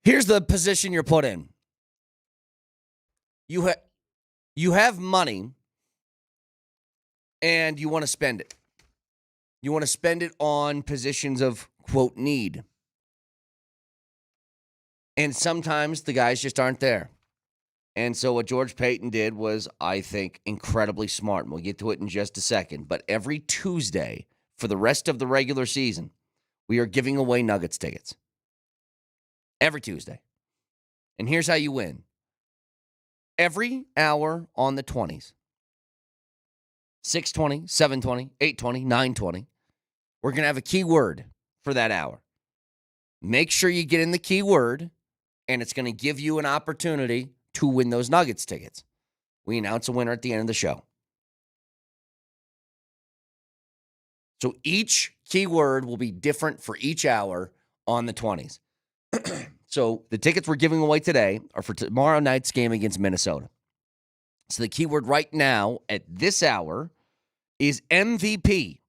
Here's the position you're put in. You have money, and you want to spend it. You want to spend it on positions of, quote, need. And sometimes the guys just aren't there. And so what George Payton did was, I think, incredibly smart. And we'll get to it in just a second. But every Tuesday for the rest of the regular season, we are giving away Nuggets tickets. Every Tuesday. And here's how you win. Every hour on the 20s, 6:20, 7:20, 8:20, 9:20, we're going to have a keyword for that hour. Make sure you get in the keyword, and it's going to give you an opportunity to win those Nuggets tickets. We announce a winner at the end of the show. So each keyword will be different for each hour on the 20s. So the tickets we're giving away today are for tomorrow night's game against Minnesota. So the keyword right now at this hour is MVP.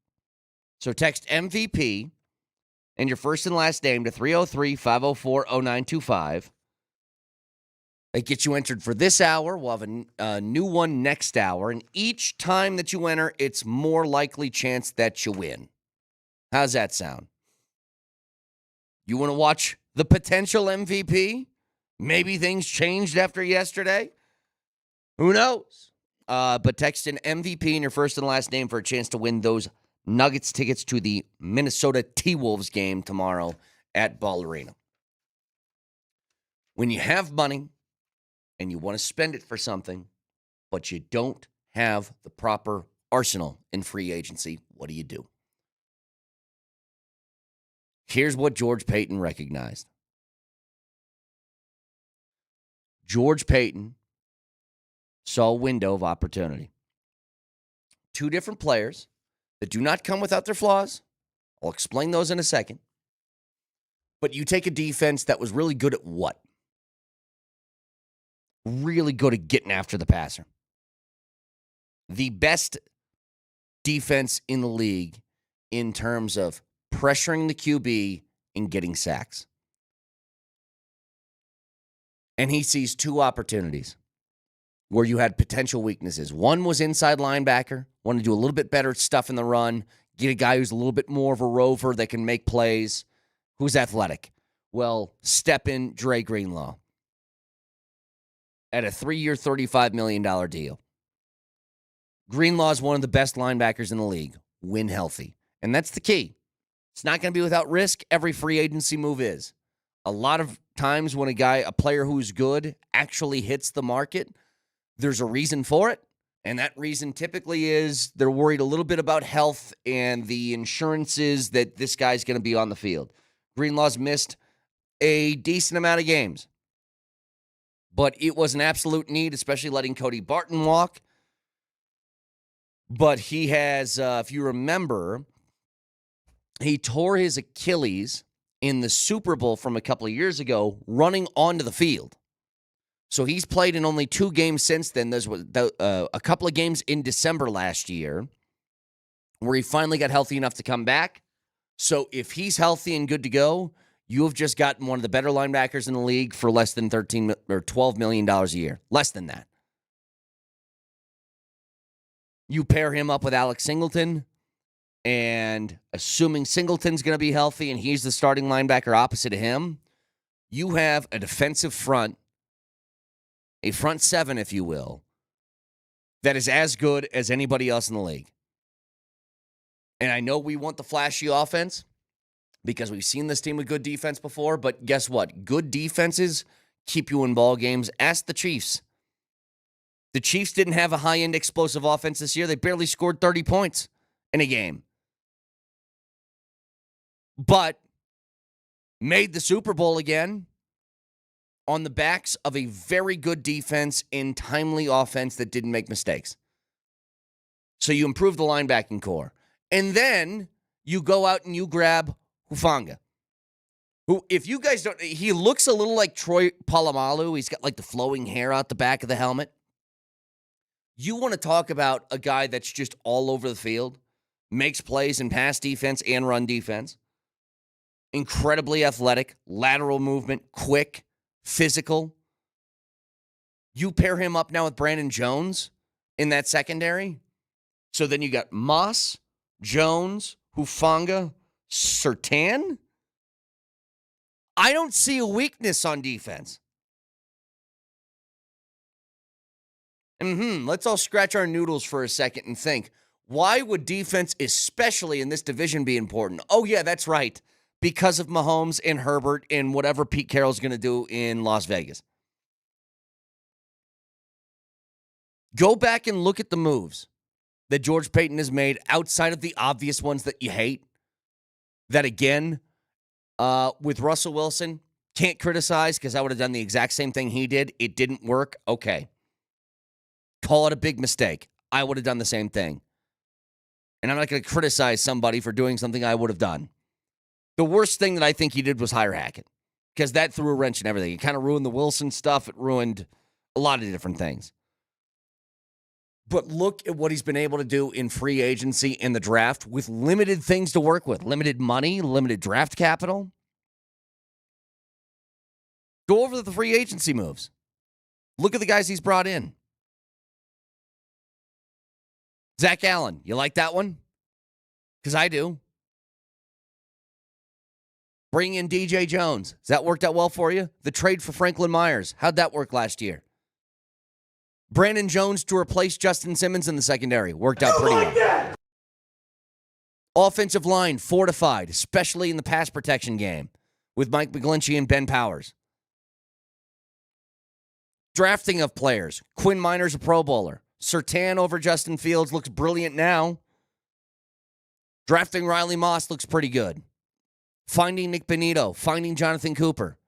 So text MVP and your first and last name to 303-504-0925. It gets you entered for this hour. We'll have a new one next hour. And each time that you enter, it's more likely chance that you win. How's that sound? You want to watch the potential MVP? Maybe things changed after yesterday? Who knows? But text in MVP and your first and last name for a chance to win those Nuggets tickets to the Minnesota T-Wolves game tomorrow at Ball Arena. When you have money and you want to spend it for something, but you don't have the proper arsenal in free agency, what do you do? Here's what George Payton recognized. George Payton saw a window of opportunity. Two different players that do not come without their flaws. I'll explain those in a second. But you take a defense that was really good at what? Really good at getting after the passer. The best defense in the league in terms of pressuring the QB and getting sacks. And he sees two opportunities where you had potential weaknesses. One was inside linebacker, want to do a little bit better stuff in the run, get a guy who's a little bit more of a rover that can make plays, who's athletic. Well, step in Dre Greenlaw at a 3-year, $35 million deal. Greenlaw is one of the best linebackers in the league. Win healthy. And that's the key. It's not going to be without risk. Every free agency move is. A lot of times when a player who's good actually hits the market, there's a reason for it. And that reason typically is they're worried a little bit about health and the insurances that this guy's going to be on the field. Greenlaw's missed a decent amount of games. But it was an absolute need, especially letting Cody Barton walk. But he has, if you remember, he tore his Achilles in the Super Bowl from a couple of years ago running onto the field. So he's played in only 2 games since then. There's a couple of games in December last year where he finally got healthy enough to come back. So if he's healthy and good to go, you have just gotten one of the better linebackers in the league for less than $13 or $12 million a year. Less than that. You pair him up with Alex Singleton, and assuming Singleton's going to be healthy and he's the starting linebacker opposite of him, you have a defensive front, a front seven, if you will, that is as good as anybody else in the league. And I know we want the flashy offense because we've seen this team with good defense before, but guess what? Good defenses keep you in ball games. Ask the Chiefs. The Chiefs didn't have a high-end explosive offense this year. They barely scored 30 points in a game. But made the Super Bowl again on the backs of a very good defense and timely offense that didn't make mistakes. So you improve the linebacking core. And then you go out and you grab Hufanga, who, if you guys don't, he looks a little like Troy Polamalu. He's got like the flowing hair out the back of the helmet. You want to talk about a guy that's just all over the field, makes plays in pass defense and run defense. Incredibly athletic, lateral movement, quick, physical. You pair him up now with Brandon Jones in that secondary. So then you got Moss, Jones, Hufanga, Surtain. I don't see a weakness on defense. Let's all scratch our noodles for a second and think, why would defense, especially in this division, be important? Oh, yeah, that's right. Because of Mahomes and Herbert and whatever Pete Carroll's going to do in Las Vegas. Go back and look at the moves that George Paton has made outside of the obvious ones that you hate. That, again, with Russell Wilson, can't criticize because I would have done the exact same thing he did. It didn't work. Okay. Call it a big mistake. I would have done the same thing. And I'm not going to criticize somebody for doing something I would have done. The worst thing that I think he did was hire Hackett because that threw a wrench in everything. It kind of ruined the Wilson stuff. It ruined a lot of different things. But look at what he's been able to do in free agency and the draft with limited things to work with. Limited money, limited draft capital. Go over the free agency moves. Look at the guys he's brought in. Zach Allen, you like that one? Because I do. Bring in DJ Jones. Has that worked out well for you? The trade for Franklin Myers. How'd that work last year? Brandon Jones to replace Justin Simmons in the secondary. Worked out pretty well. That. Offensive line fortified, especially in the pass protection game with Mike McGlinchey and Ben Powers. Drafting of players. Quinn Minor's a Pro Bowler. Surtain over Justin Fields looks brilliant now. Drafting Riley Moss looks pretty good. Finding Nick Benito. Finding Jonathan Cooper.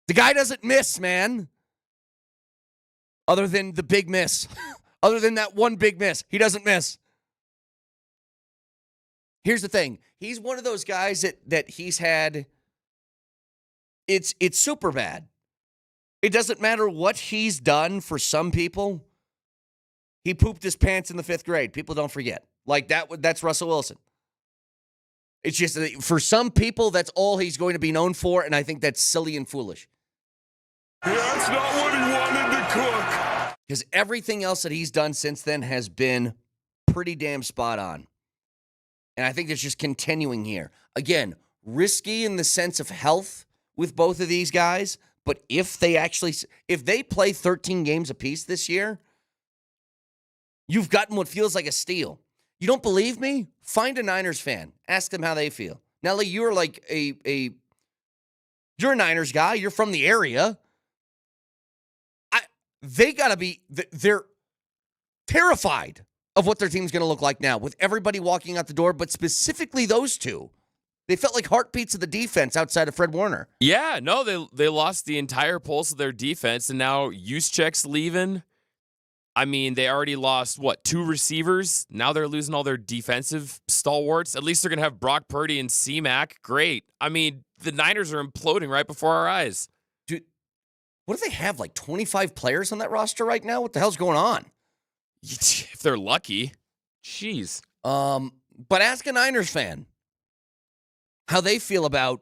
The guy doesn't miss, man. Other than the big miss. Other than that one big miss. He doesn't miss. Here's the thing. He's one of those guys that he's had. It's super bad. It doesn't matter what he's done for some people. He pooped his pants in the 5th grade. People don't forget. Like that's Russell Wilson. It's just that for some people, that's all he's going to be known for, and I think that's silly and foolish. That's not what he wanted to cook. Because everything else that he's done since then has been pretty damn spot on. And I think it's just continuing here. Again, risky in the sense of health with both of these guys, but if they play 13 games apiece this year, you've gotten what feels like a steal. You don't believe me? Find a Niners fan. Ask them how they feel. Nelly, you're like you're a Niners guy. You're from the area. They're terrified of what their team's going to look like now with everybody walking out the door, but specifically those two. They felt like heartbeats of the defense outside of Fred Warner. Yeah, no, they lost the entire pulse of their defense, and now Juszczyk's leaving. I mean, they already lost, 2 receivers? Now they're losing all their defensive stalwarts. At least they're going to have Brock Purdy and C-Mac. Great. I mean, the Niners are imploding right before our eyes. Dude, what do they have, like 25 players on that roster right now? What the hell's going on? If they're lucky. Jeez. But ask a Niners fan how they feel about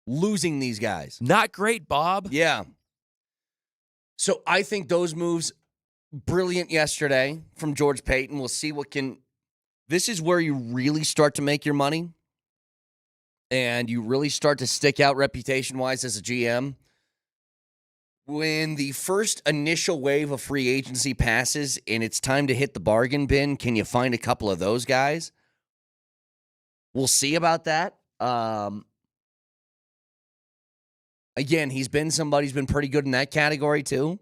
losing these guys. Not great, Bob. Yeah. So I think those moves, brilliant yesterday from George Paton. We'll see this is where you really start to make your money and you really start to stick out reputation-wise as a GM. When the first initial wave of free agency passes and it's time to hit the bargain bin, can you find a couple of those guys? We'll see about that. Again, he's been somebody who's been pretty good in that category too.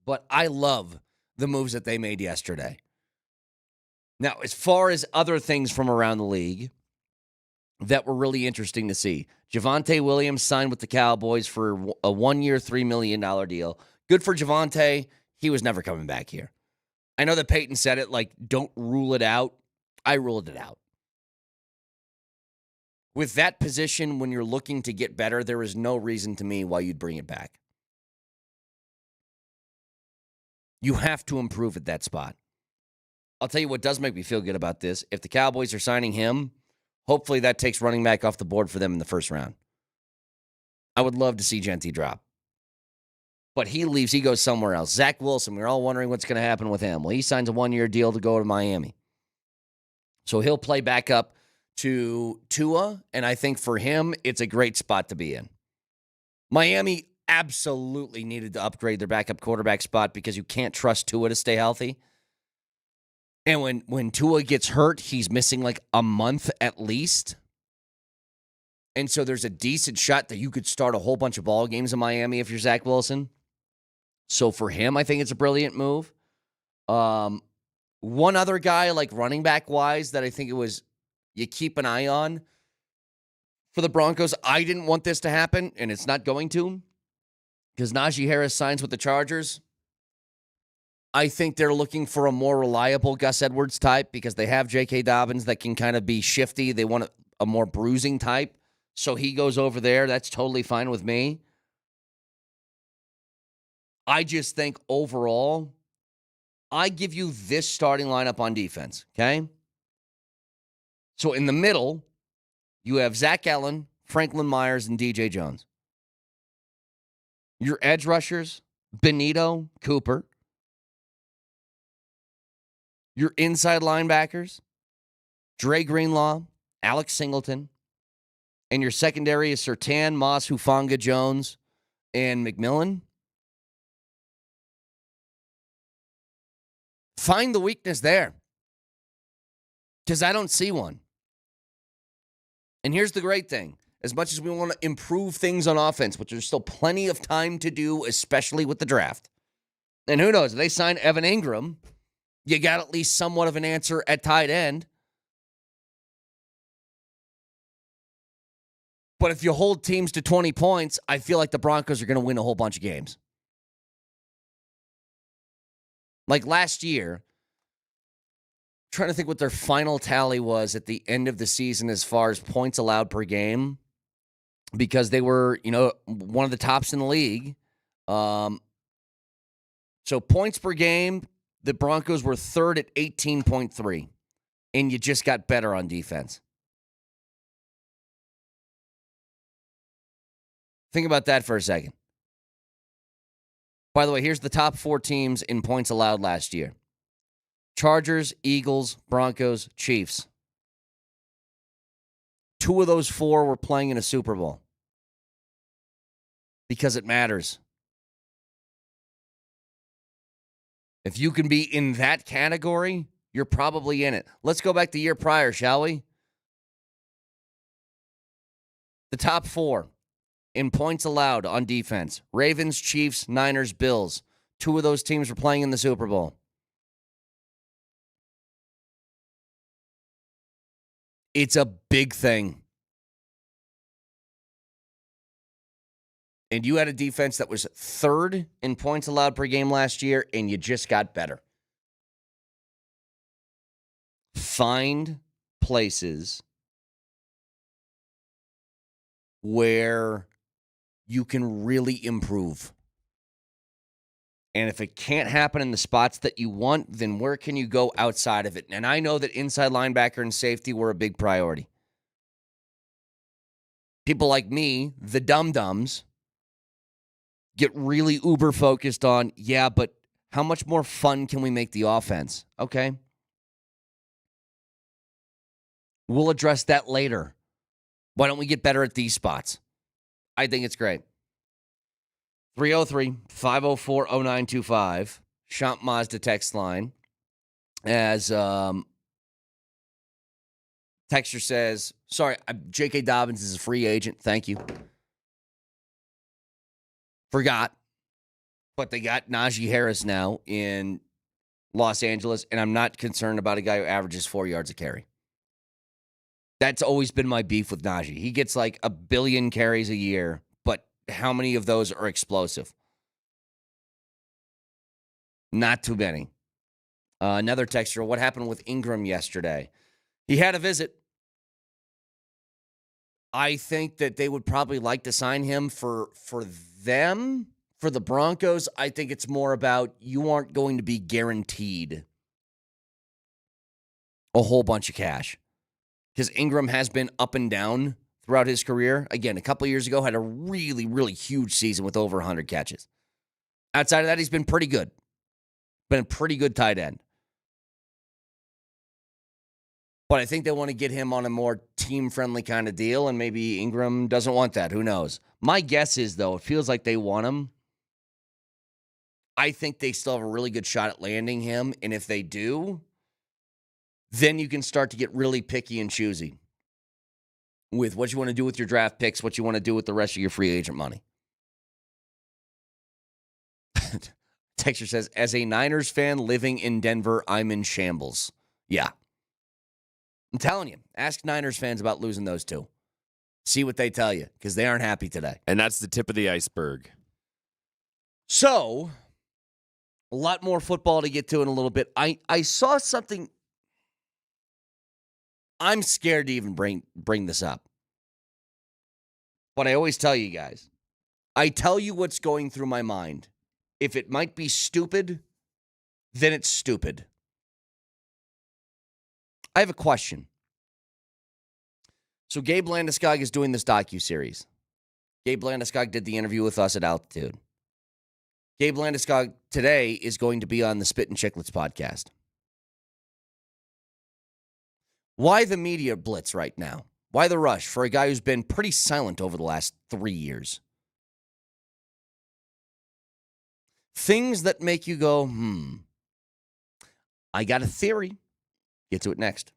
But I love the moves that they made yesterday. Now, as far as other things from around the league that were really interesting to see, Javonte Williams signed with the Cowboys for a 1-year, $3 million deal. Good for Javonte. He was never coming back here. I know that Peyton said it, like, don't rule it out. I ruled it out. With that position, when you're looking to get better, there is no reason to me why you'd bring it back. You have to improve at that spot. I'll tell you what does make me feel good about this. If the Cowboys are signing him, hopefully that takes running back off the board for them in the first round. I would love to see Genty drop. But he leaves, he goes somewhere else. Zach Wilson, we're all wondering what's going to happen with him. Well, he signs a 1-year deal to go to Miami. So he'll play back up to Tua, and I think for him, it's a great spot to be in. Miami absolutely needed to upgrade their backup quarterback spot because you can't trust Tua to stay healthy. And when Tua gets hurt, he's missing like a month at least. And so there's a decent shot that you could start a whole bunch of ball games in Miami if you're Zach Wilson. So for him, I think it's a brilliant move. One other guy, like running back-wise, that I think you keep an eye on for the Broncos. I didn't want this to happen, and it's not going to, because Najee Harris signs with the Chargers. I think they're looking for a more reliable Gus Edwards type because they have J.K. Dobbins that can kind of be shifty. They want a more bruising type. So he goes over there. That's totally fine with me. I just think overall, I give you this starting lineup on defense, okay? So in the middle, you have Zach Allen, Franklin Myers, and DJ Jones. Your edge rushers, Benito, Cooper. Your inside linebackers, Dre Greenlaw, Alex Singleton. And your secondary is Surtain, Moss, Hufanga, Jones, and McMillan. Find the weakness there, because I don't see one. And here's the great thing. As much as we want to improve things on offense, which there's still plenty of time to do, especially with the draft. And who knows, if they sign Evan Ingram, you got at least somewhat of an answer at tight end. But if you hold teams to 20 points, I feel like the Broncos are going to win a whole bunch of games. Like last year, I'm trying to think what their final tally was at the end of the season as far as points allowed per game, because they were, one of the tops in the league. So points per game, the Broncos were third at 18.3, and you just got better on defense. Think about that for a second. By the way, here's the top 4 teams in points allowed last year. Chargers, Eagles, Broncos, Chiefs. 2 of those 4 were playing in a Super Bowl. Because it matters. If you can be in that category, you're probably in it. Let's go back the year prior, shall we? The top 4 in points allowed on defense. Ravens, Chiefs, Niners, Bills. 2 of those teams were playing in the Super Bowl. It's a big thing. And you had a defense that was 3rd in points allowed per game last year, and you just got better. Find places where you can really improve. And if it can't happen in the spots that you want, then where can you go outside of it? And I know that inside linebacker and safety were a big priority. People like me, the dum-dums, get really uber focused on, but how much more fun can we make the offense? Okay. We'll address that later. Why don't we get better at these spots? I think it's great. 303-504-0925. Champ Mazda text line. As Texter says, sorry, J.K. Dobbins is a free agent. Thank you. Forgot. But they got Najee Harris now in Los Angeles, and I'm not concerned about a guy who averages 4 yards a carry. That's always been my beef with Najee. He gets like 1 billion carries a year, but how many of those are explosive? Not too many. Another texter, what happened with Ingram yesterday? He had a visit. I think that they would probably like to sign him for them. For the Broncos, I think it's more about you aren't going to be guaranteed a whole bunch of cash. Because Ingram has been up and down throughout his career. Again, a couple years ago, had a really, really huge season with over 100 catches. Outside of that, he's been pretty good. Been a pretty good tight end. But I think they want to get him on a more team-friendly kind of deal, and maybe Ingram doesn't want that. Who knows? My guess is, though, it feels like they want him. I think they still have a really good shot at landing him, and if they do, then you can start to get really picky and choosy with what you want to do with your draft picks, what you want to do with the rest of your free agent money. Texture says, as a Niners fan living in Denver, I'm in shambles. Yeah. I'm telling you, ask Niners fans about losing those two. See what they tell you, because they aren't happy today. And that's the tip of the iceberg. So, a lot more football to get to in a little bit. I saw something. I'm scared to even bring this up. But I always tell you guys, I tell you what's going through my mind. If it might be stupid, then it's stupid. I have a question. So Gabe Landeskog is doing this docuseries. Gabe Landeskog did the interview with us at Altitude. Gabe Landeskog today is going to be on the Spit and Chicklets podcast. Why the media blitz right now? Why the rush for a guy who's been pretty silent over the last 3 years? Things that make you go, I got a theory. Get to it next.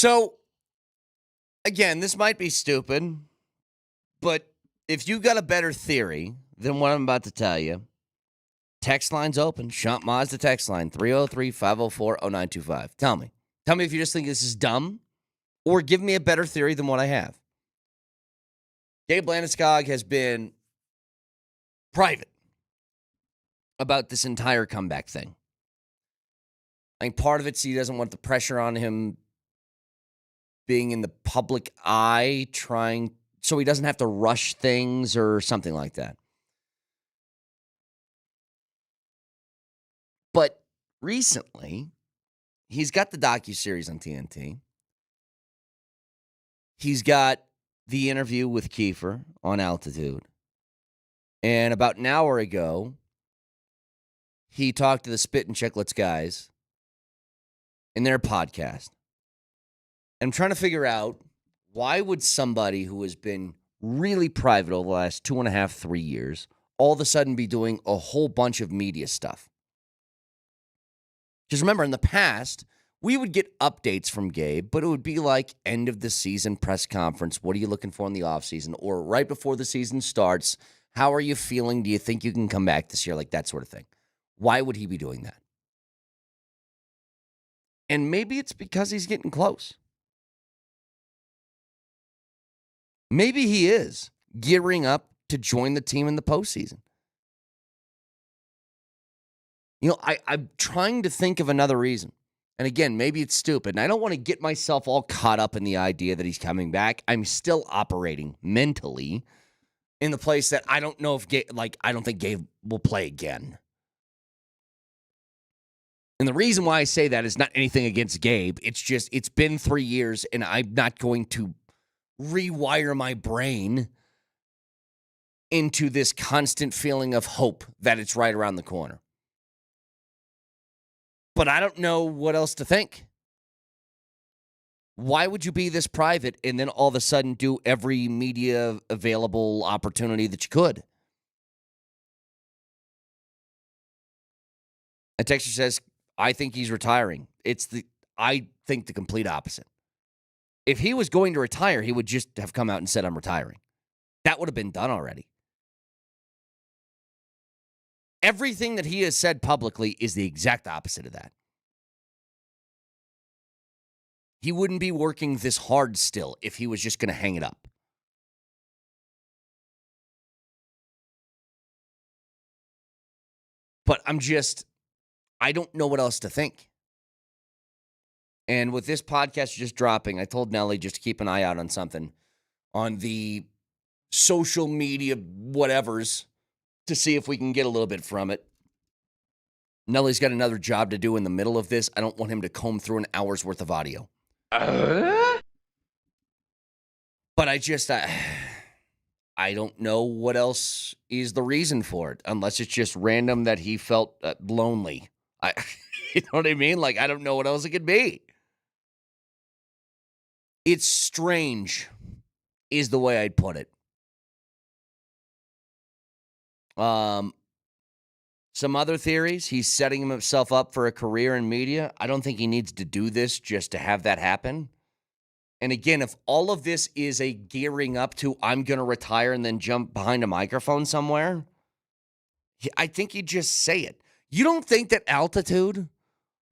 So, again, this might be stupid, but if you got a better theory than what I'm about to tell you, text line's open. Shunt Mazda text line, 303-504-0925. Tell me. Tell me if you just think this is dumb, or give me a better theory than what I have. Gabe Landeskog has been private about this entire comeback thing. I think part of it's he doesn't want the pressure on him being in the public eye, so he doesn't have to rush things or something like that. But recently, he's got the docuseries on TNT. He's got the interview with Kiefer on Altitude. And about an hour ago, he talked to the Spit-Chicklets guys in their podcast. And I'm trying to figure out, why would somebody who has been really private over the last 2.5, 3 years all of a sudden be doing a whole bunch of media stuff? Because remember, in the past, we would get updates from Gabe, but it would be like end of the season press conference. What are you looking for in the offseason? Or right before the season starts, how are you feeling? Do you think you can come back this year? Like that sort of thing. Why would he be doing that? And maybe it's because he's getting close. Maybe he is gearing up to join the team in the postseason. You know, I'm trying to think of another reason. And again, maybe it's stupid. And I don't want to get myself all caught up in the idea that he's coming back. I'm still operating mentally in the place that I don't know if I don't think Gabe will play again. And the reason why I say that is not anything against Gabe. It's just, it's been 3 years, and I'm not going to rewire my brain into this constant feeling of hope that it's right around the corner. But I don't know what else to think. Why would you be this private and then all of a sudden do every media available opportunity that you could? A texter says, I think he's retiring. I think the complete opposite. If he was going to retire, he would just have come out and said, I'm retiring. That would have been done already. Everything that he has said publicly is the exact opposite of that. He wouldn't be working this hard still if he was just going to hang it up. But I don't know what else to think. And with this podcast just dropping, I told Nelly just to keep an eye out on something on the social media whatevers to see if we can get a little bit from it. Nelly's got another job to do in the middle of this. I don't want him to comb through an hour's worth of audio. But I don't know what else is the reason for it, unless it's just random that he felt lonely. You know what I mean? Like, I don't know what else it could be. It's strange, is the way I'd put it. Some other theories, he's setting himself up for a career in media. I don't think he needs to do this just to have that happen. And again, if all of this is a gearing up to I'm going to retire and then jump behind a microphone somewhere, I think he'd just say it. You don't think that Altitude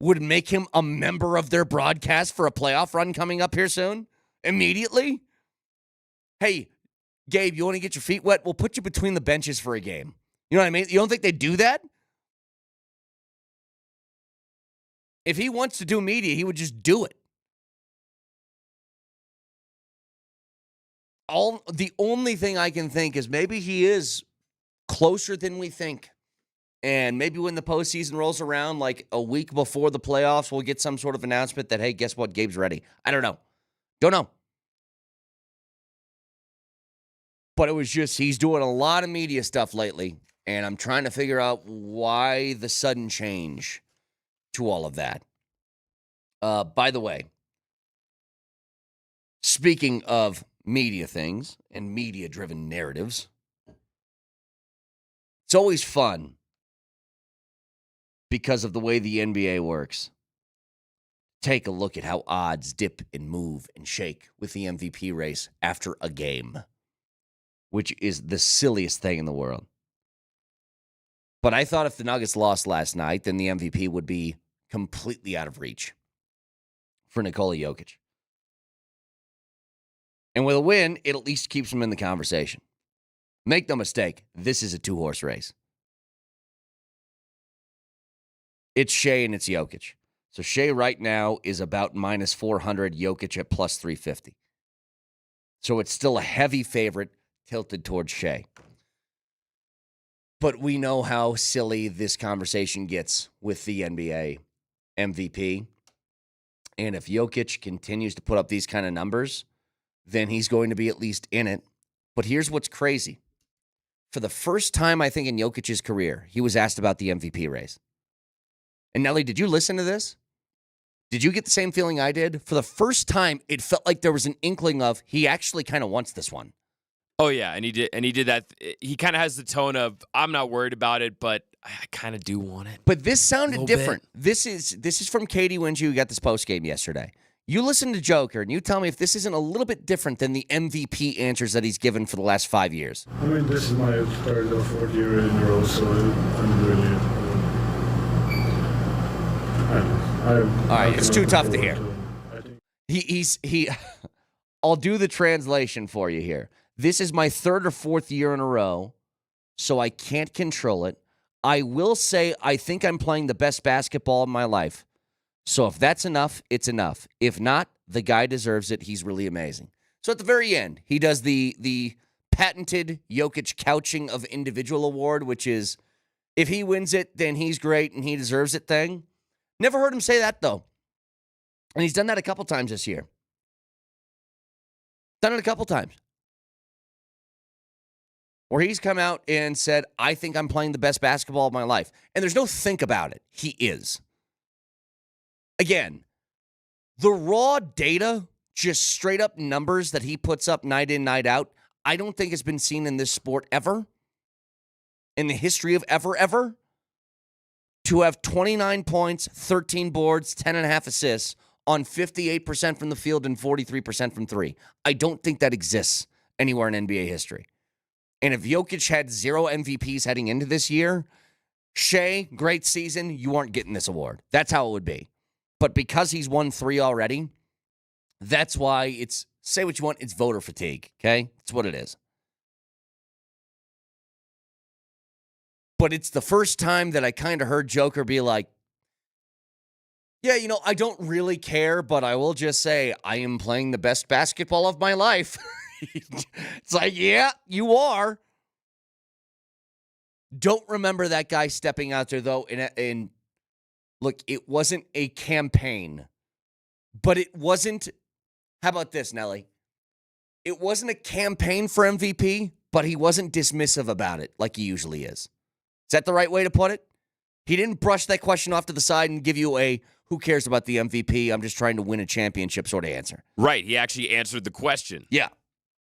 would make him a member of their broadcast for a playoff run coming up here soon? Immediately? Hey, Gabe, you want to get your feet wet? We'll put you between the benches for a game. You know what I mean? You don't think they'd do that? If he wants to do media, he would just do it. The only thing I can think is maybe he is closer than we think. And maybe when the postseason rolls around, like a week before the playoffs, we'll get some sort of announcement that, hey, guess what? Gabe's ready. I don't know. Don't know. But it was just, he's doing a lot of media stuff lately. And I'm trying to figure out why the sudden change to all of that. By the way, speaking of media things and media-driven narratives, it's always fun because of the way the NBA works take a look at how odds dip and move and shake with the MVP race after a game, which is the silliest thing in the world. But I thought if the Nuggets lost last night, then the MVP would be completely out of reach for Nikola Jokic. And with a win, it at least keeps him in the conversation. Make no mistake, this is a two-horse race. It's Shea and it's Jokic. So Shea right now is about minus 400, Jokic at plus 350. So it's still a heavy favorite tilted towards Shea. But we know how silly this conversation gets with the NBA MVP. And if Jokic continues to put up these kind of numbers, then he's going to be at least in it. But here's what's crazy. For the first time, I think, in Jokic's career, he was asked about the MVP race. And Nelly, did you listen to this? Did you get the same feeling I did? For the first time, it felt like there was an inkling of he actually kind of wants this one. Oh yeah, and he did that. He kind of has the tone of I'm not worried about it, but I kind of do want it. But this sounded different. This is from Katie Winge, who got this post game yesterday. You listen to Joker, and you tell me if this isn't a little bit different than the MVP answers that he's given for the last 5 years. I mean, this is my third or fourth year in a row, so I'm really. All right, it's too tough to hear. He's I'll do the translation for you here. This is my third or fourth year in a row, so I can't control it. I will say I think I'm playing the best basketball of my life. So if that's enough, it's enough. If not, the guy deserves it. He's really amazing. So at the very end, he does the patented Jokic couching of individual award, which is if he wins it, then he's great and he deserves it thing. Never heard him say that, though. And he's done that a couple times this year. Done it a couple times. Where he's come out and said, I think I'm playing the best basketball of my life. And there's no think about it. He is. Again, the raw data, just straight up numbers that he puts up night in, night out, I don't think has been seen in this sport ever. In the history of ever. To have 29 points, 13 boards, 10.5 assists on 58% from the field and 43% from three. I don't think that exists anywhere in NBA history. And if Jokic had 0 MVPs heading into this year, Shea, great season, you aren't getting this award. That's how it would be. But because he's won 3 already, that's why it's, say what you want, it's voter fatigue, okay? That's what it is. But it's the first time that I kind of heard Joker be like, yeah, you know, I don't really care, but I will just say I am playing the best basketball of my life. It's like, yeah, you are. Don't remember that guy stepping out there, though. And look, it wasn't a campaign, but it wasn't. How about this, Nelly? It wasn't a campaign for MVP, but he wasn't dismissive about it like he usually is. Is that the right way to put it? He didn't brush that question off to the side and give you a who cares about the MVP? I'm just trying to win a championship sort of answer. Right. He actually answered the question. Yeah.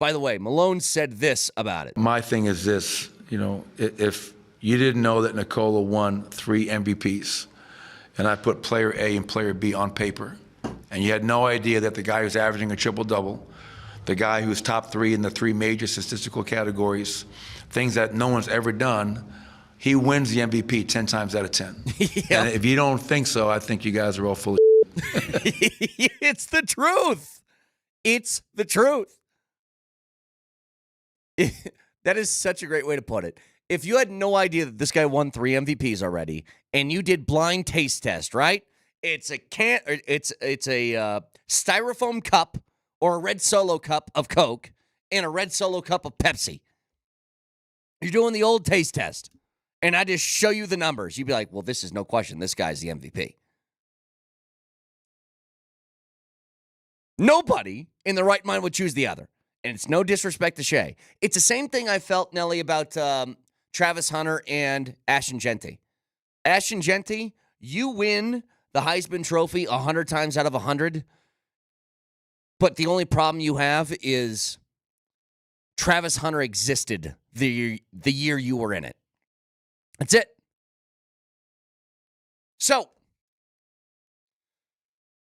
By the way, Malone said this about it. My thing is this, you know, if you didn't know that Nikola won 3 MVPs, and I put player A and player B on paper, and you had no idea that the guy who's averaging a triple-double, the guy who's top 3 in the 3 major statistical categories, things that no one's ever done, he wins the MVP 10 times out of 10. Yeah. And if you don't think so, I think you guys are all full of It's the truth. It's the truth. That is such a great way to put it. If you had no idea that this guy won 3 MVPs already, and you did blind taste test, right? It's a styrofoam cup or a red Solo cup of Coke and a red Solo cup of Pepsi. You're doing the old taste test, and I just show you the numbers. You'd be like, well, this is no question. This guy's the MVP. Nobody in the right mind would choose the other. And it's no disrespect to Shea. It's the same thing I felt, Nelly, about Travis Hunter and Ashton Genty. Ashton Genty, you win the Heisman Trophy 100 times out of 100, but the only problem you have is Travis Hunter existed the year you were in it. That's it. So,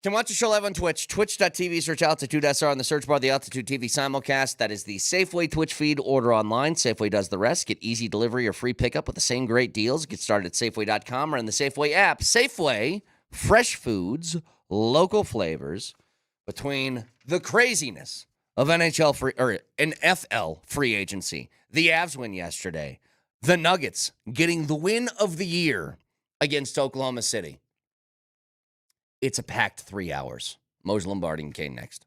Can watch the show live on Twitch, twitch.tv, search Altitude SR on the search bar, the Altitude TV simulcast. That is the Safeway Twitch feed. Order online. Safeway does the rest. Get easy delivery or free pickup with the same great deals. Get started at Safeway.com or in the Safeway app. Safeway, fresh foods, local flavors. Between the craziness of NFL free agency, the Avs win yesterday, the Nuggets getting the win of the year against Oklahoma City. It's a packed 3 hours. Moser, Lombardi, and Kane next.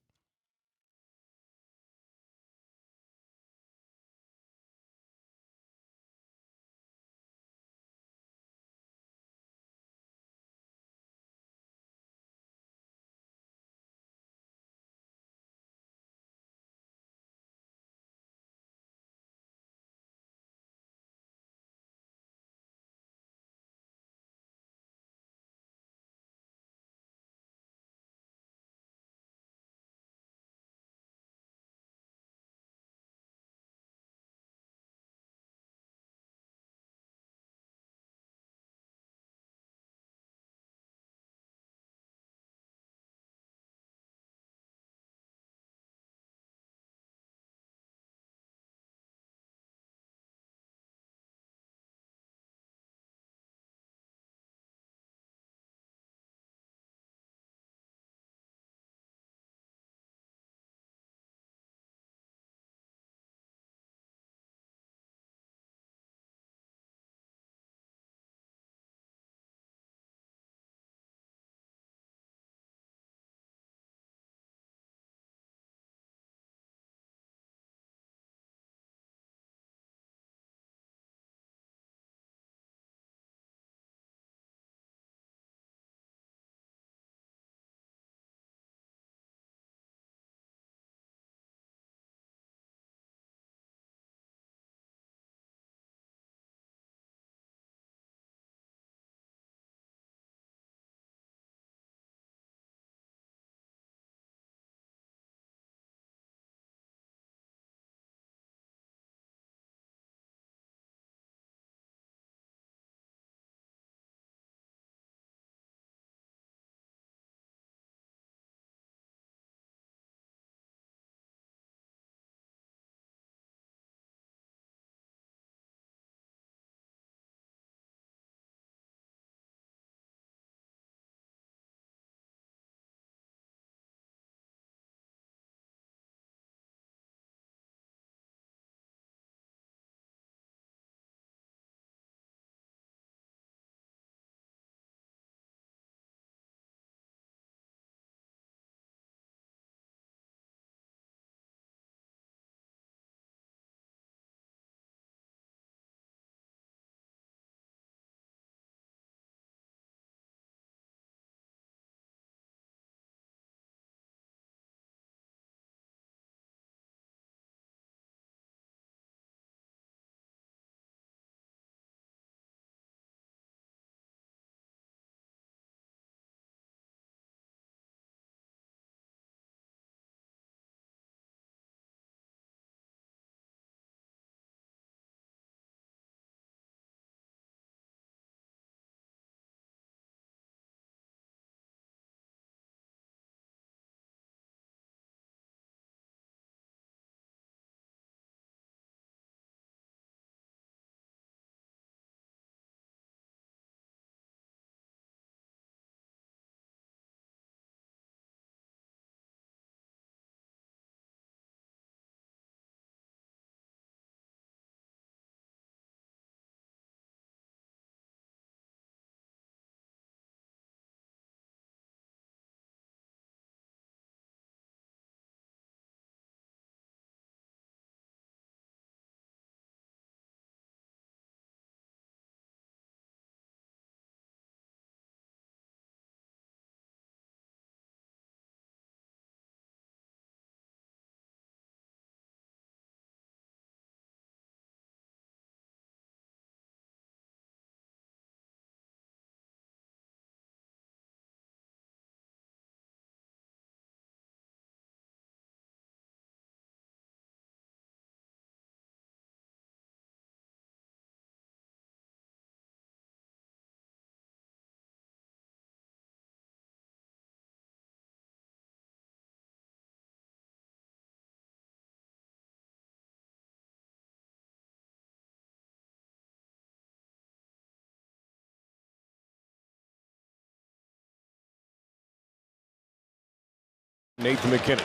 Nate to McKinnon.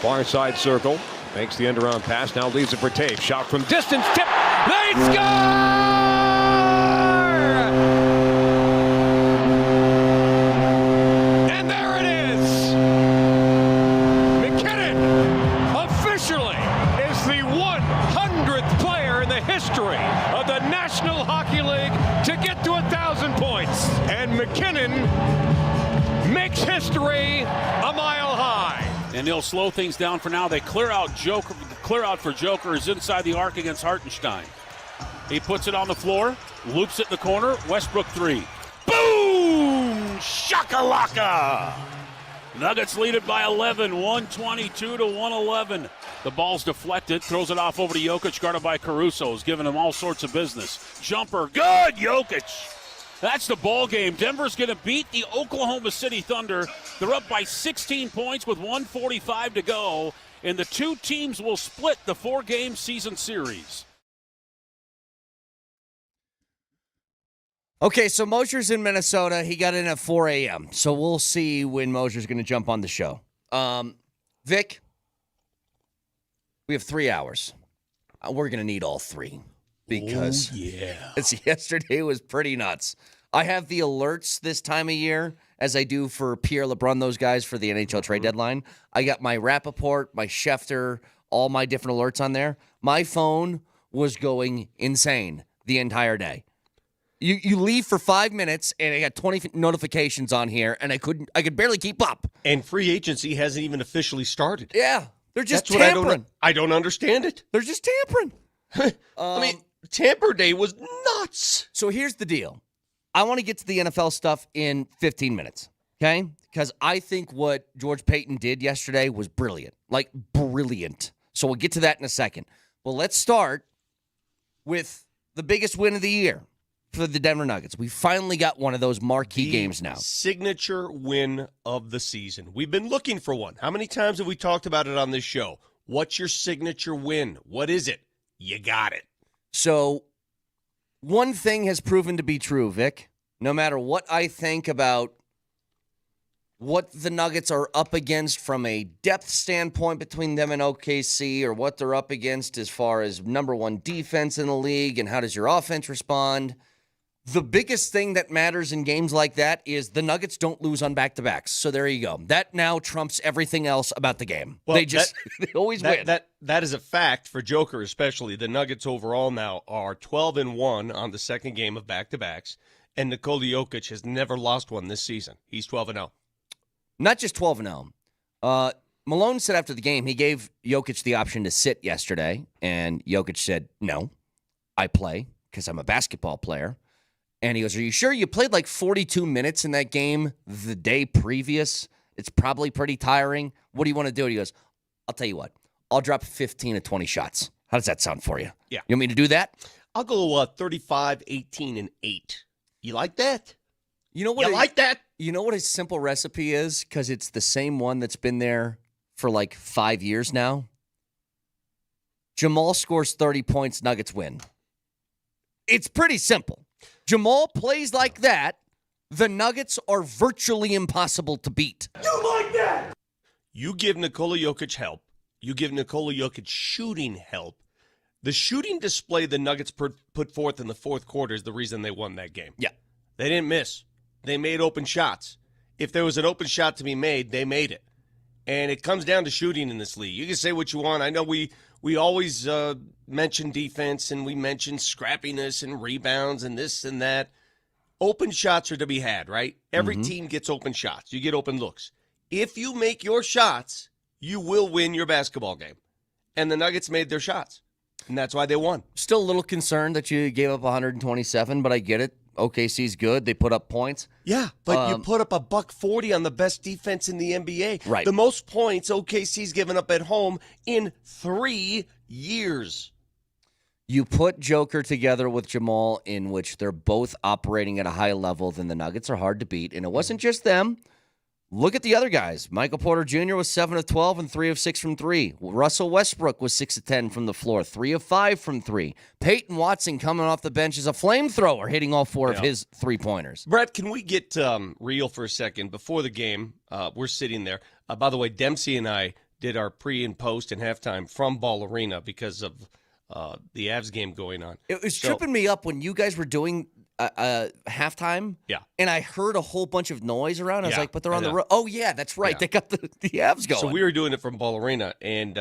Far side circle. Makes the end-around pass. Now leaves it for Taves. Shot from distance. Tip. They score! And there it is. McKinnon officially is the 100th player in the history of the National Hockey League to get to 1,000 points. And McKinnon makes history a mile high. And they'll slow things down for now. They clear out for Joker is inside the arc against Hartenstein. He puts it on the floor, loops it in the corner. Westbrook 3. Boom! Shakalaka! Nuggets lead it by 11, 122 to 111. The ball's deflected, throws it off over to Jokic, guarded by Caruso. He's giving him all sorts of business. Jumper, good, Jokic. That's the ball game. Denver's going to beat the Oklahoma City Thunder. They're up by 16 points with 1:45 to go, and the two teams will split the 4-game season series. Okay, so Moser's in Minnesota. He got in at 4 a.m., so we'll see when Moser's going to jump on the show. Vic, we have 3 hours. We're going to need all 3. Because yesterday was pretty nuts. I have the alerts this time of year, as I do for Pierre LeBrun, those guys, for the NHL trade deadline. I got my Rappaport, my Schefter, all my different alerts on there. My phone was going insane the entire day. You leave for 5 minutes, and I got 20 notifications on here, and I could barely keep up. And free agency hasn't even officially started. Yeah, they're just That's tampering. I don't understand it. They're just tampering. I mean, Tamper Day was nuts. So here's the deal. I want to get to the NFL stuff in 15 minutes, okay? Because I think what George Payton did yesterday was brilliant. Like, brilliant. So we'll get to that in a second. Well, let's start with the biggest win of the year for the Denver Nuggets. We finally got one of those marquee games now. Signature win of the season. We've been looking for one. How many times have we talked about it on this show? What's your signature win? What is it? You got it. So one thing has proven to be true, Vic. No matter what I think about what the Nuggets are up against from a depth standpoint between them and OKC, or what they're up against as far as number one defense in the league and how does your offense respond, the biggest thing that matters in games like that is the Nuggets don't lose on back-to-backs. So there you go. That now trumps everything else about the game. Well, they always win. That is a fact for Joker especially. The Nuggets overall now are 12-1 on the second game of back-to-backs, and Nikola Jokic has never lost one this season. He's 12-0. Not just 12-0. Malone said after the game he gave Jokic the option to sit yesterday, and Jokic said, no, I play because I'm a basketball player. And he goes, are you sure you played like 42 minutes in that game the day previous? It's probably pretty tiring. What do you want to do? And he goes, I'll tell you what. I'll drop 15 to 20 shots. How does that sound for you? Yeah. You want me to do that? I'll go 35, 18, and 8. You like that? You know what? You like that? You know what his simple recipe is? Because it's the same one that's been there for like 5 years now. Jamal scores 30 points, Nuggets win. It's pretty simple. Jamal plays like that, the Nuggets are virtually impossible to beat. You like that? You give Nikola Jokic help. You give Nikola Jokic shooting help. The shooting display the Nuggets put forth in the fourth quarter is the reason they won that game. Yeah. They didn't miss. They made open shots. If there was an open shot to be made, they made it. And it comes down to shooting in this league. You can say what you want. I know we always mention defense, and we mention scrappiness and rebounds and this and that. Open shots are to be had, right? Every team gets open shots. You get open looks. If you make your shots, you will win your basketball game. And the Nuggets made their shots, and that's why they won. Still a little concerned that you gave up 127, but I get it. OKC's good. They put up points. Yeah, but you put up $140 on the best defense in the NBA. Right. The most points OKC's given up at home in 3 years. You put Joker together with Jamal, in which they're both operating at a high level, then the Nuggets are hard to beat. And it wasn't just them. Look at the other guys. Michael Porter Jr. was 7 of 12 and 3 of 6 from 3. Russell Westbrook was 6 of 10 from the floor, 3 of 5 from 3. Peyton Watson coming off the bench as a flamethrower, hitting all 4 of his 3-pointers. Brett, can we get real for a second? Before the game, we're sitting there. By the way, Dempsey and I did our pre and post and halftime from Ball Arena because of the Avs game going on. It was tripping me up when you guys were doing halftime. Yeah. And I heard a whole bunch of noise around. I was Yeah, like, but they're I on the know. road. Oh, yeah, that's right. Yeah. They got the Avs going. So we were doing it from Ball Arena, and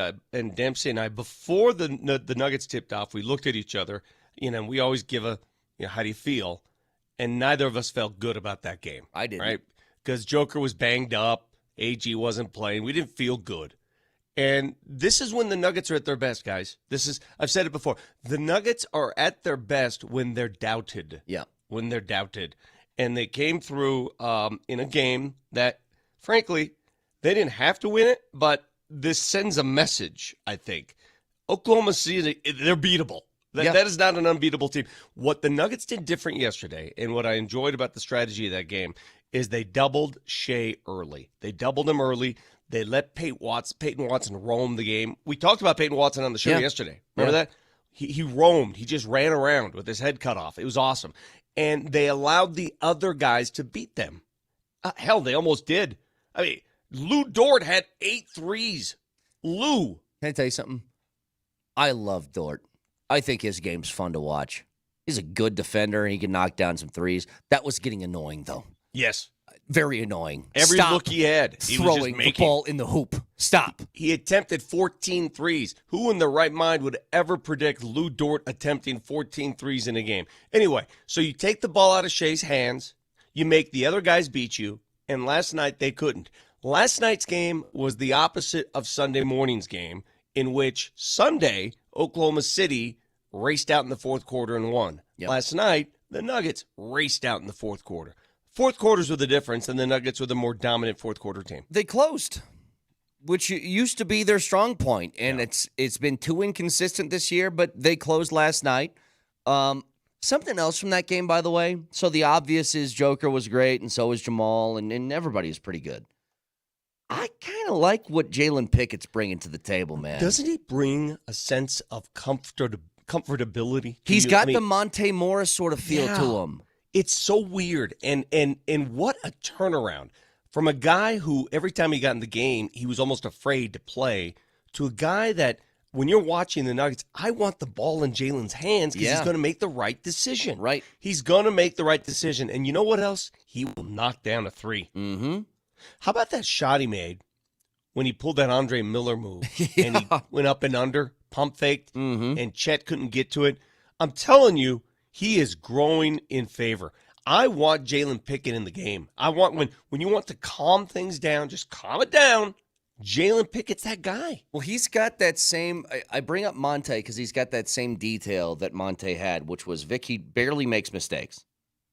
Dempsey and I, before the Nuggets tipped off, we looked at each other, and we always give a, how do you feel? And neither of us felt good about that game. I didn't. Right? Because Joker was banged up. AG wasn't playing. We didn't feel good. And this is when the Nuggets are at their best, guys. I've said it before. The Nuggets are at their best when they're doubted. Yeah. When they're doubted. And they came through in a game that, frankly, they didn't have to win it, but this sends a message, I think. Oklahoma City, they're beatable. That is not an unbeatable team. What the Nuggets did different yesterday, and what I enjoyed about the strategy of that game, is they doubled Shea early. They doubled him early. They let Peyton Watson roam the game. We talked about Peyton Watson on the show yesterday. Remember that? He roamed. He just ran around with his head cut off. It was awesome. And they allowed the other guys to beat them. Hell, they almost did. I mean, Lou Dort had 8 threes. Lou. Can I tell you something? I love Dort. I think his game's fun to watch. He's a good defender. He can knock down some threes. That was getting annoying, though. Yes. Very annoying. Every Stop look he had, he was throwing just making the ball in the hoop. Stop. He attempted 14 threes. Who in their right mind would ever predict Lou Dort attempting 14 threes in a game? Anyway, so you take the ball out of Shea's hands, you make the other guys beat you, and last night they couldn't. Last night's game was the opposite of Sunday morning's game, in which Sunday, Oklahoma City raced out in the fourth quarter and won. Yep. Last night, the Nuggets raced out in the fourth quarter. Fourth quarters were the difference, and the Nuggets were the more dominant fourth quarter team. They closed, which used to be their strong point, and it's been too inconsistent this year, but they closed last night. Something else from that game, by the way. So the obvious is Joker was great, and so was Jamal, and everybody is pretty good. I kind of like what Jalen Pickett's bringing to the table, man. Doesn't he bring a sense of comfortability? He's got the Monte Morris sort of feel to him. It's so weird, and what a turnaround from a guy who every time he got in the game, he was almost afraid to play, to a guy that when you're watching the Nuggets, I want the ball in Jalen's hands because he's going to make the right decision. Right. He's going to make the right decision. And you know what else? He will knock down a three. Mm-hmm. How about that shot he made when he pulled that Andre Miller move and he went up and under, pump faked, and Chet couldn't get to it? I'm telling you, he is growing in favor. I want Jalen Pickett in the game. I want when you want to calm things down, just calm it down. Jalen Pickett's that guy. Well, he's got that same – I bring up Monte because he's got that same detail that Monte had, which was Vic, he barely makes mistakes.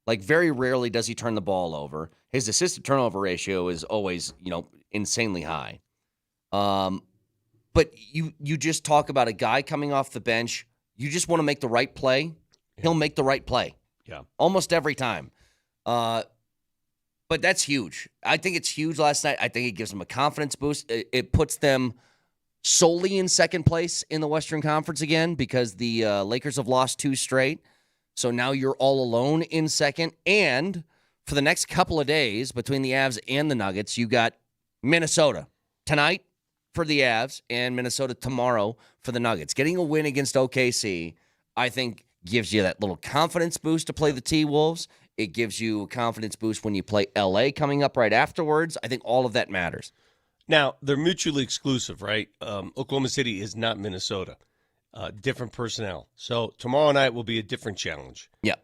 Like, very rarely does he turn the ball over. His assisted turnover ratio is always, insanely high. But you just talk about a guy coming off the bench. You just want to make the right play. He'll make the right play. Yeah. Almost every time. But that's huge. I think it's huge last night. I think it gives them a confidence boost. It puts them solely in second place in the Western Conference again because the Lakers have lost 2 straight. So now you're all alone in second. And for the next couple of days between the Avs and the Nuggets, you got Minnesota tonight for the Avs and Minnesota tomorrow for the Nuggets. Getting a win against OKC, I think, gives you that little confidence boost to play the T-Wolves. It gives you a confidence boost when you play L.A. coming up right afterwards. I think all of that matters. Now, they're mutually exclusive, right? Oklahoma City is not Minnesota. Different personnel. So tomorrow night will be a different challenge. Yeah.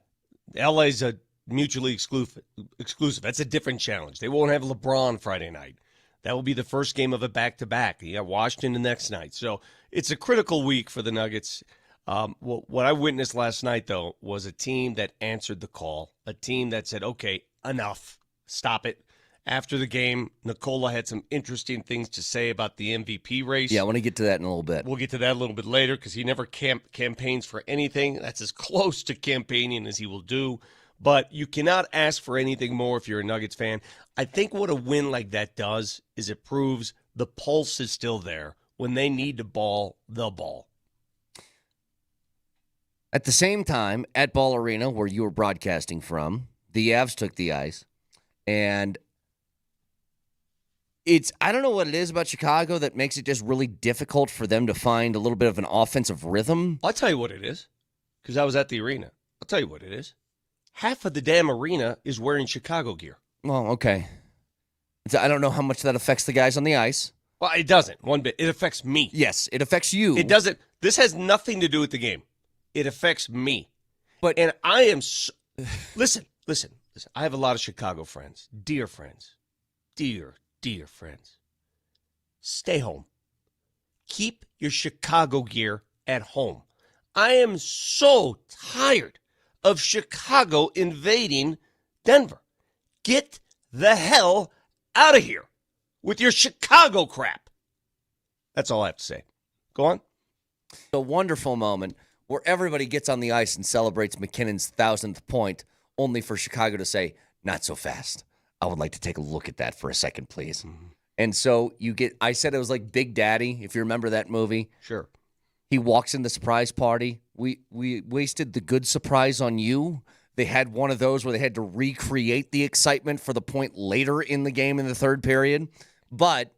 L.A.'s a mutually exclusive. That's a different challenge. They won't have LeBron Friday night. That will be the first game of a back-to-back. You got Washington the next night. So it's a critical week for the Nuggets. What I witnessed last night, though, was a team that answered the call, a team that said, okay, enough, stop it. After the game, Nikola had some interesting things to say about the MVP race. Yeah, I want to get to that in a little bit. We'll get to that a little bit later because he never campaigns for anything. That's as close to campaigning as he will do. But you cannot ask for anything more if you're a Nuggets fan. I think what a win like that does is it proves the pulse is still there. When they need to ball, they'll ball. At the same time, at Ball Arena, where you were broadcasting from, the Avs took the ice, and I don't know what it is about Chicago that makes it just really difficult for them to find a little bit of an offensive rhythm. I'll tell you what it is, because I was at the arena. I'll tell you what it is. Half of the damn arena is wearing Chicago gear. Well, okay. I don't know how much that affects the guys on the ice. Well, it doesn't one bit. It affects me. Yes, it affects you. It doesn't. This has nothing to do with the game. It affects me. But I am listen. I have a lot of Chicago friends, dear friends, dear friends. Stay home. Keep your Chicago gear at home. I am so tired of Chicago invading Denver. Get the hell out of here with your Chicago crap. That's all I have to say. Go on. A wonderful moment where everybody gets on the ice and celebrates McKinnon's 1,000th point, only for Chicago to say, not so fast. I would like to take a look at that for a second, please. Mm-hmm. And so I said it was like Big Daddy, if you remember that movie. Sure. He walks in the surprise party. We wasted the good surprise on you. They had one of those where they had to recreate the excitement for the point later in the game in the third period. But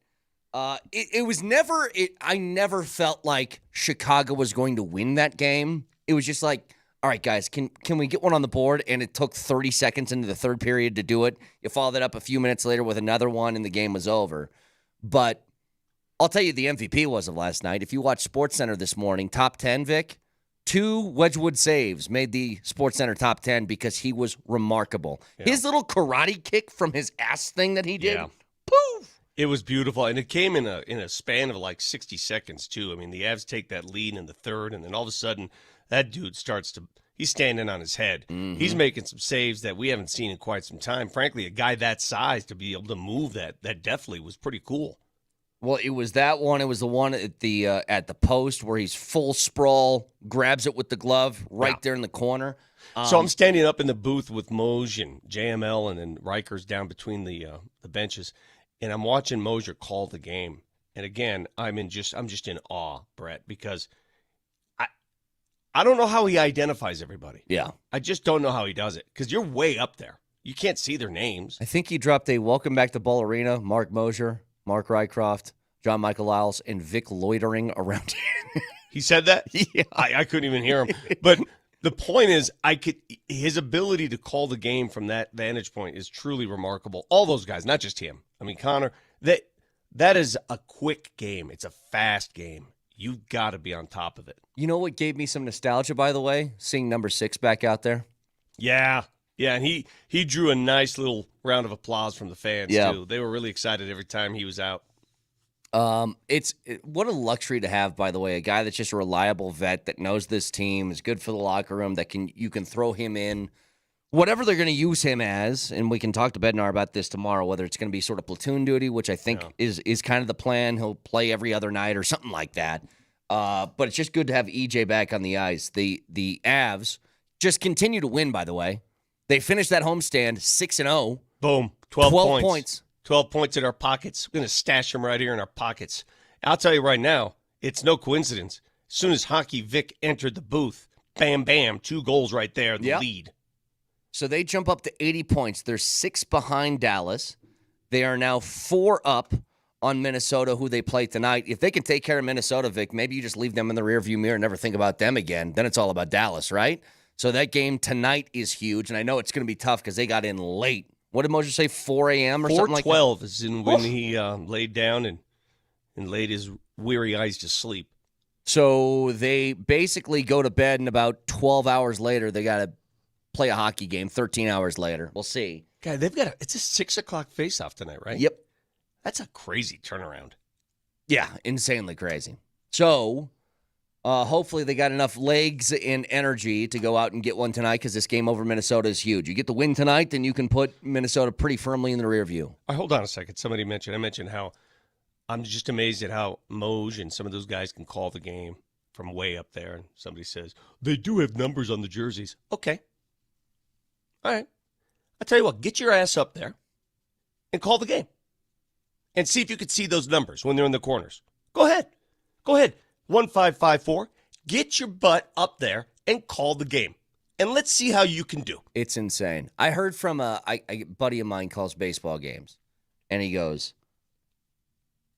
it was never – I never felt like Chicago was going to win that game. It was just like, all right, guys, can we get one on the board? And it took 30 seconds into the third period to do it. You followed it up a few minutes later with another one, and the game was over. But I'll tell you the MVP was of last night. If you watch SportsCenter this morning, top 10, Vic, 2 Wedgwood saves made the SportsCenter top 10 because he was remarkable. Yeah. His little karate kick from his ass thing that he did, poof! It was beautiful, and it came in a span of like 60 seconds, too. I mean, the Avs take that lead in the third, and then all of a sudden, that dude he's standing on his head. Mm-hmm. He's making some saves that we haven't seen in quite some time. Frankly, a guy that size to be able to move that definitely was pretty cool. Well, it was that one. It was the one at the post where he's full sprawl, grabs it with the glove there in the corner. So I'm standing up in the booth with Moj and JML and then Rikers down between the benches, and I'm watching Moser call the game. And again, I'm just in awe, Brett, because I don't know how he identifies everybody. Yeah. I just don't know how he does it because you're way up there. You can't see their names. I think he dropped a welcome back to Ball Arena, Mark Moser, Mark Rycroft, John Michael Lyles, and Vic loitering around here. He said that? Yeah. I couldn't even hear him. But the point is, his ability to call the game from that vantage point is truly remarkable. All those guys, not just him. I mean, Connor, that is a quick game. It's a fast game. You've got to be on top of it. You know what gave me some nostalgia, by the way? Seeing number 6 back out there. Yeah, and he drew a nice little round of applause from the fans, too. They were really excited every time he was out. What a luxury to have, by the way, a guy that's just a reliable vet that knows this team, is good for the locker room, you can throw him in whatever they're going to use him as, and we can talk to Bednar about this tomorrow, whether it's going to be sort of platoon duty, which I think is kind of the plan. He'll play every other night or something like that. But it's just good to have EJ back on the ice. The Avs just continue to win, by the way. They finished that homestand 6-0. Boom. 12 points. 12 points in our pockets. We're going to stash them right here in our pockets. I'll tell you right now, it's no coincidence. As soon as Hockey Vic entered the booth, bam, bam, 2 goals right there, the lead. So they jump up to 80 points. They're 6 behind Dallas. They are now 4 up on Minnesota, who they play tonight. If they can take care of Minnesota, Vic, maybe you just leave them in the rearview mirror and never think about them again. Then it's all about Dallas, right? So that game tonight is huge, and I know it's going to be tough because they got in late. What did Moser say, 4 a.m. or something like that? 4:12 is when he laid down and laid his weary eyes to sleep. So they basically go to bed, and about 12 hours later, they got to play a hockey game 13 hours later. We'll see. God, it's a 6 o'clock face-off tonight, right? Yep. That's a crazy turnaround. Yeah, insanely crazy. So hopefully they got enough legs and energy to go out and get one tonight because this game over Minnesota is huge. You get the win tonight, then you can put Minnesota pretty firmly in the rear view. Hold on a second. I mentioned how I'm just amazed at how Moj and some of those guys can call the game from way up there. And somebody says, they do have numbers on the jerseys. Okay. All right. I'll tell you what, get your ass up there and call the game. And see if you could see those numbers when they're in the corners. Go ahead. 1554. Get your butt up there and call the game. And let's see how you can do. It's insane. I heard from a buddy of mine calls baseball games. And he goes,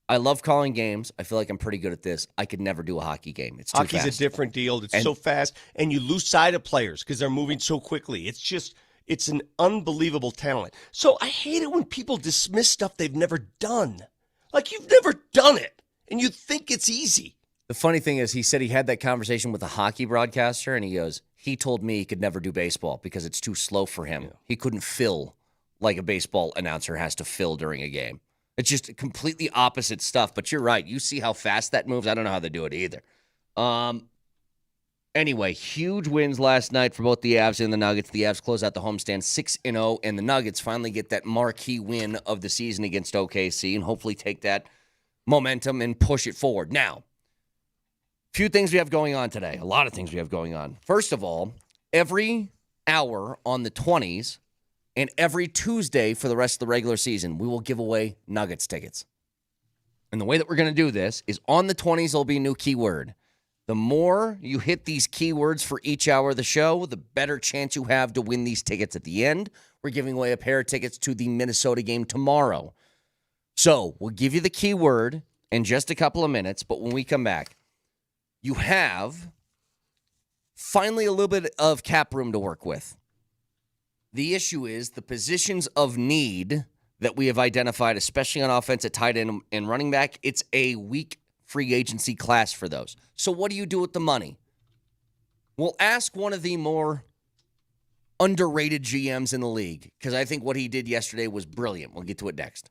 I love calling games. I feel like I'm pretty good at this. I could never do a hockey game. It's too Hockey's fast. a different deal. It's so fast, and you lose sight of players because they're moving so quickly. It's an unbelievable talent. So I hate it when people dismiss stuff they've never done. Like, you've never done it, and you think it's easy. The funny thing is, he said he had that conversation with a hockey broadcaster, and he goes, he told me he could never do baseball because it's too slow for him. Yeah. He couldn't fill like a baseball announcer has to fill during a game. It's just completely opposite stuff, but you're right. You see how fast that moves? I don't know how they do it either. Anyway, huge wins last night for both the Avs and the Nuggets. The Avs close out the homestand 6-0, and the Nuggets finally get that marquee win of the season against OKC and hopefully take that momentum and push it forward. Now, a few things we have going on today. A lot of things we have going on. First of all, every hour on the 20s and every Tuesday for the rest of the regular season, we will give away Nuggets tickets. And the way that we're going to do this is on the 20s, there'll be a new keyword. The more you hit these keywords for each hour of the show, the better chance you have to win these tickets at the end. We're giving away a pair of tickets to the Minnesota game tomorrow. So we'll give you the keyword in just a couple of minutes, but when we come back, you have finally a little bit of cap room to work with. The issue is the positions of need that we have identified, especially on offense at tight end and running back. It's a weak free agency class for those. So what do you do with the money? We'll ask one of the more underrated GMs in the league because I think what he did yesterday was brilliant. We'll get to it next.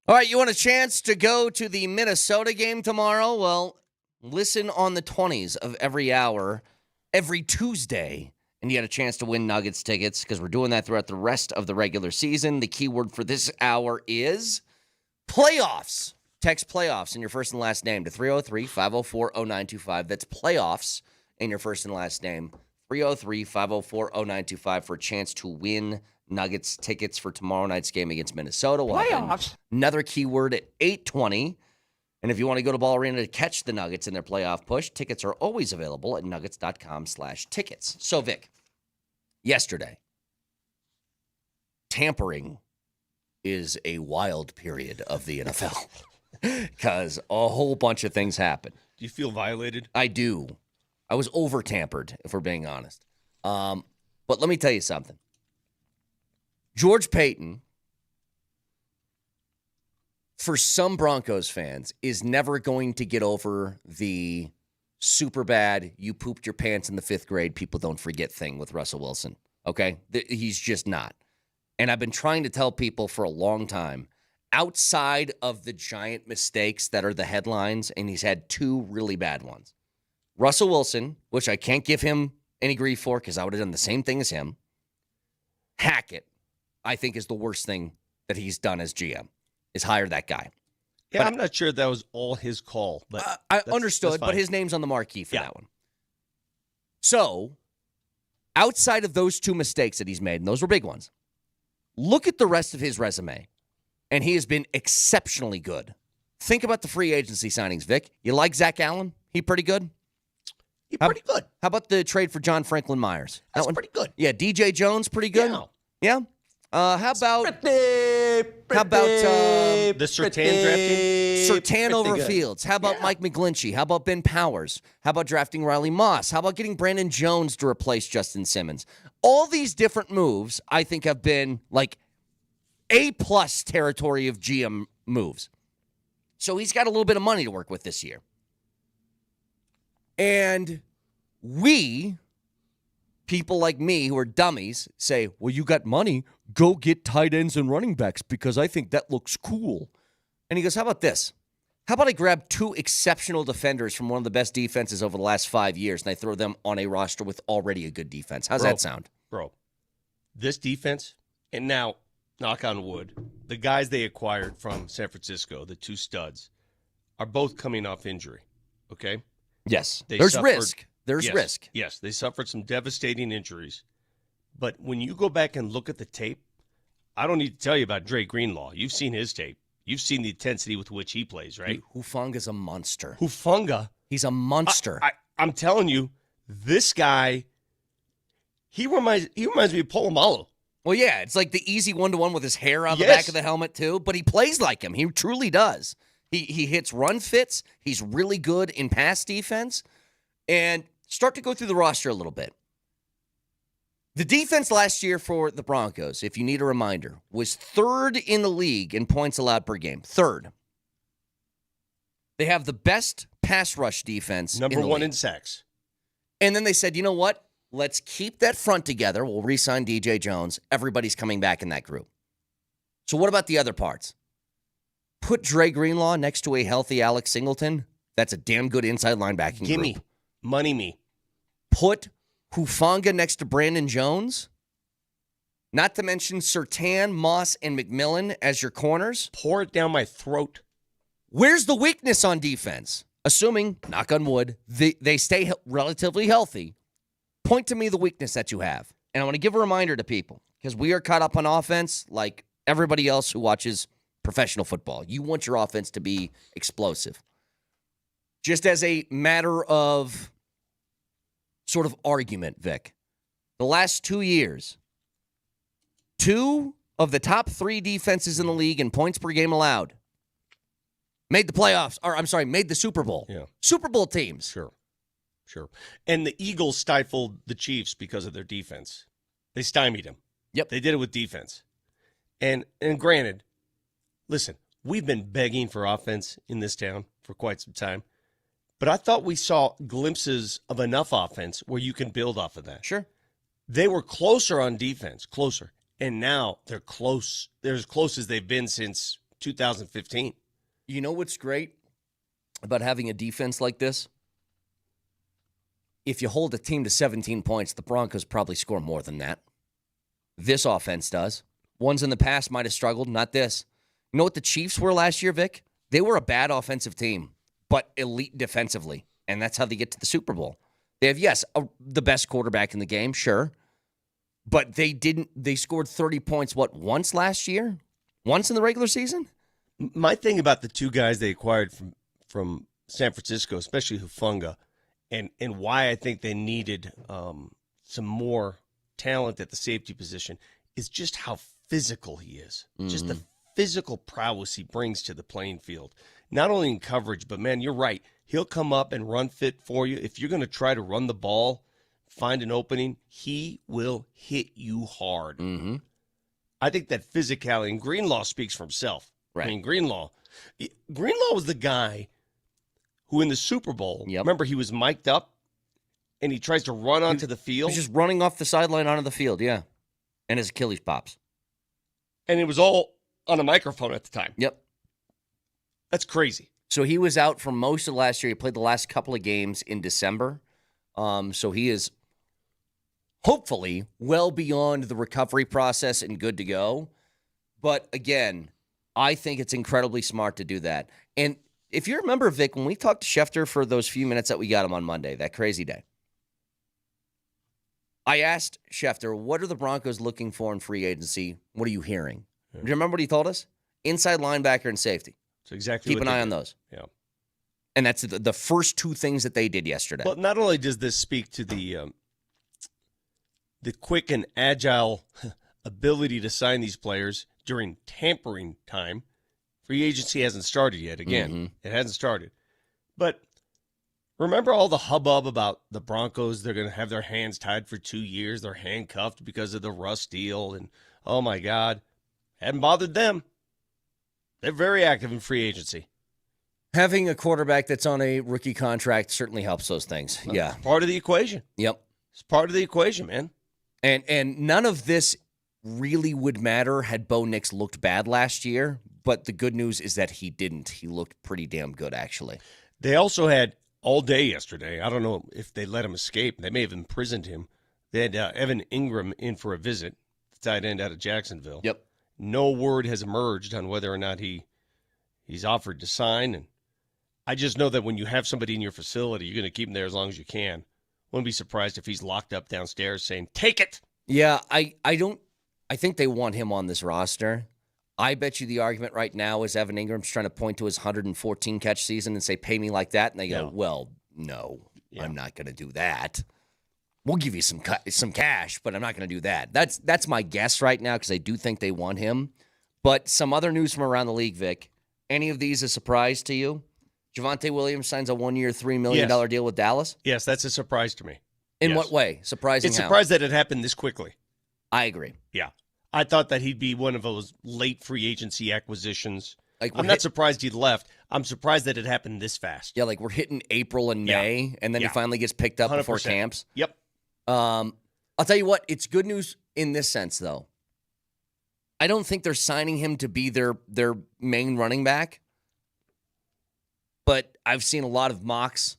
All right, you want a chance to go to the Minnesota game tomorrow? Well, listen on the 20s of every hour, every Tuesday, and you get a chance to win Nuggets tickets because we're doing that throughout the rest of the regular season. The keyword for this hour is playoffs. Text playoffs in your first and last name to 303-504-0925. That's playoffs in your first and last name, 303-504-0925 for a chance to win Nuggets tickets for tomorrow night's game against Minnesota. We'll have another keyword at 8:20. And if you want to go to Ball Arena to catch the Nuggets in their playoff push, tickets are always available at nuggets.com/tickets. So, Vic, yesterday, tampering is a wild period of the NFL because a whole bunch of things happened. Do you feel violated? I do. I was over-tampered, if we're being honest. But let me tell you something. George Payton, for some Broncos fans, is never going to get over the super bad, you pooped your pants in the 5th grade, people don't forget thing with Russell Wilson, okay? He's just not. And I've been trying to tell people for a long time, outside of the giant mistakes that are the headlines, and he's had 2 really bad ones. Russell Wilson, which I can't give him any grief for because I would have done the same thing as him. Hackett, I think, is the worst thing that he's done as GM, is hire that guy. Yeah, but I'm not sure that was all his call. But I understood, but his name's on the marquee for that one. So, outside of those 2 mistakes that he's made, and those were big ones, look at the rest of his resume, and he has been exceptionally good. Think about the free agency signings, Vic. You like Zach Allen? He pretty good? He's pretty good. How about the trade for John Franklin Myers? That's pretty good. Yeah, DJ Jones, pretty good? Yeah? How about the Surtain drafting? Surtain over Fields? How about Mike McGlinchey? How about Ben Powers? How about drafting Riley Moss? How about getting Brandon Jones to replace Justin Simmons? All these different moves, I think, have been like A-plus territory of GM moves. So he's got a little bit of money to work with this year. And we, people like me who are dummies, say, well, you got money, go get tight ends and running backs because I think that looks cool. And he goes, how about this? How about I grab 2 exceptional defenders from one of the best defenses over the last 5 years and I throw them on a roster with already a good defense? How's that sound? Bro, this defense, and now, knock on wood, the guys they acquired from San Francisco, the 2 studs, are both coming off injury, okay? Yes. There's risk. There's risk. Yes, they suffered some devastating injuries. But when you go back and look at the tape, I don't need to tell you about Dre Greenlaw. You've seen his tape. You've seen the intensity with which he plays, right? Hufanga's a monster. Hufunga. He's a monster. I'm telling you, this guy, he reminds me of Polumbus. Well, yeah, it's like the easy one-to-one with his hair on the back of the helmet, too. But he plays like him. He truly does. He hits run fits. He's really good in pass defense. And start to go through the roster a little bit. The defense last year for the Broncos, if you need a reminder, was 3rd in the league in points allowed per game. 3rd. They have the best pass rush defense. Number 1 in sacks. And then they said, you know what? Let's keep that front together. We'll re-sign DJ Jones. Everybody's coming back in that group. So what about the other parts? Put Dre Greenlaw next to a healthy Alex Singleton. That's a damn good inside linebacking Gimme. group. Money me. Put Hufanga next to Brandon Jones. Not to mention Surtain, Moss, and McMillan as your corners. Pour it down my throat. Where's the weakness on defense? Assuming, knock on wood, they stay relatively healthy. Point to me the weakness that you have. And I want to give a reminder to people, because we are caught up on offense like everybody else who watches professional football. You want your offense to be explosive. Just as a matter of sort of argument, Vic, the last 2 years, 2 of the top 3 defenses in the league in points per game allowed made the playoffs, made the Super Bowl. Yeah. Super Bowl teams. Sure. And the Eagles stifled the Chiefs because of their defense. They stymied them. Yep. They did it with defense. And granted, listen, we've been begging for offense in this town for quite some time. But I thought we saw glimpses of enough offense where you can build off of that. Sure. They were closer on defense, closer. And now they're close. They're as close as they've been since 2015. You know what's great about having a defense like this? If you hold a team to 17 points, the Broncos probably score more than that. This offense does. Ones in the past might have struggled, not this. You know what the Chiefs were last year, Vic? They were a bad offensive team, but elite defensively, and that's how they get to the Super Bowl. They have, yes, the best quarterback in the game, sure, but they scored 30 points, once last year? Once in the regular season? My thing about the two guys they acquired from San Francisco, especially Hufanga, and why I think they needed some more talent at the safety position is just how physical he is. Just the physical prowess he brings to the playing field. Not only in coverage, but, man, you're right. He'll come up and run fit for you. If you're going to try to run the ball, find an opening, he will hit you hard. Mm-hmm. I think that physicality, and Greenlaw speaks for himself. Right. I mean, Greenlaw was the guy who in the Super Bowl, remember he was mic'd up and he tries to run onto the field. He's just running off the sideline onto the field, yeah. And his Achilles pops. And it was all on a microphone at the time. Yep. That's crazy. So he was out for most of last year. He played the last couple of games in December. So he is hopefully well beyond the recovery process and good to go. But again, I think it's incredibly smart to do that. And if you remember, Vic, when we talked to Schefter for those few minutes that we got him on Monday, that crazy day, I asked Schefter, what are the Broncos looking for in free agency? What are you hearing? Do you remember what he told us? Inside linebacker and safety. So exactly. Keep an eye on those. Yeah. And that's the first two things that they did yesterday. But not only does this speak to the quick and agile ability to sign these players during tampering time. Free agency hasn't started yet. Again, it hasn't started. But remember all the hubbub about the Broncos? They're going to have their hands tied for 2 years. They're handcuffed because of the Russ deal. And, oh, my God, hadn't bothered them. They're very active in free agency. Having a quarterback that's on a rookie contract certainly helps those things. Yeah. It's part of the equation. Yep. It's part of the equation, man. And none of this really would matter had Bo Nix looked bad last year, but the good news is that he didn't. He looked pretty damn good, actually. They also had all day yesterday. I don't know if they let him escape. They may have imprisoned him. They had Evan Ingram in for a visit, the tight end out of Jacksonville. Yep. No word has emerged on whether or not he's offered to sign. And I just know that when you have somebody in your facility, you're going to keep him there as long as you can. Wouldn't be surprised if he's locked up downstairs saying, take it. Yeah, I think they want him on this roster. I bet you the argument right now is Evan Ingram's trying to point to his 114 catch season and say, pay me like that. And they go, well, no, I'm not going to do that. We'll give you some cash, but I'm not going to do that. That's my guess right now because I do think they want him. But some other news from around the league, Vic. Any of these a surprise to you? Javonte Williams signs a 1-year, $3 million deal with Dallas? Yes, that's a surprise to me. In what way? Surprising It's how? surprised that it happened this quickly. I agree. Yeah. I thought that he'd be one of those late free agency acquisitions. Like I'm not surprised he left. I'm surprised that it happened this fast. Yeah, like we're hitting April and May, and then he finally gets picked up 100%. before camps. Yep. I'll tell you what, it's good news in this sense, though. I don't think they're signing him to be their main running back, but I've seen a lot of mocks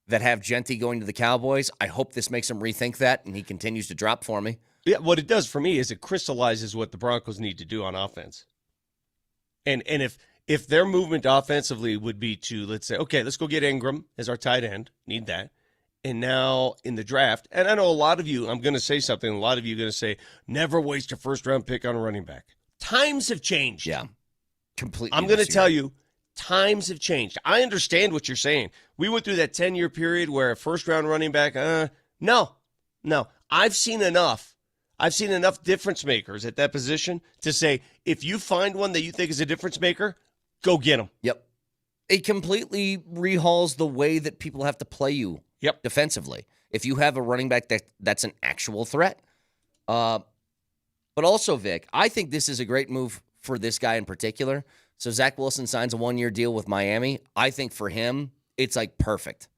that have Gentry going to the Cowboys. I hope this makes him rethink that, and he continues to drop for me. Yeah, what it does for me is it crystallizes what the Broncos need to do on offense. And if their movement offensively would be to, let's say, okay, let's go get Ingram as our tight end. Need that. And now in the draft, and I know a lot of you, I'm going to say something, a lot of you are going to say, never waste a first-round pick on a running back. Times have changed. Yeah, completely. I'm going to tell you, times have changed. I understand what you're saying. We went through that 10-year period where a first-round running back, no. I've seen enough. I've seen enough difference makers at that position to say, if you find one that you think is a difference maker, go get him. Yep. It completely rehauls the way that people have to play you defensively. If you have a running back that's an actual threat. But also, Vic, I think this is a great move for this guy in particular. So Zach Wilson signs a 1-year deal with Miami. I think for him, it's like perfect.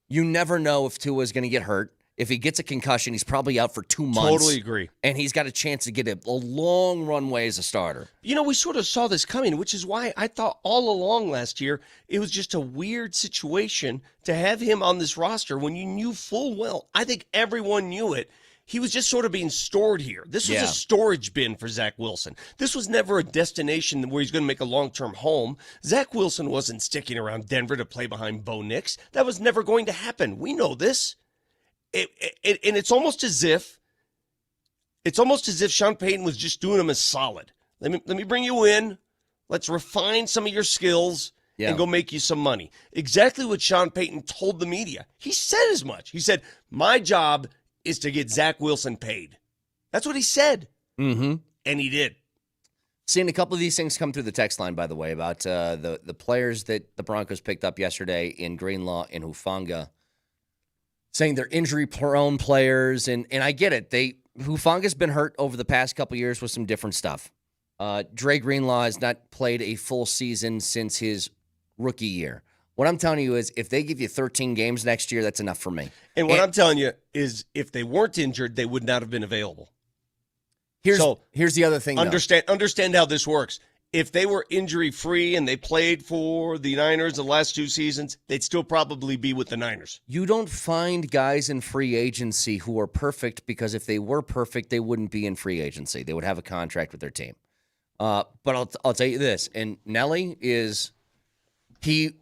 You never know if Tua is going to get hurt. if he gets a concussion, he's probably out for 2 months. Totally agree. And he's got a chance to get a long runway as a starter. We sort of saw this coming, which is why I thought all along last year it was just a weird situation to have him on this roster when you knew full well. I think everyone knew it. He was just sort of being stored here. This was a storage bin for Zach Wilson. This was never a destination where he's going to make a long-term home. Zach Wilson wasn't sticking around Denver to play behind Bo Nix. That was never going to happen. We know this. And it's almost as if Sean Payton was just doing him a solid. Let me bring you in. Let's refine some of your skills and go make you some money. Exactly what Sean Payton told the media. He said as much. He said, my job is to get Zach Wilson paid. That's what he said. Mm-hmm. And he did. Seeing a couple of these things come through the text line, by the way, about the players that the Broncos picked up yesterday in Greenlaw and Hufanga, saying they're injury-prone players, and I get it. Hufanga's been hurt over the past couple of years with some different stuff. Dre Greenlaw has not played a full season since his rookie year. What I'm telling you is if they give you 13 games next year, that's enough for me. And what I'm telling you is if they weren't injured, they would not have been available. Here's the other thing, Understand how this works. If they were injury-free and they played for the Niners the last 2 seasons, they'd still probably be with the Niners. You don't find guys in free agency who are perfect because if they were perfect, they wouldn't be in free agency. They would have a contract with their team. But I'll tell you this, and Nelly he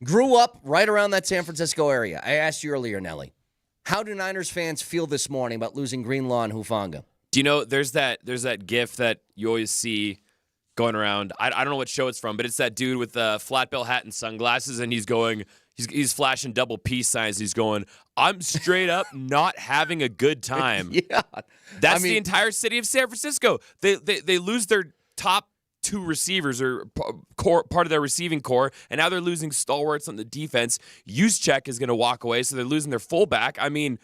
grew up right around that San Francisco area. I asked you earlier, Nelly, how do Niners fans feel this morning about losing Greenlaw and Hufanga? Do you know there's that GIF that you always see going around? I don't know what show it's from, but it's that dude with the flat bill hat and sunglasses, and he's flashing double peace signs. He's going, I'm straight up not having a good time. Yeah, that's the entire city of San Francisco. They lose their top 2 receivers or part of their receiving core, and now they're losing stalwarts on the defense. Juszczyk is going to walk away, so they're losing their fullback. I mean,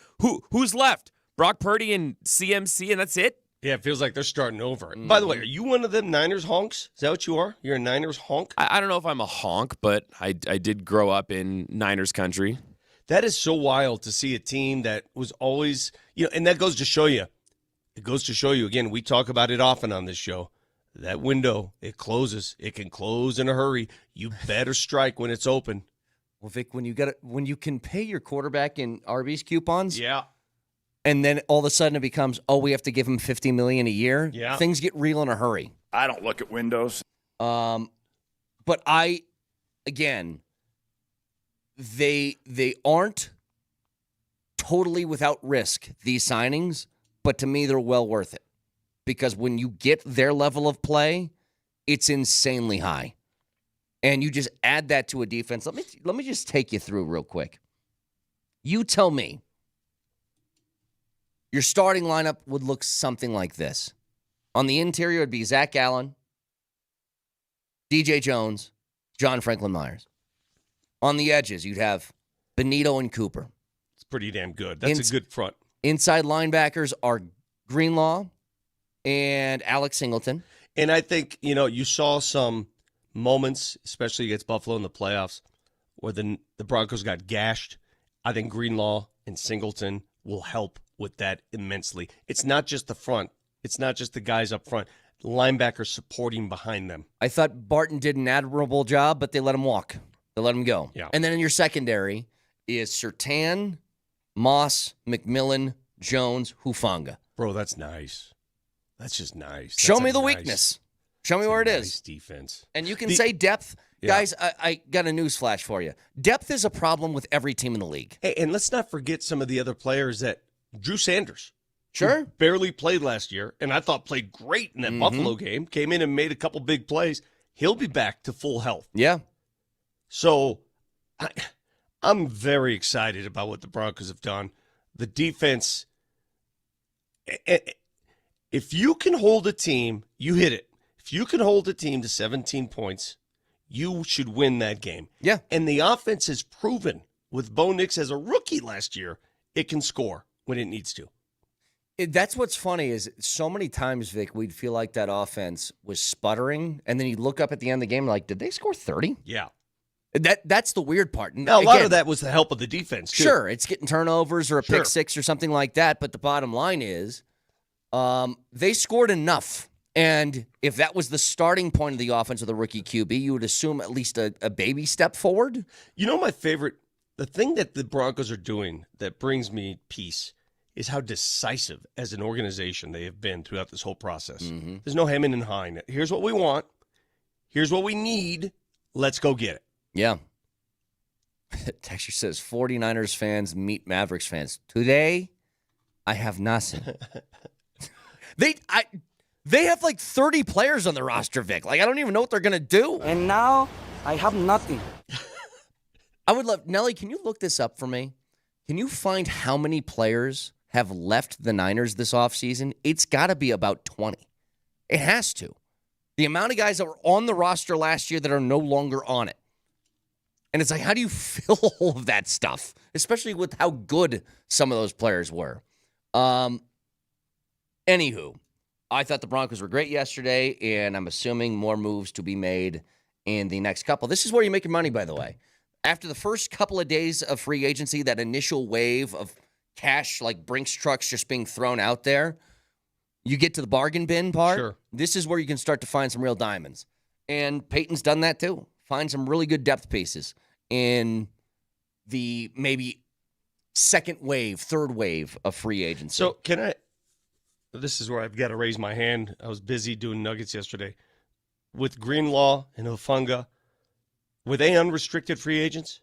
who's left? Brock Purdy and CMC, and that's it? Yeah, it feels like they're starting over. Mm-hmm. By the way, are you one of them Niners honks? Is that what you are? You're a Niners honk? I don't know if I'm a honk, but I did grow up in Niners country. That is so wild to see a team that was always, and that goes to show you. It goes to show you, again, we talk about it often on this show. That window, it closes. It can close in a hurry. You better strike when it's open. Well, Vic, when you can pay your quarterback in Arby's coupons, yeah, and then all of a sudden it becomes, we have to give him $50 million a year. Yeah, things get real in a hurry. I don't look at windows. But they aren't totally without risk, these signings, but to me they're well worth it. Because when you get their level of play, it's insanely high. And you just add that to a defense. Let me just take you through real quick. You tell me your starting lineup would look something like this. On the interior, it would be Zach Allen, DJ Jones, John Franklin Myers. On the edges, you'd have Benito and Cooper. It's pretty damn good. That's a good front. Inside linebackers are Greenlaw and Alex Singleton. And I think, you saw some moments, especially against Buffalo in the playoffs, where the Broncos got gashed. I think Greenlaw and Singleton will help with that immensely. It's not just the front. It's not just the guys up front. The linebackers supporting behind them. I thought Barton did an admirable job, but they let him walk. They let him go. Yeah. And then in your secondary is Surtain, Moss, McMillan, Jones, Hufanga. Bro, that's nice. That's just nice. Show me the weakness. Show me where it is. Nice defense. And you can say depth. Yeah. Guys, I got a news flash for you. Depth is a problem with every team in the league. Hey, and let's not forget some of the other players that Drew Sanders. Sure. Barely played last year, and I thought played great in that Buffalo game. Came in and made a couple big plays. He'll be back to full health. Yeah. So I'm very excited about what the Broncos have done. The defense, if you can hold a team, you hit it. If you can hold a team to 17 points, you should win that game. Yeah. And the offense has proven with Bo Nix as a rookie last year, it can score when it needs to. That's what's funny is so many times, Vic, we'd feel like that offense was sputtering, and then you look up at the end of the game like, did they score 30? Yeah. That's the weird part. Now, a lot of that was the help of the defense, too. Sure, it's getting turnovers or a pick six or something like that, but the bottom line is they scored enough. And if that was the starting point of the offense of the rookie QB, you would assume at least a baby step forward. You know, the thing that the Broncos are doing that brings me peace is how decisive as an organization they have been throughout this whole process. Mm-hmm. There's no hemming and hawing. Here's what we want. Here's what we need. Let's go get it. Yeah. Texture says 49ers fans meet Mavericks fans. Today, I have nothing. They have like 30 players on the roster, Vic. Like, I don't even know what they're going to do. And now I have nothing. I would love, Nelly, can you look this up for me? Can you find how many players have left the Niners this offseason? It's got to be about 20. It has to. The amount of guys that were on the roster last year that are no longer on it. And it's like, how do you fill all of that stuff? Especially with how good some of those players were. Anywho, I thought the Broncos were great yesterday, and I'm assuming more moves to be made in the next couple. This is where you make your money, by the way. After the first couple of days of free agency, that initial wave of cash, like Brinks trucks just being thrown out there, you get to the bargain bin part. Sure. This is where you can start to find some real diamonds. And Peyton's done that too. Find some really good depth pieces in the maybe second wave, third wave of free agency. So this is where I've got to raise my hand. I was busy doing Nuggets yesterday. With Greenlaw and Hufanga, were they unrestricted free agents?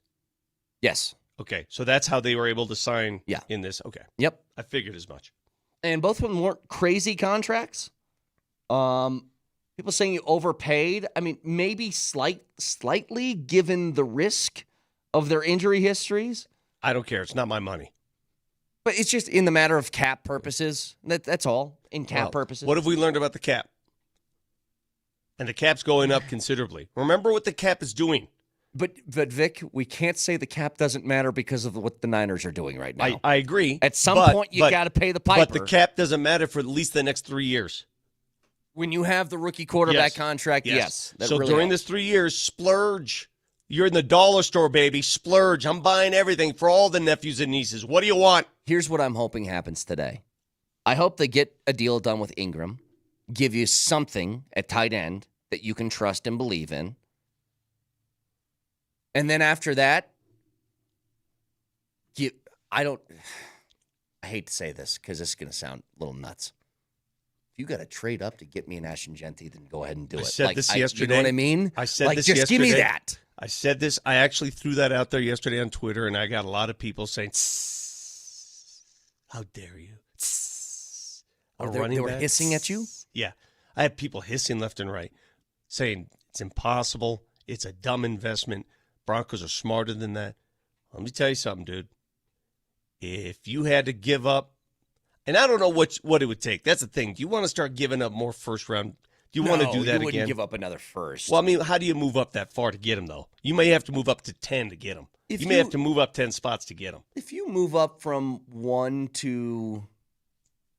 Yes. Okay, so that's how they were able to sign in this. Okay. Yep. I figured as much. And both of them weren't crazy contracts. People saying you overpaid. I mean, maybe slightly given the risk of their injury histories. I don't care. It's not my money. But it's just in the matter of cap purposes. That's all. In cap purposes. What have we learned about the cap? And the cap's going up considerably. Remember what the cap is doing. But Vic, we can't say the cap doesn't matter because of what the Niners are doing right now. I agree. At some point, you got to pay the piper. But the cap doesn't matter for at least the next 3 years. When you have the rookie quarterback contract, yes. So really during this 3 years, splurge. You're in the dollar store, baby. Splurge. I'm buying everything for all the nephews and nieces. What do you want? Here's what I'm hoping happens today. I hope they get a deal done with Ingram, give you something at tight end that you can trust and believe in. And then after that, I hate to say this because this is going to sound a little nuts. If you got to trade up to get me an Ashton-Genty, then go ahead and do it. I said this yesterday. You know what I mean? I said this just yesterday. Give me that. I said this. I actually threw that out there yesterday on Twitter, and I got a lot of people saying, how dare you? They were hissing at you? Yeah. I had people hissing left and right, saying it's impossible. It's a dumb investment. Broncos are smarter than that. Let me tell you something, dude. If you had to give up, and I don't know what it would take. That's the thing. Do you want to start giving up more first round? Do you want to do that again? You wouldn't give up another first. Well, I mean, how do you move up that far to get him, though? You may have to move up to 10 to get him. You may have to move up 10 spots to get him. If you move up from 1 to,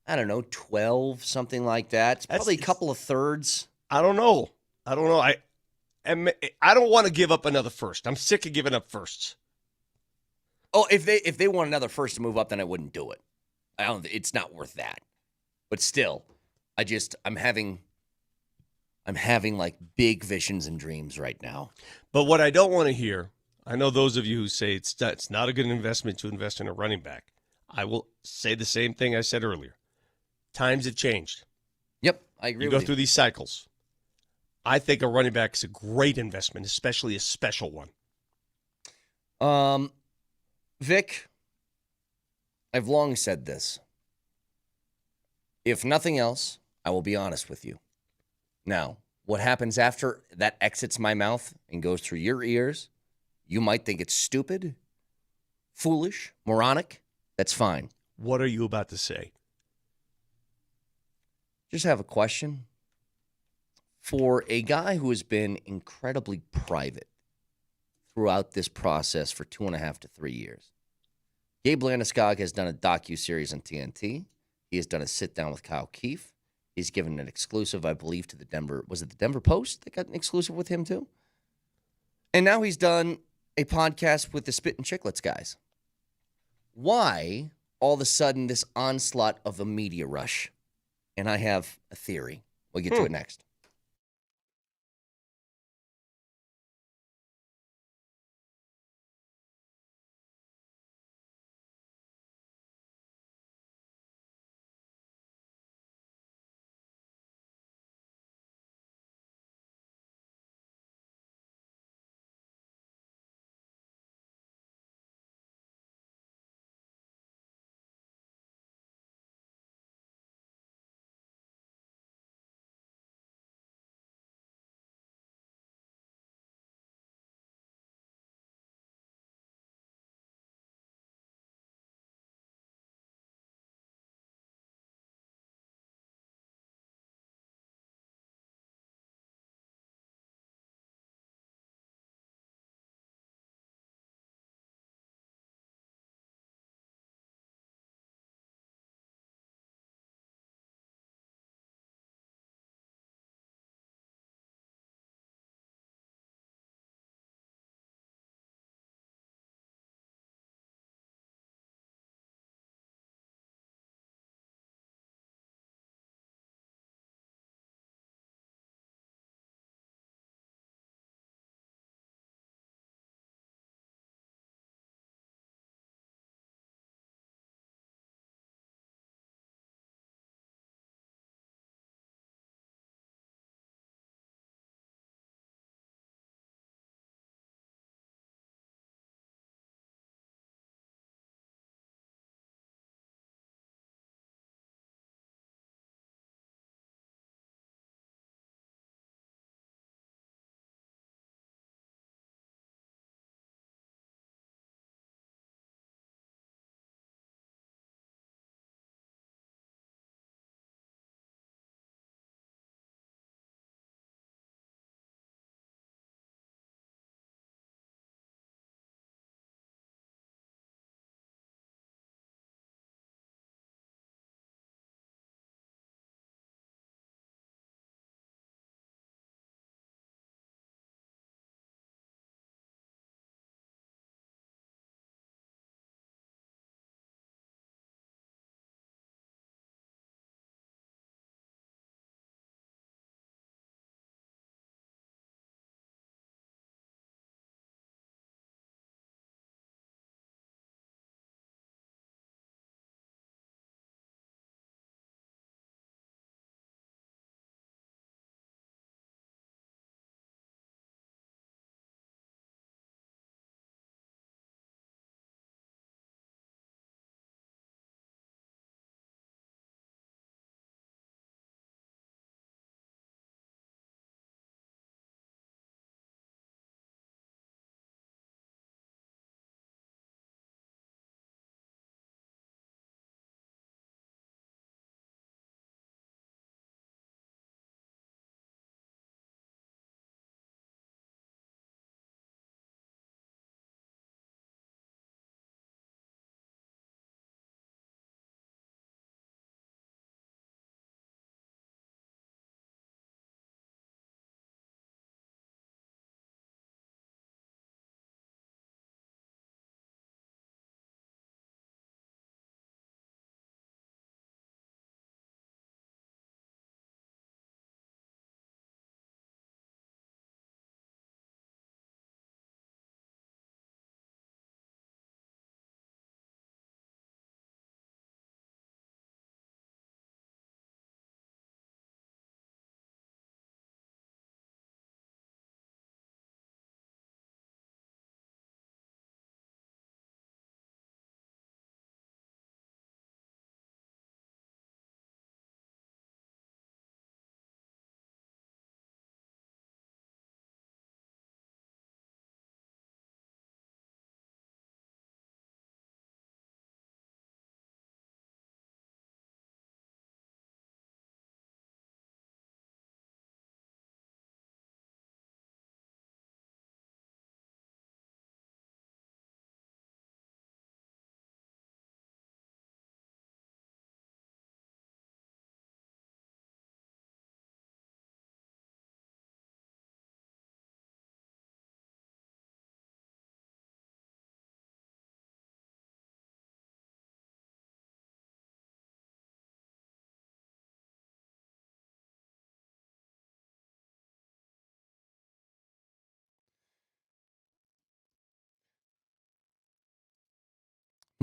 12, something like that, it's probably a couple of thirds. I don't know. I don't want to give up another first. I'm sick of giving up firsts. Oh, if they want another first to move up, then I wouldn't do it. It's not worth that. But still, I'm having like big visions and dreams right now. But what I don't want to hear, I know those of you who say it's not a good investment to invest in a running back. I will say the same thing I said earlier. Times have changed. Yep, I agree with you. You go through these cycles. I think a running back is a great investment, especially a special one. Vic, I've long said this. If nothing else, I will be honest with you. Now, what happens after that exits my mouth and goes through your ears, you might think it's stupid, foolish, moronic. That's fine. What are you about to say? Just have a question. For a guy who has been incredibly private throughout this process for 2.5 to 3 years, Gabe Landeskog has done a docuseries on TNT. He has done a sit-down with Kyle Keefe. He's given an exclusive, I believe, to the Denver. Was it the Denver Post that got an exclusive with him too? And now he's done a podcast with the Spit and Chicklets guys. Why all of a sudden this onslaught of a media rush? And I have a theory. We'll get to it next.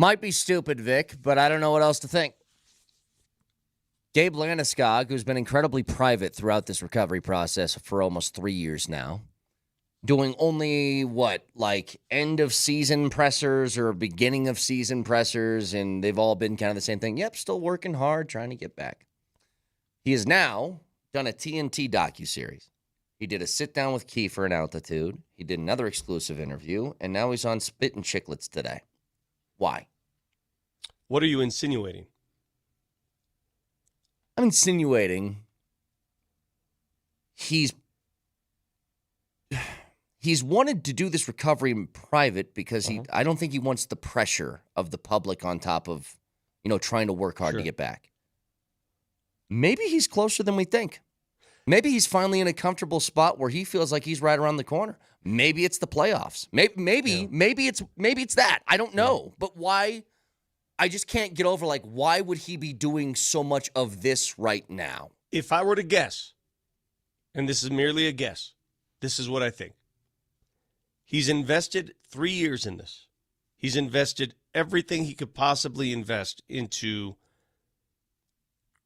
Might be stupid, Vic, but I don't know what else to think. Gabe Landeskog, who's been incredibly private throughout this recovery process for almost 3 years now, doing only, end of season pressers or beginning of season pressers, and they've all been kind of the same thing. Yep, still working hard, trying to get back. He has now done a TNT docuseries. He did a sit-down with Kiefer in Altitude. He did another exclusive interview, and now he's on Spit and Chicklets today. Why? What are you insinuating? I'm insinuating he's wanted to do this recovery in private because I don't think he wants the pressure of the public on top of, trying to work hard to get back. Maybe he's closer than we think. Maybe he's finally in a comfortable spot where he feels like he's right around the corner. Maybe it's the playoffs. Maybe it's that. I don't know. But why? I just can't get over, why would he be doing so much of this right now? If I were to guess, and this is merely a guess, this is what I think. He's invested 3 years in this. He's invested everything he could possibly invest into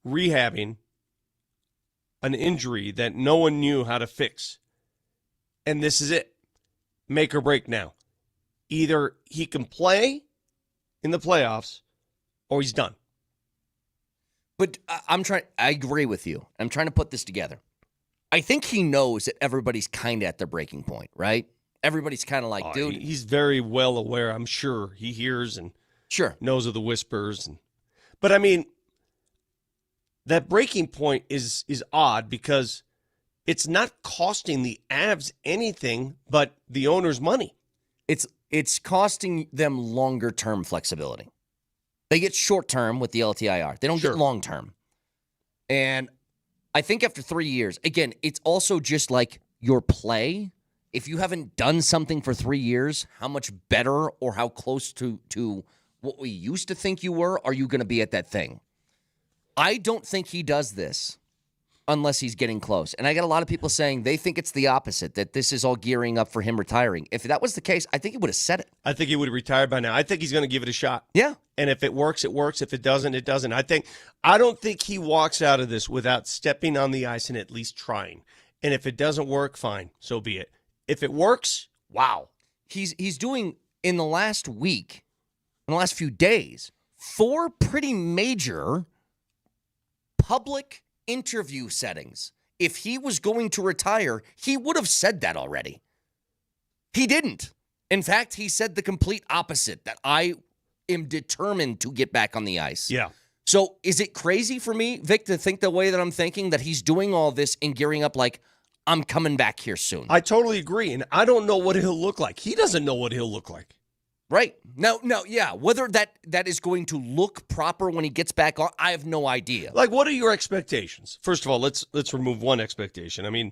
rehabbing an injury that no one knew how to fix. And this is it. Make or break now. Either he can play in the playoffs or he's done. But I agree with you. I'm trying to put this together. I think he knows that everybody's kind of at their breaking point, right? Everybody's kind of like, dude. He's very well aware. I'm sure he hears and knows of the whispers. But I mean, that breaking point is odd because it's not costing the Avs anything but the owner's money. It's costing them longer-term flexibility. They get short-term with the LTIR. They don't get long-term. And I think after 3 years, again, it's also just like your play. If you haven't done something for 3 years, how much better or how close to what we used to think you were are you going to be at that thing? I don't think he does this unless he's getting close. And I got a lot of people saying they think it's the opposite, that this is all gearing up for him retiring. If that was the case, I think he would have said it. I think he would have retired by now. I think he's going to give it a shot. Yeah. And if it works, it works. If it doesn't, it doesn't. I don't think he walks out of this without stepping on the ice and at least trying. And if it doesn't work, fine, so be it. If it works, wow. He's doing, in the last week, in the last few days, 4 pretty major public interview settings. If he was going to retire, he would have said that already. He didn't. In fact, he said the complete opposite, that I am determined to get back on the ice. Yeah. So is it crazy for me, Vic, to think the way that I'm thinking, that he's doing all this and gearing up like, I'm coming back here soon? I totally agree, and I don't know what he'll look like. He doesn't know what he'll look like. Right. No, yeah. Whether that is going to look proper when he gets back on, I have no idea. What are your expectations? First of all, let's remove one expectation. I mean,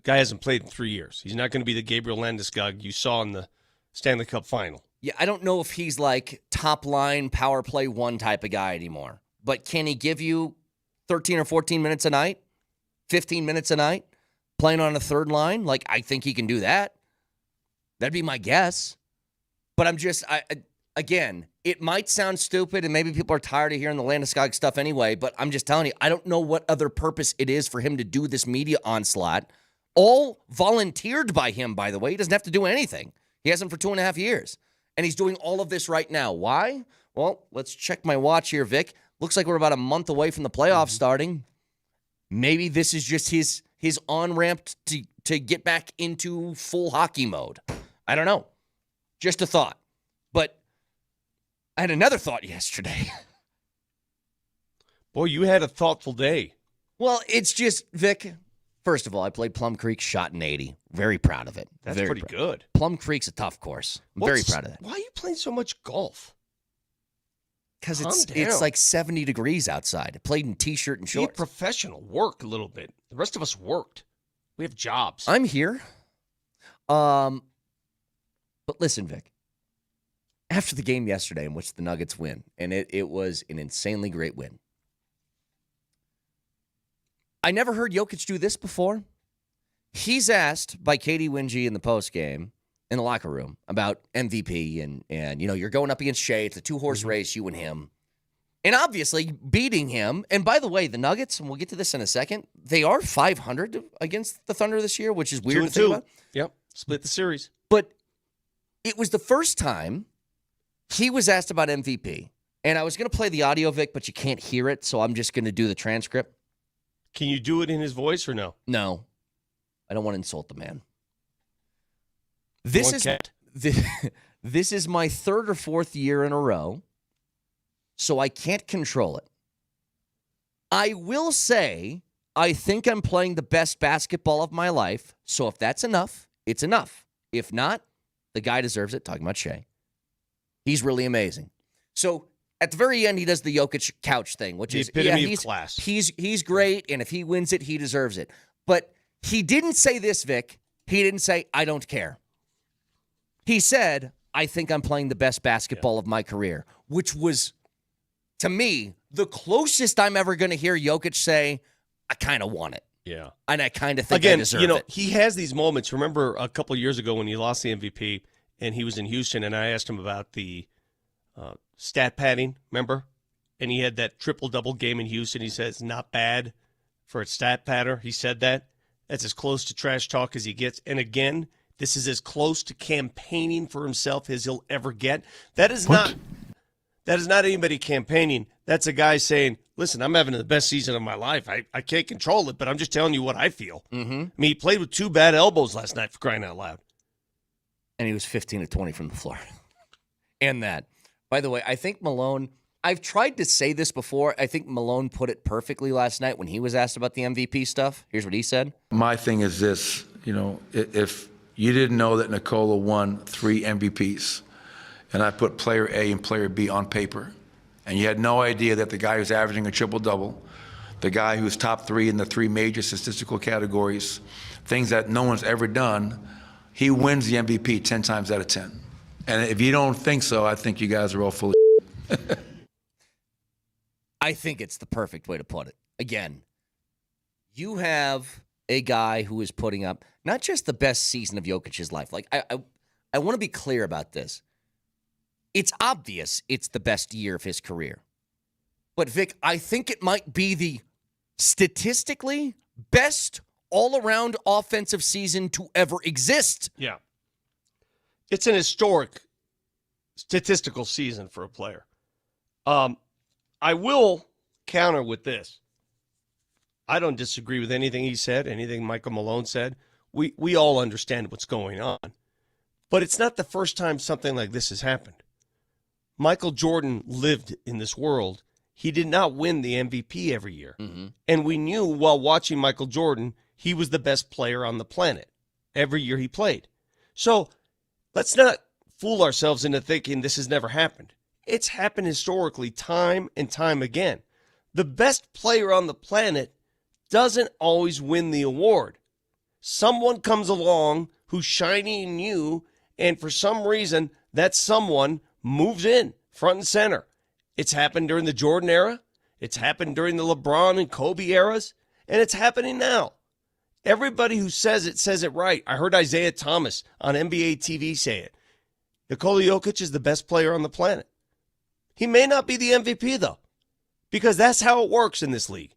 guy hasn't played in 3 years. He's not going to be the Gabriel Landeskog you saw in the Stanley Cup final. Yeah, I don't know if he's like top line power play 1 type of guy anymore. But can he give you 13 or 14 minutes a night? 15 minutes a night? Playing on a third line? I think he can do that. That'd be my guess. But I'm just, again, it might sound stupid, and maybe people are tired of hearing the Landeskog stuff anyway, but I'm just telling you, I don't know what other purpose it is for him to do this media onslaught. All volunteered by him, by the way. He doesn't have to do anything. He hasn't for 2.5 years. And he's doing all of this right now. Why? Well, let's check my watch here, Vic. Looks like we're about a month away from the playoffs starting. Maybe this is just his on-ramp to get back into full hockey mode. I don't know. Just a thought. But I had another thought yesterday. Boy, you had a thoughtful day. Well, it's just, Vic, first of all, I played Plum Creek, shot an 80. Very proud of it. That's pretty good. Plum Creek's a tough course. I'm very proud of that. Why are you playing so much golf? Because it's like 70 degrees outside. I played in T-shirt and shorts. Be professional. Work a little bit. The rest of us worked. We have jobs. I'm here. But listen, Vic, after the game yesterday in which the Nuggets win, and it was an insanely great win, I never heard Jokic do this before. He's asked by Katie Wingy in the postgame, in the locker room about MVP and you're going up against Shea. It's a 2-horse race, you and him. And obviously beating him. And by the way, the Nuggets, and we'll get to this in a second, they are 500 against the Thunder this year, which is weird to think about. Yep, split the series. But it was the first time he was asked about MVP. And I was going to play the audio, Vic, but you can't hear it, so I'm just going to do the transcript. Can you do it in his voice or no? No. I don't want to insult the man. This is my third or fourth year in a row, so I can't control it. I will say I think I'm playing the best basketball of my life, so if that's enough, it's enough. If not, the guy deserves it, talking about Shea. He's really amazing. So at the very end, he does the Jokic couch thing, which is epitome of class. He's great, and if he wins it, he deserves it. But he didn't say this, Vic. He didn't say, I don't care. He said, I think I'm playing the best basketball of my career, which was, to me, the closest I'm ever going to hear Jokic say, I kind of want it. Yeah. And I kind of think I deserve it. He has these moments. Remember a couple of years ago when he lost the MVP and he was in Houston, and I asked him about the stat padding, remember? And he had that triple-double game in Houston. He says, not bad for a stat patter. He said that. That's as close to trash talk as he gets. And again, this is as close to campaigning for himself as he'll ever get. That is not anybody campaigning. That's a guy saying, listen, I'm having the best season of my life. I can't control it, but I'm just telling you what I feel. Mm-hmm. I mean, he played with 2 bad elbows last night, for crying out loud. And he was 15 of 20 from the floor. And that. By the way, I think Malone, I've tried to say this before. I think Malone put it perfectly last night when he was asked about the MVP stuff. Here's what he said. My thing is this, if you didn't know that Nikola won 3 MVPs, and I put player A and player B on paper, and you had no idea that the guy who's averaging a triple-double, the guy who's top 3 in the 3 major statistical categories, things that no one's ever done, he wins the MVP 10 times out of 10. And if you don't think so, I think you guys are all full of I think it's the perfect way to put it. Again, you have a guy who is putting up not just the best season of Jokic's life. Like, I want to be clear about this. It's obvious it's the best year of his career. But, Vic, I think it might be the statistically best all-around offensive season to ever exist. Yeah. It's an historic statistical season for a player. I will counter with this. I don't disagree with anything he said, anything Michael Malone said. We all understand what's going on. But it's not the first time something like this has happened. Michael Jordan lived in this world. He did not win the MVP every year. Mm-hmm. And we knew while watching Michael Jordan, he was the best player on the planet every year he played. So let's not fool ourselves into thinking this has never happened. It's happened historically time and time again. The best player on the planet doesn't always win the award. Someone comes along who's shiny and new, and for some reason, that someone moves in front and center. It's happened during the Jordan era. It's happened during the LeBron and Kobe eras, and it's happening now. Everybody who says it right. I heard Isaiah Thomas on NBA TV say it. Nikola Jokic is the best player on the planet. He may not be the MVP, though, because that's how it works in this league.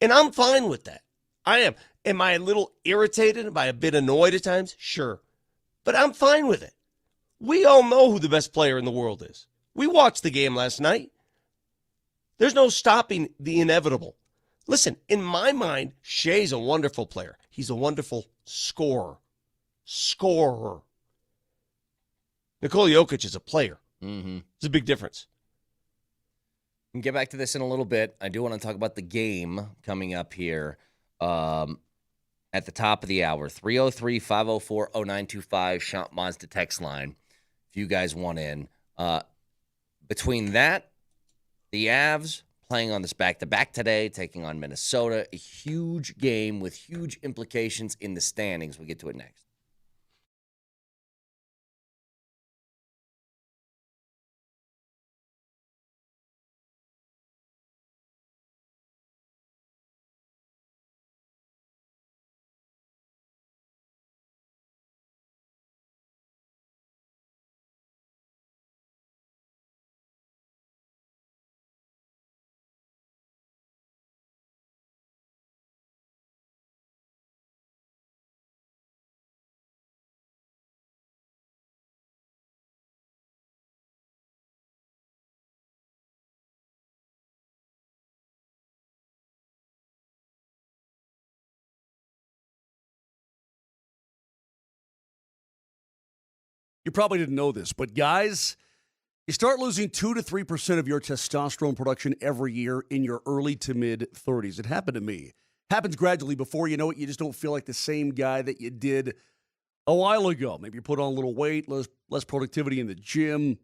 And I'm fine with that. I am. Am I a little irritated? Am I a bit annoyed at times? Sure. But I'm fine with it. We all know who the best player in the world is. We watched the game last night. There's no stopping the inevitable. Listen, in my mind, Shea's a wonderful player. He's a wonderful scorer. Nikola Jokic is a player. Mm-hmm. It's a big difference. We'll get back to this in a little bit. I do want to talk about the game coming up here at the top of the hour. 303-504-0925, Champ Mazda text line, if you guys want in. Between that, the Avs playing on this back-to-back today, taking on Minnesota, a huge game with huge implications in the standings. We'll get to it next. You probably didn't know this, but guys, you start losing 2 to 3% of your testosterone production every year in your early to mid-30s. It happened to me. Happens gradually. Before you know it, you just don't feel like the same guy that you did a while ago. Maybe you put on a little weight, less productivity in the gym,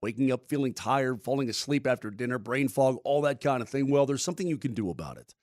waking up feeling tired, falling asleep after dinner, brain fog, all that kind of thing. Well, there's something you can do about it.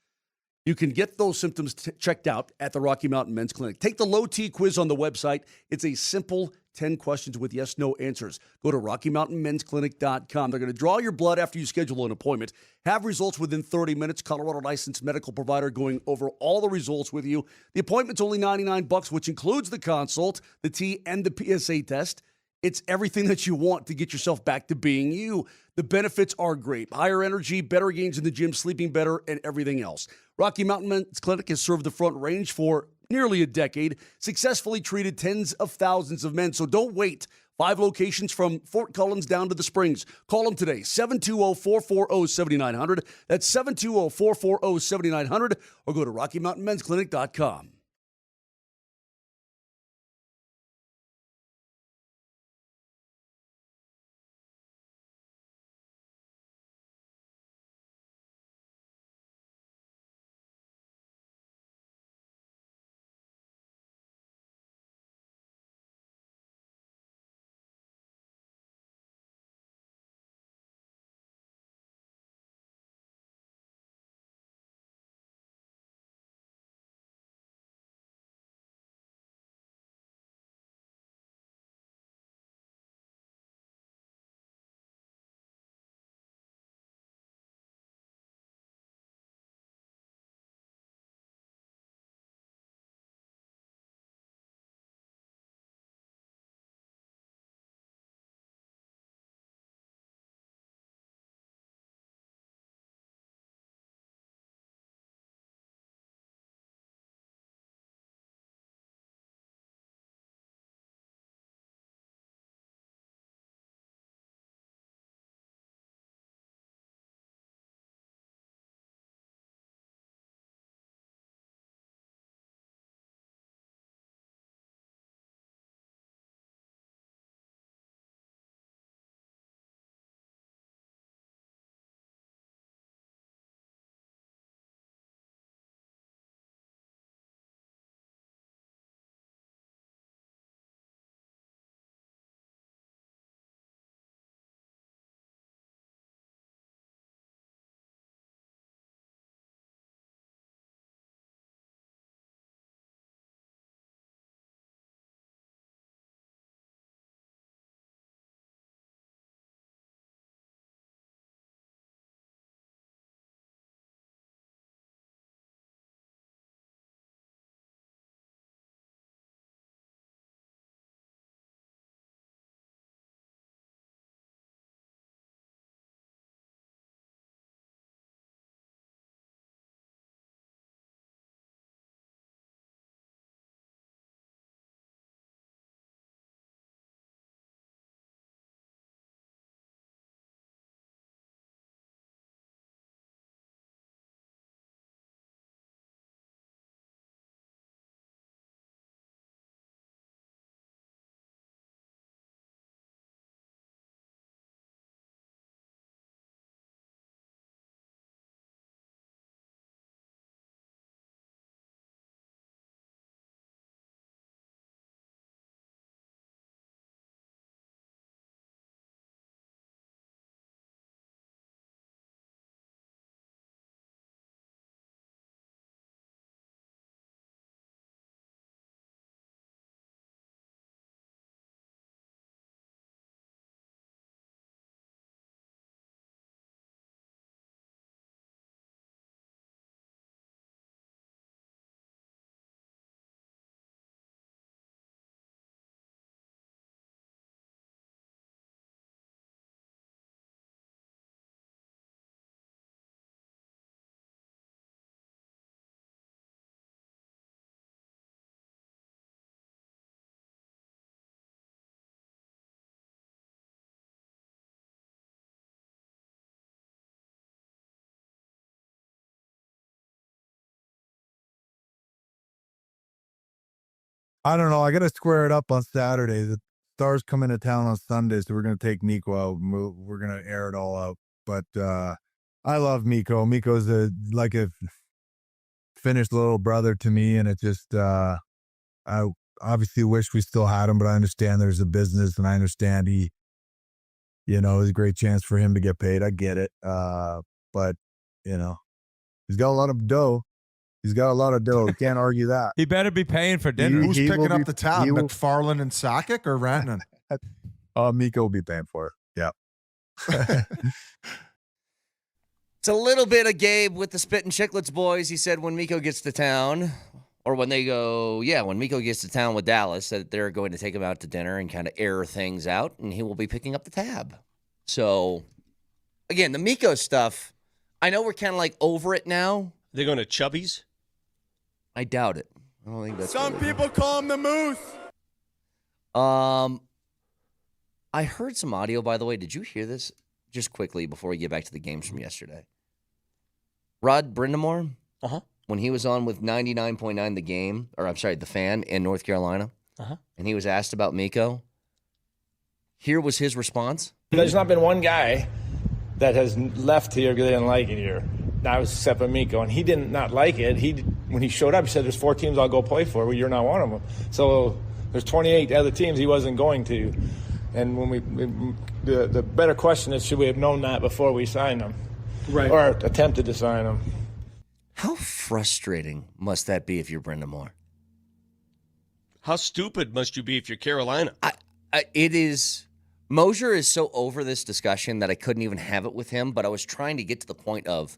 You can get those symptoms checked out at the Rocky Mountain Men's Clinic. Take the low T quiz on the website. It's a simple 10 questions with yes, no answers. Go to RockyMountainMen'sClinic.com. They're going to draw your blood after you schedule an appointment. Have results within 30 minutes. Colorado licensed medical provider going over all the results with you. The appointment's only $99, which includes the consult, the T, and the PSA test. It's everything that you want to get yourself back to being you. The benefits are great. Higher energy, better gains in the gym, sleeping better, and everything else. Rocky Mountain Men's Clinic has served the Front Range for nearly a decade, successfully treated tens of thousands of men. So don't wait. 5 locations from Fort Collins down to the Springs. Call them today, 720-440-7900. That's 720-440-7900, or go to RockyMountainMen'sClinic.com. I don't know. I got to square it up on Saturday. Stars come into town on Sunday, so we're going to take Mikko out. We're going to air it all out. But I love Mikko. Mikko's a Finnish little brother to me, and it just I obviously wish we still had him, but I understand there's a business, and I understand he, you know, it's a great chance for him to get paid. I get it. But, you know, he's got a lot of dough. He's got a lot of dough. Can't argue that. He better be paying for dinner. Who's picking up the tab? McFarland and Sakic or Rantanen? Mikko will be paying for it. Yeah. It's a little bit of Gabe with the Spit and Chicklets boys. He said when Mikko gets to town, or when Mikko gets to town with Dallas, that they're going to take him out to dinner and kind of air things out, and he will be picking up the tab. So, again, the Mikko stuff, I know we're kind of like over it now. They're going to Chubby's? I doubt it. I don't think that's Some people call him the Moose. I heard some audio, by the way. Did you hear this? Just quickly before we get back to the games from yesterday. Rod Brindamore, when he was on with 99.9 The Game, or I'm sorry, The Fan in North Carolina, and he was asked about Mikko, here was his response. There's not been one guy that has left here because they didn't like it here. That was except for Mikko, and he did not like it. When he showed up, he said, "There's 4 teams I'll go play for. Well, you're not one of them." So there's 28 other teams he wasn't going to. And when the better question is, should we have known that before we signed him, right? Or attempted to sign him? How frustrating must that be if you're Brindamore? How stupid must you be if you're Carolina? It is. Moser is so over this discussion that I couldn't even have it with him. But I was trying to get to the point of,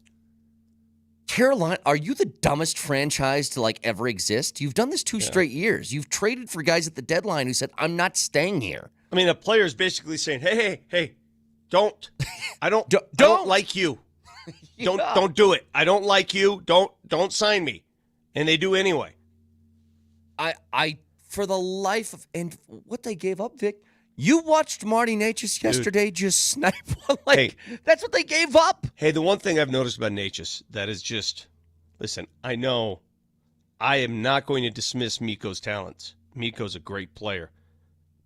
Carolina, are you the dumbest franchise to ever exist? You've done this 2 straight years. You've traded for guys at the deadline who said, "I'm not staying here." I mean, a player is basically saying, "Hey, don't. I don't like you. Don't do it. I don't like you. Don't sign me." And they do anyway. I for the life of, and what they gave up, Vic. You watched Marty Natchez yesterday just snipe one. That's what they gave up. Hey, the one thing I've noticed about Natchez that is just, listen, I know I am not going to dismiss Mikko's talents. Mikko's a great player.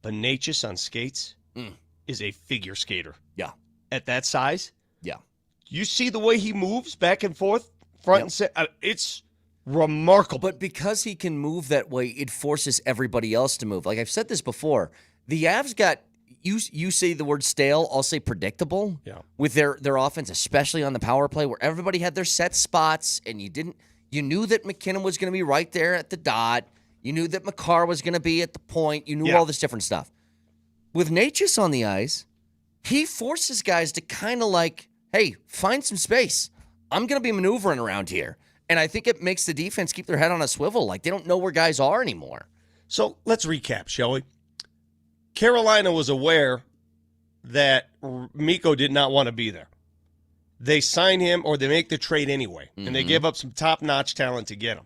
But Natchez on skates is a figure skater. Yeah. At that size? Yeah. You see the way he moves back and forth, front and center? It's remarkable. But because he can move that way, it forces everybody else to move. Like I've said this before, the Avs got, you say the word stale, I'll say predictable with their offense, especially on the power play where everybody had their set spots and you knew that McKinnon was going to be right there at the dot. You knew that Makar was going to be at the point. You knew all this different stuff. With Natchez on the ice, he forces guys to kind of hey, find some space. I'm going to be maneuvering around here. And I think it makes the defense keep their head on a swivel. They don't know where guys are anymore. So let's recap, shall we? Carolina was aware that Mikko did not want to be there. They sign him or they make the trade anyway, and they give up some top-notch talent to get him.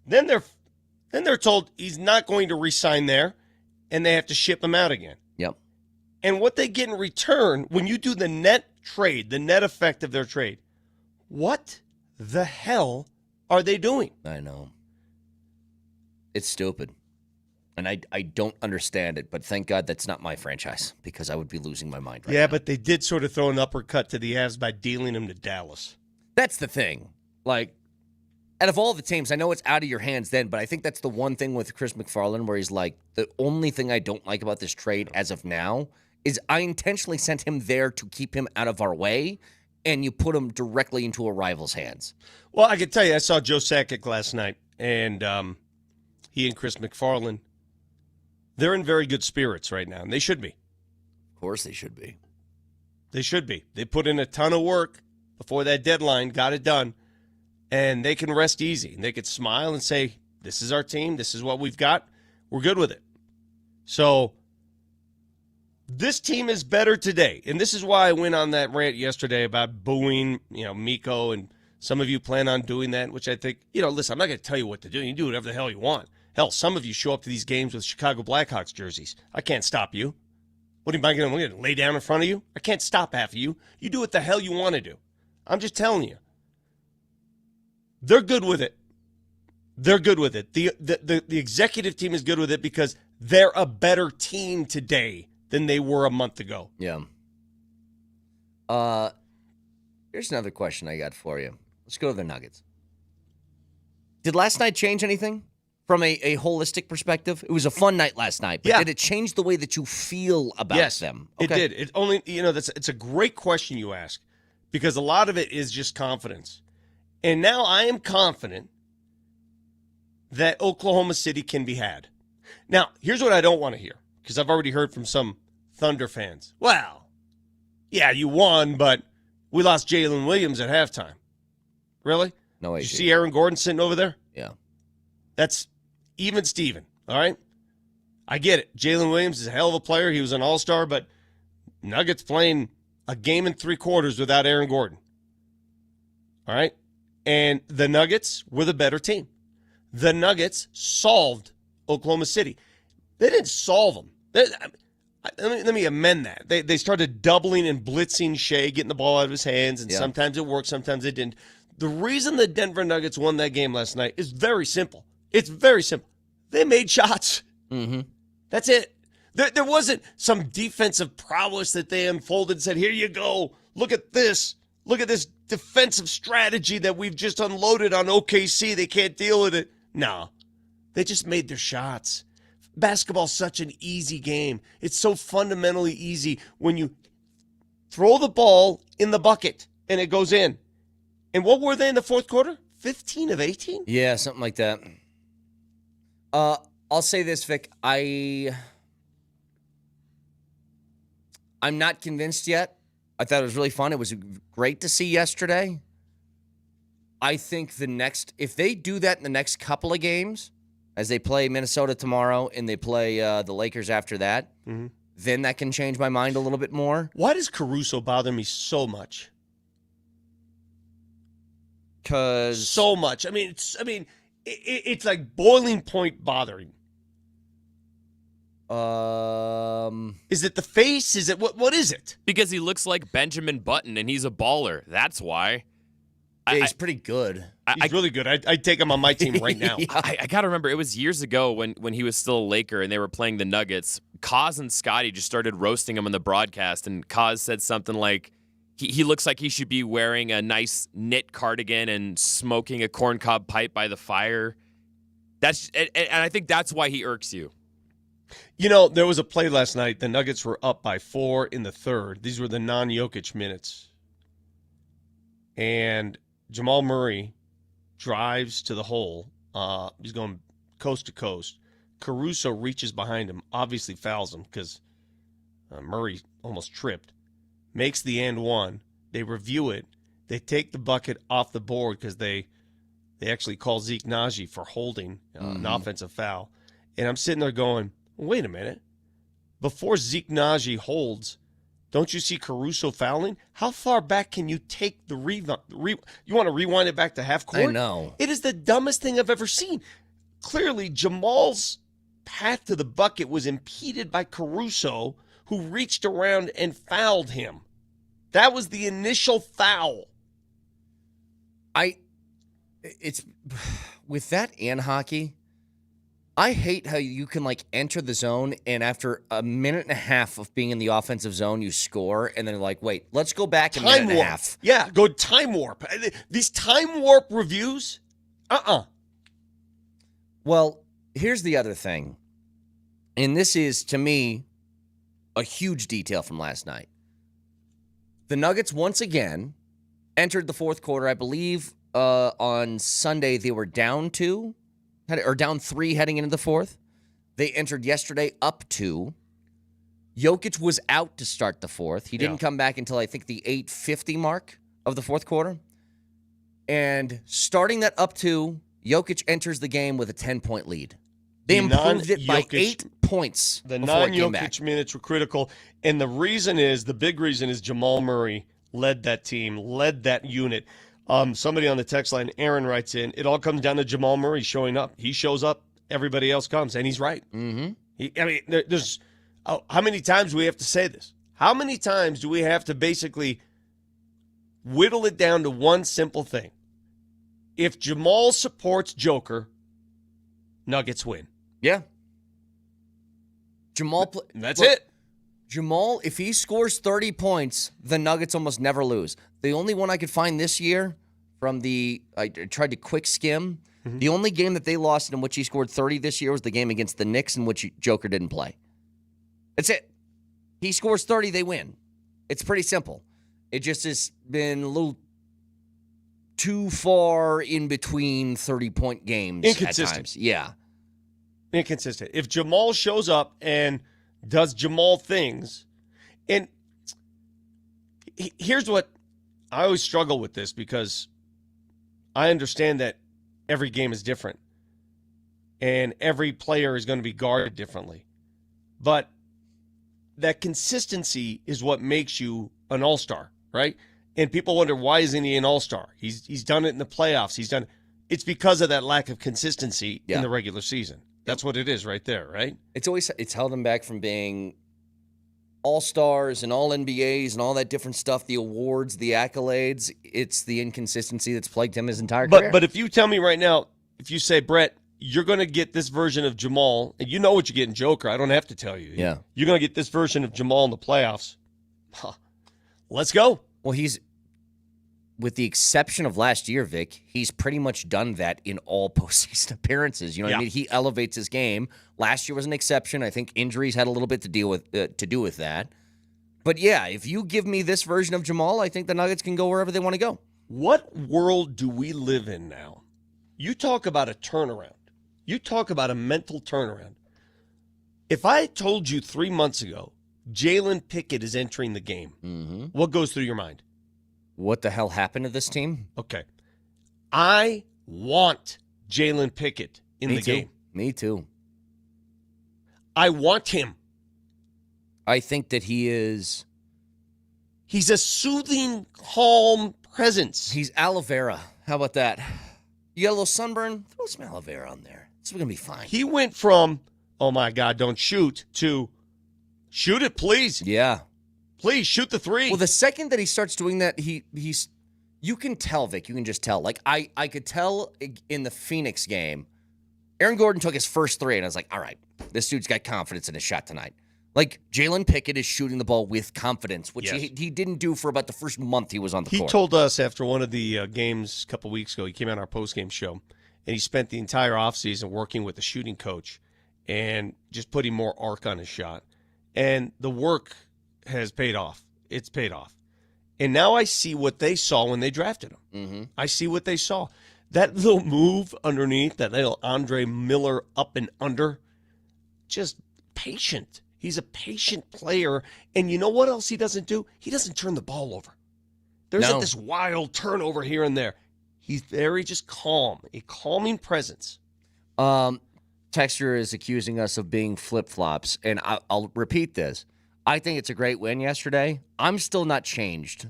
Then they're told he's not going to re-sign there, and they have to ship him out again. Yep. And what they get in return, when you do the net trade, the net effect of their trade, what the hell are they doing? I know. It's stupid. And I don't understand it, but thank God that's not my franchise because I would be losing my mind right now. But they did sort of throw an uppercut to the Avs by dealing him to Dallas. That's the thing. Out of all the teams, I know it's out of your hands then, but I think that's the one thing with Chris McFarland where he's the only thing I don't like about this trade as of now is I intentionally sent him there to keep him out of our way, and you put him directly into a rival's hands. Well, I can tell you, I saw Joe Sakic last night, and he and Chris McFarland, they're in very good spirits right now, and they should be. Of course they should be. They should be. They put in a ton of work before that deadline, got it done, and they can rest easy. And they could smile and say, this is our team, this is what we've got, we're good with it. So this team is better today, and this is why I went on that rant yesterday about booing, Mikko, and some of you plan on doing that, which I think, listen, I'm not going to tell you what to do. You can do whatever the hell you want. Hell, some of you show up to these games with Chicago Blackhawks jerseys. I can't stop you. What am I going to lay down in front of you? I can't stop half of you. You do what the hell you want to do. I'm just telling you. They're good with it. They're good with it. The executive team is good with it because they're a better team today than they were a month ago. Yeah. Here's another question I got for you. Let's go to the Nuggets. Did last night change anything from a holistic perspective? It was a fun night last night, but did it change the way that you feel about them? It did. It only, it's a great question you ask, because a lot of it is just confidence. And now I am confident that Oklahoma City can be had. Now, here's what I don't want to hear, because I've already heard from some Thunder fans. Well, yeah, you won, but we lost Jalen Williams at halftime. Really? No way. Did you see Aaron Gordon sitting over there? Yeah. That's even Steven, all right? I get it. Jalen Williams is a hell of a player. He was an all-star, but Nuggets playing a game and 3 quarters without Aaron Gordon. All right? And the Nuggets were the better team. The Nuggets solved Oklahoma City. They didn't solve them. Let me amend that. They started doubling and blitzing Shea, getting the ball out of his hands, and sometimes it worked, sometimes it didn't. The reason the Denver Nuggets won that game last night is very simple. It's very simple. They made shots. Mm-hmm. That's it. There wasn't some defensive prowess that they unfolded and said, here you go. Look at this. Look at this defensive strategy that we've just unloaded on OKC. They can't deal with it. No. They just made their shots. Basketball's such an easy game. It's so fundamentally easy when you throw the ball in the bucket and it goes in. And what were they in the fourth quarter? 15 of 18? Yeah, something like that. I'll say this, Vic. I'm not convinced yet. I thought it was really fun. It was great to see yesterday. I think if they do that in the next couple of games, as they play Minnesota tomorrow and they play the Lakers after that, then that can change my mind a little bit more. Why does Caruso bother me so much? So much. I mean, it's like boiling point bothering. Is it the face? Is it what is it? Because he looks like Benjamin Button and he's a baller. That's why. Yeah, he's pretty good. He's really good. I'd take him on my team right now. I got to remember, it was years ago when he was still a Laker and they were playing the Nuggets. Kaz and Scotty just started roasting him on the broadcast, and Kaz said something like, he looks like he should be wearing a nice knit cardigan and smoking a corncob pipe by the fire. And I think that's why he irks you. You know, there was a play last night. The Nuggets were up by 4 in the third. These were the non-Jokic minutes. And Jamal Murray drives to the hole. He's going coast to coast. Caruso reaches behind him, obviously fouls him because Murray almost tripped. Makes the and one. They review it. They take the bucket off the board because they actually call Zeke Naji for holding an offensive foul. And I'm sitting there going, wait a minute. Before Zeke Naji holds, don't you see Caruso fouling? How far back can you take the rebound? You want to rewind it back to half court? I know. It is the dumbest thing I've ever seen. Clearly, Jamal's path to the bucket was impeded by Caruso, who reached around and fouled him. That was the initial foul. It's with that and hockey, I hate how you can enter the zone and after a minute and a half of being in the offensive zone, you score and then wait, let's go back a minute and a half. Yeah, go time warp. These time warp reviews, Well, here's the other thing. And this is, to me, a huge detail from last night. The Nuggets, once again, entered the fourth quarter. I believe on Sunday they were down 2, or down 3 heading into the fourth. They entered yesterday up 2. Jokic was out to start the fourth. He didn't come back until, I think, the 8:50 mark of the fourth quarter. And starting that up 2, Jokic enters the game with a 10-point lead. They improved it by 8 points. The before it came back. non-Jokic minutes were critical. And the big reason is Jamal Murray led that team, led that unit. Somebody on the text line, Aaron, writes in, it all comes down to Jamal Murray showing up. He shows up, everybody else comes, and he's right. Mm-hmm. There's how many times do we have to say this? How many times do we have to basically whittle it down to one simple thing? If Jamal supports Joker, Nuggets win. Yeah. That's it. Jamal, if he scores 30 points, the Nuggets almost never lose. The only one I could find this year I tried to quick skim. Mm-hmm. The only game that they lost in which he scored 30 this year was the game against the Knicks in which Joker didn't play. That's it. He scores 30, they win. It's pretty simple. It just has been a little too far in between 30-point games Inconsistent. At times. Yeah. Inconsistent. If Jamal shows up and does Jamal things, and here's what I always struggle with this because I understand that every game is different and every player is going to be guarded differently. But that consistency is what makes you an all-star, right? And people wonder, why isn't he an all-star? He's done it in the playoffs. It's because of that lack of consistency in the regular season. That's what it is right there, right? It's held him back from being all-stars and all-NBAs and all that different stuff, the awards, the accolades. It's the inconsistency that's plagued him his entire career. But if you tell me right now, if you say, Brett, you're going to get this version of Jamal, and you know what you get in Joker, I don't have to tell you. Yeah. You're going to get this version of Jamal in the playoffs. Let's go. Well, with the exception of last year, Vic, he's pretty much done that in all postseason appearances. You know what I mean? He elevates his game. Last year was an exception. I think injuries had a little bit to do with that. But yeah, if you give me this version of Jamal, I think the Nuggets can go wherever they want to go. What world do we live in now? You talk about a turnaround. You talk about a mental turnaround. If I told you 3 months ago Jalen Pickett is entering the game, what goes through your mind? What the hell happened to this team? Okay. I want Jalen Pickett in the game. Me too. I want him. I think that he's a soothing, calm presence. He's aloe vera. How about that? You got a little sunburn? Throw some aloe vera on there. It's going to be fine. He went from, oh my God, don't shoot, to shoot it, please. Yeah. Please, shoot the three. Well, the second that he starts doing that, he's you can tell, Vic. You can just tell. Like, I could tell in the Phoenix game, Aaron Gordon took his first three, and I was like, all right, this dude's got confidence in his shot tonight. Like, Jalen Pickett is shooting the ball with confidence, which he didn't do for about the first month he was on the court. He told us after one of the games a couple weeks ago, he came on our postgame show, and he spent the entire offseason working with a shooting coach and just putting more arc on his shot. And the work has paid off. It's paid off. And now I see what they saw when they drafted him. Mm-hmm. I see what they saw. That little move underneath, that little Andre Miller up and under, just patient. He's a patient player. And you know what else he doesn't do? He doesn't turn the ball over. There isn't this wild turnover here and there. He's very just calm, a calming presence. Texture is accusing us of being flip-flops, and I'll repeat this. I think it's a great win yesterday. I'm still not changed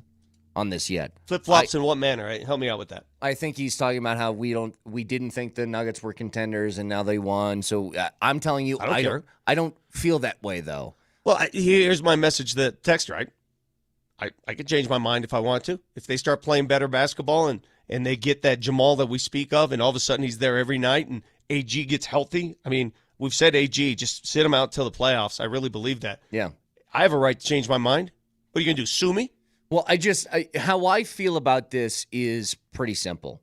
on this yet. Flip-flops in what manner? Right? Help me out with that. I think he's talking about how we didn't think the Nuggets were contenders, and now they won. So I'm telling you, I don't feel that way, though. Well, here's my message to the texter. I could change my mind if I want to. If they start playing better basketball and they get that Jamal that we speak of, and all of a sudden he's there every night, and AG gets healthy. I mean, we've said AG, just sit him out till the playoffs. I really believe that. Yeah. I have a right to change my mind. What are you going to do, sue me? Well, how I feel about this is pretty simple.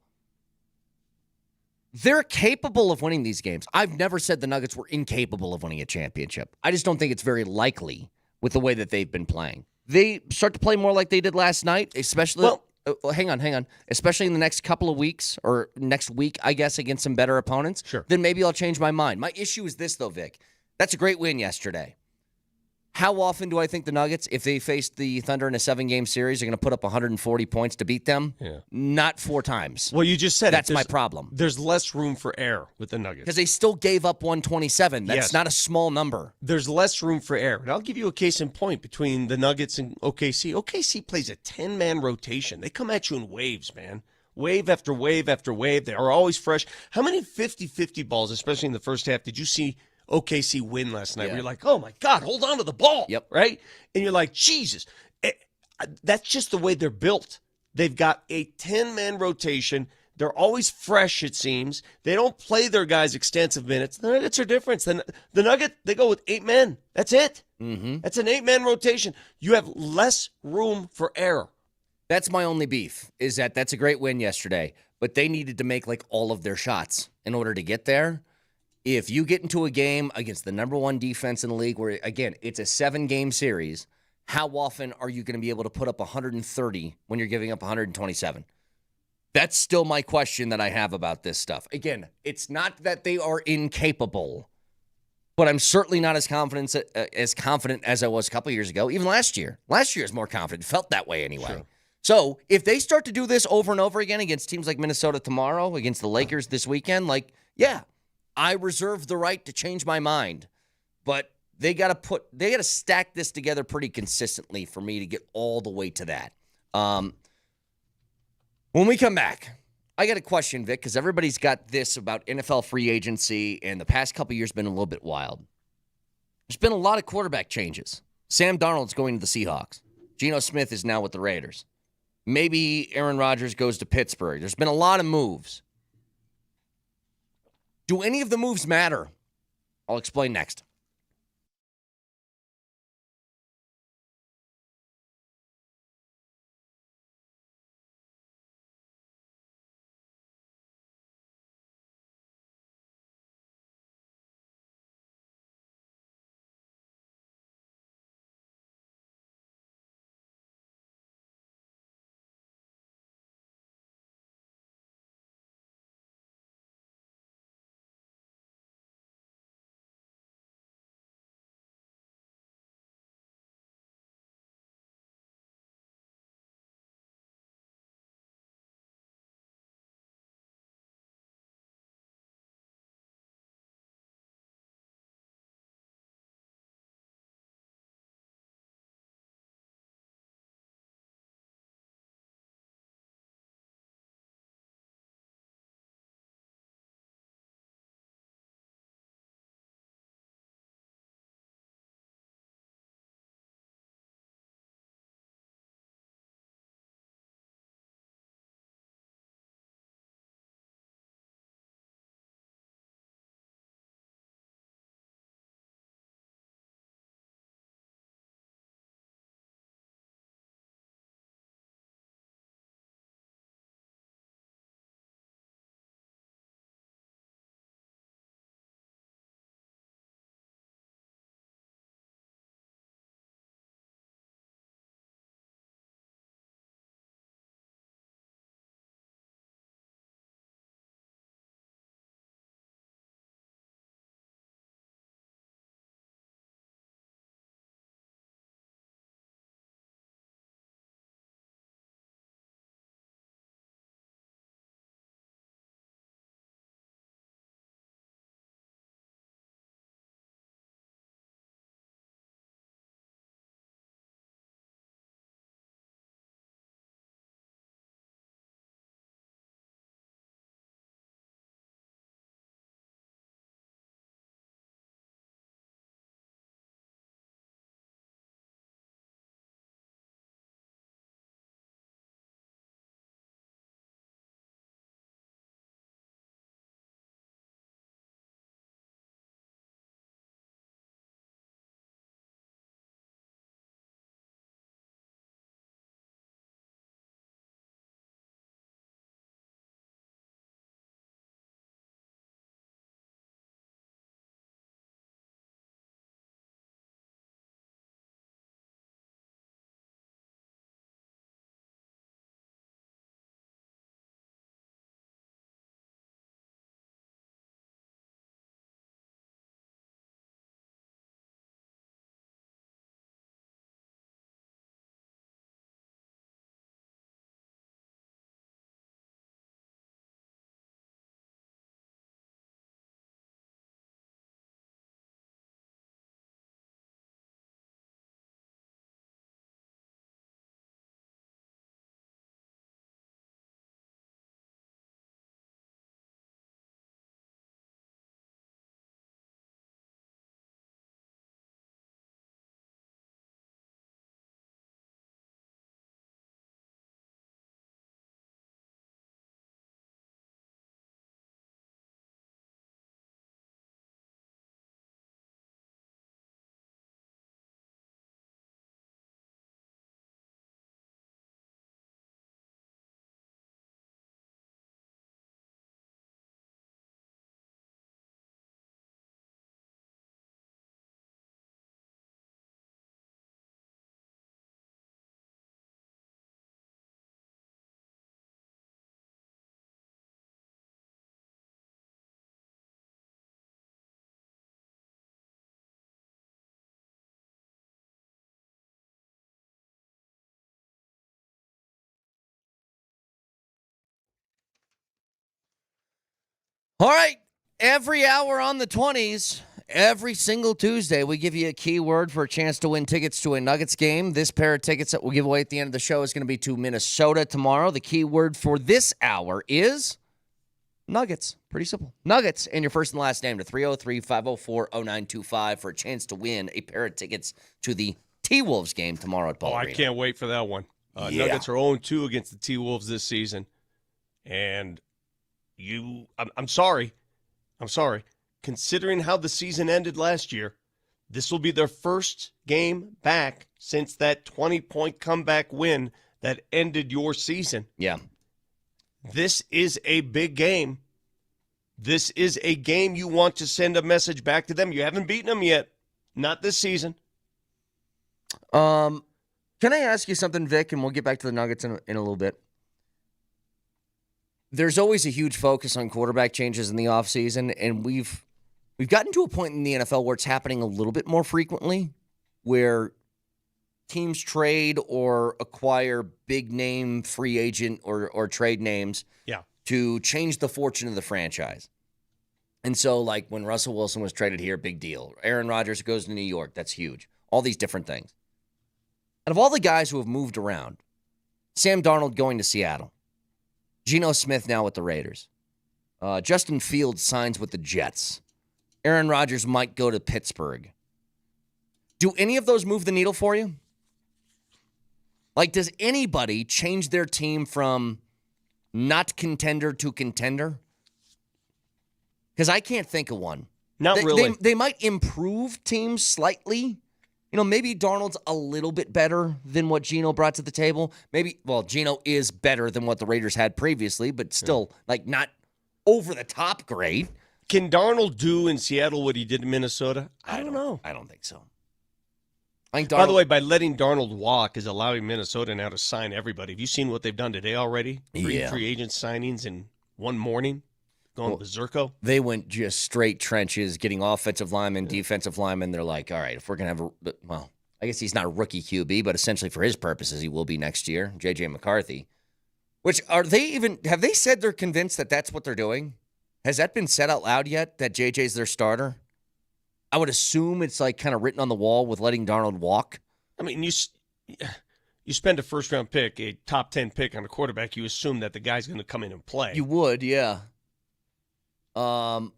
They're capable of winning these games. I've never said the Nuggets were incapable of winning a championship. I just don't think it's very likely with the way that they've been playing. They start to play more like they did last night, especially... Well, hang on. Especially in the next couple of weeks, or next week, I guess, against some better opponents. Sure. Then maybe I'll change my mind. My issue is this, though, Vic. That's a great win yesterday. How often do I think the Nuggets, if they face the Thunder in a 7-game series, are going to put up 140 points to beat them? Yeah. Not 4 times. Well, you just said that's my problem. There's less room for error with the Nuggets. Because they still gave up 127. That's not a small number. There's less room for error. And I'll give you a case in point between the Nuggets and OKC. OKC plays a 10-man rotation. They come at you in waves, man. Wave after wave after wave. They are always fresh. How many 50-50 balls, especially in the first half, did you see OKC win last night? Where you're like, oh my God, hold on to the ball. Yep. Right? And you're like, Jesus. That's just the way they're built. They've got a 10-man rotation. They're always fresh, it seems. They don't play their guys extensive minutes. The Nuggets are different. The Nuggets, they go with 8 men. That's it. Mm-hmm. That's an 8-man rotation. You have less room for error. That's my only beef, is that that's a great win yesterday, but they needed to make like all of their shots in order to get there. If you get into a game against the number one defense in the league where, again, it's a 7-game series, how often are you going to be able to put up 130 when you're giving up 127? That's still my question that I have about this stuff. Again, it's not that they are incapable, but I'm certainly not as confident as I was a couple years ago, even last year. Last year I was more confident. It felt that way anyway. Sure. So if they start to do this over and over again against teams like Minnesota tomorrow, against the Lakers this weekend, I reserve the right to change my mind. But they got to stack this together pretty consistently for me to get all the way to that. When we come back, I got a question, Vic, because everybody's got this about NFL free agency, and the past couple years been a little bit wild. There's been a lot of quarterback changes. Sam Darnold's going to the Seahawks. Geno Smith is now with the Raiders. Maybe Aaron Rodgers goes to Pittsburgh. There's been a lot of moves. Do any of the moves matter? I'll explain next. All right. Every hour on the 20s, every single Tuesday, we give you a keyword for a chance to win tickets to a Nuggets game. This pair of tickets that we'll give away at the end of the show is going to be to Minnesota tomorrow. The keyword for this hour is Nuggets. Pretty simple. Nuggets and your first and last name to 303-504-0925 for a chance to win a pair of tickets to the T-Wolves game tomorrow at Ball Arena. I can't wait for that one. Nuggets are 0-2 against the T-Wolves this season. And I'm sorry. Considering how the season ended last year, this will be their first game back since that 20-point comeback win that ended your season. Yeah. This is a big game. This is a game you want to send a message back to them. You haven't beaten them yet. Not this season. Can I ask you something, Vic, and we'll get back to the Nuggets in a little bit. There's always a huge focus on quarterback changes in the offseason, and we've gotten to a point in the NFL where it's happening a little bit more frequently, where teams trade or acquire big-name free agent or trade names to change the fortune of the franchise. And so, like, when Russell Wilson was traded here, big deal. Aaron Rodgers goes to New York, that's huge. All these different things. Out of all the guys who have moved around, Sam Darnold going to Seattle, Geno Smith now with the Raiders, Justin Fields signs with the Jets, Aaron Rodgers might go to Pittsburgh. Do any of those move the needle for you? Like, does anybody change their team from not contender to contender? Because I can't think of one. Not really. They might improve teams slightly. You know, maybe Darnold's a little bit better than what Geno brought to the table. Geno is better than what the Raiders had previously, but still, like, not over the top great. Can Darnold do in Seattle what he did in Minnesota? I don't know. I don't think so. I think By the way, by letting Darnold walk is allowing Minnesota now to sign everybody. Have you seen what they've done today already? Free agent signings in one morning, going berserko. They went just straight trenches, getting offensive linemen, defensive linemen. They're like, all right, if we're going to have I guess he's not a rookie QB, but essentially for his purposes, he will be next year, J.J. McCarthy. Have they said they're convinced that that's what they're doing? Has that been said out loud yet, that J.J.'s their starter? I would assume it's like kind of written on the wall with letting Darnold walk. I mean, you spend a first-round pick, a top 10 pick on a quarterback, you assume that the guy's going to come in and play. You would, yeah. But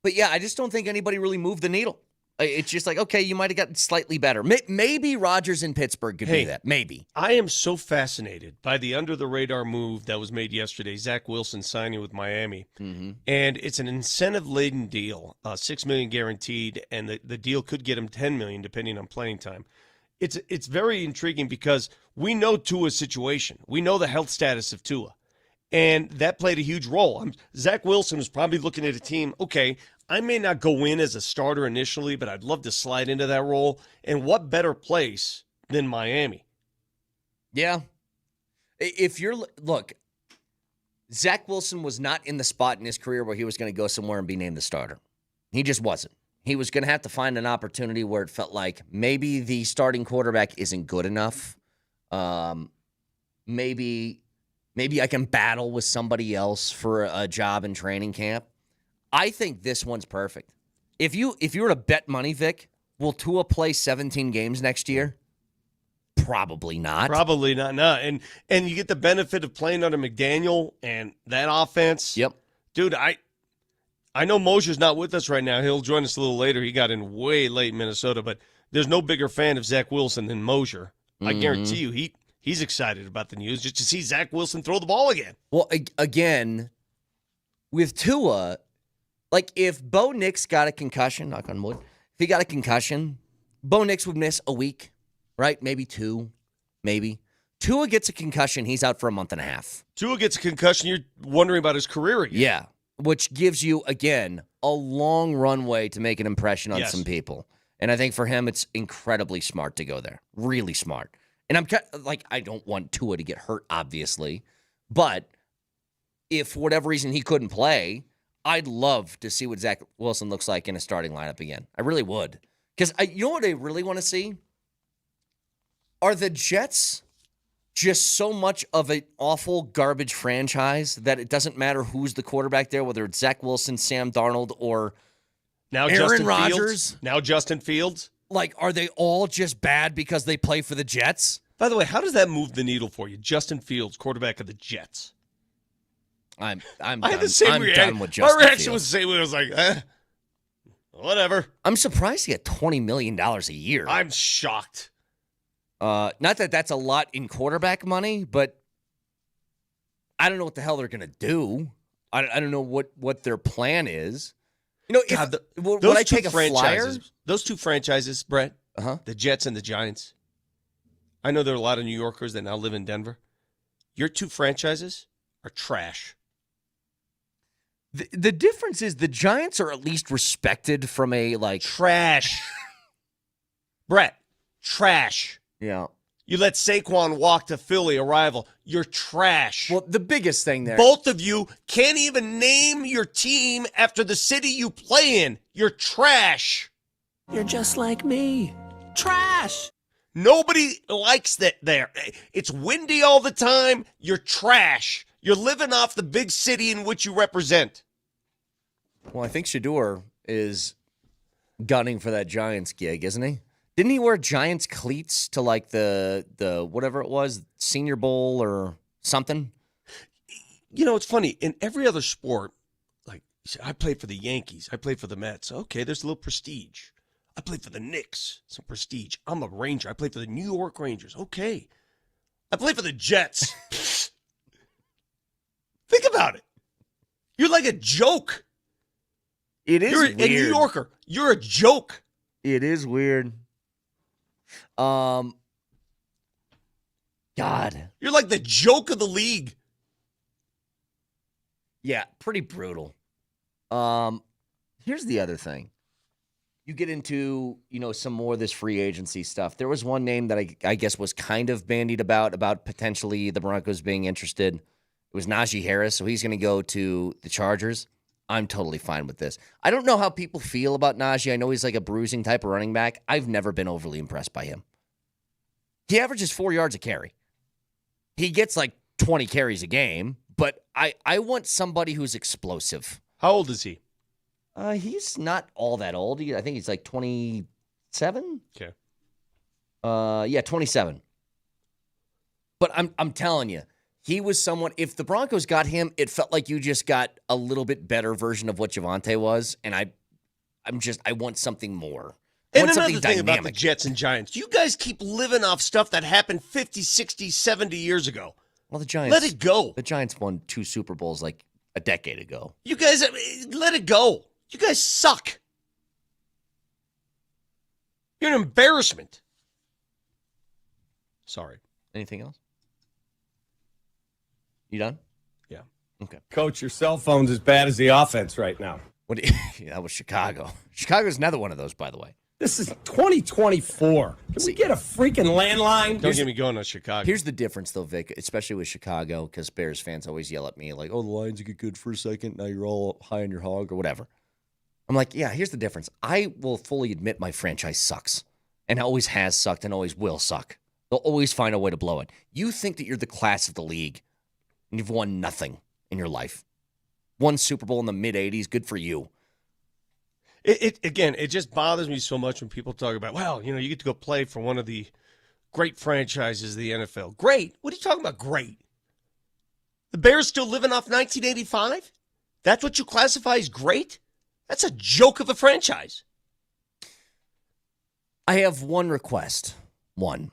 yeah, I just don't think anybody really moved the needle. It's just like, okay, you might have gotten slightly better. Maybe Rodgers in Pittsburgh could be that. Maybe. I am so fascinated by the under-the-radar move that was made yesterday, Zach Wilson signing with Miami. Mm-hmm. And it's an incentive-laden deal, $6 million guaranteed, and the deal could get him $10 million depending on playing time. It's very intriguing because we know Tua's situation. We know the health status of Tua. And that played a huge role. Zach Wilson was probably looking at a team, okay, I may not go in as a starter initially, but I'd love to slide into that role. And what better place than Miami? Yeah. Look, Zach Wilson was not in the spot in his career where he was going to go somewhere and be named the starter. He just wasn't. He was going to have to find an opportunity where it felt like maybe the starting quarterback isn't good enough. Maybe I can battle with somebody else for a job in training camp. I think this one's perfect. If you were to bet money, Vic, will Tua play 17 games next year? Probably not. Probably not. No. And you get the benefit of playing under McDaniel and that offense. Yep. Dude, I know Moser's not with us right now. He'll join us a little later. He got in way late in Minnesota, but there's no bigger fan of Zach Wilson than Moser. I guarantee you he's excited about the news just to see Zach Wilson throw the ball again. Well, again, with Tua, like if Bo Nix got a concussion, knock on wood, if he got a concussion, Bo Nix would miss a week, right? Maybe two, maybe. Tua gets a concussion, he's out for a month and a half. Tua gets a concussion, you're wondering about his career again. Yeah, which gives you, again, a long runway to make an impression on some people. And I think for him, it's incredibly smart to go there. Really smart. And I'm like, I don't want Tua to get hurt, obviously. But if for whatever reason he couldn't play, I'd love to see what Zach Wilson looks like in a starting lineup again. I really would. Because you know what I really want to see? Are the Jets just so much of an awful garbage franchise that it doesn't matter who's the quarterback there, whether it's Zach Wilson, Sam Darnold, or now Aaron Justin Rodgers. Fields. Now Justin Fields. Like, are they all just bad because they play for the Jets? By the way, how does that move the needle for you? Justin Fields, quarterback of the Jets. I'm I done. had the same I'm reaction. done with Justin My reaction Fields. was the same way. I was like, whatever. I'm surprised he got $20 million a year. I'm shocked. Not that that's a lot in quarterback money, but I don't know what the hell they're going to do. I don't know what their plan is. You know, God, would those I two take a flyer? Those two franchises, Brett, the Jets and the Giants. I know there are a lot of New Yorkers that now live in Denver. Your two franchises are trash. The difference is the Giants are at least respected from a, like... Trash. Brett, trash. Yeah. You let Saquon walk to Philly, a rival. You're trash. Well, the biggest thing there... Both of you can't even name your team after the city you play in. You're trash. You're just like me. Trash. Nobody likes that there. It's windy all the time. You're trash. You're living off the big city in which you represent. Well, I think Shador is gunning for that Giants gig, isn't he? Didn't he wear Giants cleats to like the whatever it was, Senior Bowl or something? You know, it's funny. In every other sport, like I played for the Yankees, I played for the Mets. Okay, there's a little prestige. I played for the Knicks, some prestige. I'm a Ranger. I played for the New York Rangers. Okay. I played for the Jets. Think about it. You're like a joke. It is You're weird. a New Yorker. You're a joke. It is weird. God. You're like the joke of the league. Yeah, pretty brutal. Here's the other thing. You get into, some more of this free agency stuff. There was one name that I guess was kind of bandied about potentially the Broncos being interested. It was Najee Harris, so he's going to go to the Chargers. I'm totally fine with this. I don't know how people feel about Najee. I know he's like a bruising type of running back. I've never been overly impressed by him. He averages 4 yards a carry. He gets like 20 carries a game, but I want somebody who's explosive. How old is he? He's not all that old. I think he's like 27. Okay. Yeah, 27. But I'm telling you, he was someone. If the Broncos got him, it felt like you just got a little bit better version of what Javonte was, and I want something more. I And want another something thing about the dynamic. Jets and Giants, you guys keep living off stuff that happened 50, 60, 70 years ago. Well, the Giants. Let it go. The Giants won 2 Super Bowls like a decade ago. You guys, let it go. You guys suck. You're an embarrassment. Sorry. Anything else? You done? Yeah. Okay. Coach, your cell phone's as bad as the offense right now. What? Yeah, that was Chicago. Chicago's another one of those, by the way. This is 2024. Can we get a freaking landline? Don't get me going on Chicago. Here's the difference, though, Vic, especially with Chicago, because Bears fans always yell at me like, oh, the Lions get good for a second. Now you're all high on your hog or whatever. I'm like, yeah, here's the difference. I will fully admit my franchise sucks and always has sucked and always will suck. They'll always find a way to blow it. You think that you're the class of the league and you've won nothing in your life. One Super Bowl in the mid-'80s, good for you. It just bothers me so much when people talk about, well, you get to go play for one of the great franchises of the NFL. Great. What are you talking about, great? The Bears still living off 1985? That's what you classify as great? That's a joke of a franchise. I have one request. One.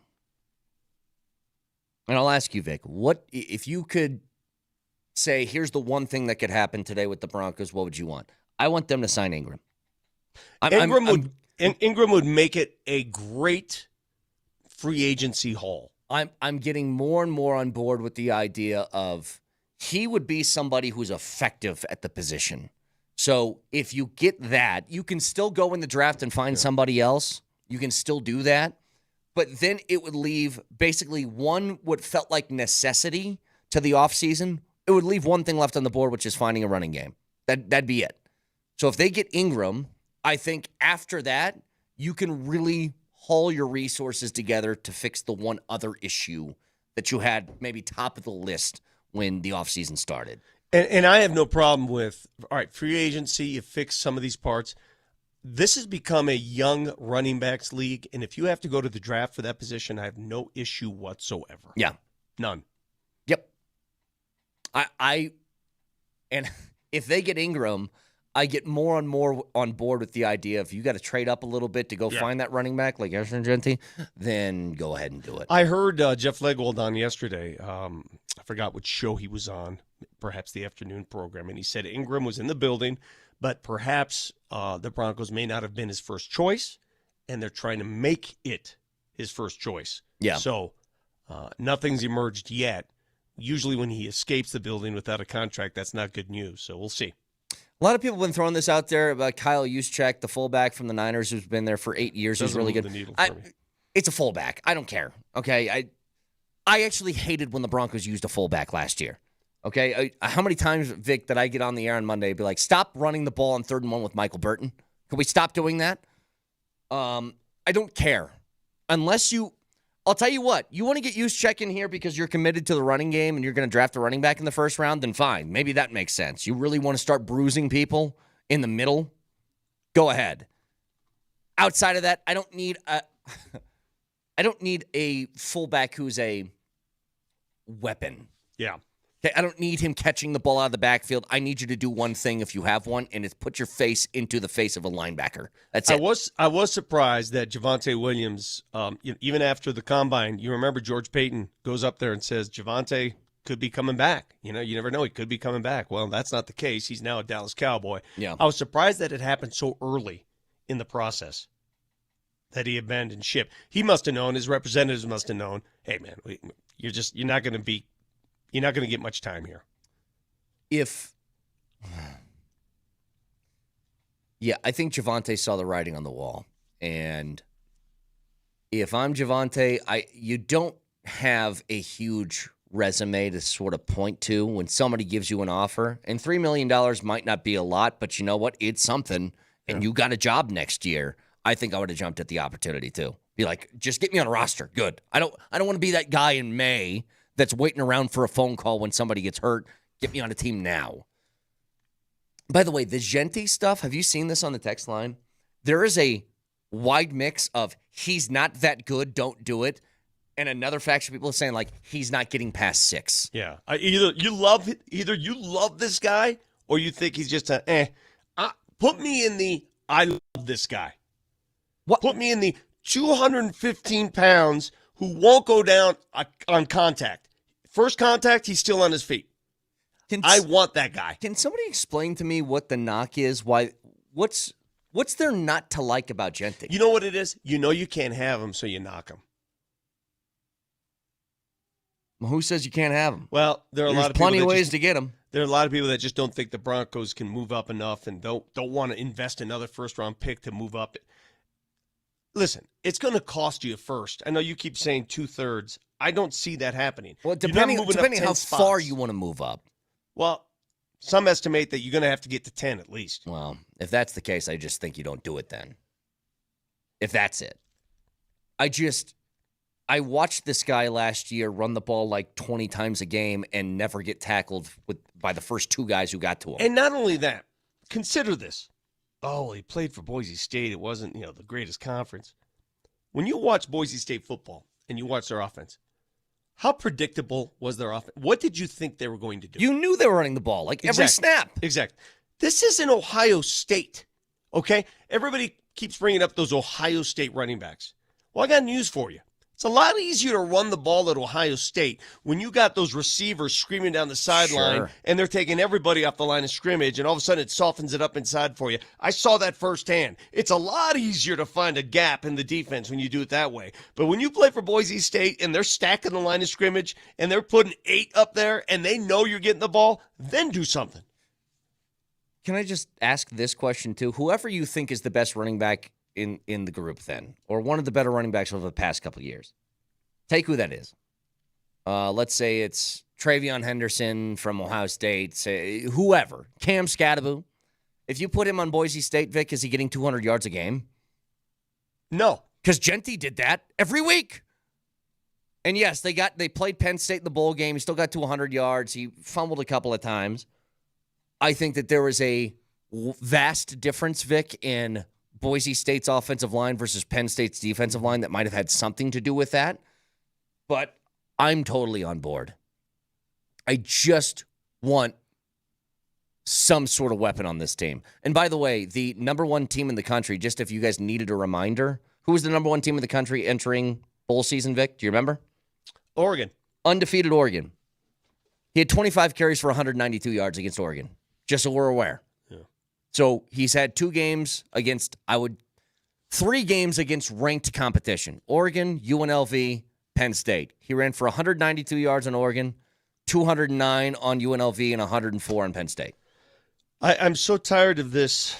And I'll ask you, Vic, what if you could say, here's the one thing that could happen today with the Broncos, what would you want? I want them to sign Ingram. Ingram would make it a great free agency haul. I'm getting more and more on board with the idea of he would be somebody who's effective at the position. So if you get that, you can still go in the draft and find somebody else. You can still do that. But then it would leave basically what felt like necessity to the offseason. It would leave one thing left on the board, which is finding a running game. That'd be it. So if they get Ingram, I think after that, you can really haul your resources together to fix the one other issue that you had maybe top of the list when the offseason started. And I have no problem with, all right, free agency, you fix some of these parts. This has become a young running backs league, and if you have to go to the draft for that position, I have no issue whatsoever. Yeah. None. Yep. And if they get Ingram, I get more and more on board with the idea if you got to trade up a little bit to go find that running back like Ashton Genty, then go ahead and do it. I heard Jeff Legwold on yesterday. I forgot which show he was on, perhaps the afternoon program, and he said Ingram was in the building, but perhaps the Broncos may not have been his first choice, and they're trying to make it his first choice. Yeah. So nothing's emerged yet. Usually when he escapes the building without a contract, that's not good news. So we'll see. A lot of people have been throwing this out there about Kyle Juszczyk, the fullback from the Niners who's been there for 8 years. Who's really good. It's a fullback. I don't care. Okay. I actually hated when the Broncos used a fullback last year. Okay. How many times, Vic, did I get on the air on Monday and be like, stop running the ball on 3rd and 1 with Michael Burton? Can we stop doing that? I don't care. I'll tell you what, you want to get Juszczyk in here because you're committed to the running game and you're going to draft a running back in the first round, then fine. Maybe that makes sense. You really want to start bruising people in the middle? Go ahead. Outside of that, I don't need a fullback who's a weapon. Yeah. Okay, I don't need him catching the ball out of the backfield. I need you to do one thing if you have one, and it's put your face into the face of a linebacker. That's it. I was surprised that Javonte Williams, even after the combine, you remember George Payton goes up there and says Javonte could be coming back. You never know. He could be coming back. Well, that's not the case. He's now a Dallas Cowboy. Yeah. I was surprised that it happened so early in the process that he abandoned ship. He must have known. His representatives must have known. Hey, man, you're not going to get much time here. I think Javonte saw the writing on the wall. And if I'm Javonte, you don't have a huge resume to sort of point to when somebody gives you an offer. And $3 million might not be a lot, but you know what? It's something. And you got a job next year. I think I would have jumped at the opportunity too. Be like, just get me on a roster. Good. I don't want to be that guy in May that's waiting around for a phone call when somebody gets hurt. Get me on a team now. By the way, the Genty stuff, have you seen this on the text line? There is a wide mix of he's not that good, don't do it, and another faction of people are saying, like, he's not getting past 6. Yeah. Either you love this guy or you think he's just put me in the I love this guy. What? Put me in the 215 pounds who won't go down on contact. First contact, he's still on his feet. I want that guy. Can somebody explain to me what the knock is? What's there not to like about Genty? You know what it is? You can't have him, so you knock him. Well, who says you can't have him? Well, there are There's a lot of plenty people of ways to get him. There are a lot of people that just don't think the Broncos can move up enough and don't want to invest another first-round pick to move up. Listen, it's going to cost you a first. I know you keep saying 2/3. I don't see that happening. Well, depending how far you want to move up. Well, some estimate that you're going to have to get to 10 at least. Well, if that's the case, I just think you don't do it then. If that's it. I watched this guy last year run the ball like 20 times a game and never get tackled by the first 2 guys who got to him. And not only that, consider this. Oh, he played for Boise State. It wasn't, the greatest conference. When you watch Boise State football and you watch their offense, how predictable was their offense? What did you think they were going to do? You knew they were running the ball, like every snap. Exactly. This isn't Ohio State, okay? Everybody keeps bringing up those Ohio State running backs. Well, I got news for you. It's a lot easier to run the ball at Ohio State when you got those receivers screaming down the sideline and they're taking everybody off the line of scrimmage, and all of a sudden it softens it up inside for you. I saw that firsthand. It's a lot easier to find a gap in the defense when you do it that way. But when you play for Boise State and they're stacking the line of scrimmage and they're putting 8 up there and they know you're getting the ball, then do something. Can I just ask this question too? Whoever you think is the best running back in the group then, or one of the better running backs over the past couple of years, take who that is. Let's say it's Travion Henderson from Ohio State, say whoever, Cam Scatterbo. If you put him on Boise State, Vic, is he getting 200 yards a game? No. Because Genty did that every week. And yes, they played Penn State in the bowl game. He still got to 100 yards. He fumbled a couple of times. I think that there was a vast difference, Vic, in Boise State's offensive line versus Penn State's defensive line that might have had something to do with that. But I'm totally on board. I just want some sort of weapon on this team. And by the way, the number one team in the country, just if you guys needed a reminder, who was the number one team in the country entering bowl season, Vic? Do you remember? Oregon. Undefeated Oregon. He had 25 carries for 192 yards against Oregon, just so we're aware. Yeah. So he's had 3 games against ranked competition. Oregon, UNLV, Penn State. He ran for 192 yards on Oregon, 209 on UNLV, and 104 on Penn State. I'm so tired of this.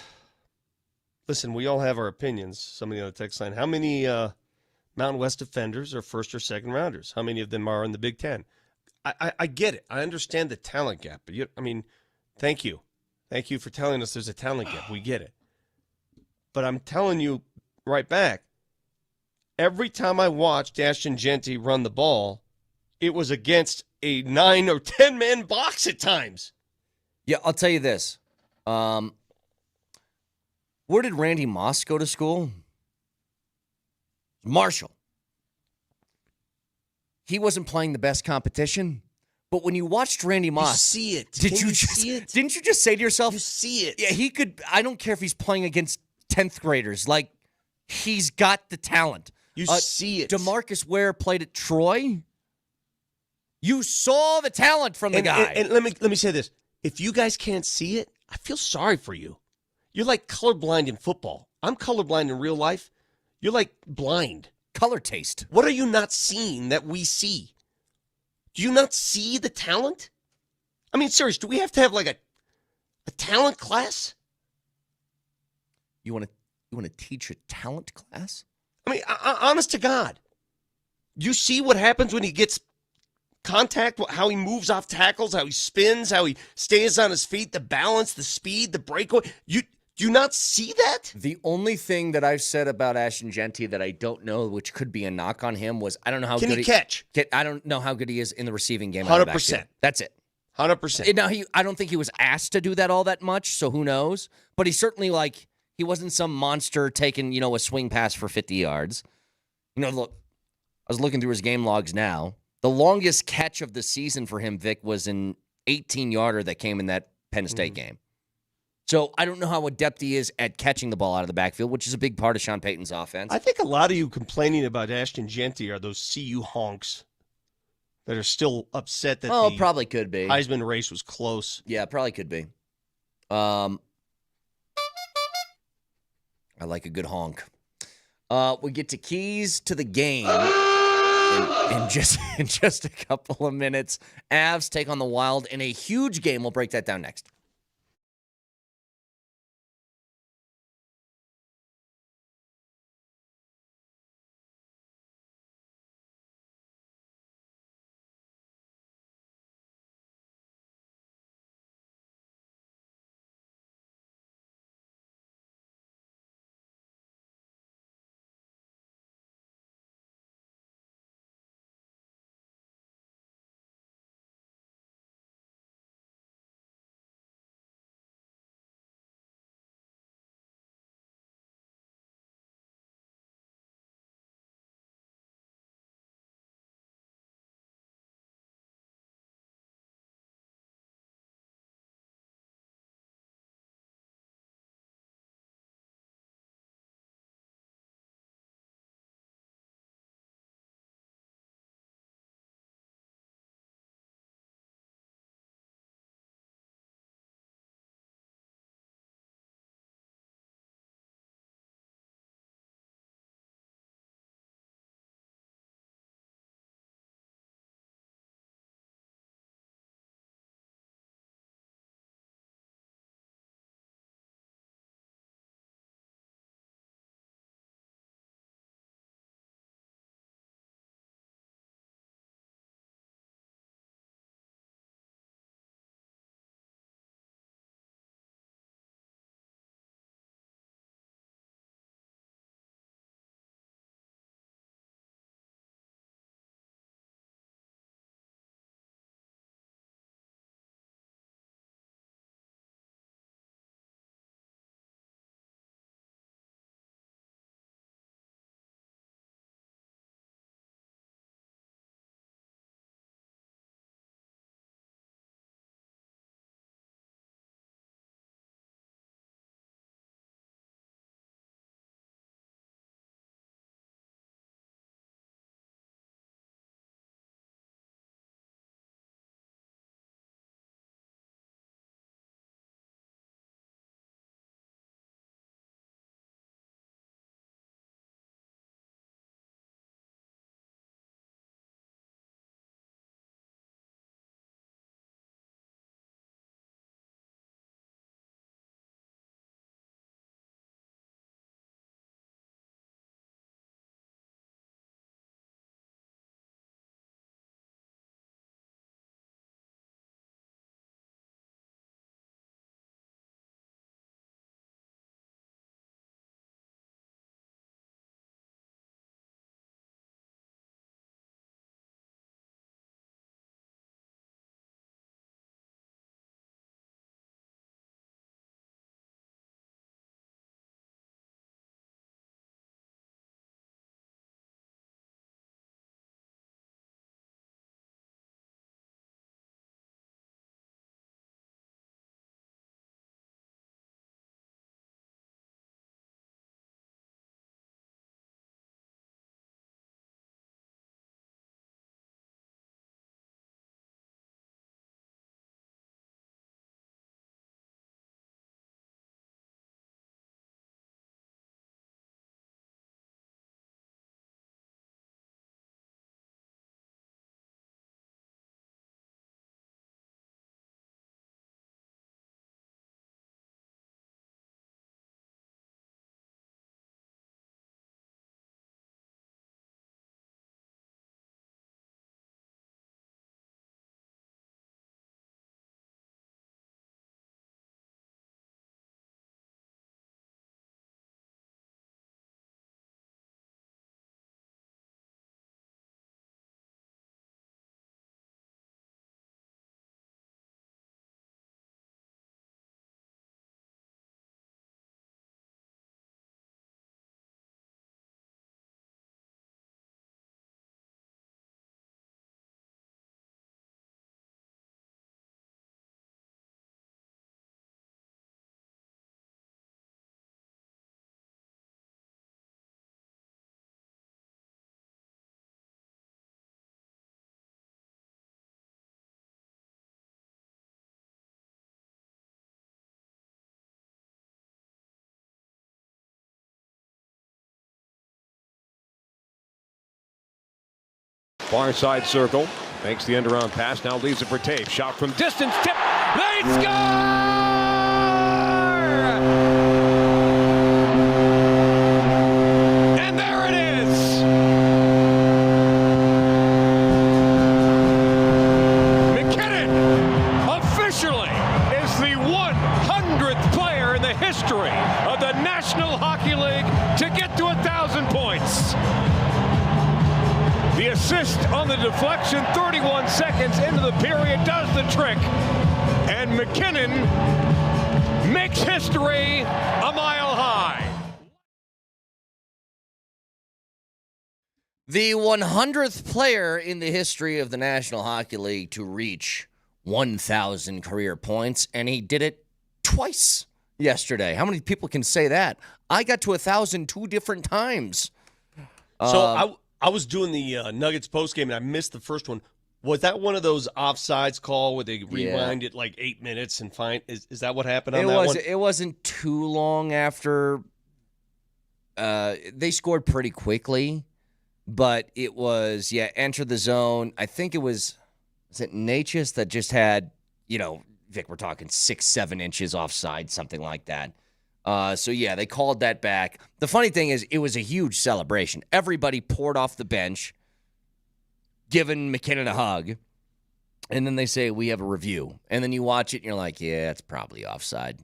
Listen, we all have our opinions. Somebody on the text line. How many Mountain West defenders are first or second rounders? How many of them are in the Big Ten? I get it. I understand the talent gap. But thank you. Thank you for telling us there's a talent gap. We get it. But I'm telling you right back, every time I watched Ashton Genty run the ball, it was against a 9 or 10-man box at times. Yeah, I'll tell you this. Where did Randy Moss go to school? Marshall. He wasn't playing the best competition, but when you watched Randy Moss, you see it. Didn't you just say to yourself, you see it? Yeah, he could. I don't care if he's playing against 10th graders. Like, he's got the talent. You see it. DeMarcus Ware played at Troy. You saw the talent from the guy. And let me say this. If you guys can't see it, I feel sorry for you. You're like colorblind in football. I'm colorblind in real life. You're like blind. Color taste. What are you not seeing that we see? Do you not see the talent? I mean, serious, do we have to have like a talent class? You want to teach a talent class? I mean, honest to God. You see what happens when he gets contact, how he moves off tackles, how he spins, how he stays on his feet, the balance, the speed, the breakaway. Do you not see that? The only thing that I've said about Ashton Genty that I don't know, which could be a knock on him, was I don't know how good he catch. I don't know how good he is in the receiving game. 100%. That's it. 100%. Now I don't think he was asked to do that all that much, so who knows? But he's certainly he wasn't some monster taking a swing pass for 50 yards. Look, I was looking through his game logs now. The longest catch of the season for him, Vic, was an 18-yarder that came in that Penn State game. So I don't know how adept he is at catching the ball out of the backfield, which is a big part of Sean Payton's offense. I think a lot of you complaining about Ashton Genty are those CU honks that are still upset that the probably could be. Heisman race was close. Yeah, probably could be. I like a good honk. We get to keys to the game in just a couple of minutes. Avs take on the Wild in a huge game. We'll break that down next. Far side circle. Makes the end-around pass. Now leaves it for Tape. Shot from distance. Tip. They score! And there it is. McKinnon officially is the 100th player in the history of the National Hockey League to get to 1,000 points. The assist on the deflection 31 seconds into the period does the trick. And McKinnon makes history a mile high. The 100th player in the history of the National Hockey League to reach 1,000 career points, and he did it twice yesterday. How many people can say that? I got to 1,000 two different times. So I was doing the Nuggets postgame, and I missed the first one. Was that one of those offsides call where they rewind it like 8 minutes and find? Is that what happened on that one? It wasn't too long after they scored pretty quickly, but it was, enter the zone. I think was it Natchez that just had, Vic, we're talking 6-7 inches offside, something like that. They called that back. The funny thing is, it was a huge celebration. Everybody poured off the bench, giving McKinnon a hug, and then they say, we have a review. And then you watch it, and you're like, yeah, it's probably offside.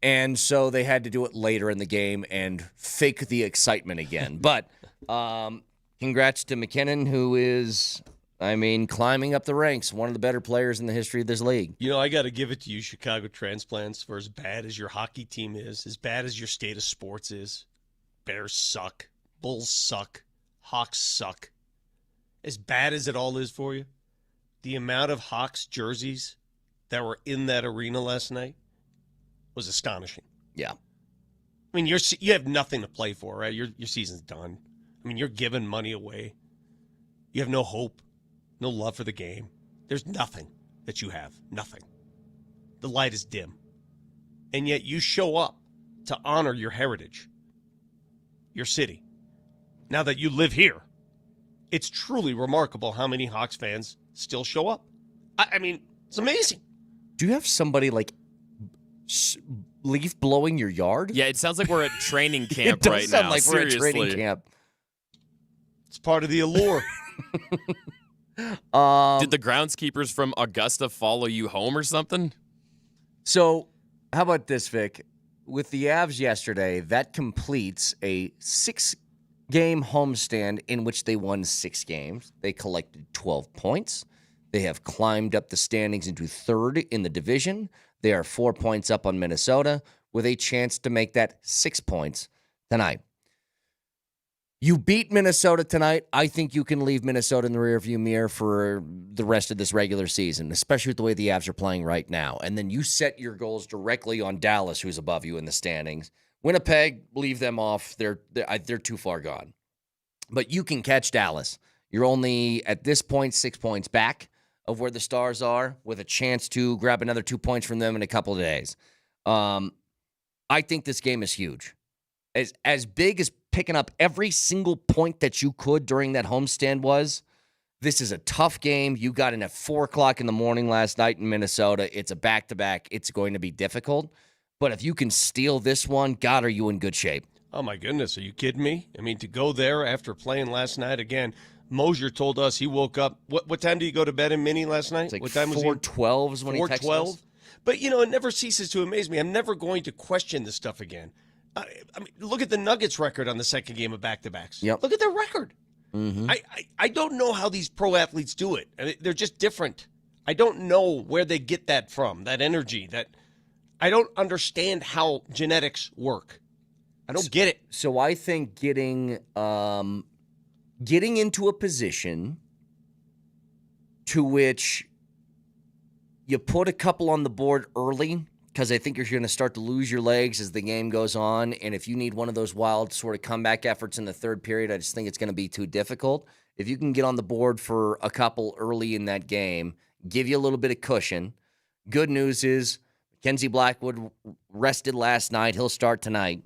And so they had to do it later in the game and fake the excitement again. But congrats to McKinnon, who is, climbing up the ranks, one of the better players in the history of this league. I got to give it to you, Chicago transplants, for as bad as your hockey team is, as bad as your state of sports is. Bears suck. Bulls suck. Hawks suck. As bad as it all is for you, the amount of Hawks jerseys that were in that arena last night was astonishing. Yeah. You have nothing to play for, right? Your season's done. You're giving money away. You have no hope. No love for the game. There's nothing that you have. Nothing. The light is dim. And yet you show up to honor your heritage, your city. Now that you live here, it's truly remarkable how many Hawks fans still show up. It's amazing. Do you have somebody leaf blowing your yard? Yeah, it sounds like we're at training camp it right does sound now. like Seriously. we're at training camp. It's part of the allure. Did the groundskeepers from Augusta follow you home or something? So, how about this, Vic? With the Avs yesterday, that completes a 6-game homestand in which they won 6 games. They collected 12 points. They have climbed up the standings into third in the division. They are 4 points up on Minnesota with a chance to make that 6 points tonight. You beat Minnesota tonight. I think you can leave Minnesota in the rearview mirror for the rest of this regular season, especially with the way the Avs are playing right now. And then you set your goals directly on Dallas, who's above you in the standings. Winnipeg, leave them off. They're too far gone. But you can catch Dallas. You're only, at this point, 6 points back of where the Stars are, with a chance to grab another 2 points from them in a couple of days. I think this game is huge. As big as picking up every single point that you could during that homestand was, this is a tough game. You got in at 4 o'clock in the morning last night in Minnesota. It's a back-to-back. It's going to be difficult. But if you can steal this one, God, are you in good shape? Oh, my goodness. Are you kidding me? To go there after playing last night again. Moser told us he woke up. What time did he go to bed in Mini last night? It's like what time was 4:12 is when he texted us. But, it never ceases to amaze me. I'm never going to question this stuff again. Look at the Nuggets' record on the second game of back-to-backs. Yep. Look at their record. Mm-hmm. I don't know how these pro athletes do it. They're just different. I don't know where they get that from, that energy. I don't understand how genetics work. I don't get it. So I think getting into a position to which you put a couple on the board early, because I think you're going to start to lose your legs as the game goes on. And if you need one of those wild sort of comeback efforts in the third period, I just think it's going to be too difficult. If you can get on the board for a couple early in that game, give you a little bit of cushion. Good news is Mackenzie Blackwood rested last night. He'll start tonight.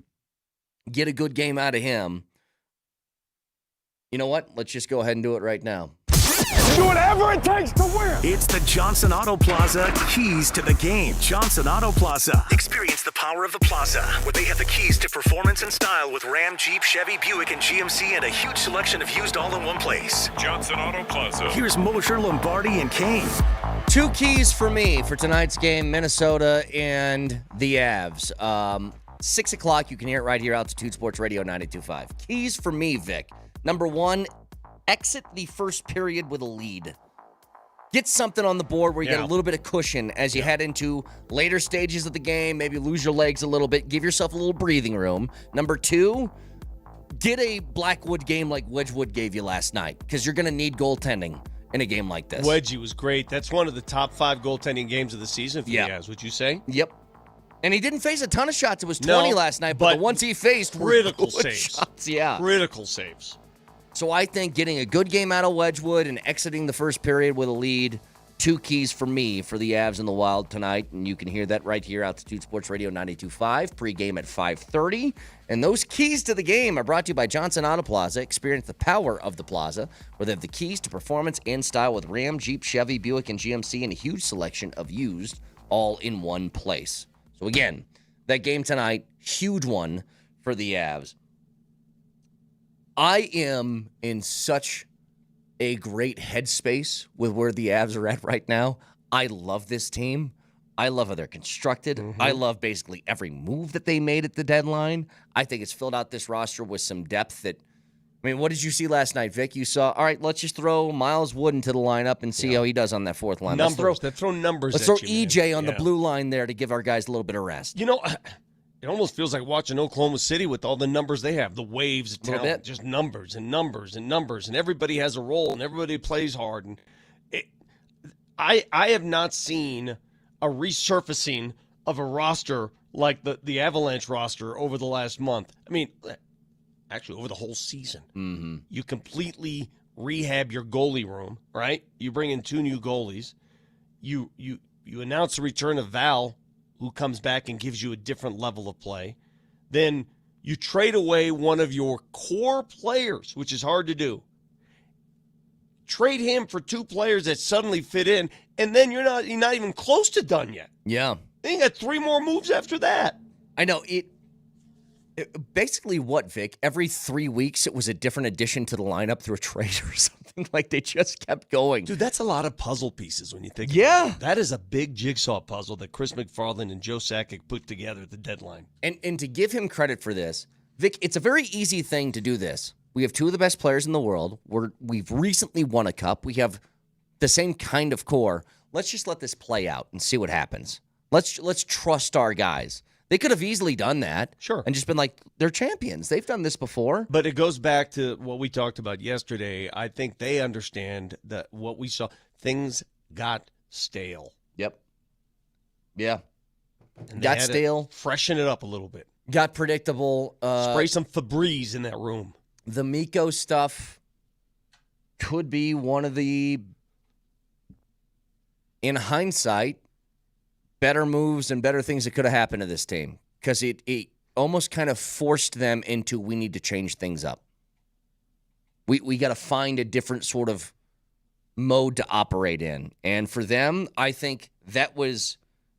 Get a good game out of him. You know what? Let's just go ahead and do it right now. Do whatever it takes to win. It's the Johnson Auto Plaza keys to the game. Johnson Auto Plaza. Experience the power of the plaza, where they have the keys to performance and style with Ram, Jeep, Chevy, Buick, and GMC, and a huge selection of used all in one place. Johnson Auto Plaza. Here's Moser, Lombardi, and Kane. 2 keys for me for tonight's game, Minnesota and the Avs. 6 o'clock, you can hear it right here, Altitude Sports Radio 92.5. Keys for me, Vic. Number 1, exit the first period with a lead. Get something on the board where you get a little bit of cushion as you head into later stages of the game, maybe lose your legs a little bit, give yourself a little breathing room. Number 2, get a Blackwood game like Wedgwood gave you last night, because you're going to need goaltending in a game like this. Wedgie was great. That's one of the top 5 goaltending games of the season for you guys, would you say? Yep. And he didn't face a ton of shots. It was 20 last night, but the ones he faced were critical good saves. shots. Yeah. Critical saves. So I think getting a good game out of Wedgwood and exiting the first period with a lead, 2 keys for me for the Avs and the Wild tonight. And you can hear that right here, Altitude Sports Radio 92.5, pregame at 5:30. And those keys to the game are brought to you by Johnson Auto Plaza. Experience the power of the plaza, where they have the keys to performance and style with Ram, Jeep, Chevy, Buick, and GMC, and a huge selection of used all in one place. So again, that game tonight, huge one for the Avs. I am in such a great headspace with where the Avs are at right now. I love this team. I love how they're constructed. I love basically every move that they made at the deadline. I think it's filled out this roster with some depth that, I mean, what did you see last night, Vic? You saw, all right, let's just throw Miles Wood into the lineup and see how he does on that fourth line. Numbers. Let's throw numbers Let's at throw you, EJ man. on the blue line there to give our guys a little bit of rest. You know, it almost feels like watching Oklahoma City with all the numbers they have, the waves of talent, just numbers and numbers and numbers, and everybody has a role and everybody plays hard. And I have not seen a resurfacing of a roster like the Avalanche roster over the last month. I mean, actually over the whole season. You completely rehab your goalie room, right? You bring in 2 new goalies. You announce the return of Val, who comes back and gives you a different level of play. Then you trade away one of your core players, which is hard to do. Trade him for 2 players that suddenly fit in, and then you're not even close to done yet. Yeah. Then you got 3 more moves after that. I know. It basically what, Vic? Every 3 weeks it was a different addition to the lineup through a trade or something. Like they just kept going. Dude, that's a lot of puzzle pieces when you think about it. That is a big jigsaw puzzle that Chris McFarland and Joe Sakic put together at the deadline. And to give him credit for this, Vic, it's a very easy thing to do this. We have 2 of the best players in the world. We've recently won a cup. We have the same kind of core. Let's just let this play out and see what happens. Let's trust our guys. They could have easily done that. Sure. And just been like, they're champions. They've done this before. But it goes back to what we talked about yesterday. I think they understand that what we saw, things got stale. Yep. Yeah. And Got stale. Freshen it up a little bit. Got predictable. Spray some Febreze in that room. The Mikko stuff could be one of the, in hindsight, better moves and better things that could have happened to this team, because it almost kind of forced them into, we need to change things up. We got to find a different sort of mode to operate in. And for them, I think that was,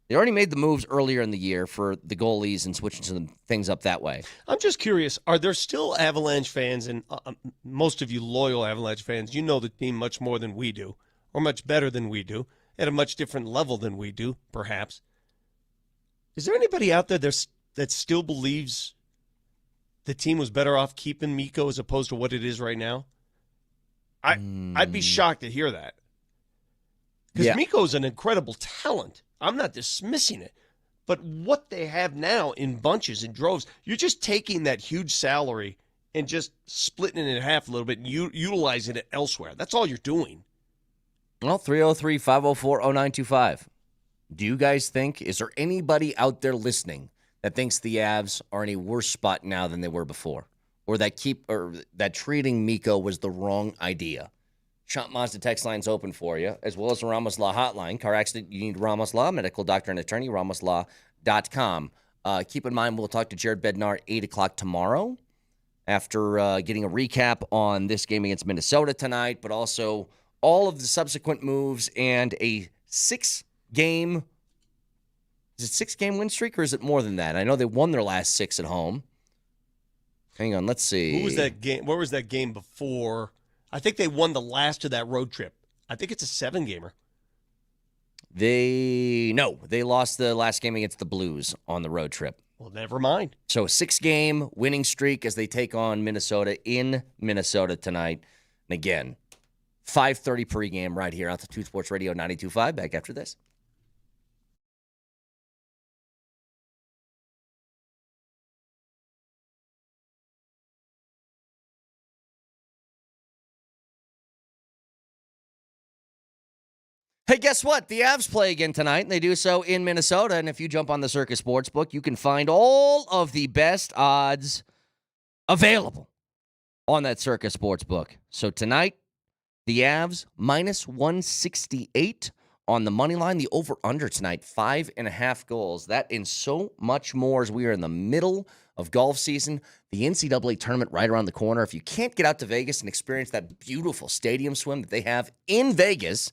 they already made the moves earlier in the year for the goalies and switching some things up that way. I'm just curious, are there still Avalanche fans, and most of you loyal Avalanche fans, you know the team much more than we do, or much better than we do, at a much different level than we do, perhaps. Is there anybody out there that still believes the team was better off keeping Mikko as opposed to what it is right now? I'd be shocked to hear that. Because Mikko's an incredible talent. I'm not dismissing it. But what they have now in bunches and droves, you're just taking that huge salary and just splitting it in half a little bit and utilizing it elsewhere. That's all you're doing. Well, 303-504-0925. Do you guys think, is there anybody out there listening that thinks the Avs are in a worse spot now than they were before? Or that treating Mikko was the wrong idea? Shop Mazda text line's open for you, as well as the Ramos Law hotline. Car accident, you need Ramos Law, medical doctor and attorney, ramoslaw.com. Keep in mind, we'll talk to Jared Bednar 8 o'clock tomorrow. after getting a recap on this game against Minnesota tonight, but also all of the subsequent moves and a 6-game. Is it 6-game win streak or is it more than that? I know they won their last 6 at home. Hang on, let's see. Who was that game? Where was that game before? I think they won the last of that road trip. I think it's a 7-gamer. They lost the last game against the Blues on the road trip. Well, never mind. So a 6-game winning streak as they take on Minnesota in Minnesota tonight. And again, 5:30 pregame right here on the Two Sports Radio 92.5. Back after this. Hey, guess what? The Avs play again tonight, and they do so in Minnesota. And if you jump on the Circus Sportsbook, you can find all of the best odds available on that Circus Sportsbook. So tonight, the Avs minus 168 on the money line. The over-under tonight, 5.5 goals. That and so much more as we are in the middle of golf season. The NCAA tournament right around the corner. If you can't get out to Vegas and experience that beautiful stadium swim that they have in Vegas,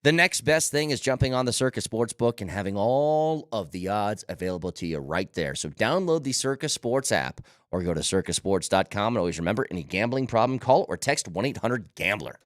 the next best thing is jumping on the Circus Sportsbook and having all of the odds available to you right there. So download the Circus Sports app or go to circusports.com. And always remember, any gambling problem, call or text 1-800-GAMBLER.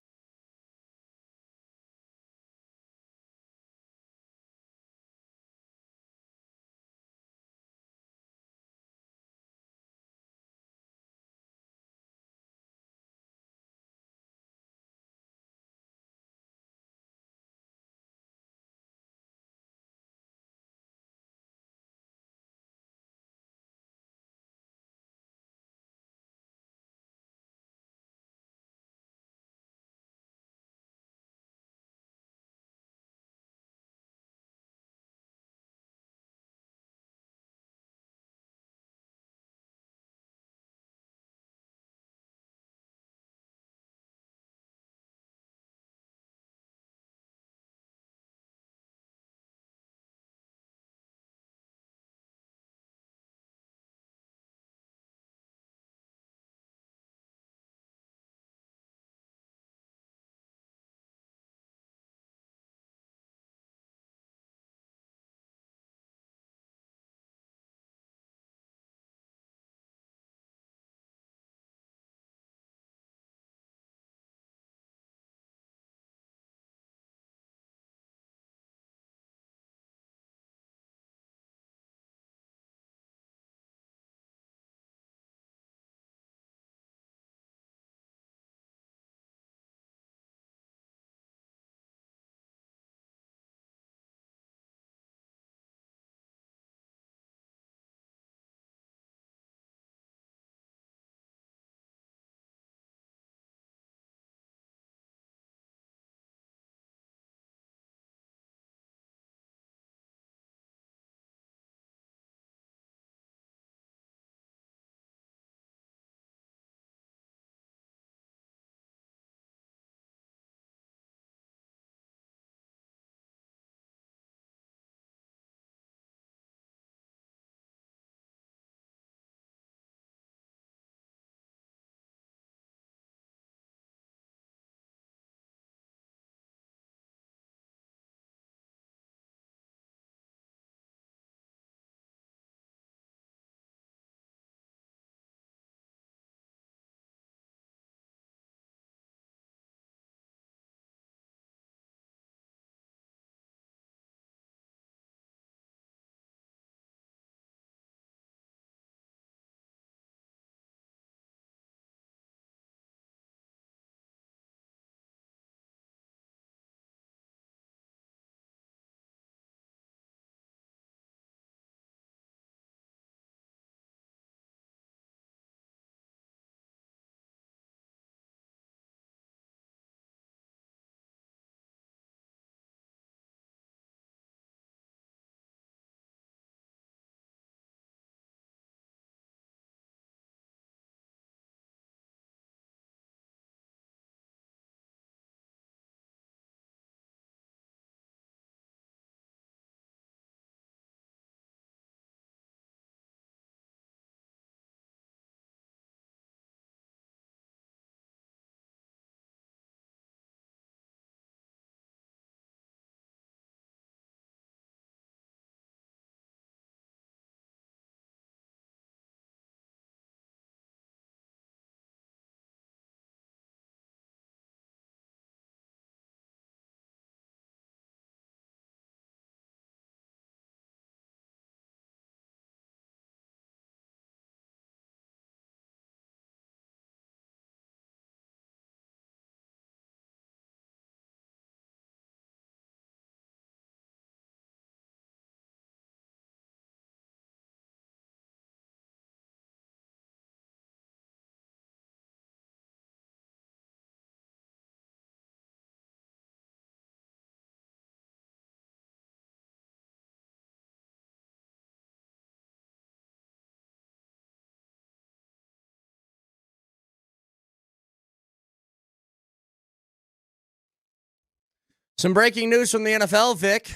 Some breaking news from the NFL, Vic.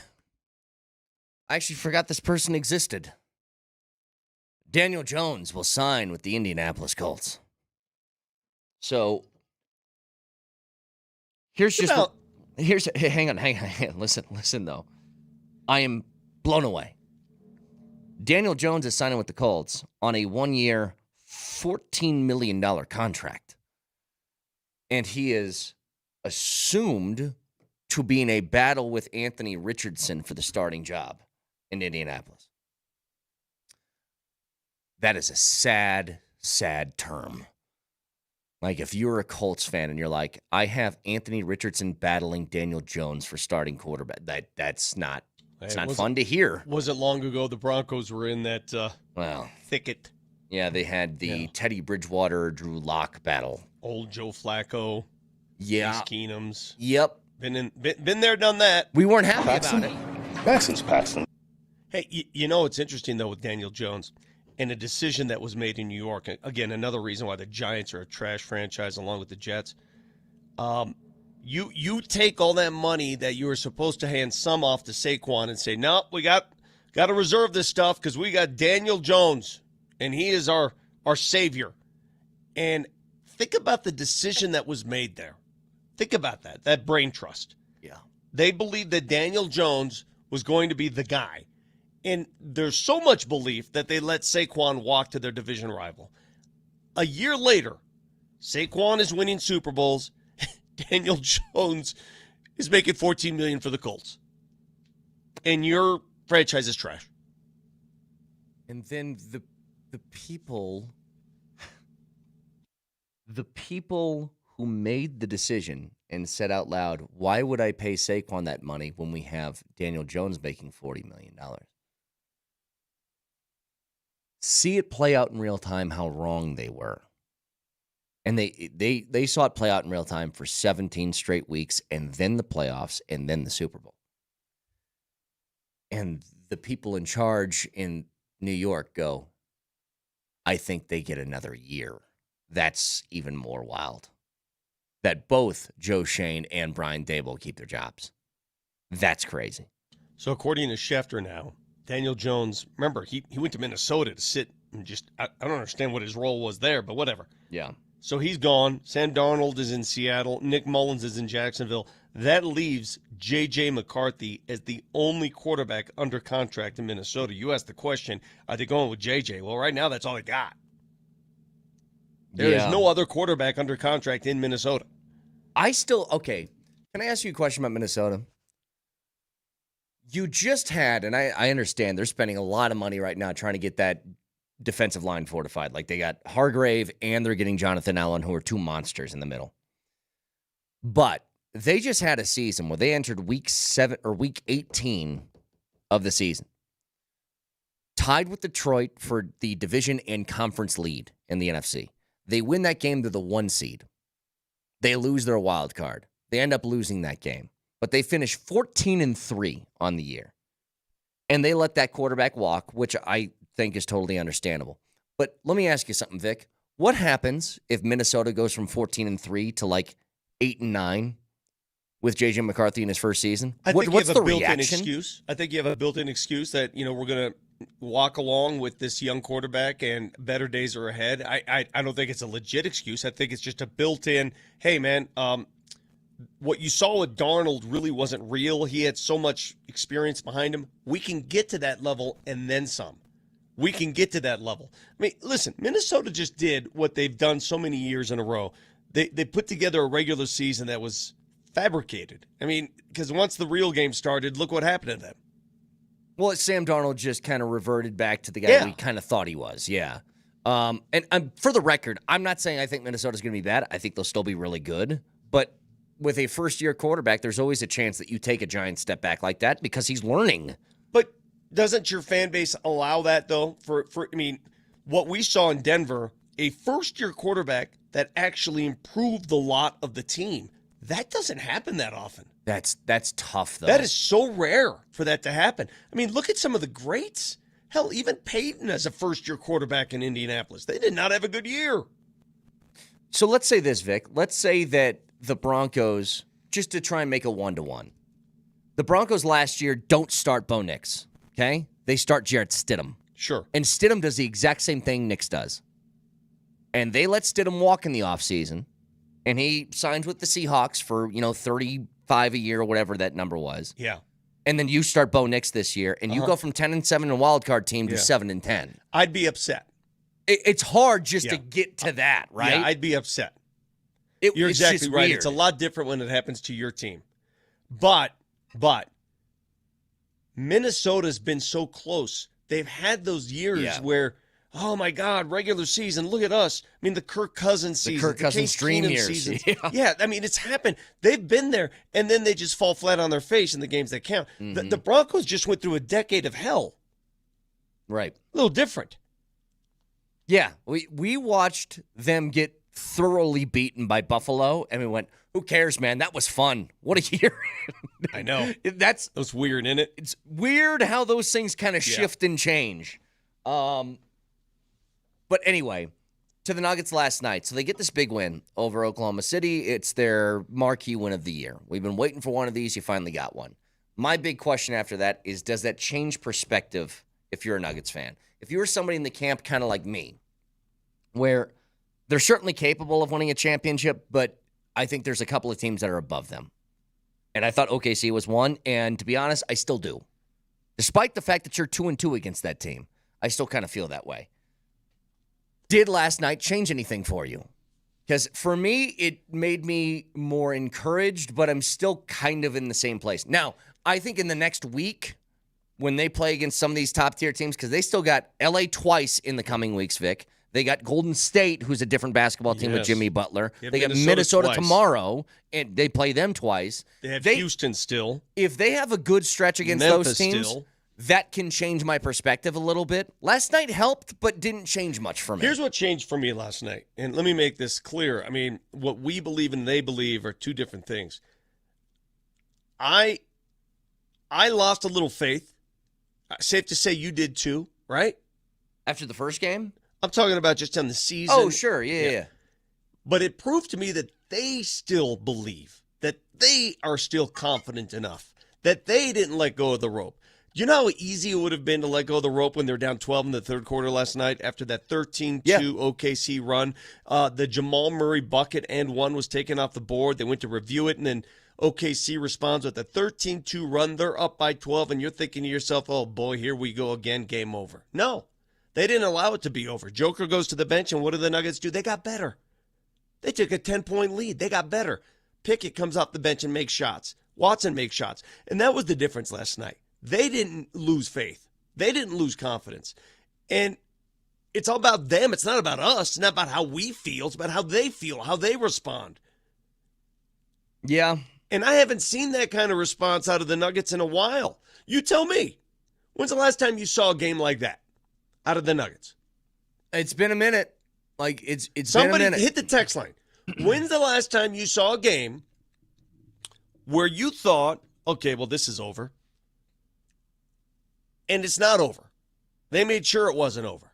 I actually forgot this person existed. Daniel Jones will sign with the Indianapolis Colts. So here's just hang on. Listen though. I am blown away. Daniel Jones is signing with the Colts on a 1-year, $14 million contract. And he is assumed to be in a battle with Anthony Richardson for the starting job in Indianapolis. That is a sad, sad term. Like, if you're a Colts fan and you're like, I have Anthony Richardson battling Daniel Jones for starting quarterback, that's not fun to hear. Wasn't long ago the Broncos were in that thicket. Yeah, they had the Teddy Bridgewater, Drew Lock battle. Old Joe Flacco. Yeah. Case Keenum's. Yep. Been there, done that. We weren't happy about it. Paxton. Hey, you know what's interesting, though, with Daniel Jones and a decision that was made in New York. Again, another reason why the Giants are a trash franchise along with the Jets. You take all that money that you were supposed to hand some off to Saquon and say, no, we got to reserve this stuff because we got Daniel Jones, and he is our savior. And think about the decision that was made there. Think about that brain trust. Yeah. They believed that Daniel Jones was going to be the guy. And there's so much belief that they let Saquon walk to their division rival. A year later, Saquon is winning Super Bowls. Daniel Jones is making $14 million for the Colts. And your franchise is trash. And then the people who made the decision and said out loud, why would I pay Saquon that money when we have Daniel Jones making $40 million? See it play out in real time how wrong they were. And they saw it play out in real time for 17 straight weeks, and then the playoffs, and then the Super Bowl. And the people in charge in New York go, I think they get another year. That's even more wild. That both Joe Shane and Brian Daboll keep their jobs. That's crazy. So according to Schefter now, Daniel Jones, remember, he went to Minnesota to sit and I don't understand what his role was there, but whatever. Yeah. So he's gone. Sam Darnold is in Seattle. Nick Mullins is in Jacksonville. That leaves J.J. McCarthy as the only quarterback under contract in Minnesota. You asked the question, are they going with J.J.? Well, right now that's all they got. There is no other quarterback under contract in Minnesota. Okay, can I ask you a question about Minnesota? You just had, and I understand they're spending a lot of money right now trying to get that defensive line fortified. Like, they got Hargrave and they're getting Jonathan Allen, who are two monsters in the middle. But they just had a season where they entered week 18 of the season, tied with Detroit for the division and conference lead in the NFC. They win that game to the 1 seed. They lose their wild card. They end up losing that game. But they finish 14-3 on the year. And they let that quarterback walk, which I think is totally understandable. But let me ask you something, Vic. What happens if Minnesota goes from 14-3 to like 8-9 with J.J. McCarthy in his first season? I think what's you have the a built-in reaction? excuse. I think you have a built-in excuse that, we're going to walk along with this young quarterback and better days are ahead. I don't think it's a legit excuse. I think it's just a built-in, hey, man, what you saw with Darnold really wasn't real. He had so much experience behind him. We can get to that level and then some. We can get to that level. I mean, listen, Minnesota just did what they've done so many years in a row. They put together a regular season that was fabricated. I mean, because once the real game started, look what happened to them. Well, Sam Darnold just kind of reverted back to the guy we kind of thought he was, yeah. And for the record, I'm not saying I think Minnesota's going to be bad. I think they'll still be really good. But with a first-year quarterback, there's always a chance that you take a giant step back like that because he's learning. But doesn't your fan base allow that, though? What we saw in Denver, a first-year quarterback that actually improved the lot of the team, that doesn't happen that often. That's tough, though. That is so rare for that to happen. I mean, look at some of the greats. Hell, even Peyton as a first-year quarterback in Indianapolis. They did not have a good year. So let's say this, Vic. Let's say that the Broncos, just to try and make a 1-to-1, The Broncos last year don't start Bo Nix, okay? They start Jarrett Stidham. Sure. And Stidham does the exact same thing Nix does. And they let Stidham walk in the offseason, and he signs with the Seahawks for, 35 a year or whatever that number was. Yeah. And then you start Bo Nix this year, and you go from 10-7 in a wild card team to 7-10. I'd be upset. It's hard just to get to that, right? Yeah, I'd be upset. It's You're exactly just right. weird. It's a lot different when it happens to your team. But Minnesota's been so close. They've had those years where, oh my God, regular season, look at us. I mean, the Kirk Cousins season. The Kirk Cousins Case dream Keenum years. seasons. Yeah. I mean, it's happened. They've been there, and then they just fall flat on their face in the games that count. The Broncos just went through a decade of hell. Right. A little different. Yeah. We watched them get thoroughly beaten by Buffalo, and we went, who cares, man? That was fun. What a year. I know. That's weird, isn't it? It's weird how those things kind of shift and change. But anyway, to the Nuggets last night. So they get this big win over Oklahoma City. It's their marquee win of the year. We've been waiting for one of these. You finally got one. My big question after that is, does that change perspective if you're a Nuggets fan? If you were somebody in the camp kind of like me, where they're certainly capable of winning a championship, but I think there's a couple of teams that are above them. And I thought OKC was one, and to be honest, I still do. Despite the fact that you're 2-2 against that team, I still kind of feel that way. Did last night change anything for you? Because for me, it made me more encouraged, but I'm still kind of in the same place. Now, I think in the next week, when they play against some of these top-tier teams, because they still got LA twice in the coming weeks, Vic. They got Golden State, who's a different basketball team with Jimmy Butler. They got Minnesota twice. Tomorrow, and they play them twice. They have Houston still. If they have a good stretch against Memphis those teams, still. that can change my perspective a little bit. Last night helped, but didn't change much for me. Here's what changed for me last night, and let me make this clear. I mean, what we believe and they believe are two different things. I lost a little faith. Safe to say you did too, right? After the first game? I'm talking about just on the season. Oh, sure. Yeah. But it proved to me that they still believe, that they are still confident enough, that they didn't let go of the rope. You know how easy it would have been to let go of the rope when they're down 12 in the third quarter last night after that 13-2 OKC run? The Jamal Murray bucket and one was taken off the board. They went to review it, and then OKC responds with a 13-2 run. They're up by 12, and you're thinking to yourself, oh, boy, here we go again, game over. No. They didn't allow it to be over. Joker goes to the bench, and what do the Nuggets do? They got better. They took a 10-point lead. They got better. Pickett comes off the bench and makes shots. Watson makes shots. And that was the difference last night. They didn't lose faith. They didn't lose confidence. And it's all about them. It's not about us. It's not about how we feel. It's about how they feel, how they respond. Yeah. And I haven't seen that kind of response out of the Nuggets in a while. You tell me. When's the last time you saw a game like that out of the Nuggets? It's been a minute. Like, it's Somebody been a minute. hit the text line. When's the last time you saw a game where you thought, okay, well, this is over? And it's not over. They made sure it wasn't over.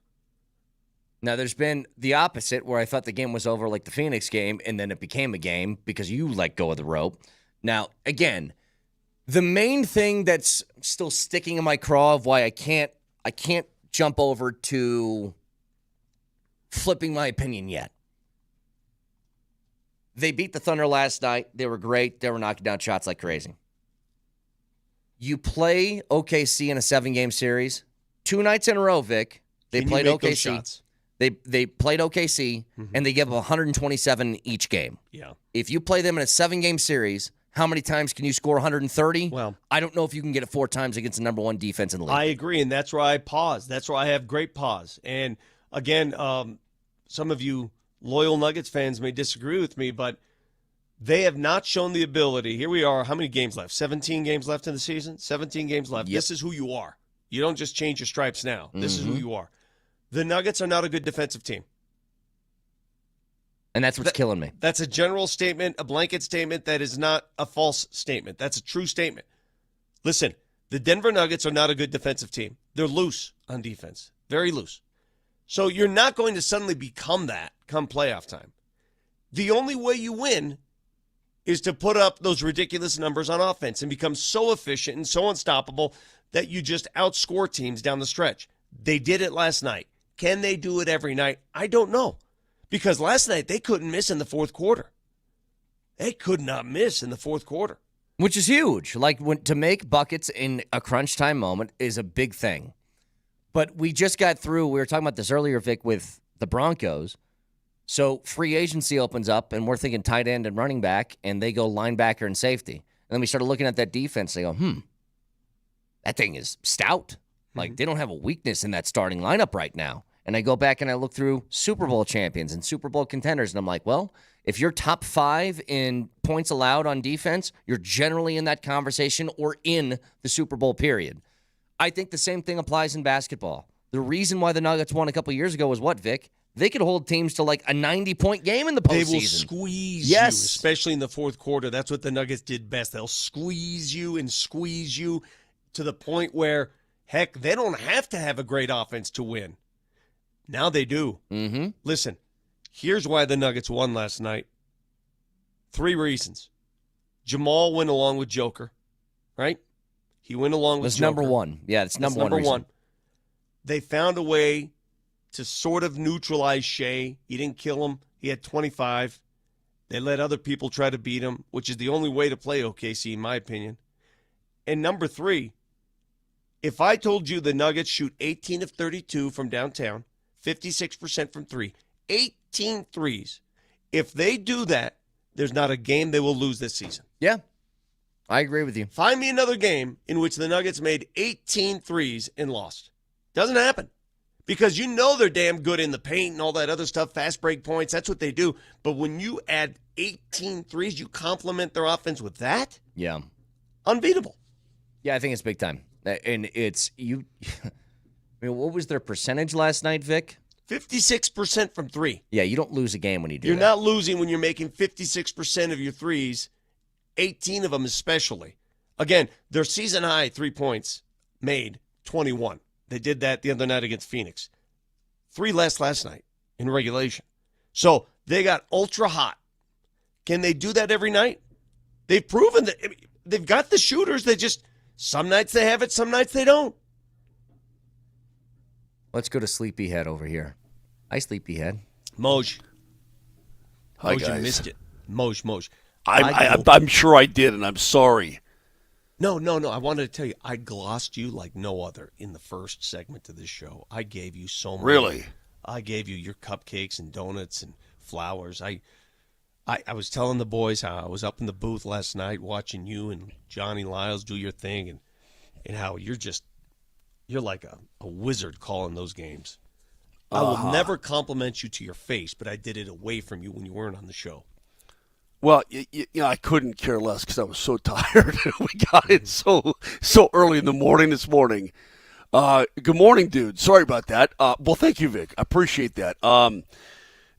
Now, there's been the opposite where I thought the game was over like the Phoenix game, and then it became a game because you let go of the rope. Now, again, the main thing that's still sticking in my craw of why I can't jump over to flipping my opinion yet. They beat the Thunder last night. They were great. They were knocking down shots like crazy. You play OKC in a 7-game series. 2 nights in a row, Vic. They played OKC. They played OKC, and they give them 127 each game. Yeah. If you play them in a 7-game series, how many times can you score 130? Well, I don't know if you can get it 4 times against the number 1 defense in the league. I agree, and that's where I pause. That's where I have great pause. And, again, some of you loyal Nuggets fans may disagree with me, but they have not shown the ability. Here we are. How many games left? 17 games left in the season? 17 games left. Yep. This is who you are. You don't just change your stripes now. This is who you are. The Nuggets are not a good defensive team. And that's what's killing me. That's a general statement, a blanket statement that is not a false statement. That's a true statement. Listen, the Denver Nuggets are not a good defensive team. They're loose on defense, very loose. So you're not going to suddenly become that come playoff time. The only way you win is to put up those ridiculous numbers on offense and become so efficient and so unstoppable that you just outscore teams down the stretch. They did it last night. Can they do it every night? I don't know. Because last night they couldn't miss in the fourth quarter. They could not miss in the fourth quarter. Which is huge. Like, to make buckets in a crunch time moment is a big thing. But we just got through, we were talking about this earlier, Vic, with the Broncos. So free agency opens up, and we're thinking tight end and running back, and they go linebacker and safety. And then we started looking at that defense. They go, that thing is stout. Like, they don't have a weakness in that starting lineup right now. And I go back and I look through Super Bowl champions and Super Bowl contenders, and I'm like, well, if you're top 5 in points allowed on defense, you're generally in that conversation or in the Super Bowl period. I think the same thing applies in basketball. The reason why the Nuggets won a couple years ago was what, Vic? They could hold teams to like a 90-point game in the postseason. They will squeeze you, especially in the fourth quarter. That's what the Nuggets did best. They'll squeeze you to the point where, heck, they don't have to have a great offense to win. Now they do. Mm-hmm. Listen, here's why the Nuggets won last night. 3 reasons. Jamal went along with Joker, right? He went along with That's Joker. number one. Yeah, it's number one reason. They found a way to sort of neutralize Shea. He didn't kill him. He had 25. They let other people try to beat him, which is the only way to play OKC, in my opinion. And number 3, if I told you the Nuggets shoot 18 of 32 from downtown, 56% from 3, 18 threes, if they do that, there's not a game they will lose this season. Yeah, I agree with you. Find me another game in which the Nuggets made 18 threes and lost. Doesn't happen. Because you know they're damn good in the paint and all that other stuff, fast break points, that's what they do. But when you add 18 threes, you complement their offense with that? Yeah. Unbeatable. Yeah, I think it's big time. And it's, I mean, what was their percentage last night, Vic? 56% from 3. Yeah, you don't lose a game when you do You're that. not losing when you're making 56% of your threes, 18 of them especially. Again, their season high 3 points made 21. They did that the other night against Phoenix. 3 less last night in regulation. So they got ultra hot. Can they do that every night? They've proven that. They've got the shooters. They just, some nights they have it, some nights they don't. Let's go to Sleepyhead over here. Hi, Sleepyhead. Moj. Hi, Moj, guys. you missed it. Moj. I'm sure I did, and I'm sorry. No. I wanted to tell you, I glossed you like no other in the first segment of this show. I gave you so much. Really? I gave you your cupcakes and donuts and flowers. I was telling the boys how I was up in the booth last night watching you and Johnny Lyles do your thing and how you're like a wizard calling those games. I will never compliment you to your face, but I did it away from you when you weren't on the show. Well, you know, I couldn't care less because I was so tired. We got in so early in the morning this morning. Good morning, dude. Sorry about that. Well, thank you, Vic. I appreciate that.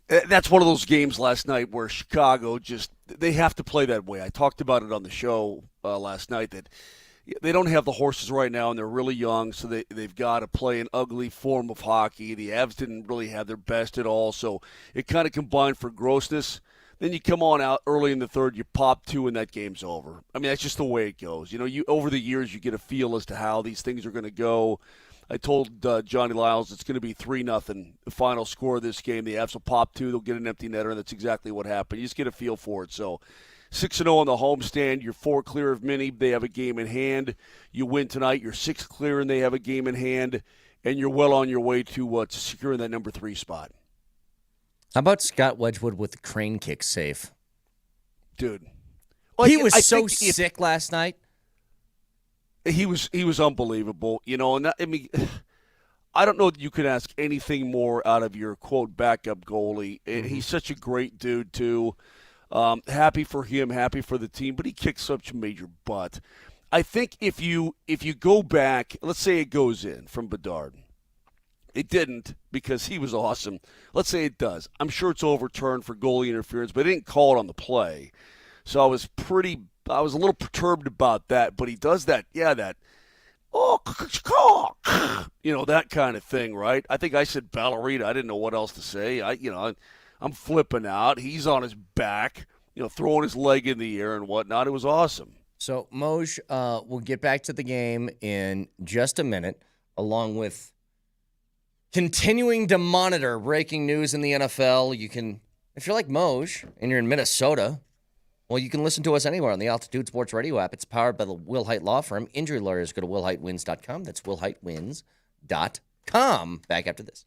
That's one of those games last night where Chicago they have to play that way. I talked about it on the show last night that they don't have the horses right now, and they're really young, so they've got to play an ugly form of hockey. The Avs didn't really have their best at all, so it kind of combined for grossness. Then you come on out early in the third, you pop 2, and that game's over. I mean, that's just the way it goes. You know, over the years, you get a feel as to how these things are going to go. I told Johnny Lyles it's going to be 3-0, the final score of this game. The Avs will pop 2, they'll get an empty netter, and that's exactly what happened. You just get a feel for it. So 6-0 on the homestand, you're 4 clear of Minnie. They have a game in hand. You win tonight, you're 6 clear, and they have a game in hand, and you're well on your way to securing that number 3 spot. How about Scott Wedgwood with the crane kick save? Dude. Well, he was so sick last night. He was unbelievable, you know. And that, I mean, I don't know that you could ask anything more out of your quote backup goalie. And he's such a great dude too. Happy for him, happy for the team, but he kicked such a major butt. I think if you go back, let's say it goes in from Bedard. It didn't because he was awesome. Let's say it does. I'm sure it's overturned for goalie interference, but they didn't call it on the play. So I was a little perturbed about that, but he does that, that that kind of thing, right? I think I said ballerina. I didn't know what else to say. I'm flipping out. He's on his back. throwing his leg in the air and whatnot. It was awesome. So, Moj, we'll get back to the game in just a minute, along with continuing to monitor breaking news in the NFL. You can, if you're like Moj and you're in Minnesota, well, you can listen to us anywhere on the Altitude Sports Radio app. It's powered by the Will Height Law Firm. Injury lawyers go to willheightwins.com. That's willheightwins.com. Back after this.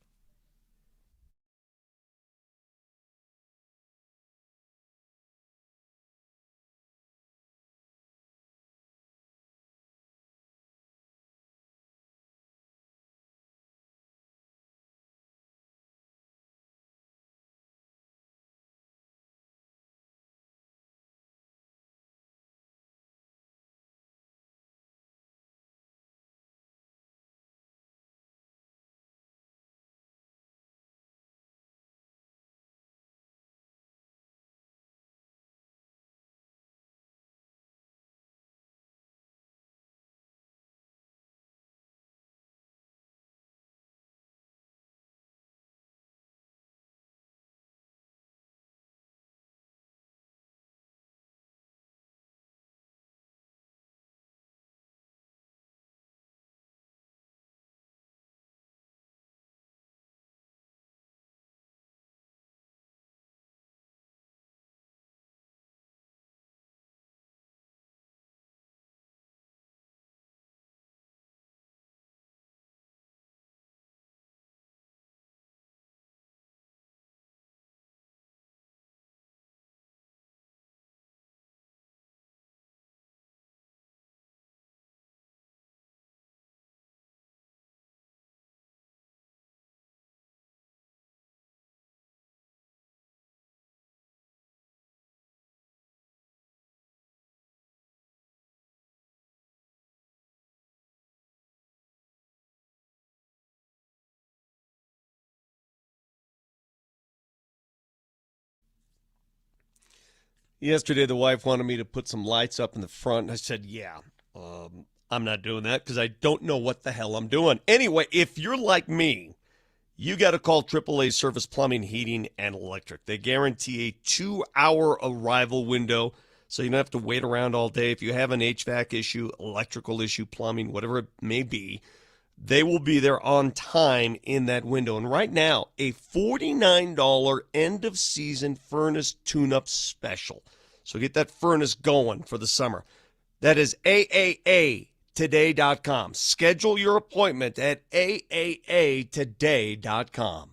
Yesterday, the wife wanted me to put some lights up in the front. I said, yeah, I'm not doing that because I don't know what the hell I'm doing. Anyway, if you're like me, you got to call AAA Service Plumbing, Heating, and Electric. They guarantee a 2-hour arrival window, so you don't have to wait around all day. If you have an HVAC issue, electrical issue, plumbing, whatever it may be, they will be there on time in that window. And right now, a $49 end-of-season furnace tune-up special. So get that furnace going for the summer. That is AAAtoday.com. Schedule your appointment at AAAtoday.com.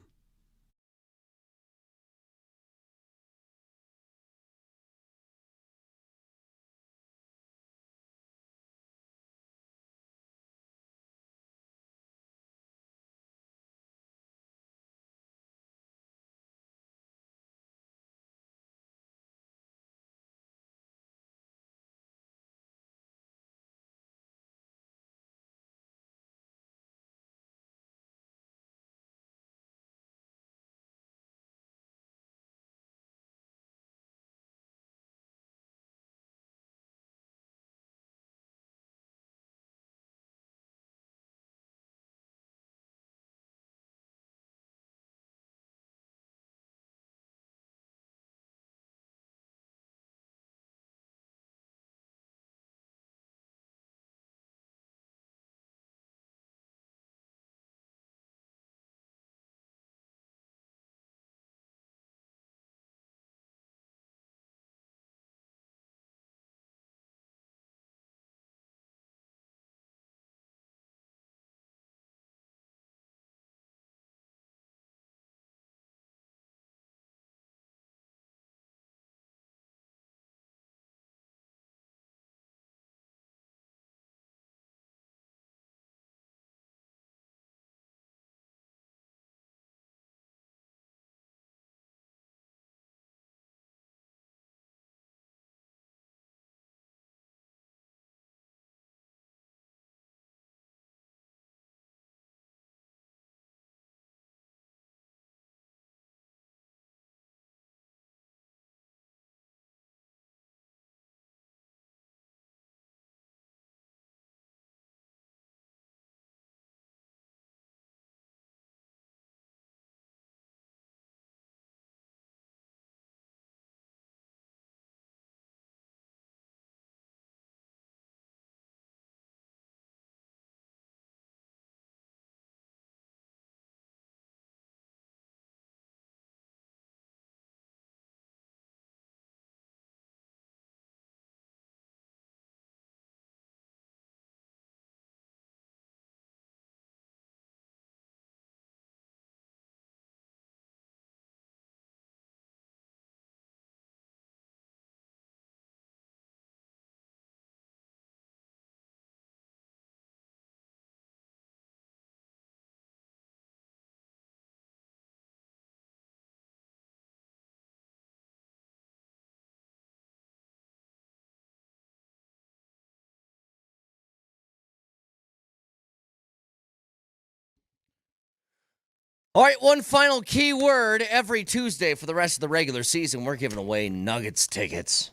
All right, one final key word. Every Tuesday for the rest of the regular season, we're giving away Nuggets tickets.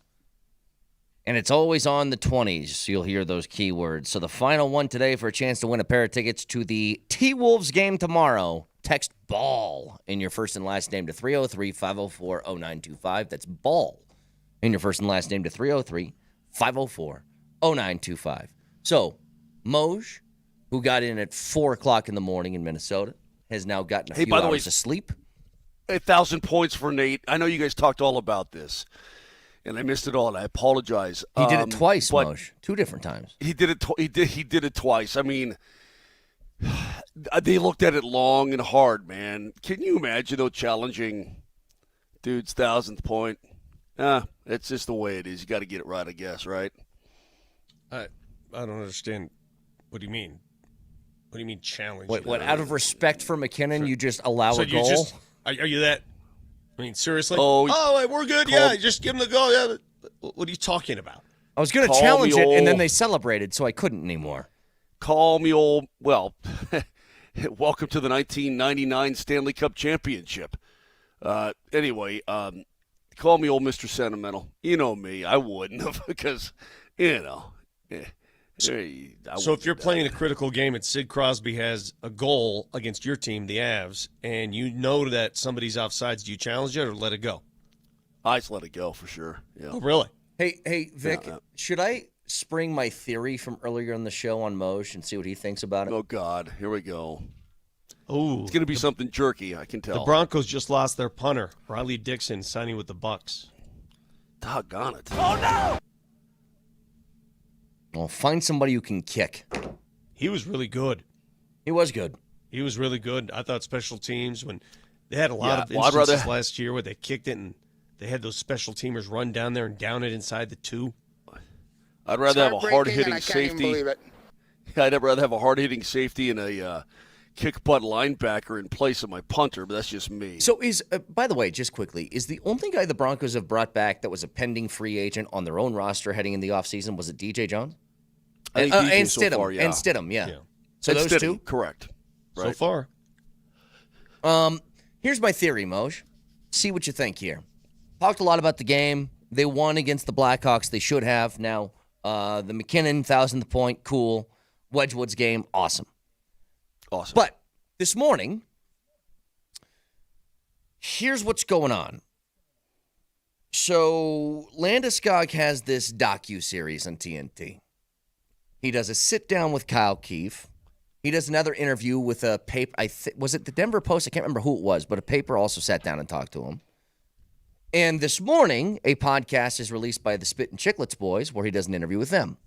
And it's always on the 20s. You'll hear those keywords. So the final one today for a chance to win a pair of tickets to the T-Wolves game tomorrow. Text BALL in your first and last name to 303-504-0925. That's BALL in your first and last name to 303-504-0925. So, Moj, who got in at 4 o'clock in the morning in Minnesota, has now gotten a few hours of sleep. 1,000 points for Nate. I know you guys talked all about this, and I missed it all. And I apologize. He did it twice, Moj. 2 different times. He did it. He did it twice. I mean, they looked at it long and hard, man. Can you imagine though challenging dude's 1,000th point? It's just the way it is. You got to get it right, I guess. Right? I don't understand. What do you mean? What do you mean challenge? What? Out of respect for McKinnon, you just allow a goal? Are you that? I mean, seriously? Oh, we're good. Yeah, just give him the goal. Yeah. What are you talking about? I was going to challenge it, and then they celebrated, so I couldn't anymore. Call me old. Well, welcome to the 1999 Stanley Cup Championship. Anyway, call me old Mr. Sentimental. You know me. I wouldn't have because, So if you're playing a critical game and Sid Crosby has a goal against your team, the Avs, and you know that somebody's offsides, do you challenge it or let it go? I just let it go for sure. Yeah. Oh, really? Hey, Vic, should I spring my theory from earlier in the show on Moj and see what he thinks about it? Oh, God. Here we go. Oh, it's going to be something jerky, I can tell. The Broncos just lost their punter, Riley Dixon, signing with the Bucks. Doggone it. Oh, no! Well, find somebody who can kick. He was really good. He was good. He was really good. I thought special teams, when they had a lot of instances last year where they kicked it and they had those special teamers run down there and down it inside the 2. I'd rather have a hard-hitting safety. I'd rather have a hard-hitting safety and a kick-butt linebacker in place of my punter, but that's just me. So by the way, just quickly, is the only guy the Broncos have brought back that was a pending free agent on their own roster heading in the offseason, was it DJ Jones? And Stidham. So far, yeah. And Stidham, yeah. So and those Stidham, two? Correct. So far. Here's my theory, Moj. See what you think here. Talked a lot about the game. They won against the Blackhawks. They should have. Now, the McKinnon 1,000th point, cool. Wedgwood's game, awesome. Awesome. But this morning, here's what's going on. So Landeskog has this docuseries on TNT. He does a sit-down with Kyle Keefe. He does another interview with a paper. Was it the Denver Post? I can't remember who it was, but a paper also sat down and talked to him. And this morning, a podcast is released by the Spit-chicklets boys where he does an interview with them.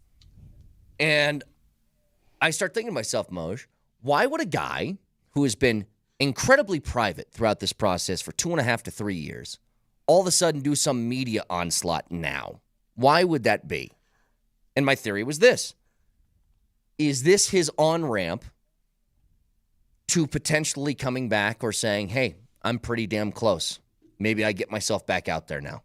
And I start thinking to myself, Moj, why would a guy who has been incredibly private throughout this process for 2.5 to 3 years all of a sudden do some media onslaught now? Why would that be? And my theory was this. Is this his on-ramp to potentially coming back or saying, hey, I'm pretty damn close. Maybe I get myself back out there now.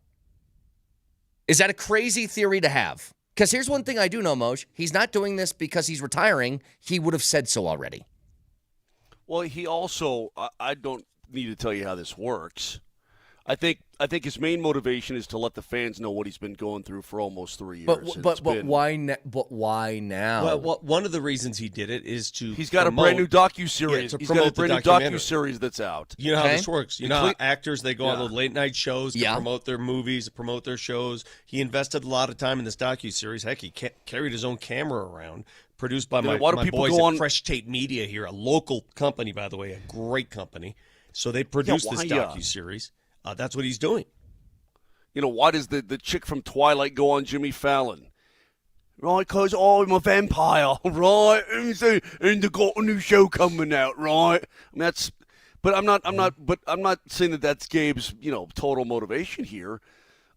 Is that a crazy theory to have? Because here's one thing I do know, Moj. He's not doing this because he's retiring. He would have said so already. Well, he also, I don't need to tell you how this works. I think his main motivation is to let the fans know what he's been going through for almost 3 years. But why now? Well, one of the reasons he did it is to He's got a brand new docuseries. Yeah, he's got a brand new docuseries that's out. You know how this works. You know how actors, they go on those late night shows to promote their movies, to promote their shows. He invested a lot of time in this docuseries. Heck, he carried his own camera around, produced by my boys at Fresh Tape Media here, a local company, by the way, a great company. So they produced this docuseries. That's what he's doing. You know, why does the chick from Twilight go on Jimmy Fallon? Right, because I'm a vampire, right? And they got a new show coming out, right? I mean, I'm not saying that that's Gabe's, total motivation here.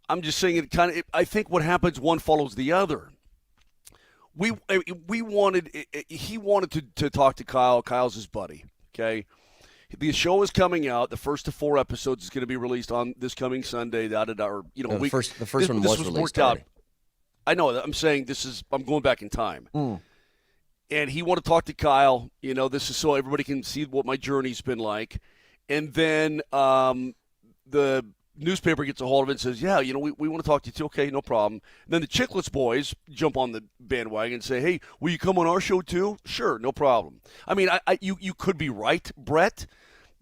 I'm just saying I think what happens, one follows the other. He wanted to talk to Kyle. Kyle's his buddy, okay? The show is coming out. The first of 4 episodes is going to be released on this coming Sunday. The first one was released already. I know. I'm saying I'm going back in time. and he wanted to talk to Kyle. This is so everybody can see what my journey's been like. And then the newspaper gets a hold of it and says, yeah, we want to talk to you too. Okay, no problem. And then the Chicklets boys jump on the bandwagon and say, hey, will you come on our show too? Sure, no problem. I mean, you could be right, Brett,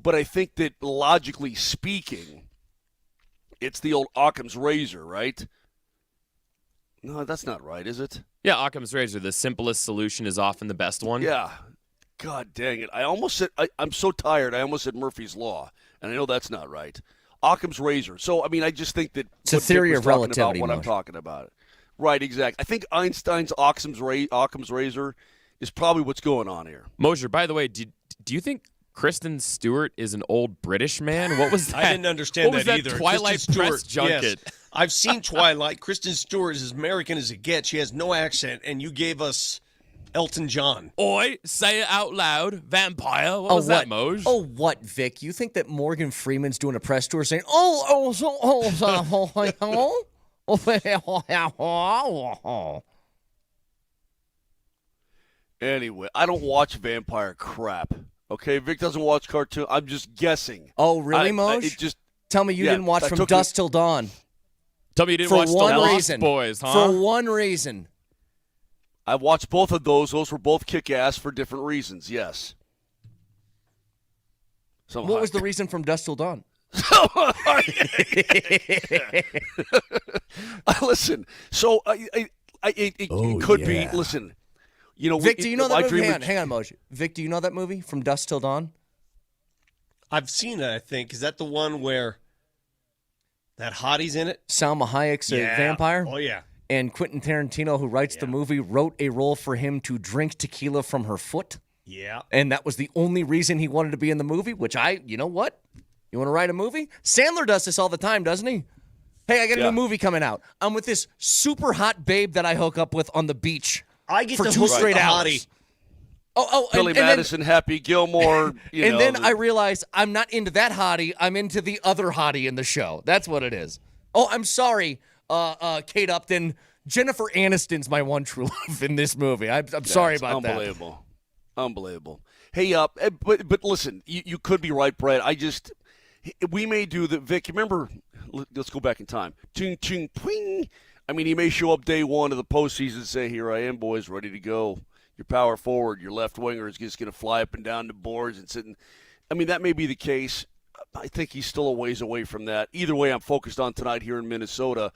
but I think that logically speaking, it's the old Occam's razor, right? No, that's not right, is it? Yeah, Occam's razor. The simplest solution is often the best one. Yeah. God dang it. I almost said, I'm so tired, I almost said Murphy's Law, and I know that's not right. Occam's razor. So, I mean, I just think that it's a theory of relativity. What I'm talking about. Right, exactly. I think Einstein's Occam's razor is probably what's going on here. Moser, by the way, do you think Kristen Stewart is an old British man? What was that? I didn't understand what was that either. Twilight press junket. Yes. I've seen Twilight. Kristen Stewart is as American as it gets. She has no accent, and you gave us Elton John. Oi, say it out loud. Vampire. What was that, Moj? Oh, what, Vic? You think that Morgan Freeman's doing a press tour saying, Anyway, I don't watch vampire crap. Okay, Vic doesn't watch cartoon. I'm just guessing. Oh, really, Moj? Tell me you didn't watch From Dusk Till Dawn. Tell me you didn't watch The Lost Boys, huh? For one reason. I've watched both of those. Those were both kick-ass for different reasons, yes. What was the reason From Dusk Till Dawn? Listen, so it could be, listen. Vic, do you know that movie? Hang on, Moj. Vic, do you know that movie, From Dusk Till Dawn? I've seen it, I think. Is that the one where that hottie's in it? Salma Hayek's a vampire? Oh, yeah. And Quentin Tarantino, who writes the movie, wrote a role for him to drink tequila from her foot. Yeah. And that was the only reason he wanted to be in the movie, which you know what? You want to write a movie? Sandler does this all the time, doesn't he? Hey, I got a new movie coming out. I'm with this super hot babe that I hook up with on the beach. I get for to 2 straight hours. Billy Madison, Happy Gilmore. Then I realize I'm not into that hottie. I'm into the other hottie in the show. That's what it is. Oh, I'm sorry, Kate Upton. Jennifer Aniston's my one true love in this movie. I'm sorry about that. Unbelievable. Hey, but listen, you could be right, Brett. We may do the Vic. Remember, let's go back in time. Ching, ching, twing. I mean, he may show up day one of the postseason and say, "Here I am, boys, ready to go." Your power forward, your left winger is just going to fly up and down the boards and sit. I mean, that may be the case. I think he's still a ways away from that. Either way, I'm focused on tonight here in Minnesota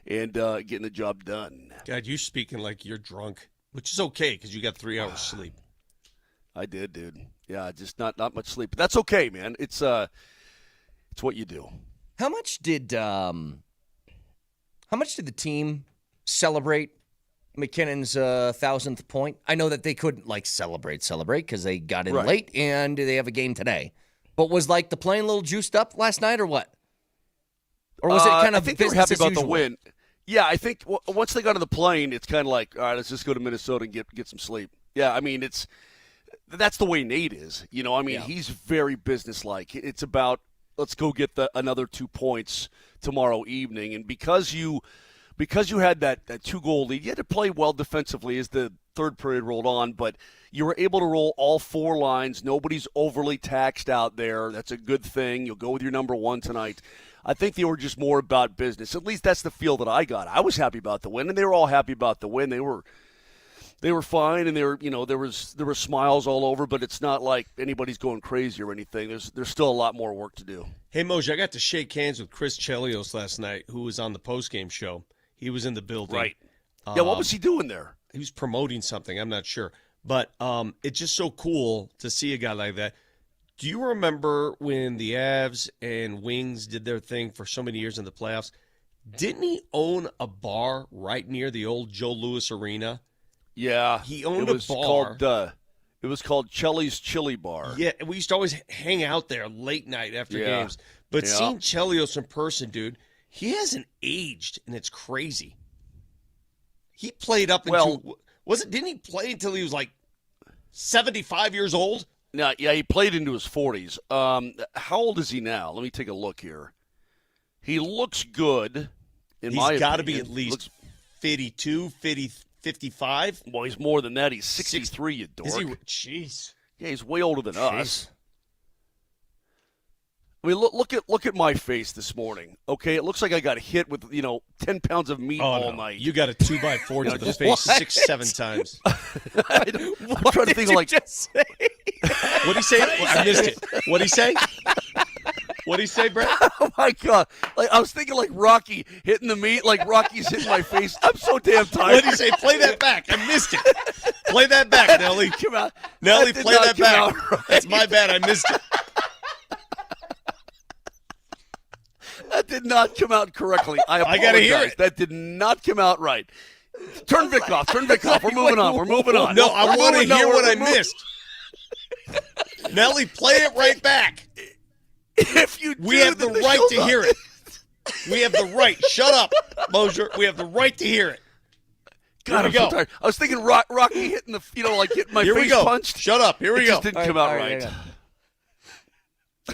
and getting the job done. God, you're speaking like you're drunk, which is okay because you got 3 hours sleep. I did, dude. Yeah, just not much sleep. But that's okay, man. It's what you do. How much did the team celebrate McKinnon's 1,000th point? I know that they couldn't celebrate because they got in late and they have a game today. But was the plane a little juiced up last night or what? Or was it kind of I think they were happy about the win. Yeah, I think once they got on the plane, it's kind of like, all right, let's just go to Minnesota and get some sleep. Yeah, I mean, that's the way Nate is. He's very businesslike. It's about, let's go get another 2 points tomorrow evening. And because you had that 2-goal lead, you had to play well defensively as the third period rolled on, but you were able to roll all 4 lines. Nobody's overly taxed out there. That's a good thing. You'll go with your number 1 tonight. I think they were just more about business. At least that's the feel that I got. I was happy about the win, and they were all happy about the win. They were fine, and there were smiles all over, but it's not like anybody's going crazy or anything. There's still a lot more work to do. Hey, Moj, I got to shake hands with Chris Chelios last night, who was on the postgame show. He was in the building. Right. Yeah, what was he doing there? He was promoting something. I'm not sure. But it's just so cool to see a guy like that. Do you remember when the Avs and Wings did their thing for so many years in the playoffs? Didn't he own a bar right near the old Joe Louis Arena? Yeah. He owned a bar. It was called Chelly's Chili Bar. Yeah, we used to always hang out there late night after games. But seeing Chelios in person, dude, he hasn't aged, and it's crazy. He played up until didn't he play until he was 75 years old? No, yeah, he played into his 40s. How old is he now? Let me take a look here. He looks good, in my opinion. He's got to be at least 52, 55? Well, he's more than that. He's 63, you dork. Is he? Jeez. Yeah, he's way older than us. I mean, look at my face this morning. Okay, it looks like I got hit with 10 pounds of meat all night. You got a 2x4 to the face 6-7 times. I'm trying to think like. Just say? What'd he say? I missed it. What'd he say? What'd he say, Brett? Oh my God! Like I was thinking, like Rocky hitting the meat, like Rocky's hitting my face. I'm so damn tired. What'd he say? Play that back. I missed it. Play that back, Nelly. Come on, Nelly, play that back. Right. That's my bad. I missed it. That did not come out correctly. I got to hear it. That did not come out right. Turn Vic off. Turn Vic off. We're moving on. We're moving on. No, I want to hear what I missed. Nelly, play it right back. If you do, we have the right to hear it. We have the right. Shut up, Moser. We have the right to hear it. God, I'm so tired. I was thinking Rocky hitting the, like getting my face punched. Shut up. Here we go. Just didn't come out right.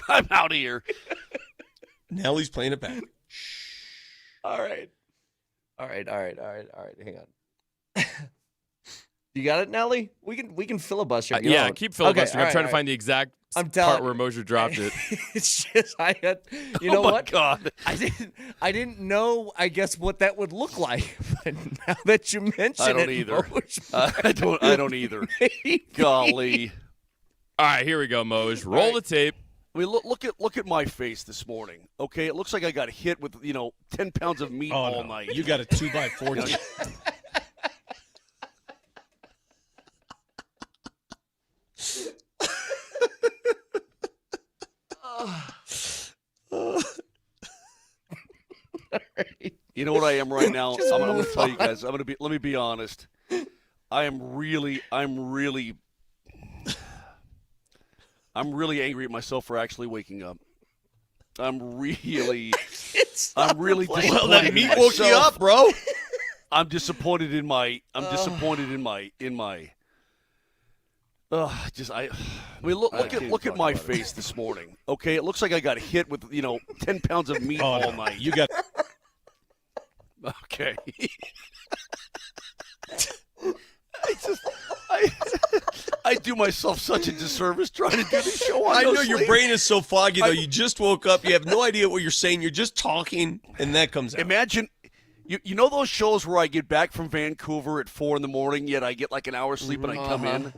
I'm out of here. Nelly's playing it back. All right. Hang on. You got it, Nelly? We can filibuster. Yeah, keep filibustering. Okay, I'm trying to find the exact part where Moser dropped it. It's just you know what? God. I didn't know. I guess what that would look like. But now that you mention I don't either. I don't either. Golly. All right, here we go, Moj. Roll the tape. I mean, look at my face this morning. Okay, it looks like I got hit with 10 pounds of meat all night. You got a 2x4. You know what I am right now? I'm going to tell you guys. Let me be honest. I'm really angry at myself for actually waking up. I'm really disappointed. Well, that meat woke you up, bro. I'm disappointed in my. Look at my face this morning. Okay, it looks like I got hit with 10 pounds of meat all night. You got. Okay. I do myself such a disservice trying to do this show on I no know sleep. your brain is so foggy, though. You just woke up. You have no idea what you're saying. You're just talking, and that comes out. Imagine, you know those shows where I get back from Vancouver at 4 a.m, yet I get like an hour's sleep and I come in?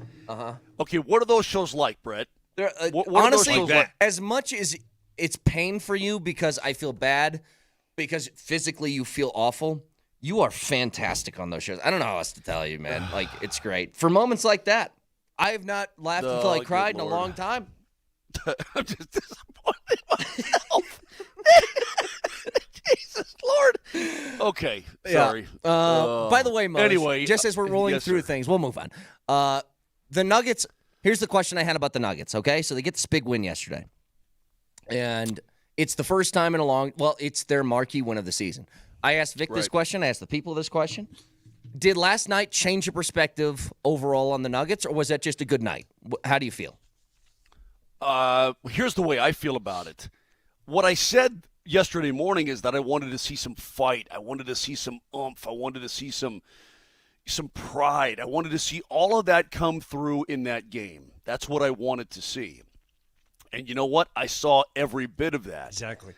Okay, what are those shows like, Brett? What honestly, are those shows like? as much as it's pain for you because I feel bad, because physically you feel awful, you are fantastic on those shoys. I don't know how else to tell you, man. Like, it's great. For moments like that, I have not laughed until I cried in a long time. I'm just disappointed in myself. Jesus Lord. Okay, sorry. By the way, Moj, anyway, just as we're rolling through things, we'll move on. The Nuggets, here's the question I had about the Nuggets, okay? So they get this big win yesterday. And it's the first time in a it's their marquee win of the season. I asked Vic this question. I asked the people this question. Did last night change your perspective overall on the Nuggets, or was that just a good night? How do you feel? Here's the way I feel about it. What I said yesterday morning is that I wanted to see some fight. I wanted to see some oomph. I wanted to see some pride. I wanted to see all of that come through in that game. That's what I wanted to see. And you know what? I saw every bit of that. Exactly.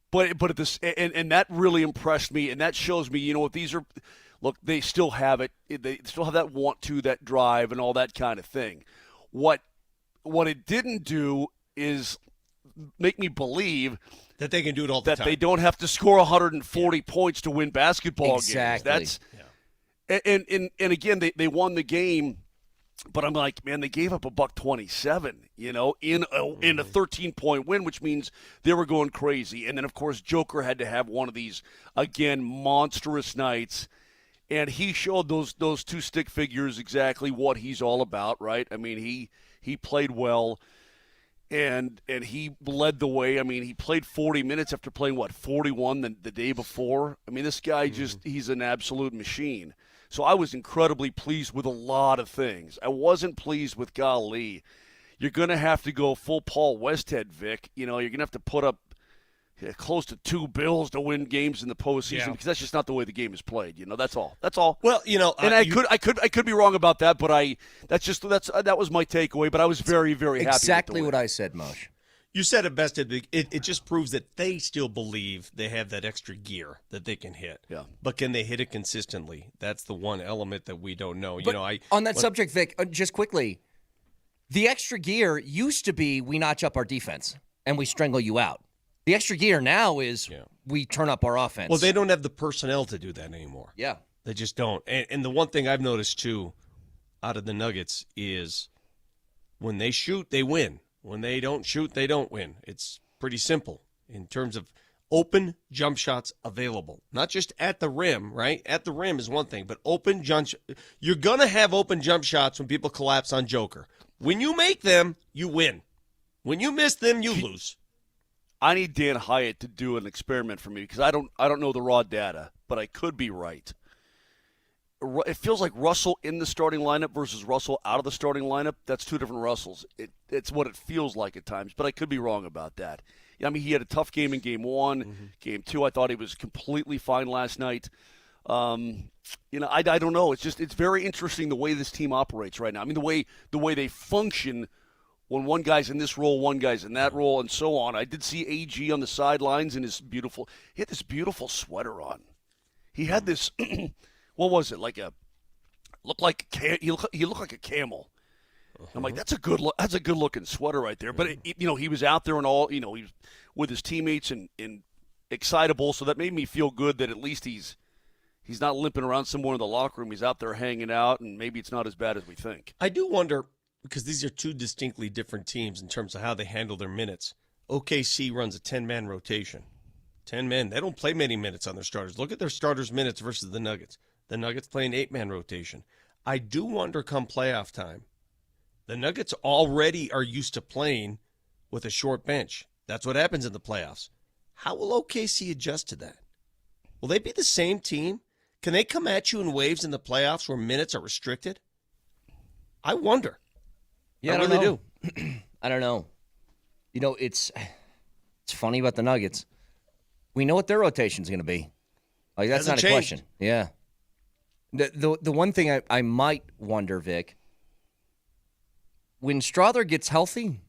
But at this, and that really impressed me, and that shows me, what these are. Look, they still have it. They still have that want to, that drive, and all that kind of thing. What it didn't do is make me believe that they can do it all the time. That they don't have to score 140 points to win basketball games. That's and again, they won the game. But I'm like, man, they gave up $127, in a 13-point win, which means they were going crazy. And then, of course, Joker had to have one of these, again, monstrous nights. And he showed those two stick figures exactly what he's all about, right? I mean, he played well, and he led the way. I mean, he played 40 minutes after playing, 41 the day before? I mean, this guy he's an absolute machine. So I was incredibly pleased with a lot of things. I wasn't pleased with golly. You're going to have to go full Paul Westhead, Vic. You're going to have to put up close to 2 bills to win games in the postseason because that's just not the way the game is played. That's all. That's all. Well, and I could be wrong about that, but that was my takeaway. But I was very, very happy. Exactly what I said, Mosh. You said it best. It just proves that they still believe they have that extra gear that they can hit. Yeah. But can they hit it consistently? That's the one element that we don't know. But on that subject, Vic, just quickly, the extra gear used to be we notch up our defense and we strangle you out. The extra gear now is we turn up our offense. Well, they don't have the personnel to do that anymore. Yeah. They just don't. And the one thing I've noticed, too, out of the Nuggets is when they shoot, they win. When they don't shoot, they don't win. It's pretty simple in terms of open jump shots available. Not just at the rim, right? At the rim is one thing, but open jump you're going to have open jump shots when people collapse on Joker. When you make them, you win. When you miss them, you lose. I need Dan Hyatt to do an experiment for me because I don't know the raw data, but I could be right. It feels like Russell in the starting lineup versus Russell out of the starting lineup. That's two different Russells. It's what it feels like at times, but I could be wrong about that. I mean, he had a tough game in Game 1. Mm-hmm. Game 2, I thought he was completely fine last night. I don't know. It's very interesting the way this team operates right now. I mean, the way they function when one guy's in this role, one guy's in that role, and so on. I did see AG on the sidelines in he had this beautiful sweater on. He had this, what was it? He looked like a camel. I'm like, that's a good looking sweater right there. But he was out there and all, he was with his teammates and excitable, so that made me feel good that at least he's not limping around somewhere in the locker room. He's out there hanging out, and maybe it's not as bad as we think. I do wonder, because these are two distinctly different teams in terms of how they handle their minutes. OKC runs a 10-man rotation. 10 men. They don't play many minutes on their starters. Look at their starters' minutes versus the Nuggets. The Nuggets play an 8-man rotation. I do wonder come playoff time, the Nuggets already are used to playing with a short bench. That's what happens in the playoffs. How will OKC adjust to that? Will they be the same team? Can they come at you in waves in the playoffs where minutes are restricted? I wonder. Yeah, I really do. I don't know. It's funny about the Nuggets. We know what their rotation's going to be. Like, that's not a question. Yeah. The one thing I might wonder, Vic, when Strother gets healthy,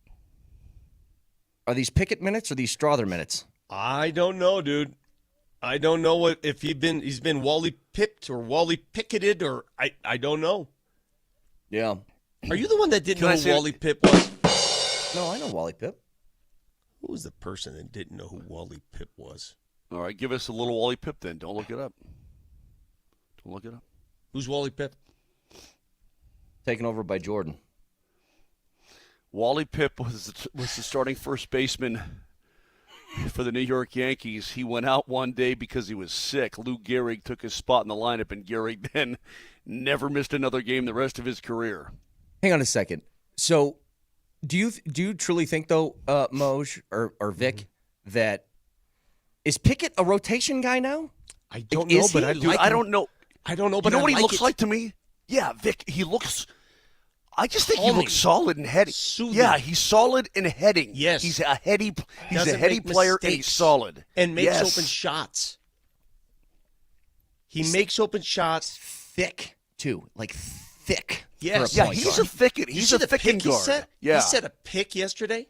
are these Pickett minutes or these Strother minutes? I don't know, dude. I don't know if he's been Wally pipped or Wally picketed or I don't know. Yeah. Are you the one that didn't know who Wally Pipp was? No, I know Wally Pipp. Who was the person that didn't know who Wally Pipp was? All right, give us a little Wally Pipp then. Don't look it up. Who's Wally Pipp? Taken over by Jordan. Wally Pipp was the starting first baseman for the New York Yankees. He went out one day because he was sick. Lou Gehrig took his spot in the lineup, and Gehrig then never missed another game the rest of his career. Hang on a second. So, do you truly think though, Moj or Vic, that is Pickett a rotation guy now? I don't know, but I don't know. I don't know, but you know what he looks like to me? Yeah, Vic. He looks. I just think he looks solid and heady. Soothing. Yeah, he's solid and heading. Yes, he's a heady. He's Doesn't a heady make player, mistakes. and he's solid and makes open shots. He makes open shots thick too, like thick. Yes, yeah, he's a thick. He's a thick guard. Yeah, he set a pick yesterday.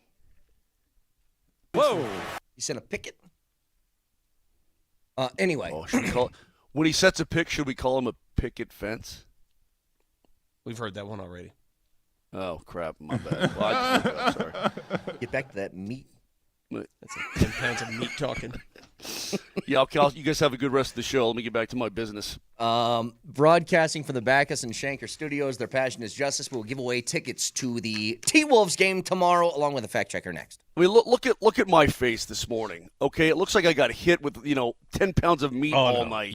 Whoa, he set a picket. Anyway, should we call when he sets a pick? Should we call him a picket fence? We've heard that one already. Oh, crap. My bad. Well, I'm sorry. Get back to that meat. That's like 10 pounds of meat talking. Yeah, you guys have a good rest of the show. Let me get back to my business. Broadcasting from the Backus and Shanker studios. Their passion is justice. We'll give away tickets to the T-Wolves game tomorrow, along with a fact checker next. I mean, look at my face this morning. Okay, it looks like I got hit with 10 pounds of meat all night.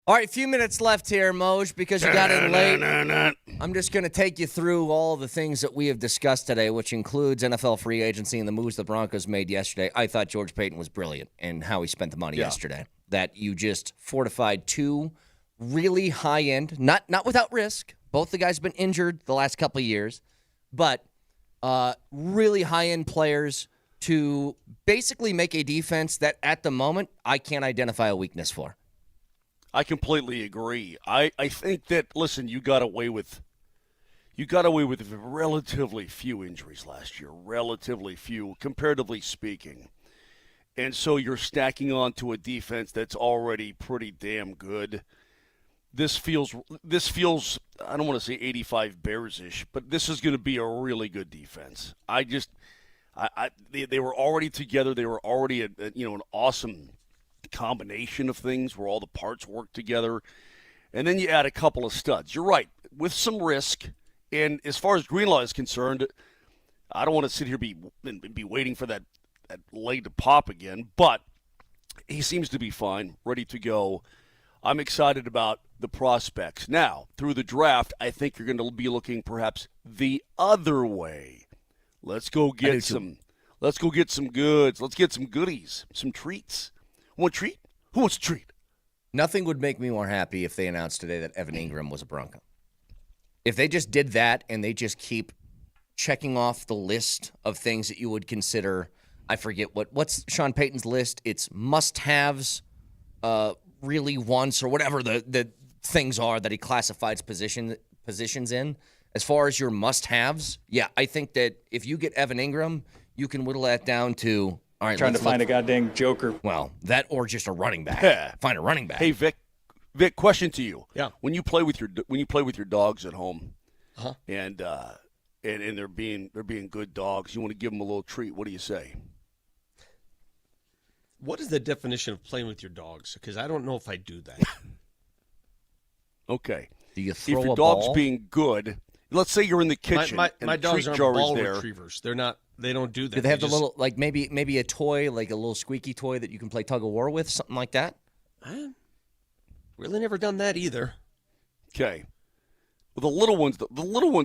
All right, a few minutes left here, Moj, because you got in late. I'm just going to take you through all the things that we have discussed today, which includes NFL free agency and the moves the Broncos made yesterday. I thought George Payton was brilliant in how he spent the money yesterday. That you just fortified two really high-end, not without risk. Both the guys have been injured the last couple of years, but really high-end players to basically make a defense that at the moment I can't identify a weakness for. I completely agree. I think that, listen, you got away with relatively few injuries last year, relatively few, comparatively speaking. And so you're stacking onto a defense that's already pretty damn good. This feels I don't want to say 85 Bears-ish, but this is going to be a really good defense. They were already together. They were already an awesome combination of things where all the parts work together. And then you add a couple of studs. You're right, with some risk. And as far as Greenlaw is concerned, I don't want to sit here be waiting for that leg to pop again, but he seems to be fine, ready to go. I'm excited about the prospects. Now, through the draft, I think you're going to be looking perhaps the other way. Let's go get some goods. Let's get some goodies, some treats. Want a treat? Who wants a treat? Nothing would make me more happy if they announced today that Evan Ingram was a Bronco. If they just did that and they just keep checking off the list of things that you would consider, I forget what's Sean Payton's list. It's must-haves, really once, or whatever the things are that he classifies positions in. As far as your must-haves, yeah, I think that if you get Evan Ingram, you can whittle that down to, all right, trying to find a goddamn joker. Well, that or just a running back. Find a running back. Hey, Vic, question to you. Yeah. When you play with your dogs at home, and they're being good dogs, you want to give them a little treat. What do you say? What is the definition of playing with your dogs? Because I don't know if I do that. Okay. Do you throw if your a dog's ball? being good, let's say you're in the kitchen. My and the dogs treat aren't jar ball is there. retrievers. They're not. They don't do that. Do they have the little, like maybe a toy, like a little squeaky toy that you can play tug of war with, something like that? I really never done that either. Okay. Well, the little one's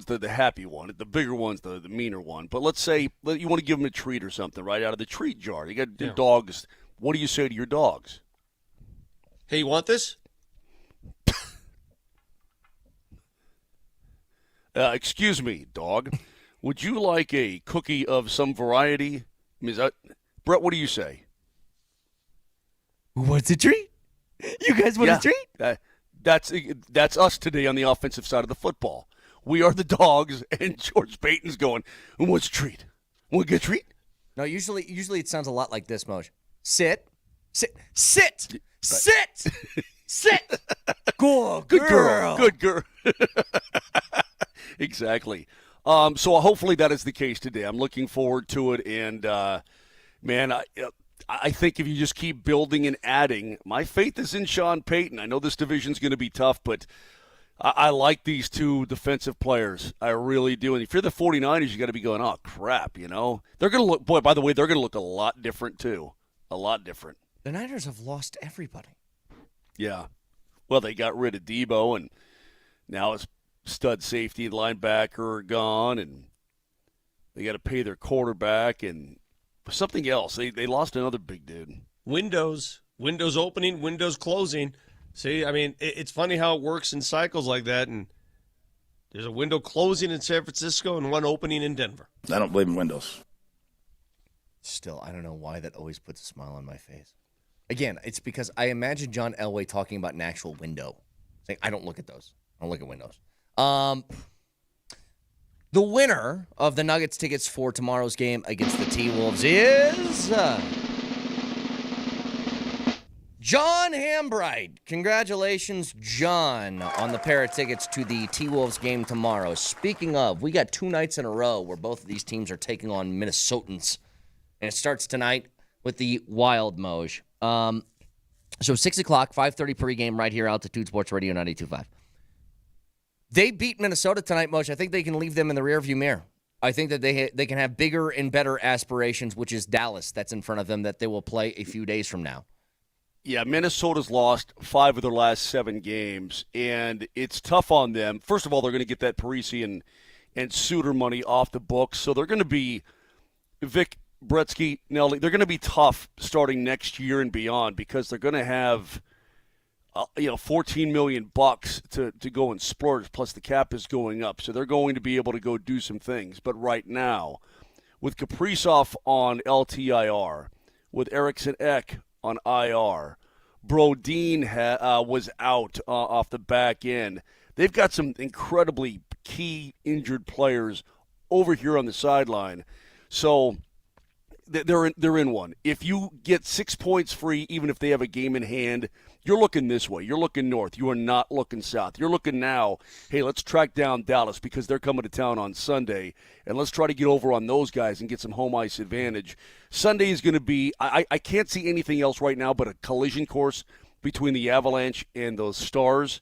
the happy one. The bigger one's the meaner one. But let's say you want to give them a treat or something right out of the treat jar. You got your dogs. What do you say to your dogs? Hey, you want this? Excuse me, dog. Would you like a cookie of some variety? Brett, what do you say? Who wants a treat? You guys want a treat? That's us today on the offensive side of the football. We are the dogs, and George Payton's going, who wants a treat? Want to get a treat? No, usually it sounds a lot like this, Moj. Sit. Good girl. Good girl. Exactly. So hopefully that is the case today. I'm looking forward to it, and man, I think if you just keep building and adding, my faith is in Sean Payton. I know this division's going to be tough, but I like these two defensive players. I really do. And if you're the 49ers, you got to be going, oh, crap, They're going to look, boy, by the way, they're going to look a lot different, too. A lot different. The Niners have lost everybody. Yeah. Well, they got rid of Debo, and now it's stud safety and linebacker are gone, and they got to pay their quarterback and something else. They lost another big dude. Windows opening, windows closing. See, I mean, it's funny how it works in cycles like that. And there's a window closing in San Francisco and one opening in Denver. I don't believe in windows. Still, I don't know why that always puts a smile on my face. Again, it's because I imagine John Elway talking about an actual window. Saying, I don't look at those. I don't look at windows. The winner of the Nuggets tickets for tomorrow's game against the T-Wolves is John Hambright. Congratulations, John, on the pair of tickets to the T-Wolves game tomorrow. Speaking of, we got 2 nights in a row where both of these teams are taking on Minnesotans. And it starts tonight with the Wild Moj. So 6 o'clock, 5:30 pregame right here, Altitude Sports Radio 92.5. They beat Minnesota tonight, Moj. I think they can leave them in the rearview mirror. I think that they can have bigger and better aspirations, which is Dallas that's in front of them that they will play a few days from now. Yeah, Minnesota's lost 5 of their last 7 games, and it's tough on them. First of all, they're going to get that Parisi and Suter money off the books, so they're going to be Vic, Bretsky, Nelly. They're going to be tough starting next year and beyond because they're going to have $14 million to go and splurge. Plus the cap is going up, so they're going to be able to go do some things. But right now, with Kaprizov on LTIR, with Eriksson Ek on IR. Brodin was out off the back end. They've got some incredibly key injured players over here on the sideline. So they're in one. If you get 6 points free, even if they have a game in hand, you're looking this way. You're looking north. You are not looking south. You're looking now, hey, let's track down Dallas because they're coming to town on Sunday, and let's try to get over on those guys and get some home ice advantage. Sunday is going to be, I can't see anything else right now but a collision course between the Avalanche and those Stars.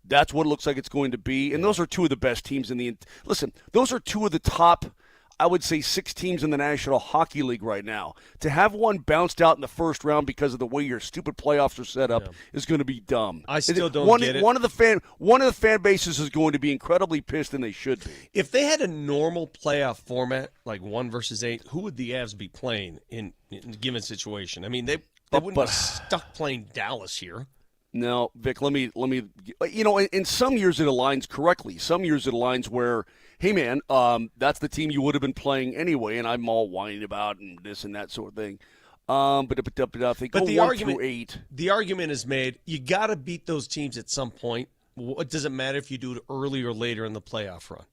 That's what it looks like it's going to be, and those are two of the best teams in the – listen, those are two of the top – I would say 6 teams in the National Hockey League right now. To have one bounced out in the first round because of the way your stupid playoffs are set up is going to be dumb. I still don't get it. One of the fan bases is going to be incredibly pissed, and they should be. If they had a normal playoff format, like 1 versus 8, who would the Avs be playing in a given situation? I mean, they wouldn't be stuck playing Dallas here. No, Vic, let me. In some years it aligns correctly. Some years it aligns where, hey man, that's the team you would have been playing anyway, and I'm all whining about and this and that sort of thing. But they go 1 through 8. The argument is made, you got to beat those teams at some point. What does it matter if you do it early or later in the playoff run?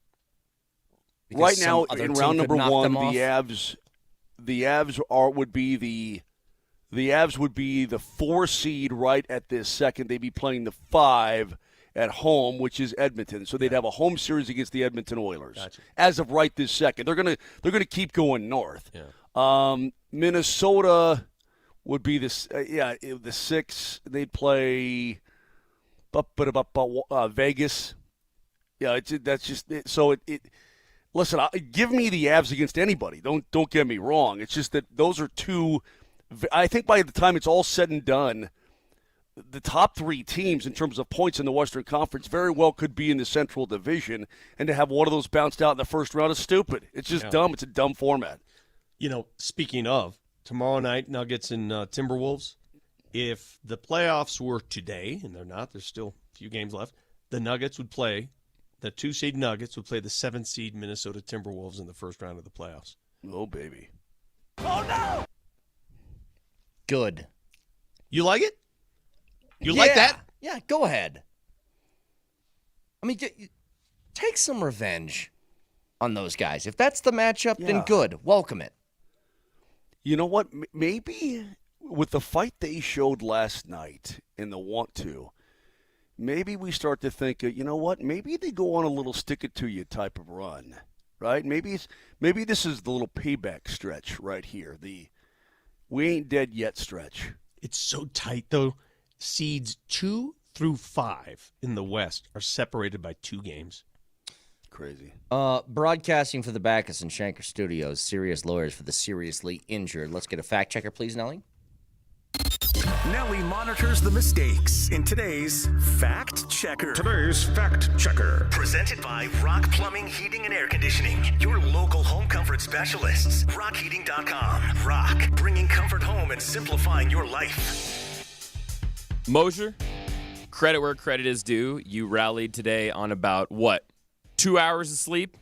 Because right now, in round number 1, the Avs would be the 4 seed right at this second. They'd be playing the 5 at home, which is Edmonton. So they'd have a home series against the Edmonton Oilers. Gotcha. As of right this second, they're gonna keep going north. Yeah. Minnesota would be the 6. They'd play, Vegas. Yeah, that's just it. So it. Listen, give me the Avs against anybody. Don't get me wrong. It's just that those are two. I think by the time it's all said and done, the top 3 teams in terms of points in the Western Conference very well could be in the Central Division, and to have one of those bounced out in the first round is stupid. It's just dumb. It's a dumb format. Speaking of, tomorrow night, Nuggets and Timberwolves, if the playoffs were today, and they're not, there's still a few games left, the 2-seed Nuggets would play the 7-seed Minnesota Timberwolves in the first round of the playoffs. Oh, baby. Oh, no! Good. You like it? You like that? Yeah, go ahead. I mean, take some revenge on those guys. If that's the matchup, then good. Welcome it. You know what? Maybe with the fight they showed last night and the want to, maybe we start to think, you know what? Maybe they go on a little stick-it-to-you type of run, right? Maybe this is the little payback stretch right here, the we ain't dead yet stretch. It's so tight, though. Seeds 2 through 5 in the West are separated by 2 games. Crazy. Broadcasting for the Backus and Shanker Studios, serious lawyers for the seriously injured. Let's get a fact checker, please, Nelly. Nelly monitors the mistakes in today's Fact Checker. Presented by Rock Plumbing, Heating, and Air Conditioning. Your local home comfort specialists. RockHeating.com. Rock, bringing comfort home and simplifying your life. Moser, credit where credit is due. You rallied today on about, 2 hours of sleep?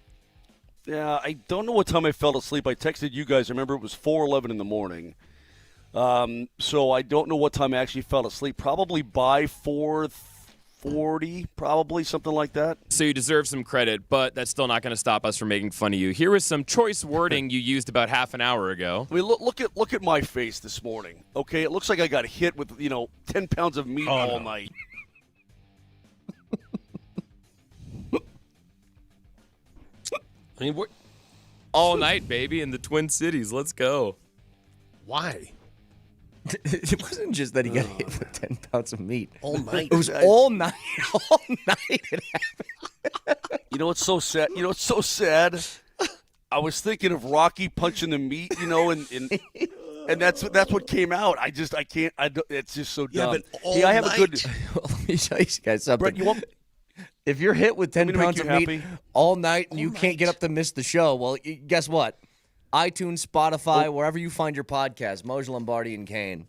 Yeah, I don't know what time I fell asleep. I texted you guys. I remember it was 4:11 in the morning. So I don't know what time I actually fell asleep. Probably by 4:40, probably something like that. So you deserve some credit, but that's still not going to stop us from making fun of you. Here was some choice wording you used about half an hour ago. I mean, look at my face this morning. Okay, it looks like I got hit with 10 pounds of meat all night. I mean, all night, baby, in the Twin Cities. Let's go. Why? It wasn't just that he got hit with 10 pounds of meat. All night. It was all night. All night it happened. You know what's so sad? I was thinking of Rocky punching the meat, and And that's what came out. I can't. It's just so dumb. Yeah, but all hey, I have night. a good. Let me tell you guys something. Brett, you want? If you're hit with 10 Want me to pounds make of you meat happy? all night and you can't get up to miss the show, well, guess what? iTunes, Spotify, wherever you find your podcast, Moser, Lombardi, and Kane.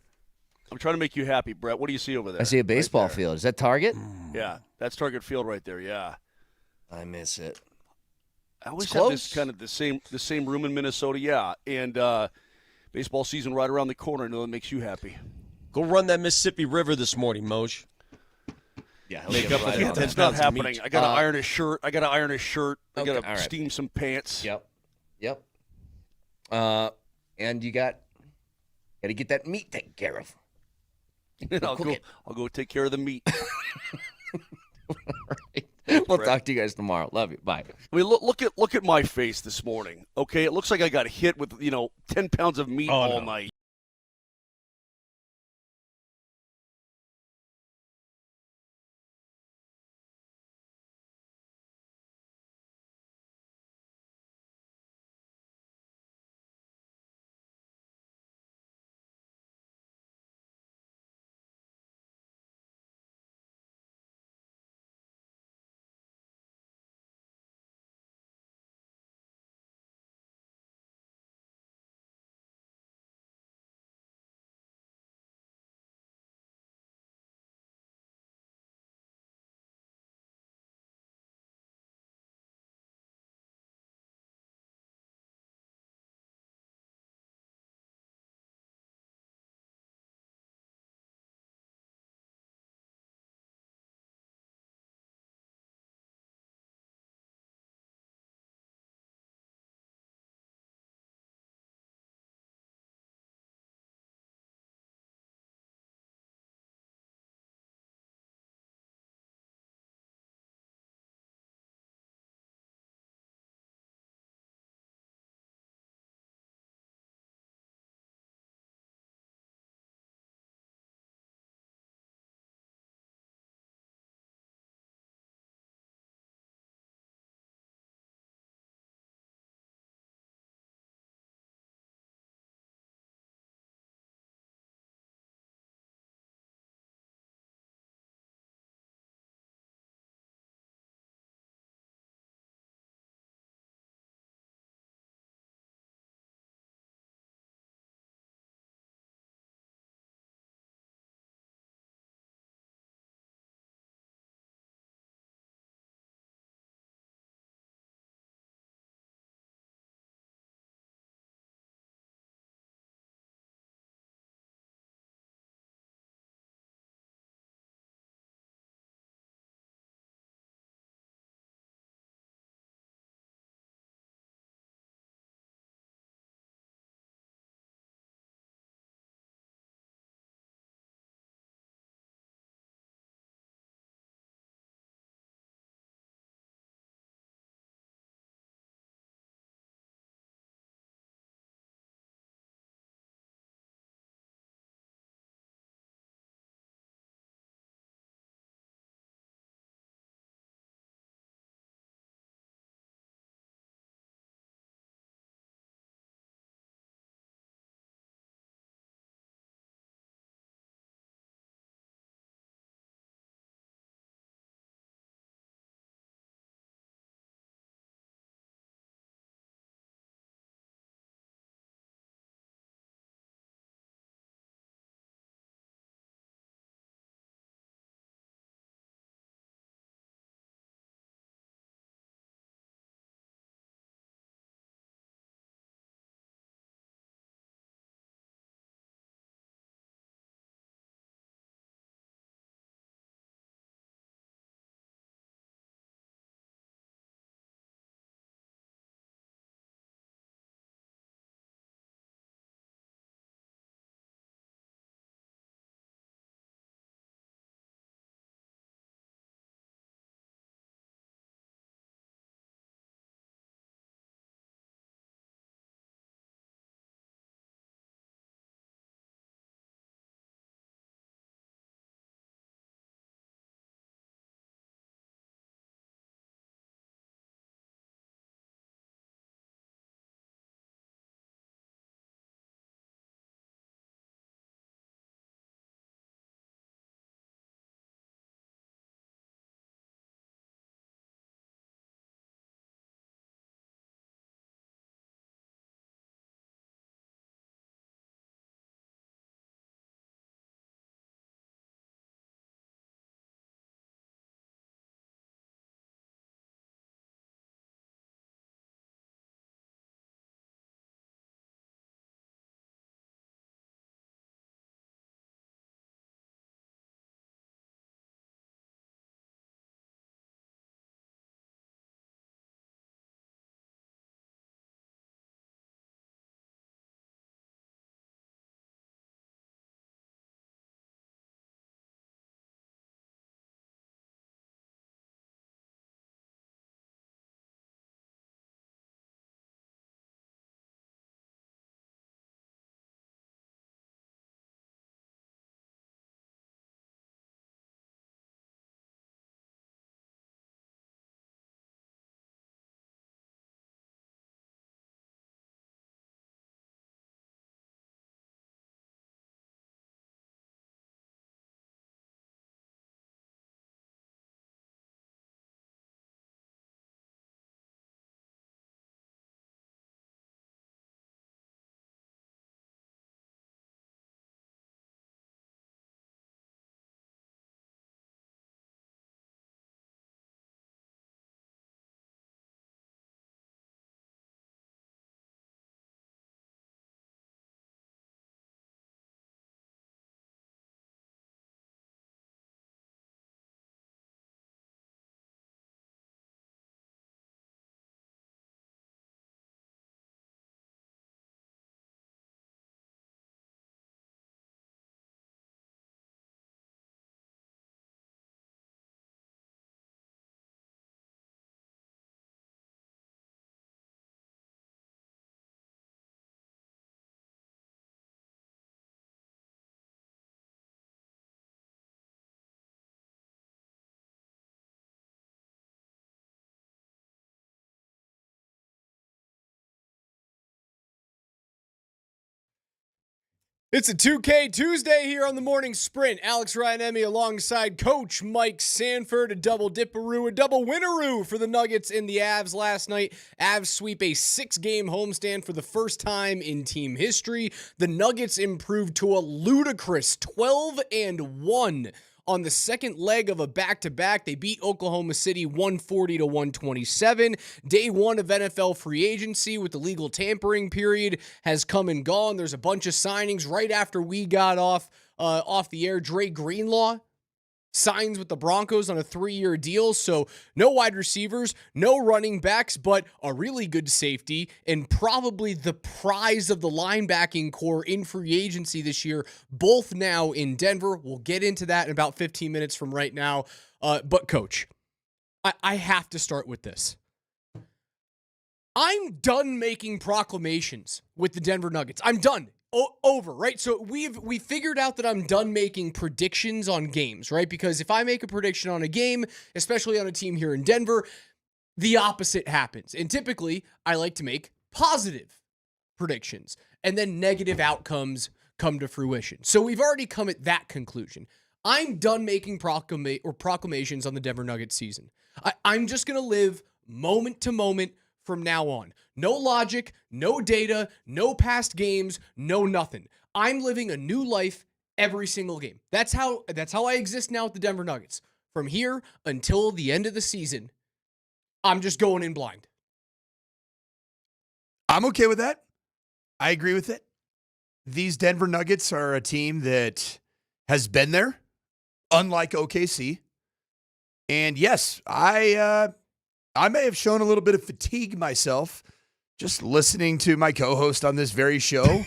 I'm trying to make you happy, Brett. What do you see over there? I see a baseball Right there? field. Is that Target? Yeah, that's Target Field right there. Yeah. I miss it. I always It's have close. this kind of the same room in Minnesota. Yeah, and baseball season right around the corner. I know that makes you happy. Go run that Mississippi River this morning, Moj. Yeah, Make up right the on. That's not Pounds of happening. meat. I got to iron a shirt. I got to Okay, got to all right. steam some pants. Yep. And you got to get that meat taken care of. I'll go take care of the meat. All right. We'll talk to you guys tomorrow. Love you. Bye. I mean, look at my face this morning. Okay, it looks like I got hit with 10 pounds of meat all night. It's a 2K Tuesday here on the Morning Sprint. Alex Ryan-Emmy alongside Coach Mike Sanford, a double dipperoo, a double winneroo for the Nuggets and the Avs last night. Avs sweep a 6-game homestand for the first time in team history. The Nuggets improved to a ludicrous 12-1 on the second leg of a back-to-back. They beat Oklahoma City 140-127. Day one of NFL free agency with the legal tampering period has come and gone. There's a bunch of signings right after we got off the air. Dre Greenlaw signs with the Broncos on a 3-year deal, so no wide receivers, no running backs, but a really good safety and probably the prize of the linebacking core in free agency this year, both now in Denver. We'll get into that in about 15 minutes from right now. But Coach, I have to start with this. I'm done making proclamations with the Denver Nuggets. I'm done. Over, right? So we figured out that I'm done making predictions on games, right? Because if I make a prediction on a game, especially on a team here in Denver, the opposite happens. And typically, I like to make positive predictions, and then negative outcomes come to fruition. So we've already come at that conclusion. I'm done making proclamations on the Denver Nuggets season. I'm just going to live moment to moment from now on. No logic, no data, no past games, no nothing. I'm living a new life every single game. That's how I exist now with the Denver Nuggets. From here until the end of the season, I'm just going in blind. I'm okay with that. I agree with it. These Denver Nuggets are a team that has been there, unlike OKC. And yes, I may have shown a little bit of fatigue myself just listening to my co-host on this very show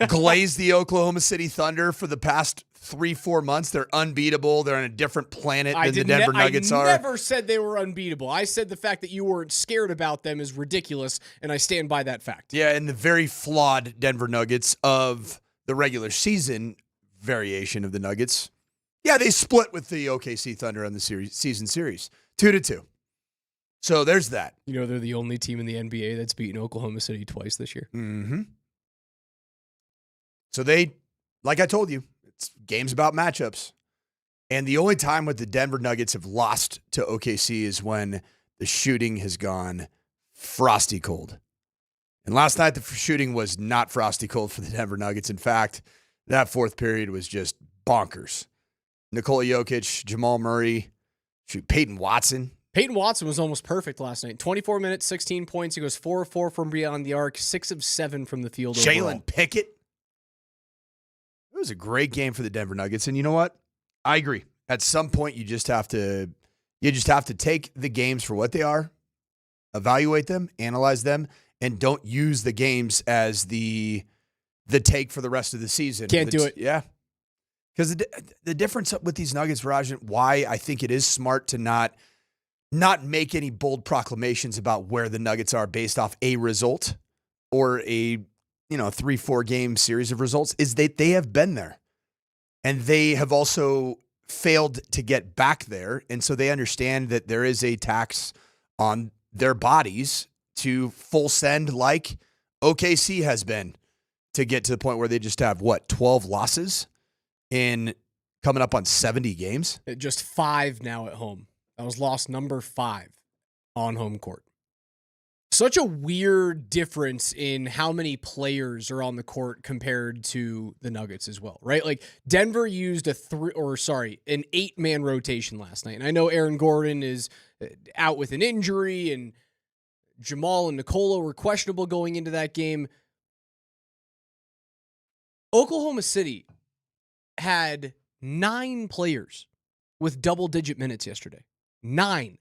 glaze the Oklahoma City Thunder for the past 3-4 months. They're unbeatable. They're on a different planet than the Denver Nuggets are. I never said they were unbeatable. I said the fact that you weren't scared about them is ridiculous, and I stand by that fact. Yeah, and the very flawed Denver Nuggets of the regular season variation of the Nuggets. Yeah, they split with the OKC Thunder on the season series, 2-2. So there's that. You know, they're the only team in the NBA that's beaten Oklahoma City twice this year. Mm-hmm. So they, like I told you, it's games about matchups. And the only time what the Denver Nuggets have lost to OKC is when the shooting has gone frosty cold. And last night, the shooting was not frosty cold for the Denver Nuggets. In fact, that fourth period was just bonkers. Nikola Jokic, Jamal Murray, Peyton Watson. Peyton Watson was almost perfect last night. 24 minutes, 16 points. He goes 4 of 4 from beyond the arc, 6 of 7 from the field. Jalen Pickett. It was a great game for the Denver Nuggets. And you know what? I agree. At some point, you just have to take the games for what they are, evaluate them, analyze them, and don't use the games as the take for the rest of the season. Can't do it. Yeah. Because the difference with these Nuggets, Rajan, why I think it is smart to not make any bold proclamations about where the Nuggets are based off a result or a 3-4 game series of results is they have been there. And they have also failed to get back there. And so they understand that there is a tax on their bodies to full send like OKC has been to get to the point where they just have, 12 losses in coming up on 70 games? Just 5 now at home. That was loss number 5 on home court. Such a weird difference in how many players are on the court compared to the Nuggets as well, right? Like Denver used an 8-man rotation last night. And I know Aaron Gordon is out with an injury and Jamal and Nikola were questionable going into that game. Oklahoma City had 9 players with double-digit minutes yesterday. 9.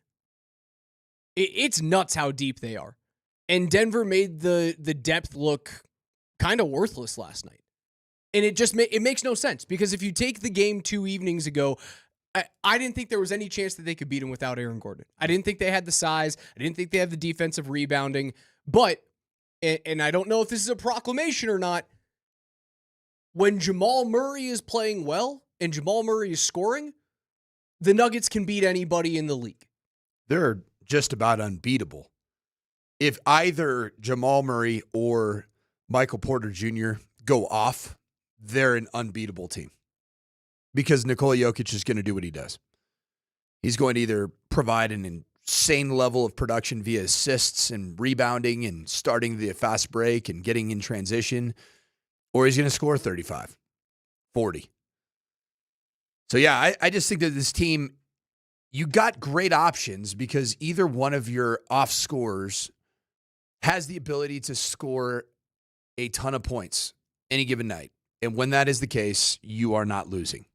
It's nuts how deep they are. And Denver made the depth look kind of worthless last night. And it makes no sense because if you take the game 2 evenings ago, I didn't think there was any chance that they could beat him without Aaron Gordon. I didn't think they had the size. I didn't think they had the defensive rebounding. But, and I don't know if this is a proclamation or not, when Jamal Murray is playing well and Jamal Murray is scoring, the Nuggets can beat anybody in the league. They're just about unbeatable. If either Jamal Murray or Michael Porter Jr. go off, they're an unbeatable team because Nikola Jokic is going to do what he does. He's going to either provide an insane level of production via assists and rebounding and starting the fast break and getting in transition, or he's going to score 35, 40. So, yeah, I just think that this team, you got great options because either one of your off scorers has the ability to score a ton of points any given night. And when that is the case, you are not losing.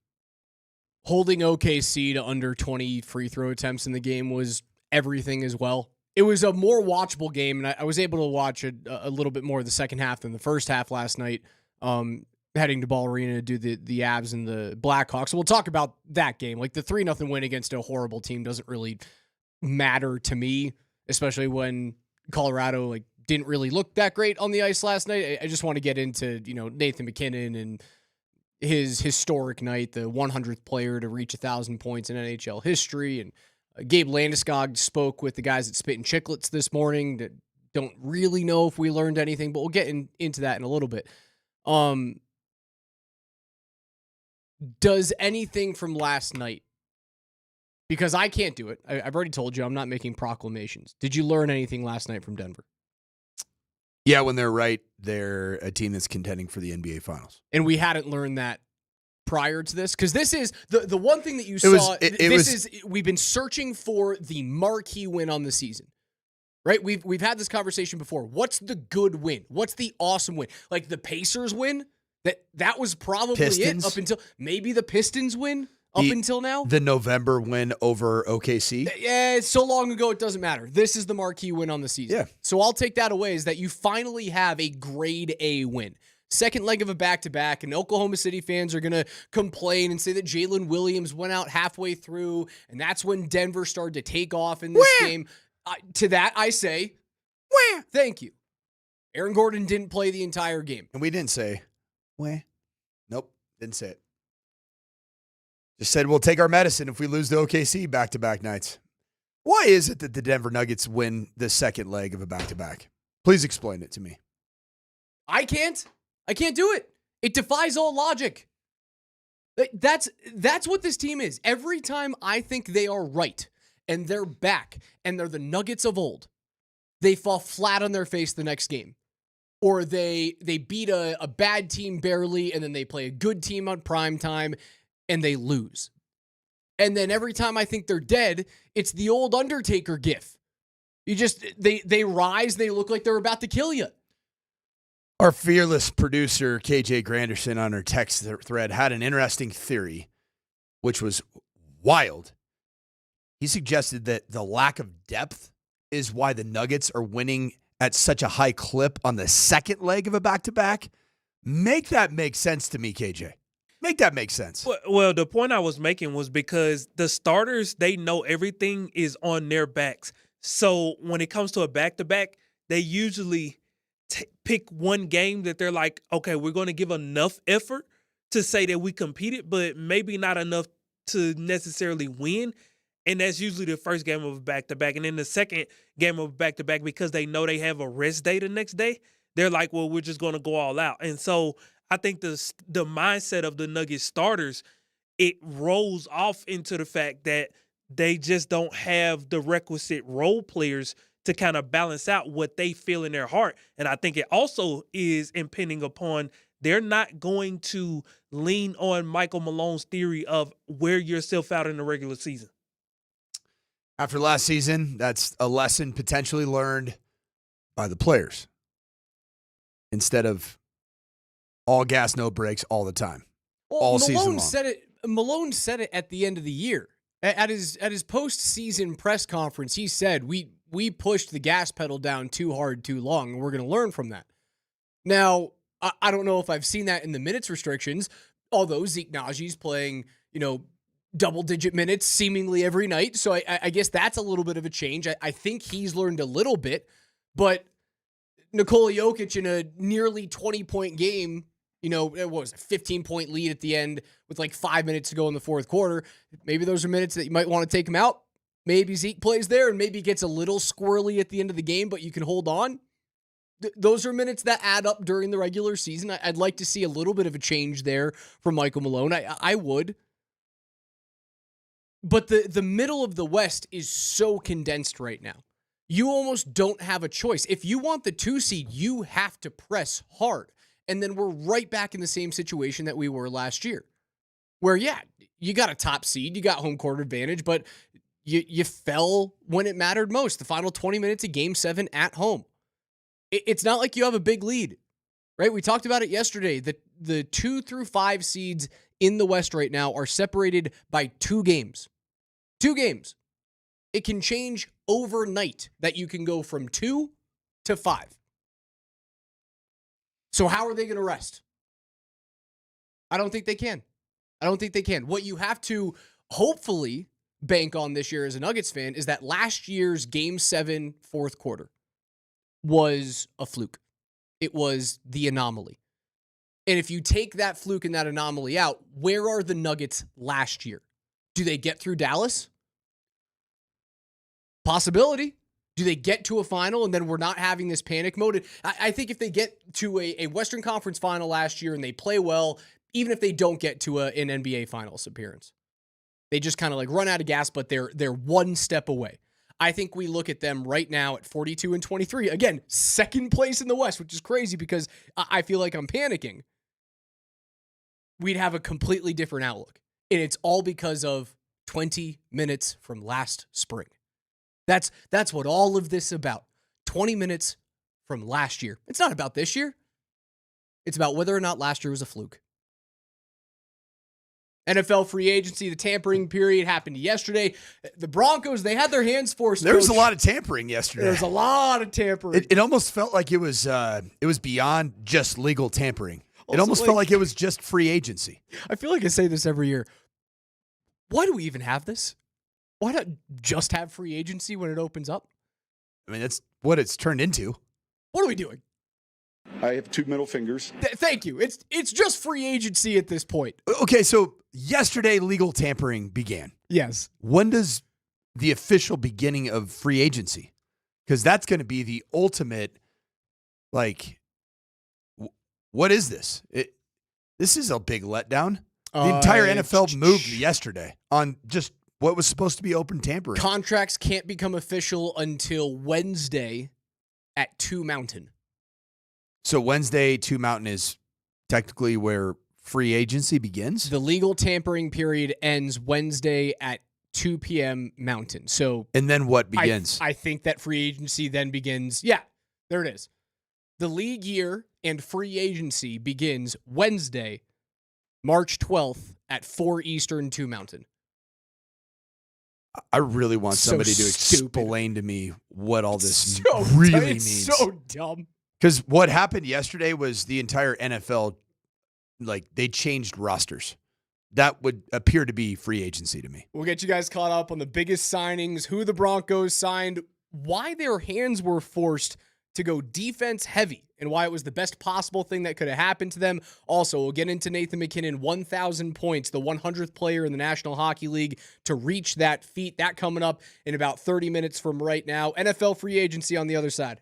Holding OKC to under 20 free throw attempts in the game was everything as well. It was a more watchable game, and I was able to watch it a little bit more the second half than the first half last night, heading to Ball Arena to do the Avs and the Blackhawks. So we'll talk about that game. Like the 3-0 win against a horrible team doesn't really matter to me, especially when Colorado didn't really look that great on the ice last night. I just want to get into, Nathan MacKinnon and his historic night, the 100th player to reach 1,000 points in NHL history. And Gabe Landeskog spoke with the guys at Spit-Chicklets this morning that don't really know if we learned anything, but we'll get into that in a little bit. Does anything from last night, because I can't do it. I've already told you I'm not making proclamations. Did you learn anything last night from Denver? Yeah, when they're right, they're a team that's contending for the NBA Finals. And we hadn't learned that prior to this? Because this is the one thing that you saw. We've been searching for the marquee win on the season, right? We've had this conversation before. What's the good win? What's the awesome win? Like the Pacers win? That was probably Pistons? it up until maybe the Pistons win until now. The November win over OKC. Yeah, it's so long ago it doesn't matter. This is the marquee win on the season. Yeah. So I'll take that away is that you finally have a grade A win. Second leg of a back-to-back, and Oklahoma City fans are going to complain and say that Jalen Williams went out halfway through, and that's when Denver started to take off in this game. To that, I say, thank you. Aaron Gordon didn't play the entire game. And we didn't say, nope, didn't say it. Just said we'll take our medicine if we lose to OKC back-to-back nights. Why is it that the Denver Nuggets win the second leg of a back-to-back? Please explain it to me. I can't do it. It defies all logic. That's what this team is. Every time I think they are right and they're back and they're the Nuggets of old, they fall flat on their face the next game. Or they beat a bad team barely and then they play a good team on prime time and they lose. And then every time I think they're dead, it's the old Undertaker gif. They rise, they look like they're about to kill you. Our fearless producer, KJ Granderson, on our text thread had an interesting theory, which was wild. He suggested that the lack of depth is why the Nuggets are winning at such a high clip on the second leg of a back-to-back. Make that make sense to me, KJ. Make that make sense. Well, the point I was making was because the starters, they know everything is on their backs. So when it comes to a back-to-back, they usually pick one game that they're like, okay, we're going to give enough effort to say that we competed, but maybe not enough to necessarily win. And that's usually the first game of a back-to-back. And then the second game of a back-to-back, because they know they have a rest day the next day, they're like, well, we're just going to go all out. And so I think the mindset of the Nuggets starters, it rolls off into the fact that they just don't have the requisite role players to kind of balance out what they feel in their heart. And I think it also is impending upon they're not going to lean on Michael Malone's theory of wear yourself out in the regular season. After last season, that's a lesson potentially learned by the players instead of all gas, no brakes all the time, all season long. Malone said it at the end of the year. At his postseason press conference, he said, we pushed the gas pedal down too hard, too long, and we're going to learn from that. Now, I don't know if I've seen that in the minutes restrictions, although Zeke Najee's playing, double-digit minutes seemingly every night, so I guess that's a little bit of a change. I think he's learned a little bit, but Nikola Jokic in a nearly 20-point game, it was a 15-point lead at the end with like 5 minutes to go in the fourth quarter. Maybe those are minutes that you might want to take him out. Maybe Zeke plays there and maybe gets a little squirrely at the end of the game, but you can hold on. those are minutes that add up during the regular season. I'd like to see a little bit of a change there from Michael Malone. I would. But the middle of the West is so condensed right now. You almost don't have a choice. If you want the 2 seed, you have to press hard. And then we're right back in the same situation that we were last year. Where, yeah, you got a top seed, you got home court advantage, but you fell when it mattered most. The final 20 minutes of Game 7 at home. It's not like you have a big lead, right? We talked about it yesterday. The 2 through 5 seeds in the West right now are separated by 2 games. 2 games. It can change overnight that you can go from 2 to 5. So how are they going to rest? I don't think they can. What you have to hopefully bank on this year as a Nuggets fan is that last year's Game 7 fourth quarter was a fluke. It was the anomaly. And if you take that fluke and that anomaly out, where are the Nuggets last year? Do they get through Dallas? Possibility. Do they get to a final and then we're not having this panic mode? I think if they get to a Western Conference final last year and they play well, even if they don't get to an NBA Finals appearance, they just kind of like run out of gas, but they're one step away. I think we look at them right now at 42-23. Again, second place in the West, which is crazy because I feel like I'm panicking. We'd have a completely different outlook. And it's all because of 20 minutes from last spring. That's what all of this is about. 20 minutes from last year. It's not about this year. It's about whether or not last year was a fluke. NFL free agency, the tampering period happened yesterday. The Broncos, they had their hands forced. There was a lot of tampering yesterday. There was a lot of tampering. It almost felt like it was beyond just legal tampering. It almost felt like it was just free agency. I feel like I say this every year. Why do we even have this? Why not just have free agency when it opens up? I mean, that's what it's turned into. What are we doing? I have 2 middle fingers. Thank you. It's just free agency at this point. Okay, so yesterday legal tampering began. Yes. When does the official beginning of free agency? Because that's going to be the ultimate, like, what is this? This is a big letdown. The entire NFL moved yesterday on just what was supposed to be open tampering. Contracts can't become official until Wednesday at 2 Mountain. So Wednesday, 2 Mountain is technically where free agency begins? The legal tampering period ends Wednesday at 2 p.m. Mountain. So, and then what begins? I think that free agency then begins. Yeah, there it is. The league year and free agency begins Wednesday, March 12th at 4 Eastern, 2 Mountain. I really want somebody to explain to me what all this really means. It's so dumb. Because what happened yesterday was the entire NFL, like, they changed rosters. That would appear to be free agency to me. We'll get you guys caught up on the biggest signings, who the Broncos signed, why their hands were forced to go defense heavy, and why it was the best possible thing that could have happened to them. Also, we'll get into Nathan McKinnon, 1,000 points, the 100th player in the National Hockey League to reach that feat. That coming up in about 30 minutes from right now. NFL free agency on the other side.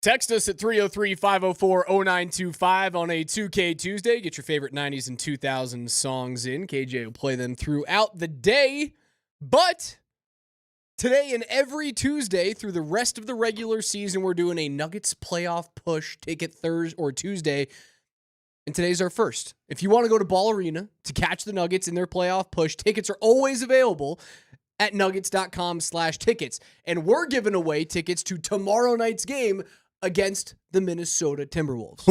Text us at 303-504-0925 on a 2K Tuesday. Get your favorite 90s and 2000s songs in. KJ will play them throughout the day. But today and every Tuesday through the rest of the regular season, we're doing a Nuggets playoff push ticket Thursday or Tuesday. And today's our first. If you want to go to Ball Arena to catch the Nuggets in their playoff push, tickets are always available at nuggets.com/tickets. And we're giving away tickets to tomorrow night's game against the Minnesota Timberwolves.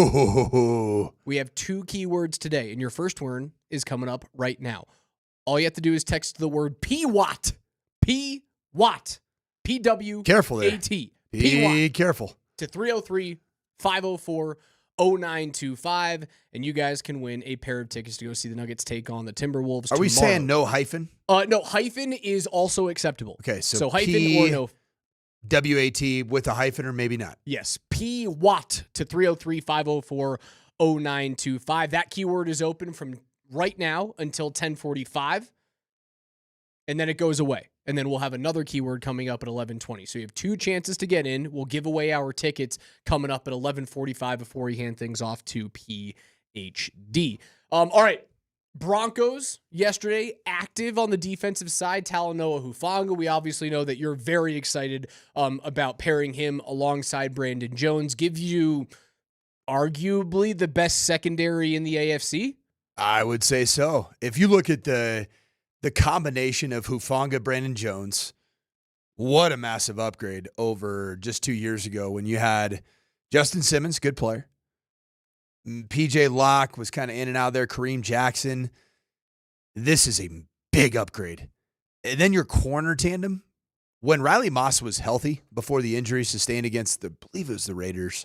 We have 2 keywords today, and your first word is coming up right now. All you have to do is text the word PWAT. PWAT. PWAT. Careful there. Be careful. To 303-504-0925, and you guys can win a pair of tickets to go see the Nuggets take on the Timberwolves tomorrow. Are we saying no hyphen? No, hyphen is also acceptable. Okay, so hyphen or no. WAT with a hyphen or maybe not. Yes, PWAT to 303-504-0925. That keyword is open from right now until 10:45, and then it goes away. And then we'll have another keyword coming up at 11:20. So you have 2 chances to get in. We'll give away our tickets coming up at 11:45 before we hand things off to PhD. All right. Broncos yesterday active on the defensive side. Talanoa Hufanga. We obviously know that you're very excited about pairing him alongside Brandon Jones. Give you arguably the best secondary in the AFC? I would say so. If you look at the combination of Hufanga, Brandon Jones, what a massive upgrade over just 2 years ago when you had Justin Simmons, good player. PJ Locke was kind of in and out there. Kareem Jackson. This is a big upgrade. And then your corner tandem. When Riley Moss was healthy before the injury sustained against I believe it was the Raiders,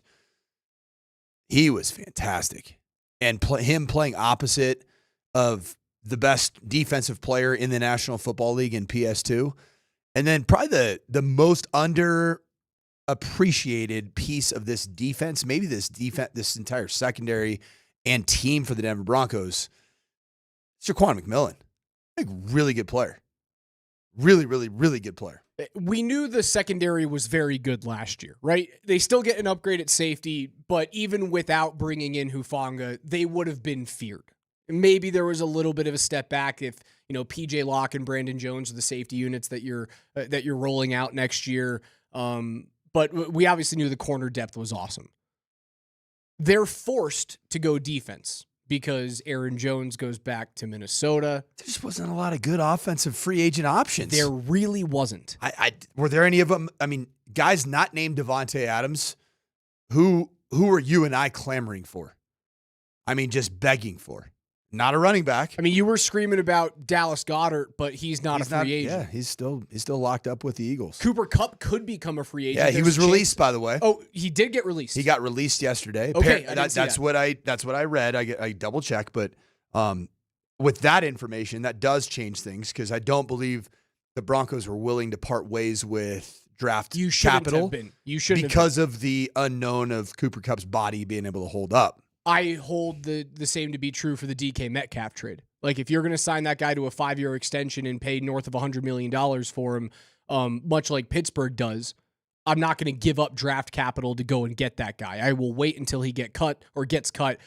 he was fantastic. And him playing opposite of the best defensive player in the National Football League in PS2. And then probably the most underappreciated piece of this defense, maybe this entire secondary and team for the Denver Broncos, it's Jaquan McMillan. Like, really good player. Really, really, really good player. We knew the secondary was very good last year, right? They still get an upgrade at safety, but even without bringing in Hufanga, they would have been feared. Maybe there was a little bit of a step back if, PJ Locke and Brandon Jones are the safety units that you're rolling out next year. But we obviously knew the corner depth was awesome. They're forced to go defense because Aaron Jones goes back to Minnesota. There just wasn't a lot of good offensive free agent options. There really wasn't. Were there any of them? I mean, guys not named Devontae Adams, who are you and I clamoring for? I mean, just begging for. Not a running back. I mean, you were screaming about Dallas Goedert, but he's not a free agent. Yeah, he's still locked up with the Eagles. Cooper Kupp could become a free agent. Yeah, he was released, by the way. Oh, he did get released. He got released yesterday. Okay, that's what I read. I double checked, but with that information, that does change things because I don't believe the Broncos were willing to part ways with draft capital. You shouldn't because of the unknown of Cooper Kupp's body being able to hold up. I hold the same to be true for the DK Metcalf trade. Like, if you're going to sign that guy to a 5-year extension and pay north of $100 million for him, much like Pittsburgh does, I'm not going to give up draft capital to go and get that guy. I will wait until he gets cut,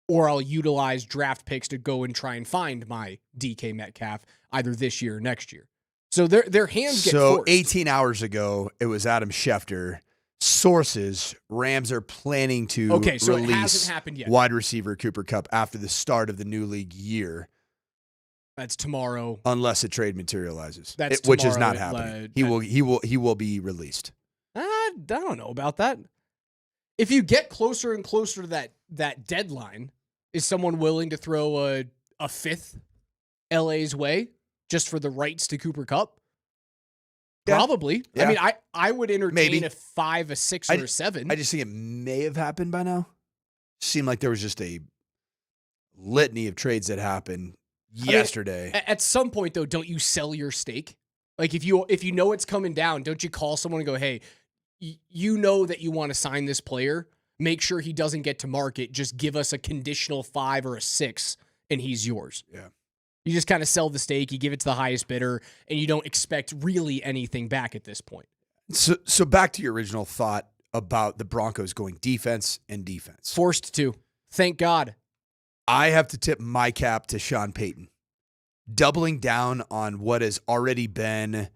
or I'll utilize draft picks to go and try and find my DK Metcalf either this year or next year. So their hands get forced. 18 hours ago, it was Adam Schefter. Sources, Rams are planning to it hasn't release happened yet. Wide receiver Cooper Kupp after the start of the new league year. That's tomorrow, unless a trade materializes, which is not happening. He will be released. I don't know about that. If you get closer and closer to that deadline, is someone willing to throw a fifth LA's way just for the rights to Cooper Kupp? Probably. Yeah. I mean, I would entertain a 5, a 6, or a 7. I just think it may have happened by now. Seemed like there was just a litany of trades that happened yesterday. At some point, though, don't you sell your stake? Like, if you know it's coming down, don't you call someone and go, hey, you know that you want to sign this player. Make sure he doesn't get to market. Just give us a conditional 5 or a 6, and he's yours. Yeah. You just kind of sell the stake, you give it to the highest bidder, and you don't expect really anything back at this point. So back to your original thought about the Broncos going defense and defense. Forced to. Thank God. I have to tip my cap to Sean Payton, doubling down on what has already been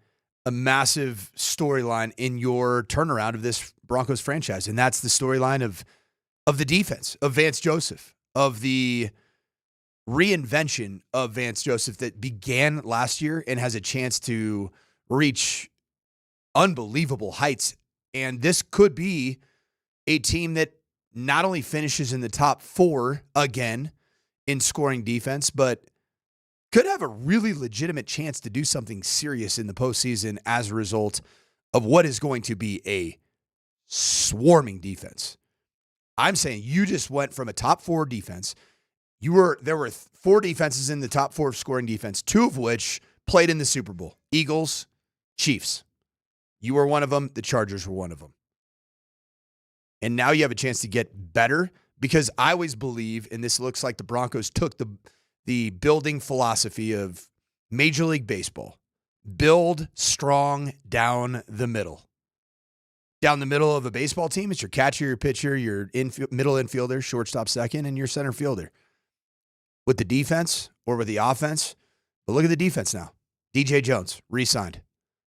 a massive storyline in your turnaround of this Broncos franchise. And that's the storyline of the defense, of Vance Joseph, of the reinvention of Vance Joseph that began last year and has a chance to reach unbelievable heights. And this could be a team that not only finishes in the top 4 again in scoring defense, but could have a really legitimate chance to do something serious in the postseason as a result of what is going to be a swarming defense. I'm saying you just went from a top 4 defense. There were 4 defenses in the top 4 of scoring defense, 2 of which played in the Super Bowl. Eagles, Chiefs. You were one of them. The Chargers were one of them. And now you have a chance to get better, because I always believe, and this looks like the Broncos took the building philosophy of Major League Baseball. Build strong down the middle. Down the middle of a baseball team, it's your catcher, your pitcher, your middle infielder, shortstop second, and your center fielder. With the defense or with the offense, but look at the defense now. DJ Jones, re-signed.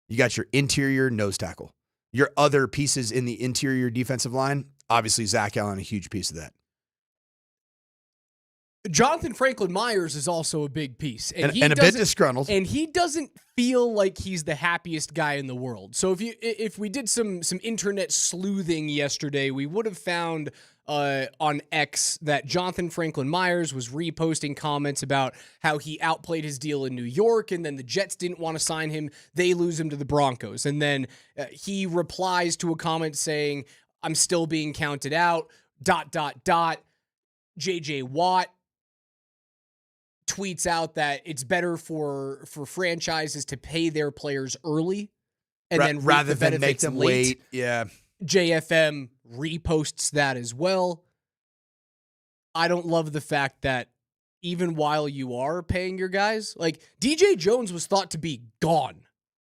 You got your interior nose tackle. Your other pieces in the interior defensive line, obviously Zach Allen, a huge piece of that. Jonathan Franklin Myers is also a big piece. And a bit disgruntled. And he doesn't feel like he's the happiest guy in the world. So if we did some internet sleuthing yesterday, we would have found on X that Jonathan Franklin Myers was reposting comments about how he outplayed his deal in New York, and then the Jets didn't want to sign him. They lose him to the Broncos. And then he replies to a comment saying, "I'm still being counted out, ... JJ Watt tweets out that it's better for franchises to pay their players early and then rather than make them wait. Yeah. JFM reposts that as well. I don't love the fact that even while you are paying your guys, like DJ Jones was thought to be gone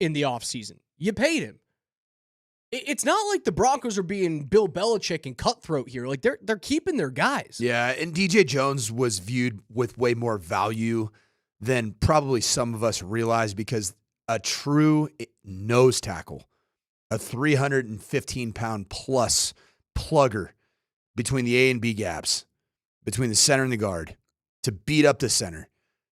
in the offseason. You paid him. It's not like the Broncos are being Bill Belichick and cutthroat here. Like they're keeping their guys. Yeah, and DJ Jones was viewed with way more value than probably some of us realize, because a true nose tackle, a 315-pound plus plugger between the A and B gaps, between the center and the guard, to beat up the center,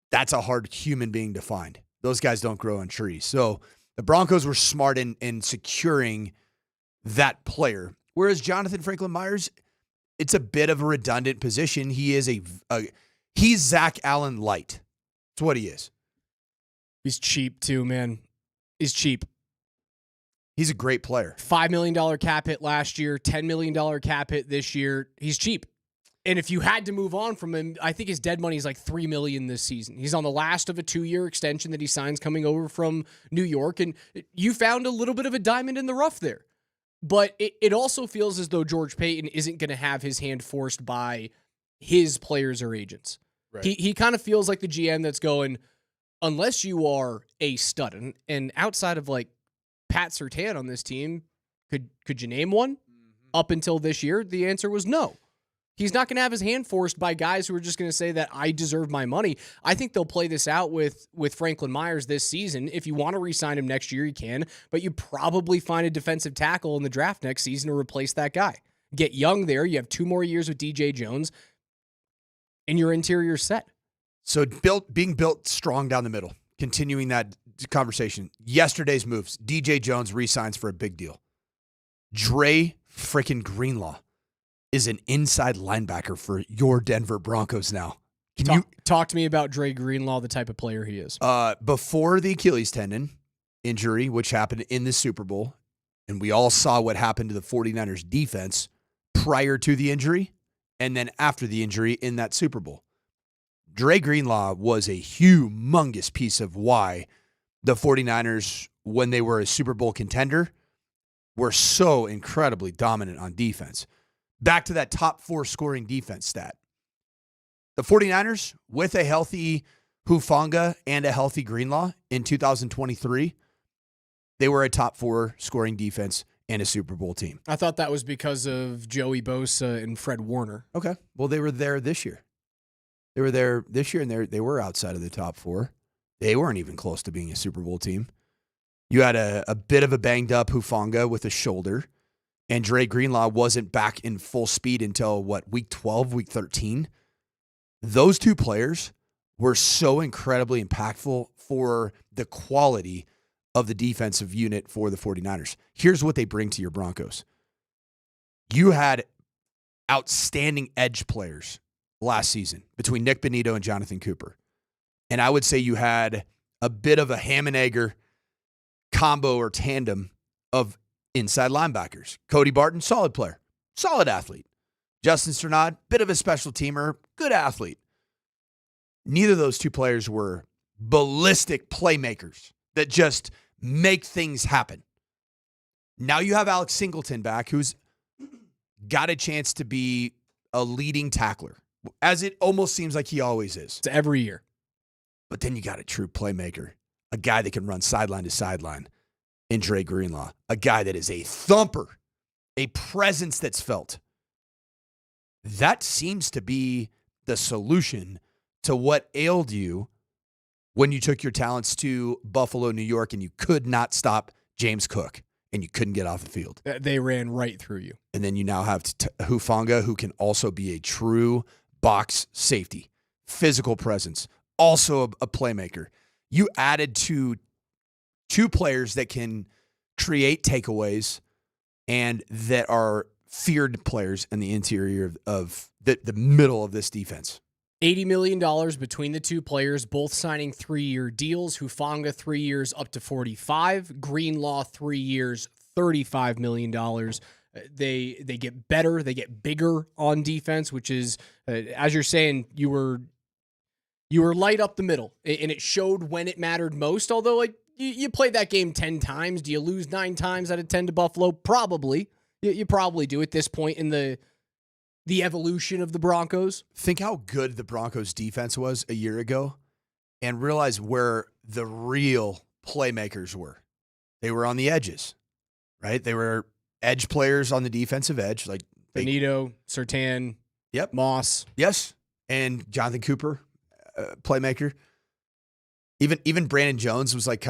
that's a hard human being to find. Those guys don't grow on trees. So the Broncos were smart in securing that player. Whereas Jonathan Franklin Myers, it's a bit of a redundant position. He is he's Zach Allen light. That's what he is. He's cheap too, man. He's cheap. He's a great player. $5 million cap hit last year, $10 million cap hit this year. He's cheap. And if you had to move on from him, I think his dead money is like $3 million this season. He's on the last of a 2-year extension that he signs coming over from New York. And you found a little bit of a diamond in the rough there. But it also feels as though George Payton isn't going to have his hand forced by his players or agents. Right. He kind of feels like the GM that's going, unless you are a stud, and outside of like Pat Surtain on this team, could you name one? Up until this year, the answer was no. He's not going to have his hand forced by guys who are just going to say that I deserve my money. I think they'll play this out with Franklin Myers this season. If you want to re-sign him next year, you can, but you probably find a defensive tackle in the draft next season to replace that guy. Get young there. You have 2 more years with DJ Jones, and your interior set. So being built strong down the middle, continuing that conversation. Yesterday's moves, DJ Jones re-signs for a big deal. Dre freaking Greenlaw is an inside linebacker for your Denver Broncos now. Talk to me about Dre Greenlaw, the type of player he is. Before the Achilles tendon injury, which happened in the Super Bowl, and we all saw what happened to the 49ers defense prior to the injury and then after the injury in that Super Bowl. Dre Greenlaw was a humongous piece of why the 49ers, when they were a Super Bowl contender, were so incredibly dominant on defense. Back to that top 4 scoring defense stat. The 49ers, with a healthy Hufanga and a healthy Greenlaw in 2023, they were a top 4 scoring defense and a Super Bowl team. I thought that was because of Joey Bosa and Fred Warner. Okay. Well, they were there this year. They were there this year, and they were outside of the top 4. They weren't even close to being a Super Bowl team. You had a bit of a banged-up Hufanga with a shoulder, and Dre Greenlaw wasn't back in full speed until, week 12, week 13? Those two players were so incredibly impactful for the quality of the defensive unit for the 49ers. Here's what they bring to your Broncos. You had outstanding edge players last season between Nick Bonito and Jonathan Cooper. And I would say you had a bit of a ham and egger combo or tandem of inside linebackers. Cody Barton, solid player, solid athlete. Justin Strnad, bit of a special teamer, good athlete. Neither of those two players were ballistic playmakers that just make things happen. Now you have Alex Singleton back, who's got a chance to be a leading tackler, as it almost seems like he always is. It's every year. But then you got a true playmaker, a guy that can run sideline to sideline in Dre Greenlaw, a guy that is a thumper, a presence that's felt. That seems to be the solution to what ailed you when you took your talents to Buffalo, New York, and you could not stop James Cook, and you couldn't get off the field. They ran right through you. And then you now have Hufanga, who can also be a true box safety, physical presence, also a playmaker. You added two players that can create takeaways and that are feared players in the interior of the middle of this defense. $80 million between the two players, both signing 3-year deals. Hufanga 3 years up to 45. Greenlaw 3 years, $35 million. They get better, they get bigger on defense, which is, as you're saying, you were light up the middle, and it showed when it mattered most. Although, you played that game 10 times. Do you lose 9 times out of 10 to Buffalo? Probably. You probably do at this point in the evolution of the Broncos. Think how good the Broncos defense was a year ago and realize where the real playmakers were. They were on the edges, right? They were edge players on the defensive edge. Like Benito, Surtain, yep, Moss. Yes. And Jonathan Cooper, playmaker. Even Brandon Jones was like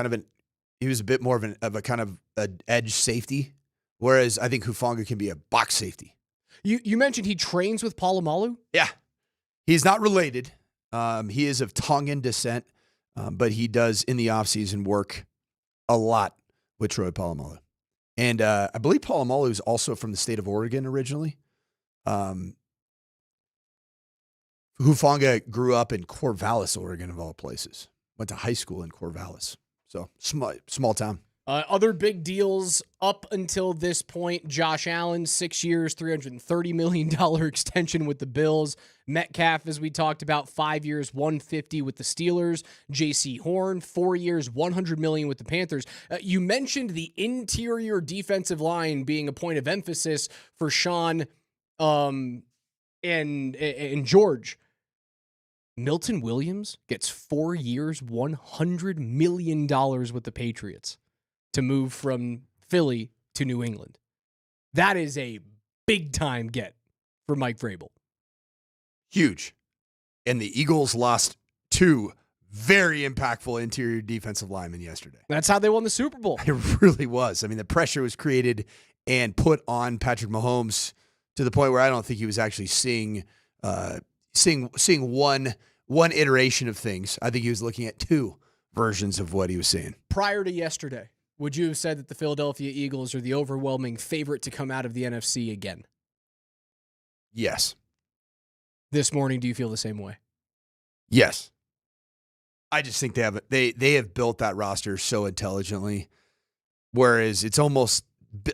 he was a bit more of a kind of an edge safety, whereas I think Hufanga can be a box safety. You mentioned he trains with Polumbus? Yeah. He's not related. He is of Tongan descent, but he does in the offseason work a lot with Troy Polamalu. And I believe Polamalu is also from the state of Oregon originally. Hufanga grew up in Corvallis, Oregon, of all places. Went to high school in Corvallis. So small town. Other big deals up until this point, Josh Allen, 6 years, $330 million extension with the Bills. Metcalf, as we talked about, 5 years, $150 with the Steelers. J.C. Horn, 4 years, $100 million with the Panthers. You mentioned the interior defensive line being a point of emphasis for Sean and George. Milton Williams gets 4 years, $100 million with the Patriots to move from Philly to New England. That is a big-time get for Mike Vrabel. Huge. And the Eagles lost 2 very impactful interior defensive linemen yesterday. That's how they won the Super Bowl. It really was. I mean, the pressure was created and put on Patrick Mahomes to the point where I don't think he was actually seeing one iteration of things. I think he was looking at 2 versions of what he was seeing. Prior to yesterday, would you have said that the Philadelphia Eagles are the overwhelming favorite to come out of the NFC again? Yes. This morning, do you feel the same way? Yes. I just think they have built that roster so intelligently, whereas it's almost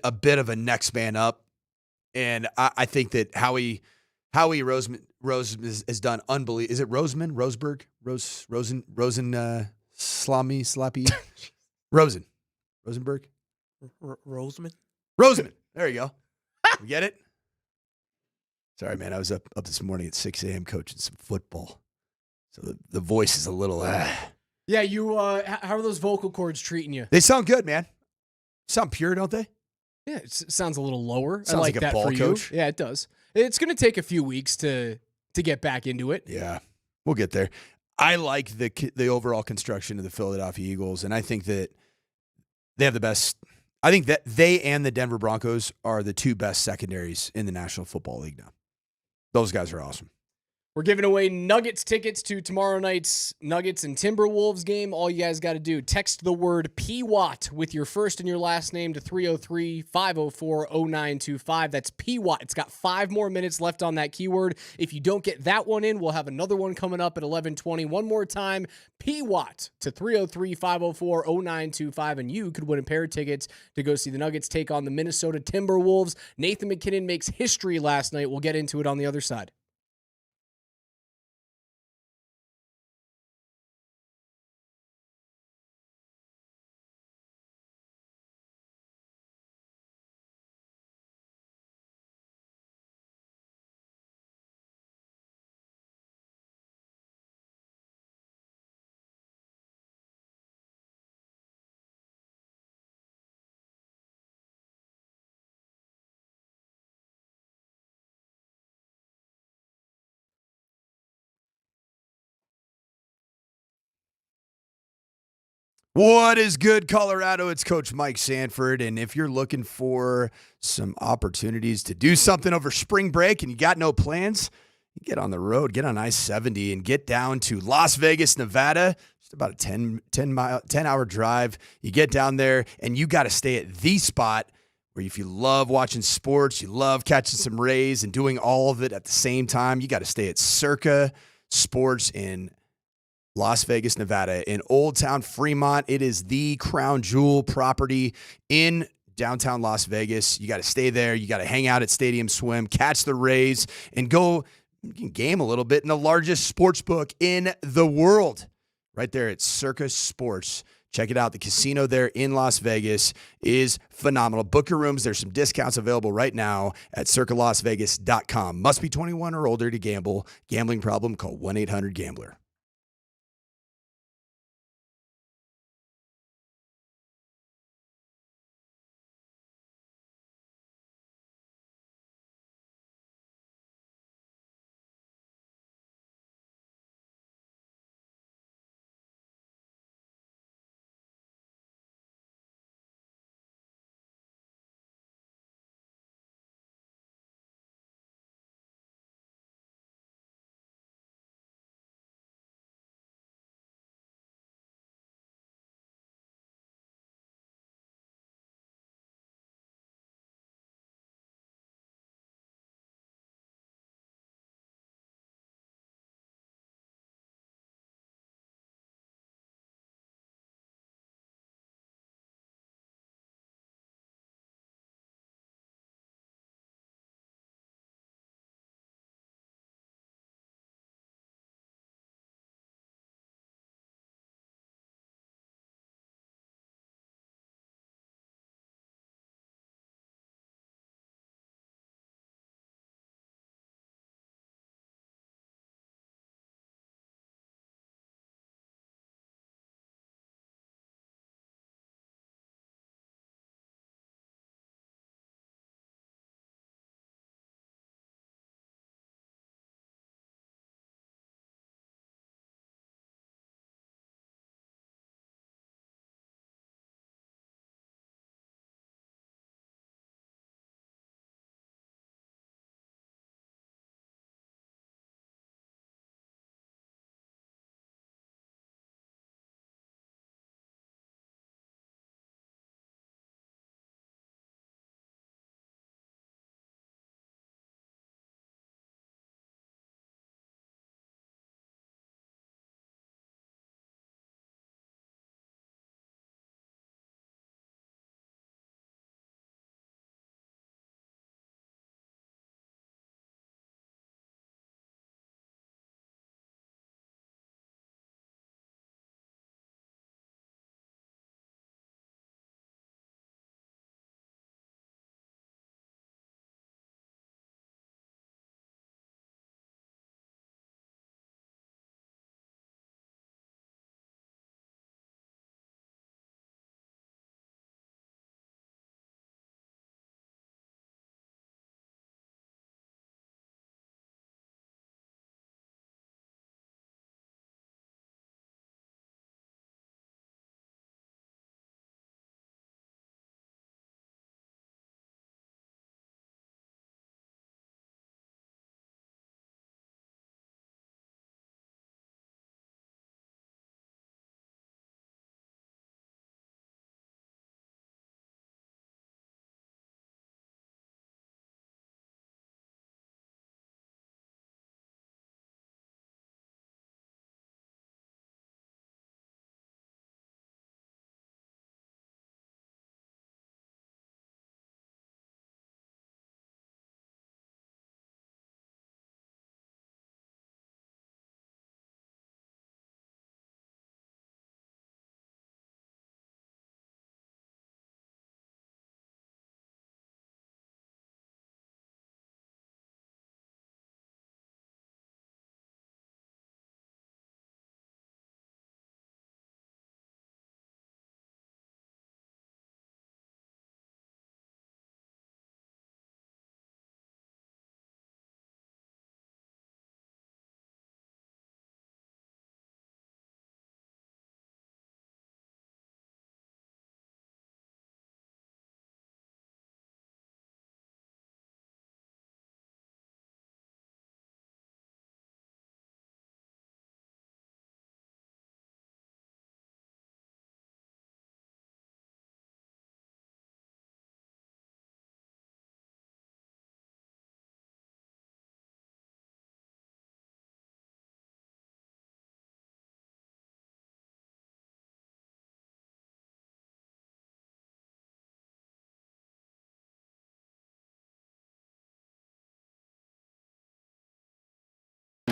a bit of a next man up. And I think that Howie Roseman has done unbelievable. Is it Roseman? Roseberg? Sloppy? Rosenberg? Roseman. There you go. You get it? Sorry, man. I was up this morning at 6 a.m. coaching some football. So the voice is a little... Yeah, you. How are those vocal cords treating you? They sound good, man. Sound pure, don't they? Yeah, it sounds a little lower. I Sounds like like a that ball for you. coach. Yeah, it does. It's going to take a few weeks to get back into it. Yeah, we'll get there. I like the overall construction of the Philadelphia Eagles, and I think that they have the best. I think that they and the Denver Broncos are the two best secondaries in the National Football League now. Those guys are awesome. We're giving away Nuggets tickets to tomorrow night's Nuggets and Timberwolves game. All you guys got to do, text the word PWAT with your first and your last name to 303-504-0925. That's PWAT. It's got 5 more minutes left on that keyword. If you don't get that one in, we'll have another one coming up at 11:20. One more time, PWAT to 303-504-0925, and you could win a pair of tickets to go see the Nuggets take on the Minnesota Timberwolves. Nathan McKinnon makes history last night. We'll get into it on the other side. What is good, Colorado? It's Coach Mike Sanford, and if you're looking for some opportunities to do something over spring break and you got no plans, you get on the road, get on I-70 and get down to Las Vegas, Nevada. Just about a 10-hour drive. You get down there, and you got to stay at the spot where if you love watching sports, you love catching some rays and doing all of it at the same time, you got to stay at Circa Sports in Las Vegas, Nevada, in Old Town Fremont. It is the crown jewel property in downtown Las Vegas. You got to stay there. You got to hang out at Stadium Swim, catch the Rays, and go you can game a little bit in the largest sports book in the world. Right there at Circa Sports. Check it out. The casino there in Las Vegas is phenomenal. Book your rooms. There's some discounts available right now at circalasvegas.com. Must be 21 or older to gamble. Gambling problem? Call 1-800-GAMBLER.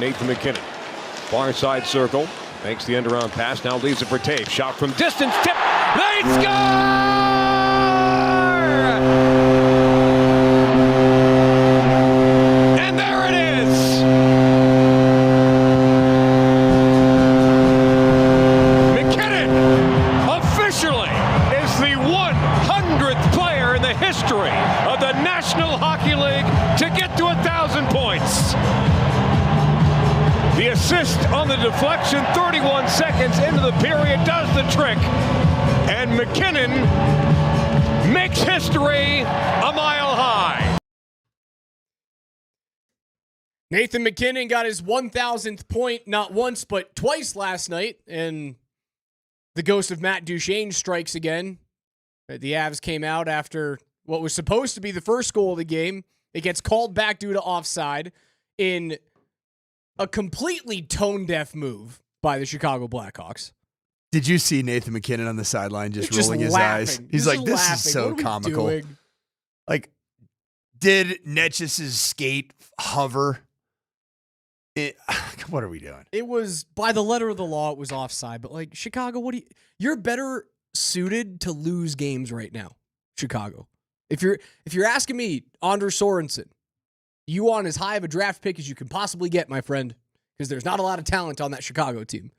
Nathan McKinnon. Far side circle. Makes the end-around pass. Now leaves it for Tape. Shot from distance. Tip. They score! And there it is. McKinnon officially is the 100th player in the history of the National Hockey League to get to 1,000 points. The assist on the deflection 31 seconds into the period does the trick. And McKinnon makes history a mile high. Nathan McKinnon got his 1,000th point not once but twice last night, and the ghost of Matt Duchene strikes again. The Avs came out after what was supposed to be the first goal of the game. It gets called back due to offside in a completely tone-deaf move by the Chicago Blackhawks. Did you see Nathan McKinnon on the sideline just rolling his eyes? He's like, this is so comical. Like, did Netches's skate hover? What are we doing? It was, by the letter of the law, it was offside. But, like, Chicago, you're better suited to lose games right now, Chicago. If you're asking me, Anders Sorensen, you want as high of a draft pick as you can possibly get, my friend, because there's not a lot of talent on that Chicago team.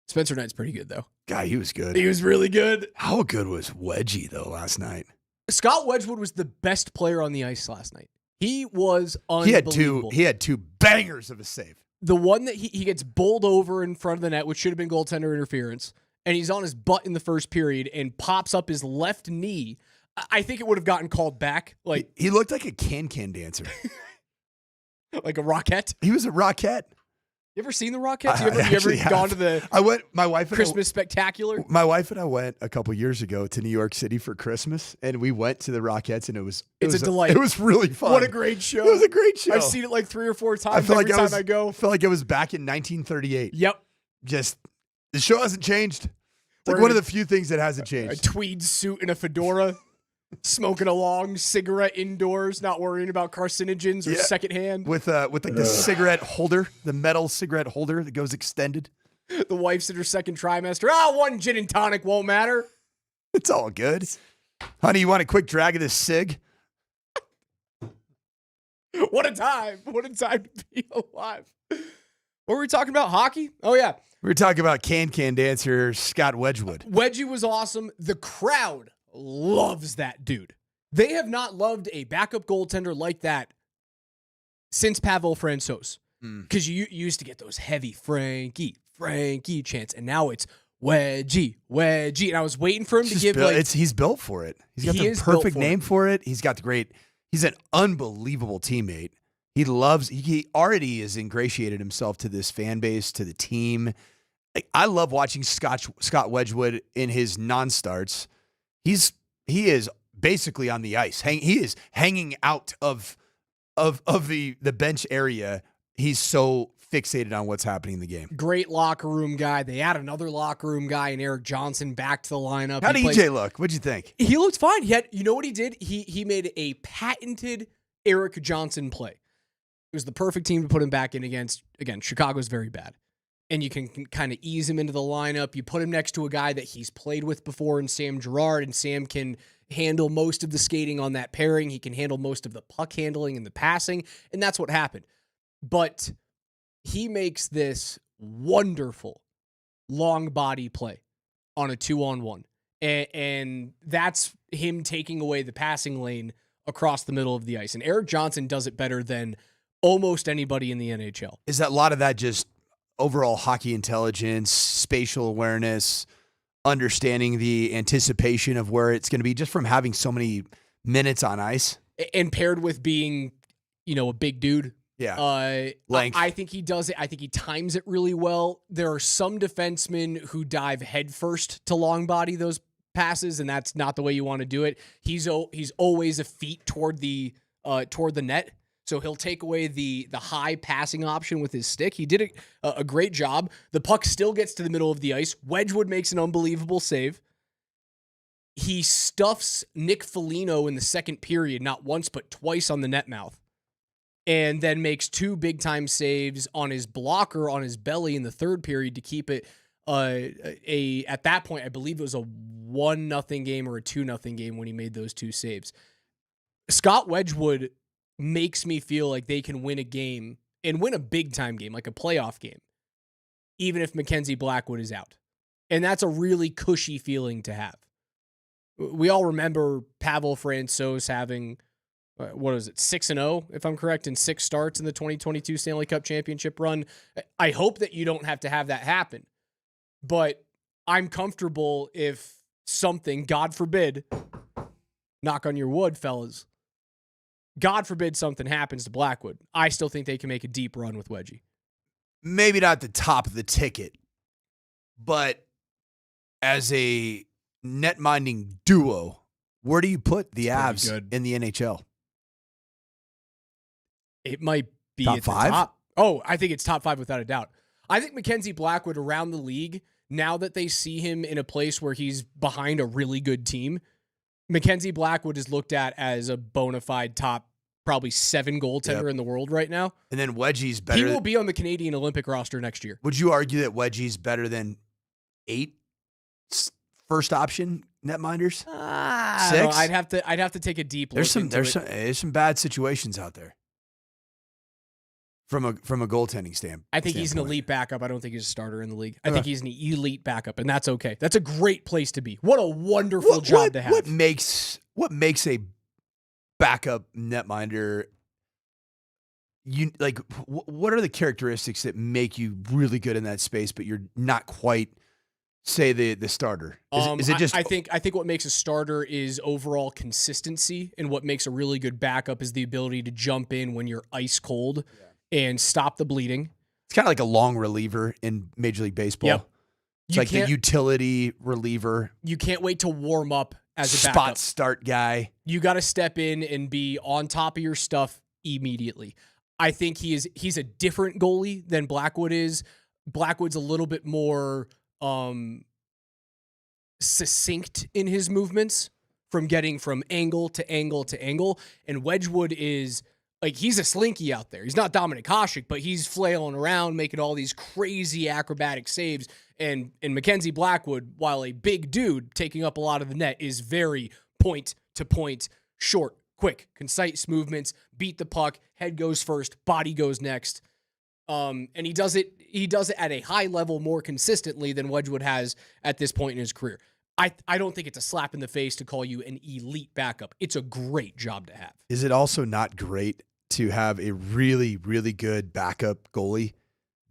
Spencer Knight's pretty good, though. God, he was good. He was really good. How good was Wedgie, though, last night? Scott Wedgwood was the best player on the ice last night. He was unbelievable. He had two bangers of a save. The one that he gets bowled over in front of the net, which should have been goaltender interference, and he's on his butt in the first period and pops up his left knee. I think it would have gotten called back. Like he looked like a can dancer. Like a Rockette. He was a Rockette. You ever seen the Rockettes? You ever gone to the Christmas Spectacular? My wife and I went a couple years ago to New York City for Christmas, and we went to the Rockettes, and it was a delight. It was really fun. What a great show. It was a great show. I've seen it like 3 or 4 times every time I go. I feel like it was back in 1938. Yep. Just, the show hasn't changed. It's like one of the few things that hasn't changed. A tweed suit and a fedora. Smoking along, cigarette indoors, not worrying about carcinogens or secondhand. With like the cigarette holder, the metal cigarette holder that goes extended. The wife's in her second trimester. One gin and tonic won't matter. It's all good. Honey, you want a quick drag of this cig? What a time. What a time to be alive. What were we talking about? Hockey? Oh, yeah. We were talking about can dancer Scott Wedgwood. Wedgie was awesome. The crowd loves that dude. They have not loved a backup goaltender like that since Pavel Francouz. Because you used to get those heavy Frankie chants, and now it's Wedgie. And I was waiting for him to give he's built for it. He's got the perfect name for it. He's got he's an unbelievable teammate. He already has ingratiated himself to this fan base, to the team. Like, I love watching Scott Wedgwood in his non-starts. He is basically on the ice. He is hanging out of the bench area. He's so fixated on what's happening in the game. Great locker room guy. They add another locker room guy in Eric Johnson back to the lineup. How did EJ look? What'd you think? He looked fine. You know what he did? He made a patented Eric Johnson play. It was the perfect team to put him back in against. Again, Chicago's very bad. And you can kind of ease him into the lineup. You put him next to a guy that he's played with before in Sam Girard, and Sam can handle most of the skating on that pairing. He can handle most of the puck handling and the passing, and that's what happened. But he makes this wonderful long body play on a 2-on-1. And that's him taking away the passing lane across the middle of the ice. And Eric Johnson does it better than almost anybody in the NHL. Is that a lot of that just overall hockey intelligence, spatial awareness, understanding the anticipation of where it's going to be just from having so many minutes on ice? And paired with being, a big dude. Yeah. Length. I think he does it. I think he times it really well. There are some defensemen who dive headfirst to long body those passes, and that's not the way you want to do it. He's always a feet toward the net. So he'll take away the high passing option with his stick. He did a great job. The puck still gets to the middle of the ice. Wedgwood makes an unbelievable save. He stuffs Nick Foligno in the second period, not once but twice on the net mouth. and then makes 2 big-time saves on his blocker on his belly in the third period to keep it at that point, I believe it was a 1-0 game or a 2-0 game when he made those 2 saves. Scott Wedgwood makes me feel like they can win a game and win a big-time game, like a playoff game, even if Mackenzie Blackwood is out. And that's a really cushy feeling to have. We all remember Pavel Francouz having, 6-0, if I'm correct, in 6 starts in the 2022 Stanley Cup Championship run. I hope that you don't have to have that happen. But I'm comfortable if something, God forbid, knock on your wood, fellas, God forbid something happens to Blackwood, I still think they can make a deep run with Wedgie. Maybe not the top of the ticket, but as a net-minding duo, where do you put the Avs in the NHL? It might be top at 5? The top. Oh, I think it's top 5 without a doubt. I think Mackenzie Blackwood around the league, now that they see him in a place where he's behind a really good team, Mackenzie Blackwood is looked at as a bona fide top probably 7 goaltender in the world right now. And then Wedgie's better. He will be on the Canadian Olympic roster next year. Would you argue that Wedgie's better than 8 first option netminders? 6? I'd have to take a deep look. There's some bad situations out there. From a goaltending standpoint. I think he's an elite backup. I don't think he's a starter in the league. I think he's an elite backup, and that's okay. That's a great place to be. What a wonderful job to have. What makes a backup netminder? What are the characteristics that make you really good in that space, but you're not quite, say, the starter? Is it just? I think what makes a starter is overall consistency, and what makes a really good backup is the ability to jump in when you're ice cold. Yeah. And stop the bleeding. It's kind of like a long reliever in Major League Baseball. Yep. It's like the utility reliever. You can't wait to warm up as a spot backup. Start guy. You got to step in and be on top of your stuff immediately. I think he's a different goalie than Blackwood is. Blackwood's a little bit more succinct in his movements, from getting from angle to angle to angle, and Wedgwood is he's a slinky out there. He's not Dominic Hasek, but he's flailing around, making all these crazy acrobatic saves. And Mackenzie Blackwood, while a big dude taking up a lot of the net, is very point-to-point, short, quick, concise movements, beat the puck, head goes first, body goes next. And he does it at a high level more consistently than Wedgwood has at this point in his career. I don't think it's a slap in the face to call you an elite backup. It's a great job to have. Is it also not great to have a really, really good backup goalie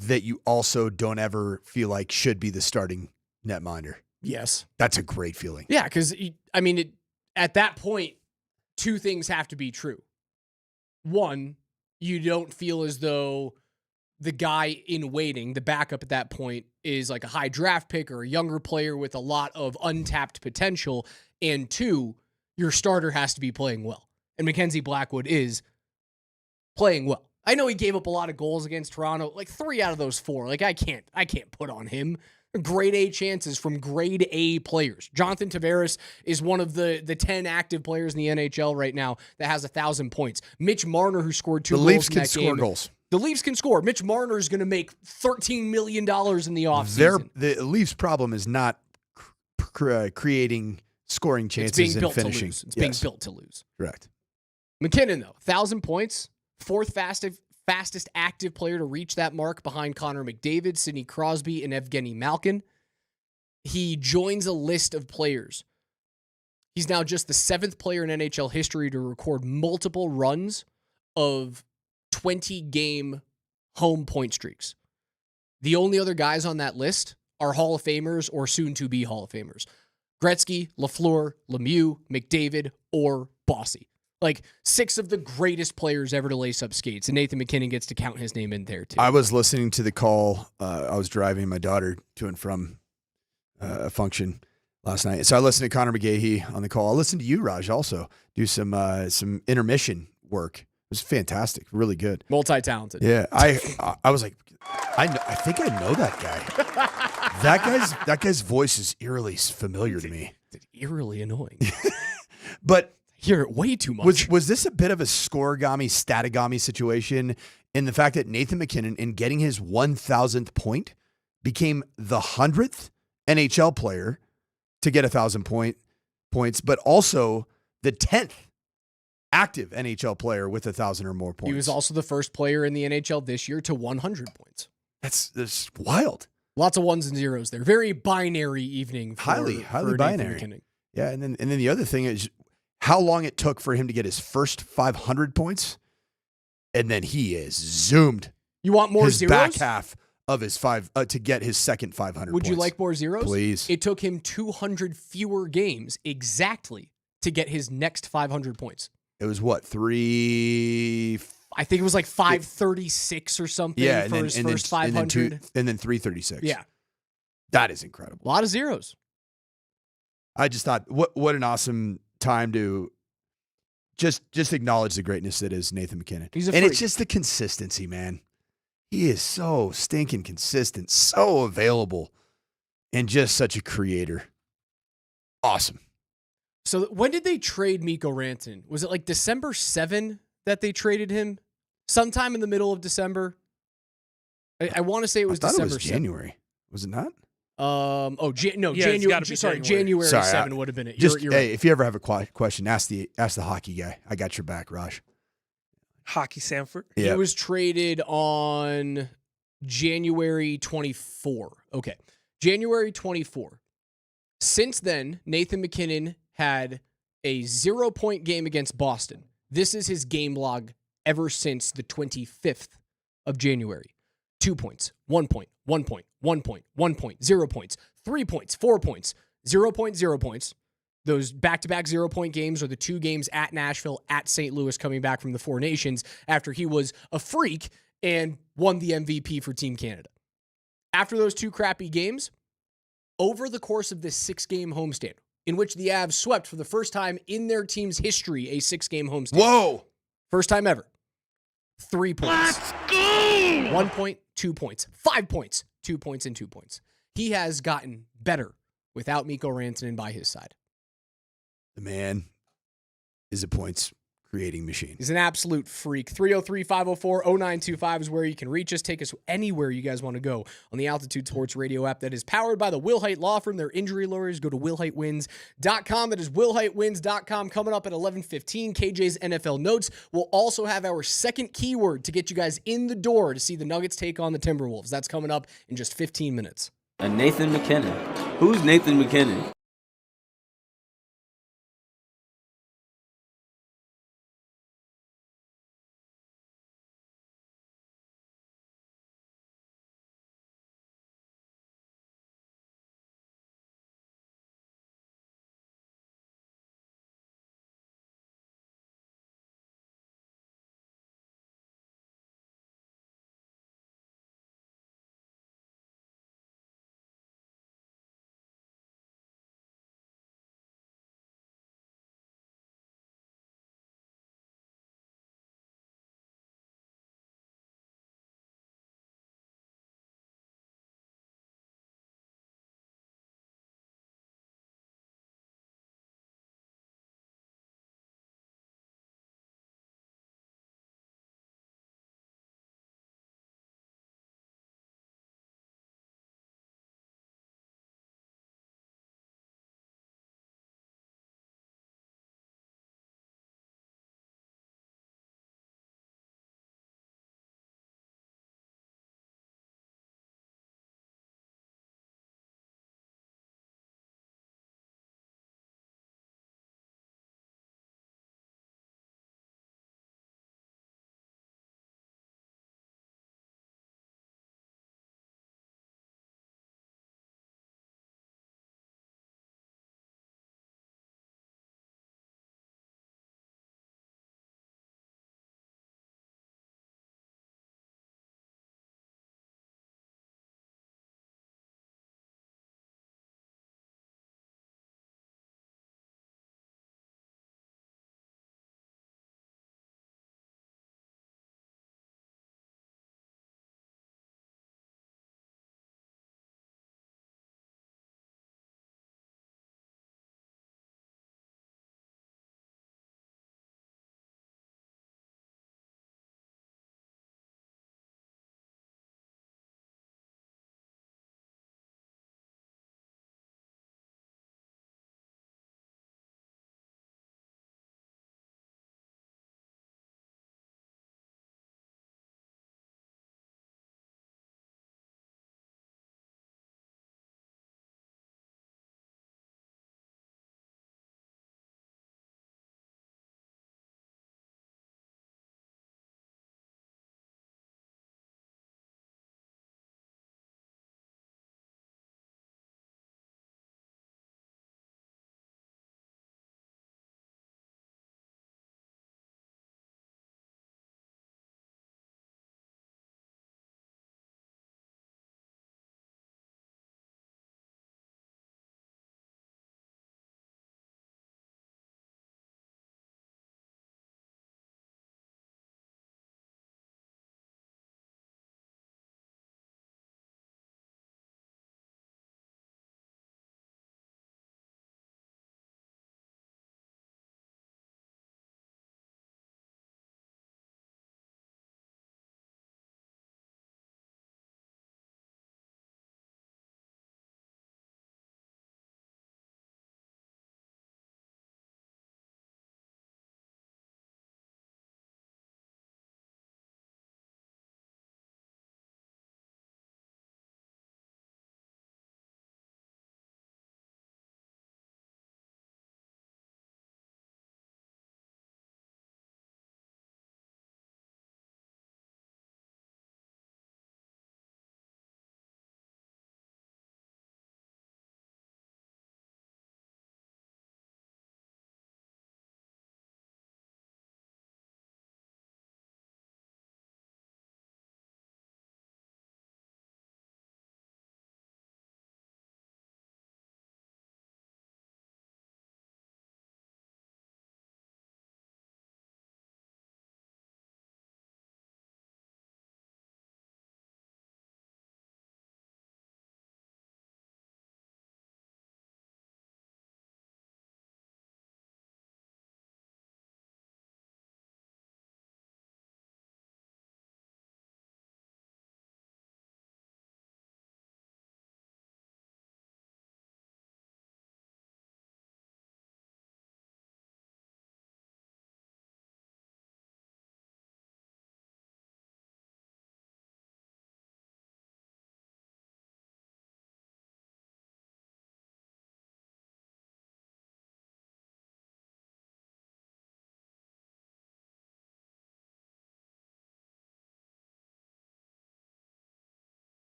that you also don't ever feel like should be the starting netminder? Yes. That's a great feeling. Yeah, because, at that point, 2 things have to be true. 1, you don't feel as though the guy in waiting, the backup at that point, is like a high draft pick or a younger player with a lot of untapped potential. And 2, your starter has to be playing well. And Mackenzie Blackwood is playing well. I know he gave up a lot of goals against Toronto, 3 out of those 4. I can't put on him. Grade A chances from grade A players. Jonathan Tavares is one of the 10 active players in the NHL right now that has 1,000 points. Mitch Marner, who scored 2 goals in that game. The Leafs can score goals. The Leafs can score. Mitch Marner is going to make $13 million in the offseason. The Leafs' problem is not creating scoring chances and finishing. It's being built to lose. Correct. McKinnon, though, 1,000 points, 4th fastest active player to reach that mark behind Connor McDavid, Sidney Crosby, and Evgeny Malkin. He joins a list of players. He's now just the 7th player in NHL history to record multiple runs of 20-game home point streaks. The only other guys on that list are Hall of Famers or soon-to-be Hall of Famers. Gretzky, Lafleur, Lemieux, McDavid, or Bossy. 6 of the greatest players ever to lace up skates, and Nathan McKinnon gets to count his name in there, too. I was listening to the call. I was driving my daughter to and from a function last night. So I listened to Connor McGahey on the call. I listened to you, Raj, also do some intermission work. It was fantastic. Really good. Multi-talented. Yeah. I was like, I think I know that guy. That guy's voice is eerily familiar to me. It's eerily annoying. But hear it way too much. Was this a bit of a scoregami, statagami situation in the fact that Nathan McKinnon, in getting his 1,000th point, became the 100th NHL player to get 1,000 points, but also the 10th active NHL player with 1,000 or more points? He was also the first player in the NHL this year to 100 points. That's wild. Lots of ones and zeros there. Very binary evening. Highly for binary. Nathan McKinnon. Yeah, and then the other thing is how long it took for him to get his first 500 points, and then he is zoomed. You want more his zeros? Back half of his to get his second 500 Would points. you like more zeros? Please. It took him 200 fewer games exactly to get his next 500 points. It was what, I think it was like 536 or something for his first 500. And then 336. Yeah. That is incredible. A lot of zeros. I just thought, what an awesome time to just acknowledge the greatness that is Nathan McKinnon. He's a and freak. it's just the consistency, man. He is so stinking consistent, so available, and just such a creator. Awesome. So when did they trade Mikko Rantanen? Was it like December 7 that they traded him? Sometime in the middle of December? I want to say it was December 7. January. Was it not? January. Sorry, January 7 would have been it. You're Hey, right. if you ever have a question, ask the hockey guy. I got your back, Raj. Hockey Sanford. He was traded on January 24. Okay. January 24. Since then, Nathan McKinnon had a 0-point game against Boston. This is his game log ever since the 25th of January. 2 points, 1 point, 1 point, 1 point, 1 point, 0 points, 3 points, 4 points, 0 points, 0 points. Those back-to-back 0-point games are the 2 games at Nashville, at St. Louis, coming back from the Four Nations after he was a freak and won the MVP for Team Canada. After those 2 crappy games, over the course of this 6-game homestand, in which the Avs swept for the first time in their team's history a 6-game homestand. Whoa! First time ever. 3 points. Let's go! 1 point, 2 points, 5 points, 2 points, and 2 points. He has gotten better without Mikko Rantanen by his side. The man is a points creating machine. He's an absolute freak. 303-504-0925 is where you can reach us. Take us anywhere you guys want to go on the Altitude Sports Radio app that is powered by the Will Hite Law Firm. Their injury lawyers. Go to willhitewins.com. That is willhitewins.com. Coming up at 11:15, KJ's NFL Notes. We'll also have our second keyword to get you guys in the door to see the Nuggets take on the Timberwolves. That's coming up in just 15 minutes. And Nathan McKinnon. Who's Nathan McKinnon?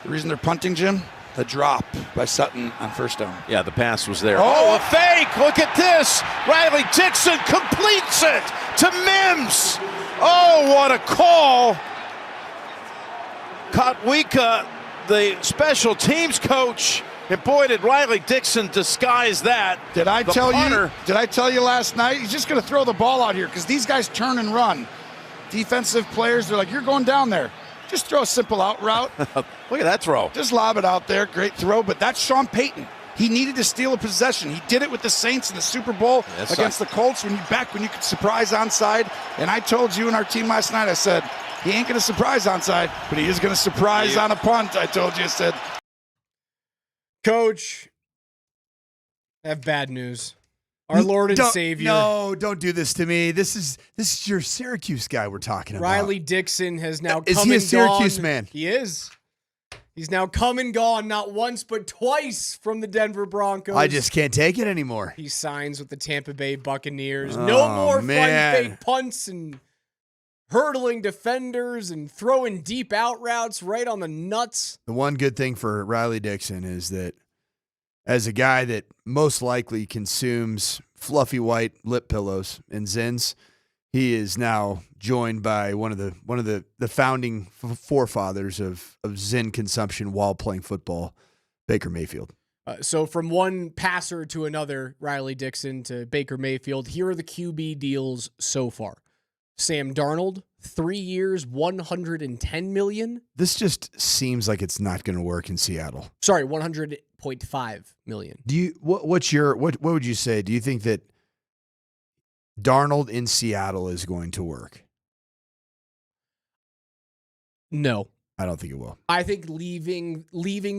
The reason they're punting, Jim? The drop by Sutton on first down. Yeah, the pass was there. Oh, a fake. Look at this. Riley Dixon completes it to Mims. Oh, what a call. Kotwika, the special teams coach. And boy, did Riley Dixon disguise that. Did I tell you last night? He's just going to throw the ball out here because these guys turn and run. Defensive players, they're like, you're going down there. Just throw a simple out route. Look at that throw. Just lob it out there. Great throw. But that's Sean Payton. He needed to steal a possession. He did it with the Saints in the Super Bowl against the Colts when you could surprise onside. And I told you and our team last night, I said, he ain't going to surprise onside, but he is going to surprise on a punt. I told you, I said. Coach, I have bad news. Our Lord and Savior. No, don't do this to me. This is your Syracuse guy we're talking about. Riley Dixon has now come and gone. Is he a Syracuse man? He is. He's now come and gone, not once but twice from the Denver Broncos. I just can't take it anymore. He signs with the Tampa Bay Buccaneers. No more fun fake punts and hurdling defenders and throwing deep out routes right on the nuts. The one good thing for Riley Dixon is that as a guy that most likely consumes fluffy white lip pillows and Zins, he is now joined by one of the founding forefathers of Zin consumption while playing football, Baker Mayfield. So from one passer to another, Riley Dixon to Baker Mayfield, here are the QB deals so far. Sam Darnold, 3 years, $110 million. This just seems like it's not going to work in Seattle. Sorry, $100.5 million. Do you what would you say? Do you think that Darnold in Seattle is going to work? No. I don't think it will. I think leaving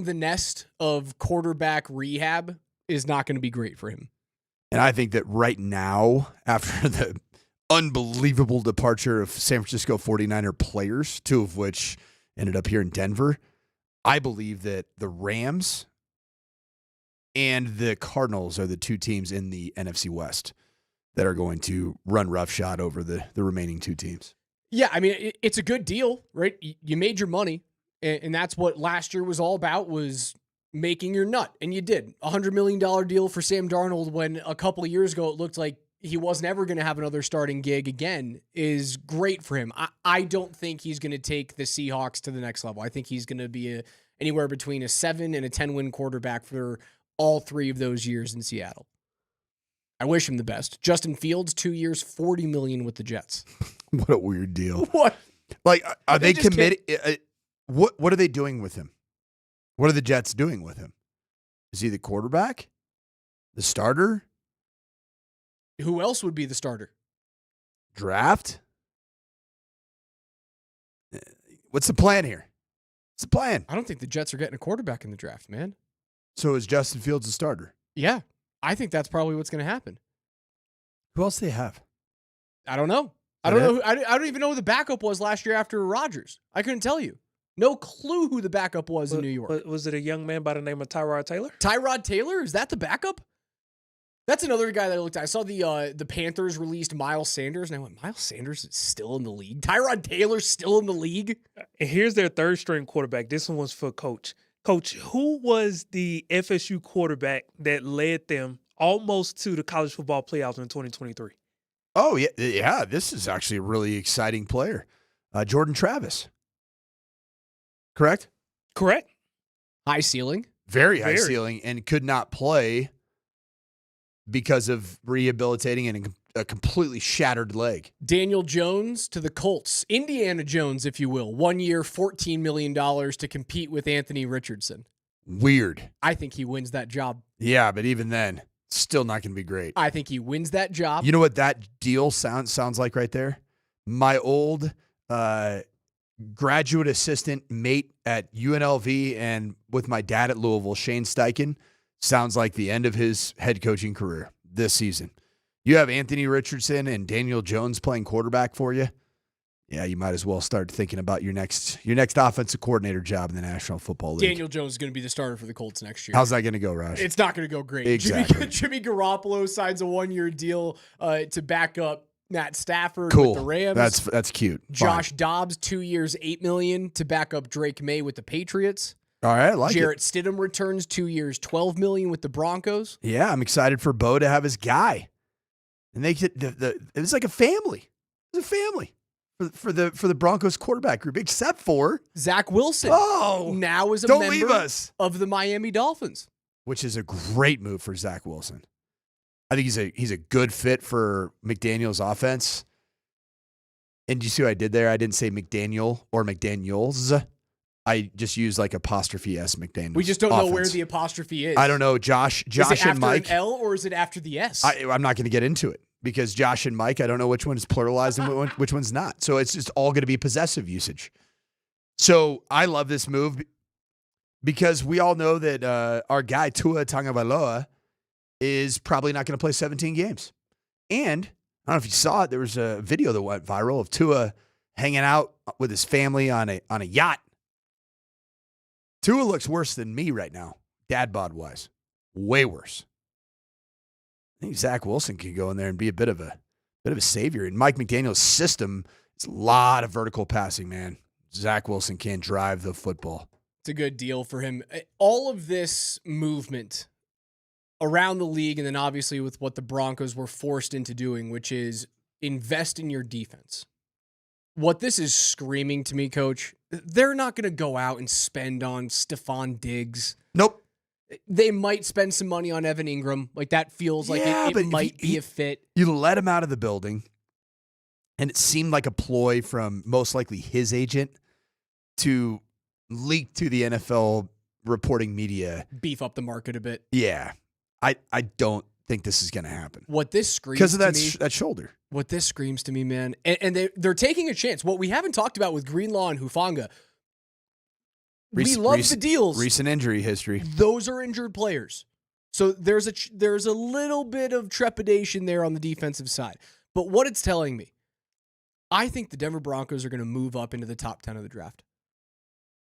the nest of quarterback rehab is not going to be great for him. And I think that right now, after the unbelievable departure of San Francisco 49er players, two of which ended up here in Denver, I believe that the Rams and the Cardinals are the two teams in the NFC West that are going to run roughshod over the remaining two teams. Yeah, I mean, it's a good deal, right? You made your money, and that's what last year was all about, was making your nut, and you did. $100 million deal for Sam Darnold when a couple of years ago it looked like he wasn't ever going to have another starting gig again is great for him. I don't think he's going to take the Seahawks to the next level. I think he's going to be anywhere between a 7 and a 10-win quarterback for all 3 of those years in Seattle. I wish him the best. Justin Fields, 2 years, $40 million with the Jets. What a weird deal. What? Like, are they committed? What are they doing with him? What are the Jets doing with him? Is he the quarterback? The starter? Who else would be the starter? Draft? What's the plan here? What's the plan? I don't think the Jets are getting a quarterback in the draft, man. So is Justin Fields the starter? Yeah. I think that's probably what's going to happen. Who else do they have? I don't know. I don't know. I don't even know who the backup was last year after Rodgers. I couldn't tell you. No clue who the backup was in New York. Was it a young man by the name of Tyrod Taylor? Tyrod Taylor? Is that the backup? That's another guy that I looked at. I saw the Panthers released Miles Sanders, and I went, Miles Sanders is still in the league? Tyrod Taylor's still in the league? And here's their third-string quarterback. This one was for Coach. Coach, who was the FSU quarterback that led them almost to the college football playoffs in 2023? Oh, yeah. This is actually a really exciting player. Jordan Travis. Correct? Correct. High ceiling. Very high ceiling, and could not play because of rehabilitating and a completely shattered leg. Daniel Jones to the Colts. Indiana Jones, if you will. 1 year, $14 million to compete with Anthony Richardson. Weird. I think he wins that job. Yeah, but even then, still not going to be great. I think he wins that job. You know what that deal sounds like right there? My old graduate assistant mate at UNLV and with my dad at Louisville, Shane Steichen, sounds like the end of his head coaching career this season. You have Anthony Richardson and Daniel Jones playing quarterback for you. Yeah, you might as well start thinking about your next offensive coordinator job in the National Football League. Daniel Jones is going to be the starter for the Colts next year. How's that going to go, Raj? It's not going to go great. Exactly. Jimmy Garoppolo signs a 1-year deal to back up Matt Stafford cool. with the Rams. That's cute. Josh Dobbs, 2 years, $8 million to back up Drake May with the Patriots. All right, I like Jarrett it. Stidham returns 2 years, $12 million with the Broncos. Yeah, I'm excited for Bo to have his guy. And it was like a family. It was a family for the Broncos quarterback group, except for Zach Wilson. Oh, now is a don't member leave us. of the Miami Dolphins, which is a great move for Zach Wilson. I think he's a good fit for McDaniel's offense. And do you see what I did there? I didn't say McDaniel or McDaniels. I just used like apostrophe S McDaniels. We just don't know where the apostrophe is. I don't know. Josh is it and Mike. After an L or is it after the S? I'm not going to get into it because Josh and Mike, I don't know which one is pluralized and which one's not. So it's just all going to be possessive usage. So I love this move because we all know that our guy Tua Tagovailoa is probably not going to play 17 games. And I don't know if you saw it. There was a video that went viral of Tua hanging out with his family on a yacht. Tua looks worse than me right now, dad bod wise, way worse. I think Zach Wilson could go in there and be a bit of a savior. In Mike McDaniel's system, it's a lot of vertical passing, man. Zach Wilson can drive the football. It's a good deal for him. All of this movement around the league, and then obviously with what the Broncos were forced into doing, which is invest in your defense. What this is screaming to me, Coach, they're not going to go out and spend on Stephon Diggs. Nope. They might spend some money on Evan Ingram. Like that feels like it might be a fit. You let him out of the building, and it seemed like a ploy from most likely his agent to leak to the NFL reporting media. Beef up the market a bit. Yeah. I don't think this is going to happen. What this screams because of to that shoulder. What this screams to me, man, and they're taking a chance. What we haven't talked about with Greenlaw and Hufanga, we love the deals. Recent injury history. Those are injured players. So there's a little bit of trepidation there on the defensive side. But what it's telling me, I think the Denver Broncos are going to move up into the top 10 of the draft.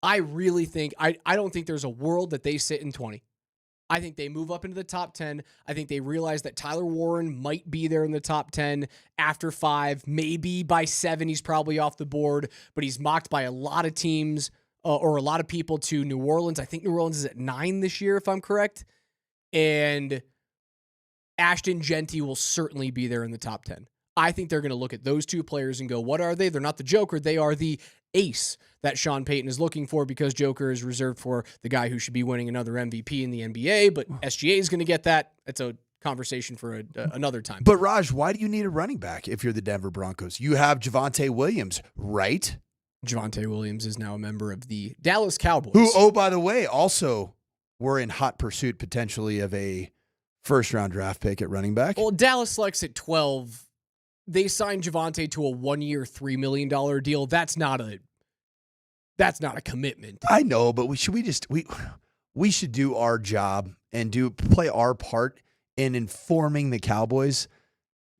I really think, I don't think there's a world that they sit in 20. I think they move up into the top 10. I think they realize that Tyler Warren might be there in the top 10 after 5. Maybe by 7, he's probably off the board, but he's mocked by a lot of teams or a lot of people to New Orleans. I think New Orleans is at 9 this year, if I'm correct. And Ashton Genty will certainly be there in the top 10. I think they're going to look at those two players and go, what are they? They're not the Joker. They are the ace that Sean Payton is looking for, because Joker is reserved for the guy who should be winning another MVP in the NBA, but SGA is going to get that. It's a conversation for another time. But Raj, why do you need a running back if you're the Denver Broncos? You have Javonte Williams, right? Javonte Williams is now a member of the Dallas Cowboys. Who, oh, by the way, also were in hot pursuit potentially of a first-round draft pick at running back. Well, Dallas selects at 12. They signed Javonte to a 1-year, $3 million deal. That's not a commitment. I know, but we should do our job and play our part in informing the Cowboys.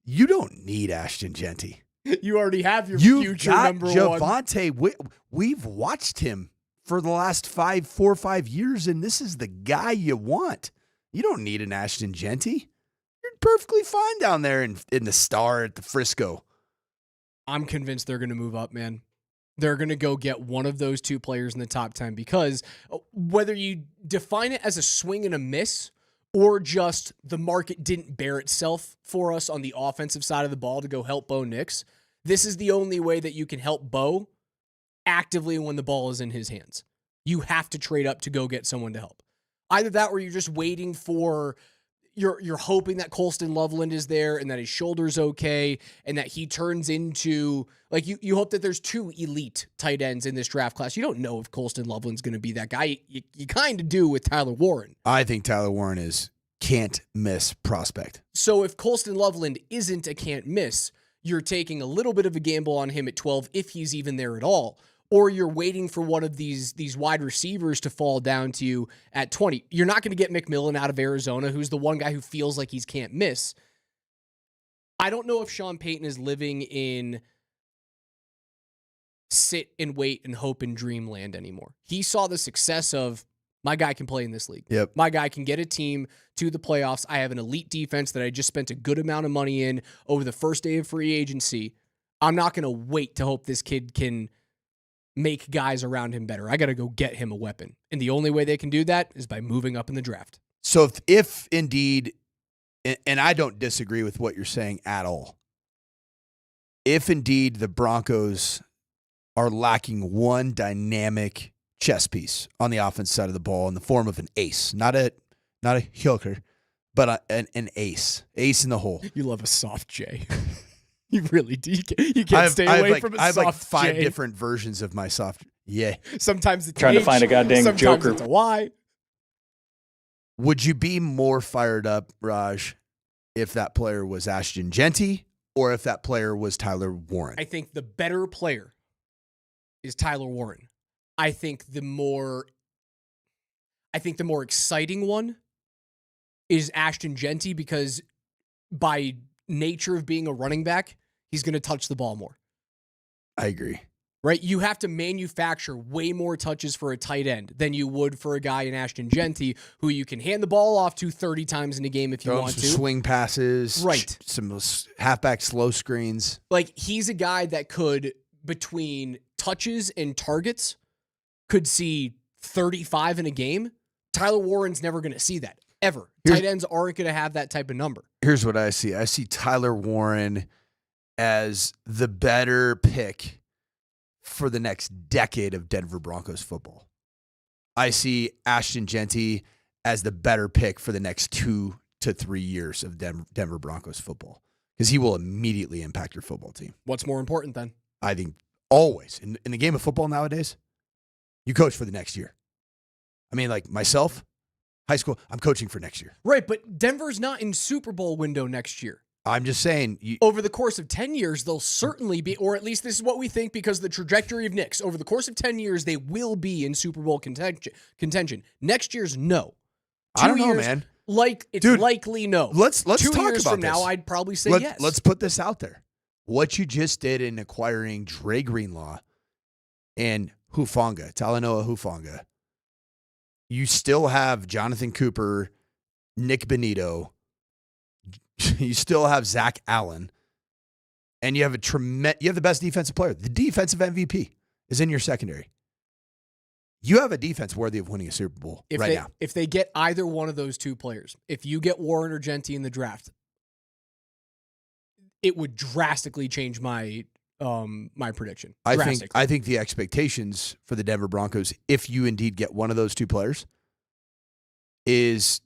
You don't need Ashton Genty. You already have your future number one. Javonte, we've watched him for the last 4 or 5 years, and this is the guy you want. You don't need an Ashton Genty. You're perfectly fine down there in the Star at the Frisco. I'm convinced they're going to move up, man. They're going to go get one of those two players in the top 10, because whether you define it as a swing and a miss or just the market didn't bear itself for us on the offensive side of the ball to go help Bo Nix, this is the only way that you can help Bo actively when the ball is in his hands. You have to trade up to go get someone to help. Either that or you're just waiting for... You're hoping that Colston Loveland is there and that his shoulder's okay and that he turns into, like, you hope that there's 2 elite tight ends in this draft class. You don't know if Colston Loveland's going to be that guy. You kind of do with Tyler Warren. I think Tyler Warren is can't-miss prospect. So if Colston Loveland isn't a can't-miss, you're taking a little bit of a gamble on him at 12 if he's even there at all. Or you're waiting for one of these wide receivers to fall down to you at 20. You're not going to get McMillan out of Arizona, who's the one guy who feels like he's can't miss. I don't know if Sean Payton is living in sit and wait and hope and dreamland anymore. He saw the success of, my guy can play in this league. Yep. My guy can get a team to the playoffs. I have an elite defense that I just spent a good amount of money in over the first day of free agency. I'm not going to wait to hope this kid can make guys around him better. I got to go get him a weapon. And the only way they can do that is by moving up in the draft. So if indeed, and I don't disagree with what you're saying at all, if indeed the Broncos are lacking one dynamic chess piece on the offense side of the ball in the form of an ace, not a joker, but an ace in the hole. You love a soft J. You really do. You can't stay away from a soft J. I have like 5 different versions of my soft. Yeah. Sometimes it's trying H, to find a goddamn sometimes joker. It's a Y. Would you be more fired up, Raj, if that player was Ashton Genty or if that player was Tyler Warren? I think the better player is Tyler Warren. I think the more exciting one is Ashton Genty because by nature of being a running back, he's going to touch the ball more. I agree. Right? You have to manufacture way more touches for a tight end than you would for a guy in Ashton Genty who you can hand the ball off to 30 times in a game if you want to. Swing passes. Right. Some halfback slow screens. Like, he's a guy that could, between touches and targets, could see 35 in a game. Tyler Warren's never going to see that, ever. Tight ends aren't going to have that type of number. Here's what I see. I see Tyler Warren as the better pick for the next decade of Denver Broncos football. I see Ashton Genty as the better pick for the next 2 to 3 years of Denver Broncos football because he will immediately impact your football team. What's more important then? I think always in the game of football nowadays, you coach for the next year. I mean, like myself, high school, I'm coaching for next year. Right, but Denver's not in Super Bowl window next year. I'm just saying. Over the course of 10 years, they'll certainly be, or at least this is what we think because of the trajectory of Knicks. Over the course of 10 years, they will be in Super Bowl contention. Next year's no. I don't know, man. Dude, likely no. Let's 2 talk years about from this. now, I'd probably say yes. Let's put this out there. What you just did in acquiring Dre Greenlaw and Talanoa Hufanga, you still have Jonathan Cooper, Nick Benito, you still have Zach Allen, and you have you have the best defensive player. The defensive MVP is in your secondary. You have a defense worthy of winning a Super Bowl now. If they get either one of those 2 players, if you get Warren or Genty in the draft, it would drastically change my my prediction. I think the expectations for the Denver Broncos, if you indeed get one of those 2 players, is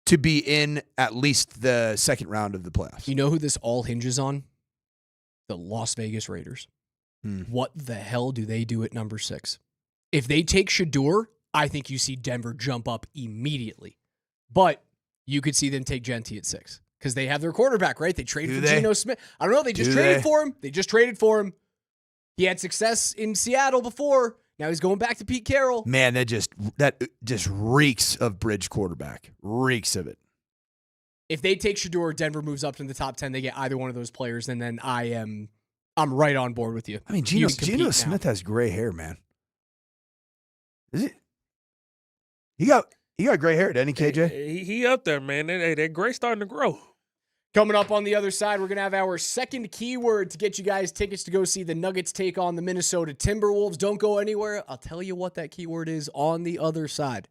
to be in at least the second round of the playoffs. You know who this all hinges on? The Las Vegas Raiders. What the hell do they do at number 6? If they take Shedeur, I think you see Denver jump up immediately. But you could see them take Genty at 6 because they have their quarterback, right? They traded for Geno Smith. I don't know. They just traded for him. They just traded for him. He had success in Seattle before. Now he's going back to Pete Carroll. Man, that just reeks of bridge quarterback. Reeks of it. If they take Shedeur, Denver moves up to the top 10. They get either one of those players, and then I'm right on board with you. I mean, Geno Smith has gray hair, man. Is it? He got gray hair, didn't he, KJ? He up there, man. That gray starting to grow. Coming up on the other side, we're going to have our second keyword to get you guys tickets to go see the Nuggets take on the Minnesota Timberwolves. Don't go anywhere. I'll tell you what that keyword is on the other side.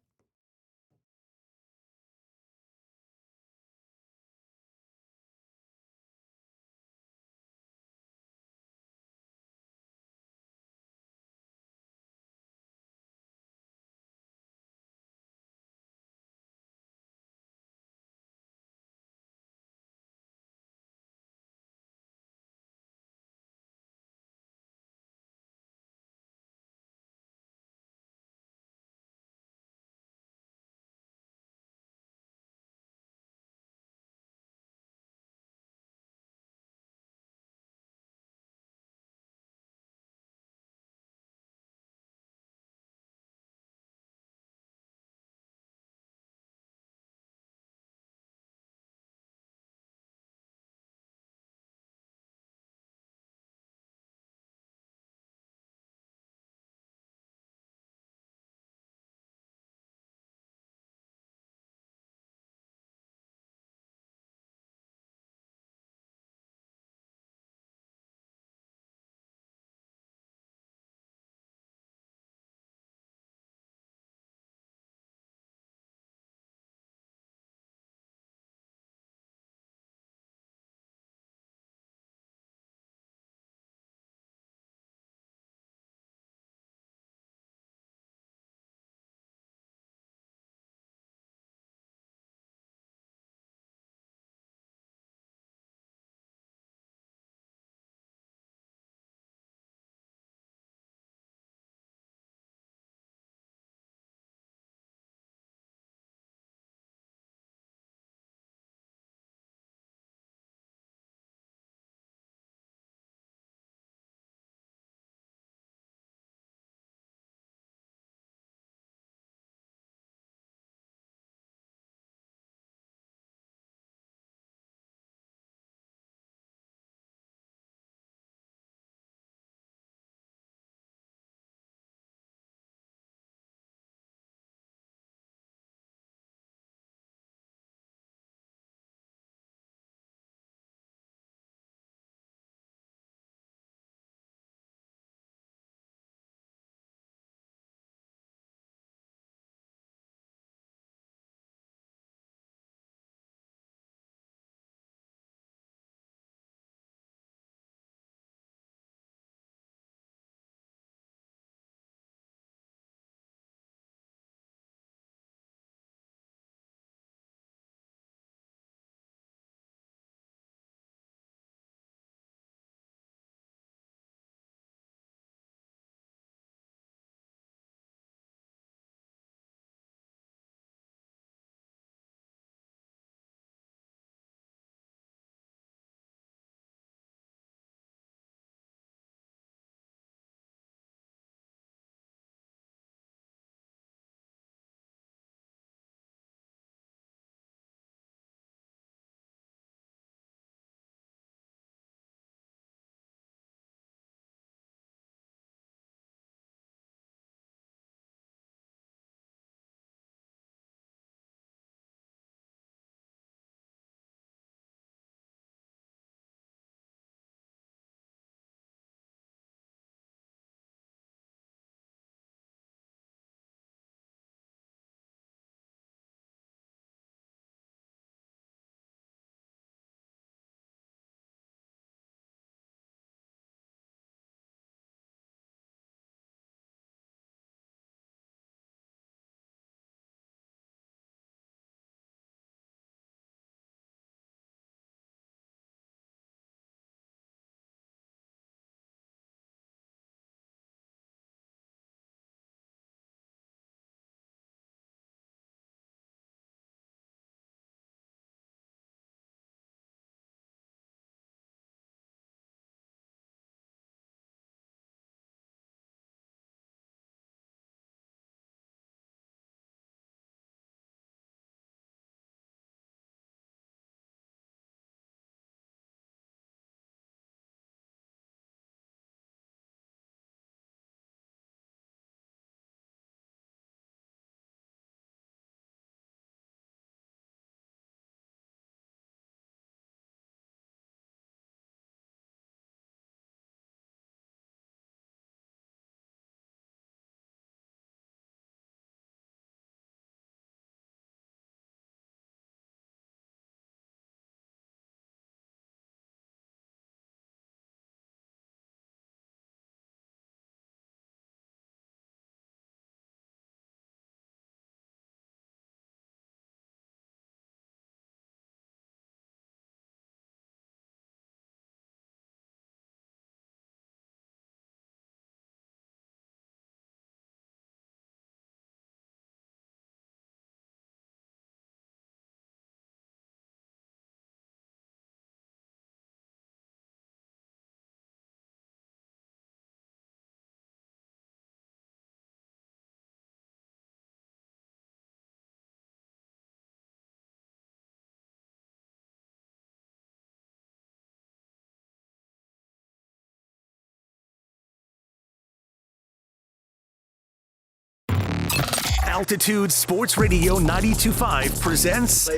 Altitude Sports Radio 92.5 presents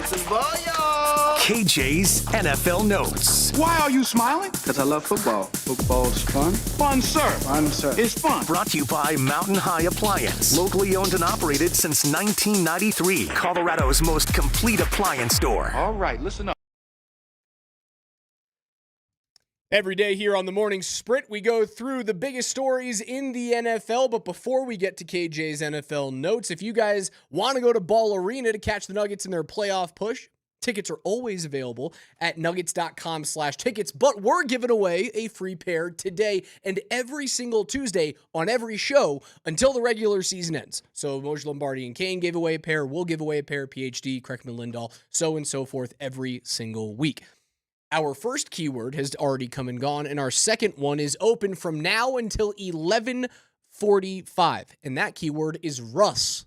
KJ's NFL Notes. Why are you smiling? Because I love football. Football's fun. Fun, sir. Fun, sir. It's fun. Brought to you by Mountain High Appliance. Locally owned and operated since 1993. Colorado's most complete appliance store. All right, listen up. Every day here on the Morning Sprint, we go through the biggest stories in the NFL. But before we get to KJ's NFL Notes, if you guys want to go to Ball Arena to catch the Nuggets in their playoff push, tickets are always available at nuggets.com/tickets. But we're giving away a free pair today and every single Tuesday on every show until the regular season ends. So Moser, Lombardi, and Kane gave away a pair. We'll give away a pair. PhD, Kreckman and Lindahl, so and so forth every single week. Our first keyword has already come and gone, and our second one is open from now until 11:45. And that keyword is Russ.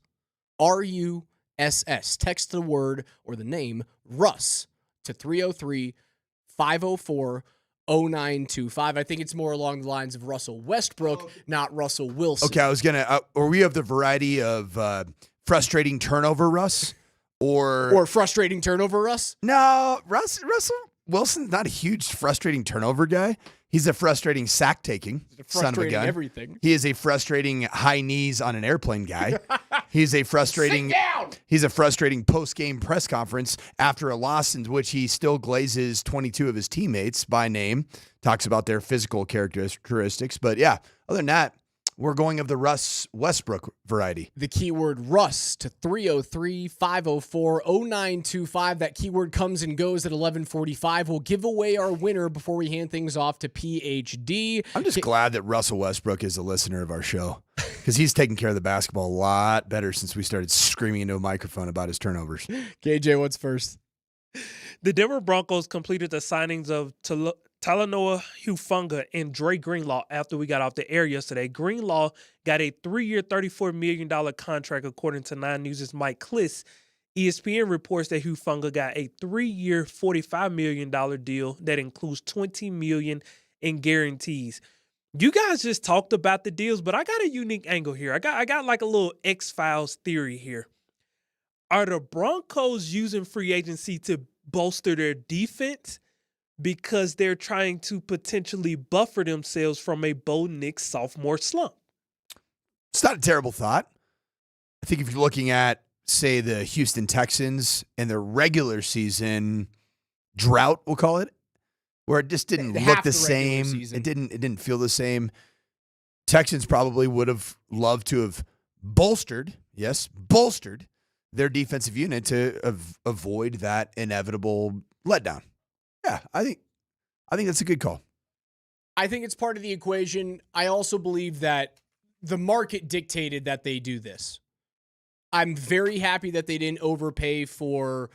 RUSS. Text the word or the name Russ to 303-504-0925. I think it's more along the lines of Russell Westbrook, not Russell Wilson. Okay, I was going to, or we have the variety of frustrating turnover Russ or frustrating turnover Russ? No, Russell Wilson's not a huge frustrating turnover guy. He's a frustrating sack taking son of a gun. Everything. He is a frustrating high knees on an airplane guy. He's a frustrating post game press conference after a loss in which he still glazes 22 of his teammates by name. Talks about their physical characteristics, but yeah, other than that, we're going of the Russ Westbrook variety. The keyword Russ to 303-504-0925. That keyword comes and goes at 11:45. We'll give away our winner before we hand things off to PhD. I'm just glad that Russell Westbrook is a listener of our show because he's taking care of the basketball a lot better since we started screaming into a microphone about his turnovers. KJ, what's first? The Denver Broncos completed the signings of Talanoa Hufanga and Dre Greenlaw after we got off the air yesterday. Greenlaw got a 3-year, $34 million contract, according to 9 News' Mike Kliss. ESPN reports that Hufanga got a 3-year, $45 million deal that includes $20 million in guarantees. You guys just talked about the deals, but I got a unique angle here. I got like a little X-Files theory here. Are the Broncos using free agency to bolster their defense because they're trying to potentially buffer themselves from a Bo Nix sophomore slump? It's not a terrible thought. I think if you're looking at, say, the Houston Texans and their regular season drought, we'll call it, where it just didn't look the same. It didn't feel the same. Texans probably would have loved to have bolstered their defensive unit to avoid that inevitable letdown. Yeah, I think that's a good call. I think it's part of the equation. I also believe that the market dictated that they do this. I'm very happy that they didn't overpay for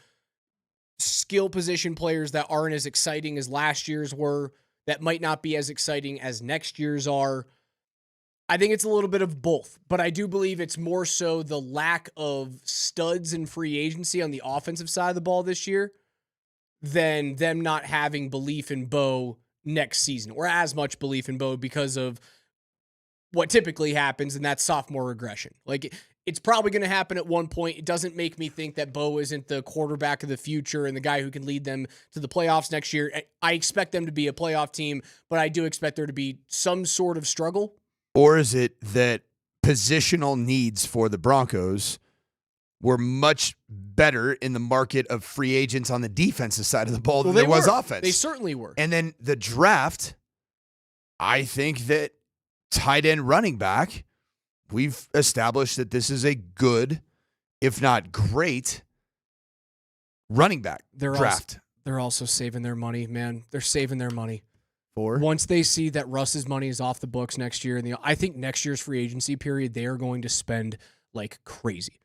skill position players that aren't as exciting as last year's were, that might not be as exciting as next year's are. I think it's a little bit of both, but I do believe it's more so the lack of studs in free agency on the offensive side of the ball this year than them not having belief in Bo next season, or as much belief in Bo because of what typically happens, and that's sophomore regression. Like, it's probably going to happen at one point. It doesn't make me think that Bo isn't the quarterback of the future and the guy who can lead them to the playoffs next year. I expect them to be a playoff team, but I do expect there to be some sort of struggle. Or is it that positional needs for the Broncos were much better in the market of free agents on the defensive side of the ball than there was offense? They certainly were. And then the draft, I think that tight end running back, we've established that this is a good, if not great, running back draft. They're also saving their money, man. They're saving their money. For? Once they see that Russ's money is off the books next year, and I think next year's free agency period, they are going to spend like crazy.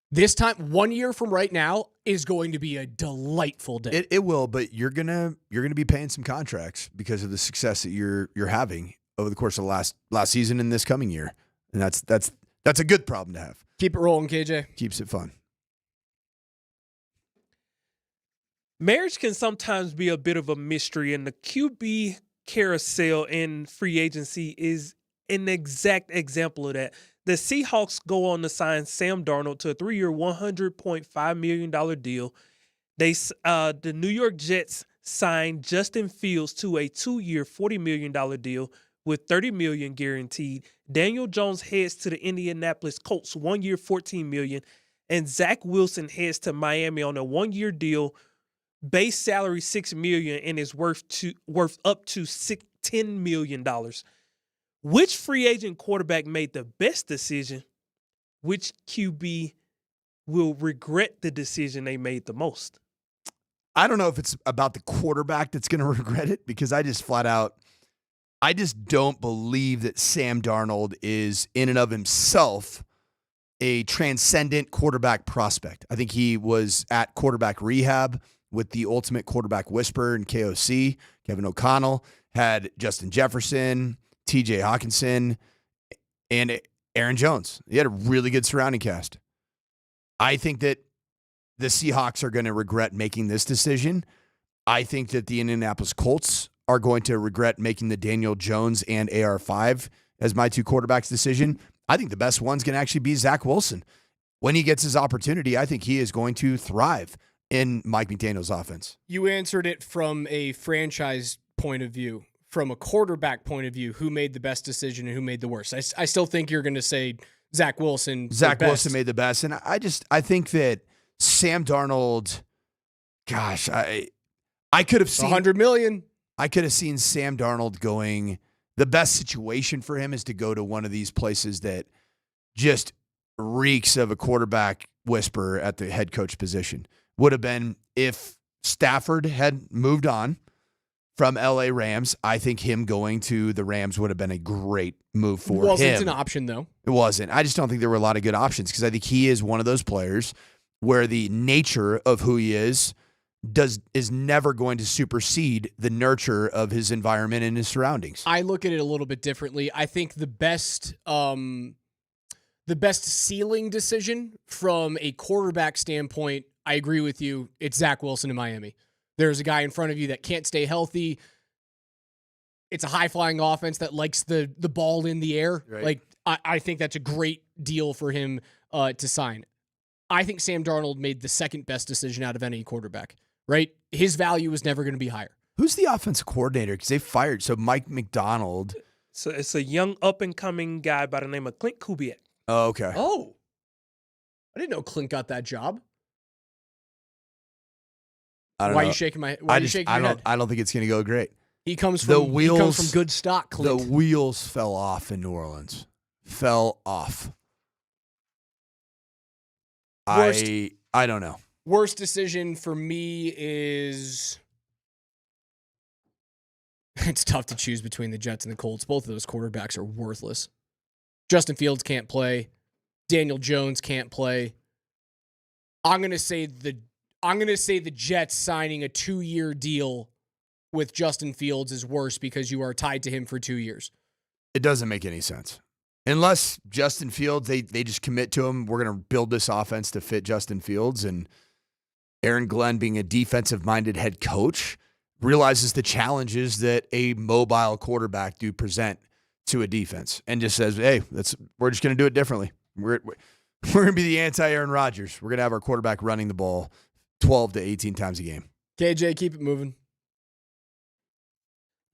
This time, 1 year from right now, is going to be a delightful day. It will, but you're gonna be paying some contracts because of the success that you're having over the course of last season and this coming year, and that's a good problem to have. Keep it rolling, KJ. Keeps it fun. Marriage can sometimes be a bit of a mystery, and the QB carousel in free agency is an exact example of that. The Seahawks go on to sign Sam Darnold to a 3-year, $100.5 million deal. The New York Jets signed Justin Fields to a 2-year, $40 million deal with $30 million guaranteed. Daniel Jones heads to the Indianapolis Colts, 1 year, $14 million. And Zach Wilson heads to Miami on a 1-year deal, base salary $6 million, and is worth up to $10 million. Which free agent quarterback made the best decision? Which QB will regret the decision they made the most? I don't know if it's about the quarterback that's going to regret it, because I just don't believe that Sam Darnold is in and of himself a transcendent quarterback prospect. I think he was at quarterback rehab with the ultimate quarterback whisperer in KOC. Kevin O'Connell had Justin Jefferson, TJ Hawkinson, and Aaron Jones. He had a really good surrounding cast. I think that the Seahawks are going to regret making this decision. I think that the Indianapolis Colts are going to regret making the Daniel Jones and AR5 as my two quarterbacks decision. I think the best one's going to actually be Zach Wilson. When he gets his opportunity, I think he is going to thrive in Mike McDaniel's offense. You answered it from a franchise point of view. From a quarterback point of view, who made the best decision and who made the worst? I still think you're going to say Zach Wilson. Zach Wilson made the best. And I think that Sam Darnold, gosh, I could have seen $100 million. I could have seen Sam Darnold going, the best situation for him is to go to one of these places that just reeks of a quarterback whisperer at the head coach position. Would have been if Stafford had moved on from LA Rams. I think him going to the Rams would have been a great move for him. It wasn't an option, though. It wasn't. I just don't think there were a lot of good options, because I think he is one of those players where the nature of who he is never going to supersede the nurture of his environment and his surroundings. I look at it a little bit differently. I think the best ceiling decision from a quarterback standpoint, I agree with you, it's Zach Wilson in Miami. There's a guy in front of you that can't stay healthy. It's a high-flying offense that likes the ball in the air. Right. Like, I think that's a great deal for him to sign. I think Sam Darnold made the second best decision out of any quarterback, right? His value was never going to be higher. Who's the offensive coordinator? Because they fired. So Mike McDonald. So it's a young up-and-coming guy by the name of Clint Kubiak. Oh, okay. Oh. I didn't know Clint got that job. I don't Why know. are you shaking my head? I don't think it's going to go great. He comes from good stock, Clint. The wheels fell off in New Orleans. Fell off. I don't know. Worst decision for me is it's tough to choose between the Jets and the Colts. Both of those quarterbacks are worthless. Justin Fields can't play. Daniel Jones can't play. I'm gonna say the Jets signing a 2-year deal with Justin Fields is worse because you are tied to him for 2 years. It doesn't make any sense. Unless Justin Fields, they just commit to him. We're going to build this offense to fit Justin Fields. And Aaron Glenn, being a defensive-minded head coach, realizes the challenges that a mobile quarterback do present to a defense and just says, hey, we're just going to do it differently. We're going to be the anti-Aaron Rodgers. We're going to have our quarterback running the ball 12 to 18 times a game. KJ, keep it moving.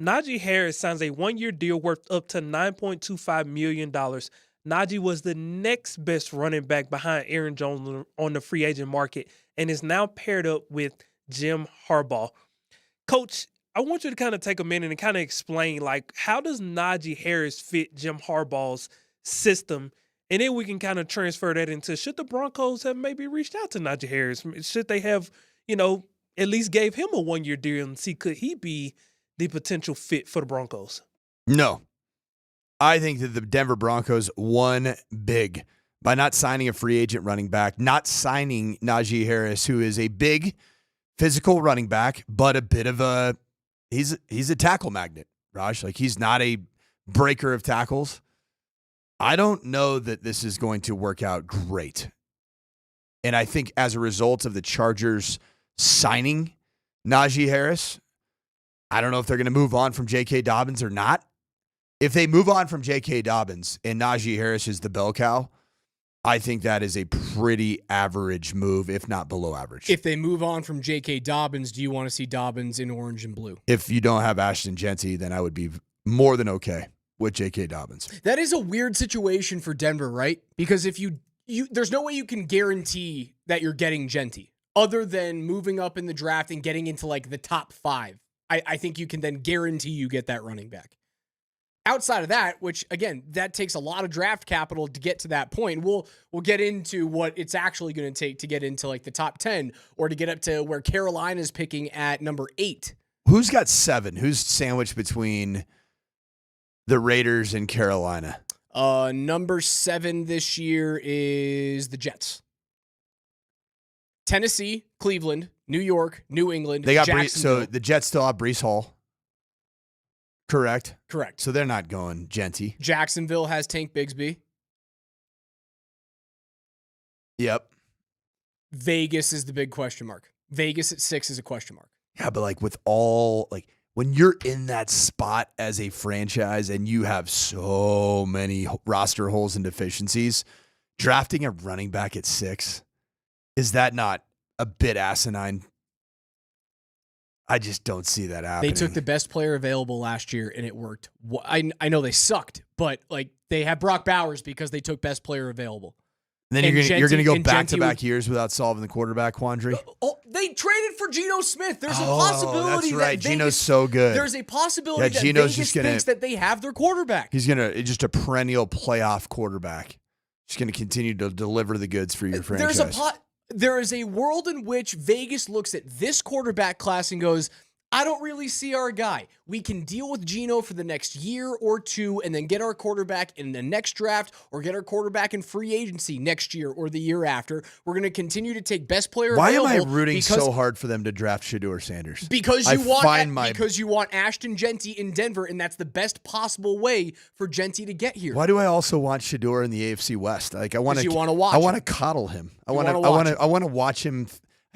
Najee Harris signs a 1-year deal worth up to $9.25 million. Najee was the next best running back behind Aaron Jones on the free agent market and is now paired up with Jim Harbaugh. Coach, I want you to kind of take a minute and kind of explain, like, how does Najee Harris fit Jim Harbaugh's system? And then we can kind of transfer that into, should the Broncos have maybe reached out to Najee Harris? Should they have, at least gave him a 1-year deal and see, could he be the potential fit for the Broncos? No. I think that the Denver Broncos won big by not signing a free agent running back, not signing Najee Harris, who is a big physical running back, but a bit of he's a tackle magnet, Raj. Like, he's not a breaker of tackles. I don't know that this is going to work out great. And I think as a result of the Chargers signing Najee Harris, I don't know if they're going to move on from J.K. Dobbins or not. If they move on from J.K. Dobbins and Najee Harris is the bell cow, I think that is a pretty average move, if not below average. If they move on from J.K. Dobbins, do you want to see Dobbins in orange and blue? If you don't have Ashton Genty, then I would be more than okay with J.K. Dobbins. That is a weird situation for Denver, right? Because if you there's no way you can guarantee that you're getting Genty other than moving up in the draft and getting into like the top 5. I think you can then guarantee you get that running back. Outside of that, which again, that takes a lot of draft capital to get to that point. We'll get into what it's actually going to take to get into like the top 10 or to get up to where Carolina's picking at number 8. Who's got 7? Who's sandwiched between the Raiders and Carolina? Number 7 this year is the Jets. Tennessee, Cleveland, New York, New England. They got Jacksonville. so the Jets still have Breece Hall. Correct. Correct. So they're not going Genty. Jacksonville has Tank Bigsby. Yep. Vegas is the big question mark. Vegas at 6 is a question mark. Yeah, but like with all like when you're in that spot as a franchise and you have so many roster holes and deficiencies, drafting a running back at 6, is that not a bit asinine? I just don't see that happening. They took the best player available last year, and it worked. I know they sucked, but like they had Brock Bowers because they took best player available. And then you're going to go back-to-back years without solving the quarterback quandary? They traded for Geno Smith. There's a possibility that's right. that Geno's so good. There's a possibility that Geno's Vegas thinks that they have their quarterback. He's just a perennial playoff quarterback. Just going to continue to deliver the goods for your franchise. There is a world in which Vegas looks at this quarterback class and goes, I don't really see our guy. We can deal with Geno for the next year or two and then get our quarterback in the next draft or get our quarterback in free agency next year or the year after. We're going to continue to take best player Why available. am I rooting so hard for them to draft Shedeur Sanders? Because you want Ashton Genty in Denver, and that's the best possible way for Genty to get here. Why do I also want Shedeur in the AFC West? Like I want to watch. I want to coddle him. I want to watch him.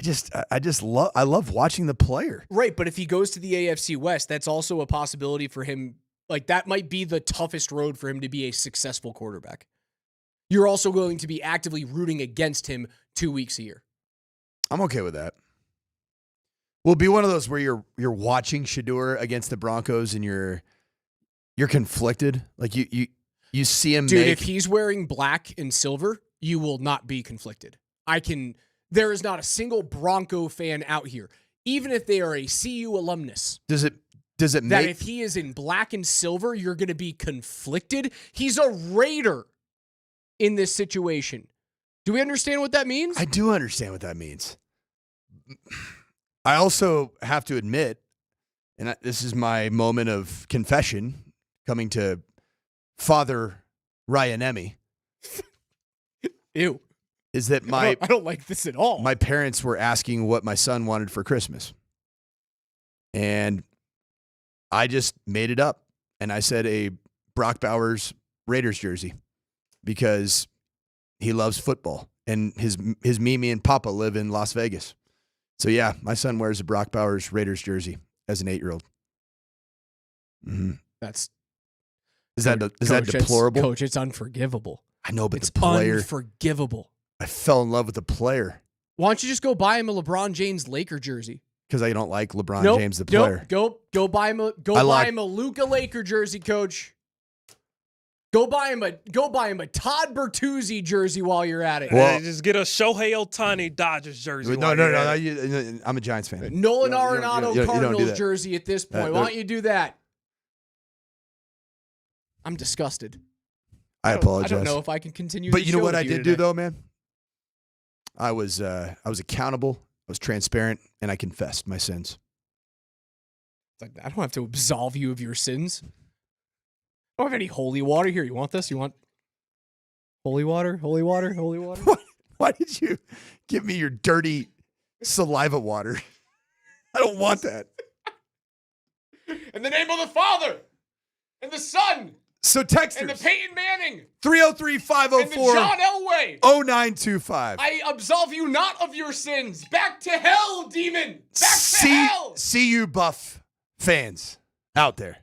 I love watching the player. Right, but if he goes to the AFC West, that's also a possibility for him. Like that might be the toughest road for him to be a successful quarterback. You're also going to be actively rooting against him 2 weeks a year. I'm okay with that. Will be one of those where you're watching Shedeur against the Broncos and you're conflicted. Like you see him. Dude, if he's wearing black and silver, you will not be conflicted. There is not a single Bronco fan out here, even if they are a CU alumnus. Does it that make if he is in black and silver, you're going to be conflicted? He's a Raider in this situation. Do we understand what that means? I do understand what that means. I also have to admit, and this is my moment of confession, coming to Father Ryan Emmy. Ew. Is that I don't like this at all. My parents were asking what my son wanted for Christmas. And I just made it up. And I said a Brock Bowers Raiders jersey because he loves football. And his Mimi and Papa live in Las Vegas. So yeah, my son wears a Brock Bowers Raiders jersey as an 8-year-old. Mm-hmm. Is that deplorable? Coach, it's unforgivable. I know, but it's the player, unforgivable. I fell in love with the player. Why don't you just go buy him a LeBron James Laker jersey? Because I don't like LeBron James, the player. Go buy him a Luka Laker jersey, Coach. Go buy him a Todd Bertuzzi jersey while you're at it. Well, just get a Shohei Ohtani Dodgers jersey. No. I'm a Giants fan. Nolan Arenado Cardinals do jersey at this point. Why don't you do that? I'm disgusted. I apologize. I don't know if I can continue. But you know what I did do though, man? I was accountable, I was transparent, and I confessed my sins. It's like I don't have to absolve you of your sins. I don't have any holy water here. You want this? You want holy water? Holy water? Holy water? Why did you give me your dirty saliva water? I don't want that. In the name of the Father and the Son. So text and the Peyton Manning. 303-504. And the John Elway. 0925. I absolve you not of your sins. Back to hell, demon. Back to hell. See you Buff fans out there.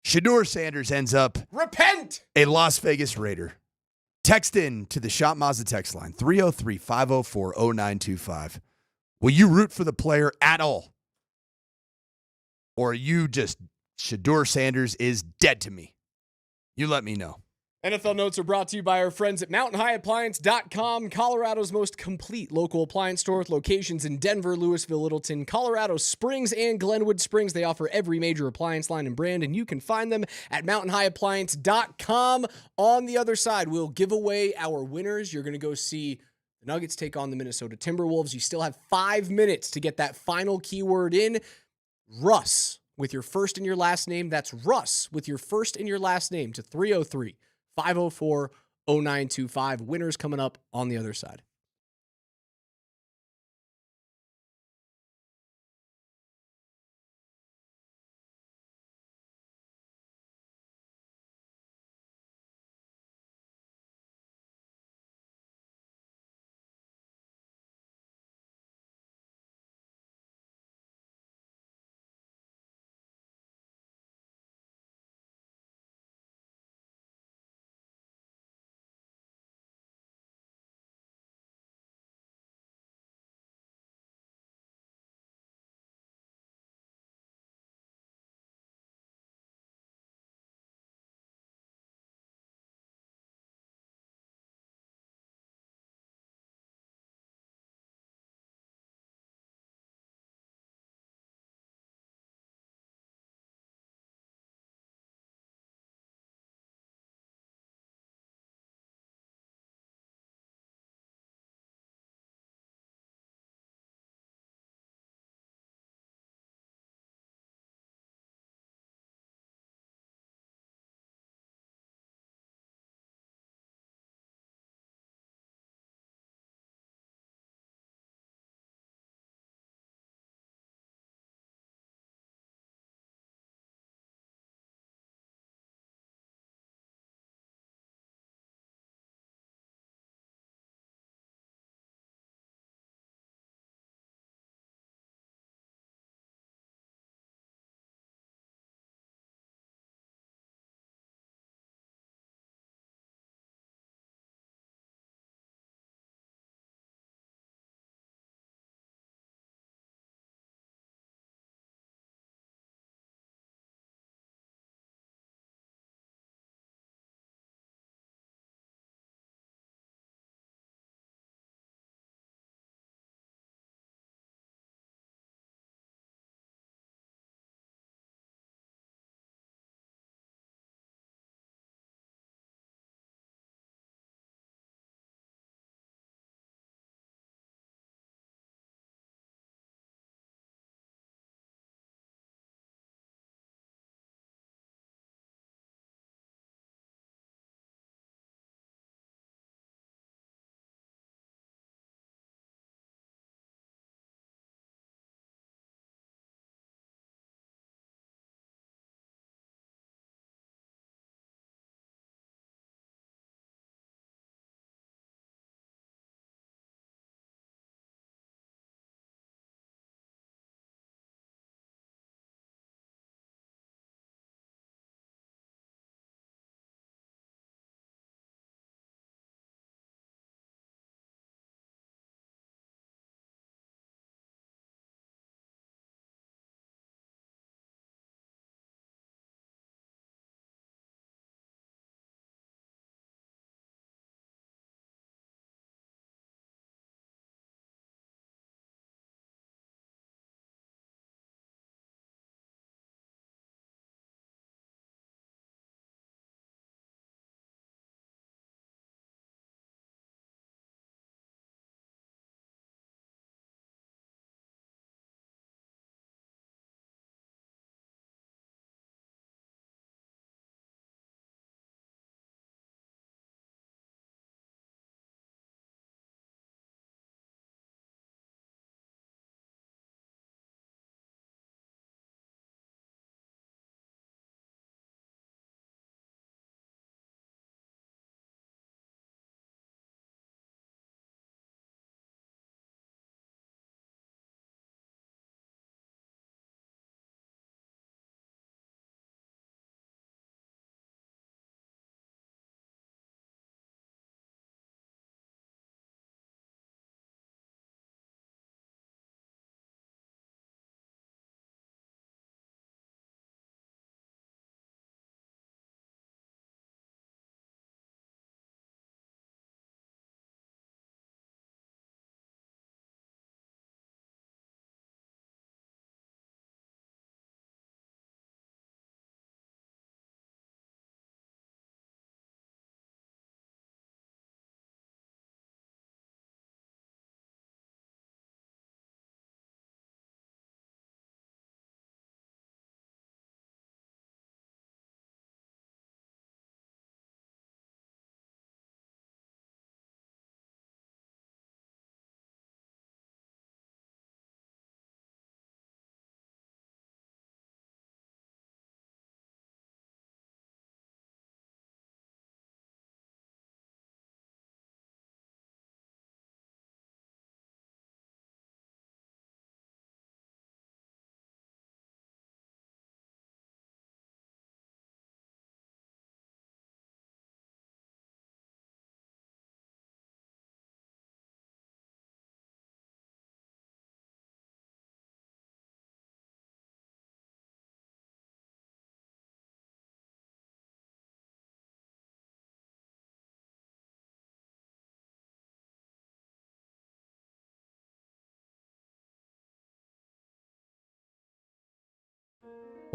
Shedeur Sanders ends up Repent! a Las Vegas Raider. Text in to the Shop Mazda text line, 303-504-0925. Will you root for the player at all? Or are you just, Shedeur Sanders is dead to me? You let me know. NFL notes are brought to you by our friends at MountainHighAppliance.com, Colorado's most complete local appliance store with locations in Denver, Louisville, Littleton, Colorado Springs, and Glenwood Springs. They offer every major appliance line and brand, and you can find them at MountainHighAppliance.com. On the other side, we'll give away our winners. You're going to go see the Nuggets take on the Minnesota Timberwolves. You still have 5 minutes to get that final keyword in. Russ with your first and your last name. That's Russ with your first and your last name to 303-504-0925. Winners coming up on the other side.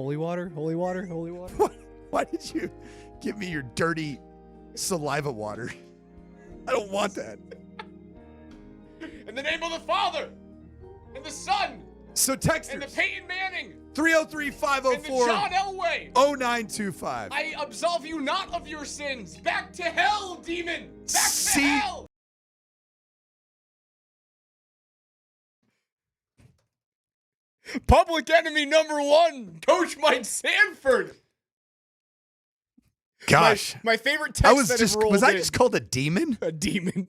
Holy water, holy water, holy water. Why did you give me your dirty saliva water? I don't want that. In the name of the Father, and the Son, So texters. and the Peyton Manning, 303-504. and the John Elway. 0925. I absolve you not of your sins. Back to hell, demon. Back to hell. Public enemy number one, Coach Mike Sanford. Gosh. My favorite text was I just called a demon? A demon.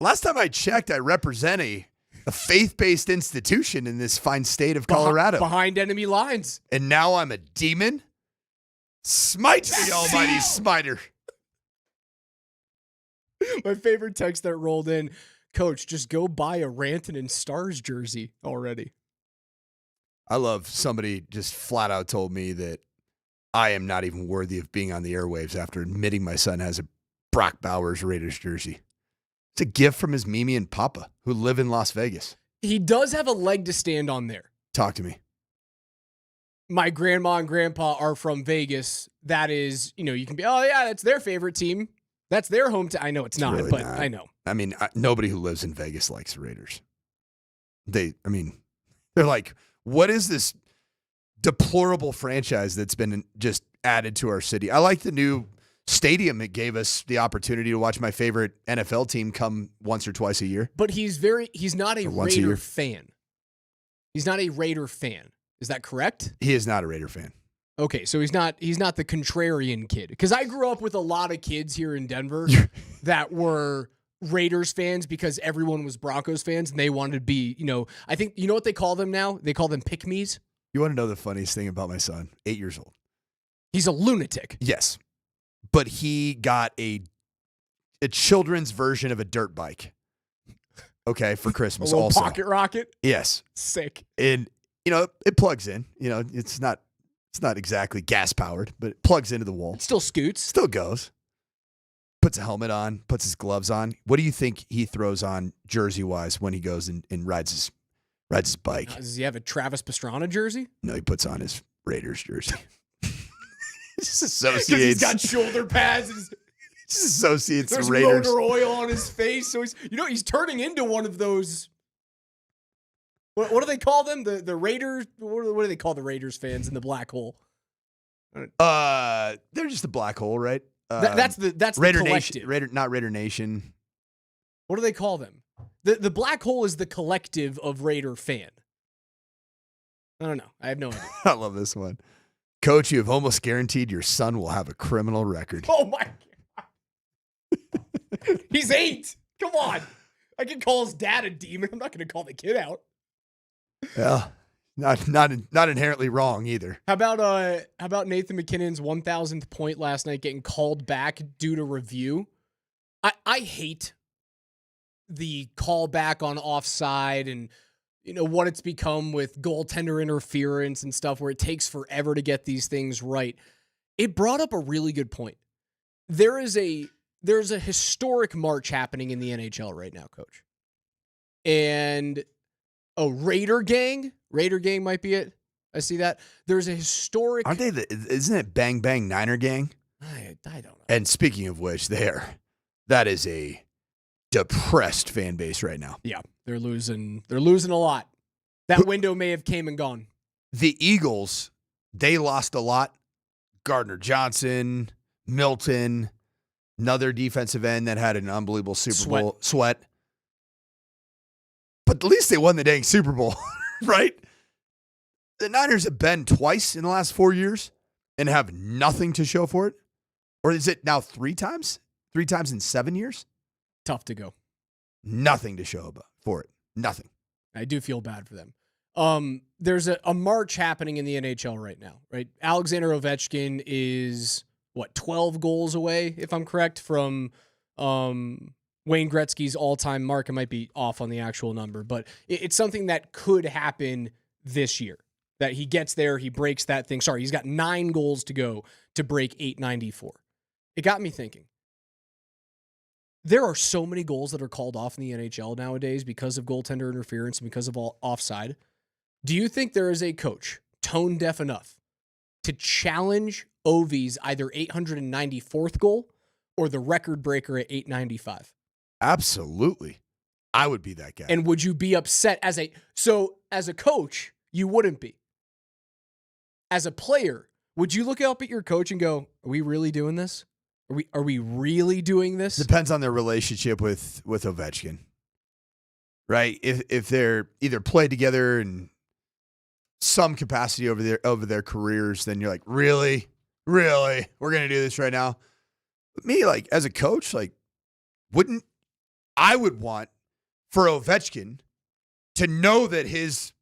Last time I checked, I represent a faith-based institution in this fine state of Colorado. Behind enemy lines. And now I'm a demon? Smite the almighty smiter. My favorite text that rolled in, Coach, just go buy a Ranton and Stars jersey already. I love somebody just flat out told me that I am not even worthy of being on the airwaves after admitting my son has a Brock Bowers Raiders jersey. It's a gift from his Mimi and Papa, who live in Las Vegas. He does have a leg to stand on there. Talk to me. My grandma and grandpa are from Vegas. That is, you can be, oh, yeah, that's their favorite team. That's their hometown. I know it's not, really but not. I know. I mean, nobody who lives in Vegas likes the Raiders. They're like, what is this deplorable franchise that's been just added to our city? I like the new stadium. It gave us the opportunity to watch my favorite NFL team come once or twice a year. But he's not a Raider fan. He's not a Raider fan. Is that correct? He is not a Raider fan. Okay, so he's not the contrarian kid. Because I grew up with a lot of kids here in Denver that were Raiders fans because everyone was Broncos fans and they wanted to be, I think, you know what they call them now? They call them pick-me's. You want to know the funniest thing about my son? 8 years old. He's a lunatic. Yes. But he got a children's version of a dirt bike. Okay, for Christmas a little also. Pocket rocket? Yes. Sick. And, it plugs in. It's not exactly gas-powered, but it plugs into the wall. It still scoots. Still goes. Puts a helmet on, puts his gloves on. What do you think he throws on jersey-wise when he goes and rides his bike? Does he have a Travis Pastrana jersey? No, he puts on his Raiders jersey. Just associates. Because he's got shoulder pads. Just associates There's the Raiders. motor oil on his face. So he's turning into one of those. What do they call them? The Raiders. What do they call the Raiders fans in the black hole? They're just a black hole, right? That's Raider the Nation. Raider Nation. What do they call them? The black hole is the collective of Raider fan. I don't know. I have no idea. I love this one. Coach, you have almost guaranteed your son will have a criminal record. Oh my God. He's 8. Come on. I can call his dad a demon. I'm not going to call the kid out. Yeah. Not inherently wrong either. How about Nathan McKinnon's 1,000th point last night getting called back due to review? I hate the callback on offside and what it's become with goaltender interference and stuff where it takes forever to get these things right. It brought up a really good point. There's a historic march happening in the NHL right now, Coach. And a Raider gang might be it. I see that. There's a historic. Aren't they? Isn't it Bang Bang Niner Gang? I don't know. And speaking of which, that is a depressed fan base right now. Yeah, they're losing a lot. That window may have came and gone. The Eagles, they lost a lot. Gardner Johnson, Milton, another defensive end that had an unbelievable Super Bowl. Sweat. But at least they won the dang Super Bowl, right? The Niners have been twice in the last 4 years and have nothing to show for it? Or is it now 3 times? 3 times in 7 years? Tough to go. Nothing to show for it. Nothing. I do feel bad for them. There's a march happening in the NHL right now, right? Alexander Ovechkin is, 12 goals away, if I'm correct, from Wayne Gretzky's all-time mark. It might be off on the actual number, but it's something that could happen this year. That he gets there, he breaks that thing. Sorry, he's got 9 goals to go to break 894. It got me thinking. There are so many goals that are called off in the NHL nowadays because of goaltender interference and because of all offside. Do you think there is a coach tone deaf enough to challenge Ovi's either 894th goal or the record breaker at 895? Absolutely. I would be that guy. And would you be upset as a coach, you wouldn't be. As a player, would you look up at your coach and go, "Are we really doing this? Are we really doing this?" Depends on their relationship with Ovechkin. Right? If they're either played together in some capacity over their careers, then you're like, "Really? Really? We're going to do this right now?" But me, like, as a coach, like, I would want for Ovechkin to know that his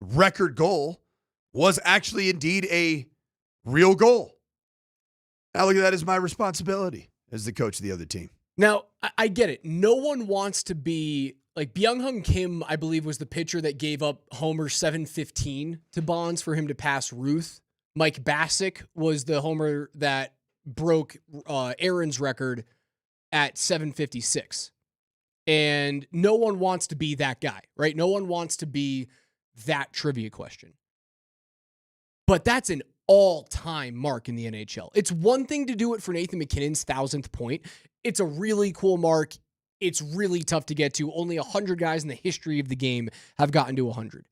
record goal was actually indeed a real goal. I look at that as my responsibility as the coach of the other team. Now, I get it. No one wants to be like Byung-Hyun Kim, I believe, was the pitcher that gave up homer 715 to Bonds for him to pass Ruth. Mike Bassick was the homer that broke Aaron's record at 756. And no one wants to be that guy, right? No one wants to be that trivia question. But that's an all-time mark in the NHL. It's one thing to do it for Nathan MacKinnon's 1,000th point. It's a really cool mark. It's really tough to get to. Only 100 guys in the history of the game have gotten to 100.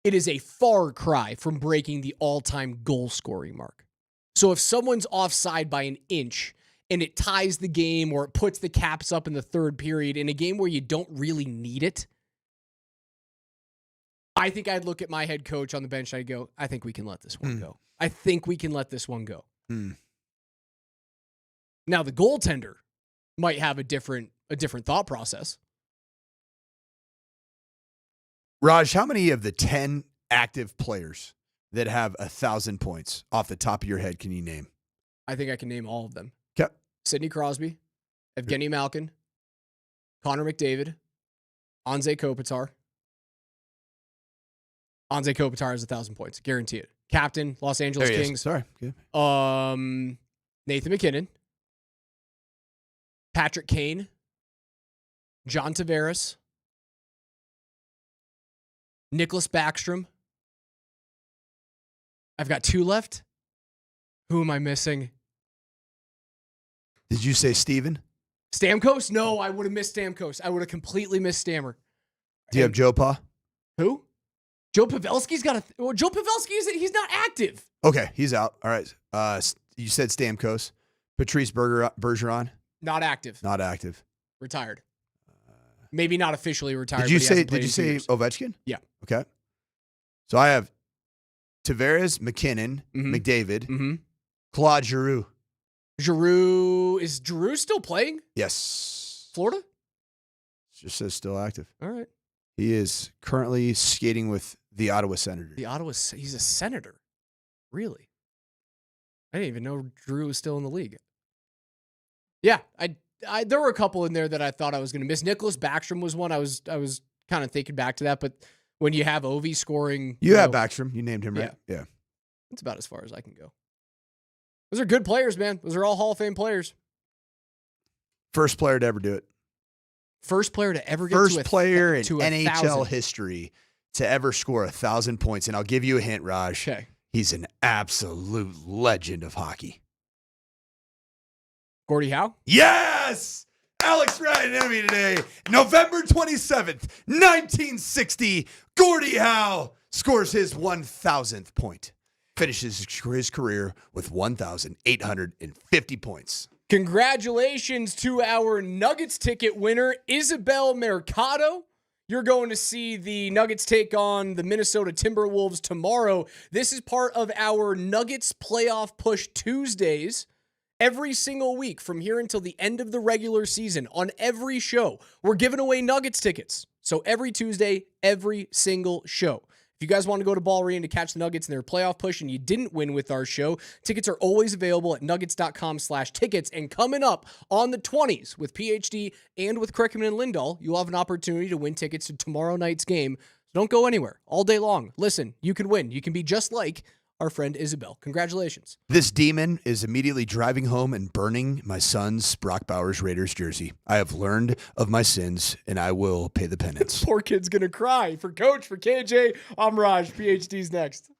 It is a far cry from breaking the all-time goal-scoring mark. So if someone's offside by an inch and it ties the game or it puts the Caps up in the third period in a game where you don't really need it, I think I'd look at my head coach on the bench and I'd go, I think we can let this one go. I think we can let this one go. Now, the goaltender might have a different thought process. Raj, how many of the 10 active players that have 1,000 points off the top of your head can you name? I think I can name all of them. Okay. Sidney Crosby, Evgeny Malkin, Connor McDavid, Anze Kopitar. Anze Kopitar has 1,000 points. Guarantee it. Captain, Los Angeles Kings. Sorry. Good. Nathan MacKinnon. Patrick Kane. John Tavares. Nicholas Backstrom. I've got 2 left. Who am I missing? Did you say Steven? Stamkos? No, I would have missed Stamkos. I would have completely missed Stammer. Do you have Joe Pa? Who? Joe Pavelski's got Joe Pavelski he's not active. Okay, he's out. All right. You said Stamkos. Patrice Bergeron? Not active. Not active. Retired. Maybe not officially retired. Did you say Ovechkin? Yeah. Okay. So I have Tavares, McKinnon, McDavid, Claude Giroux. Is Giroux still playing? Yes. Florida? It just says still active. All right. He is currently skating with the Ottawa Senators. He's a senator. Really? I didn't even know Giroux was still in the league. Yeah, I there were a couple in there that I thought I was going to miss. Nicholas Backstrom was one. I was kind of thinking back to that, but when you have Ovi scoring, you have Backstrom. You named him, right? Yeah. That's about as far as I can go. Those are good players, man. Those are all Hall of Fame players. First player to ever do it. First player to ever get First player in to NHL history to ever score 1,000 points. And I'll give you a hint, Raj. Okay. He's an absolute legend of hockey. Gordie Howe? Yes! Alex Ryan enemy today. November 27th, 1960. Gordie Howe scores his 1,000th point. Finishes his career with 1,850 points. Congratulations to our Nuggets ticket winner, Isabel Mercado. You're going to see the Nuggets take on the Minnesota Timberwolves tomorrow. This is part of our Nuggets Playoff Push Tuesdays. Every single week from here until the end of the regular season, on every show, we're giving away Nuggets tickets. So every Tuesday, every single show. If you guys want to go to Ball Arena to catch the Nuggets in their playoff push and you didn't win with our show, tickets are always available at nuggets.com/tickets. And coming up on the 20s with PhD and with Kreckman and Lindahl, you'll have an opportunity to win tickets to tomorrow night's game. So don't go anywhere all day long. Listen, you can win. You can be just like our friend Isabel. Congratulations. This demon is immediately driving home and burning my son's Brock Bowers Raiders jersey. I have learned of my sins, and I will pay the penance. Poor kid's going to cry. For Coach, for KJ, I'm Raj. PhD's next.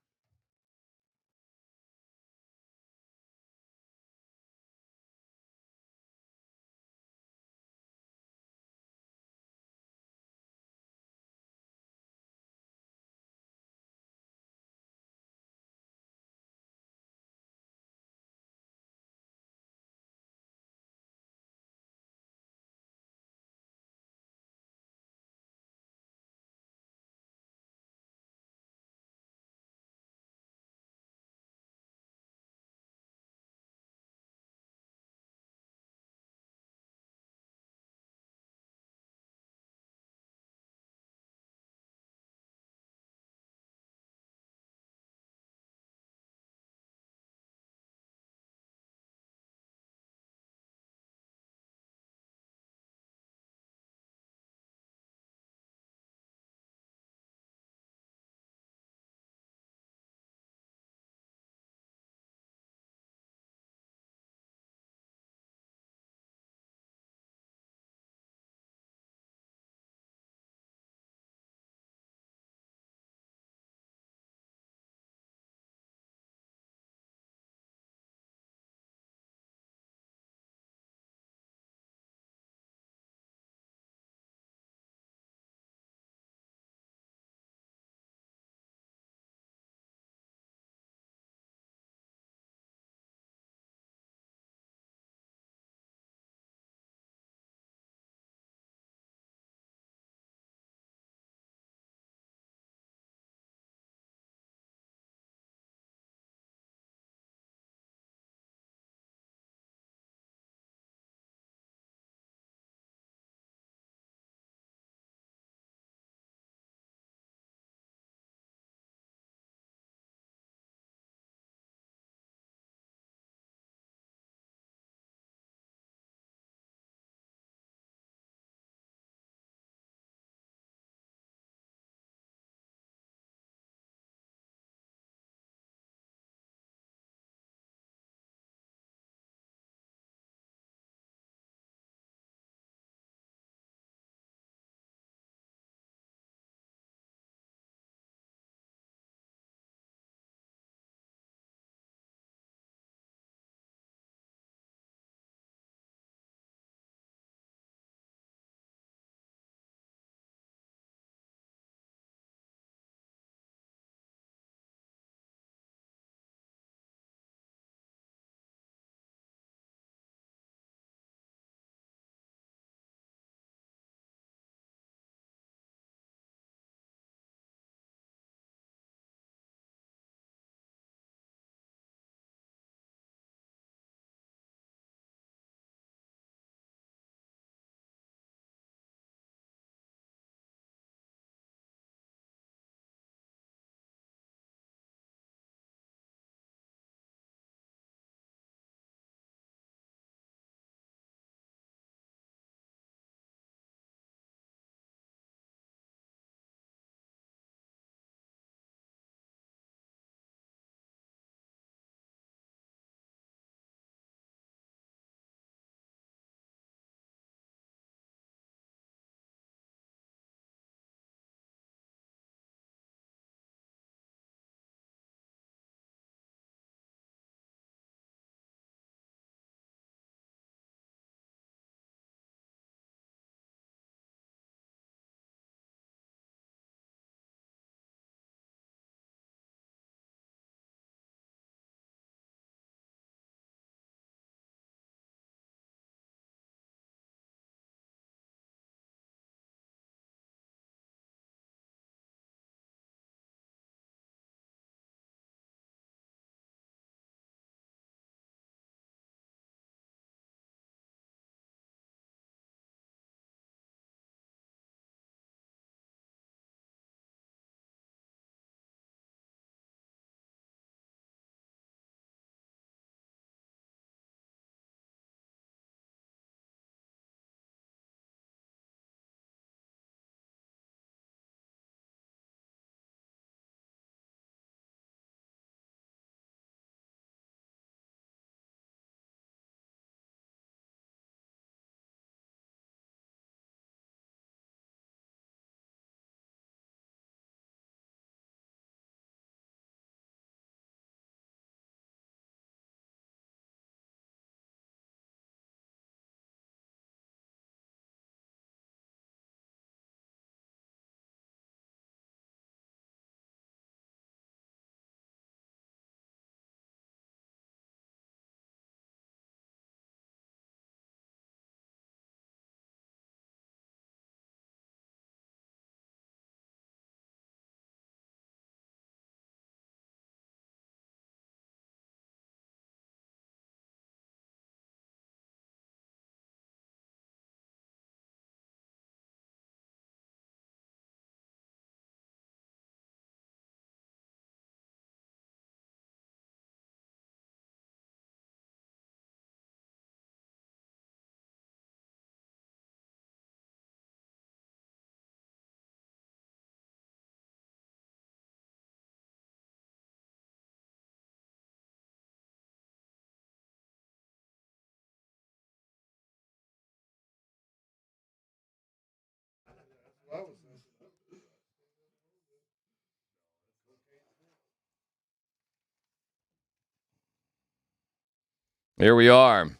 Here we are.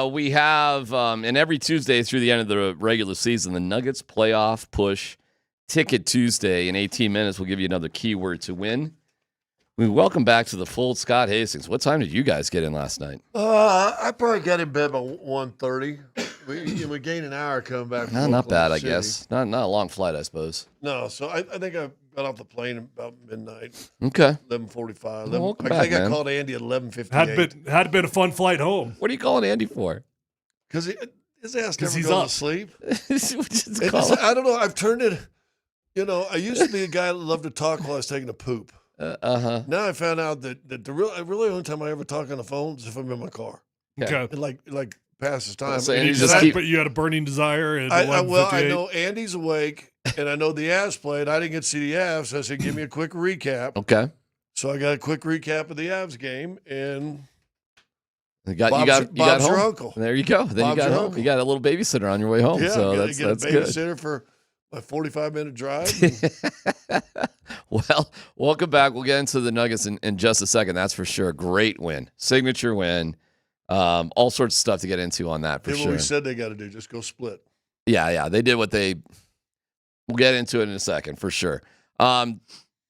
We have, and every Tuesday through the end of the regular season, the Nuggets Playoff Push Ticket Tuesday. In 18 minutes, we'll give you another keyword to win. We welcome back to the full Scott Hastings. What time did you guys get in last night? I probably got in bed by 1:30. We gained an hour coming back. No, not bad, I guess. Not a long flight, I suppose. No, so I think I got off the plane about midnight. Okay. 11:45. Well, I think I called Andy at 11:58. Had been a fun flight home. What are you calling Andy for? Because his ass never he's goes up. to sleep. I don't know. I've turned it. I used to be a guy that loved to talk while I was taking a poop. Now I found out that the really only time I ever talk on the phone is if I'm in my car. Okay. And like passes time. But you had a burning desire at I 11:58. know Andy's awake, and I know the Avs played. I didn't get to see the Avs, so I said, give me a quick recap. Okay. So I got a quick recap of the Avs game, and you got Bob's home. your uncle. There you go. Then Bob's you got your home. uncle. You got a little babysitter on your way home. Yeah, so get that's a good. babysitter for my 45-minute drive. Well, welcome back. We'll get into the Nuggets in just a second. That's for sure. Great win. Signature win. All sorts of stuff to get into on that for Did sure. what we said they got to do. Just go split. Yeah. They did what they – we'll get into it in a second for sure.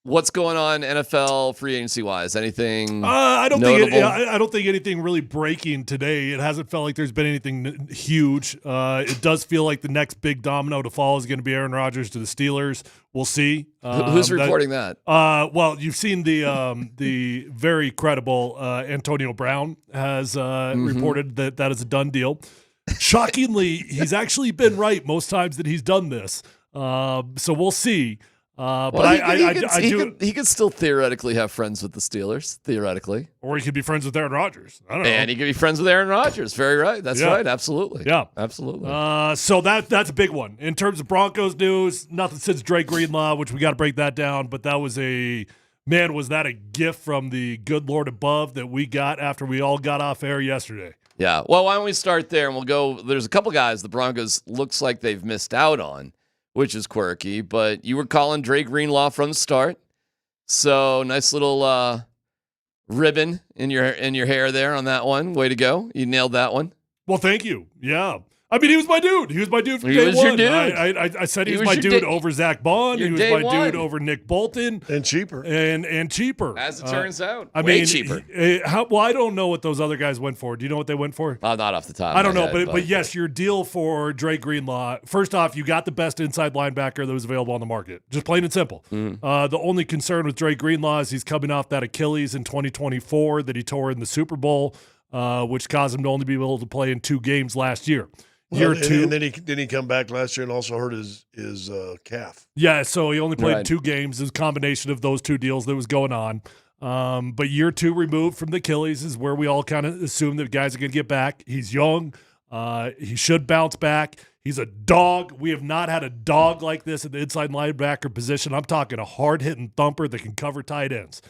What's going on NFL free agency wise? Anything I don't notable? think anything really breaking today. It hasn't felt like there's been anything huge. It does feel like the next big domino to fall is going to be Aaron Rodgers to the Steelers. We'll see. Who's reporting that? Well, you've seen the very credible Antonio Brown has reported that is a done deal. Shockingly, he's actually been right most times that he's done this. So we'll see. But he could still theoretically have friends with the Steelers, theoretically. Or he could be friends with Aaron Rodgers. I don't know. And he could be friends with Aaron Rodgers. Very right. That's right. Absolutely. Yeah. Absolutely. So that's a big one. In terms of Broncos news, nothing since Drake Greenlaw, which we got to break that down. But that was was that a gift from the good Lord above that we got after we all got off air yesterday? Yeah. Well, why don't we start there and we'll go. There's a couple guys the Broncos looks like they've missed out on, which is quirky, but you were calling Drake Greenlaw from the start. So nice little ribbon in your hair there on that one. Way to go. You nailed that one. Well, thank you. Yeah. I mean, he was my dude. He was my dude from day one. Your dude. I said he was my dude over Zach Bond. He was my dude over Nick Bolton. And cheaper. And cheaper. As it turns out. Way cheaper. I don't know what those other guys went for. Do you know what they went for? Not off the top. I don't know, but yes, your deal for Drake Greenlaw, first off, you got the best inside linebacker that was available on the market. Just plain and simple. Mm-hmm. The only concern with Drake Greenlaw is he's coming off that Achilles in 2024 that he tore in the Super Bowl, which caused him to only be able to play in 2 games last year. Year two, and then he come back last year and also hurt his calf. Yeah, so he only played 2 games. It was a combination of those 2 deals that was going on. But year 2 removed from the Achilles is where we all kind of assume that guys are going to get back. He's young. He should bounce back. He's a dog. We have not had a dog like this at the inside linebacker position. I'm talking a hard-hitting thumper that can cover tight ends.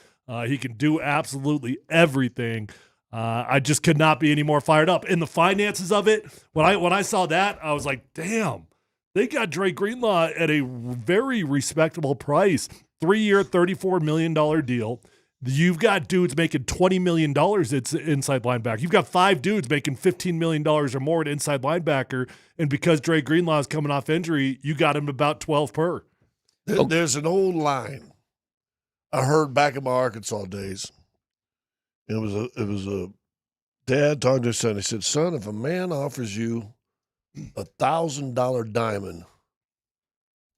He can do absolutely everything. I just could not be any more fired up. In the finances of it, when I saw that, I was like, damn, they got Drake Greenlaw at a very respectable price. 3-year, $34 million deal. You've got dudes making $20 million it's inside linebacker. You've got 5 dudes making $15 million or more at inside linebacker. And because Drake Greenlaw is coming off injury, you got him about 12 per. There's an old line I heard back in my Arkansas days. It was a dad talking to his son. He said, "Son, if a man offers you $1,000 diamond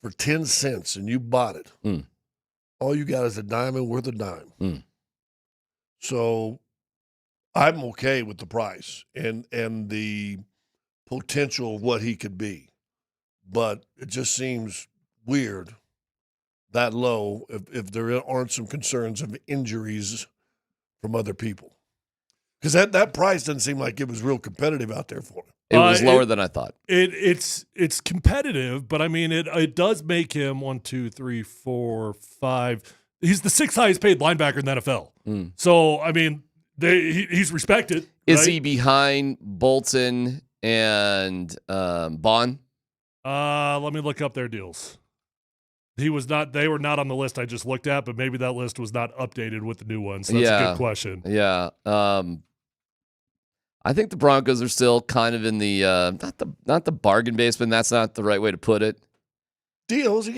for 10 cents and you bought it, all you got is a diamond worth a dime." So I'm okay with the price and the potential of what he could be, but it just seems weird that low if there aren't some concerns of injuries from other people, because that price doesn't seem like it was real competitive out there for him. It was lower than I thought. It's competitive, but I mean it does make him 1, 2, 3, 4, 5. He's the 6th highest paid linebacker in the NFL. So I mean he's respected. Is right? he behind Bolton and Bond? Let me look up their deals. They were not on the list I just looked at, but maybe that list was not updated with the new ones. So that's a good question. Yeah. I think the Broncos are still kind of in the not the bargain basement. That's not the right way to put it. Deals,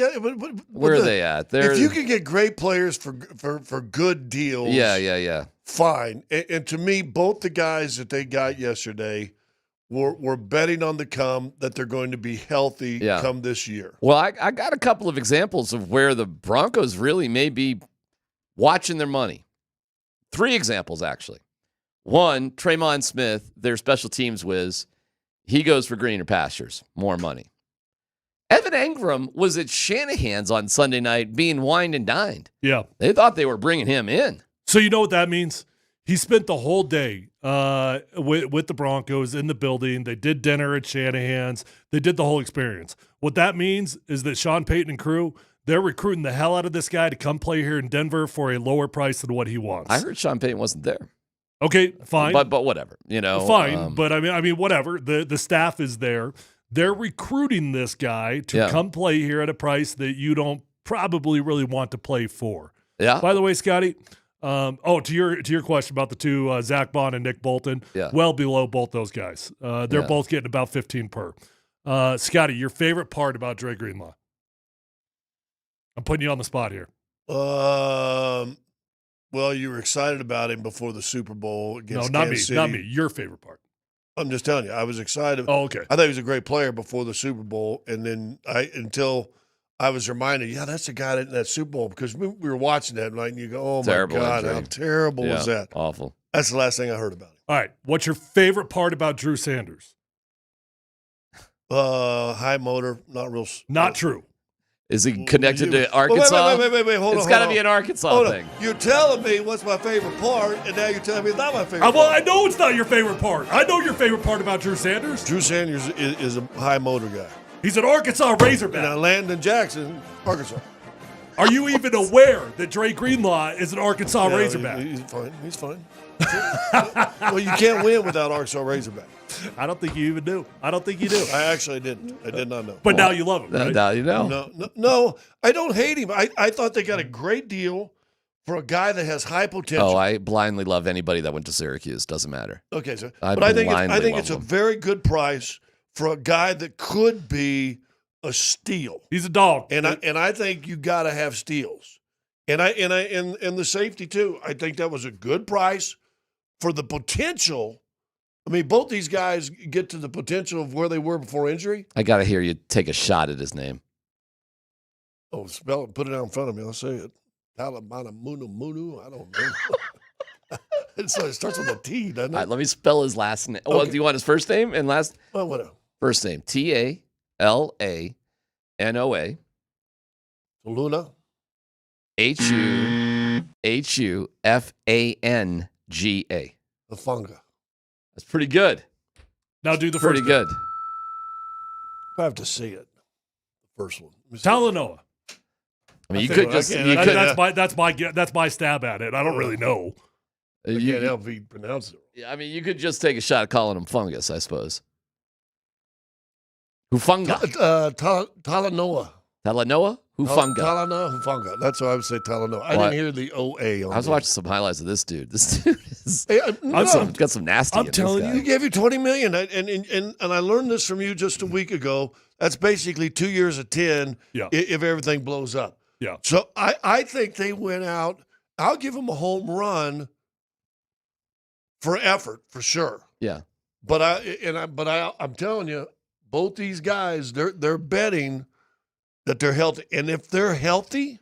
Where are they at? If you can get great players for good deals, yeah, fine. And to me, both the guys that they got yesterday were betting on that they're going to be healthy come this year. Well, I got a couple of examples of where the Broncos really may be watching their money. 3 examples, actually. One, Traymon Smith, their special teams whiz, he goes for greener pastures, more money. Evan Engram was at Shanahan's on Sunday night being wined and dined. Yeah. They thought they were bringing him in. So you know what that means? He spent the whole day with the Broncos in the building. They did dinner at Shanahan's. They did the whole experience. What that means is that Sean Payton and crew, they're recruiting the hell out of this guy to come play here in Denver for a lower price than what he wants. I heard Sean Payton wasn't there. Okay, fine. But whatever, Fine, but I mean, whatever. The staff is there. They're recruiting this guy to come play here at a price that you don't probably really want to play for. Yeah. By the way, Scotty, to your question about the two, Zach Bond and Nick Bolton, well below both those guys. They're both getting about 15 per. Scotty, your favorite part about Dre Greenlaw? I'm putting you on the spot here. Well, you were excited about him before the Super Bowl against Kansas City. Not me. Your favorite part. I'm just telling you, I was excited. Oh, okay. I thought he was a great player before the Super Bowl, and then until I was reminded, that's the guy in that Super Bowl, because we were watching that night, and you go, oh, terrible my God, injury. how terrible was that? Awful. That's the last thing I heard about him. All right. What's your favorite part about Drew Sanders? High motor, not real. Not true. Is he connected to Arkansas? Wait, hold on. It's got to be an Arkansas thing. You're telling me what's my favorite part, and now you're telling me it's not my favorite part. Well, I know it's not your favorite part. I know your favorite part about Drew Sanders. Drew Sanders is a high motor guy. He's an Arkansas Razorback. Now, Landon Jackson, Arkansas. Are you even aware that Dre Greenlaw is an Arkansas Razorback? He's fine. Well, you can't win without Arkansas Razorback. I don't think you even knew. I don't think you do. I actually didn't. I did not know. But now you love him, right? Now you know. No, I don't hate him. I thought they got a great deal for a guy that has high potential. Oh, I blindly love anybody that went to Syracuse. Doesn't matter. Okay, sir. I think it's a very good price for a guy that could be a steal. He's a dog. And I think you got to have steals. And the safety too. I think that was a good price for the potential. I mean, both these guys get to the potential of where they were before injury. I got to hear you take a shot at his name. Oh, spell it. Put it out in front of me. I'll say it. Talamana Munu. I don't know. It starts with a T, doesn't it? All right, let me spell his last name. Okay. Well, do you want his first name and last? Well, whatever. First name, Talanoa. Luna. Hufanga. Hufanga. That's pretty good. Now do the pretty first good. I have to see it. The first one. Talanoa. I mean, you could just. That's my stab at it. I don't really know. I can't help if he pronounce it. Yeah, I mean, you could just take a shot at calling him fungus, I suppose. Hufanga. Talanoa. Talanoa? Hufanga. Hufanga. That's why I would say Talanoa. I didn't hear the OA on I was watching some highlights of this dude. This dude is got some nasty. I'm telling you, he gave you $20 million, and I learned this from you just a week ago. That's basically 2 years of 10 if everything blows up. Yeah. So I think they went out. I'll give them a home run for effort, for sure. Yeah. But I'm telling you, both these guys, they're betting that they're healthy. And if they're healthy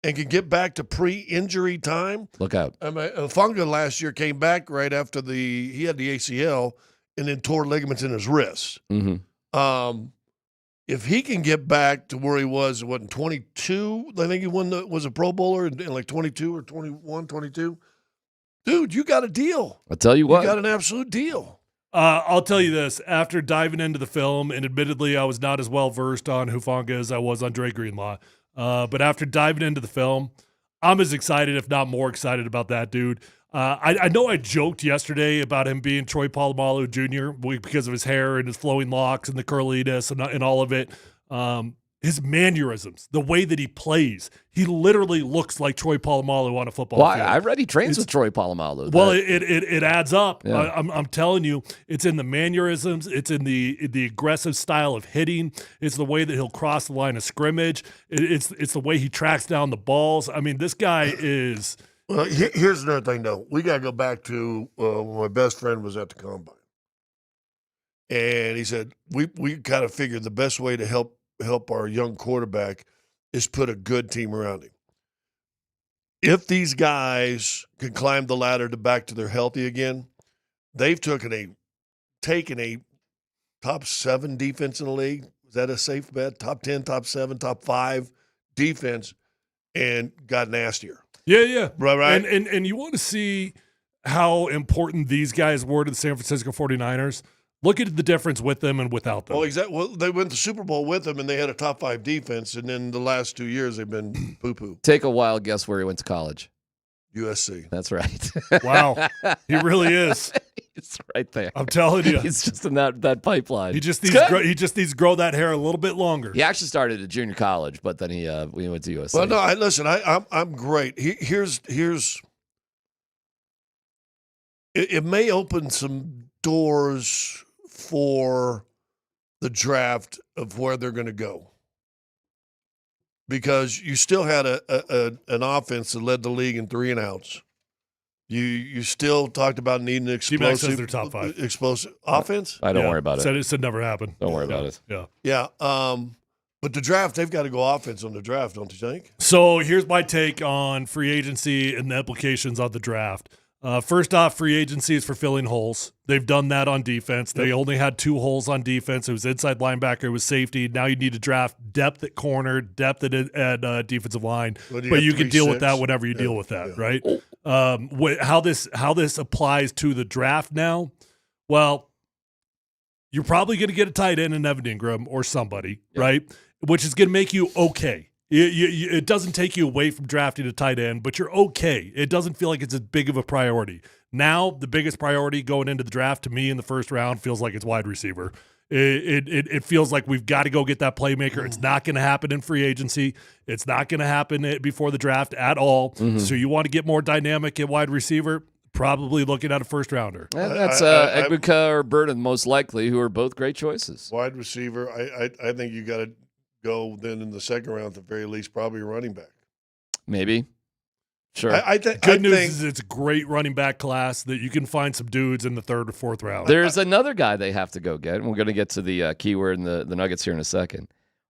and can get back to pre-injury time. Look out. I mean, Funga last year came back right after he had the ACL and then tore ligaments in his wrist. Mm-hmm. If he can get back to where he was, in 22? I think he was a Pro Bowler in like 22 or 21, 22. Dude, you got a deal. I'll tell you what. You got an absolute deal. I'll tell you this. After diving into the film, and admittedly I was not as well-versed on Hufanga as I was on Dre Greenlaw, but after diving into the film, I'm as excited, if not more excited, about that dude. I know I joked yesterday about him being Troy Polamalu Jr. because of his hair and his flowing locks and the curliness and all of it. His mannerisms, the way that he plays, he literally looks like Troy Polamalu on a football field. I read he trains with Troy Polamalu. Well, it adds up. Yeah. I'm telling you, it's in the mannerisms. It's in the aggressive style of hitting. It's the way that he'll cross the line of scrimmage. It's the way he tracks down the balls. I mean, this guy is. Well, here's another thing, though. We got to go back to when my best friend was at the Combine. And he said, we kind of figured the best way to help our young quarterback is put a good team around him. If these guys can climb the ladder back to their healthy again, they've taken a top 7 defense in the league. Is that a safe bet? Top 10, top 7, top 5 defense, and got nastier. Yeah. Right. And you want to see how important these guys were to the San Francisco 49ers. Look at the difference with them and without them. Oh, exactly. Well, they went to the Super Bowl with them, and they had a top 5 defense, and then the last 2 years they've been poo-poo. Take a wild guess where he went to college. USC. That's right. Wow. He really is. He's right there. I'm telling you. He's just in that pipeline. He just needs to grow that hair a little bit longer. He actually started at junior college, but then we went to USC. Well, no, listen, I'm great. Here's it may open some doors for the draft of where they're going to go, because you still had an offense that led the league in 3 and outs. You still talked about needing an explosive. DMac says they're top 5. Explosive offense. I don't worry about it. Said never happened. Don't worry about it. Yeah. But the draft, they've got to go offense on the draft, don't you think? So here's my take on free agency and the implications of the draft. First off, free agency is for filling holes. They've done that on defense. They only had 2 holes on defense. It was inside linebacker, it was safety. Now you need to draft depth at corner, depth at defensive line. But you can deal with that whenever you deal with that, right? How this applies to the draft now? Well, you're probably going to get a tight end in Evan Ingram or somebody, right? Which is going to make you okay. It doesn't take you away from drafting a tight end, but you're okay. It doesn't feel like it's as big of a priority. Now, the biggest priority going into the draft to me in the first round feels like it's wide receiver. It feels like we've got to go get that playmaker. It's not going to happen in free agency. It's not going to happen before the draft at all. Mm-hmm. So you want to get more dynamic at wide receiver, probably looking at a first rounder. And that's Egbuka or Burden most likely, who are both great choices. Wide receiver, I think you got to go then in the second round at the very least, probably a running back. Maybe. Sure. Good news is it's a great running back class that you can find some dudes in the 3rd or 4th round. There's another guy they have to go get, and we're going to get to the keyword in the Nuggets here in a second.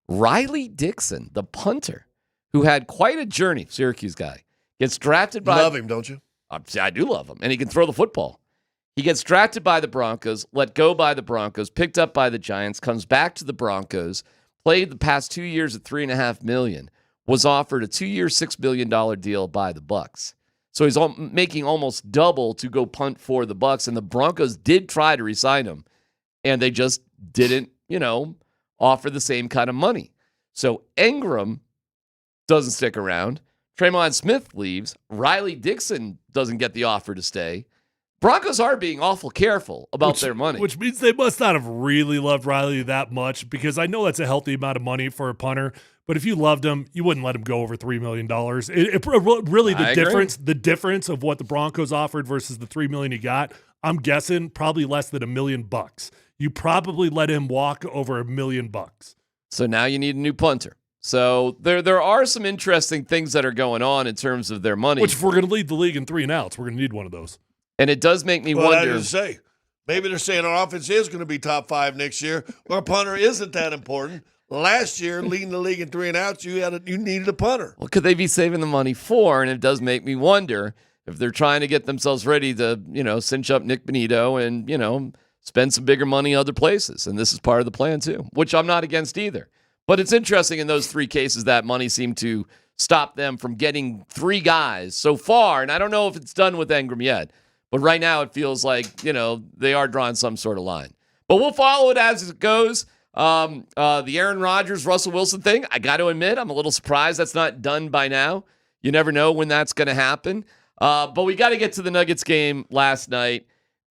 Riley Dixon, the punter, who had quite a journey, Syracuse guy, gets drafted by... Love him, don't you? I do love him, and he can throw the football. He gets drafted by the Broncos, let go by the Broncos, picked up by the Giants, comes back to the Broncos, played the past 2 years at $3.5 million, was offered a 2-year, $6 billion deal by the Bucs. So he's making almost double to go punt for the Bucs, and the Broncos did try to re-sign him, and they just didn't, offer the same kind of money. So Ingram doesn't stick around. Tremont Smith leaves. Riley Dixon doesn't get the offer to stay. Broncos are being awful careful about their money. Which means they must not have really loved Riley that much, because I know that's a healthy amount of money for a punter. But if you loved him, you wouldn't let him go over $3 million. Really, the difference of what the Broncos offered versus the $3 million he got, I'm guessing probably less than $1 million. You probably let him walk over $1 million. So now you need a new punter. So there are some interesting things that are going on in terms of their money. Which, if we're going to lead the league in 3 and outs, we're going to need one of those. And it does make me wonder. I say, maybe they're saying our offense is going to be top 5 next year. Our punter isn't that important. Last year, leading the league in 3 and outs, you needed a punter. What could they be saving the money for? And it does make me wonder if they're trying to get themselves ready to, cinch up Nick Bonito and, spend some bigger money other places. And this is part of the plan too, which I'm not against either. But it's interesting in those 3 cases that money seemed to stop them from getting 3 guys so far. And I don't know if it's done with Ingram yet. But right now it feels like, they are drawing some sort of line. But we'll follow it as it goes. The Aaron Rodgers, Russell Wilson thing, I got to admit, I'm a little surprised that's not done by now. You never know when that's going to happen. But we got to get to the Nuggets game last night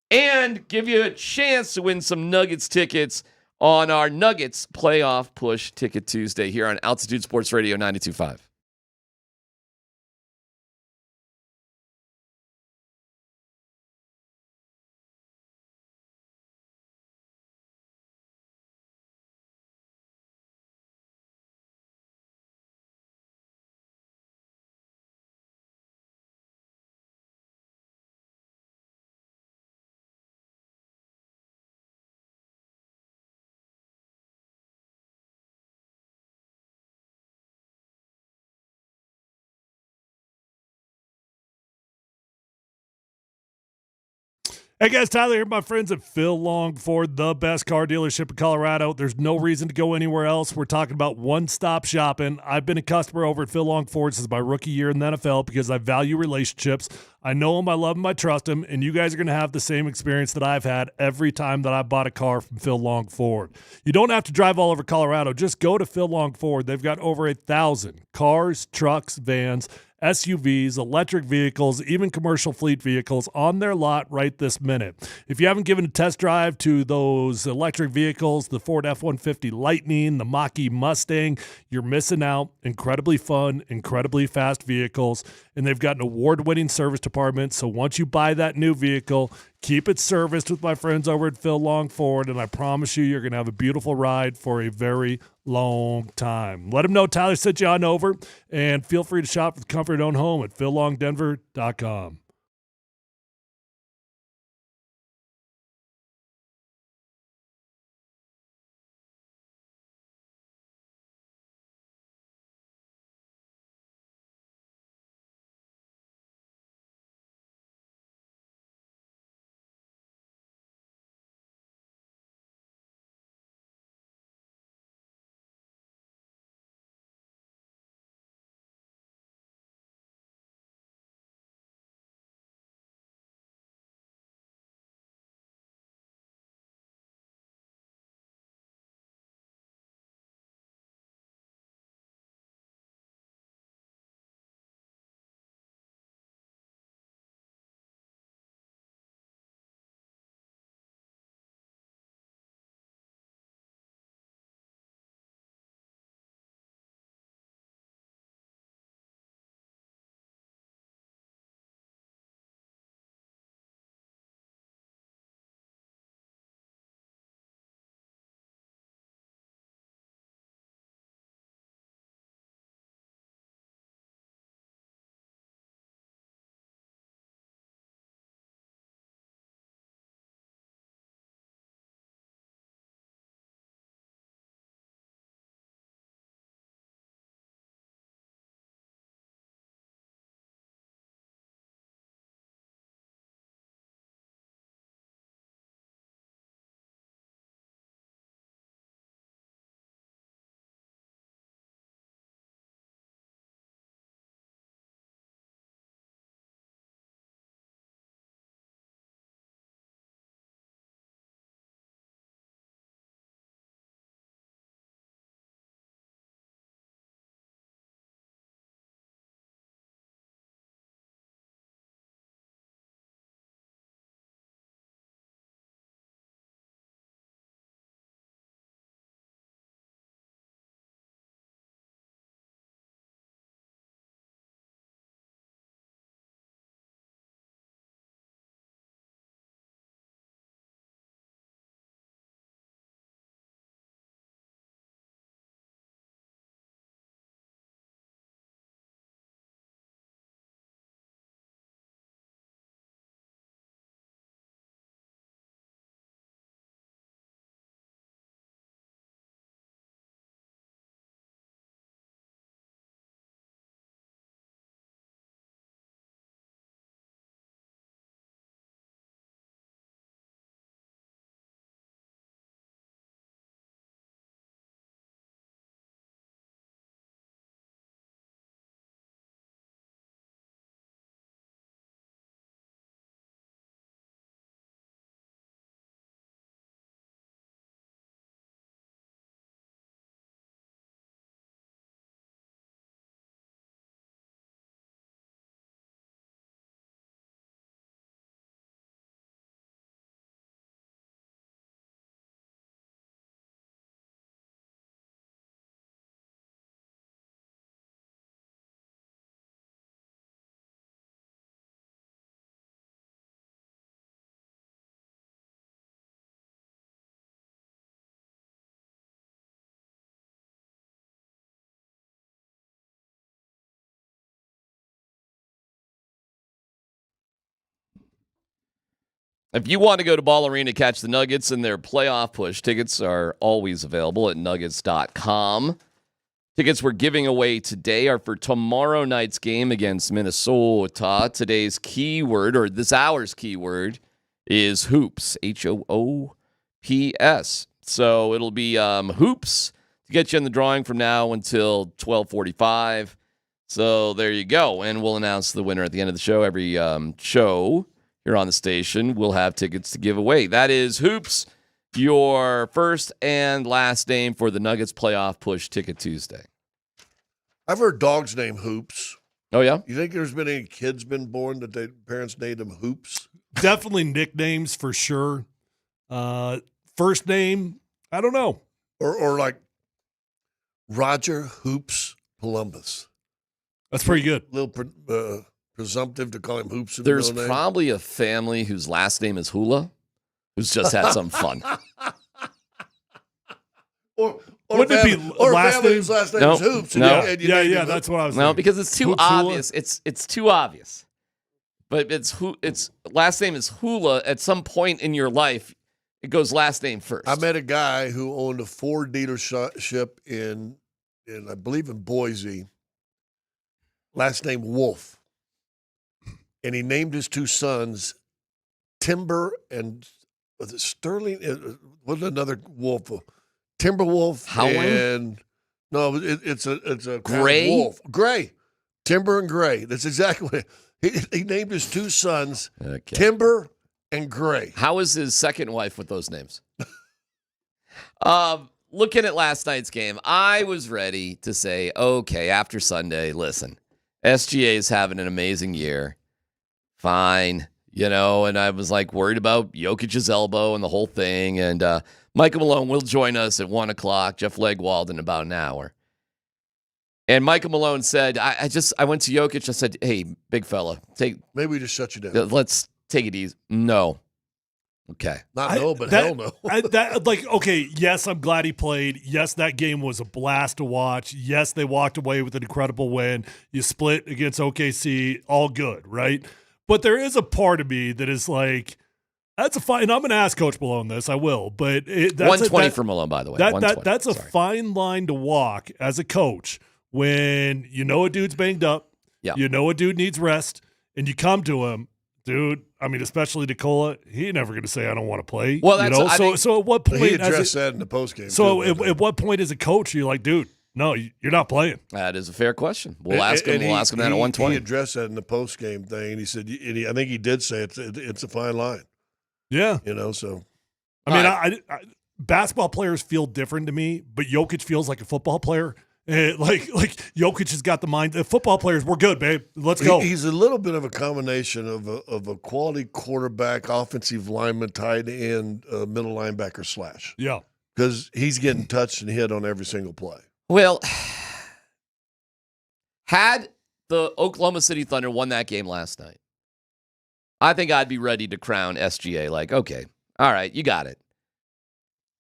and give you a chance to win some Nuggets tickets on our Nuggets Playoff Push Ticket Tuesday here on Altitude Sports Radio 92.5. Hey guys, Tyler here, my friends at Phil Long Ford, the best car dealership in Colorado. There's no reason to go anywhere else. We're talking about one-stop shopping. I've been a customer over at Phil Long Ford since my rookie year in the NFL because I value relationships. I know them, I love them, I trust them, and you guys are going to have the same experience that I've had every time that I bought a car from Phil Long Ford. You don't have to drive all over Colorado. Just go to Phil Long Ford. They've got over 1,000 cars, trucks, vans, SUVs, electric vehicles, even commercial fleet vehicles on their lot right this minute. If you haven't given a test drive to those electric vehicles, the Ford F-150 Lightning, the Mach-E Mustang, you're missing out. Incredibly fun, incredibly fast vehicles, and they've got an award-winning service department. So once you buy that new vehicle, keep it serviced with my friends over at Phil Long Ford, and I promise you're going to have a beautiful ride for a very long time. Let them know Tyler sent you on over, and feel free to shop with comfort at own home at phillongdenver.com. If you want to go to Ball Arena to catch the Nuggets in their playoff push, tickets are always available at nuggets.com. Tickets we're giving away today are for tomorrow night's game against Minnesota. Today's keyword, or this hour's keyword, is hoops, Hoops. So it'll be hoops to get you in the drawing from now until 12:45. So there you go. And we'll announce the winner at the end of the show. Every show here on the station, we'll have tickets to give away. That is hoops, your first and last name for the Nuggets playoff push Ticket Tuesday. I've heard dogs named Hoops. Oh, yeah? You think there's been any kids been born that their parents named them Hoops? Definitely nicknames for sure. First name, I don't know. Or like Roger Hoops Polumbus. That's pretty good. A little presumptive to call him Hoops. There's probably a family whose last name is Hula who's just had some fun. Or wouldn't it be last name? Last name No, is Hoops. no. Yeah, that's what I was No, thinking. because it's too Hoops obvious. It's too obvious. But it's last name is Hula. At some point in your life, it goes last name first. I met a guy who owned a Ford dealership in I believe in Boise. Last name Wolf. And he named his two sons Timber and was it Sterling? Was another Wolf? Timberwolf Howling? and no, it's a Gray? kind of wolf. Gray. Timber and Gray. That's exactly what he named his two sons Timber and Gray. How is his second wife with those names? Looking at last night's game, I was ready to say, okay, after Sunday, listen, SGA is having an amazing year. Fine. And I was like worried about Jokic's elbow and the whole thing. And Michael Malone will join us at 1 o'clock, Jeff Legwald in about an hour. And Michael Malone said, I went to Jokic. I said, hey, big fella, maybe we just shut you down. Let's take it easy. No. Okay. Hell no. Okay, yes, I'm glad he played. Yes, that game was a blast to watch. Yes, they walked away with an incredible win. You split against OKC, all good, right? But there is a part of me that is like, that's a fine, and I'm going to ask Coach Malone this, I will, but that's 120 for Malone, by the way. That's a fine line to walk as a coach when a dude's banged up, a dude needs rest, and you come to him, dude, I mean, especially Nikola, he ain't never going to say, I don't want to play. Well, that's, so at what point? He addressed that in the postgame. So at what point as a coach, you're like, dude, no, you're not playing. That is a fair question. We'll ask him. We'll ask him that at 120. He addressed that in the postgame thing, and he said, I think he did say it's a fine line. Yeah. So. I mean, I basketball players feel different to me, but Jokic feels like a football player. Like Jokic has got the mind. Football players, we're good, babe. Let's go. He's a little bit of a combination of a quality quarterback, offensive lineman, tight end, middle linebacker slash. Yeah. Because he's getting touched and hit on every single play. Well, had the Oklahoma City Thunder won that game last night, I think I'd be ready to crown SGA like, okay, all right, you got it.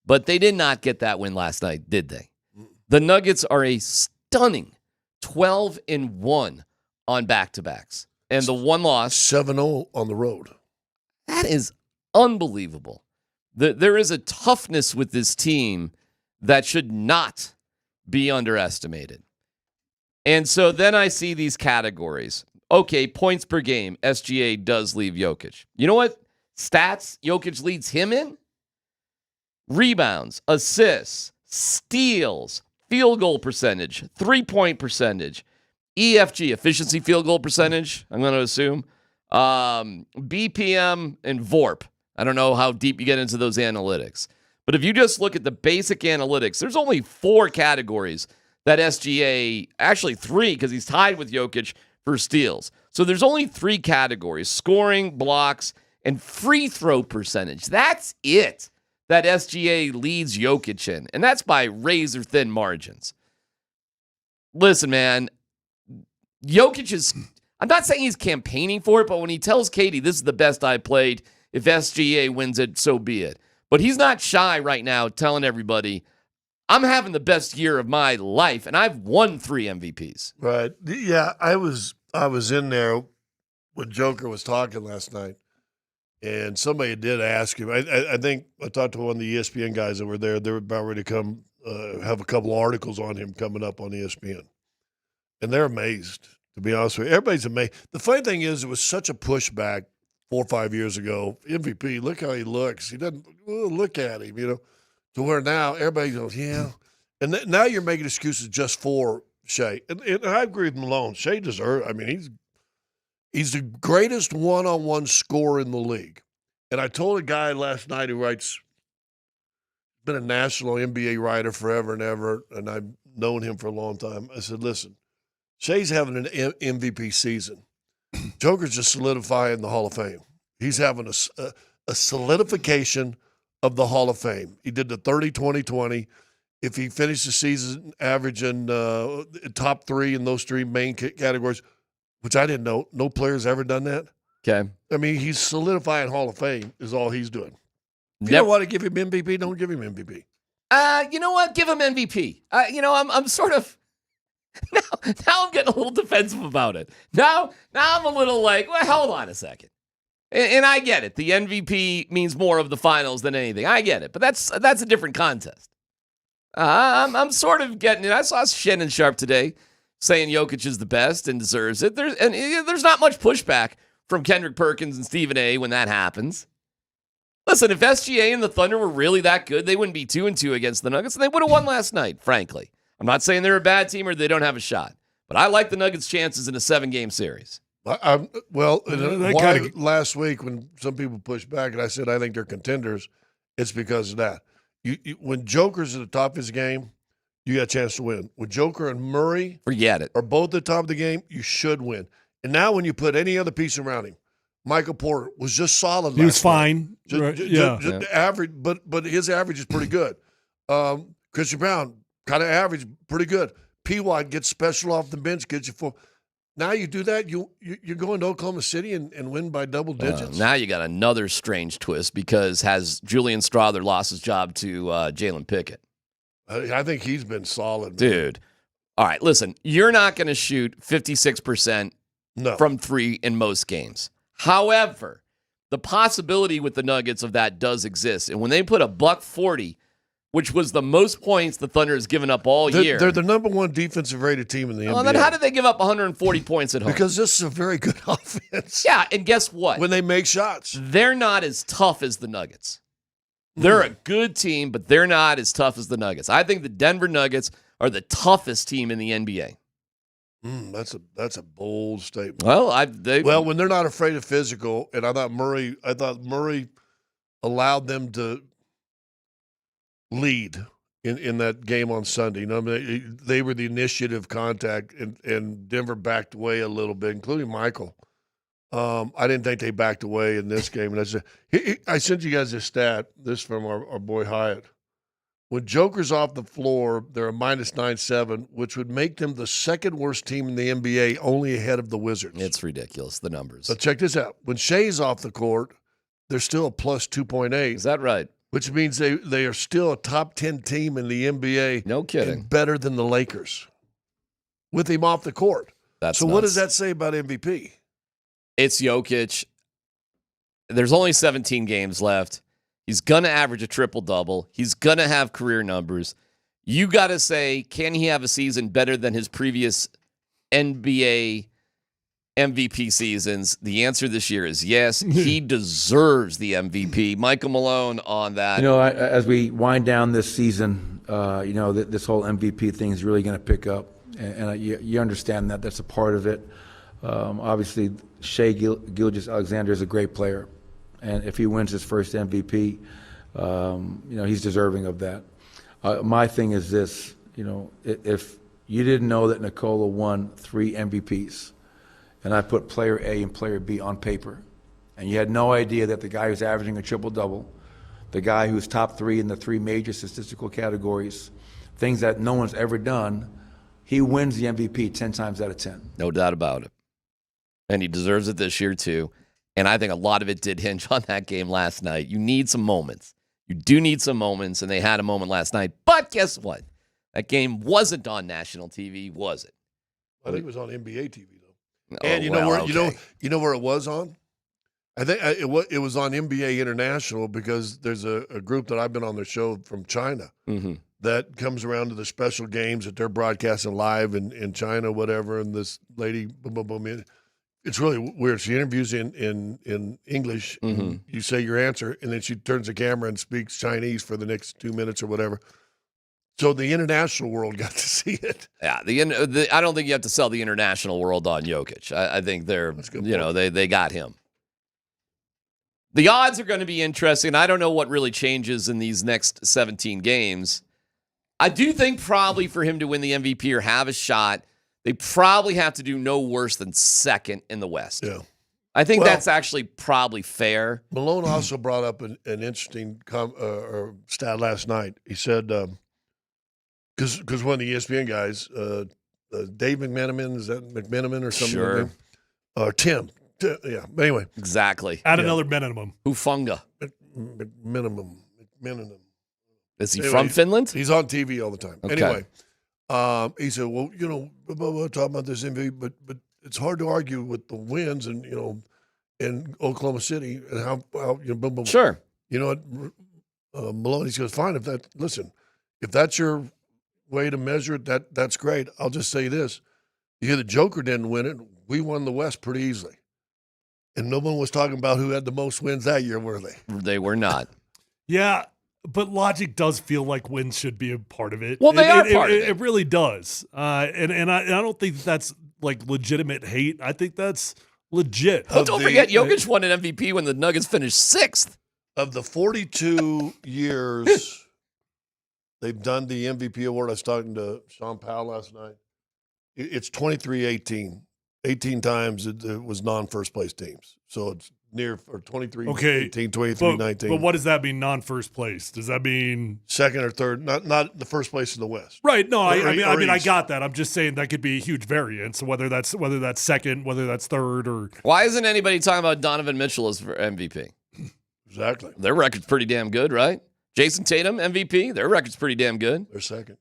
But they did not get that win last night, did they? The Nuggets are a stunning 12-1 on back-to-backs. And the one loss. 7-0 on the road. That is unbelievable. There is a toughness with this team that should not be underestimated. And so then I see these categories. Okay, points per game, SGA does leave Jokic. You know what stats Jokic leads him in? Rebounds, assists, steals, field goal percentage, 3-point percentage, EFG, efficiency field goal percentage, I'm going to assume, BPM, and VORP. I don't know how deep you get into those analytics. But if you just look at the basic analytics, there's only 4 categories that SGA, actually 3 because he's tied with Jokic for steals. So there's only 3 categories, scoring, blocks, and free throw percentage. That's it that SGA leads Jokic in, and that's by razor-thin margins. Listen, man, Jokic is, I'm not saying he's campaigning for it, but when he tells Katie, this is the best I played, if SGA wins it, so be it. But he's not shy right now telling everybody, I'm having the best year of my life, and I've won 3 MVPs. Right. Yeah, I was in there when Joker was talking last night. And somebody did ask him. I think I talked to one of the ESPN guys that were there. They were about ready to come have a couple of articles on him coming up on ESPN. And they're amazed, to be honest with you. Everybody's amazed. The funny thing is it was such a pushback 4 or 5 years ago. MVP, look how he looks. He doesn't look at him, to where now everybody goes, yeah. And now you're making excuses just for Shea. And I agree with Malone. Shea deserves – I mean, he's the greatest one-on-one scorer in the league. And I told a guy last night who writes – been a national NBA writer forever and ever, and I've known him for a long time. I said, listen, Shea's having an MVP season. Joker's just solidifying the Hall of Fame. He's having a solidification of the Hall of Fame. He did the 30-20-20. If he finished the season averaging top 3 in those 3 main categories, which I didn't know, no player's ever done that. Okay. I mean, he's solidifying Hall of Fame is all he's doing. If you don't want to give him MVP, don't give him MVP. You know what? Give him MVP. I'm sort of now I'm getting a little defensive about it. Now I'm a little like, well, hold on a second. And I get it. The MVP means more of the finals than anything. I get it, but that's a different contest. I'm sort of getting it. I saw Shannon Sharp today saying Jokic is the best and deserves it. There's not much pushback from Kendrick Perkins and Stephen A. when that happens. Listen, if SGA and the Thunder were really that good, they wouldn't be 2-2 against the Nuggets, and they would have won last night, frankly. I'm not saying they're a bad team or they don't have a shot, but I like the Nuggets' chances in a 7-game series. Last week when some people pushed back and I said I think they're contenders, it's because of that. When Joker's at the top of his game, you got a chance to win. When Joker and Murray forget it, are both at the top of the game, you should win. And now when you put any other piece around him, Michael Porter was just solid. He was fine. Just average, but his average is pretty good. Christian Brown, kind of average, pretty good. P-Watt gets special off the bench, gets you 4. Now you do that, you're going to Oklahoma City and win by double digits. Now you got another strange twist because has Julian Strawther lost his job to Jalen Pickett? I think he's been solid. Dude. All right, listen, you're not going to shoot 56% from 3 in most games. However, the possibility with the Nuggets of that does exist. And when they put a $140, which was the most points the Thunder has given up all year. They're the number 1 defensive rated team in the NBA. Then how did they give up 140 points at home? Because this is a very good offense. Yeah, and guess what? When they make shots. They're not as tough as the Nuggets. They're a good team, but they're not as tough as the Nuggets. I think the Denver Nuggets are the toughest team in the NBA. That's a bold statement. Well, when they're not afraid of physical, and I thought Murray allowed them to lead in that game on Sunday. They were the initiative contact, and Denver backed away a little bit, including Michael. I didn't think they backed away in this game. And I sent you guys this stat. This from our boy Hyatt. When Joker's off the floor, they're a -9.7, which would make them the second worst team in the NBA, only ahead of the Wizards. It's ridiculous, the numbers. So check this out. When Shea's off the court, they're still a +2.8. Is that right? Which means they are still a top 10 team in the NBA. No kidding. And better than the Lakers with him off the court. That's so nuts. What does that say about MVP? It's Jokic. There's only 17 games left. He's going to average a triple-double. He's going to have career numbers. You got to say, can he have a season better than his previous NBA MVP seasons? The answer this year is yes. He deserves the MVP. Michael Malone on that. As we wind down this season, this whole MVP thing is really going to pick up. And you understand that. That's a part of it. Obviously, Shai Gilgeous-Alexander is a great player. And if he wins his first MVP, he's deserving of that. My thing is this, if you didn't know that Nikola won 3 MVPs, and I put player A and player B on paper, and you had no idea that the guy who's averaging a triple-double, the guy who's top 3 in the 3 major statistical categories, things that no one's ever done, he wins the MVP 10 times out of 10. No doubt about it. And he deserves it this year, too. And I think a lot of it did hinge on that game last night. You need some moments. You do need some moments, and they had a moment last night. But guess what? That game wasn't on national TV, was it? I think it was on NBA TV though. Oh, And you know where it was on? I think it was on NBA International because there's a group that I've been on the show from China that comes around to the special games that they're broadcasting live in China, whatever. And this lady, boom, boom, boom, it's really weird. She interviews in English. You say your answer, and then she turns the camera and speaks Chinese for the next 2 minutes or whatever. So the international world got to see it. Yeah, I don't think you have to sell the international world on Jokic. I think they're, they got him. The odds are going to be interesting. I don't know what really changes in these next 17 games. I do think probably for him to win the MVP or have a shot, they probably have to do no worse than second in the West. Yeah. I think that's actually probably fair. Malone also brought up an interesting stat last night. He said, because one of the ESPN guys, Dave McMenamin, is that McMenamin or something? Sure. Tim. Yeah. But anyway. Exactly. Add another minimum. Hufunga. Minimum. Is he from Finland? He's on TV all the time. Okay. Anyway, he said, well, talking about this MVP, but it's hard to argue with the wins and, in Oklahoma City and how boom, boom. Sure. You know what? Maloney goes, fine, if that's your way to measure it, that's great. I'll just say this. You hear the Joker didn't win it. We won the West pretty easily. And no one was talking about who had the most wins that year, were they? They were not. Yeah, but logic does feel like wins should be a part of it. Well, they are part of it. It really does. And I don't think that's like legitimate hate. I think that's legit. Well, don't forget, Jokic won an MVP when the Nuggets finished 6th. Of the 42 years they've done the MVP award, I was talking to Sean Powell last night. It's 23-18. 18 times it was non-first place teams. So it's near or 23-18, 23-19. But what does that mean, non-first place? Does that mean second or third? Not the first place in the West. Right. No, I mean I got that. I'm just saying that could be a huge variance, whether that's second, whether that's third, or why isn't anybody talking about Donovan Mitchell as for MVP? Exactly. Their record's pretty damn good, right? Jason Tatum, MVP, their record's pretty damn good. They're second.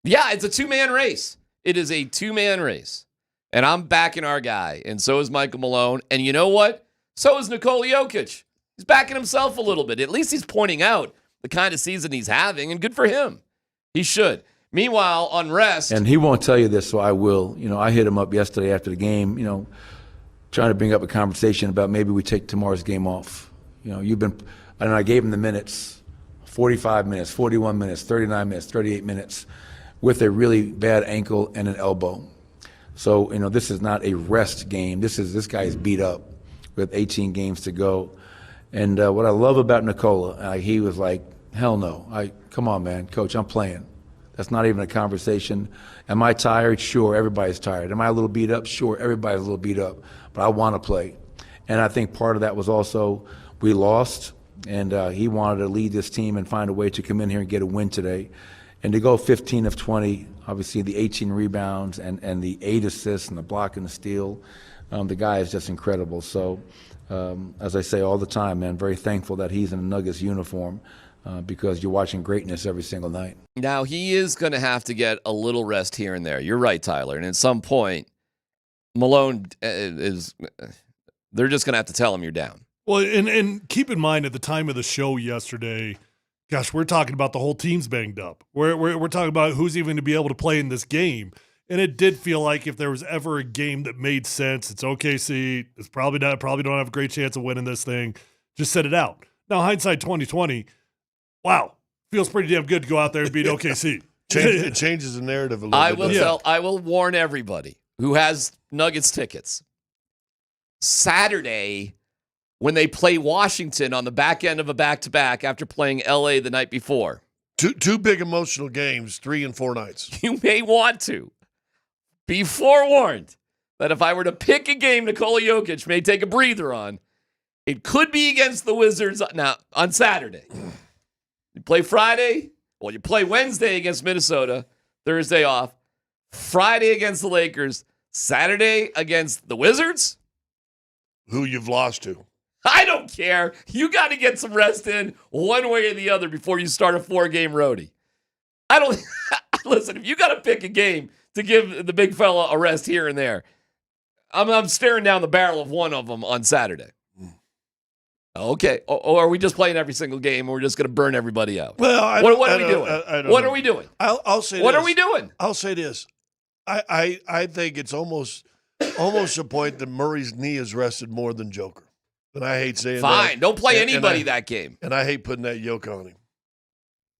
Yeah, it's a two-man race. It is a two-man race. And I'm backing our guy, and so is Michael Malone. And you know what? So is Nikola Jokic. He's backing himself a little bit. At least he's pointing out the kind of season he's having, and good for him. He should. Meanwhile, on rest. And he won't tell you this, so I will. I hit him up yesterday after the game, trying to bring up a conversation about maybe we take tomorrow's game off. I gave him the minutes, 45 minutes, 41 minutes, 39 minutes, 38 minutes, with a really bad ankle and an elbow. So, this is not a rest game. This guy is beat up with 18 games to go. And what I love about Nikola, he was like, hell no. Come on, man, coach, I'm playing. That's not even a conversation. Am I tired? Sure, everybody's tired. Am I a little beat up? Sure, everybody's a little beat up. But I want to play. And I think part of that was also we lost, and he wanted to lead this team and find a way to come in here and get a win today. And to go 15 of 20, obviously the 18 rebounds and the 8 assists and the block and the steal, the guy is just incredible. So, as I say all the time, man, very thankful that he's in a Nuggets uniform because you're watching greatness every single night. Now, he is going to have to get a little rest here and there. You're right, Tyler. And at some point, Malone they're just going to have to tell him you're down. Well, and keep in mind at the time of the show yesterday, gosh, we're talking about the whole team's banged up. We're talking about who's even going to be able to play in this game. And it did feel like if there was ever a game that made sense, it's OKC. It's probably don't have a great chance of winning this thing. Just sit it out. Now, hindsight 2020, wow, feels pretty damn good to go out there and beat OKC. It changes the narrative a little bit. I will warn everybody who has Nuggets tickets. Saturday, when they play Washington on the back end of a back-to-back after playing LA the night before. Two big emotional games, 3 and 4 nights. You may want to be forewarned that if I were to pick a game Nikola Jokic may take a breather on, it could be against the Wizards now on Saturday. You play Friday, well, you play Wednesday against Minnesota, Thursday off, Friday against the Lakers, Saturday against the Wizards. Who you've lost to. I don't care. You got to get some rest in one way or the other before you start a 4-game roadie. Listen, if you got to pick a game to give the big fella a rest here and there, I'm staring down the barrel of one of them on Saturday. Okay. Or are we just playing every single game and we're just going to burn everybody out? Well, what are we doing? What are we doing? I'll say what this. are we doing? I'll say this. I think it's almost a point that Murray's knee is rested more than Joker. And I hate saying that. Fine. Don't play anybody that game. And I hate putting that yoke on him.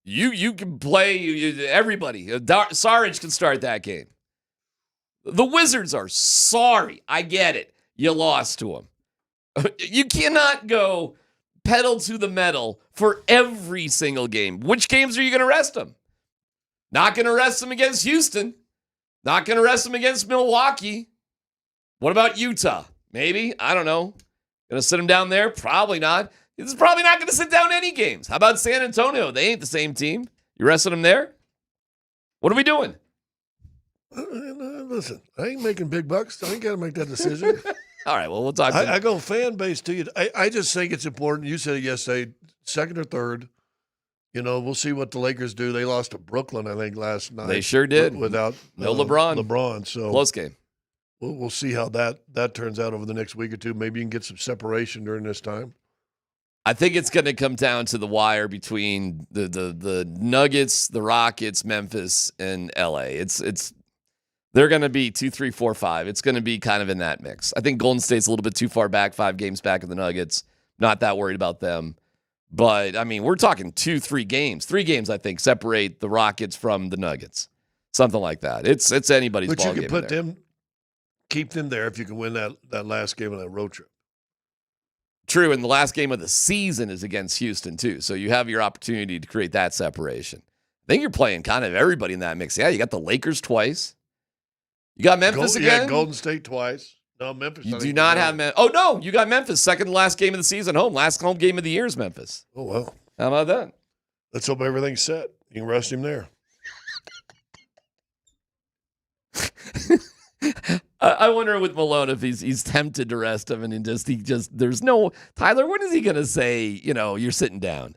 You can play everybody. Sarge can start that game. The Wizards are sorry. I get it. You lost to them. You cannot go pedal to the metal for every single game. Which games are you going to rest them? Not going to rest them against Houston. Not going to rest them against Milwaukee. What about Utah? Maybe. I don't know. Going to sit them down there? Probably not. He's probably not going to sit down any games. How about San Antonio? They ain't the same team. You resting them there? What are we doing? Listen, I ain't making big bucks. I ain't got to make that decision. All right, well, we'll talk. I go fan base to you. I just think it's important. You said it yesterday, second or third. We'll see what the Lakers do. They lost to Brooklyn, I think, last night. They sure did. Without no LeBron. LeBron, so close game. We'll see how that turns out over the next week or two. Maybe you can get some separation during this time. I think it's going to come down to the wire between the Nuggets, the Rockets, Memphis, and LA. They're going to be 2, 3, 4, 5. It's going to be kind of in that mix. I think Golden State's a little bit too far back, 5 games back of the Nuggets. Not that worried about them. But, I mean, we're talking 2, 3 games. 3 games, I think, separate the Rockets from the Nuggets. Something like that. It's anybody's ball game. But you can put them, keep them there if you can win that last game of that road trip. True, and the last game of the season is against Houston, too. So you have your opportunity to create that separation. I think you're playing kind of everybody in that mix. Yeah, you got the Lakers twice. You got Memphis again? Yeah, Golden State twice. No, Memphis. You do not have Memphis. Oh, no, you got Memphis. Second to last game of the season home. Last home game of the year is Memphis. Oh, well. How about that? Let's hope everything's set. You can rest him there. I wonder with Malone if he's tempted to rest him and he just there's no Tyler. When is he going to say you're sitting down?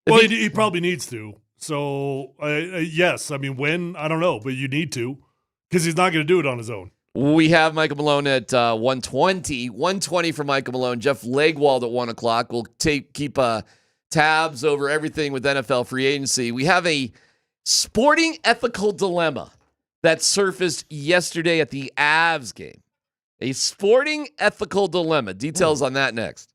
Well, he probably needs to. So yes, I mean when I don't know, but you need to because he's not going to do it on his own. We have Michael Malone at 120 for Michael Malone. Jeff Legwald at 1 o'clock. We'll keep tabs over everything with NFL free agency. We have a sporting ethical dilemma that surfaced yesterday at the Avs game. A sporting ethical dilemma. Details on that next.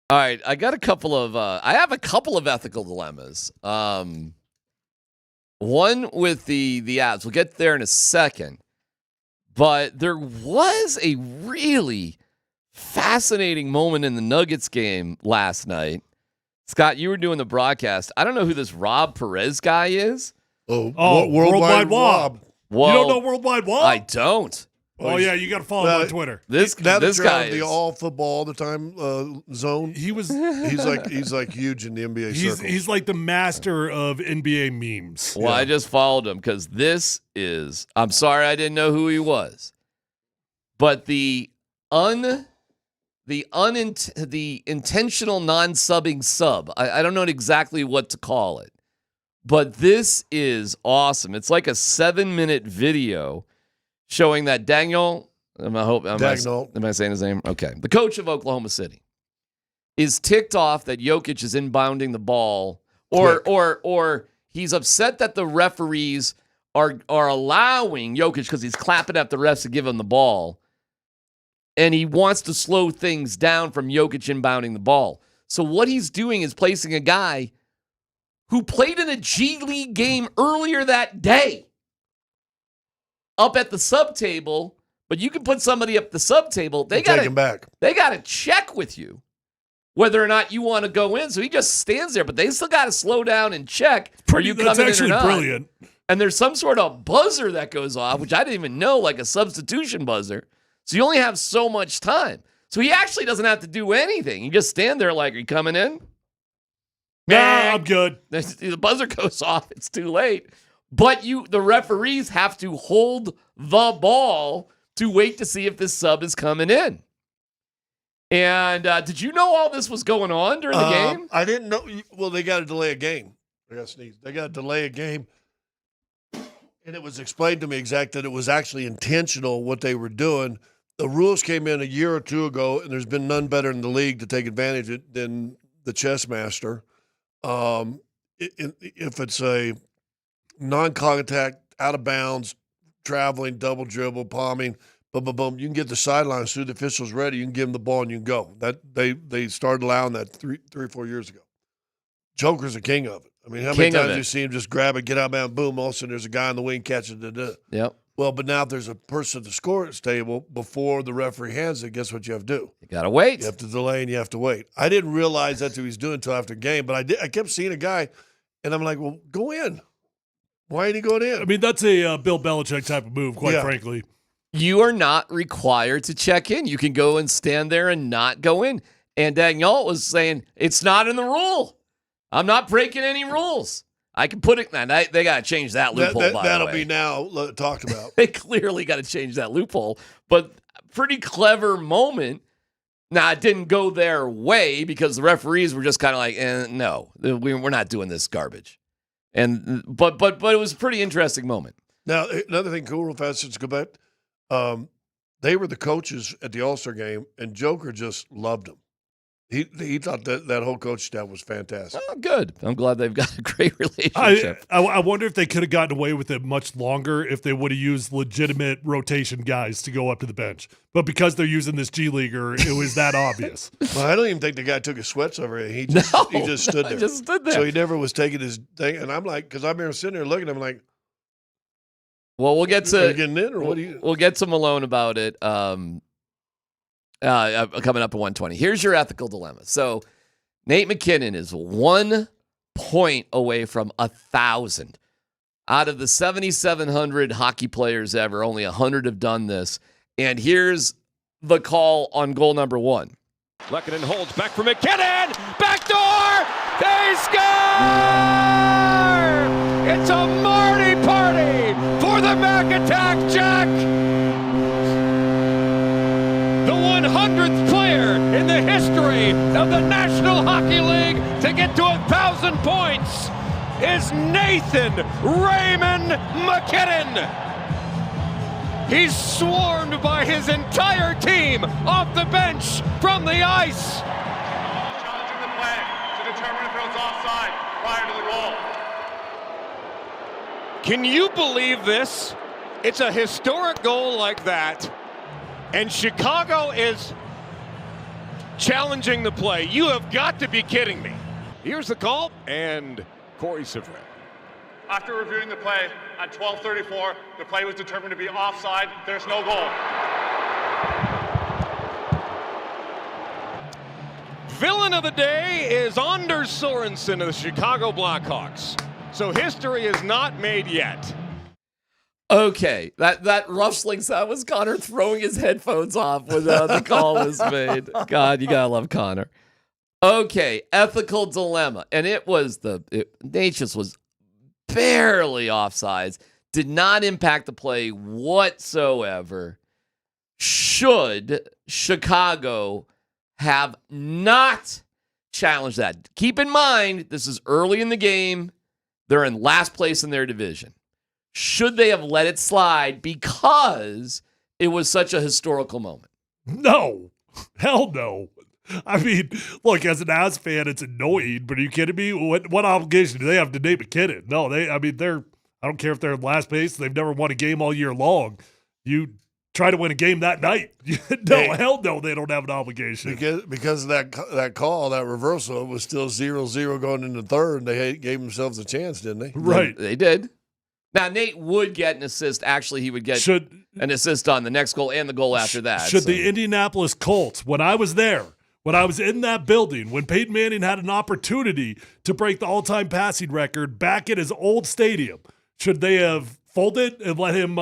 All right, I got a couple of. I have a couple of ethical dilemmas. One with the Avs. We'll get there in a second. But there was a really fascinating moment in the Nuggets game last night. Scott, you were doing the broadcast. I don't know who this Rob Perez guy is. Worldwide Wob. Whoa. You don't know Worldwide Wob? I don't. Oh, yeah, you got to follow him on Twitter. This guy is the all football all the time zone. He was. He's like huge in the NBA circles. He's like the master of NBA memes. Well, I just followed him because this is. I'm sorry, I didn't know who he was, but the intentional non-subbing sub. I don't know exactly what to call it, but this is awesome. It's like a 7-minute video showing that Daniel, am I saying his name? Okay. The coach of Oklahoma City is ticked off that Jokic is inbounding the ball, or he's upset that the referees are allowing Jokic, because he's clapping at the refs to give him the ball, and he wants to slow things down from Jokic inbounding the ball. So what he's doing is placing a guy who played in a G League game earlier that day up at the sub table, but you can put somebody up the sub table. They got to check with you whether or not you want to go in. So he just stands there, but they still got to slow down and check. Are you coming in or not? Brilliant. And there's some sort of buzzer that goes off, which I didn't even know, like a substitution buzzer. So you only have so much time. So he actually doesn't have to do anything. You just stand there like, are you coming in? Nah, I'm good. The buzzer goes off. It's too late. But the referees have to hold the ball to wait to see if this sub is coming in. And did you know all this was going on during the game? I didn't know. Well, they got to delay a game. I got to sneeze. They got to delay a game. And it was explained to me exactly that it was actually intentional what they were doing. The rules came in a year or two ago, and there's been none better in the league to take advantage of it than the chess master. If it's a non-contact, out of bounds, traveling, double dribble, palming, boom, boom, boom. You can get the sideline as soon as the official's ready. You can give them the ball and you can go. That they started allowing that three or 4 years ago. Joker's a king of it. I mean, how many times do you see him just grab it, get out, man, boom, all of a sudden there's a guy on the wing catching it. Yep. Well, but now if there's a person at the scorer's table before the referee hands it, guess what you have to do? You got to wait. You have to delay and you have to wait. I didn't realize that's what he was doing until after the game, but I kept seeing a guy, and I'm like, well, go in. Why ain't he going in? I mean, that's a Bill Belichick type of move, quite frankly. You are not required to check in. You can go and stand there and not go in. And Daniel was saying, it's not in the rule. I'm not breaking any rules. I can put it, and they got to change that loophole, by the way. That'll be now talked about. They clearly got to change that loophole. But pretty clever moment. Now, it didn't go their way because the referees were just kind of like, no, we're not doing this garbage. But it was a pretty interesting moment. Now, another thing cool, real fast, let's go back. They were the coaches at the All-Star game, and Joker just loved them. He thought that whole coach staff was fantastic. Oh, good. I'm glad they've got a great relationship. I wonder if they could have gotten away with it much longer if they would have used legitimate rotation guys to go up to the bench. But because they're using this G Leaguer, it was that obvious. Well, I don't even think the guy took his sweats over it. He just stood there. Just stood there. So he never was taking his thing. And I'm like, because I'm here sitting there looking at him like, well, we'll get to are you getting in or what are you? We'll get to Malone about it. Coming up at 1:20. Here's your ethical dilemma. So Nate McKinnon is 1 point away from 1,000. Out of the 7,700 hockey players ever, only 100 have done this. And here's the call on goal number 1. Lehkonen holds back for McKinnon. Backdoor. They score! It's a Marty party for the Mac Attack Jack. The 100th player in the history of the National Hockey League to get to 1,000 points is Nathan Raymond McKinnon. He's swarmed by his entire team off the bench from the ice. Challenging the flag to determine if it was offside prior to the goal. Can you believe this? It's a historic goal like that. And Chicago is challenging the play. You have got to be kidding me. Here's the call, and Corey Severett. After reviewing the play, at 12:34, the play was determined to be offside. There's no goal. Villain of the day is Anders Sorensen of the Chicago Blackhawks. So history is not made yet. Okay, that rustling sound was Connor throwing his headphones off when the call was made. God, you gotta love Connor. Okay, ethical dilemma, and Nate just was barely offsides, did not impact the play whatsoever. Should Chicago have not challenged that? Keep in mind, this is early in the game. They're in last place in their division. Should they have let it slide because it was such a historical moment? No. Hell no. I mean, look, as an Avs fan, it's annoying, but are you kidding me? What obligation do they have to Nate McKinnon? No, I don't care if they're in last place. They've never won a game all year long. You try to win a game that night. Hell no, they don't have an obligation. Because of that call, that reversal, it was still 0-0 going into third, and they gave themselves a chance, didn't they? Right. They did. Now, Nate would get an assist. Actually, he would get an assist on the next goal and the goal after that. Should the Indianapolis Colts, when I was there, when I was in that building, when Peyton Manning had an opportunity to break the all-time passing record back at his old stadium, should they have folded and let him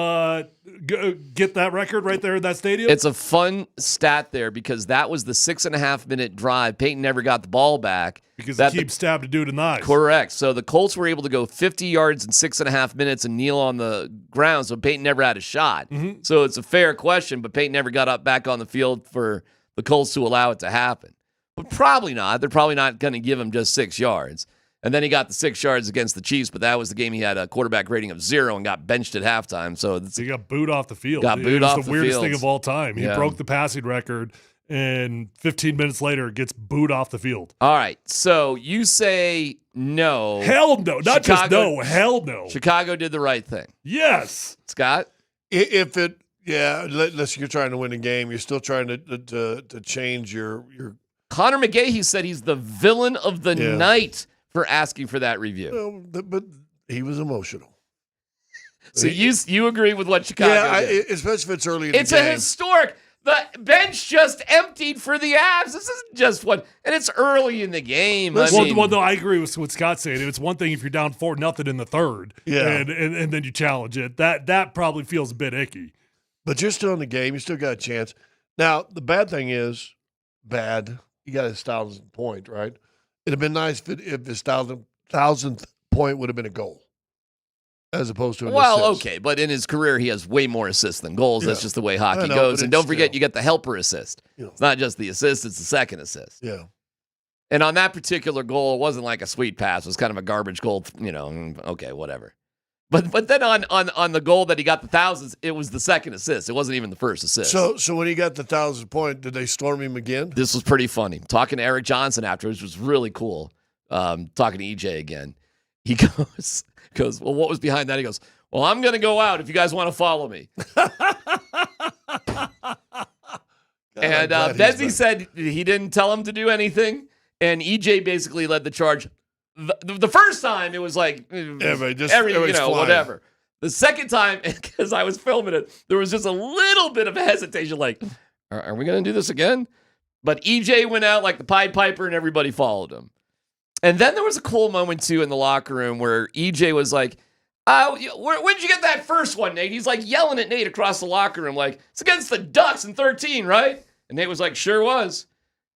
get that record right there in that stadium? It's a fun stat there because that was the 6.5-minute drive. Peyton never got the ball back. Because he keeps stabbing a dude in the eyes. Correct. So the Colts were able to go 50 yards in 6.5 minutes and kneel on the ground, so Peyton never had a shot. Mm-hmm. So it's a fair question, but Peyton never got up back on the field for the Colts to allow it to happen. But probably not. They're probably not going to give him just 6 yards. And then he got the 6 yards against the Chiefs, but that was the game he had a quarterback rating of 0 and got benched at halftime. So he got booed off the field. Got booed off the field. It's the weirdest thing of all time. He broke the passing record, and 15 minutes later gets booed off the field. All right, so you say no. Hell no. Not just no, hell no. Chicago did the right thing. Yes. Scott? Unless you're trying to win a game, you're still trying to change your Connor McGahee said he's the villain of the night for asking for that review. But he was emotional. So you agree with what Chicago did? Especially if it's early in the game. It's a historic. The bench just emptied for the Avs. This isn't just one, and it's early in the game. No, I agree with what Scott's saying. It's one thing if you're down 4-0 in the third, and then you challenge it. That probably feels a bit icky. But you're still in the game. You still got a chance. Now, the bad thing is, you got his 1,000th point, right? It'd have been nice if his 1,000th point would have been a goal, as opposed to an assist. Okay, but in his career, he has way more assists than goals. Yeah. That's just the way hockey goes. And don't forget, you get the helper assist. It's not just the assist; it's the second assist. Yeah. And on that particular goal, it wasn't like a sweet pass; it was kind of a garbage goal. Okay, whatever. But then on the goal that he got the thousands, it was the second assist. It wasn't even the first assist. So when he got the 1,000th point, did they storm him again? This was pretty funny. Talking to Eric Johnson afterwards was really cool. Talking to EJ again. He goes, well, what was behind that? He goes, well, I'm going to go out if you guys want to follow me. And Bezzy said he didn't tell him to do anything. And EJ basically led the charge. The first time, it was like, whatever. The second time, because I was filming it, there was just a little bit of a hesitation, like, are we going to do this again? But EJ went out like the Pied Piper, and everybody followed him. And then there was a cool moment, too, in the locker room where EJ was like, where'd you get that first one, Nate? He's like yelling at Nate across the locker room, like, it's against the Ducks in 13, right? And Nate was like, sure was.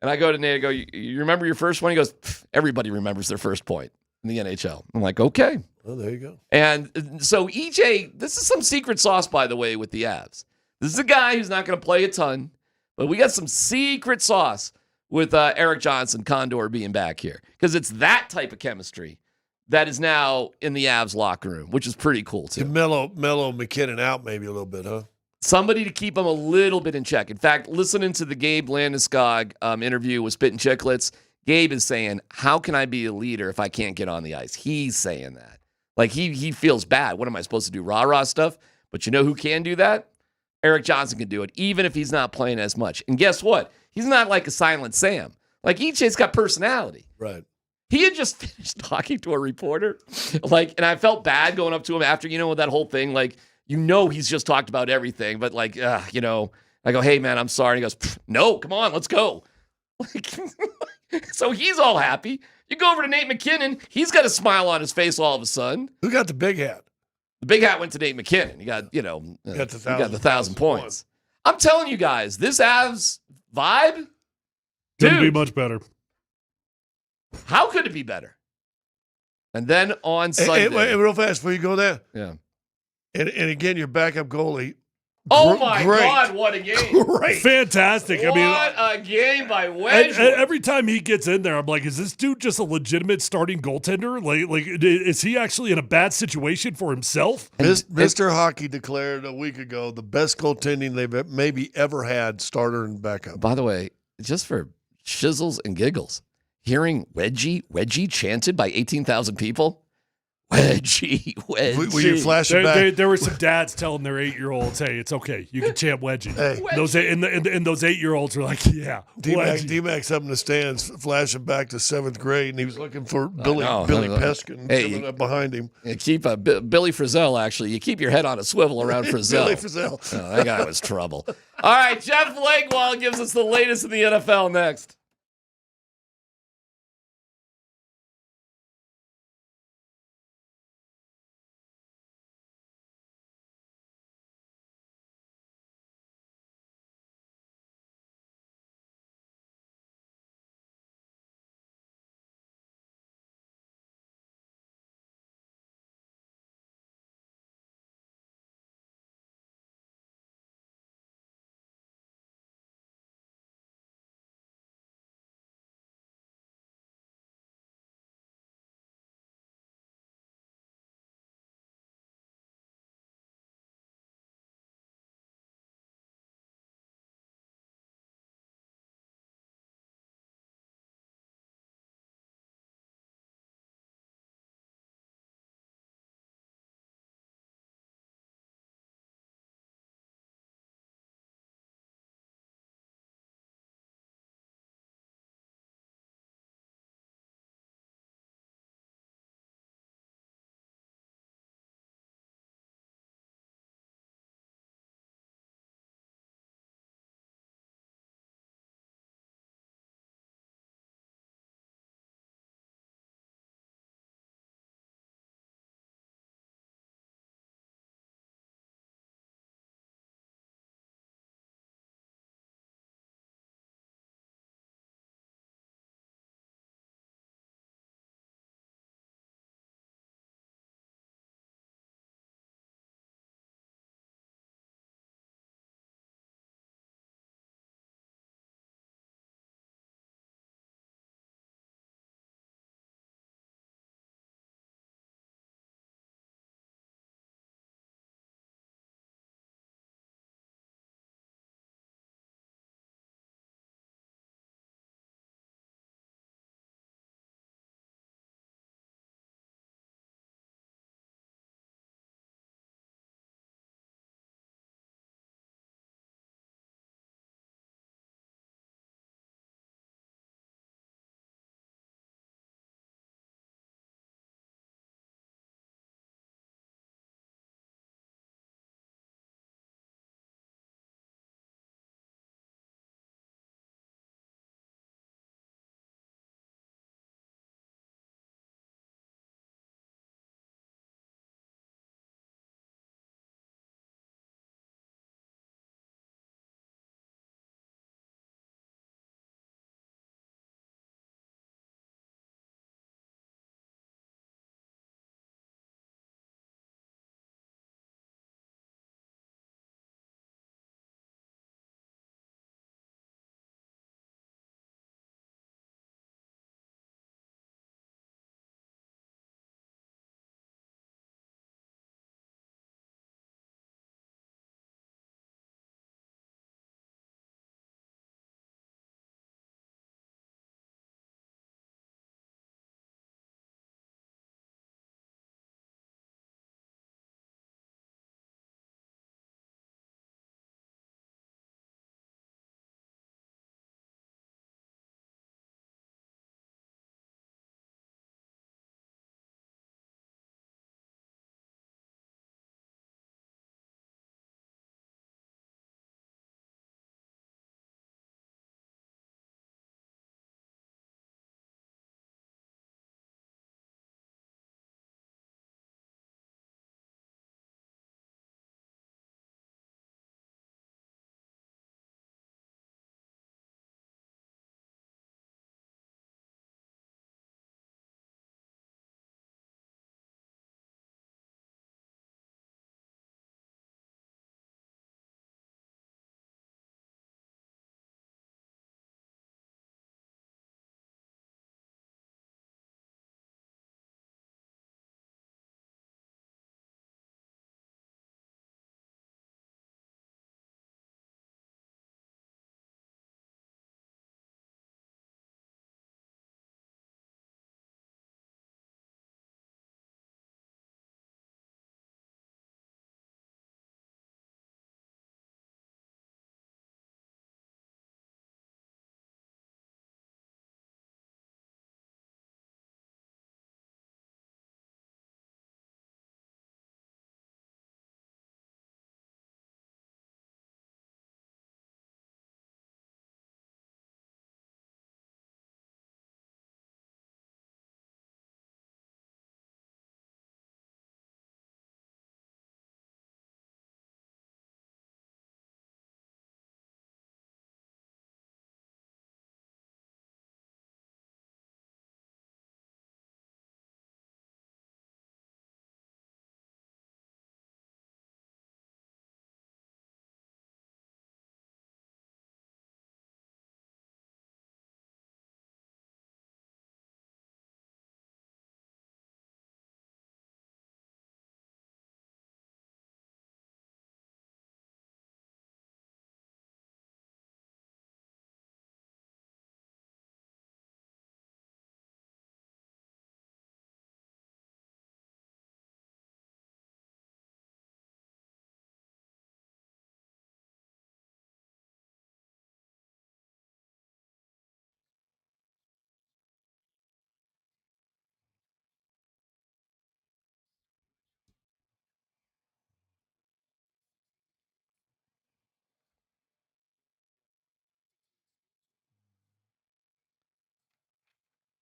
And I go to Nate, I go, you remember your first one? He goes, everybody remembers their first point in the NHL. I'm like, okay. Well, there you go. And so EJ, this is some secret sauce, by the way, with the Avs. This is a guy who's not going to play a ton, but we got some secret sauce with Eric Johnson, Condor being back here. Because it's that type of chemistry that is now in the Avs locker room, which is pretty cool, too. Mellow McKinnon out maybe a little bit, huh? Somebody to keep him a little bit in check. In fact, listening to the Gabe Landeskog interview with Spit-chicklets, Gabe is saying, how can I be a leader if I can't get on the ice? He's saying that. Like, he feels bad. What am I supposed to do, rah-rah stuff? But you know who can do that? Eric Johnson can do it, even if he's not playing as much. And guess what? He's not like a Silent Sam. Like, EJ's got personality. Right. He had just finished talking to a reporter, and I felt bad going up to him after, that whole thing. Like, he's just talked about everything, but I go, hey, man, I'm sorry. And he goes, no, come on, let's go. So he's all happy. You go over to Nate McKinnon. He's got a smile on his face all of a sudden. Who got the big hat? The big hat went to Nate McKinnon. He got, he got the 1,000 points. I'm telling you guys, this Avs vibe, couldn't be much better. How could it be better? And then on Sunday. Hey, real fast before you go there. Yeah. And again, your backup goalie. Oh, my God, what a game. Great. Fantastic. What a game by Wedgwood. Every time he gets in there, I'm like, is this dude just a legitimate starting goaltender? Like, is he actually in a bad situation for himself? Mr. Hockey declared a week ago the best goaltending they've maybe ever had, starter and backup. By the way, just for shizzles and giggles, hearing Wedgie chanted by 18,000 people. Wedgie. Will you flash it back? There were some dads telling their 8-year-olds, hey, it's okay. You can chant Wedgie. Hey. Those 8-year-olds are like, yeah, DMac's up in the stands, flashing back to 7th grade, and he was looking for Billy Peskin coming up behind him. You keep Billy Frizzell, actually. You keep your head on a swivel around Frizzell. Billy Frizzell. Oh, that guy was trouble. All right, Jeff Legwall gives us the latest in the NFL next.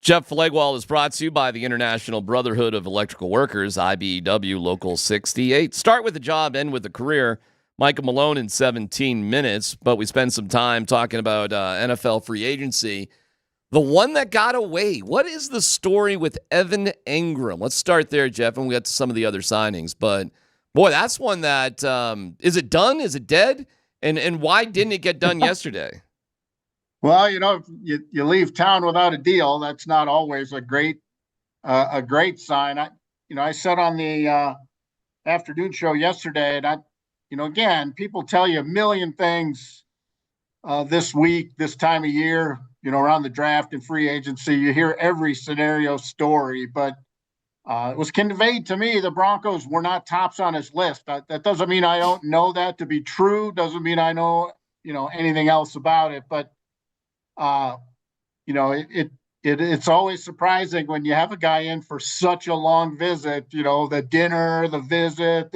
Jeff Flegwall is brought to you by the International Brotherhood of Electrical Workers, IBEW Local 68. Start with a job, end with a career. Michael Malone in 17 minutes, but we spend some time talking about NFL free agency. The one that got away, what is the story with Evan Engram? Let's start there, Jeff, and we got to some of the other signings. But, boy, that's one that is it done? Is it dead? And why didn't it get done yesterday? Well, if you leave town without a deal, that's not always a great sign. I said on the afternoon show yesterday, and again, people tell you a million things this week, this time of year, around the draft and free agency. You hear every scenario story, but it was conveyed to me the Broncos were not tops on his list. That doesn't mean I don't know that to be true. Doesn't mean I know, anything else about it. But, it's always surprising when you have a guy in for such a long visit, the dinner, the visit,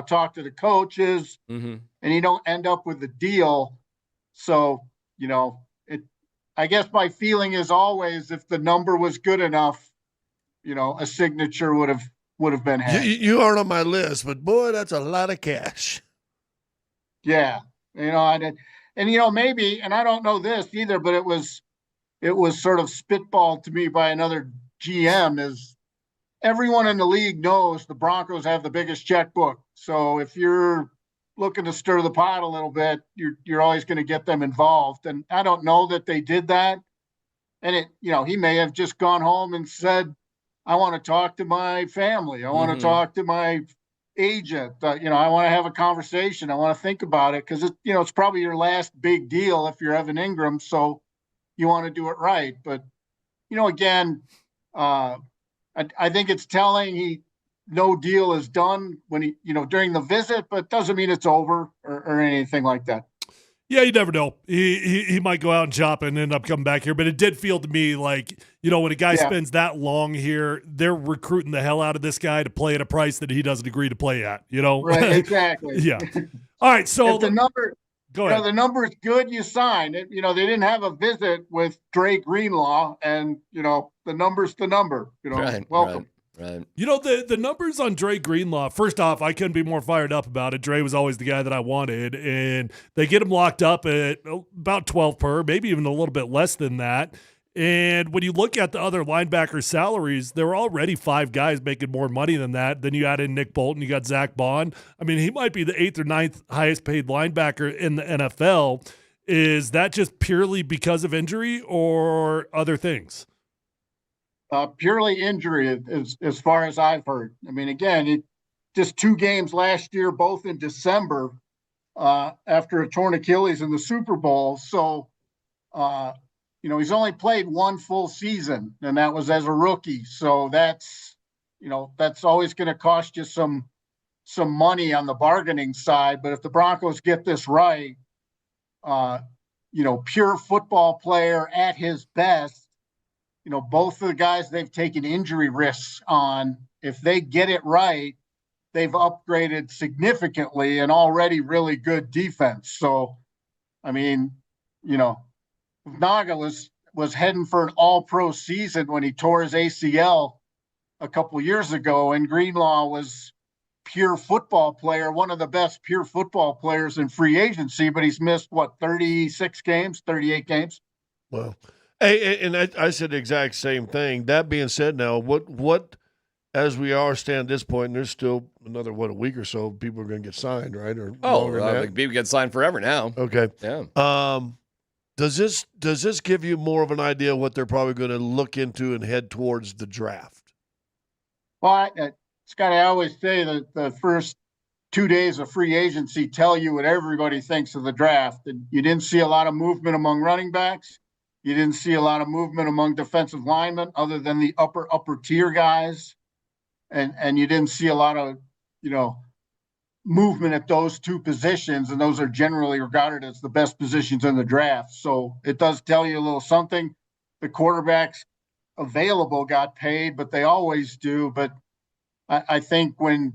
talk to the coaches, and you don't end up with the deal. So, I guess my feeling is always if the number was good enough, a signature would have been had. You aren't on my list, but boy, that's a lot of cash. Yeah. I did. And, maybe, and I don't know this either, but it was sort of spitballed to me by another GM is everyone in the league knows the Broncos have the biggest checkbook. So if you're looking to stir the pot a little bit, you're always going to get them involved. And I don't know that they did that. And he may have just gone home and said, I want to talk to my family. I want to talk to my agent. I want to have a conversation. I want to think about it because it's probably your last big deal if you're Evan Engram. So you want to do it right. But, again, I think it's telling no deal is done when he, during the visit, but doesn't mean it's over or anything like that. Yeah, you never know. He might go out and shop and end up coming back here. But it did feel to me like, when a guy spends that long here, they're recruiting the hell out of this guy to play at a price that he doesn't agree to play at, Right, exactly. Yeah. All right, so if the number go ahead. The number is good, you sign it. They didn't have a visit with Dre Greenlaw, and the number's the number. Right, welcome. Right. The numbers on Dre Greenlaw, first off, I couldn't be more fired up about it. Dre was always the guy that I wanted, and they get him locked up at about 12 per, maybe even a little bit less than that. And when you look at the other linebacker salaries, there were already 5 guys making more money than that. Then you add in Nick Bolton, you got Zach Bond. I mean, he might be the 8th or 9th highest paid linebacker in the NFL. Is that just purely because of injury or other things? Purely injury, as far as I've heard. I mean, again, just 2 games last year, both in December, after a torn Achilles in the Super Bowl. So, he's only played 1 full season, and that was as a rookie. So that's always going to cost you some money on the bargaining side. But if the Broncos get this right, pure football player at his best. Both of the guys they've taken injury risks on, if they get it right, they've upgraded significantly and already really good defense. So, I mean, Naga was heading for an all-pro season when he tore his ACL a couple years ago, and Greenlaw was pure football player, one of the best pure football players in free agency, but he's missed, 36 games, 38 games? Well, hey, and I said the exact same thing. That being said, now what as we are standing at this point, and there's still another a week or so, people are going to get signed, right? Or people get signed forever now. Okay, yeah. Does this give you more of an idea of what they're probably going to look into and head towards the draft? Well, Scott, I always say that the first 2 days of free agency tell you what everybody thinks of the draft. And you didn't see a lot of movement among running backs. You didn't see a lot of movement among defensive linemen other than the upper tier guys. And you didn't see a lot of, movement at those 2 positions. And those are generally regarded as the best positions in the draft. So it does tell you a little something. The quarterbacks available got paid, but they always do. But I think when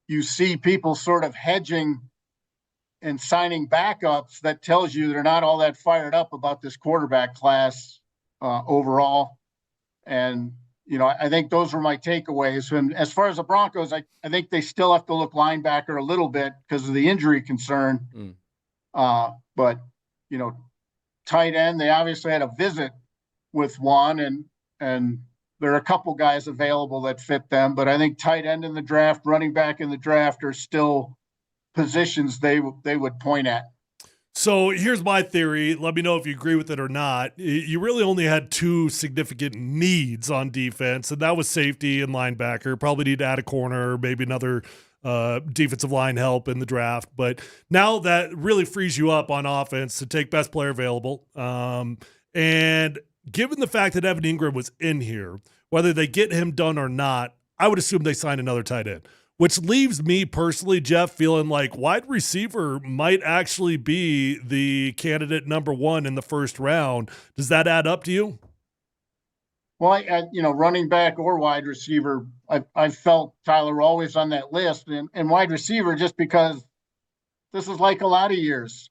you see people sort of hedging and signing backups, that tells you they're not all that fired up about this quarterback class overall. And, I think those were my takeaways. And as far as the Broncos, I think they still have to look linebacker a little bit because of the injury concern. But, tight end, they obviously had a visit with one, and there are a couple guys available that fit them. But I think tight end in the draft, running back in the draft are still positions they would point at. So here's my theory. Let me know if you agree with it or not. You really only had two significant needs on defense, and that was safety and linebacker. Probably need to add a corner, maybe another defensive line help in the draft. But now that really frees you up on offense to take best player available. And given the fact that Evan Ingram was in here, whether they get him done or not, I would assume they sign another tight end. Which leaves me personally, Jeff, feeling like wide receiver might actually be the candidate number one in the first round. Does that add up to you? Well, running back or wide receiver, I felt Tyler always on that list, and wide receiver just because this is like a lot of years.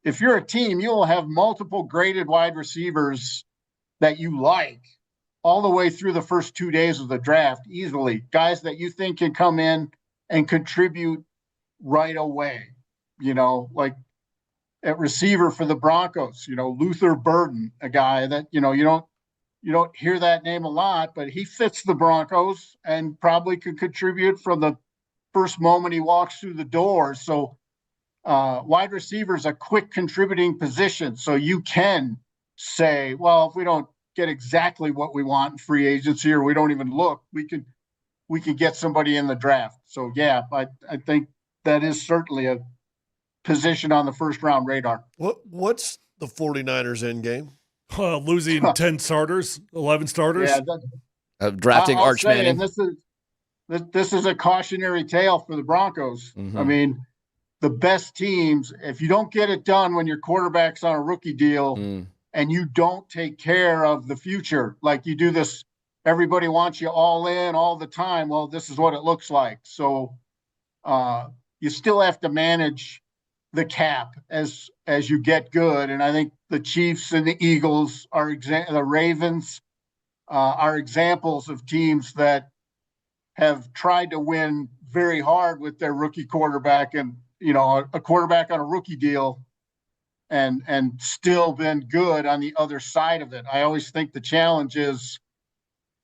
If you're a team, you will have multiple graded wide receivers that you like all the way through the first 2 days of the draft, easily. Guys that you think can come in and contribute right away. Like at receiver for the Broncos, Luther Burden, a guy that, you don't hear that name a lot, but he fits the Broncos and probably could contribute from the first moment he walks through the door. So wide receiver is a quick contributing position. So you can say, well, if we don't get exactly what we want in free agency, or we don't even look, we could get somebody in the draft. So yeah, I think that is certainly a position on the first round radar. What's the 49ers end game? Losing 10 starters, 11 starters. Yeah, drafting I'll Arch say, Manning. And this is a cautionary tale for the Broncos. Mm-hmm. I mean, the best teams, if you don't get it done when your quarterback's on a rookie deal, and you don't take care of the future, like you do this, everybody wants you all in all the time. Well, this is what it looks like. So you still have to manage the cap as you get good. And I think the Chiefs and the Eagles the Ravens are examples of teams that have tried to win very hard with their rookie quarterback and, a quarterback on a rookie deal and still been good on the other side of it. I always think the challenge is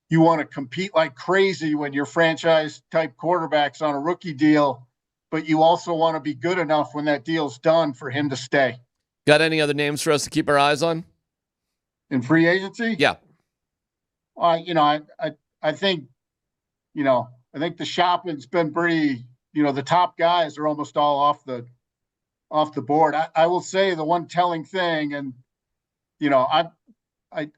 you want to compete like crazy when your franchise type quarterback's on a rookie deal, but you also want to be good enough when that deal's done for him to stay. Got any other names for us to keep our eyes on? In free agency? Yeah. I think, I think the shopping's been pretty, the top guys are almost all off the board. I will say the one telling thing, and I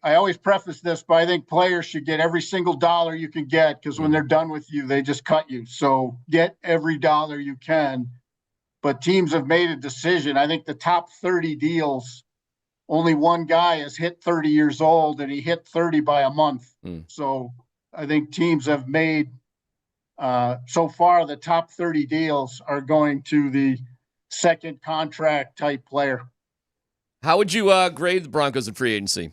always preface this, but I think players should get every single dollar you can get, because when they're done with you, they just cut you. So get every dollar you can. But teams have made a decision. I think the top 30 deals, only one guy has hit 30 years old, and he hit 30 by a month. So I think teams have made so far the top 30 deals are going to the second contract type player. How would you grade the Broncos in free agency?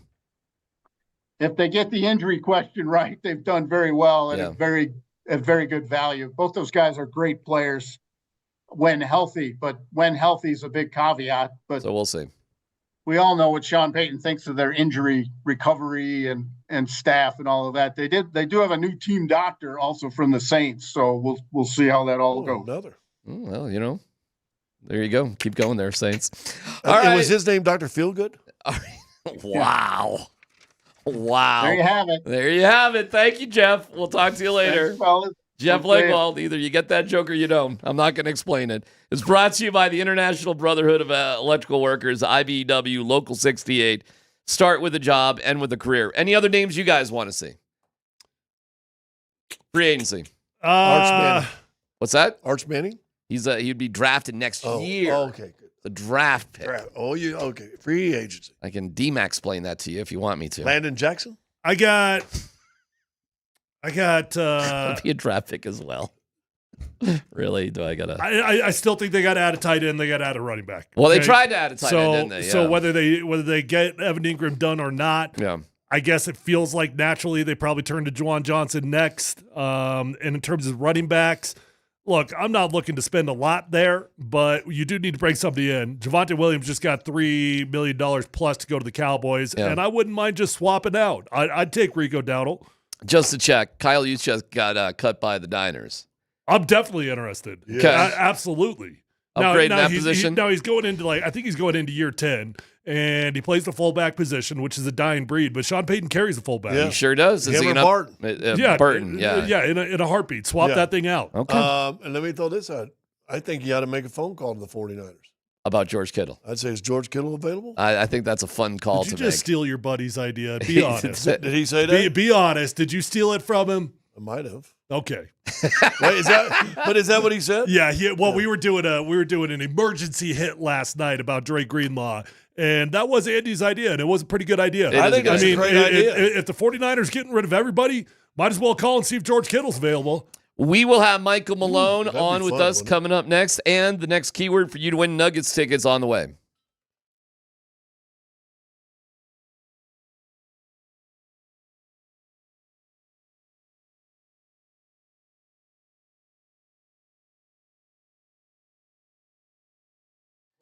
If they get the injury question right, they've done very well and at very good value. Both those guys are great players when healthy, but when healthy is a big caveat. But so we'll see. We all know what Sean Payton thinks of their injury recovery and staff and all of that. They do have a new team doctor also from the Saints, so we'll see how that all goes. Another. Well, there you go. Keep going there, Saints. All right. Was his name Dr. Feelgood? Wow. Wow. There you have it. There you have it. Thank you, Jeff. We'll talk to you later. Thanks, Jeff Lindahl, either you get that joke or you don't. I'm not going to explain it. It's brought to you by the International Brotherhood of Electrical Workers, IBEW, Local 68. Start with a job, end with a career. Any other names you guys want to see? Free agency. Arch Manning. What's that? Arch Manning? He'd be drafted next year. Okay, good. The draft pick. Okay. Free agency. I can DMac explain that to you if you want me to. Landon Jackson? I got be a draft pick as well. Really? Do I gotta? I still think they got to add a tight end. They got to add a running back. Well, they tried to add a tight end, didn't they? Yeah. So whether they get Evan Ingram done or not, I guess it feels like naturally they probably turn to Juwan Johnson next. And in terms of running backs, look, I'm not looking to spend a lot there, but you do need to bring somebody in. Javonte Williams just got $3 million plus to go to the Cowboys, and I wouldn't mind just swapping out. I'd take Rico Dowdle. Just to check, Kyle Juszczyk got cut by the Diners. I'm definitely interested. Okay. Absolutely. Upgrade in that position? He's going into I think he's going into year 10, and he plays the fullback position, which is a dying breed, but Sean Payton carries the fullback. He sure does. Is he Barton. Burton, in a heartbeat. Swap that thing out. Okay. And let me throw this out. I think you ought to make a phone call to the 49ers. About George Kittle. I'd say, is George Kittle available? I think that's a fun call Did you to just make. steal your buddy's idea? Be honest. Did he say that? Be honest. Did you steal it from him? I might have. Okay. Wait, is that what he said? Yeah. We were doing an emergency hit last night about Dre Greenlaw, and that was Andy's idea, and it was a pretty good idea. I think that's a great idea. If the 49ers getting rid of everybody, might as well call and see if George Kittle's available. We will have Michael Malone on with fun, us coming up next, and the next keyword for you to win Nuggets tickets on the way.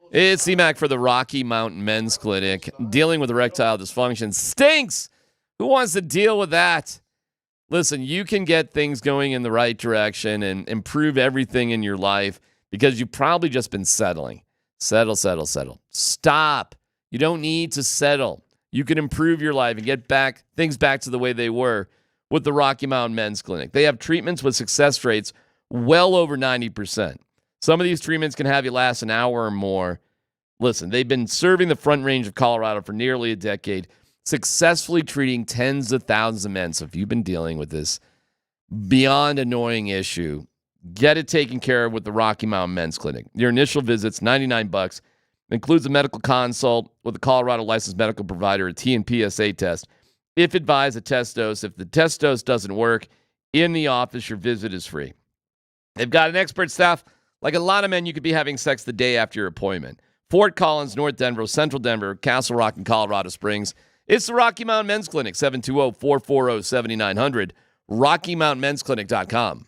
It's DMac for the Rocky Mountain Men's Clinic. Dealing with erectile dysfunction stinks. Who wants to deal with that? Listen, you can get things going in the right direction and improve everything in your life because you've probably just been settling. Settle. Stop. You don't need to settle. You can improve your life and get things back to the way they were with the Rocky Mountain Men's Clinic. They have treatments with success rates well over 90%. Some of these treatments can have you last an hour or more. Listen, they've been serving the Front Range of Colorado for nearly a decade, successfully treating tens of thousands of men. So if you've been dealing with this beyond annoying issue, get it taken care of with the Rocky Mountain Men's Clinic. Your initial visit's $99. Includes a medical consult with a Colorado licensed medical provider, a TNPSA test. If advised, a test dose. If the test dose doesn't work, in the office, your visit is free. They've got an expert staff. Like a lot of men, you could be having sex the day after your appointment. Fort Collins, North Denver, Central Denver, Castle Rock, and Colorado Springs. It's the Rocky Mountain Men's Clinic, 720-440-7900, RockyMountainMen'sClinic.com.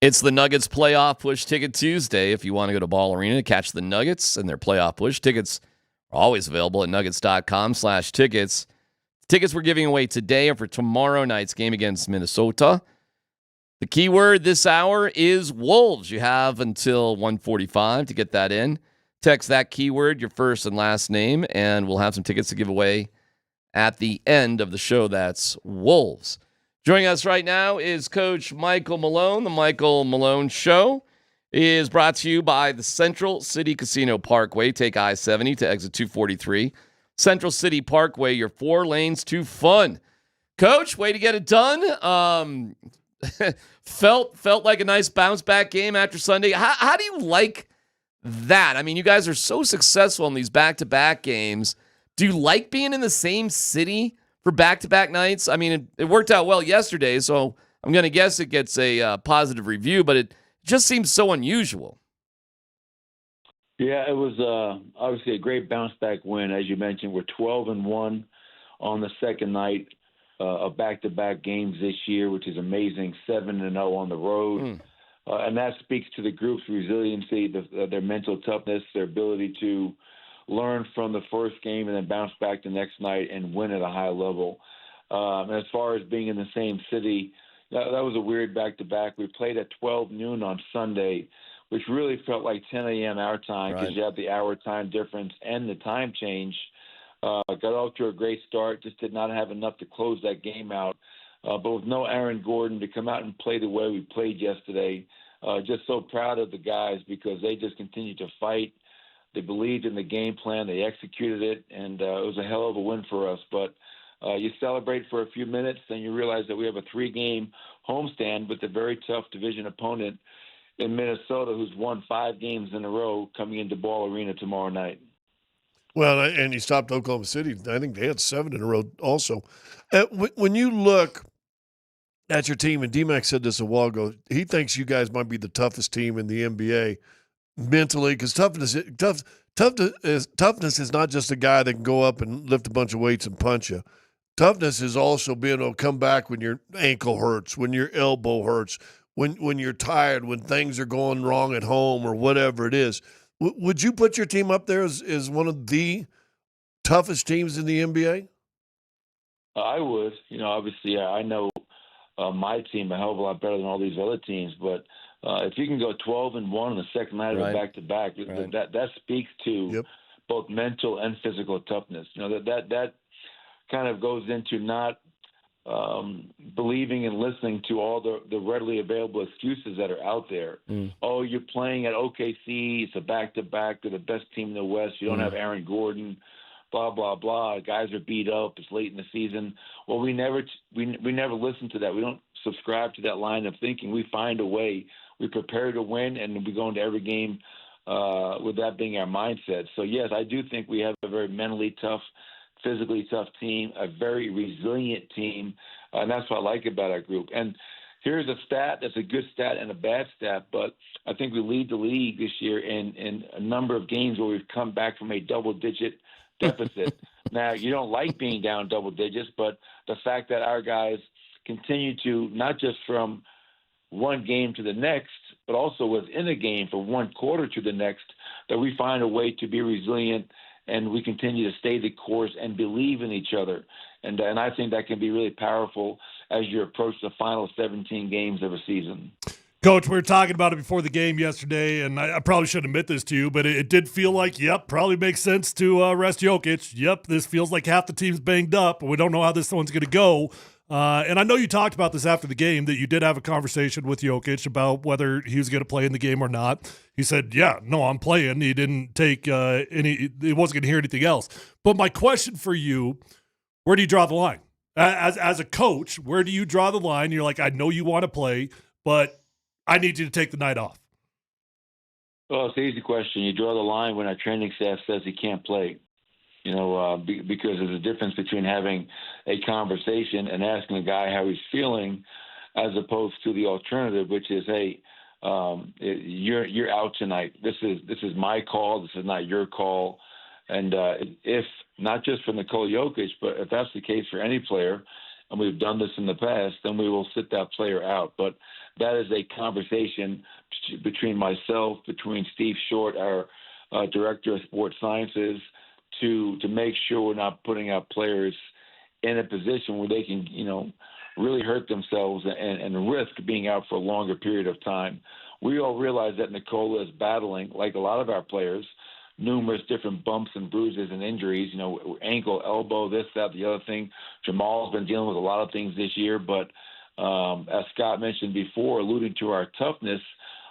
It's the Nuggets Playoff Push Ticket Tuesday. If you want to go to Ball Arena to catch the Nuggets and their Playoff Push, tickets are always available at nuggets.com/tickets. Tickets we're giving away today are for tomorrow night's game against Minnesota. The keyword this hour is Wolves. You have until 1:45 to get that in. Text that keyword, your first and last name, and we'll have some tickets to give away at the end of the show. That's Wolves. Joining us right now is Coach Michael Malone. The Michael Malone Show is brought to you by the Central City Casino Parkway. Take I-70 to exit 243. Central City Parkway, your 4 lanes to fun. Coach, way to get it done. Felt like a nice bounce-back game after Sunday. How do you like that? I mean, you guys are so successful in these back-to-back games. Do you like being in the same city for back-to-back nights? I mean, it worked out well yesterday, so I'm going to guess it gets a positive review, but it just seems so unusual. Yeah, it was obviously a great bounce-back win. As you mentioned, we're 12-1 on the second night of back-to-back games this year, which is amazing, 7-0 on the road. And that speaks to the group's resiliency, their mental toughness, their ability to learn from the first game and then bounce back the next night and win at a high level. And as far as being in the same city, that was a weird back-to-back. We played at 12 noon on Sunday, which really felt like 10 a.m. our time because you have the hour time difference and the time change. Got off to a great start, just did not have enough to close that game out. But with no Aaron Gordon to come out and play the way we played yesterday, just so proud of the guys because they just continued to fight. They believed in the game plan. They executed it, and it was a hell of a win for us. But you celebrate for a few minutes, then you realize that we have a 3-game homestand with a very tough division opponent in Minnesota who's won 5 games in a row coming into Ball Arena tomorrow night. Well, and you stopped Oklahoma City. I think they had 7 in a row also. When you look at your team, and DMac said this a while ago, he thinks you guys might be the toughest team in the NBA mentally because toughness is not just a guy that can go up and lift a bunch of weights and punch you. Toughness is also being able to come back when your ankle hurts, when your elbow hurts, when you're tired, when things are going wrong at home or whatever it is. Would you put your team up there as one of the toughest teams in the NBA? I would. Obviously, I know my team a hell of a lot better than all these other teams, but if you can go 12-1 on the second night of a back-to-back, that speaks to both mental and physical toughness. That kind of goes into not believing and listening to all the readily available excuses that are out there. Oh, you're playing at OKC. It's a back-to-back. They're the best team in the West. You don't have Aaron Gordon. Blah, blah, blah. Guys are beat up. It's late in the season. Well, we never listen to that. We don't subscribe to that line of thinking. We find a way. We prepare to win, and we go into every game with that being our mindset. So, yes, I do think we have a very mentally tough, physically tough team, a very resilient team, and that's what I like about our group. And here's a stat that's a good stat and a bad stat, but I think we lead the league this year in a number of games where we've come back from a double-digit deficit. Now, you don't like being down double digits, but the fact that our guys continue to, not just from one game to the next, but also within a game from one quarter to the next, that we find a way to be resilient and we continue to stay the course and believe in each other. And I think that can be really powerful as you approach the final 17 games of a season. Coach, we were talking about it before the game yesterday, and I probably shouldn't admit this to you, but it did feel like, probably makes sense to rest Jokic. This feels like half the team's banged up, but we don't know how this one's going to go. And I know you talked about this after the game, that you did have a conversation with Jokic about whether he was going to play in the game or not. He said, I'm playing. He didn't take he wasn't going to hear anything else. But my question for you, where do you draw the line? As a coach, where do you draw the line? You're like, I know you want to play, but I need you to take the night off. Well, it's an easy question. You draw the line when our training staff says he can't play. Because there's a difference between having a conversation and asking a guy how he's feeling, as opposed to the alternative, which is, hey, you're out tonight. This is my call. This is not your call. And if not just for Nikola Jokic, but if that's the case for any player, and we've done this in the past, then we will sit that player out. But that is a conversation between myself, between Steve Short, our director of sports sciences, to make sure we're not putting out players in a position where they can, really hurt themselves and risk being out for a longer period of time. We all realize that Nikola is battling, like a lot of our players, numerous different bumps and bruises and injuries, ankle, elbow, this, that, the other thing. Jamal's been dealing with a lot of things this year, but as Scott mentioned before, alluding to our toughness,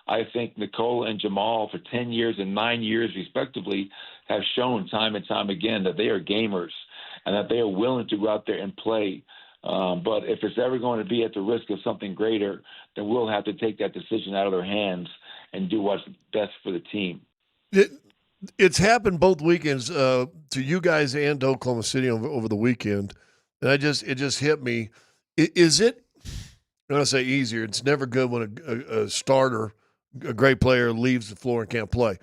I think Nikola and Jamal for 10 years and 9 years respectively have shown time and time again that they are gamers and that they are willing to go out there and play. But if it's ever going to be at the risk of something greater, then we'll have to take that decision out of their hands and do what's best for the team. It's happened both weekends to you guys and to Oklahoma City over the weekend, and it just hit me. Is it? I'm going to say easier. It's never good when a starter, a great player, leaves the floor and can't play.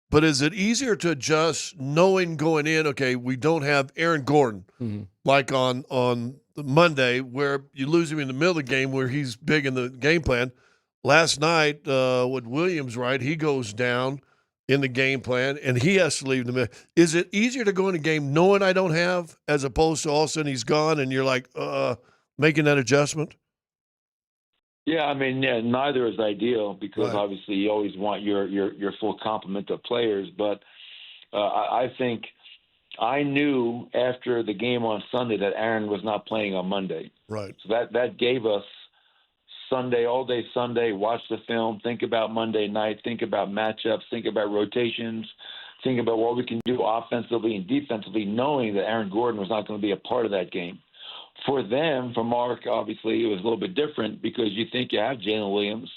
But is it easier to adjust knowing going in, okay, we don't have Aaron Gordon, like on Monday, where you lose him in the middle of the game where he's big in the game plan. Last night with Williams, right, he goes down in the game plan, and he has to leave the middle. Is it easier to go in a game knowing I don't have, as opposed to all of a sudden he's gone and you're like making that adjustment? Yeah, I mean, neither is ideal because obviously you always want your full complement of players. But I think I knew after the game on Sunday that Aaron was not playing on Monday. Right. So that gave us Sunday, all day Sunday, watch the film, think about Monday night, think about matchups, think about rotations, think about what we can do offensively and defensively, knowing that Aaron Gordon was not going to be a part of that game. For them, for Mark, obviously, it was a little bit different because you think you have Jalen Williams.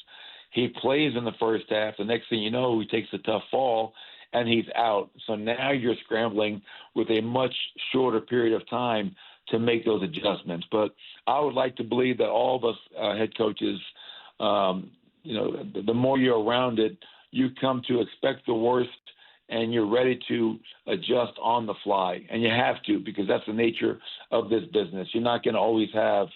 He plays in the first half. The next thing you know, he takes a tough fall, and he's out. So now you're scrambling with a much shorter period of time to make those adjustments. But I would like to believe that all of us head coaches, the more you're around it, you come to expect the worst, and you're ready to adjust on the fly. And you have to, because that's the nature of this business. You're not going to always have,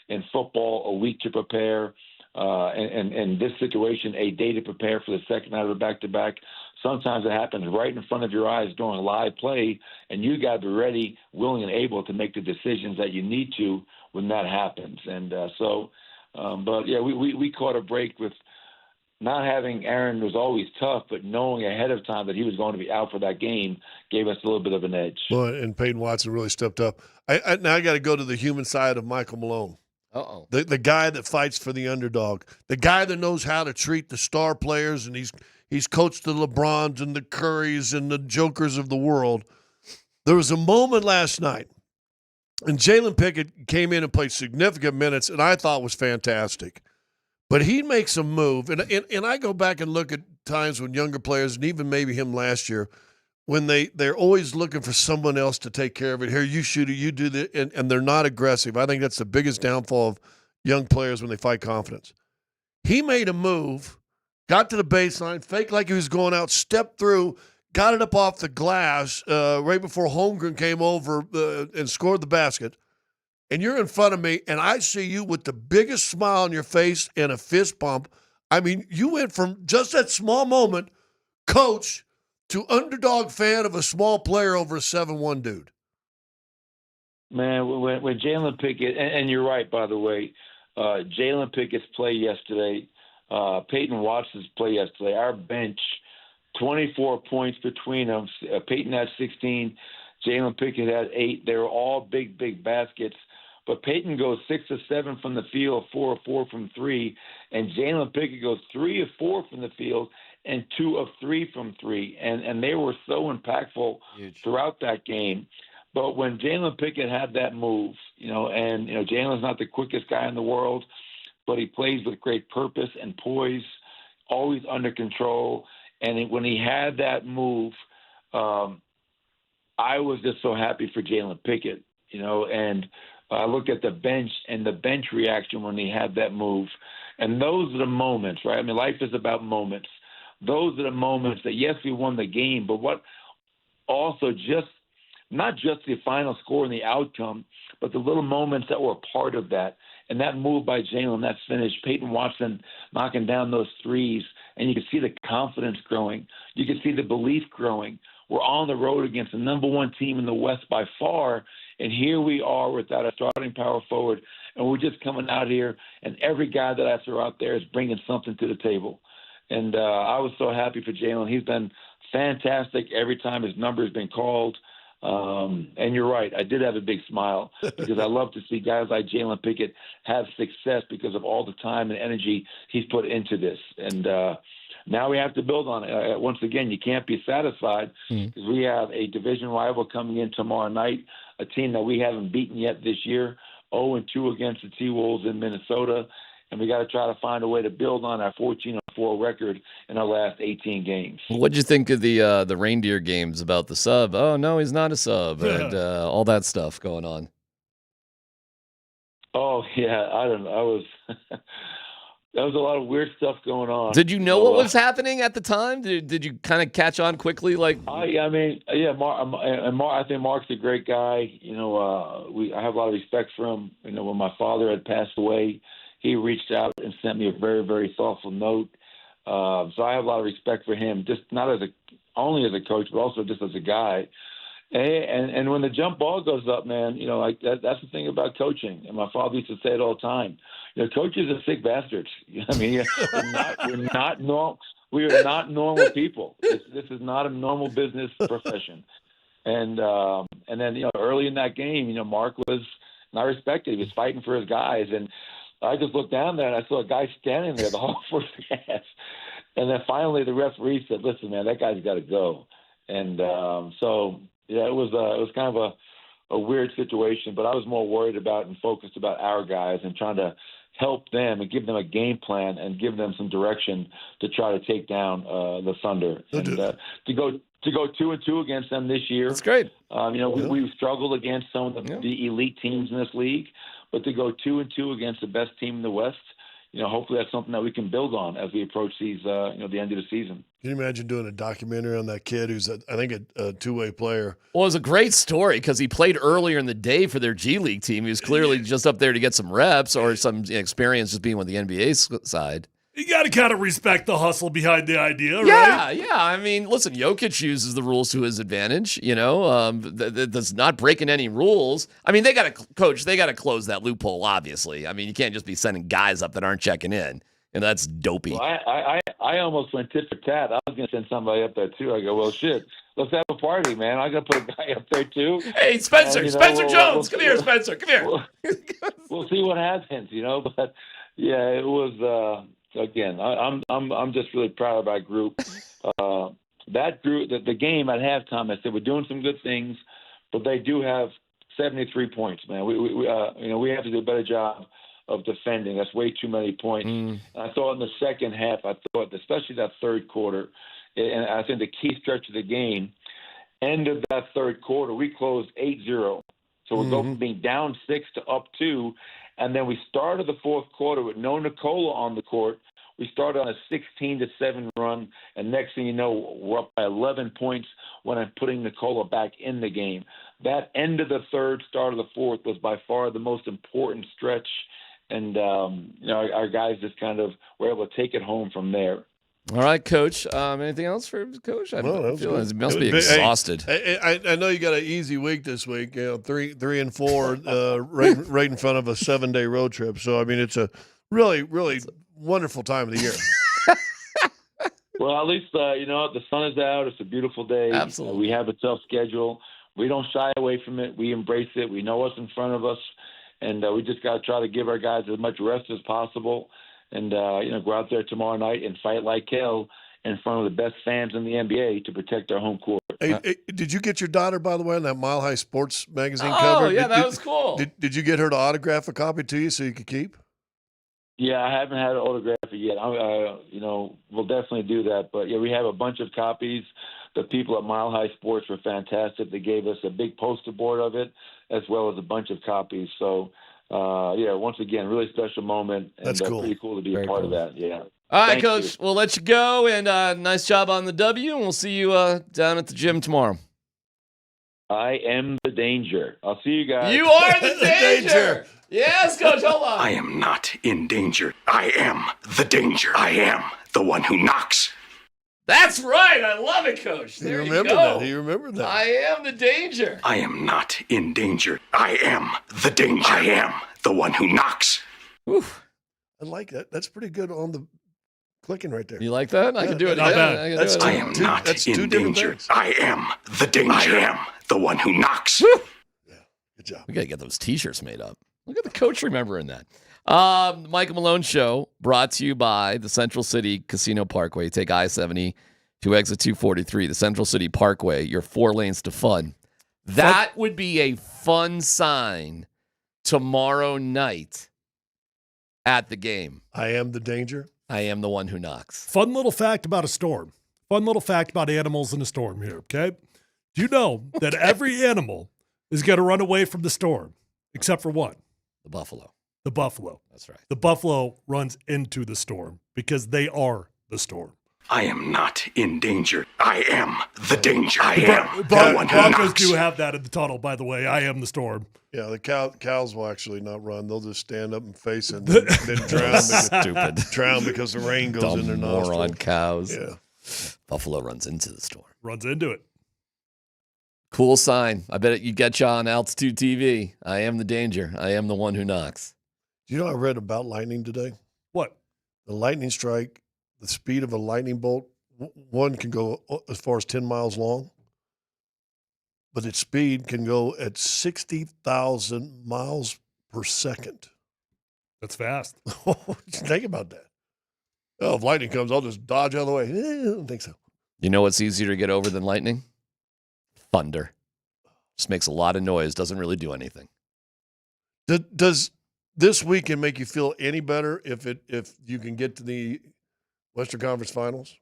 in football, a week to prepare, and in this situation, a day to prepare for the second night of the back-to-back. Sometimes it happens right in front of your eyes during live play, and you got to be ready, willing, and able to make the decisions that you need to when that happens. And but yeah, we caught a break with not having Aaron was always tough, but knowing ahead of time that he was going to be out for that game gave us a little bit of an edge. Well, and Peyton Watson really stepped up. Now I got to go to the human side of Michael Malone. Uh-oh. The guy that fights for the underdog, the guy that knows how to treat the star players, and he's coached the LeBrons and the Currys and the Jokers of the world. There was a moment last night, and Jalen Pickett came in and played significant minutes, and I thought was fantastic. But he makes a move, and I go back and look at times when younger players, and even maybe him last year, when they're always looking for someone else to take care of it. Here, you shoot it, you do that, and they're not aggressive. I think that's the biggest downfall of young players when they fight confidence. He made a move, got to the baseline, faked like he was going out, stepped through, got it up off the glass right before Holmgren came over and scored the basket. And you're in front of me, and I see you with the biggest smile on your face and a fist pump. I mean, you went from just that small moment, coach, to underdog fan of a small player over a 7-1 dude. Man, when Jalen Pickett, and you're right, by the way, Jalen Pickett's play yesterday, Peyton Watson's play yesterday, our bench, 24 points between them. Peyton had 16, Jalen Pickett had 8. They were all big baskets. But Peyton goes 6 of 7 from the field, 4 of 4 from 3, and Jalen Pickett goes 3 of 4 from the field and 2 of 3 from 3. And they were so impactful throughout that game. But when Jalen Pickett had that move, Jalen's not the quickest guy in the world, but he plays with great purpose and poise, always under control. And when he had that move, I was just so happy for Jalen Pickett, and I looked at the bench and the bench reaction when he had that move. And those are the moments, right? I mean, life is about moments. Those are the moments that, yes, we won the game, but what also just not just the final score and the outcome, but the little moments that were a part of that. And that move by Jalen, that finish, Peyton Watson knocking down those threes, and you can see the confidence growing. You can see the belief growing. We're on the road against the number one team in the West by far, and here we are without a starting power forward, and we're just coming out here, and every guy that I throw out there is bringing something to the table. And I was so happy for Jalen. He's been fantastic every time his number has been called. And you're right, I did have a big smile because I love to see guys like Jalen Pickett have success because of all the time and energy he's put into this. And now we have to build on it. Once again, you can't be satisfied because we have a division rival coming in tomorrow night, a team that we haven't beaten yet this year, 0-2 against the T-Wolves in Minnesota. And we got to try to find a way to build on our 14-4 record in our last 18 games. What'd you think of the reindeer games about the sub? Oh, no, he's not a sub, and all that stuff going on. Oh, yeah, I don't know. I was there was a lot of weird stuff going on. Did you know what was happening at the time? Did you kind of catch on quickly? Like, I mean, yeah, I think Mark's a great guy. You know, I have a lot of respect for him. You know, when my father had passed away, he reached out and sent me a very, very thoughtful note. So I have a lot of respect for him, just not only as a coach, but also just as a guy. And when the jump ball goes up, man, you know, like that's the thing about coaching. And my father used to say it all the time. You know, coaches are sick bastards. I mean, we're not normal. We are not normal people. This is not a normal business profession. And then, you know, early in that game, you know, Mark was, and I respected, he was fighting for his guys. And I just looked down there and I saw a guy standing there the whole first half. And then finally the referee said, listen, man, that guy's got to go. And so, yeah, it was kind of a weird situation, but I was more worried about and focused about our guys and trying to help them and give them a game plan and give them some direction to try to take down the Thunder. And to go 2-2 against them this year. That's great. You know, we've struggled against some of the elite teams in this league, but to go 2-2 against the best team in the West, you know, hopefully that's something that we can build on as we approach these, you know, the end of the season. Can you imagine doing a documentary on that kid who's, I think, a two-way player? Well, it was a great story because he played earlier in the day for their G League team. He was clearly just up there to get some reps or some experience just being with the NBA side. You got to kind of respect the hustle behind the idea, right? Yeah. I mean, listen, Jokic uses the rules to his advantage, you know, that's not breaking any rules. I mean, they got to close that loophole, obviously. I mean, you can't just be sending guys up that aren't checking in, and that's dopey. Well, I almost went tit for tat. I was going to send somebody up there, too. I go, well, shit, let's have a party, man. I'm going to put a guy up there, too. Hey, Spencer, Spencer Jones, come here, Spencer, come here. We'll see what happens, you know, but, yeah, it was again, I'm just really proud of our group. That group, the game at halftime, I said we're doing some good things, but they do have 73 points, man. We you know, we have to do a better job of defending. That's way too many points. I thought in the second half, especially that third quarter, and I think the key stretch of the game, end of that third quarter, we closed 8-0. So we're going from being down 6 to up 2. And then we started the fourth quarter with no Nicola on the court. We started on a 16-7 run, and next thing you know, we're up by 11 points when I'm putting Nicola back in the game. That end of the third, start of the fourth was by far the most important stretch, and you know, our guys just kind of were able to take it home from there. All right, Coach. Anything else for Coach? I feel he must be exhausted. Hey, I know you got an easy week this week. You know, 3 and 4, right in front of a 7-day road trip. So I mean, it's a really wonderful time of the year. Well, at least you know the sun is out. It's a beautiful day. Absolutely. We have a tough schedule. We don't shy away from it. We embrace it. We know what's in front of us, and we just got to try to give our guys as much rest as possible. And, you know, go out there tomorrow night and fight like hell in front of the best fans in the NBA to protect our home court. Hey, did you get your daughter, by the way, on that Mile High Sports magazine cover? Oh, yeah, that was cool. Did you get her to autograph a copy to you so you could keep? Yeah, I haven't had an autograph it yet. You know, we'll definitely do that. But, yeah, we have a bunch of copies. The people at Mile High Sports were fantastic. They gave us a big poster board of it as well as a bunch of copies. So, yeah, once again, really special moment. And that's cool. Pretty cool to be a part of that, yeah. All right, Coach, we'll let you go, and nice job on the W, and we'll see you down at the gym tomorrow. I am the danger. I'll see you guys. You are the danger. Yes, Coach. Hold on. I am not in danger. I am the danger. I am the one who knocks. That's right. I love it, Coach. There He you remembered go. that. He remembered that. I am the danger. I am not in danger. I am the danger. I am the one who knocks. Oof. I like that. That's pretty good on the clicking right there. You like that? I can do it. Not again. bad. I am not in danger. I am the danger. I am the one who knocks. Good job. We got to get those T-shirts made up. Look at the coach remembering that. Michael Malone Show brought to you by the Central City Casino Parkway. Take I-70 to exit 243, the Central City Parkway. Your 4 lanes to fun. That would be a fun sign tomorrow night at the game. I am the danger. I am the one who knocks. Fun little fact about a storm. Fun little fact about animals in a storm here, okay? Do you know that every animal is going to run away from the storm except for one? The buffalo. The buffalo. That's right. The buffalo runs into the storm because they are the storm. I am not in danger. I am the danger. I am the one who Broncos knocks. do have that in the tunnel, by the way. I am the storm. Yeah, the cows will actually not run. They'll just stand up and face it and then drown. Stupid. Drown because the rain goes Dumb in their nostrils. moron cows. Yeah. Buffalo runs into the storm. Runs into it. Cool sign. I bet you get you on Altitude TV. I am the danger. I am the one who knocks. Do you know I read about lightning today? What? The lightning strike, the speed of a lightning bolt, one can go as far as 10 miles long, but its speed can go at 60,000 miles per second. That's fast. Think about that. Oh, if lightning comes, I'll just dodge out of the way. I don't think so. You know what's easier to get over than lightning? Thunder. Just makes a lot of noise, doesn't really do anything. Does this weekend make you feel any better if you can get to the Western Conference Finals?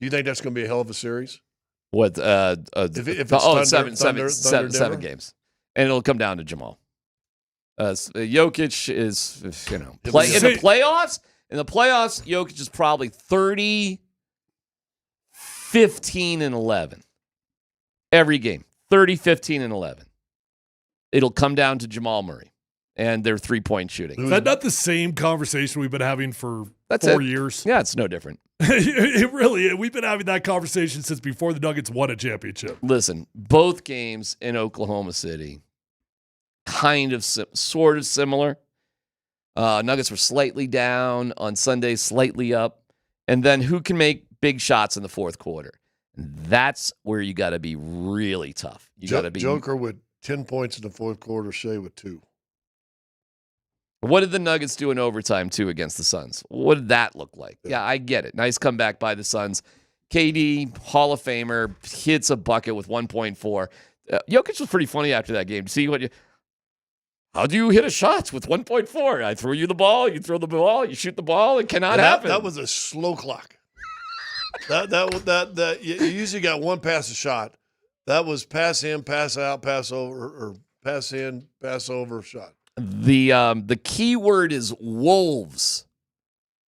Do you think that's going to be a hell of a series? What? If it's Thunder, seven games, and it'll come down to Jamal. Jokic is, in the playoffs. In the playoffs, Jokic is probably 30, 15, and 11. Every game, 30, 15, and 11. It'll come down to Jamal Murray and their 3-point shooting. Is that not the same conversation we've been having for 4 years? Yeah, it's no different. It really is. We've been having that conversation since before the Nuggets won a championship. Listen, both games in Oklahoma City, kind of, sort of similar. Nuggets were slightly down on Sunday, slightly up. And then who can make big shots in the fourth quarter? That's where you got to be really tough. You got to be Joker with 10 points in the fourth quarter, Shea with 2. What did the Nuggets do in overtime, too, against the Suns? What did that look like? Yeah, I get it. Nice comeback by the Suns. KD, Hall of Famer, hits a bucket with 1.4. Jokic was pretty funny after that game. See how do you hit a shot with 1.4? I throw you the ball, you throw the ball, you shoot the ball. It cannot happen. That was a slow clock. that you usually got one pass a shot. That was pass in, pass out, pass over, or pass in, pass over, shot. The key word is wolves.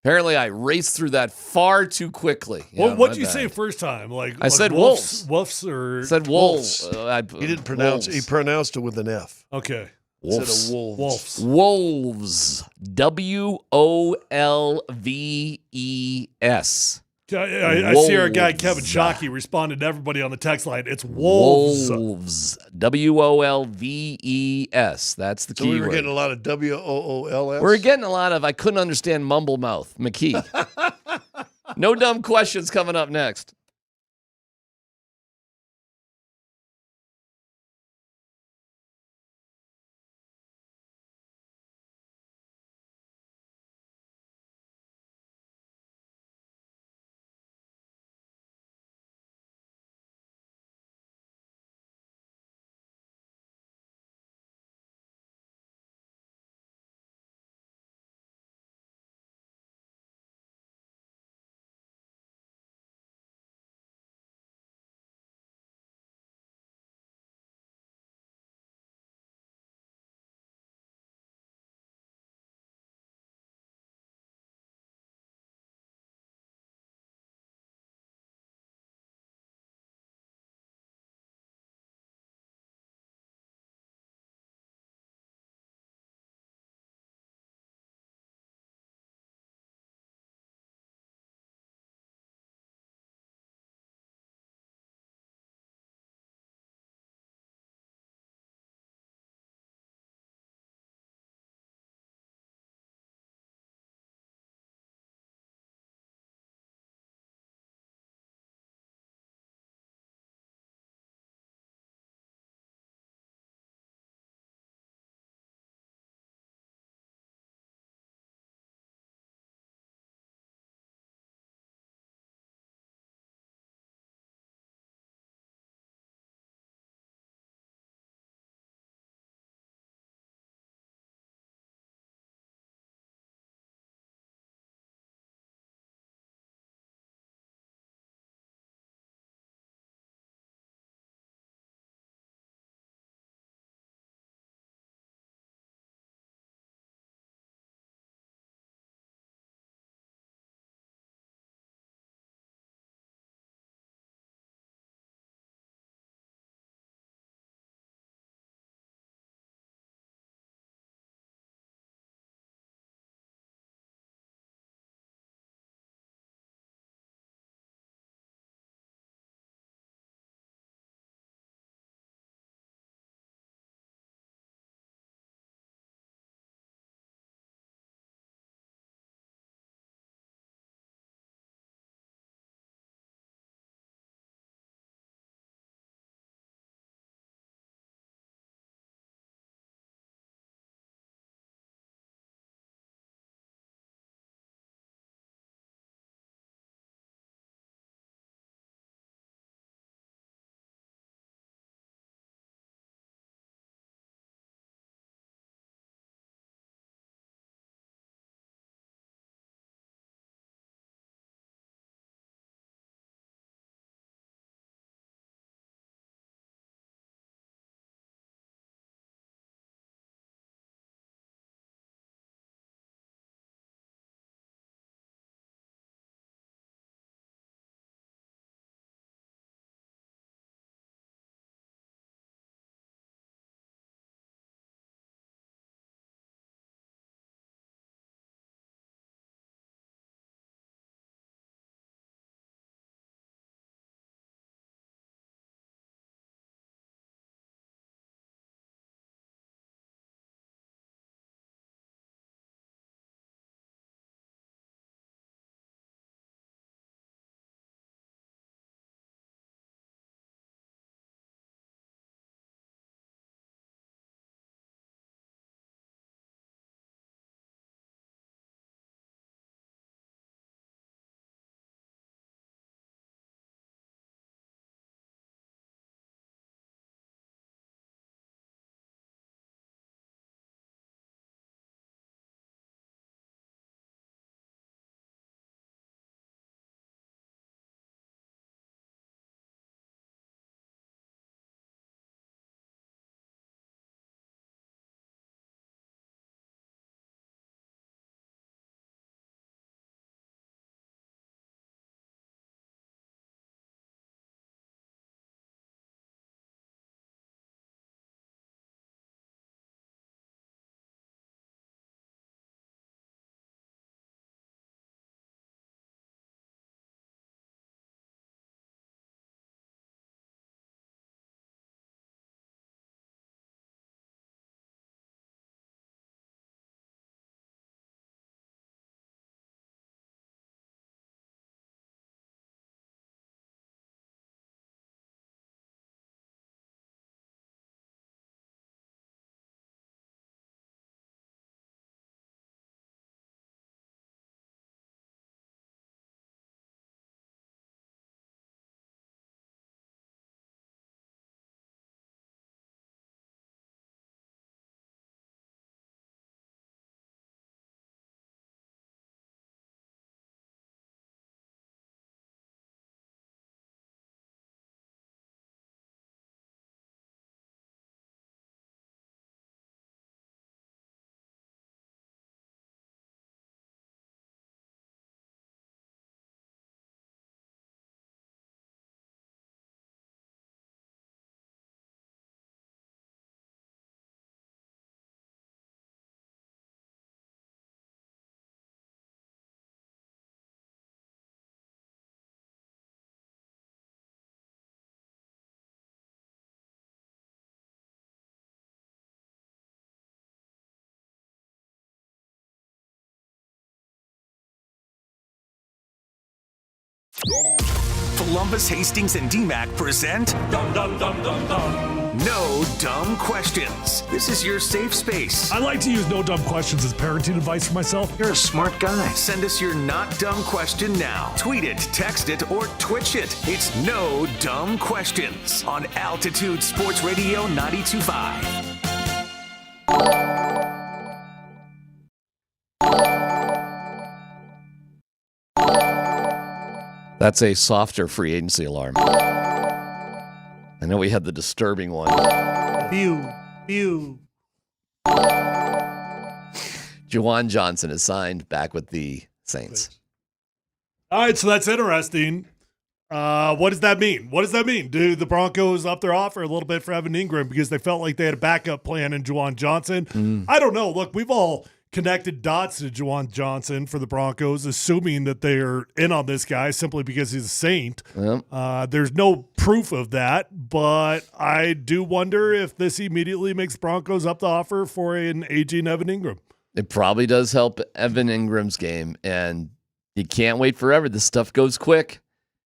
Apparently, I raced through that far too quickly. Well, what did you say first time? I said wolves. Wolves or said wolves. He didn't pronounce. He pronounced it with an F. Okay. Wolves. Instead of wolves. Wolves. WOLVES. I see our guy Kevin Shockey responded to everybody on the text line. It's wolves. Wolves. WOLVES. That's the key So we were word. getting a lot of WOOLS. We're getting a lot of I couldn't understand mumble mouth. McKee. No dumb questions coming up next. Polumbus, Hastings, and DMac present Dum Dum Dum Dum Dum. No Dumb Questions. This is your safe space. I like to use no dumb questions as parenting advice for myself. You're a smart guy. Send us your not dumb question now. Tweet it, text it, or Twitch it. It's No Dumb Questions on Altitude Sports Radio 92.5. That's a softer free agency alarm. I know we had the disturbing one. Pew, pew. Juwan Johnson is signed back with the Saints. All right, so that's interesting. What does that mean? What does that mean? Do the Broncos up their offer a little bit for Evan Ingram because they felt like they had a backup plan in Juwan Johnson? I don't know. Look, we've all connected dots to Juwan Johnson for the Broncos, assuming that they're in on this guy simply because he's a Saint. Yep. There's no proof of that, but I do wonder if this immediately makes Broncos up the offer for an aging Evan Ingram. It probably does help Evan Ingram's game, and you can't wait forever. This stuff goes quick.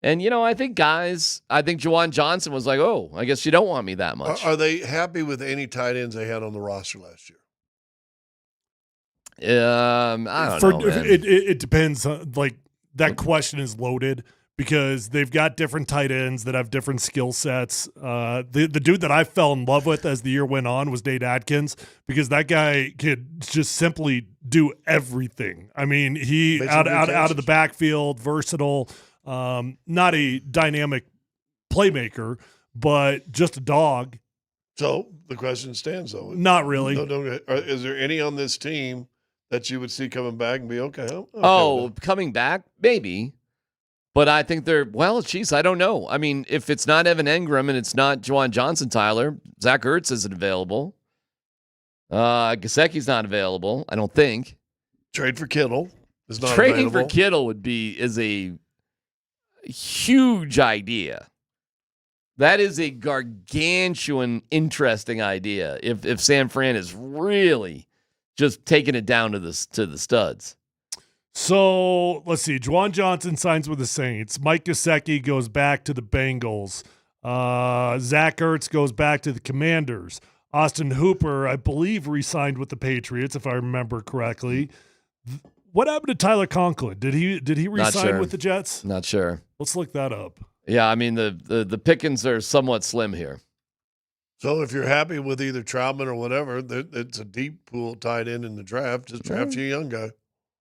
And, I think Juwan Johnson was like, oh, I guess you don't want me that much. Are they happy with any tight ends they had on the roster last year? I don't know, man. It depends. Like, that question is loaded because they've got different tight ends that have different skill sets. The dude that I fell in love with as the year went on was Nate Adkins because that guy could just simply do everything. I mean, he out of the backfield, versatile, not a dynamic playmaker, but just a dog. So the question stands, though. Not really. No, is there any on this team that you would see coming back and be okay? Coming back? Maybe. But I think I don't know. I mean, if it's not Evan Ingram and it's not Juwan Johnson, Tyler, Zach Ertz isn't available. Gesicki's not available, I don't think. Trade for Kittle is not Trading available. for Kittle is a huge idea. That is a gargantuan, interesting idea. If San Fran is really just taking it down to the studs. So let's see. Juwan Johnson signs with the Saints. Mike Gesicki goes back to the Bengals. Zach Ertz goes back to the Commanders. Austin Hooper, I believe, re-signed with the Patriots, if I remember correctly. What happened to Tyler Conklin? Did he re-sign with the Jets? Not sure. Let's look that up. Yeah, I mean the pickings are somewhat slim here. So if you're happy with either Troutman or whatever, it's a deep pool tight end in the draft. Just draft you a young guy.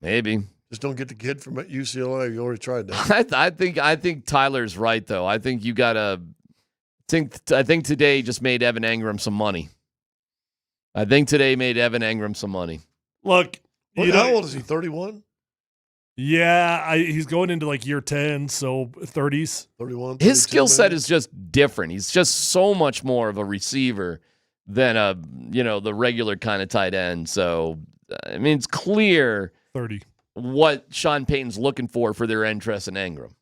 Maybe. Just don't get the kid from UCLA. You already tried that. I think Tyler's right though. I think you gotta think today just made Evan Ingram some money. Look, how old is he? 31? Yeah, he's going into like year 10, so 30s. 31. His skill set is just different. He's just so much more of a receiver than the regular kind of tight end. So, I mean, it's clear 30 what Sean Payton's looking for their interest in Ingram.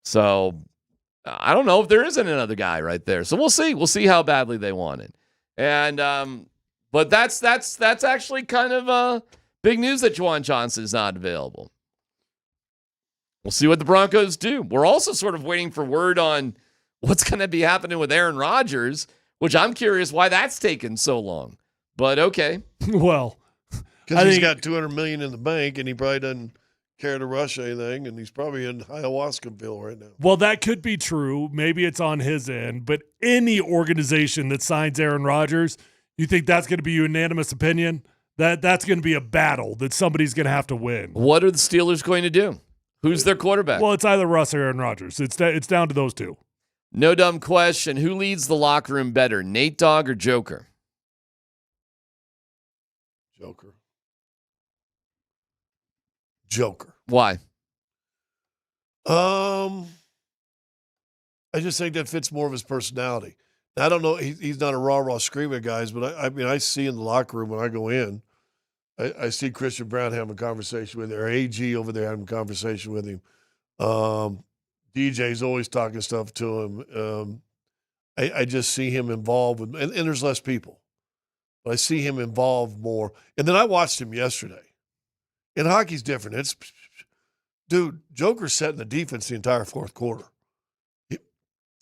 So, I don't know if there isn't another guy right there. So we'll see. We'll see how badly they want it. And but that's actually kind of big news that Juwan Johnson is not available. We'll see what the Broncos do. We're also sort of waiting for word on what's going to be happening with Aaron Rodgers, which I'm curious why that's taken so long. But okay. Well, because he's got $200 million in the bank, and he probably doesn't care to rush anything, and he's probably in ayahuascaville right now. Well, that could be true. Maybe it's on his end, but any organization that signs Aaron Rodgers, you think that's going to be a unanimous opinion? That's going to be a battle that somebody's going to have to win. What are the Steelers going to do? Who's their quarterback? Well, it's either Russ or Aaron Rodgers. It's down to those two. No dumb question. Who leads the locker room better, Nate Dogg or Joker? Joker. Why? I just think that fits more of his personality. Now, I don't know. He's not a rah-rah screaming guys, but I mean, I see in the locker room when I go in, I see Christian Brown having a conversation with him, or AG over there having a conversation with him. DJ's always talking stuff to him. I just see him involved with, and there's less people, but I see him involved more. And then I watched him yesterday. And hockey's different. Dude, Joker's setting the defense the entire fourth quarter.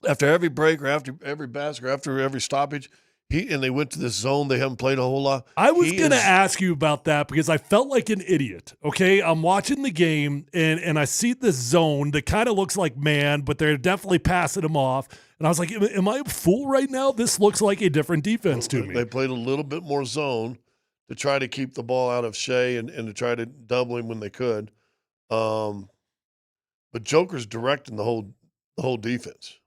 After every break or after every basket or after every stoppage, they went to this zone they haven't played a whole lot. I was going to ask you about that because I felt like an idiot, okay? I'm watching the game, and I see this zone that kind of looks like man, but they're definitely passing him off. And I was like, am I a fool right now? This looks like a different defense to me. They played a little bit more zone to try to keep the ball out of Shea and to try to double him when they could. But Joker's directing the whole defense.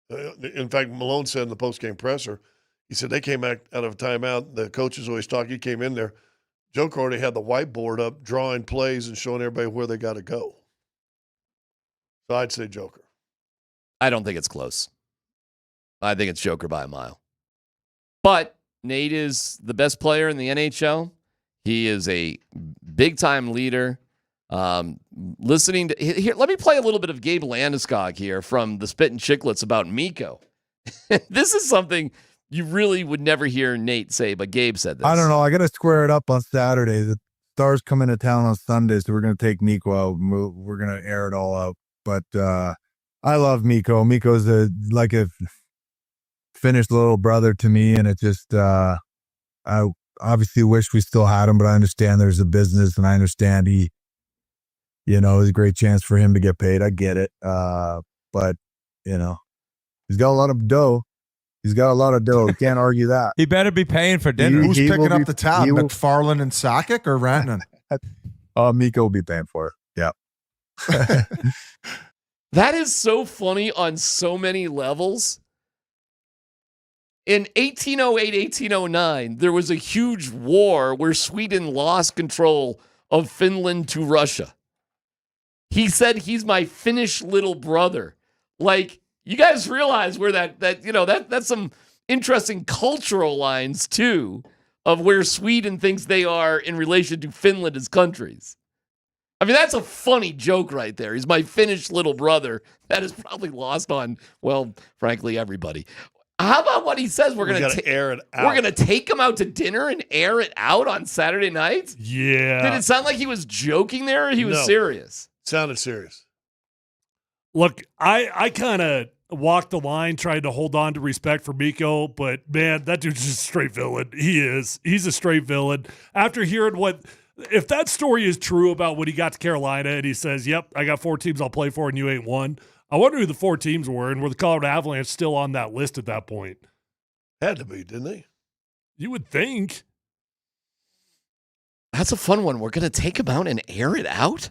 In fact, Malone said in the postgame presser, he said they came out of a timeout. The coaches always talk. He came in there. Joker already had the whiteboard up, drawing plays and showing everybody where they got to go. So I'd say Joker. I don't think it's close. I think it's Joker by a mile. But Nate is the best player in the NHL. He is a big-time leader. Listening to here, let me play a little bit of Gabe Landeskog here from the Spit and Chicklets about Mikko. This is something you really would never hear Nate say, but Gabe said this. I don't know. I got to square it up on Saturday. The Stars come into town on Sunday, so we're going to take Mikko out. We're going to air it all out. But I love Mikko. Mikko's like a Finnish little brother to me, and it just I obviously wish we still had him, but I understand there's a business, and I understand it was a great chance for him to get paid. I get it. But, he's got a lot of dough. Can't argue that. He better be paying for dinner. Who's picking up the tab? McFarland and Sakic or Rantanen? Mikko will be paying for it. Yeah. That is so funny on so many levels. In 1808, 1809, there was a huge war where Sweden lost control of Finland to Russia. He said he's my Finnish little brother. Like, you guys realize where that's some interesting cultural lines, too, of where Sweden thinks they are in relation to Finland as countries. I mean, that's a funny joke right there. He's my Finnish little brother. That is probably lost on, well, frankly, everybody. How about what he says? We're going to air it out. We're going to take him out to dinner and air it out on Saturday nights? Yeah. Did it sound like he was joking there, or he was serious? Sounded serious. Look, I kind of walked the line trying to hold on to respect for Mikko, but man, that dude's just a straight villain. He is. He's a straight villain. After hearing if that story is true about when he got to Carolina and he says, yep, I got 4 teams I'll play for and you ain't one, I wonder who the 4 teams were, and were the Colorado Avalanche still on that list at that point? Had to be, didn't they? You would think. That's a fun one. We're going to take him out and air it out?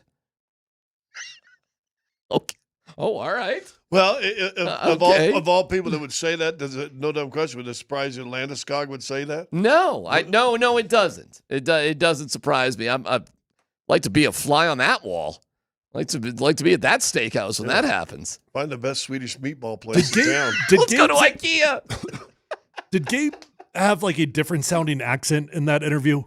Okay. Oh, all right. Well, of all people that would say that, no dumb question, would it surprise you Landeskog would say that? No, no, it doesn't. It doesn't surprise me. I'd like to be a fly on that wall. Like to be at that steakhouse when that happens. Find the best Swedish meatball place in town. Let's go to IKEA. Did Gabe have like a different sounding accent in that interview?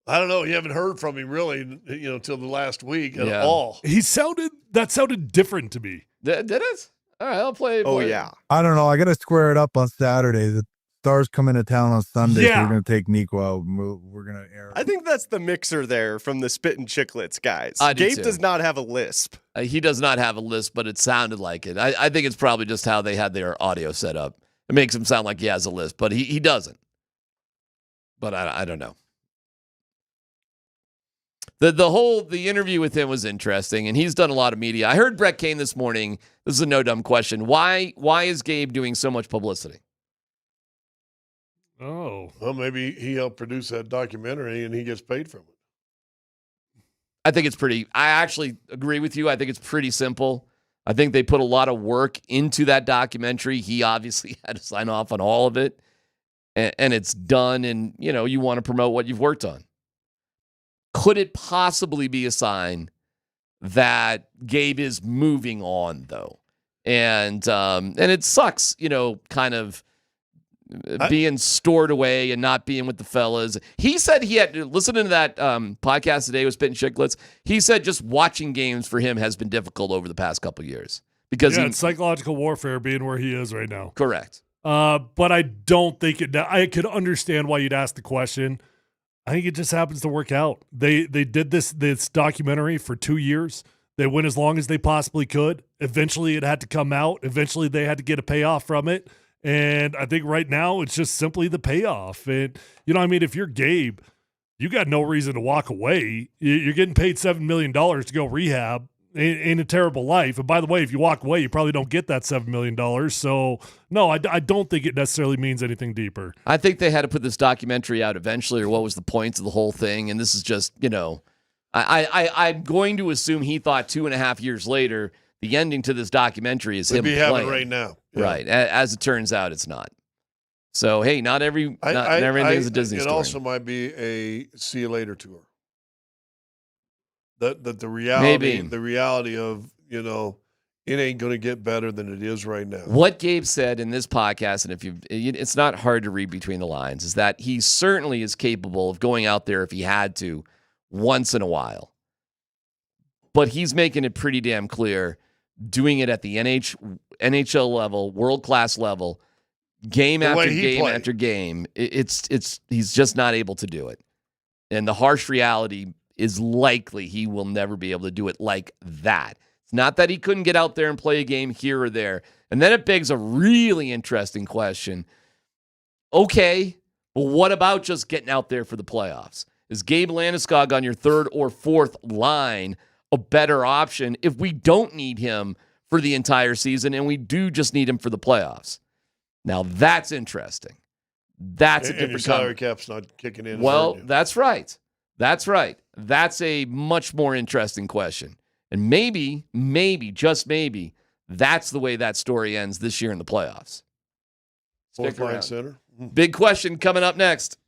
I don't know. You haven't heard from him really, till the last week at all. That sounded different to me. Did it? All right, I'll play. Oh, yeah. I don't know. I got to square it up on Saturday. The Stars come into town on Sunday, so we're going to take Mikko out. We're going to air it. I think that's the mixer there from the Spit and Chicklets guys. Gabe does not have a lisp. He does not have a lisp, but it sounded like it. I think it's probably just how they had their audio set up. It makes him sound like he has a lisp, but he doesn't. But I don't know. The interview with him was interesting, and he's done a lot of media. I heard Brett Kane this morning. This is a no dumb question. Why is Gabe doing so much publicity? Oh. Well, maybe he helped produce that documentary and he gets paid from it. I actually agree with you. I think it's pretty simple. I think they put a lot of work into that documentary. He obviously had to sign off on all of it, and it's done, and you want to promote what you've worked on. Could it possibly be a sign that Gabe is moving on, though? And it sucks, kind of being stored away and not being with the fellas. He said he had, listening to that podcast today with Spit and Chicklets, he said just watching games for him has been difficult over the past couple of years. Because it's psychological warfare being where he is right now. Correct. But I don't think I could understand why you'd ask the question. I think it just happens to work out. They did this documentary for 2 years. They went as long as they possibly could. Eventually, it had to come out. Eventually, they had to get a payoff from it. And I think right now, it's just simply the payoff. And, if you're Gabe, you got no reason to walk away. You're getting paid $7 million to go rehab. Ain't a terrible life. And by the way, if you walk away, you probably don't get that $7 million. So, no, I don't think it necessarily means anything deeper. I think they had to put this documentary out eventually, or what was the point of the whole thing? And this is just, I'm going to assume he thought 2.5 years later, the ending to this documentary is him playing right now. Yeah. Right. As it turns out, it's not. So, hey, not everything is a Disney story. It also might be a see you later tour. That the reality of, it ain't going to get better than it is right now. What Gabe said in this podcast, and it's not hard to read between the lines, is that he certainly is capable of going out there if he had to once in a while. But he's making it pretty damn clear, doing it at the NHL level, world-class level, game after game after game, he's just not able to do it. And the harsh reality is likely he will never be able to do it like that. It's not that he couldn't get out there and play a game here or there. And then it begs a really interesting question. Okay, well, what about just getting out there for the playoffs? Is Gabe Landeskog on your third or fourth line a better option if we don't need him for the entire season and we do just need him for the playoffs? Now, that's interesting. That's a different your salary cap's not kicking in. Well, that's right. That's right. That's a much more interesting question. And maybe, just maybe, that's the way that story ends this year in the playoffs. Fourth line center. Big question coming up next.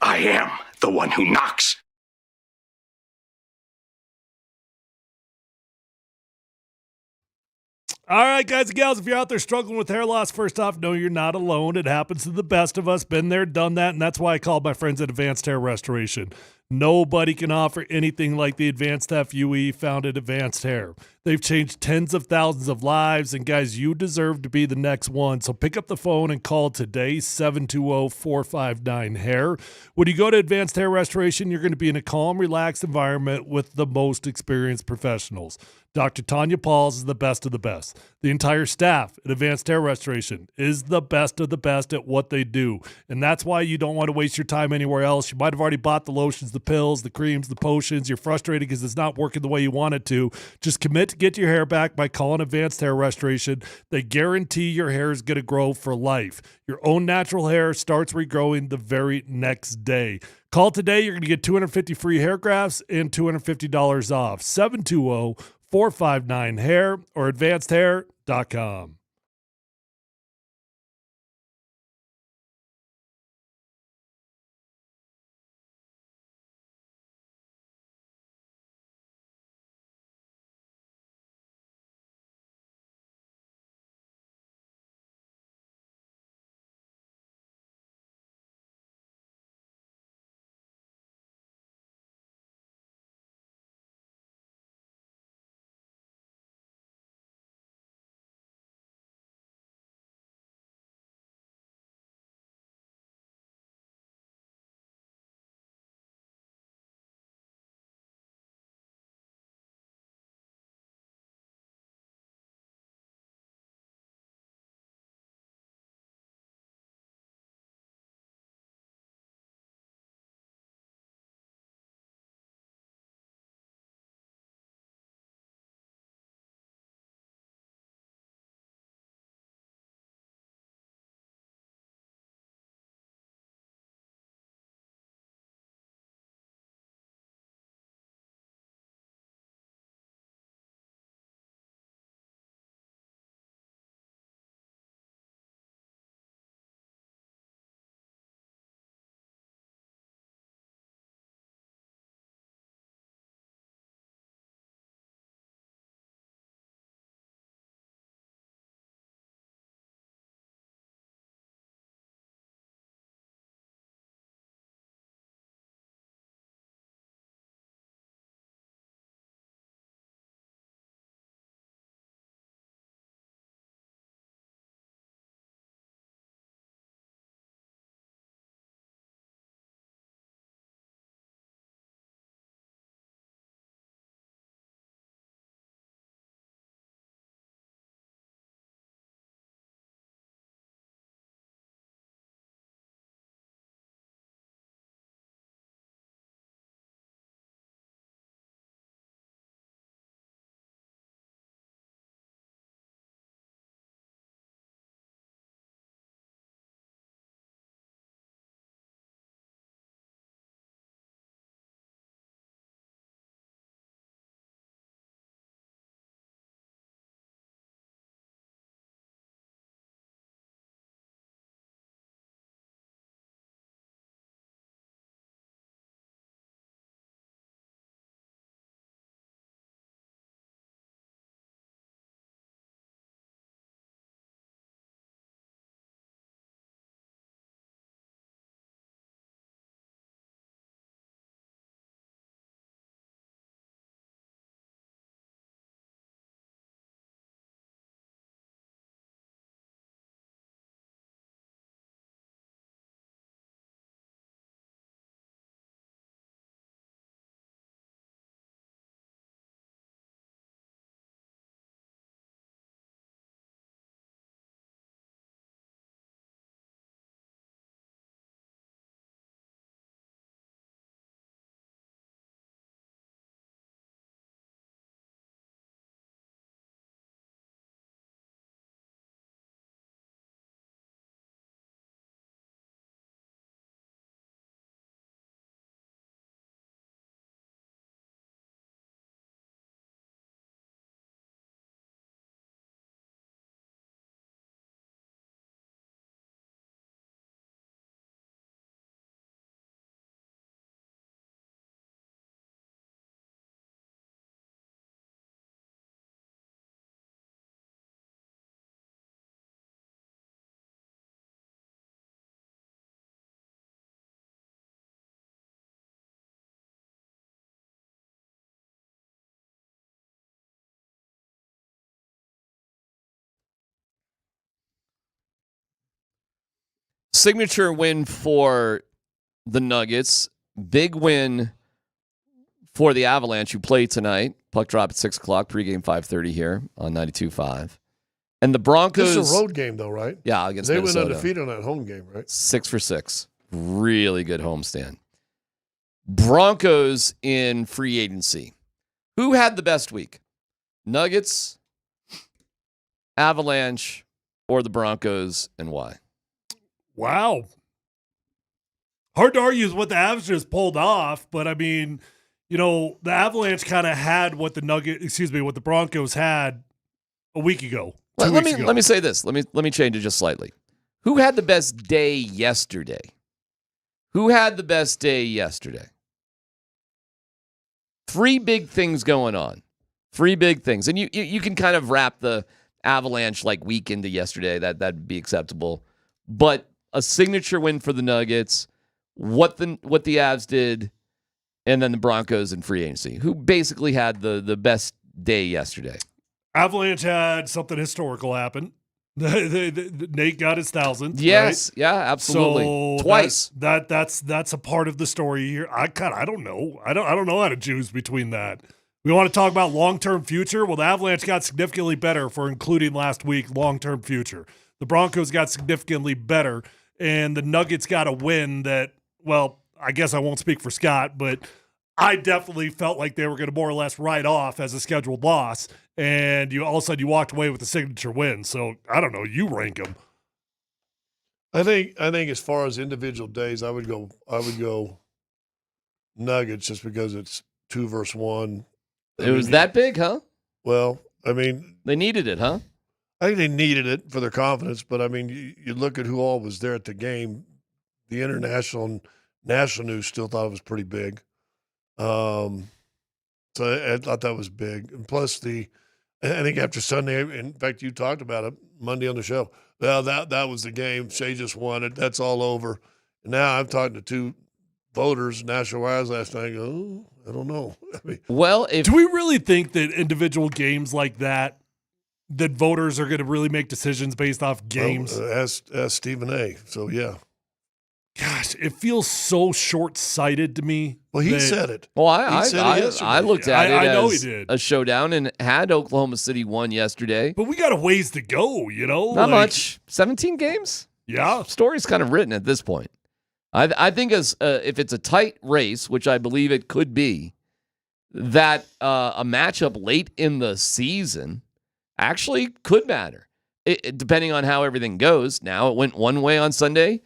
I am the one who knocks. All right, guys and gals, if you're out there struggling with hair loss, first off, no, you're not alone. It happens to the best of us. Been there, done that, and that's why I called my friends at Advanced Hair Restoration. Nobody can offer anything like the advanced FUE found at Advanced Hair. They've changed tens of thousands of lives, and guys, you deserve to be the next one. So pick up the phone and call today, 720-459-HAIR. When you go to Advanced Hair Restoration, you're going to be in a calm, relaxed environment with the most experienced professionals. Dr. Tanya Pauls is the best of the best. The entire staff at Advanced Hair Restoration is the best of the best at what they do. And that's why you don't want to waste your time anywhere else. You might have already bought the lotions, the pills, the creams, the potions. You're frustrated because it's not working the way you want it to. Just commit to get your hair back by calling Advanced Hair Restoration. They guarantee your hair is going to grow for life. Your own natural hair starts regrowing the very next day. Call today. You're going to get 250 free hair grafts and $250 off. 720-459-HAIR or advancedhair.com. Signature win for the Nuggets. Big win for the Avalanche, who play tonight. Puck drop at 6 o'clock, pregame 5:30 here on 92.5. And the Broncos. This is a road game, though, right? Yeah, against they Minnesota. went undefeated on that home game, right? 6 for 6. Really good homestand. Broncos in free agency. Who had the best week? Nuggets, Avalanche, or the Broncos, and why? Wow. Hard to argue is what the Avs just pulled off, but I mean, you know, the Avalanche kind of had what the Broncos had a week ago. Let me say this. Let me change it just slightly. Who had the best day yesterday? Who had the best day yesterday? 3 big things going on. 3 big things. And you can kind of wrap the Avalanche like week into yesterday. That'd be acceptable. But a signature win for the Nuggets, what the Avs did, and then the Broncos in free agency. Who basically had the best day yesterday? Avalanche had something historical happen. Nate got his 1,000th. Yes, right? Yeah, absolutely. So Twice. That's a part of the story here. I don't know. I don't know how to choose between that. We want to talk about long-term future. Well, the Avalanche got significantly better for including last week long-term future. The Broncos got significantly better, and the Nuggets got a win that, well, I guess I won't speak for Scott, but I definitely felt like they were going to more or less write off as a scheduled loss, and all of a sudden you walked away with a signature win. So I don't know. You rank them. I think as far as individual days, I would go Nuggets just because it's 2 versus 1. It was that big, huh? Well, I mean, they needed it, huh? I think they needed it for their confidence, but I mean, you look at who all was there at the game. The international and national news still thought it was pretty big. So I thought that was big. And plus I think after Sunday, in fact, you talked about it Monday on the show. Well, that was the game. Shea just won it. That's all over. And now I'm talking to 2 voters, National Wires last night. I don't know. I mean, do we really think that individual games like that voters are going to really make decisions based off games? Ask Stephen A. So, yeah. Gosh, it feels so short-sighted to me. Well, he said it. Well, I looked at it I know as he did. a showdown and had Oklahoma City won yesterday. But we got a ways to go, you know? Not much. 17 games? Yeah. Story's kind of written at this point. I think if it's a tight race, which I believe it could be, that a matchup late in the season actually could matter, depending on how everything goes. Now, it went one way on Sunday,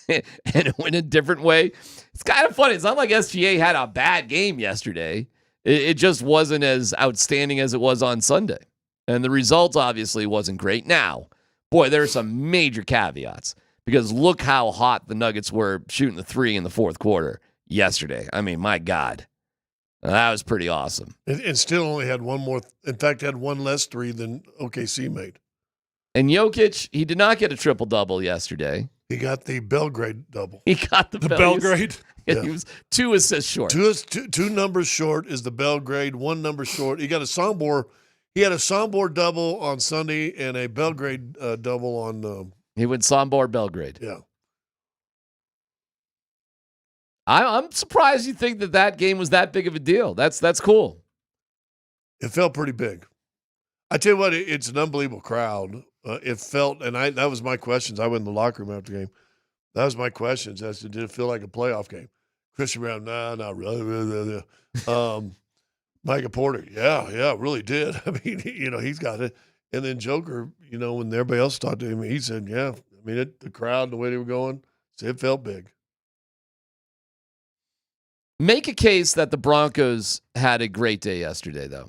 and it went a different way. It's kind of funny. It's not like SGA had a bad game yesterday. It just wasn't as outstanding as it was on Sunday. And the result obviously wasn't great. Now, boy, there are some major caveats, because look how hot the Nuggets were shooting the 3 in the fourth quarter yesterday. I mean, my God. That was pretty awesome. And still only had one more. In fact, had one less 3 than OKC made. And Jokic, he did not get a triple-double yesterday. He got the Belgrade double. He got the Belgrade? Yeah. He was 2 assists short. Two numbers short is the Belgrade, 1 number short. He got a Sombor. He had a Sombor double on Sunday and a Belgrade double on. He went Sombor Belgrade. Yeah. I'm surprised you think that game was that big of a deal. That's cool. It felt pretty big. I tell you what, it's an unbelievable crowd. It felt, and that was my questions. I went in the locker room after the game. That was my questions as to, did it feel like a playoff game? Christian Brown, nah, not really. Micah Porter, yeah, really did. I mean, he's got it. And then Joker, when everybody else talked to him, he said, yeah. I mean, the crowd, the way they were going, it felt big. Make a case that the Broncos had a great day yesterday, though.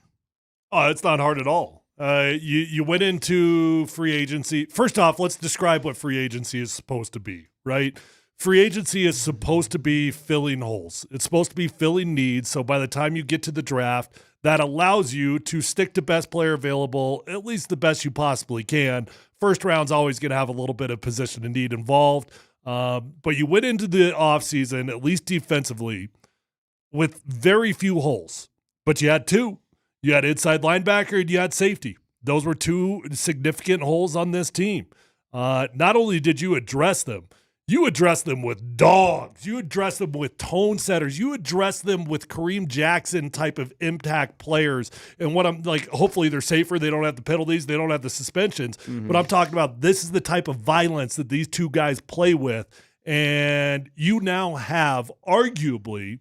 Oh, it's not hard at all. You went into free agency. First off, let's describe what free agency is supposed to be, right? Free agency is supposed to be filling holes. It's supposed to be filling needs. So by the time you get to the draft, that allows you to stick to best player available, at least the best you possibly can. First round's always going to have a little bit of position and need involved. But you went into the offseason, at least defensively, with very few holes. But you had 2. You had inside linebacker and you had safety. Those were 2 significant holes on this team. Not only did you address them, You address them with dogs. You address them with tone setters. You address them with Kareem Jackson type of impact players. And what I'm like, hopefully they're safer. They don't have the penalties. They don't have the suspensions. But I'm talking about this is the type of violence that these two guys play with. And you now have arguably,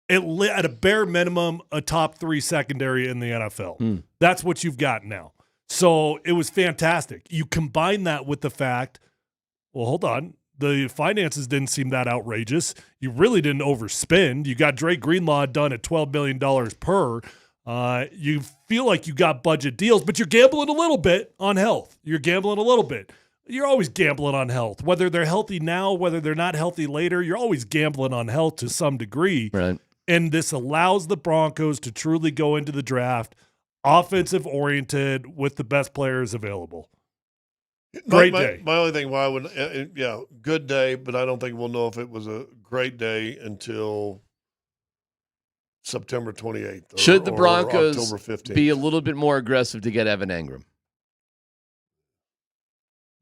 at a bare minimum, a top 3 secondary in the NFL. That's what you've got now. So it was fantastic. You combine that with the fact, well, hold on. The finances didn't seem that outrageous. You really didn't overspend. You got Drake Greenlaw done at $12 million per. You feel like you got budget deals, but you're gambling a little bit on health. You're gambling a little bit. You're always gambling on health. Whether they're healthy now, whether they're not healthy later, you're always gambling on health to some degree. Right. And this allows the Broncos to truly go into the draft offensive-oriented with the best players available. Great day. My only thing why I would, good day, but I don't think we'll know if it was a great day until September 28th. Should the or October Broncos 15th. be a little bit more aggressive to get Evan Engram?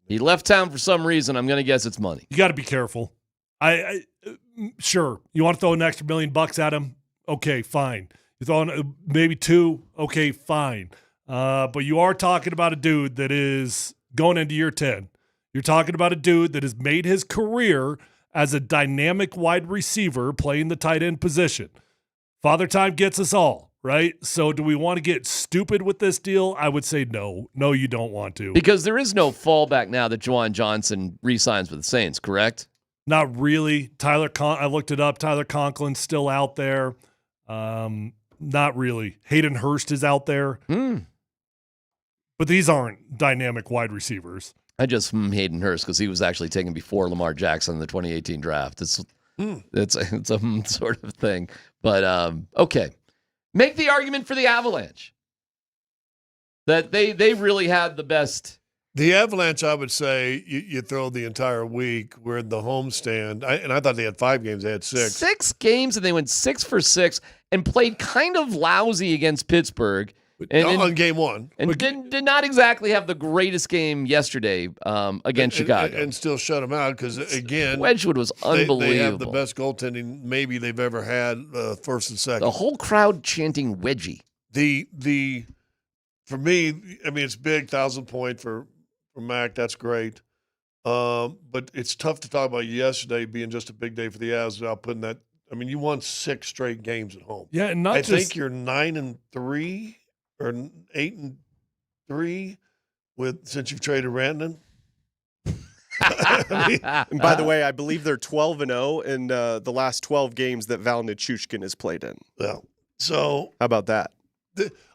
He left town for some reason. I'm going to guess it's money. You got to be careful. Sure. You want to throw an extra $1 million at him? Okay, fine. You throw maybe 2? Okay, fine. But you are talking about a dude that is going into year 10. You're talking about a dude that has made his career as a dynamic wide receiver playing the tight end position. Father time gets us all, right? So do we want to get stupid with this deal? I would say no. No, you don't want to. Because there is no fallback now that Juwan Johnson re-signs with the Saints, correct? Not really. I looked it up. Tyler Conklin's still out there. Not really. Hayden Hurst is out there. But these aren't dynamic wide receivers. I just Hayden Hurst because he was actually taken before Lamar Jackson in the 2018 draft. It's a sort of thing. But, okay. Make the argument for the Avalanche. That they really had the best. The Avalanche, I would say, you throw the entire week. We're in the homestand. I thought they had 5 games. They had 6. 6 games, and they went 6 for 6 and played kind of lousy against Pittsburgh. On game 1. And did not exactly have the greatest game yesterday against Chicago. And still shut them out because, again, Wedgwood was unbelievable. They have the best goaltending maybe they've ever had, first and second. The whole crowd chanting Wedgie. For me, I mean, it's big, 1,000-point for Mac. That's great. But it's tough to talk about yesterday being just a big day for the Avs without putting that. I mean, you won 6 straight games at home. Yeah, and I think you're 9-3 or 8-3 since you've traded Rantanen. And by the way, I believe they're 12-0 in the last 12 games that Val Nichushkin has played in. Well, so how about that?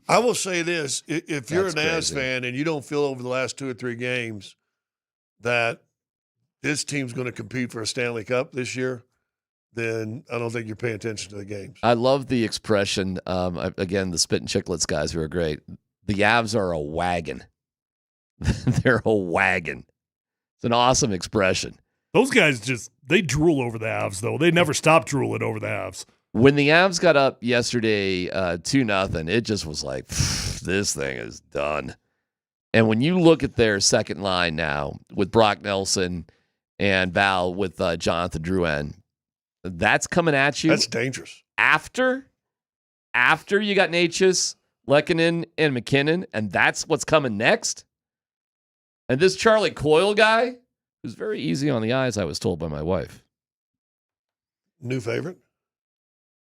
I will say this: if you're an Avs crazy. fan and you don't feel over the last 2 or 3 games that this team's going to compete for a Stanley Cup this year, then I don't think you're paying attention to the games. I love the expression. Again, the Spit and Chicklets guys who are great. The Avs are a wagon. They're a wagon. It's an awesome expression. Those guys they drool over the Avs, though. They never stop drooling over the Avs. When the Avs got up yesterday 2-0, it just was like, this thing is done. And when you look at their second line now with Brock Nelson and Val with Jonathan Drouin, that's coming at you. That's dangerous. After you got Natchez, Lehkonen, and McKinnon, and that's what's coming next. And this Charlie Coyle guy, who's very easy on the eyes, I was told by my wife. New favorite?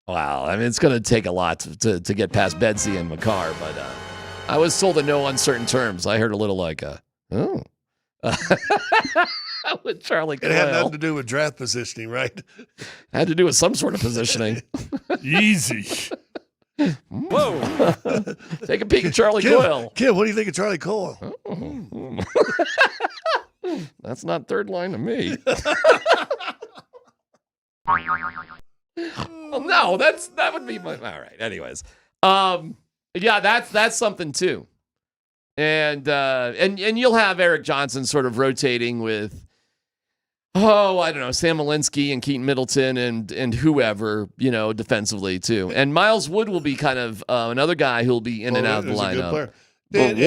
Wow, I mean, it's going to take a lot to get past Betsy and Makar, but I was told in no uncertain terms. I heard a little like, oh. With Charlie Coyle. It had nothing to do with draft positioning, right? Had to do with some sort of positioning. Easy. Whoa. Take a peek at Charlie Coyle. Kim, what do you think of Charlie Coyle? Oh. That's not third line to me. Well, no, that would be my. All right. Anyways, yeah, that's something too, and you'll have Eric Johnson sort of rotating with, I don't know, Sam Malinsky and Keaton Middleton and whoever, defensively too, and Miles Wood will be kind of another guy who'll be in and out of the lineup. But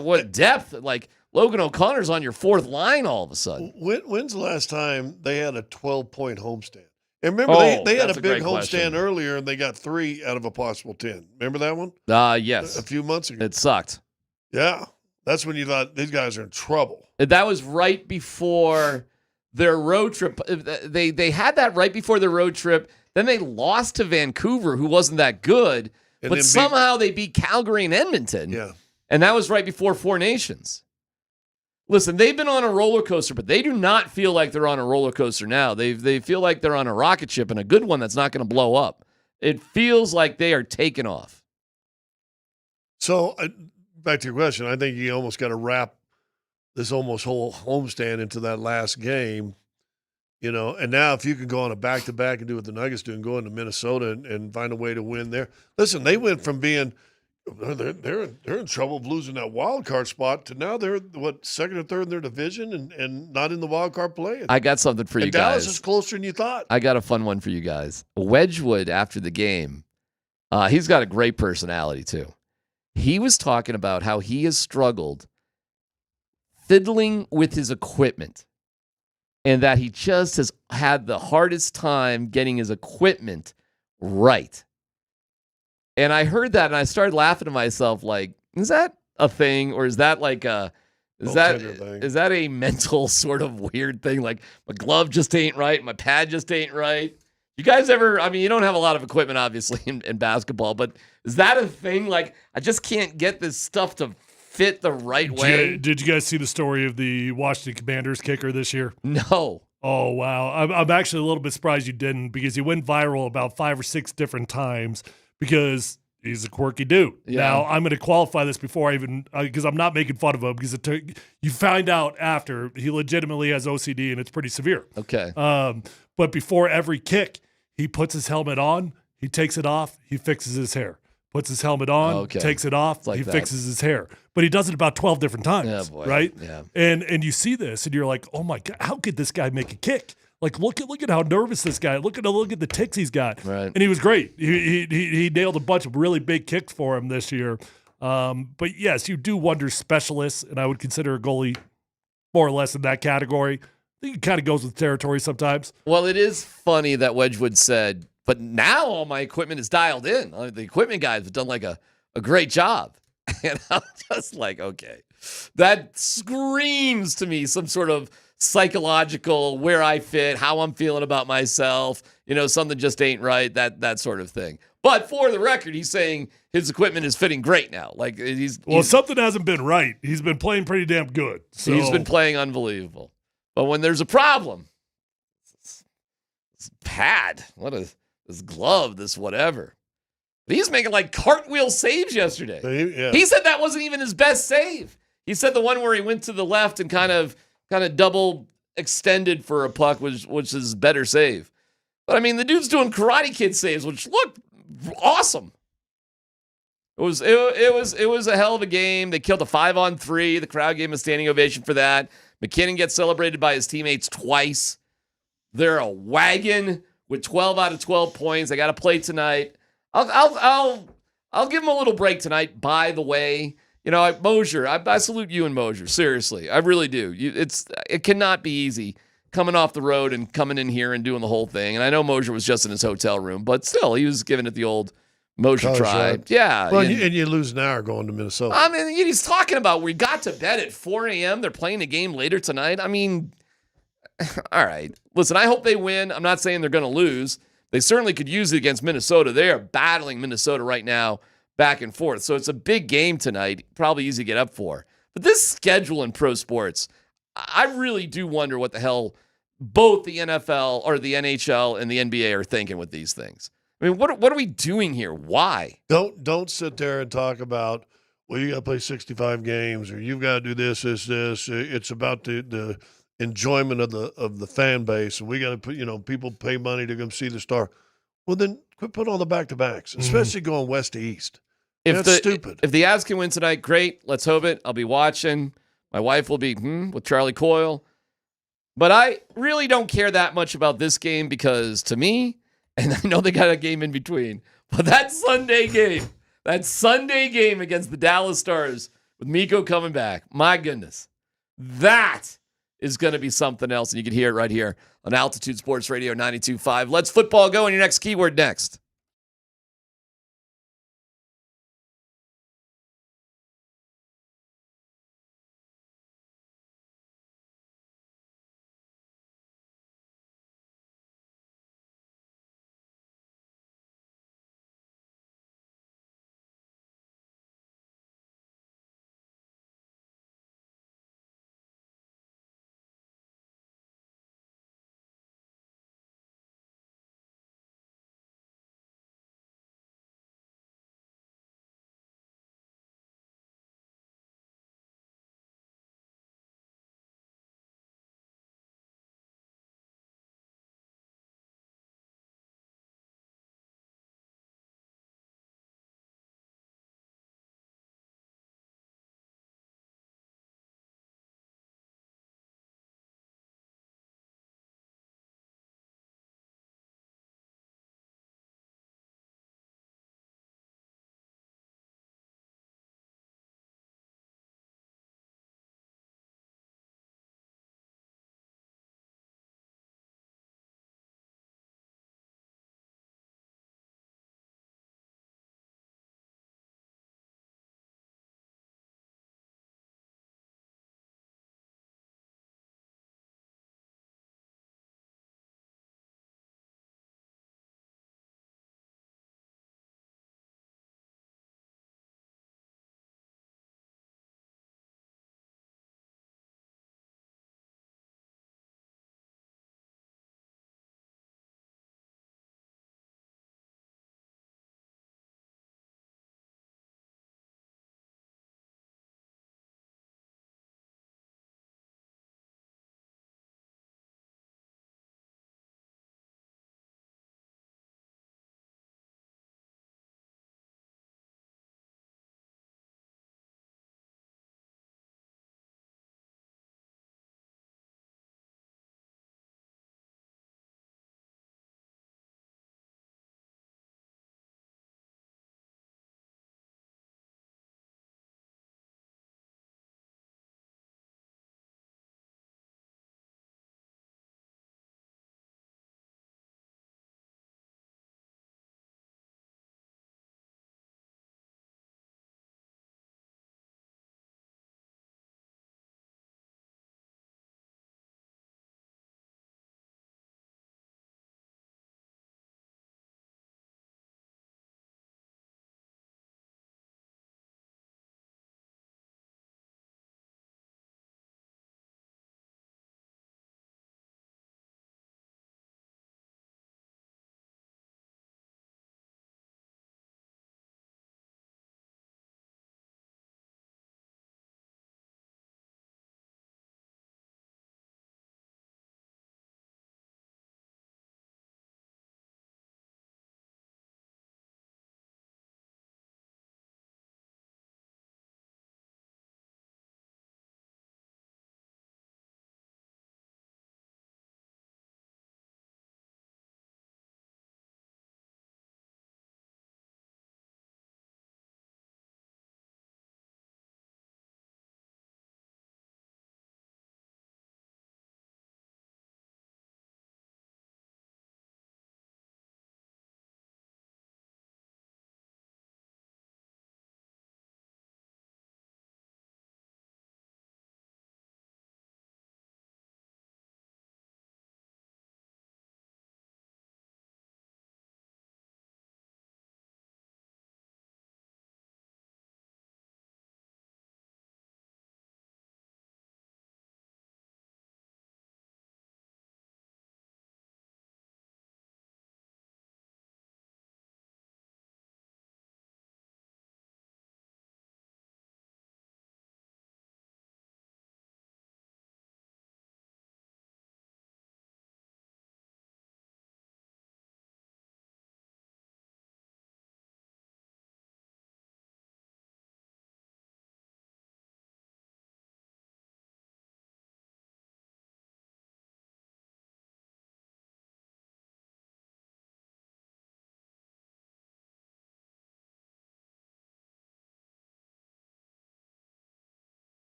what depth? Like Logan O'Connor's on your fourth line all of a sudden. When's the last time they had a 12-point homestand? And remember, they had a big homestand earlier, and they got 3 out of a possible 10. Remember that one? Yes. A few months ago. It sucked. Yeah. That's when you thought these guys are in trouble. That was right before their road trip. They had that right before their road trip. Then they lost to Vancouver, who wasn't that good. But somehow they beat Calgary and Edmonton. Yeah. And that was right before Four Nations. Listen, they've been on a roller coaster, but they do not feel like they're on a roller coaster now. They feel like they're on a rocket ship, and a good one that's not going to blow up. It feels like they are taking off. So, back to your question, I think you almost got to wrap this almost whole homestand into that last game, and now if you can go on a back-to-back and do what the Nuggets do and go into Minnesota and find a way to win there. Listen, they went from being they're in trouble of losing that wild card spot to now they're, second or third in their division and not in the wild card play. I got something for you guys. Dallas is closer than you thought. I got a fun one for you guys. Wedgwood, after the game, he's got a great personality too. He was talking about how he has struggled fiddling with his equipment and that he just has had the hardest time getting his equipment right. And I heard that and I started laughing to myself like, is that a thing? Or is that like is that a mental sort of weird thing? Like my glove just ain't right. My pad just ain't right. You guys ever, you don't have a lot of equipment obviously in basketball, but is that a thing? Like I just can't get this stuff to fit the right way. Did you guys see the story of the Washington Commanders kicker this year? No. Oh, wow. I'm actually a little bit surprised you didn't because he went viral about 5 or 6 different times because he's a quirky dude. Yeah. Now, I'm going to qualify this before I even because I'm not making fun of him because you find out after he legitimately has OCD and it's pretty severe. Okay. But before every kick, he puts his helmet on, he takes it off, he fixes his hair. Puts his helmet on, takes it off, he fixes his hair. But he does it about 12 different times, right? Yeah. And you see this, and you're like, oh my God, how could this guy make a kick? Like, look at how nervous this guy. Look at the ticks he's got. Right. And he was great. He nailed a bunch of really big kicks for him this year. But yes, you do wonder specialists, and I would consider a goalie more or less in that category. I think it kind of goes with territory sometimes. Well, it is funny that Wedgwood said, but now all my equipment is dialed in. The equipment guys have done like a great job. And I'm just like, okay. That screams to me some sort of psychological, where I fit, how I'm feeling about myself, something just ain't right, that sort of thing. But for the record, he's saying his equipment is fitting great now. Like something hasn't been right. He's been playing pretty damn good. So. He's been playing unbelievable. But when there's a problem, this pad, this glove, this whatever. He's making like cartwheel saves yesterday. Yeah. He said that wasn't even his best save. He said the one where he went to the left and kind of double extended for a puck, which is his better save. But the dude's doing Karate Kid saves, which looked awesome. It was a hell of a game. They killed a 5-on-3. The crowd gave him a standing ovation for that. McKinnon gets celebrated by his teammates twice. They're a wagon with 12 out of 12 points. They got to play tonight. I'll give him a little break tonight. By the way, Moser, I salute you and Moser. Seriously, I really do. It cannot be easy coming off the road and coming in here and doing the whole thing. And I know Moser was just in his hotel room, but still, he was giving it the old Moser try. Right. Yeah. Well, and you lose an hour going to Minnesota. He's talking about we got to bed at 4 a.m. They're playing a game later tonight. All right. Listen, I hope they win. I'm not saying they're going to lose. They certainly could use it against Minnesota. They are battling Minnesota right now back and forth. So it's a big game tonight. Probably easy to get up for. But this schedule in pro sports, I really do wonder what the hell both the NFL or the NHL and the NBA are thinking with these things. What are we doing here? Why? Don't sit there and talk about, well, you got to play 65 games or you've got to do this. It's about the enjoyment of the fan base, and we got to put people pay money to come see the star. Well, then quit putting all the back-to-backs, especially going west to east. That's stupid. If the Avs can win tonight, great. Let's hope it. I'll be watching. My wife will be with Charlie Coyle. But I really don't care that much about this game because to me, and I know they got a game in between, but that Sunday game against the Dallas Stars with Mikko coming back, my goodness. That is going to be something else, and you can hear it right here on Altitude Sports Radio 92.5. Let's football go, and your next keyword next.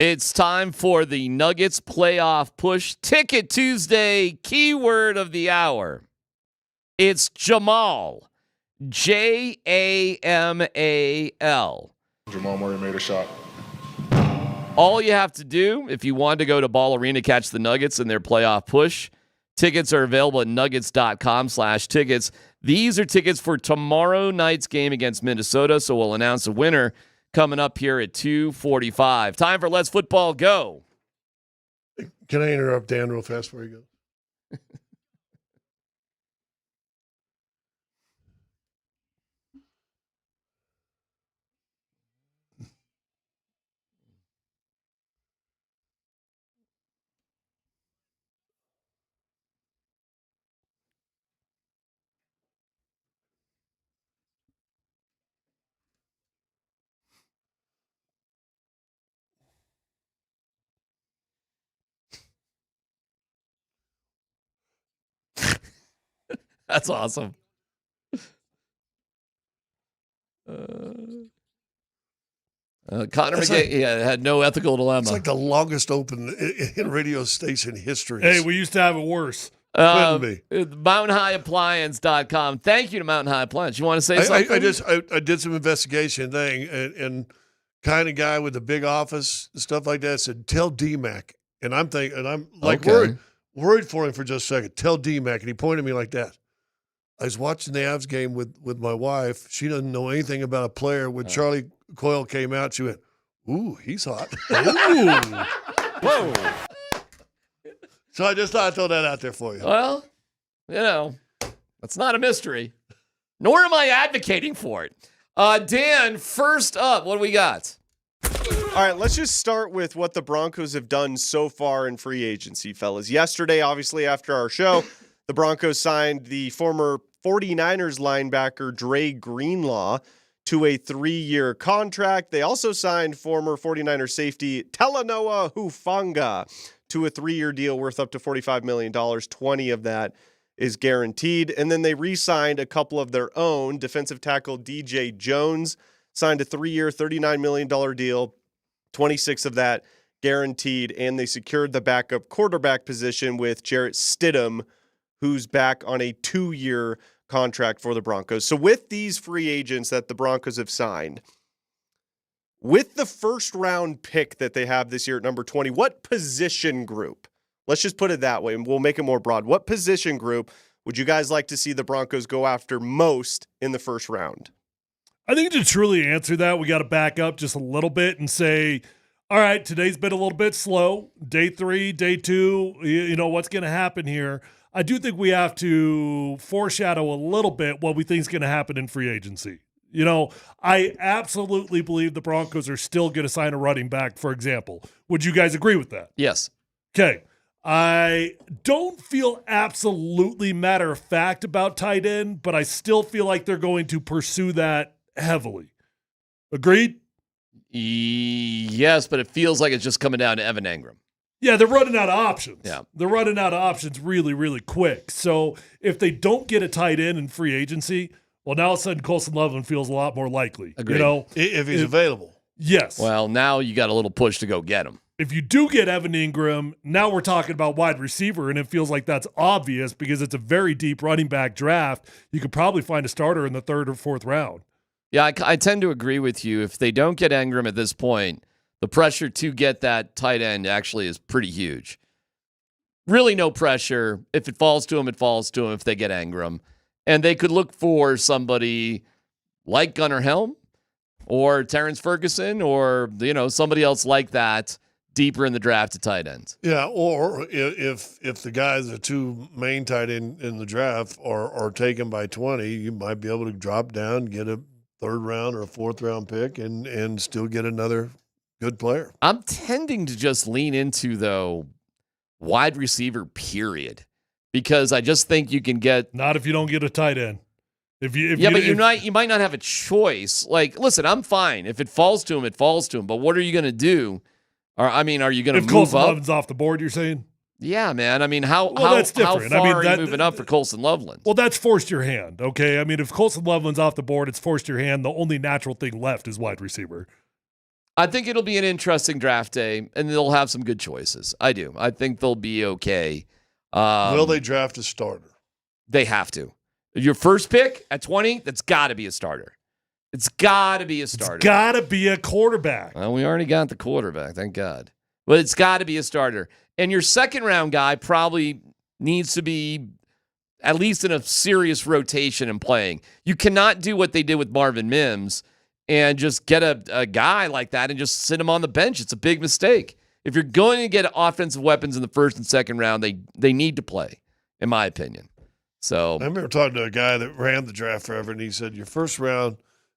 It's time for the Nuggets playoff push. Ticket Tuesday, keyword of the hour. It's Jamal. Jamal. Jamal Murray made a shot. All you have to do, if you want to go to Ball Arena, catch the Nuggets in their playoff push, tickets are available at nuggets.com/tickets. These are tickets for tomorrow night's game against Minnesota, so we'll announce a winner coming up here at 2:45. Time for Let's Football Go. Can I interrupt Dan real fast before you go? That's awesome. Connor McGee had no ethical dilemma. It's like the longest open in radio station history. Hey, we used to have it worse. MountainHighAppliance.com. Thank you to Mountain High Appliance. You want to say something? I did some investigation thing, and kind of guy with a big office and stuff like that said, tell DMac. And I'm thinking, and I'm like worried for him for just a second. Tell DMac. And he pointed at me like that. I was watching the Avs game with my wife. She doesn't know anything about a player. When Charlie Coyle came out, she went, ooh, he's hot. Ooh. Whoa. So I just thought I'd throw that out there for you. Well, that's not a mystery. Nor am I advocating for it. Dan, first up, what do we got? All right, let's just start with what the Broncos have done so far in free agency, fellas. Yesterday, obviously, after our show, the Broncos signed the former 49ers linebacker Dre Greenlaw to a 3-year contract. They also signed former 49ers safety Talanoa Hufanga to a 3-year deal worth up to $45 million. 20 of that is guaranteed. And then they re-signed a couple of their own. Defensive tackle DJ Jones signed a 3-year, $39 million deal. 26 of that guaranteed. And they secured the backup quarterback position with Jarrett Stidham, who's back on a 2-year contract for the Broncos. So with these free agents that the Broncos have signed, with the first round pick that they have this year at number 20, what position group, let's just put it that way, and we'll make it more broad, what position group would you guys like to see the Broncos go after most in the first round? I think to truly answer that, we got to back up just a little bit and say, all right, today's been a little bit slow. Day 3, day 2, you know, what's going to happen here? I do think we have to foreshadow a little bit what we think is going to happen in free agency. You know, I absolutely believe the Broncos are still going to sign a running back, for example. Would you guys agree with that? Yes. Okay. I don't feel absolutely matter of fact about tight end, but I still feel like they're going to pursue that heavily. Agreed? Yes, but it feels like it's just coming down to Evan Engram. Yeah, they're running out of options. Yeah. They're running out of options really, really quick. So if they don't get a tight end in free agency, well, now all of a sudden Colson Loveland feels a lot more likely. Agreed. You know, if he's available. Yes. Well, now you got a little push to go get him. If you do get Evan Engram, now we're talking about wide receiver, and it feels like that's obvious because it's a very deep running back draft. You could probably find a starter in the 3rd or 4th round. Yeah, I tend to agree with you. If they don't get Engram at this point, the pressure to get that tight end actually is pretty huge. Really no pressure. If it falls to them, it falls to them if they get Engram. And they could look for somebody like Gunnar Helm or Terrence Ferguson or, you know, somebody else like that deeper in the draft to tight ends. Yeah, or if the guys, the 2 main tight end in the draft are taken by 20, you might be able to drop down, get a 3rd round or a 4th round pick and still get another good player. I'm tending to just lean into, though, wide receiver, period. Because I just think you can get... Not if you don't get a tight end. But you might not have a choice. Like, listen, I'm fine. If it falls to him, it falls to him. But what are you going to do? Or, I mean, are you going to move Colson up? If Loveland's off the board, you're saying? Yeah, man. I mean, how that's different. far are you moving up for Colson Loveland? Well, that's forced your hand, okay? I mean, if Colson Loveland's off the board, it's forced your hand. The only natural thing left is wide receiver. I think it'll be an interesting draft day, and they'll have some good choices. I do. I think they'll be okay. Will they draft a starter? They have to. Your first pick at 20, that's got to be a starter. It's got to be a starter. It's got to be a quarterback. Well, we already got the quarterback, thank God. But it's got to be a starter. And your second-round guy probably needs to be at least in a serious rotation and playing. You cannot do what they did with Marvin Mims and just get a guy like that and just sit him on the bench. It's a big mistake. If you're going to get offensive weapons in the first and second round, they need to play, in my opinion. So I remember talking to a guy that ran the draft forever, and he said your first round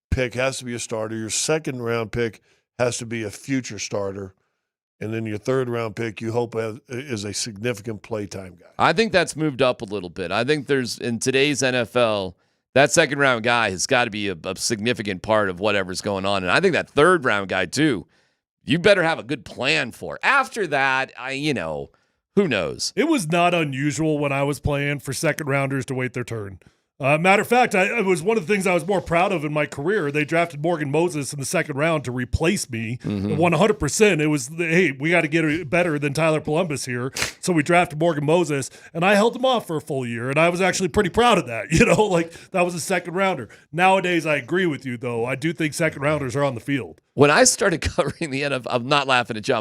pick has to be a starter. Your second round pick has to be a future starter. And then your third round pick, you hope is a significant playtime guy. I think that's moved up a little bit. I think in today's NFL, that second round guy has got to be a significant part of whatever's going on. And I think that third round guy too, you better have a good plan for. After that, who knows? It was not unusual when I was playing for second rounders to wait their turn. Matter of fact, it was one of the things I was more proud of in my career. They drafted Morgan Moses in the second round to replace me. 100%. It was, hey, we got to get it better than Tyler Polumbus here. So we drafted Morgan Moses, and I held him off for a full year, and I was actually pretty proud of that. That was a second rounder. Nowadays, I agree with you, though. I do think second rounders are on the field. When I started covering the NFL, I'm not laughing at you.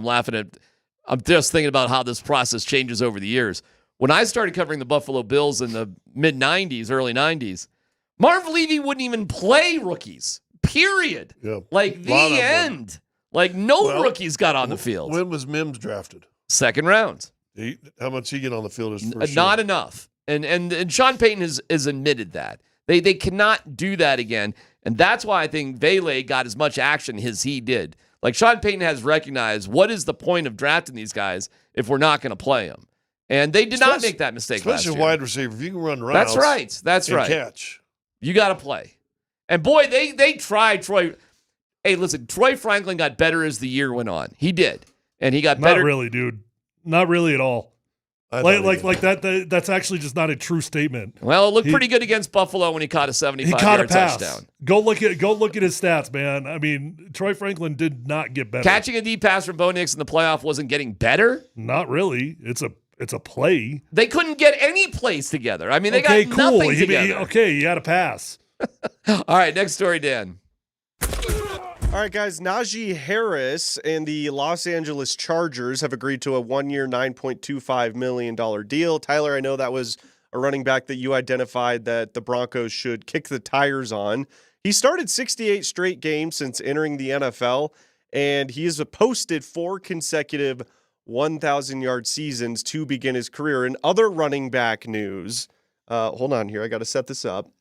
I'm just thinking about how this process changes over the years. When I started covering the Buffalo Bills in the mid-'90s, early 90s, Marv Levy wouldn't even play rookies, period. Yeah. The end. Rookies got on the field. When was Mims drafted? Second round. How much he get on the field his first Not year? enough. And Sean Payton has admitted that. They cannot do that again. And that's why I think Vele got as much action as he did. Sean Payton has recognized, what is the point of drafting these guys if we're not going to play them? And they did not make that mistake last year. Especially wide receiver. If you can run routes. That's right. Catch. You got to play. And boy, they tried Troy. Hey, listen, Troy Franklin got better as the year went on. He did. And he got better. Not really, dude. Not really at all. That's actually just not a true statement. Well, it looked pretty good against Buffalo when he caught a 75-yard touchdown. Go look at his stats, man. I mean, Troy Franklin did not get better. Catching a deep pass from Bo Nix in the playoff wasn't getting better? Not really. It's a play. They couldn't get any plays together. I mean, they got nothing together. He had a pass. All right, next story, Dan. All right, guys, Najee Harris and the Los Angeles Chargers have agreed to a one-year, $9.25 million deal. Tyler, I know that was a running back that you identified that the Broncos should kick the tires on. He started 68 straight games since entering the NFL, and he has posted 4 consecutive 1,000-yard seasons to begin his career. In other running back news, hold on here, I got to set this up.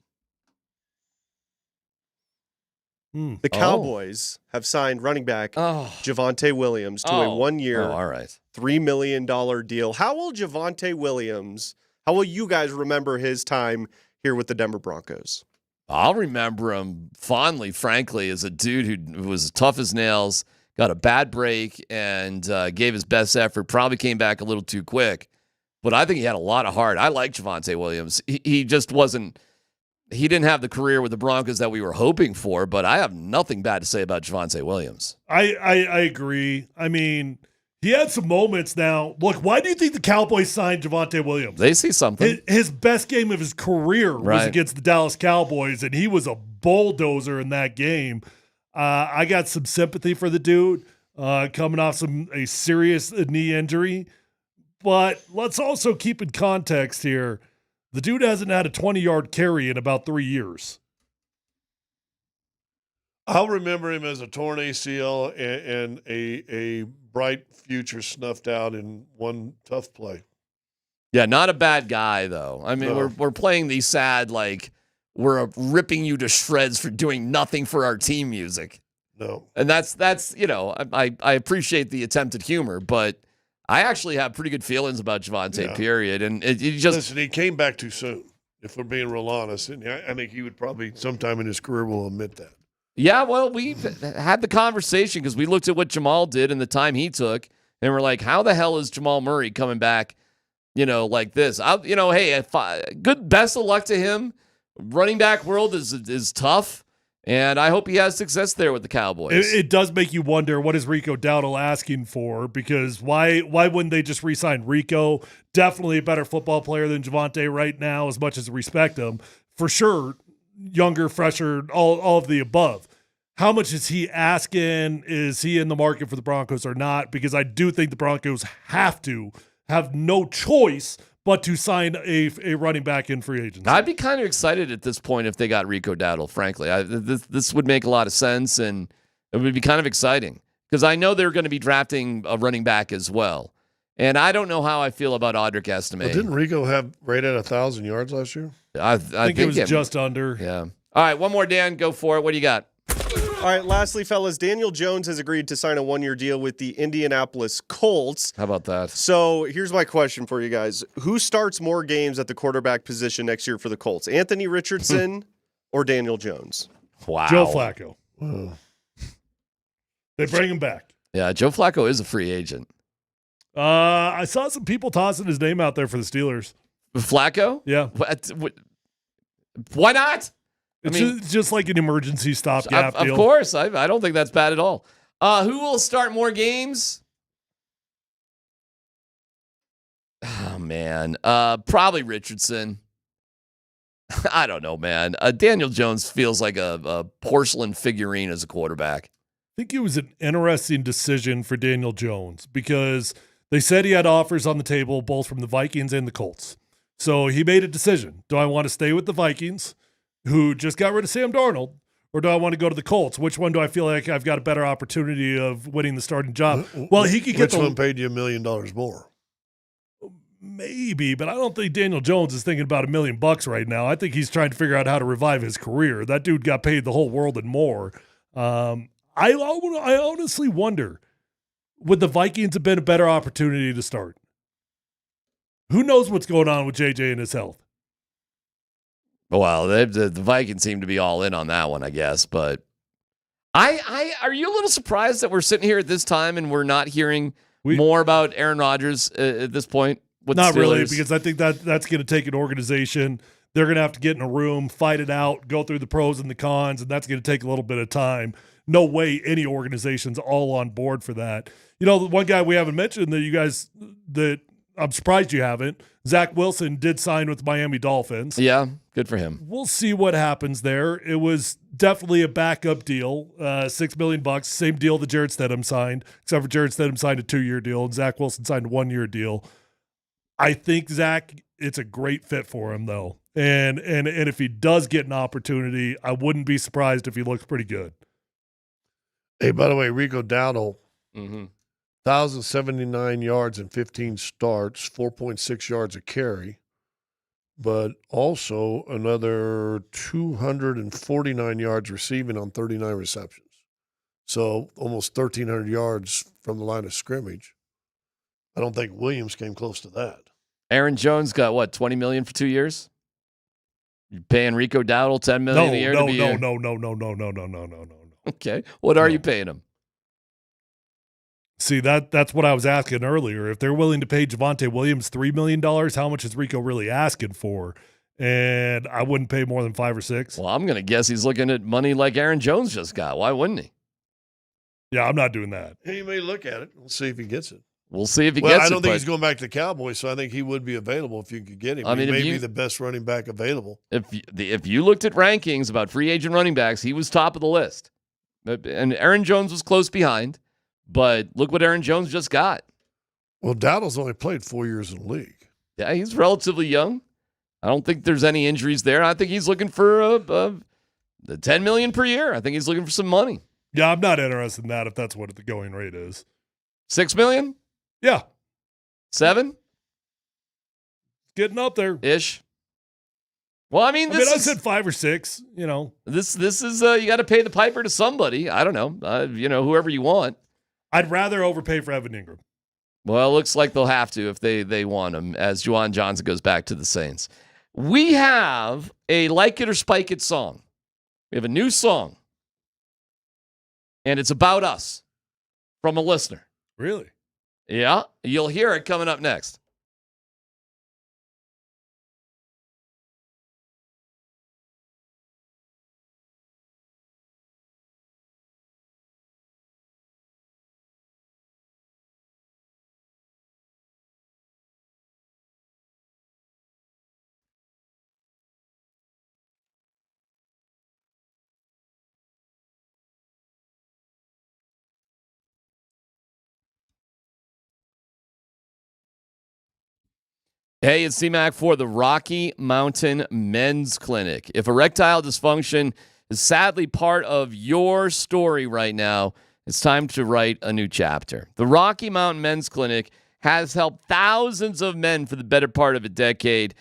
The Cowboys have signed running back Javonte Williams to a one-year, $3 million deal. How will you guys remember his time here with the Denver Broncos? I'll remember him fondly, frankly, as a dude who was tough as nails, got a bad break, and gave his best effort, probably came back a little too quick. But I think he had a lot of heart. I like Javonte Williams. He just wasn't... He didn't have the career with the Broncos that we were hoping for, but I have nothing bad to say about Javonte Williams. I agree. I mean, he had some moments now. Look, why do you think the Cowboys signed Javonte Williams? They see something. His best game of his career was against the Dallas Cowboys, and he was a bulldozer in that game. I got some sympathy for the dude coming off a serious knee injury. But let's also keep in context here. The dude hasn't had a 20-yard carry in about 3 years. I'll remember him as a torn ACL and a bright future snuffed out in one tough play. Yeah, not a bad guy, though. I mean, we're playing the sad, we're ripping you to shreds for doing nothing for our team music. No. And that's I appreciate the attempted humor, but I actually have pretty good feelings about Javonte, period. And listen, he came back too soon, if we're being real honest. And I think he would probably sometime in his career will admit that. Yeah, well, we had the conversation because we looked at what Jamal did and the time he took, and we're like, how the hell is Jamal Murray coming back, like this? Hey, best of luck to him. Running back world is tough. And I hope he has success there with the Cowboys. It does make you wonder, what is Rico Dowdle asking for? Because why wouldn't they just re-sign Rico? Definitely a better football player than Javonte right now, as much as I respect him. For sure, younger, fresher, all of the above. How much is he asking? Is he in the market for the Broncos or not? Because I do think the Broncos have no choice but to sign a running back in free agency. I'd be kind of excited at this point if they got Rico Dowdle, frankly. This would make a lot of sense, and it would be kind of exciting because I know they're going to be drafting a running back as well. And I don't know how I feel about Audric Estime. Well, didn't Rico have right at 1,000 yards last year? I think it was just under. Yeah. All right, one more, Dan. Go for it. What do you got? All right, lastly, fellas, Daniel Jones has agreed to sign a one-year deal with the Indianapolis Colts. How about that? So here's my question for you guys. Who starts more games at the quarterback position next year for the Colts? Anthony Richardson or Daniel Jones? Wow. Joe Flacco. They bring him back. Yeah, Joe Flacco is a free agent. I saw some people tossing his name out there for the Steelers. Flacco? Yeah. Why not? It's just like an emergency stopgap deal. Of course. I don't think that's bad at all. Who will start more games? Oh, man. Probably Richardson. I don't know, man. Daniel Jones feels like a porcelain figurine as a quarterback. I think it was an interesting decision for Daniel Jones because they said he had offers on the table both from the Vikings and the Colts. So he made a decision. Do I want to stay with the Vikings, who just got rid of Sam Darnold, or do I want to go to the Colts? Which one do I feel like I've got a better opportunity of winning the starting job? Well, he could get Which one paid you $1 million more? Maybe, but I don't think Daniel Jones is thinking about $1 million right now. I think he's trying to figure out how to revive his career. That dude got paid the whole world and more. I honestly wonder, would the Vikings have been a better opportunity to start? Who knows what's going on with JJ and his health? Well, the Vikings seem to be all in on that one, I guess. But are you a little surprised that we're sitting here at this time and we're not hearing more about Aaron Rodgers at this point? Not really, because I think that's going to take an organization. They're going to have to get in a room, fight it out, go through the pros and the cons, and that's going to take a little bit of time. No way any organization's all on board for that. You know, the one guy we haven't mentioned that I'm surprised you haven't, Zach Wilson did sign with Miami Dolphins. Yeah, good for him. We'll see what happens there. It was definitely a backup deal, $6 million, same deal that Jarrett Stidham signed, except for Jarrett Stidham signed a 2-year deal and Zach Wilson signed a 1-year deal. I think Zach, it's a great fit for him though, and if he does get an opportunity, I wouldn't be surprised if he looks pretty good. Hey, by the way, Rico Dowdle, 1,079 yards and 15 starts, 4.6 yards a carry, but also another 249 yards receiving on 39 receptions. So almost 1,300 yards from the line of scrimmage. I don't think Williams came close to that. Aaron Jones got what, $20 million for 2 years? You're paying Rico Dowdle $10 million a year to be here? No. Okay. What are you paying him? See, that's what I was asking earlier. If they're willing to pay Javonte Williams $3 million, how much is Rico really asking for? And I wouldn't pay more than 5 or 6. Well, I'm going to guess he's looking at money like Aaron Jones just got. Why wouldn't he? Yeah, I'm not doing that. He may look at it. We'll see if he gets it. We'll see if he gets it. I don't think he's going back to the Cowboys, so I think he would be available if you could get him. I mean, he may be the best running back available. If you looked at rankings about free agent running backs, he was top of the list. And Aaron Jones was close behind, but look what Aaron Jones just got. Well, Dowdle's only played 4 years in the league. Yeah, he's relatively young. I don't think there's any injuries there. I think he's looking for the $10 million per year. I think he's looking for some money. Yeah, I'm not interested in that if that's what the going rate is. $6 million? Yeah. 7? Getting up there. Ish. Well, I I said 5 or 6, you know. This is you got to pay the piper to somebody. I don't know. Whoever you want. I'd rather overpay for Evan Ingram. Well, it looks like they'll have to if they want him, as Juwan Johnson goes back to the Saints. We have a Like It or Spike It song. We have a new song. And it's about us from a listener. Really? Yeah. You'll hear it coming up next. Hey, it's DMac for the Rocky Mountain Men's Clinic. If erectile dysfunction is sadly part of your story right now, it's time to write a new chapter. The Rocky Mountain Men's Clinic has helped thousands of men for the better part of a decade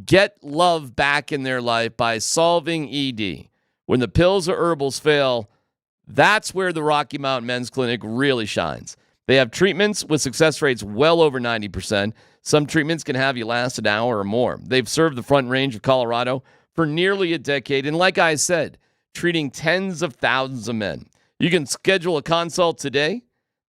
get love back in their life by solving ED. When the pills or herbals fail, that's where the Rocky Mountain Men's Clinic really shines. They have treatments with success rates well over 90%. Some treatments can have you last an hour or more. They've served the Front Range of Colorado for nearly a decade. And like I said, treating tens of thousands of men. You can schedule a consult today.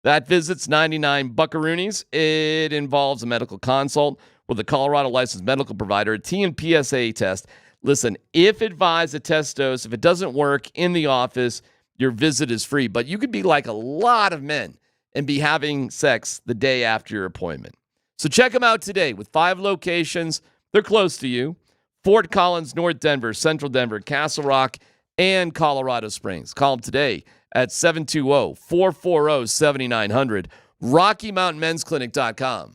That visit's 99 buckaroonies. It involves a medical consult with a Colorado licensed medical provider, a TNPSA test. Listen, if advised, a test dose. If it doesn't work in the office, your visit is free. But you could be like a lot of men and be having sex the day after your appointment. So check them out today with 5 locations. They're close to you. Fort Collins, North Denver, Central Denver, Castle Rock, and Colorado Springs. Call them today at 720-440-7900. RockyMountainMen'sClinic.com.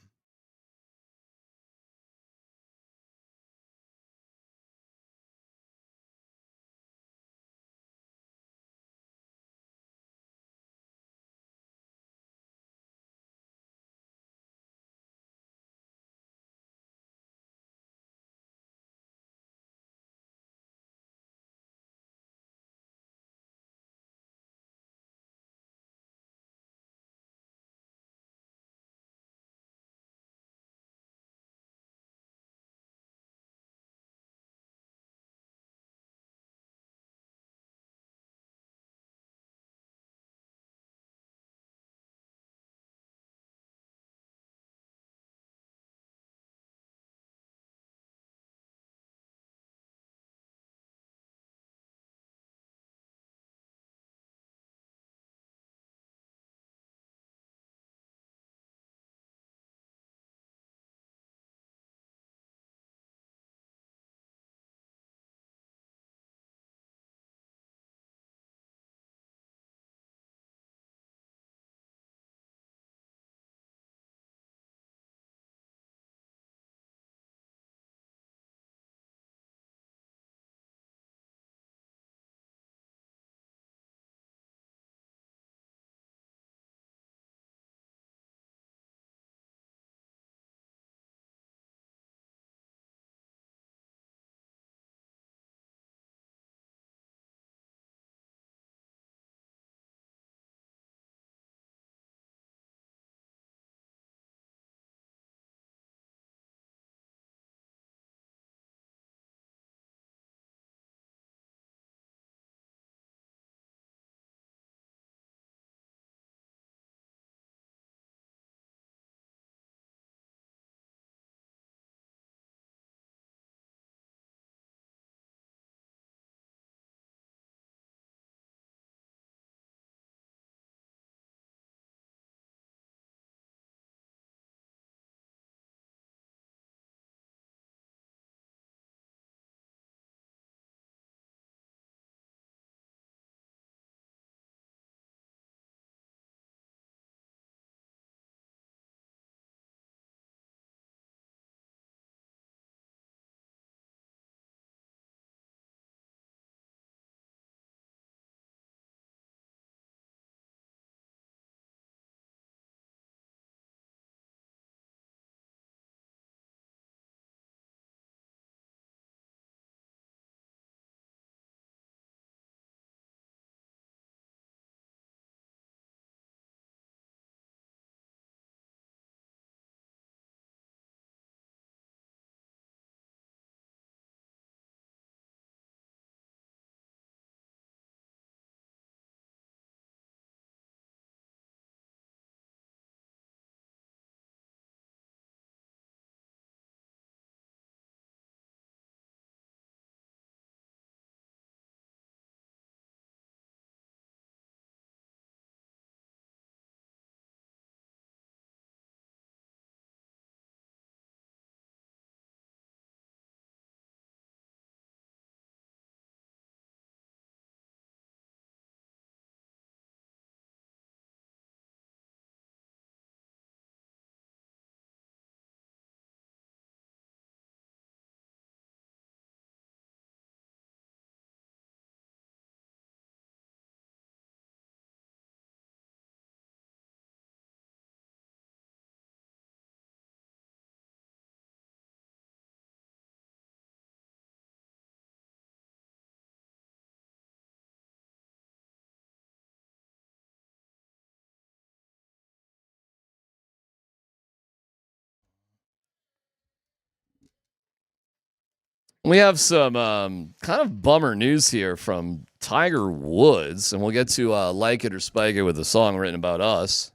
We have some kind of bummer news here from Tiger Woods, and we'll get to Like It or Spike It with a song written about us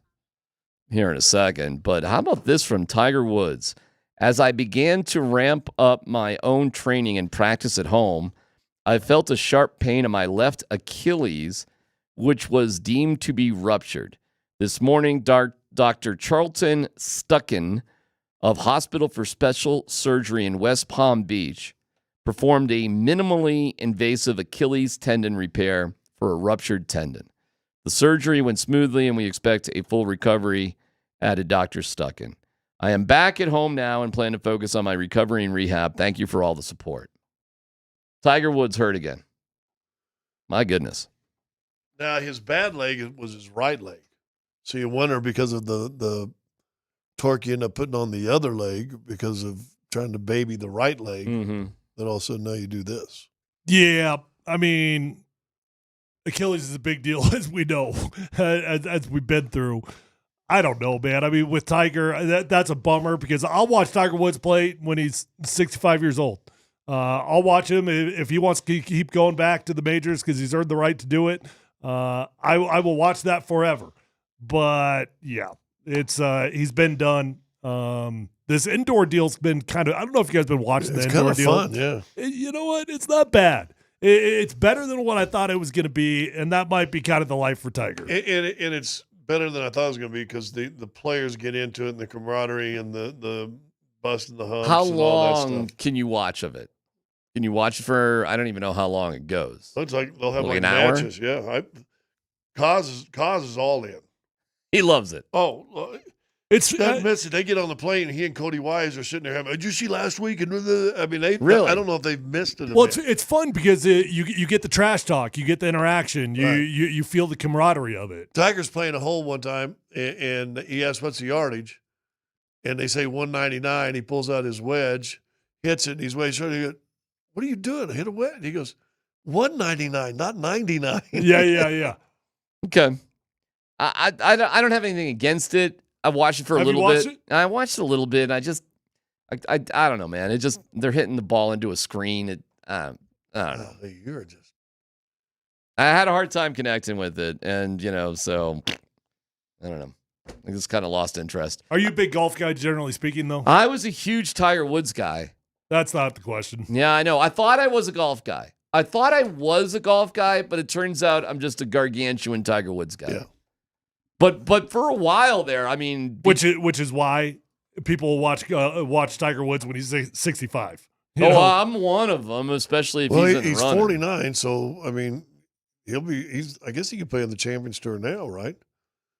here in a second. But how about this from Tiger Woods? As I began to ramp up my own training and practice at home, I felt a sharp pain in my left Achilles, which was deemed to be ruptured. This morning, Dr. Charlton Stucken of Hospital for Special Surgery in West Palm Beach performed a minimally invasive Achilles tendon repair for a ruptured tendon. The surgery went smoothly, and we expect a full recovery, added Dr. Stucken. I am back at home now and plan to focus on my recovery and rehab. Thank you for all the support. Tiger Woods hurt again. My goodness. Now, his bad leg was his right leg. So you wonder, because of the torque you end up putting on the other leg because of trying to baby the right leg, then all of a sudden now you do this. Yeah, I mean, Achilles is a big deal, as we know, as we've been through. I don't know, man. I mean, with Tiger, that's a bummer, because I'll watch Tiger Woods play when he's 65 years old. I'll watch him if he wants to keep going back to the majors because he's earned the right to do it. I will watch that forever. But yeah, it's he's been done. This indoor deal's been kind of, I don't know if you guys have been watching the indoor deal. It's kind of fun, yeah. You know what? It's not bad. It's better than what I thought it was going to be, and that might be kind of the life for Tiger. And it's better than I thought it was going to be, because the players get into it, and the camaraderie and the busting the humps. How and all that long stuff. can you watch of it? Can you watch it for, I don't even know how long it goes. Looks like they'll have Like like an hour? matches. Yeah. Cause is all in. He loves it. Oh, it's that message. They get on the plane, and he and Cody Wise are sitting there having, did you see last week? And I mean, Really? I don't know if they've missed it. Well, it's fun because you get the trash talk, you get the interaction, you feel the camaraderie of it. Tiger's playing a hole one time, and he asks, what's the yardage? And they say 199. He pulls out his wedge, hits it, and he's way short. He goes, what are you doing? I hit a wedge. He goes, 199, not 99. Yeah. Okay. I don't have anything against it. I watched it for a little bit. I watched it a little bit. I don't know, man. It just, they're hitting the ball into a screen. I don't know. You're just. I had a hard time connecting with it, and so I don't know. I just kind of lost interest. Are you a big golf guy, generally speaking, though? I was a huge Tiger Woods guy. That's not the question. Yeah, I know. I thought I was a golf guy. But it turns out I'm just a gargantuan Tiger Woods guy. Yeah. But for a while there, I mean, which is why people watch Tiger Woods when he's 65. I'm one of them, especially if he's 49. So I mean, I guess he can play on the Champions Tour now, right?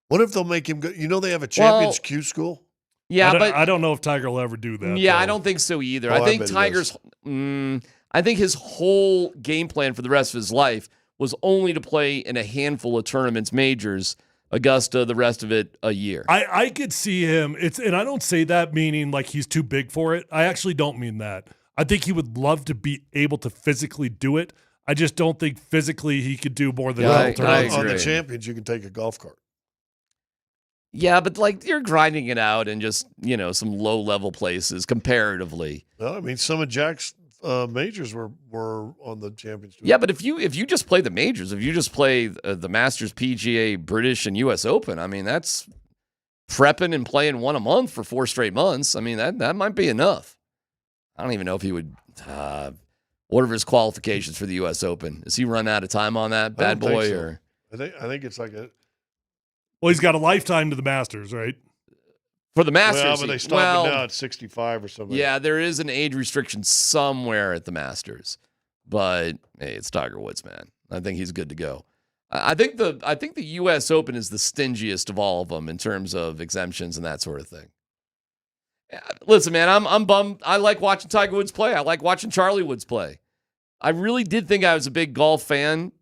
What if they'll make him go? They have a Champions Q school. Yeah, but I don't know if Tiger will ever do that. Yeah, though. I don't think so either. Oh, I think bet he Tiger's. I think his whole game plan for the rest of his life was only to play in a handful of tournaments, majors, Augusta, the rest of it a year. I could see him. And I don't say that meaning like he's too big for it. I actually don't mean that. I think he would love to be able to physically do it. I just don't think physically he could do more than I on the Champions, you can take a golf cart. Yeah, but like you're grinding it out in just some low level places comparatively. Well, I mean, some of Jack's majors were on the Champions Tour. Yeah, but if you just play the majors, if you just play the Masters, PGA, British, and U.S. Open, I mean that's prepping and playing one a month for 4 straight months. I mean that might be enough. I don't even know if he would. What are his qualifications for the U.S. Open? Is he run out of time on that bad boy? So. Or I think it's like a. Well, he's got a lifetime to the Masters, right? For the Masters. Well, but they stop it now at 65 or something. Yeah, there is an age restriction somewhere at the Masters. But hey, it's Tiger Woods, man. I think he's good to go. I think the U.S. Open is the stingiest of all of them in terms of exemptions and that sort of thing. Listen, man, I'm bummed. I like watching Tiger Woods play. I like watching Charlie Woods play. I really did think I was a big golf fan.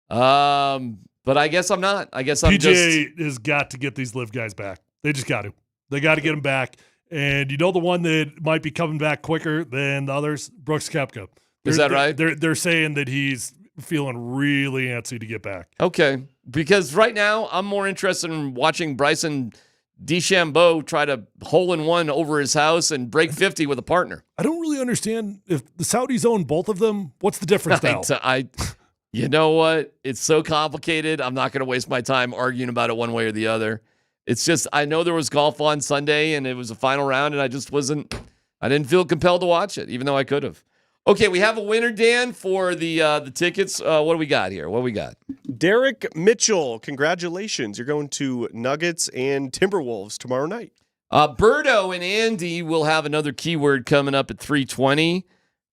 But I guess I'm not. I guess I'm PGA has got to get these live guys back. They just got to. They got to get them back. And the one that might be coming back quicker than the others, Brooks Koepka. Is that right? They're saying that he's feeling really antsy to get back. Okay. Because right now I'm more interested in watching Bryson DeChambeau try to hole-in-one over his house and break 50 with a partner. I don't really understand if the Saudis own both of them. What's the difference now? You know what? It's so complicated. I'm not going to waste my time arguing about it one way or the other. It's just, I know there was golf on Sunday and it was a final round and I didn't feel compelled to watch it, even though I could have. Okay, we have a winner, Dan, for the tickets. What do we got here? What do we got? Derek Mitchell, congratulations. You're going to Nuggets and Timberwolves tomorrow night. Berto and Andy will have another keyword coming up at 3:20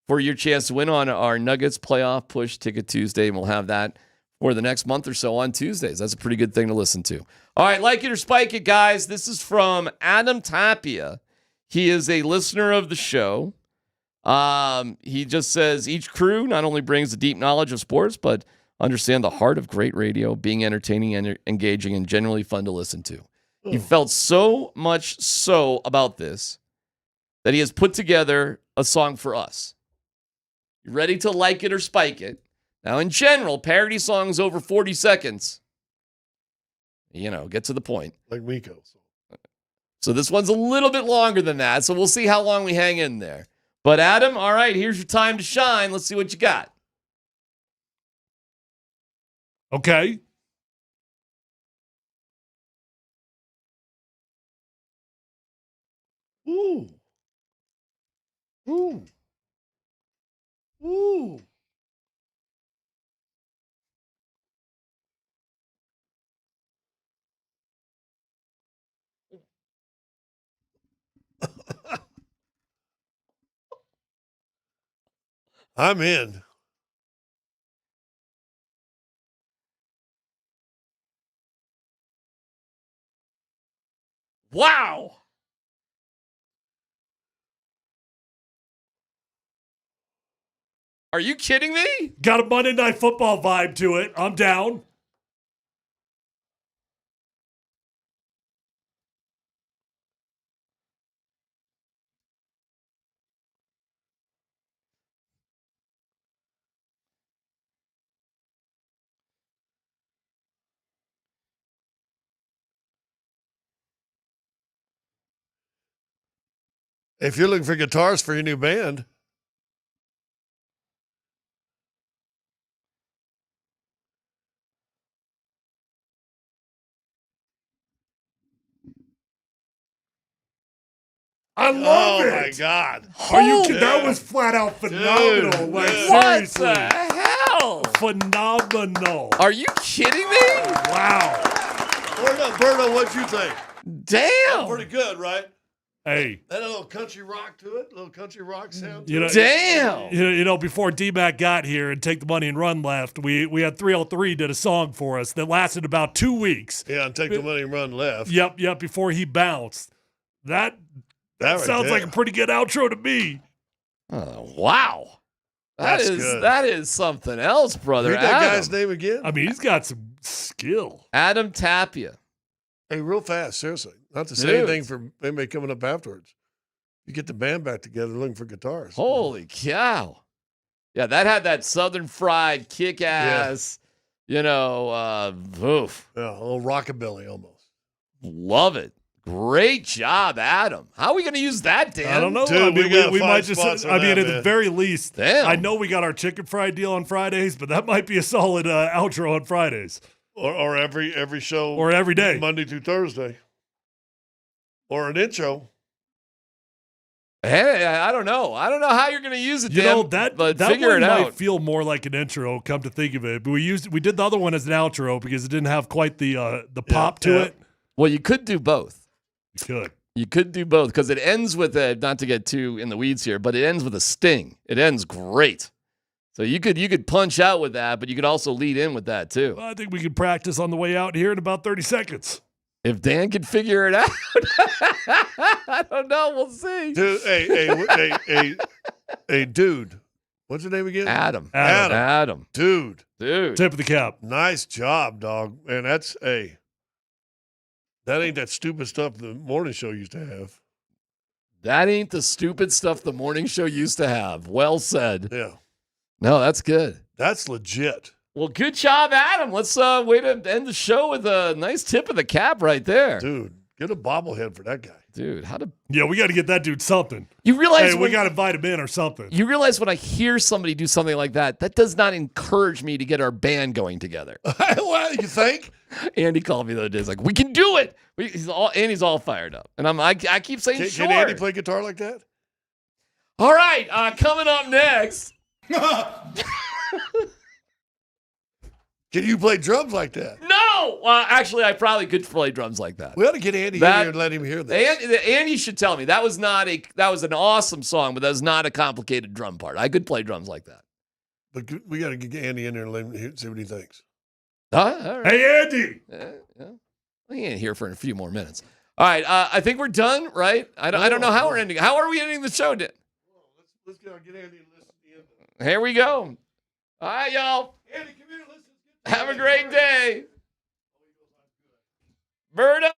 for your chance to win on our Nuggets Playoff Push Ticket Tuesday, and we'll have that for the next month or so on Tuesdays. That's a pretty good thing to listen to. All right, like it or spike it, guys. This is from Adam Tapia. He is a listener of the show. He just says, each crew not only brings a deep knowledge of sports, but understand the heart of great radio, being entertaining and engaging and generally fun to listen to. He felt so much so about this that he has put together a song for us. You ready to like it or spike it? Now, in general, parody songs over 40 seconds, get to the point. Like Miko. So this one's a little bit longer than that, so we'll see how long we hang in there. But Adam, all right, here's your time to shine. Let's see what you got. Okay. Ooh. Ooh. Ooh. I'm in. Wow. Are you kidding me? Got a Monday Night Football vibe to it. I'm down. If you're looking for guitars for your new band. I love it. Oh, my God. Are you kidding? That was flat out phenomenal. Dude, like, what seriously. the hell? Phenomenal. Are you kidding me? Wow. Berto, what'd you think? Damn. Pretty good, right? Hey. That a little country rock to it? A little country rock sound to You know, it? Damn. You know, before DMac got here and Take the Money and Run left, we had 303 did a song for us that lasted about 2 weeks. Yeah, and Take the Money and Run left. Yep, before he bounced. That right sounds there. like a pretty good outro to me. Oh, wow. That's good. That is something else, brother. Read that Adam. guy's name again? I mean, he's got some skill. Adam Tapia. Hey, real fast, seriously. Not to say Dude. anything for anybody coming up afterwards. You get the band back together looking for guitars. Holy cow. Yeah, that had that Southern fried kick-ass, oof. Yeah, a little rockabilly almost. Love it. Great job, Adam. How are we going to use that, Dan? I don't know. Dude, I mean, we got we five might just. spots on I mean, that, at man. the very least, Damn. I know we got our chicken fried deal on Fridays, but that might be a solid outro on Fridays Or every show. or every day. Monday through Thursday. Or an intro. Hey, I don't know. I don't know how you're going to use it, You Dan, know that but that figure one it might out. feel more like an intro. Come to think of it, but we did the other one as an outro because it didn't have quite the pop to it. Well, you could do both. You could. You could do both because it ends with a, not to get too in the weeds here, but it ends with a sting. It ends great. So you could punch out with that, but you could also lead in with that too. Well, I think we could practice on the way out here in about 30 seconds. If Dan can figure it out, I don't know. We'll see. Dude, hey, dude. What's your name again? Adam. Dude. Tip of the cap. Nice job, dog. And that's, that ain't that stupid stuff the morning show used to have. That ain't the stupid stuff the morning show used to have. Well said. Yeah. No, that's good. That's legit. Well, good job, Adam. Let's way to end the show with a nice tip of the cap right there. Dude, Get a bobblehead for that guy. Dude, Yeah, we got to get that dude something. You realize we when- got to invite him in or something. You realize when I hear somebody do something like that, that does not encourage me to get our band going together. Well, you think? Andy called me the other day. He's like, "We can do it." Andy's all fired up, and I keep saying, "Sure." Can Andy play guitar like that? All right, coming up next. Can you play drums like that? No, actually, I probably could play drums like that. We ought to get Andy in here and let him hear this. Andy should tell me that was an awesome song, but that was not a complicated drum part. I could play drums like that. But we got to get Andy in there and let him see what he thinks. All right. Hey, Andy. Yeah. He ain't here for a few more minutes. All right, I think we're done, right? I don't know how we're ending. How are we ending the show? Let's go get Andy and listen to the end. Here we go. All right, y'all. Andy, come here and listen. Have a great day. Bird up.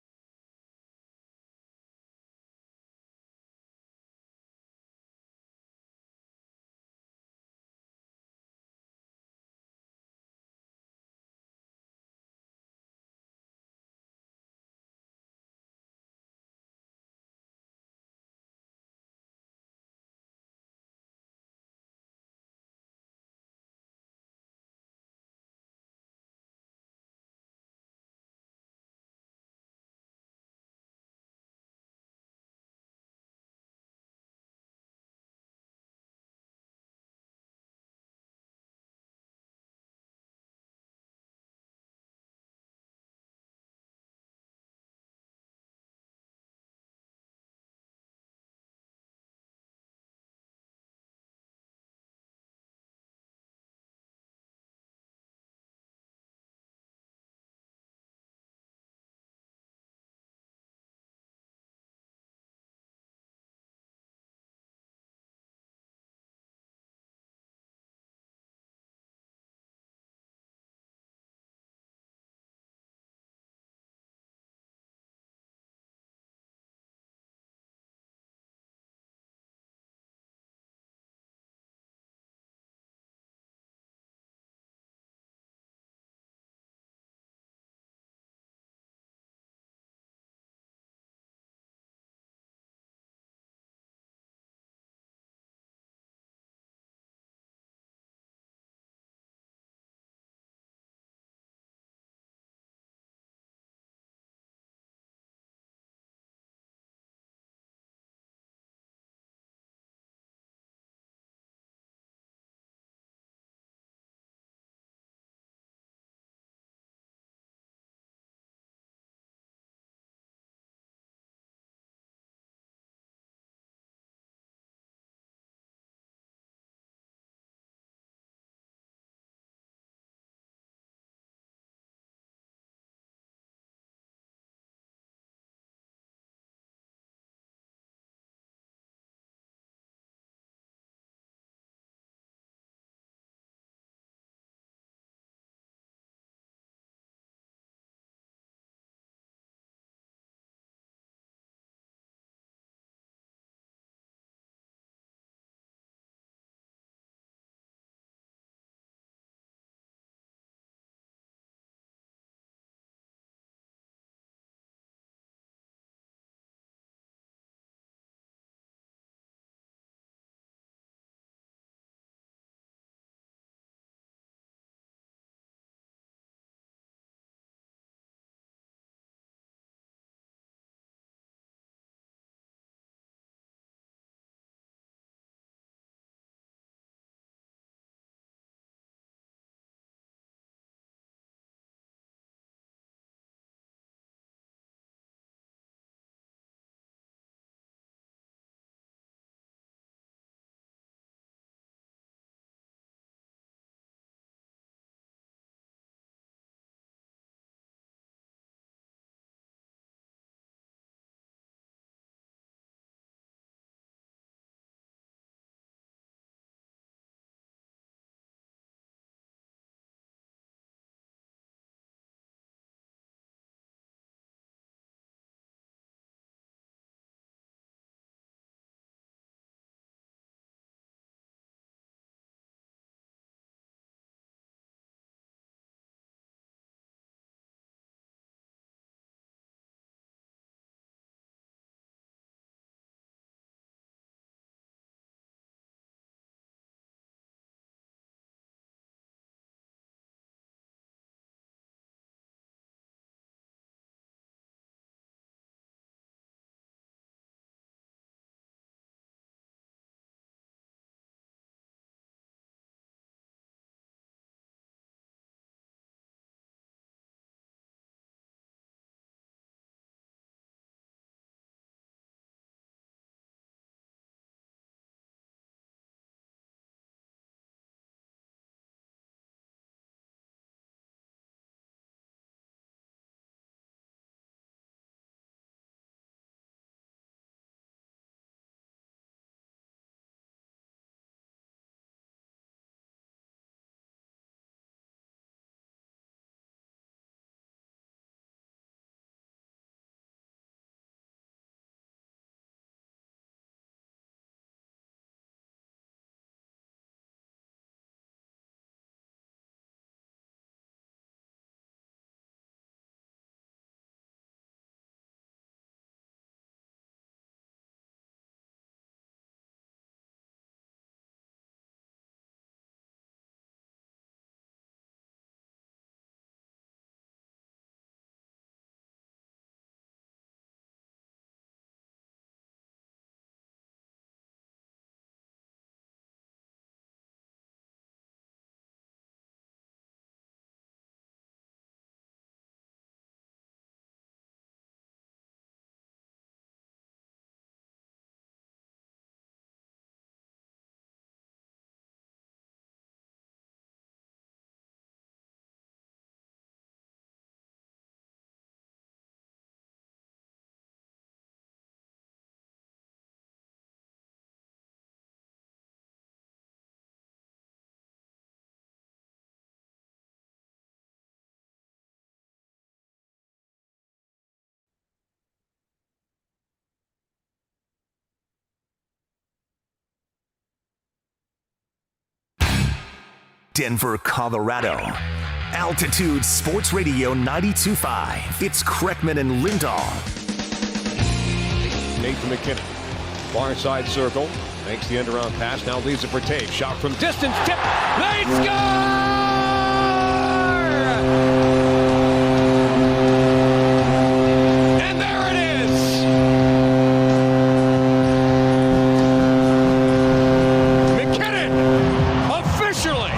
Denver, Colorado. Altitude Sports Radio 92.5. It's Kreckman and Lindahl. Nathan McKinnon, far side circle, makes the end-around pass, now leaves it for Tate. Shot from distance, tip, they score! And there it is! McKinnon officially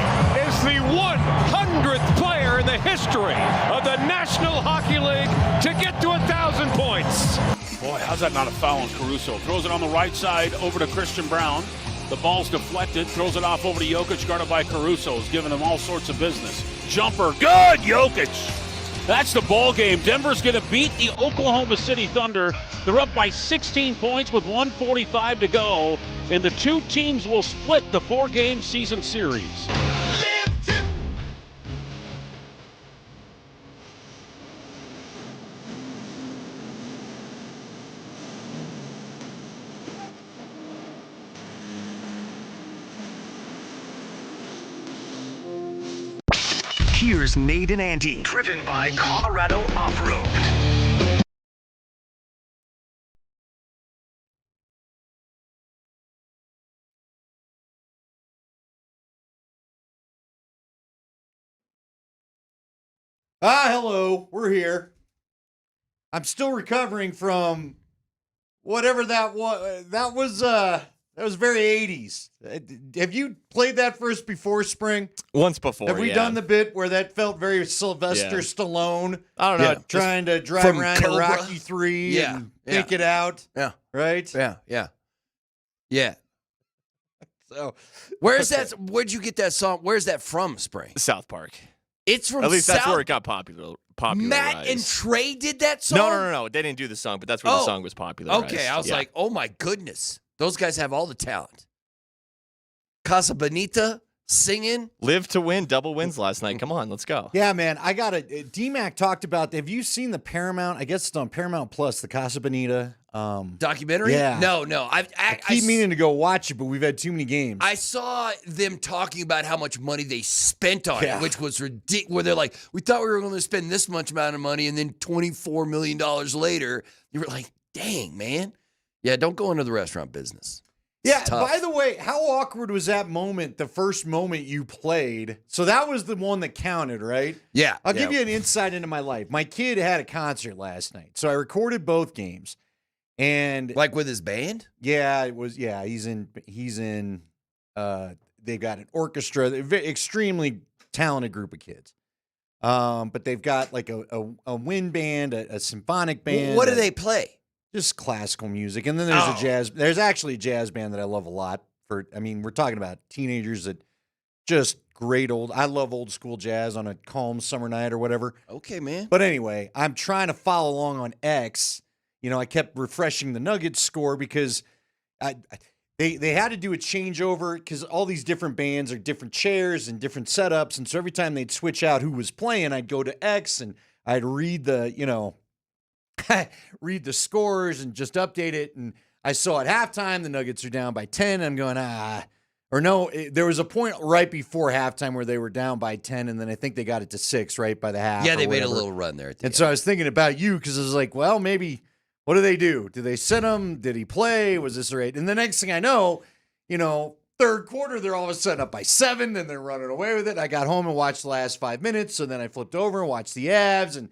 is the 100th player in the history of the National Hockey League to get to 1,000 points. Boy, how's that not a foul on Caruso? Throws it on the right side over to Christian Brown. The ball's deflected, throws it off over to Jokic, guarded by Caruso. He's giving him all sorts of business. Jumper, good, Jokic. That's the ball game. Denver's going to beat the Oklahoma City Thunder. They're up by 16 points with 1:45 to go, and the two teams will split the 4-game season series. Here's Nate and Andy, driven by Colorado Off-Road. Hello, we're here. I'm still recovering from whatever that was. That was very 80s. Have you played that first before spring? Once before. Have we done the bit where that felt very Sylvester Stallone? I don't know. Yeah, trying to drive around Cobra. in Rocky 3 and think it out. Yeah. Right? Yeah. So, where's that? Where'd you get that song? Where's that from, Spring? South Park. It's from At least South. that's where it got popular. Matt and Trey did that song? No. They didn't do the song, but that's where the song was popular. Okay, I was like, oh my goodness. Those guys have all the talent. Casa Bonita singing. Live to win, double wins last night. Come on, let's go. yeah, man, I got it. DMac talked about, have you seen the Paramount? I guess it's on Paramount Plus, the Casa Bonita documentary? Yeah. No. I keep meaning to go watch it, but we've had too many games. I saw them talking about how much money they spent on it, which was ridiculous. Where they're like, we thought we were going to spend this much amount of money, and then $24 million later, you were like, dang, man. Yeah, don't go into the restaurant business. Yeah, tough. by the way, how awkward was that moment, the first moment you played? So that was the one that counted, right? Yeah. I'll give you an insight into my life. My kid had a concert last night, so I recorded both games. And like with his band? Yeah, it was. Yeah, he's in. They've got an orchestra, extremely talented group of kids. But they've got like a wind band, a symphonic band. What do they play? Just classical music, and then there's a jazz. There's actually a jazz band that I love a lot. We're talking about teenagers that just great old. I love old school jazz on a calm summer night or whatever. Okay, man. But anyway, I'm trying to follow along on X. You know, I kept refreshing the Nuggets score because they had to do a changeover because all these different bands are different chairs and different setups, and so every time they'd switch out who was playing, I'd go to X and I'd read read the scores and just update it. And I saw at halftime the Nuggets are down by 10. I'm going, there was a point right before halftime where they were down by 10, and then I think they got it to 6 right by the half. Yeah, they made a little run there. So I was thinking about you because I was like, well, maybe what do they do? Did they sit him? Did he play? Was this right? And the next thing I know, third quarter, they're all of a sudden up by 7, and they're running away with it. I got home and watched the last 5 minutes, so then I flipped over and watched the Avs and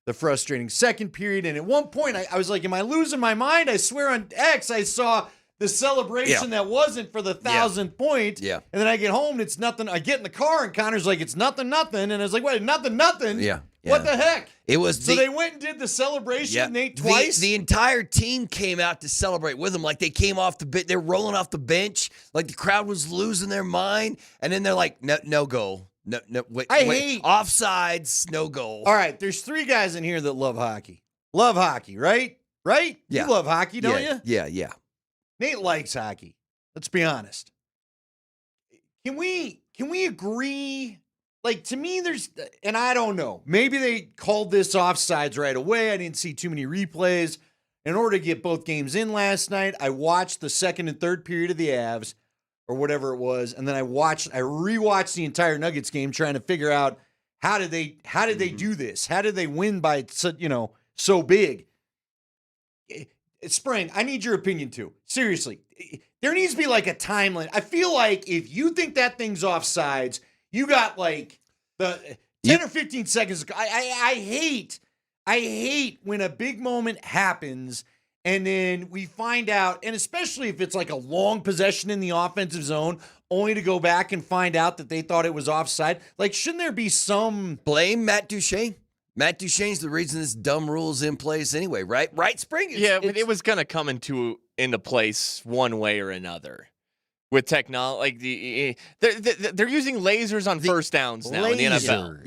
the frustrating second period. And at one point, I was like, am I losing my mind? I swear on X, I saw the celebration that wasn't for the 1,000th point. Yeah. And then I get home and it's nothing. I get in the car and Connor's like, it's nothing. And I was like, wait, nothing. Yeah. What the heck? It was so they went and did the celebration, Nate, twice. The entire team came out to celebrate with them. Like they came off the bench. They're rolling off the bench. Like the crowd was losing their mind. And then they're like, no goal. No, wait. hate offsides, no goal. All right, there's 3 guys in here that love hockey. Love hockey, right? Right? Yeah. You love hockey, don't you? Yeah. Nate likes hockey. Let's be honest. Can we agree? Like, to me, and I don't know. Maybe they called this offsides right away. I didn't see too many replays. In order to get both games in last night, I watched the second and third period of the Avs. or whatever it was, and then I rewatched the entire Nuggets game trying to figure out how did they do this? How did they win by so big? Spring, I need your opinion too. Seriously, there needs to be like a timeline. I feel like if you think that thing's offsides, you got like the 10 or 15 seconds. I hate when a big moment happens and then we find out, and especially if it's like a long possession in the offensive zone, only to go back and find out that they thought it was offside. Like, shouldn't there be some blame Matt Duchene? Matt Duchene's the reason this dumb rule is in place anyway, right? Right, Spring? But it was going to come into place one way or another. With technology, they're using lasers on first downs now in the NFL.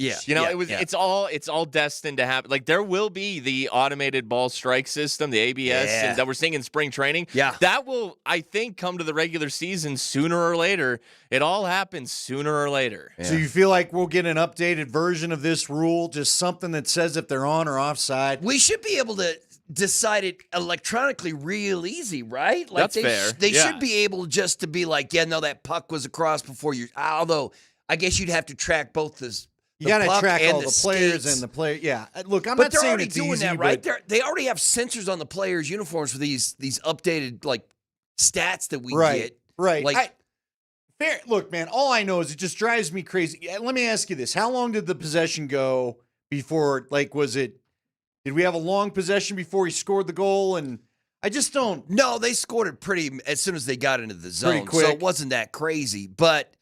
It's all destined to happen. Like, there will be the automated ball strike system, the ABS that we're seeing in spring training. Yeah, that will, I think, come to the regular season sooner or later. It all happens sooner or later. So you feel like we'll get an updated version of this rule, just something that says if they're on or offside? We should be able to decide it electronically real easy, right? Like That's fair. They should be able just to be like, that puck was across before you. Although I guess you'd have to track both the you got to track all the players skates. and the player. Yeah, look, I'm but not they're saying already it's doing easy, that, right? but They already have sensors on the players' uniforms for these updated like stats that we get. Right. Like, fair. Look, man, all I know is it just drives me crazy. Let me ask you this: how long did the possession go before? Like, did we have a long possession before he scored the goal? And I just don't. No, they scored it pretty as soon as they got into the zone. Pretty quick. So it wasn't that crazy. But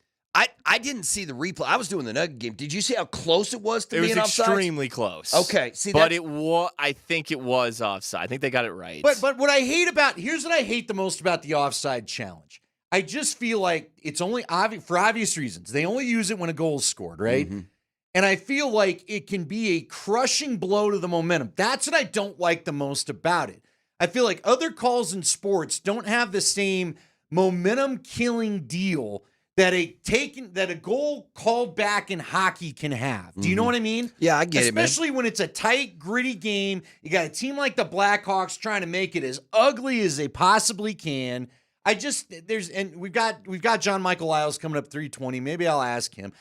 I didn't see the replay. I was doing the Nugget game. Did you see how close it was to being offside? It was extremely close. Okay. See, but I think it was offside. I think they got it right. But what I hate here's what I hate the most about the offside challenge. I just feel like it's only for obvious reasons. They only use it when a goal is scored, right? Mm-hmm. And I feel like it can be a crushing blow to the momentum. That's what I don't like the most about it. I feel like other calls in sports don't have the same momentum-killing deal that a goal called back in hockey can have. Do you know what I mean? Yeah, I get it, man. Especially when it's a tight, gritty game. You got a team like the Blackhawks trying to make it as ugly as they possibly can. We've got John Michael Lyles coming up 320. Maybe I'll ask him.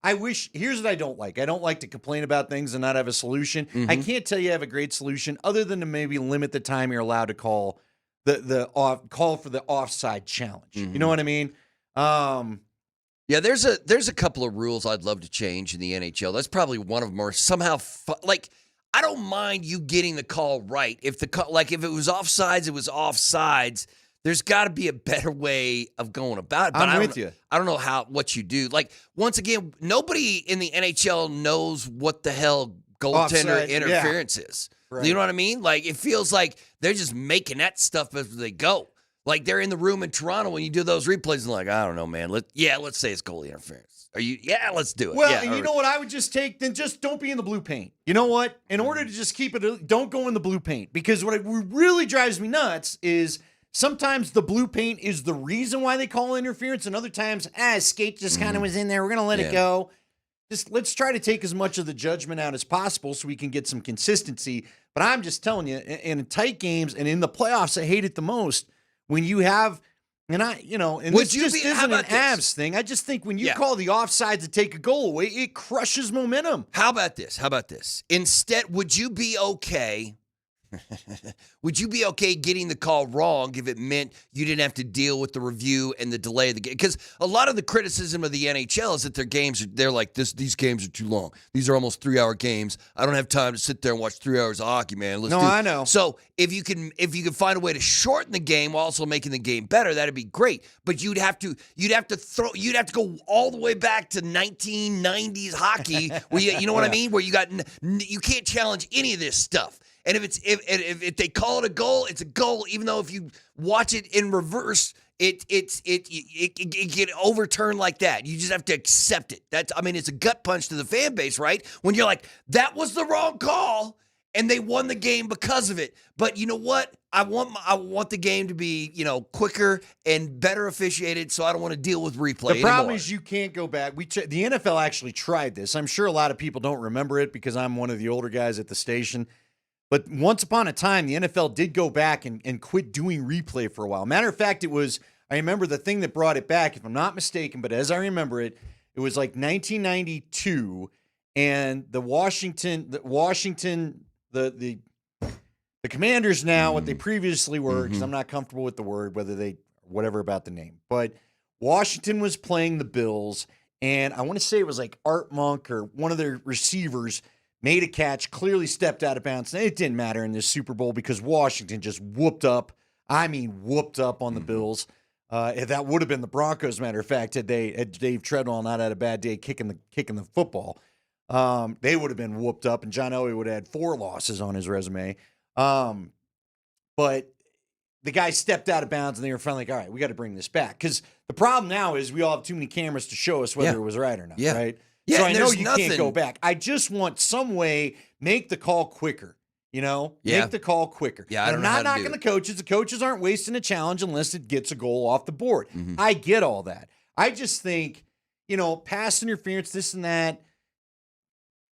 Here's what I don't like. I don't like to complain about things and not have a solution. I can't tell you I have a great solution other than to maybe limit the time you're allowed to call call for the offside challenge. You know what I mean? Yeah, there's a couple of rules I'd love to change in the NHL. That's probably one of them. Or somehow, I don't mind you getting the call right. If if it was offsides, it was offsides. There's got to be a better way of going about it. But I'm with you. I don't know what you do. Like, once again, nobody in the NHL knows what the hell goaltender interference is. Right. You know what I mean? Like, it feels like they're just making that stuff as they go. Like, they're in the room in Toronto when you do those replays and like, I don't know, man. Let's say it's goalie interference. Let's do it. Well, yeah, and you know what I would just take? Then just don't be in the blue paint. You know what? In order to just keep it, don't go in the blue paint. Because what really drives me nuts is sometimes the blue paint is the reason why they call interference, and other times, skate just kind of was in there. We're going to let it go. Just let's try to take as much of the judgment out as possible so we can get some consistency. But I'm just telling you, in tight games and in the playoffs, I hate it the most when you have, and this just isn't an Avs thing. I just think when you call the offside to take a goal away, it crushes momentum. How about this? Instead, would you be okay? Would you be okay getting the call wrong if it meant you didn't have to deal with the review and the delay of the game? Because a lot of the criticism of the NHL is that their games they're like, these games are too long. These are almost 3-hour games. I don't have time to sit there and watch 3 hours of hockey, man. I know. So if you can find a way to shorten the game while also making the game better, that'd be great. But you'd have to go all the way back to 1990s hockey, where you know what I mean, where you can't challenge any of this stuff. And if they call it a goal, it's a goal. Even though if you watch it in reverse, it get overturned like that. You just have to accept it. It's a gut punch to the fan base, right? When you're like, that was the wrong call, and they won the game because of it. But you know what? I want the game to be quicker and better officiated, so I don't want to deal with replay. The problem is you can't go back. The NFL actually tried this. I'm sure a lot of people don't remember it because I'm one of the older guys at the station. But once upon a time, the NFL did go back and quit doing replay for a while. Matter of fact, it was, I remember the thing that brought it back, if I'm not mistaken, but as I remember it, it was like 1992, and the Commanders now, what they previously were, because I'm not comfortable with the word, whatever about the name, but Washington was playing the Bills, and I want to say it was like Art Monk or one of their receivers made a catch, clearly stepped out of bounds. And it didn't matter in this Super Bowl because Washington just whooped up on the Bills. That would have been the Broncos, matter of fact, had Dave Treadwell not had a bad day kicking the football. They would have been whooped up, and John Elway would have had 4 losses on his resume. But the guy stepped out of bounds, and they were finally like, all right, we got to bring this back. Because the problem now is we all have too many cameras to show us whether it was right or not, right? Yeah, so I know you can't go back. I just want some way, make the call quicker, Make the call quicker. Yeah, I don't know I'm how not to do knocking the coaches. The coaches aren't wasting a challenge unless it gets a goal off the board. I get all that. I just think, pass interference, this and that,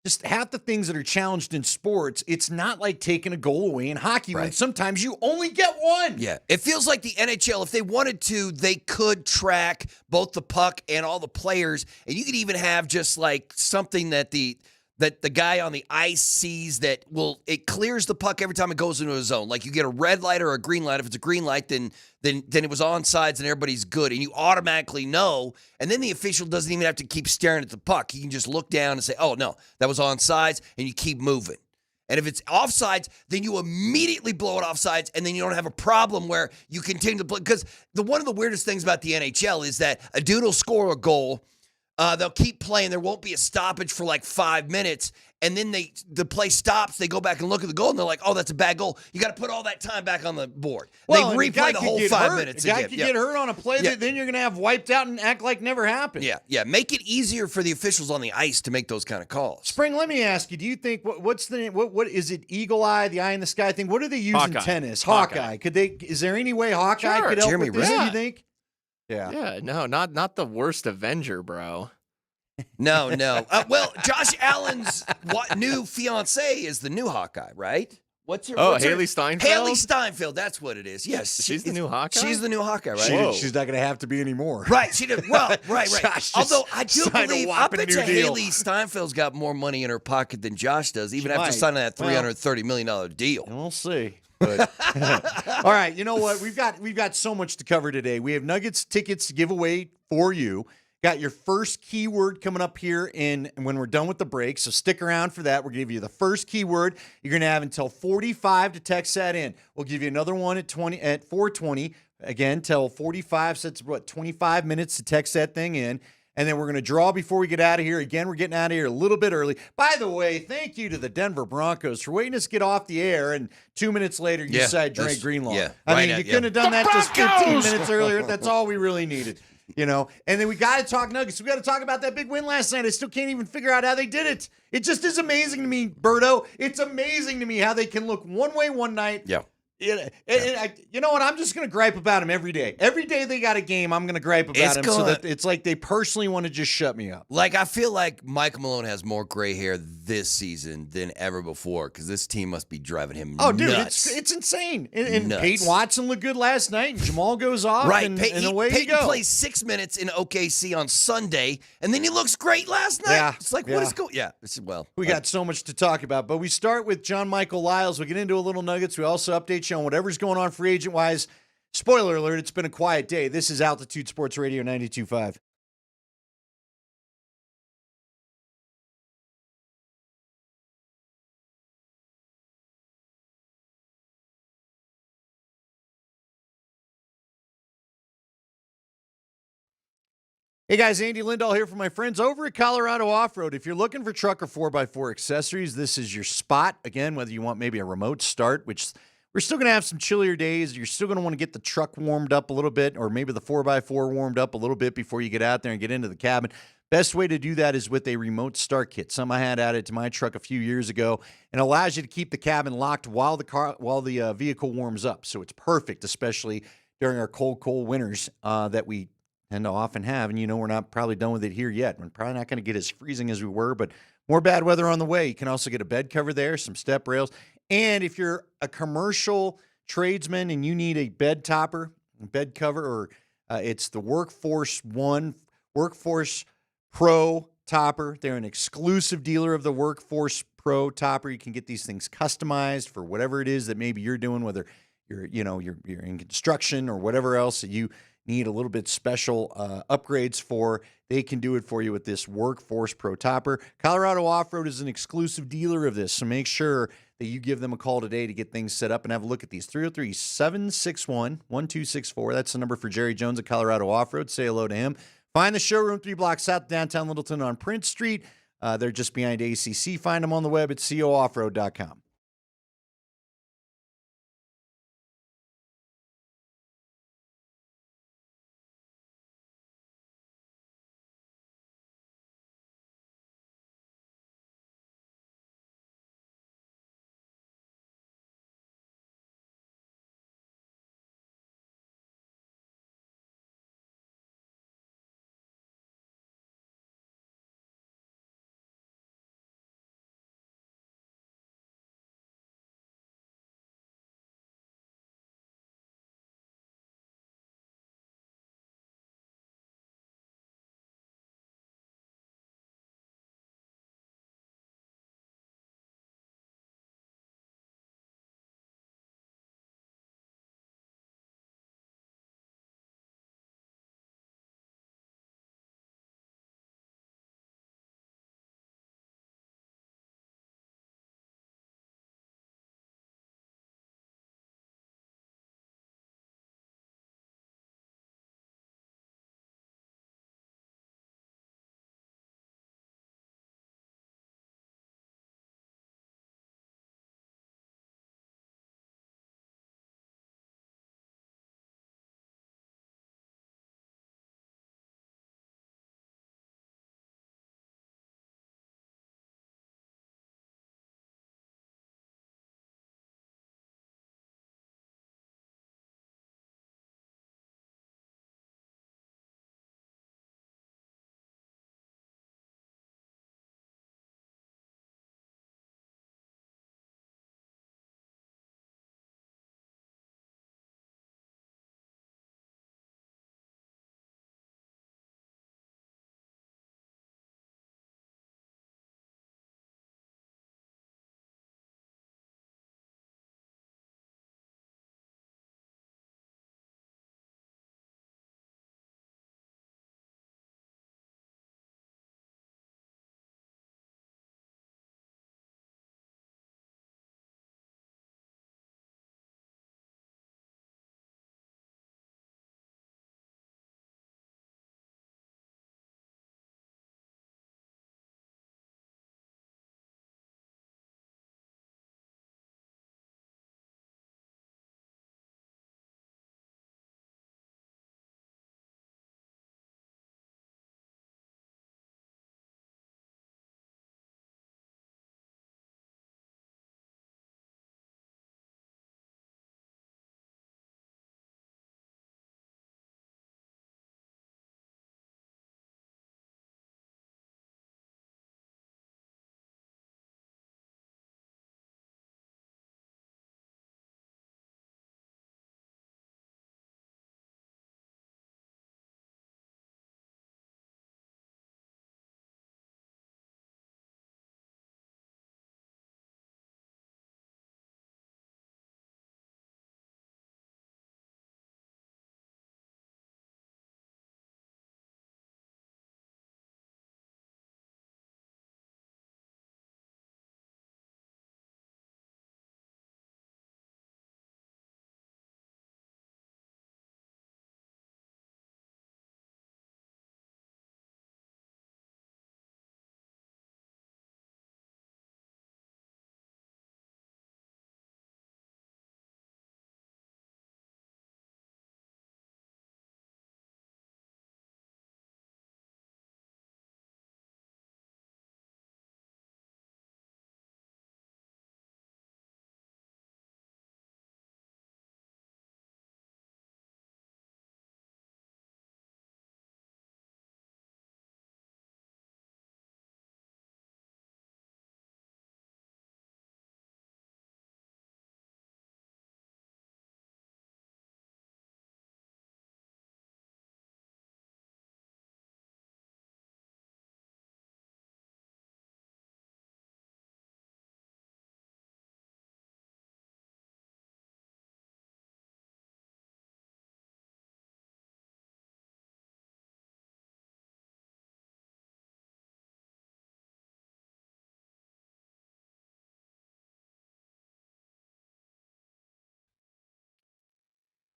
just half the things that are challenged in sports, it's not like taking a goal away in hockey when sometimes you only get one. Yeah. It feels like the NHL, if they wanted to, they could track both the puck and all the players. And you could even have just like something that the guy on the ice sees that it clears the puck every time it goes into a zone. Like you get a red light or a green light. If it's a green light, then it was onside and everybody's good. And you automatically know. And then the official doesn't even have to keep staring at the puck. He can just look down and say, oh, no, that was onside, and you keep moving. And if it's offsides, then you immediately blow it offsides, and then you don't have a problem where you continue to play. Because one of the weirdest things about the NHL is that a dude will score a goal. They'll keep playing. There won't be a stoppage for like 5 minutes. And then the play stops. They go back and look at the goal, and they're like, oh, that's a bad goal. You got to put all that time back on the board. Well, they replay the whole 5 minutes again. A again. guy could get hurt on a play that then you're going to have wiped out and act like never happened. Yeah. Make it easier for the officials on the ice to make those kind of calls. Spring, let me ask you, do you think, what is it, eagle eye, the eye in the sky thing? What do they use in tennis? Hawkeye. Is there any way Hawkeye could help with this, do you think? Yeah, no, not the worst Avenger, bro. No. Well, Josh Allen's new fiance is the new Hawkeye, right? What's Haley Steinfeld? Haley Steinfeld, that's what it is. Yes. She's the new Hawkeye? She's the new Hawkeye, right? She's not going to have to be anymore. Right, she did. Well, right. Although I do believe, I bet you deal. Haley Steinfeld's got more money in her pocket than Josh does, even after signing that $330 million deal. We'll see. But all right, you know what? We've got so much to cover today. We have Nuggets tickets to give away for you. Got your first keyword coming up here when we're done with the break, so stick around for that. We're going to give you the first keyword. You're going to have until 45 to text that in. We'll give you another one at 4:20. Again, till 45, so it's 25 minutes to text that thing in. And then we're going to draw before we get out of here. Again, we're getting out of here a little bit early. By the way, thank you to the Denver Broncos for waiting us to get off the air, and 2 minutes later, you decided to drink Greenlaw. You couldn't have done that just 15 minutes earlier. That's all we really needed. And then we got to talk Nuggets. We got to talk about that big win last night. I still can't even figure out how they did it. It just is amazing to me, Berto. It's amazing to me how they can look one way one night. Yeah. You know what? I'm just going to gripe about them every day. Every day they got a game, I'm going to gripe about them so that it's like they personally want to just shut me up. Like, I feel like Mike Malone has more gray hair this season than ever before because this team must be driving him nuts. Oh, dude, it's insane. And Peyton Watson looked good last night, and Jamal goes off, and away you go. Peyton plays 6 minutes in OKC on Sunday, and then he looks great last night. Yeah. It's like, what is going on? Yeah, we got so much to talk about, but we start with John Michael Lyles. We get into a little Nuggets. We also update you on whatever's going on free agent-wise. Spoiler alert, it's been a quiet day. This is Altitude Sports Radio 92.5. Hey guys, Andy Lindahl here for my friends over at Colorado Off-Road. If you're looking for truck or 4x4 accessories, this is your spot. Again, whether you want maybe a remote start, which we're still going to have some chillier days. You're still going to want to get the truck warmed up a little bit, or maybe the 4x4 warmed up a little bit before you get out there and get into the cabin. Best way to do that is with a remote start kit. Some I had added to my truck a few years ago, and allows you to keep the cabin locked while the vehicle warms up. So it's perfect, especially during our cold winters that we tend to often have. And we're not probably done with it here yet. We're probably not going to get as freezing as we were, but more bad weather on the way. You can also get a bed cover there, some step rails. And if you're a commercial tradesman and you need a bed topper, bed cover, or It's the Workforce Pro Topper. They're an exclusive dealer of the Workforce Pro Topper. You can get these things customized for whatever it is that maybe you're doing, whether you're in construction or whatever else that you need a little bit special upgrades for. They can do it for you with this Workforce Pro Topper. Colorado Off-Road is an exclusive dealer of this, so make sure that you give them a call today to get things set up and have a look at these. 303-761-1264. That's the number for Jerry Jones at Colorado Off-Road. Say hello to him. Find the showroom 3 blocks south of downtown Littleton on Prince Street. They're just behind ACC. Find them on the web at cooffroad.com.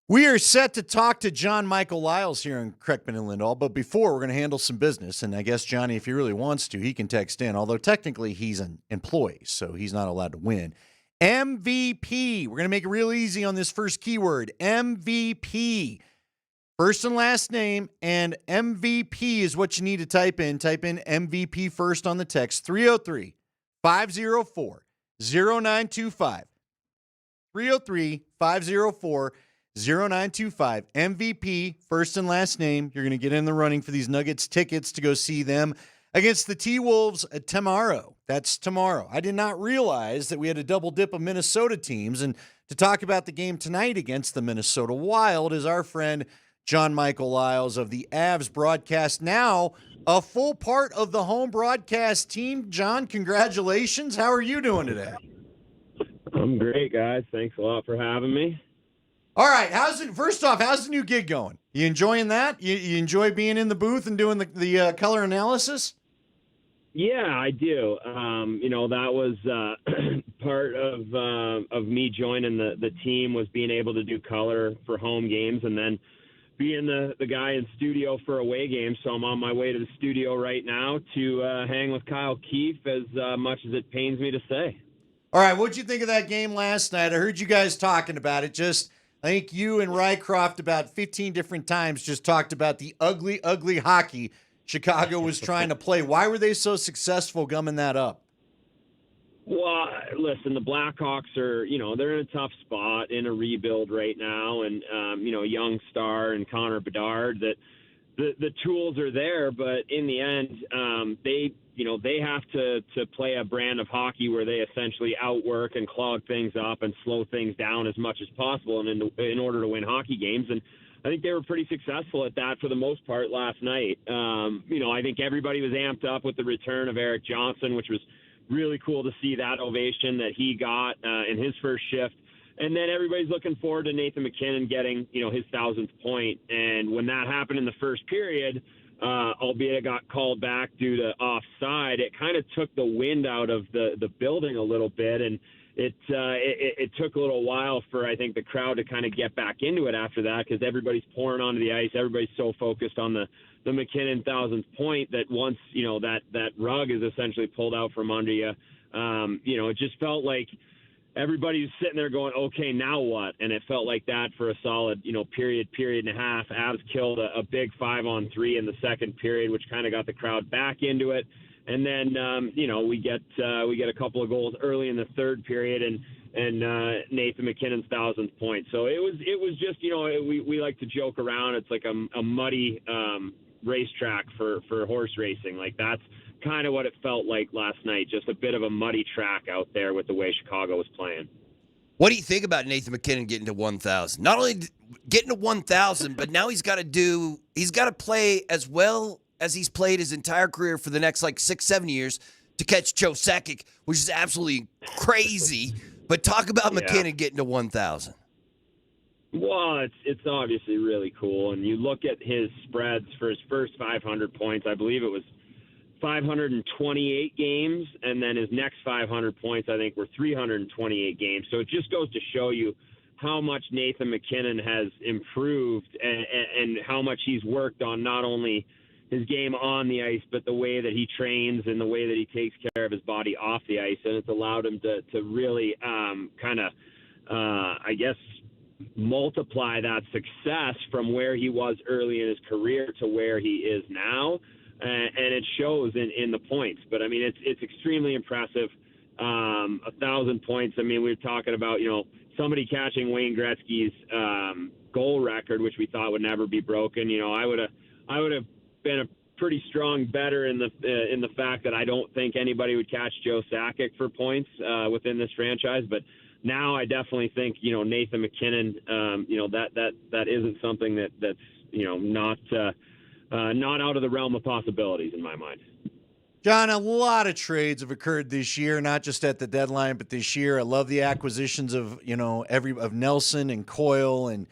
We are set to talk to John Michael Lyles here in Kreckman and Lindahl, but before, we're going to handle some business, and I guess, Johnny, if he really wants to, he can text in, although technically he's an employee, so he's not allowed to win. MVP. We're going to make it real easy on this first keyword. MVP. First and last name, and MVP is what you need to type in. Type in MVP first on the text, 303-504-0925. 303-504-0925. 0925 MVP, first and last name. You're going to get in the running for these Nuggets tickets to go see them against the T-Wolves tomorrow. That's tomorrow. I did not realize that we had a double dip of Minnesota teams. And to talk about the game tonight against the Minnesota Wild is our friend John Michael Lyles of the Avs broadcast, now a full part of the home broadcast team. John, congratulations. How are you doing today? I'm great, guys. Thanks a lot for having me. All right, first off, how's the new gig going? You enjoying that? You enjoy being in the booth and doing the color analysis? Yeah, I do. That was part of me joining the team, was being able to do color for home games and then being the guy in studio for away games. So I'm on my way to the studio right now to hang with Kyle Keefe, as much as it pains me to say. All right, what'd you think of that game last night? I heard you guys talking about it. I think you and Rycroft about 15 different times just talked about the ugly, ugly hockey Chicago was trying to play. Why were they so successful gumming that up? Well, listen, the Blackhawks are, they're in a tough spot in a rebuild right now. And, young star and Connor Bedard, that the tools are there, but in the end, they have to play a brand of hockey where they essentially outwork and clog things up and slow things down as much as possible in order to win hockey games. And I think they were pretty successful at that for the most part last night. I think everybody was amped up with the return of Eric Johnson, which was really cool to see that ovation that he got in his first shift. And then everybody's looking forward to Nathan MacKinnon getting, his 1,000th point. And when that happened in the first period, albeit it got called back due to offside, it kind of took the wind out of the building a little bit. And it took a little while for, I think, the crowd to kind of get back into it after that, because everybody's pouring onto the ice. Everybody's so focused on the MacKinnon 1,000th point that once, that rug is essentially pulled out from under you, it just felt like everybody was sitting there going, okay, now what? And it felt like that for a solid, period and a half. Avs killed a big 5-on-3 in the second period, which kind of got the crowd back into it. And then, we get a couple of goals early in the third period, and Nathan MacKinnon's 1,000th point. So it was just, we like to joke around. It's like a muddy racetrack for horse racing. Like, that's kind of what it felt like last night, just a bit of a muddy track out there with the way Chicago was playing. What do you think about Nathan MacKinnon getting to 1,000? Not only getting to 1,000, but now he's got to play as well as he's played his entire career for the next 6-7 years to catch Joe Sakic, which is absolutely crazy. But talk about MacKinnon getting to 1,000. Well, it's obviously really cool. And you look at his spreads for his first 500 points, I believe it was 528 games, and then his next 500 points, I think, were 328 games. So it just goes to show you how much Nathan MacKinnon has improved and how much he's worked on not only his game on the ice, but the way that he trains and the way that he takes care of his body off the ice. And it's allowed him to really multiply that success from where he was early in his career to where he is now. And it shows in the points. But, I mean, it's extremely impressive. 1,000 points. I mean, we were talking about, somebody catching Wayne Gretzky's goal record, which we thought would never be broken. I would have been a pretty strong better in the fact that I don't think anybody would catch Joe Sakic for points within this franchise. But now I definitely think, Nathan MacKinnon, that isn't something that's not out of the realm of possibilities in my mind. John, a lot of trades have occurred this year, not just at the deadline, but this year. I love the acquisitions of, of Nelson and Coyle and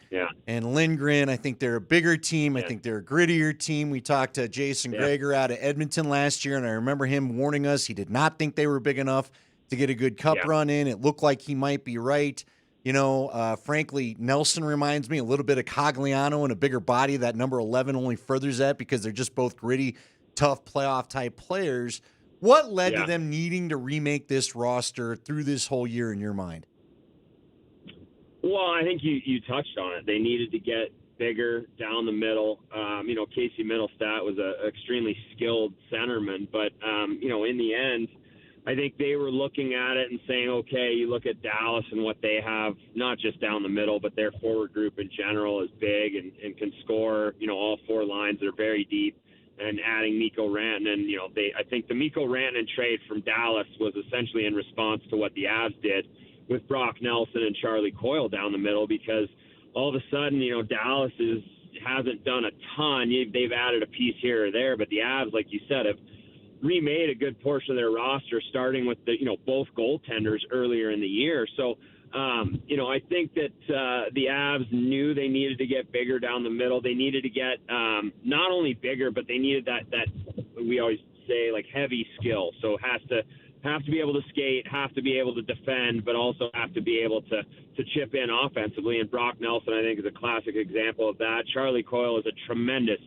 Lindgren. I think they're a bigger team. I think they're a grittier team. We talked to Jason Greger out of Edmonton last year, and I remember him warning us he did not think they were big enough to get a good cup run in. It looked like he might be right. Frankly, Nelson reminds me a little bit of Cogliano and a bigger body. That number 11 only furthers that because they're just both gritty, tough playoff-type players. What led to them needing to remake this roster through this whole year in your mind? Well, I think you touched on it. They needed to get bigger down the middle. Casey Middlestat was an extremely skilled centerman, but, in the end, I think they were looking at it and saying, okay, you look at Dallas and what they have, not just down the middle, but their forward group in general is big and can score, all four lines. They're very deep. And adding Mikko Rantanen, I think the Mikko Rantanen trade from Dallas was essentially in response to what the Avs did with Brock Nelson and Charlie Coyle down the middle, because all of a sudden, Dallas hasn't done a ton. They've added a piece here or there, but the Avs, like you said, have remade a good portion of their roster, starting with both goaltenders earlier in the year. So, I think that the Avs knew they needed to get bigger down the middle. They needed to get not only bigger, but they needed that we always say, like, heavy skill. So have to be able to skate, have to be able to defend, but also have to be able to chip in offensively. And Brock Nelson, I think, is a classic example of that. Charlie Coyle is a tremendous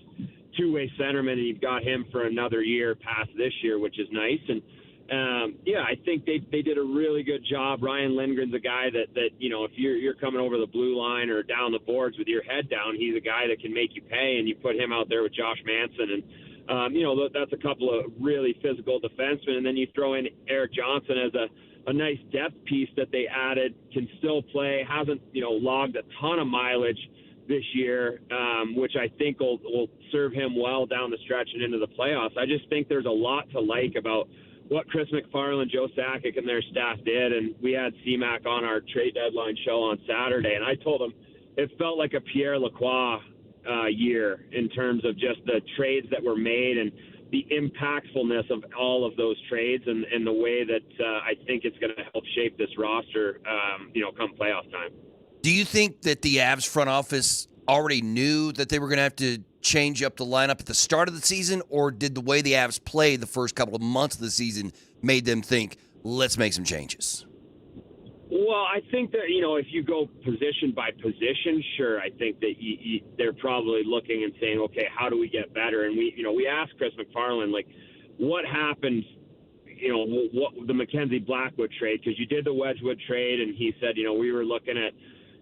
two-way centerman, and you've got him for another year past this year, which is nice. And I think they did a really good job. Ryan Lindgren's a guy that if you're coming over the blue line or down the boards with your head down, he's a guy that can make you pay, and you put him out there with Josh Manson, and that's a couple of really physical defensemen. And then you throw in Eric Johnson as a nice depth piece that they added, can still play, hasn't logged a ton of mileage this year, which I think will serve him well down the stretch and into the playoffs. I just think there's a lot to like about what Chris McFarland, Joe Sakic, and their staff did. And we had CMAC on our trade deadline show on Saturday, and I told him it felt like a Pierre Lacroix year in terms of just the trades that were made and the impactfulness of all of those trades and the way that I think it's going to help shape this roster, come playoff time. Do you think that the Avs front office already knew that they were going to have to change up the lineup at the start of the season, or did the way the Avs played the first couple of months of the season made them think, let's make some changes? Well, I think that, if you go position by position, sure, I think that they're probably looking and saying, okay, how do we get better? And we asked Chris McFarland, like, what happened, what the Mackenzie Blackwood trade, because you did the Wedgwood trade, and he said, we were looking at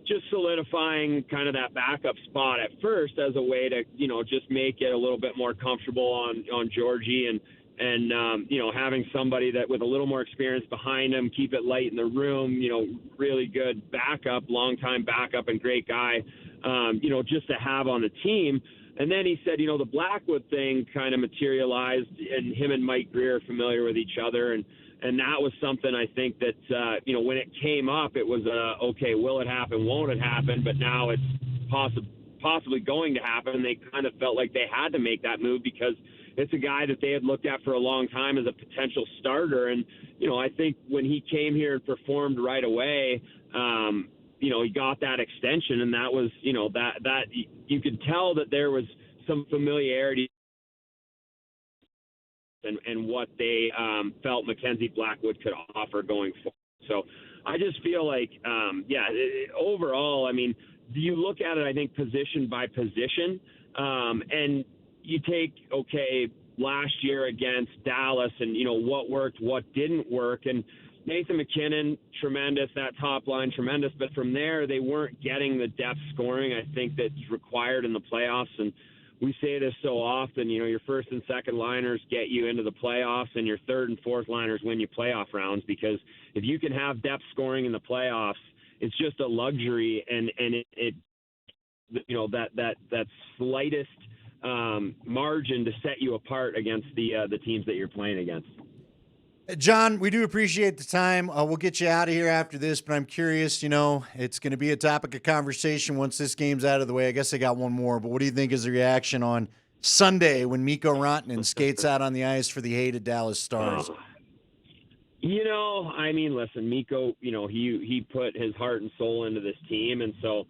just solidifying kind of that backup spot at first as a way to, just make it a little bit more comfortable on Georgie and having somebody that with a little more experience behind him, keep it light in the room, really good backup, longtime backup and great guy, just to have on the team. And then he said, the Blackwood thing kind of materialized, and him and Mike Greer are familiar with each other. And that was something I think that, when it came up, it was, okay, will it happen? Won't it happen? But now it's possibly going to happen. And they kind of felt like they had to make that move because it's a guy that they had looked at for a long time as a potential starter. And, I think when he came here and performed right away, he got that extension, and that was, that you could tell that there was some familiarity and what they felt Mackenzie Blackwood could offer going forward. So I just feel like, overall, I mean, you look at it, I think, position by position, and you take, last year against Dallas and, what worked, what didn't work. And Nathan McKinnon, tremendous, that top line, tremendous. But from there, they weren't getting the depth scoring, I think, that's required in the playoffs. And we say this so often, your first and second liners get you into the playoffs, and your third and fourth liners win you playoff rounds, because if you can have depth scoring in the playoffs, it's just a luxury. And it that slightest margin to set you apart against the teams that you're playing against. John, we do appreciate the time. We'll get you out of here after this, but I'm curious, it's going to be a topic of conversation once this game's out of the way. I guess I got one more, but what do you think is the reaction on Sunday when Mikko Rantanen skates out on the ice for the hated Dallas Stars? Listen, Mikko, he put his heart and soul into this team, and so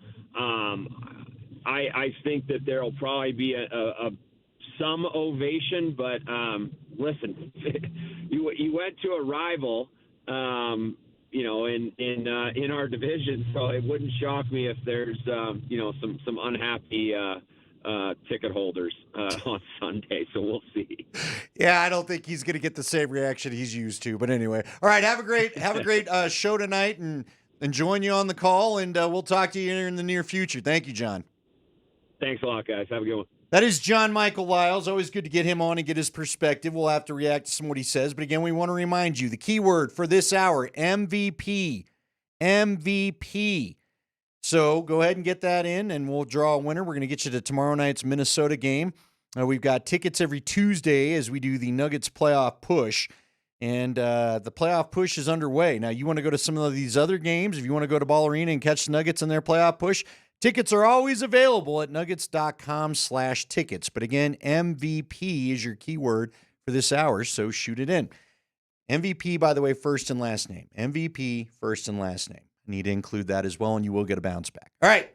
I think that there'll probably be some ovation, but listen, you went to a rival, in our division. So it wouldn't shock me if there's some unhappy ticket holders on Sunday. So we'll see. Yeah, I don't think he's going to get the same reaction he's used to. But anyway, all right, have a great show tonight, and join you on the call, and we'll talk to you in the near future. Thank you, John. Thanks a lot, guys. Have a good one. That is John Michael Lyles. Always good to get him on and get his perspective. We'll have to react to some of what he says. But again, we want to remind you, the key word for this hour, MVP. MVP. So go ahead and get that in, and we'll draw a winner. We're going to get you to tomorrow night's Minnesota game. We've got tickets every Tuesday as we do the Nuggets playoff push. And the playoff push is underway. Now, you want to go to some of these other games, if you want to go to Ball Arena and catch the Nuggets in their playoff push, tickets are always available at nuggets.com/tickets. But again, MVP is your keyword for this hour, so shoot it in. MVP, by the way, first and last name. MVP, first and last name. I need to include that as well, and you will get a bounce back. All right.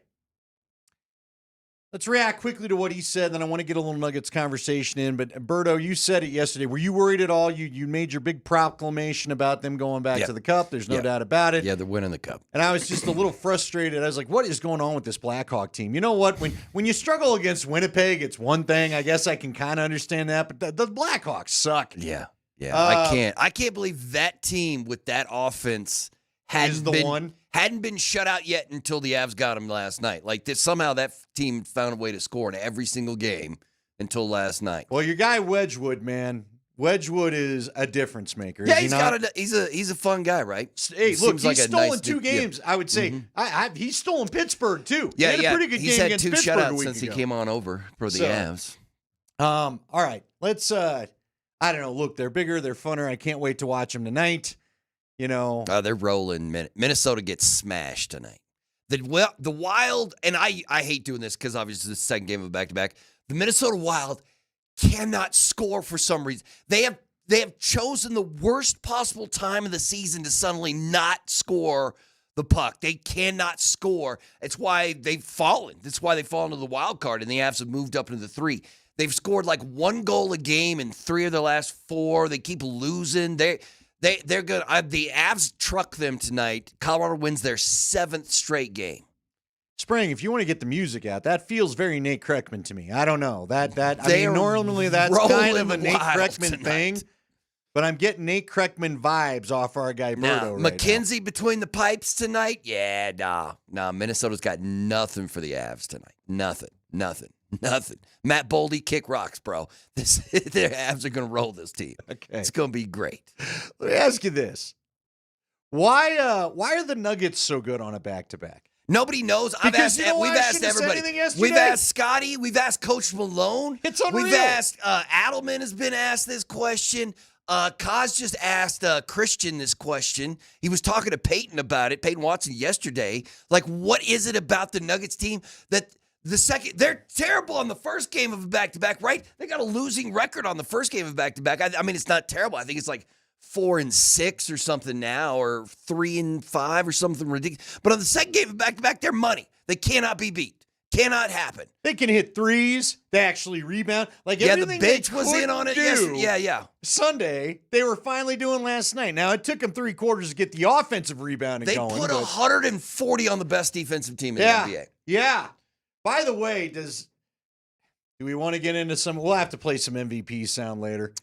Let's react quickly to what he said, then I want to get a little Nuggets conversation in. But, Berto, you said it yesterday. Were you worried at all? You made your big proclamation about them going back to the Cup. There's no doubt about it. Yeah, they're winning the Cup. And I was just a little frustrated. I was like, what is going on with this Blackhawk team? You know what? When you struggle against Winnipeg, it's one thing. I guess I can kind of understand that. But the Blackhawks suck. Yeah. I can't believe that team with that offense hadn't been shut out yet until the Avs got them last night. Like somehow that team found a way to score in every single game until last night. Well, your guy Wedgwood, man. Wedgwood is a difference maker. Yeah, he's a fun guy, right? Hey, look, he's stolen two games. I would say he's stolen Pittsburgh too. Yeah, he had a pretty good he's game had against two Pittsburgh shutouts since he came on over for the Avs. All right, let's. I don't know. Look, they're bigger, they're funner. I can't wait to watch them tonight. You know, they're rolling. Minnesota gets smashed tonight. The Wild, and I hate doing this because obviously it's the second game of a back-to-back. The Minnesota Wild cannot score for some reason. They have chosen the worst possible time of the season to suddenly not score the puck. They cannot score. It's why they've fallen. That's why they've fallen to the wild card, and the Avs have moved up into the 3. They've scored like 1 goal a game in 3 of their last 4. They keep losing. They're good. The Avs truck them tonight. Colorado wins their 7th straight game. Spring, if you want to get the music out, that feels very Nate Kreckman to me. I don't know. Normally that's kind of a Nate Kreckman thing, but I'm getting Nate Kreckman vibes off our guy Berto right McKenzie now. Between the pipes tonight? Yeah, nah. Minnesota's got nothing for the Avs tonight. Nothing. Matt Boldy, kick rocks, bro. Their Avs are going to roll this team. Okay. It's going to be great. Let me ask you this. Why are the Nuggets so good on a back-to-back? Nobody knows. We've asked everybody. We've asked Scotty. We've asked Coach Malone. It's unreal. We've asked Adelman has been asked this question. Kaz just asked Christian this question. He was talking to Peyton about it, Peyton Watson, yesterday. Like, what is it about the Nuggets team that they're terrible on the first game of a back-to-back, right? They got a losing record on the first game of a back-to-back. I mean, it's not terrible. I think it's like 4-6 or something now, or 3-5 or something ridiculous. But on the second game of back-to-back, they're money. They cannot be beat. Cannot happen. They can hit threes. They actually rebound. Like the everything bench was in on it yesterday. Yeah. Sunday, they were finally doing last night. Now, it took them 3 quarters to get the offensive rebounding going. They put 140 on the best defensive team in the NBA. Yeah. By the way, do we want to get into some? We'll have to play some MVP sound later.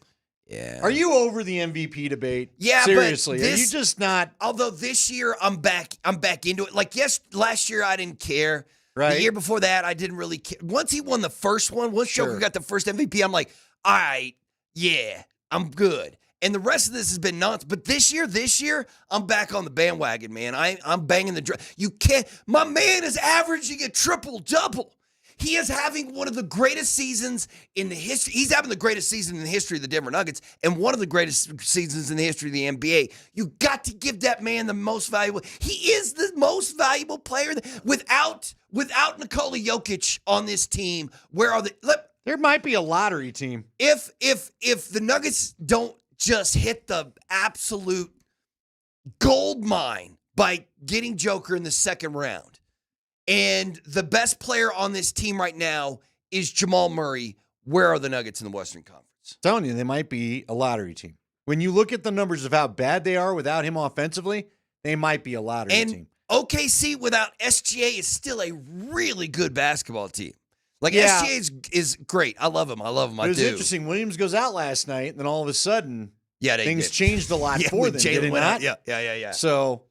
Yeah. Are you over the MVP debate? Yeah, seriously. But are you just not? Although this year I'm back into it. Like last year I didn't care. Right. The year before that I didn't really care. Once he won the first one, once Joker got the first MVP, I'm like, all right, yeah, I'm good. And the rest of this has been nonsense. But this year, I'm back on the bandwagon, man. I'm banging the drum. You can't. My man is averaging a triple-double. He is having one of the greatest seasons in the history. He's having the greatest season in the history of the Denver Nuggets and one of the greatest seasons in the history of the NBA. You got to give that man the most valuable. He is the most valuable player. Without Nikola Jokic on this team, where are there might be a lottery team. If the Nuggets don't just hit the absolute gold mine by getting Joker in the second round, and the best player on this team right now is Jamal Murray, where are the Nuggets in the Western Conference? I'm telling you, they might be a lottery team. When you look at the numbers of how bad they are without him offensively, they might be a lottery team. OKC without SGA is still a really good basketball team. Like, Yeah. SGA is great. I love him. I do. It was interesting. Williams goes out last night, and then all of a sudden, things did. changed a lot for them. Did it not? Yeah. So,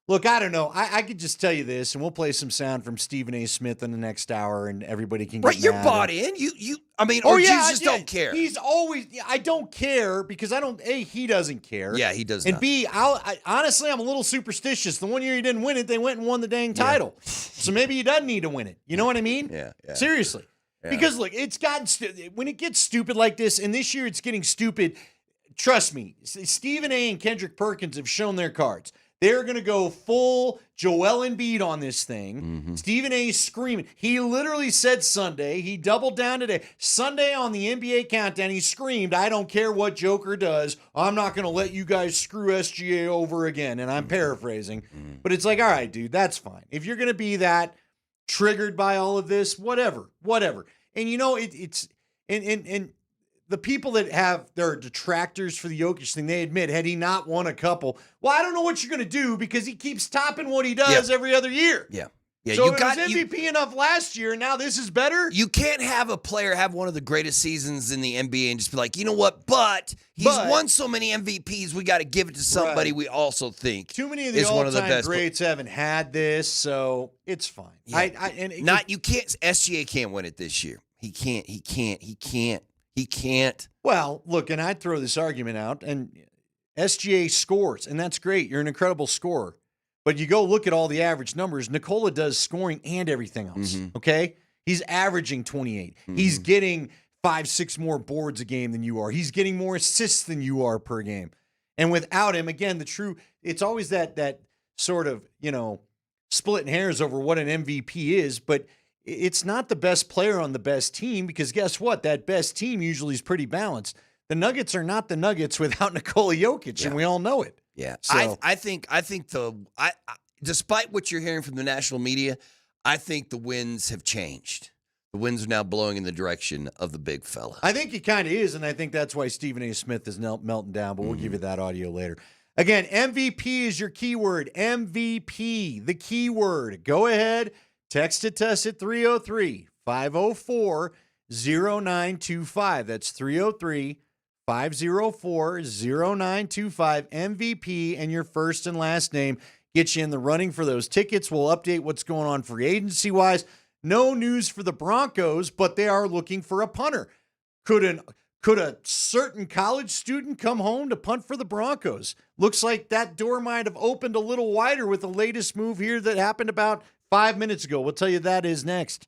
look, I don't know. I could just tell you this, and we'll play some sound from Stephen A. Smith in the next hour, and everybody can get Right, you're mad. bought in. You just don't care. He's always. I don't care because I don't. A, he doesn't care. Yeah, he does And not. B, honestly, I'm a little superstitious. The one year he didn't win it, they went and won the dang title. So maybe he doesn't need to win it. You know what I mean? Yeah. Seriously. Yeah. Because look, it's gotten when it gets stupid like this, and this year it's getting stupid. Trust me, Stephen A. and Kendrick Perkins have shown their cards. They're going to go full Joel Embiid on this thing. Mm-hmm. Stephen A. is screaming. He literally said Sunday. He doubled down today. Sunday on the NBA Countdown, he screamed, I don't care what Joker does. I'm not going to let you guys screw SGA over again. And I'm paraphrasing. But it's like, all right, dude, that's fine. If you're going to be that triggered by all of this, whatever. And you know, it's the people that have their detractors for the Jokic thing, they admit, had he not won a couple, well, I don't know what you're going to do because he keeps topping what he does every other year. Yeah. So it was MVP enough last year, and now this is better? You can't have a player have one of the greatest seasons in the NBA and just be like, you know what, but he's won so many MVPs, we got to give it to somebody we also think Too many of the is one of the all-time best. greats haven't had this, so it's fine. Yeah. SGA can't win it this year. He can't. Well, look, and I'd throw this argument out, and SGA scores, and that's great. You're an incredible scorer. But you go look at all the average numbers. Nikola does scoring and everything else, okay? He's averaging 28. He's getting 5-6 more boards a game than you are. He's getting more assists than you are per game. And without him, again, it's always that sort of, splitting hairs over what an MVP is, but it's not the best player on the best team because guess what? That best team usually is pretty balanced. The Nuggets are not the Nuggets without Nikola Jokic, and we all know it. Yeah, So, I think despite what you're hearing from the national media, I think the winds have changed. The winds are now blowing in the direction of the big fella. I think it kind of is, and I think that's why Stephen A. Smith is melting down, but we'll give you that audio later. Again, MVP is your keyword. MVP, the keyword. Go ahead, text it to us at 303-504-0925. That's 303-504-0925, MVP, and your first and last name. Get you in the running for those tickets. We'll update what's going on free agency-wise. No news for the Broncos, but they are looking for a punter. Could a certain college student come home to punt for the Broncos? Looks like that door might have opened a little wider with the latest move here that happened about 5 minutes ago. We'll tell you that is next.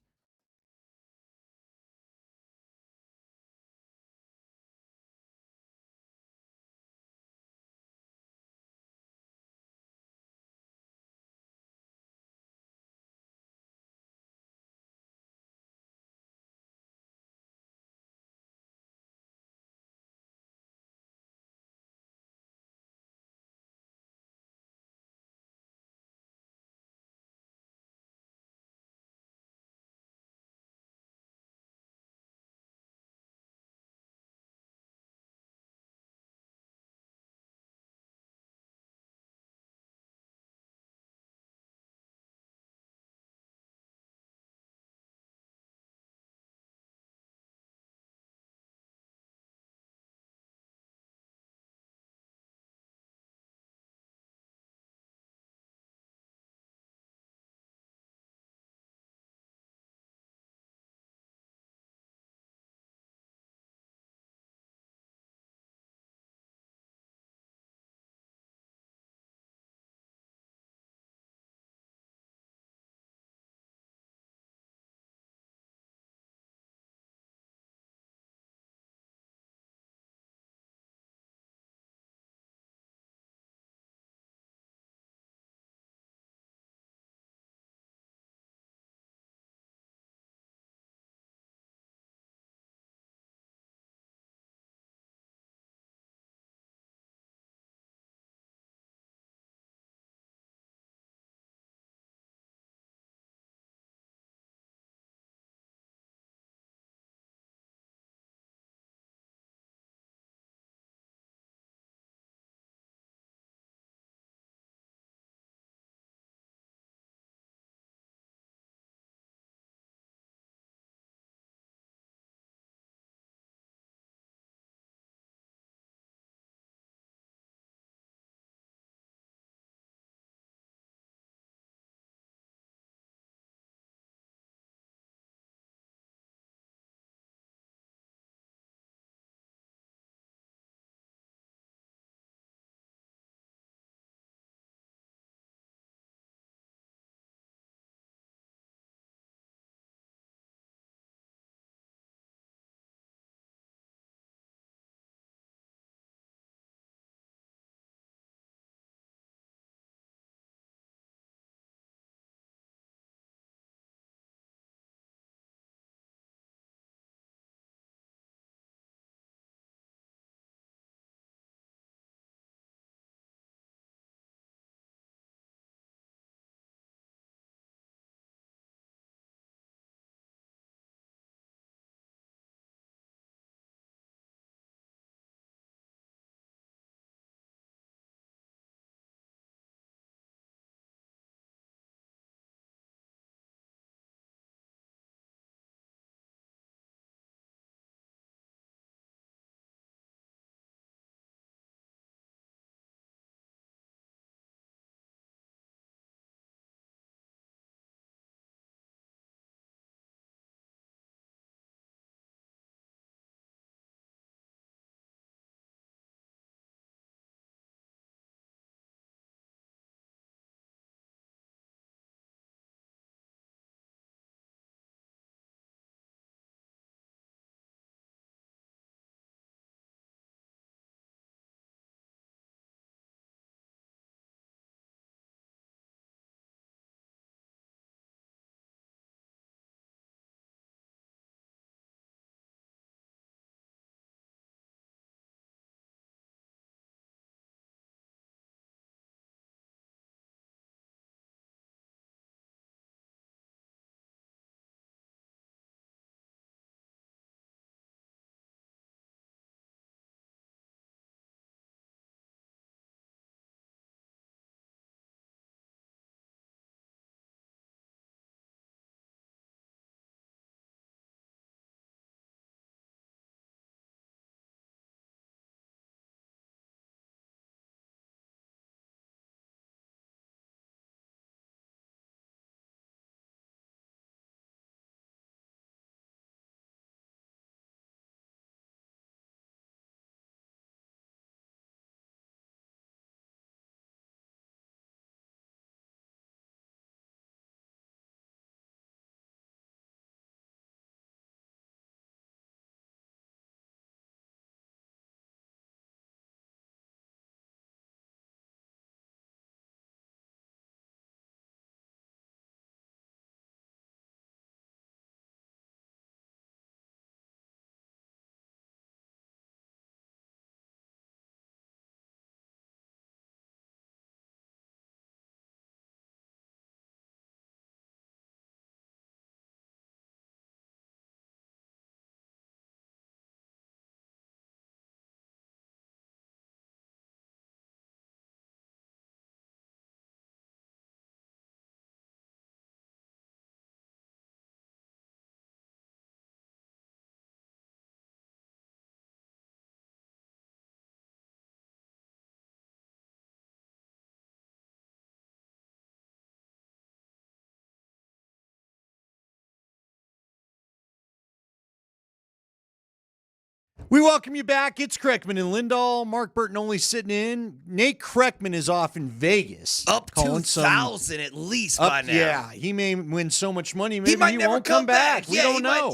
We welcome you back. It's Kreckman and Lindahl. Mark Burton only sitting in. Nate Kreckman is off in Vegas. Up 2,000 at least by now. Yeah, he may win so much money. Maybe he might never won't come back. We Yeah, don't know.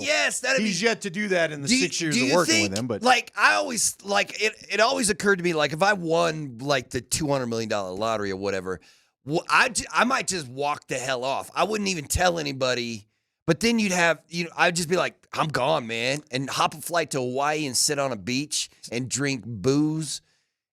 He's yet to do that in the 6 years of working with him. But I always it always occurred to me, like, if I won like the $200 million lottery or whatever, I might just walk the hell off. I wouldn't even tell anybody. But then I'd just be like, I'm gone, man, and hop a flight to Hawaii and sit on a beach and drink booze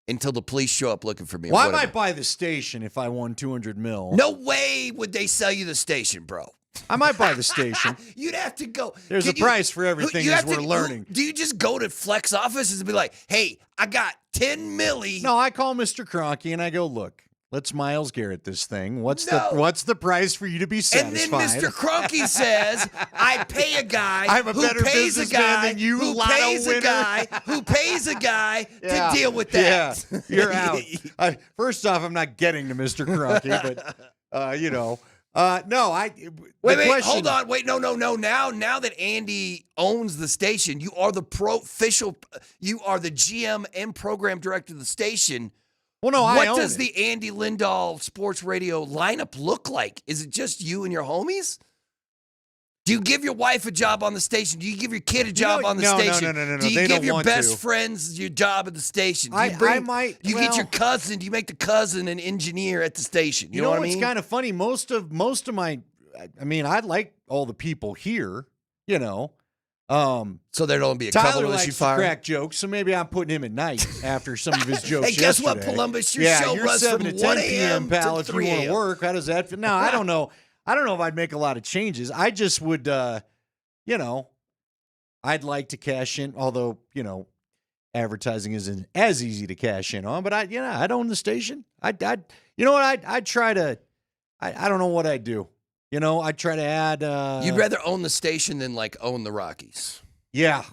until the police show up looking for me. Well, I might buy the station if I won $200 million. No way would they sell you the station, bro. I might buy the station. You'd have to go. There's a price for everything, as we're learning. Do you just go to Flex offices and be like, hey, I got 10 milli? No, I call Mr. Kroenke and I go, look, let's Myles Garrett this thing. What's the price for you to be satisfied? And then Mr. Kroenke says, I pay a guy I'm a better businessman than you, who lotto pays winner. who pays a guy to deal with that. Yeah, you're out. First off, I'm not getting to Mr. Kroenke, but no, Wait, hold on. Wait, no. Now that Andy owns the station, you are the you are the GM and program director of the station. Well, no, what does the Andy Lindahl Sports Radio lineup look like? Is it just you and your homies? Do you give your wife a job on the station? Do you give your kid a job on the station? No. Do you give your best friends your job at the station? Do you get your cousin? Do you make the cousin an engineer at the station? You know what I mean? It's kind of funny. Most of my, I like all the people here, So there'd only be a Tyler couple of us you likes fire. to crack jokes, so maybe I'm putting him at night after some of his jokes. Hey, guess what, yesterday. Columbus? Your show you're runs 7 from to 10 1 p.m. a.m. pal. to If you 3 want to a.m. work, how does that fit? No, I don't know. I don't know if I'd make a lot of changes. I just would, I'd like to cash in. Although advertising isn't as easy to cash in on. But I'd own the station. I'd try to. I don't know what I'd do. I'd try to add. You'd rather own the station than own the Rockies. Yeah.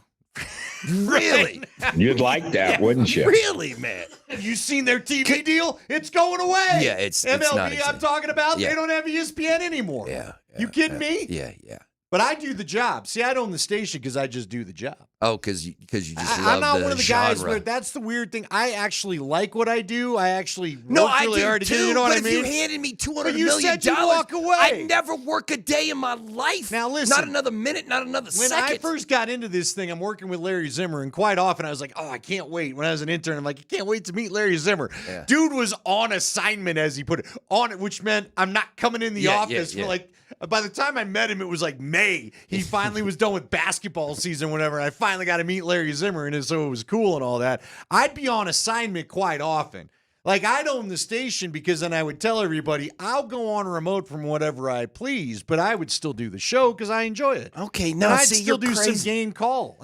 Really? You'd like that, wouldn't you? Really, man? Have you seen their TV deal? It's going away. Yeah, it's MLB. not I'm talking about. Yeah. They don't have ESPN anymore. Yeah. You kidding me? Yeah. But I do the job. See, I own the station because I just do the job. Oh, because you just love I'm not the one of the genre. guys where that's the weird thing. I actually like what I do. I actually No, work I really do hard to too. do. You know what but I mean? if you handed me $200 But you million, said you'd walk away. I'd never work a day in my life. Now listen, not another minute, not another when second. I first got into this thing, I'm working with Larry Zimmer, and quite often I was like, "Oh, I can't wait." When I was an intern, I'm like, "I can't wait to meet Larry Zimmer." Yeah. Dude was on assignment, as he put it, on it, which meant I'm not coming in the office for like. By the time I met him, it was like May. He finally was done with basketball season, whatever. I finally got to meet Larry Zimmer, and so it was cool and all that. I'd be on assignment quite often. Like, I'd own the station because then I would tell everybody, I'll go on remote from whatever I please, but I would still do the show because I enjoy it. Okay, and now I'd see, still you're do crazy. some game call.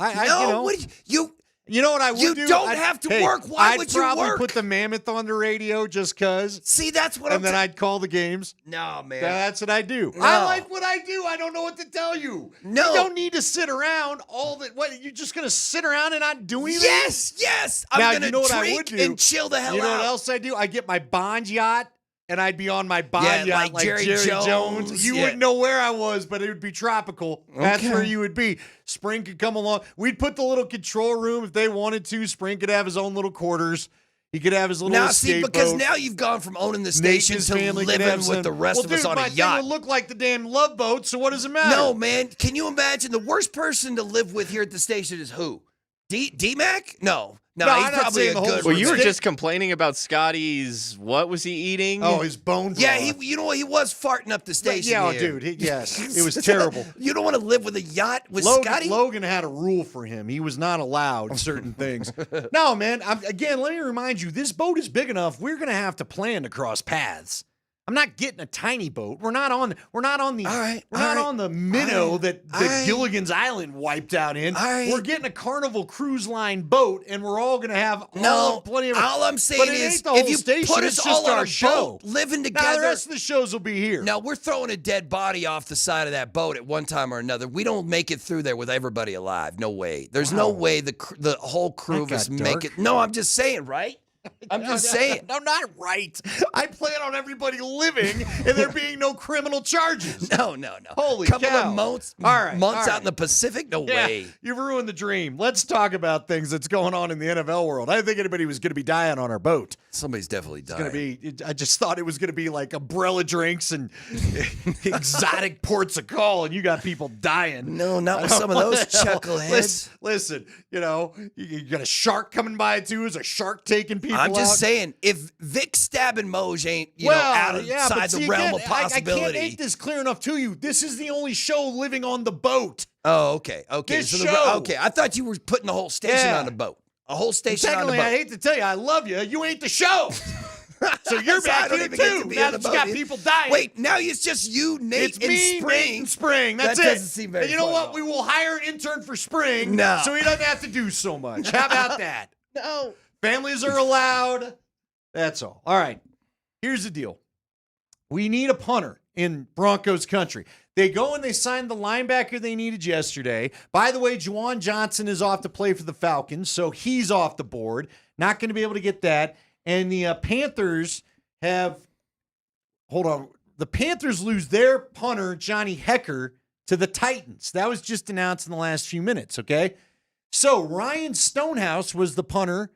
You know what I would do? You don't have to work. Why would you I'd probably work? put the Mammoth on the radio just because. See, that's what And then I'd call the games. No, man. That's what I do. No. I like what I do. I don't know what to tell you. No. You don't need to sit around all the. What, you're just going to sit around and not do anything? Yes. Now, I'm you know going what to I drink would do? and chill the hell You know out. what else I do? I get my Bond yacht. And I'd be on my Bond yacht like Jerry Jones. You wouldn't know where I was, but it would be tropical. That's where you would be. Spring could come along. We'd put the little control room if they wanted to. Spring could have his own little quarters. He could have his little Now, escape see, because boat. now you've gone from owning the Nate and station his to family could living have with some- the rest of us on my a thing yacht. would look like the damn Love Boat, so what does it matter? No, man. Can you imagine the worst person to live with here at the station is who? DMac? No, he's I'm not probably saying a the whole good Well, one. you were just complaining about Scotty's. What was he eating? Oh, his bone Yeah, broth. you know what? He was farting up the station. Yeah, here. dude. Yes, it was terrible. You don't want to live with a yacht with Scotty? Logan had a rule for him. He was not allowed certain things. No, man. Again, let me remind you, this boat is big enough. We're going to have to plan to cross paths. I'm not getting a tiny boat. We're not on the minnow that Gilligan's Island wiped out in. We're getting a Carnival Cruise Line boat, and we're all going to have plenty of. All I'm saying but it is, ain't the whole if you station, put it's us just all on our a show, boat, living Now, together, the rest of the shows will be here. No, we're throwing a dead body off the side of that boat at one time or another. We don't make it through there with everybody alive. No way. There's no way the whole crew of That us got make dark. it. No, I'm just saying, right? I'm just saying. No, not right. I plan on everybody living and there being no criminal charges. No. Holy couple cow. of months, All right, out in the Pacific? No way. You've ruined the dream. Let's talk about things that's going on in the NFL world. I didn't think anybody was going to be dying on our boat. Somebody's definitely dying. I just thought it was going to be like umbrella drinks and exotic ports of call, and you got people dying. No, not with some of those chuckleheads. Listen, you got a shark coming by too. Is a shark taking people I'm just out? saying, if Vic stabbing Moj ain't outside the realm of possibility. I can't make this clear enough to you. This is the only show living on the boat. Oh, okay. This so show. Okay, I thought you were putting the whole station on the boat. A whole station on the Technically, boat. I hate to tell you, I love you. You ain't the show. So you're back here too. Now that you got people dying. Wait, now it's just you, Nate, It's me, Spring. Nate, and Spring. That's that it. Doesn't seem very and you know fun what? at all. We will hire an intern for Spring, No. so he doesn't have to do so much. How about that? No. Families are allowed. That's all. All right. Here's the deal. We need a punter in Broncos country. They go and they sign the linebacker they needed yesterday. By the way, Juwan Johnson is off to play for the Falcons, so he's off the board. Not going to be able to get that. And the Panthers have – hold on. The Panthers lose their punter, Johnny Hecker, to the Titans. That was just announced in the last few minutes, okay? So Ryan Stonehouse was the punter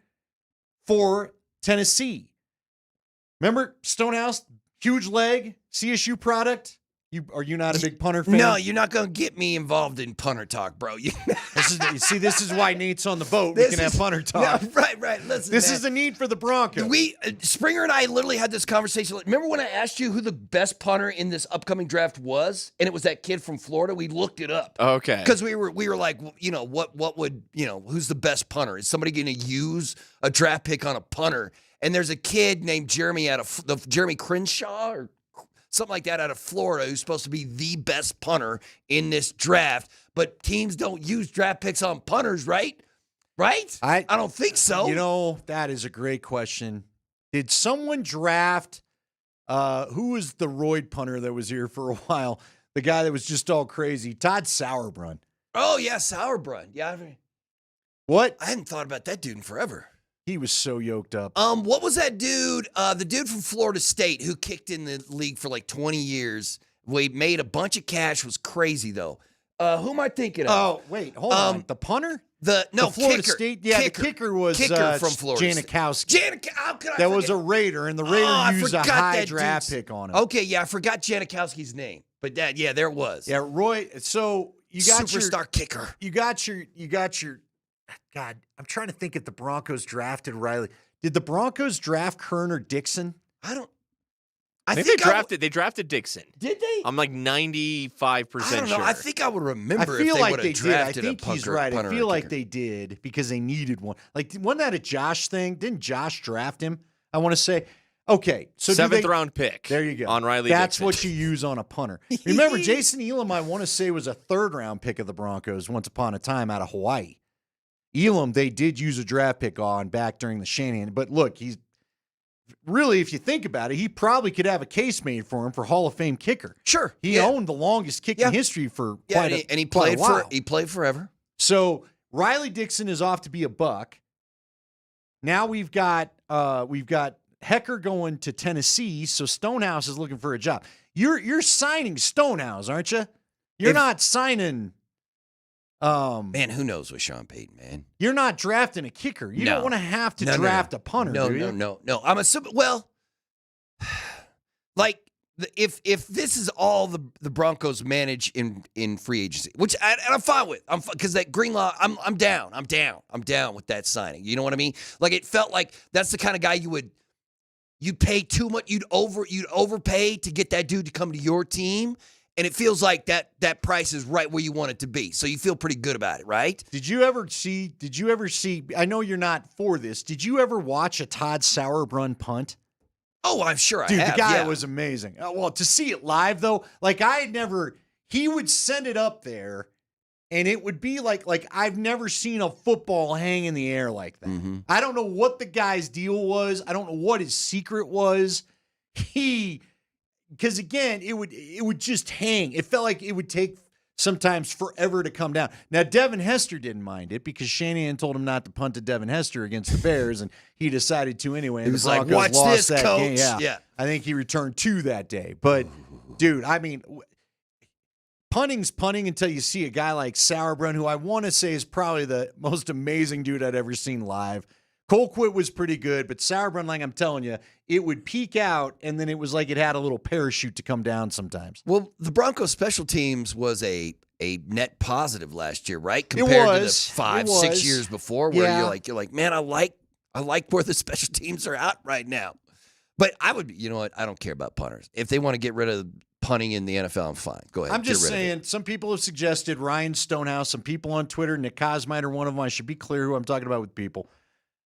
for Tennessee. Remember Stonehouse? Huge leg, CSU product. Are you not a big punter fan? No, you're not going to get me involved in punter talk, bro. This is why Nate's on the boat. We can have punter talk. No, right. Listen, this is the need for the Broncos. Springer and I literally had this conversation. Remember when I asked you who the best punter in this upcoming draft was? And it was that kid from Florida. We looked it up. Okay. Because we were like, what would, who's the best punter? Is somebody going to use a draft pick on a punter? And there's a kid named Jeremy Jeremy Crenshaw or something like that out of Florida who's supposed to be the best punter in this draft. But teams don't use draft picks on punters, right? Right? I don't think so. That is a great question. Did someone draft who was the roid punter that was here for a while? The guy that was just all crazy. Todd Sauerbrunn. Oh, yeah, Sauerbrunn. Yeah. What? I hadn't thought about that dude in forever. He was so yoked up. What was that dude? The dude from Florida State who kicked in the league for like 20 years. We made a bunch of cash. Was crazy though. Who am I thinking of? Oh, wait, hold on. The punter? The Florida kicker. State. Yeah, kicker. the kicker was from Florida Janikowski. How could I that forget? was a Raider, and the Raiders used a high draft pick on him. Okay, yeah, I forgot Janikowski's name, but there it was. Yeah, Roy. So you got superstar kicker. You got your. God, I'm trying to think if the Broncos drafted Riley. Did the Broncos draft Kern or Dixon? I think they drafted Dixon. Did they? I'm like 95% I don't know. sure. I think I would remember. I feel if they like would they have did. drafted I think a punter, he's right. I punter feel or like kicker. they did because they needed one. Like, wasn't that a Josh thing? Didn't Josh draft him? I want to say. Okay, so 7th round pick. There you go. On Riley That's Dixon. what you use on a punter. Remember, Jason Elam, I want to say, was a 3rd round pick of the Broncos once upon a time out of Hawaii. Elam, they did use a draft pick on back during the Shanahan. But look, he's really, if you think about it, he probably could have a case made for him for Hall of Fame kicker. Sure. He owned the longest kicking history for quite a he quite played a while. he played forever. So Riley Dixon is off to be a Buck. Now we've got Hecker going to Tennessee, so Stonehouse is looking for a job. You're signing Stonehouse, aren't you? You're not signing. Man, who knows with Sean Payton, man? You're not drafting a kicker. You don't want to have to draft a punter, do you? No. I'm assuming. Well, like if this is all the Broncos manage in free agency, which I'm fine with. Because that Greenlaw, I'm down. I'm down with that signing. You know what I mean? Like it felt like that's the kind of guy you'd pay too much. You'd overpay to get that dude to come to your team. And it feels like that price is right where you want it to be. So you feel pretty good about it, right? Did you ever see, I know you're not for this. Did you ever watch a Todd Sauerbrunn punt? Oh, I'm sure I have. Dude, the guy was amazing. Well, to see it live, though, like he would send it up there, and it would be like I've never seen a football hang in the air like that. Mm-hmm. I don't know what the guy's deal was. I don't know what his secret was. Because again, it would just hang. It felt like it would take sometimes forever to come down. Now, Devin Hester didn't mind it because Shanahan told him not to punt to Devin Hester against the Bears, and he decided to anyway. He And was the like, Broncos "Watch lost this, that coach." game. Yeah. I think he returned 2 that day. But, dude, I mean, punting's punting until you see a guy like Sauerbrunn, who I want to say is probably the most amazing dude I'd ever seen live. Colquitt was pretty good, but Sauerbrunn, like I'm telling you, it would peak out, and then it was like it had a little parachute to come down sometimes. Well, the Broncos special teams was a net positive last year, right? Compared to the 5-6 years before, where you're like, man, I like where the special teams are at right now. But I would, you know what? I don't care about punters. If they want to get rid of punting in the NFL, I'm fine. Go ahead. I'm just saying, some people have suggested Ryan Stonehouse, some people on Twitter, Nick Kosmiter, one of them. I should be clear who I'm talking about with people.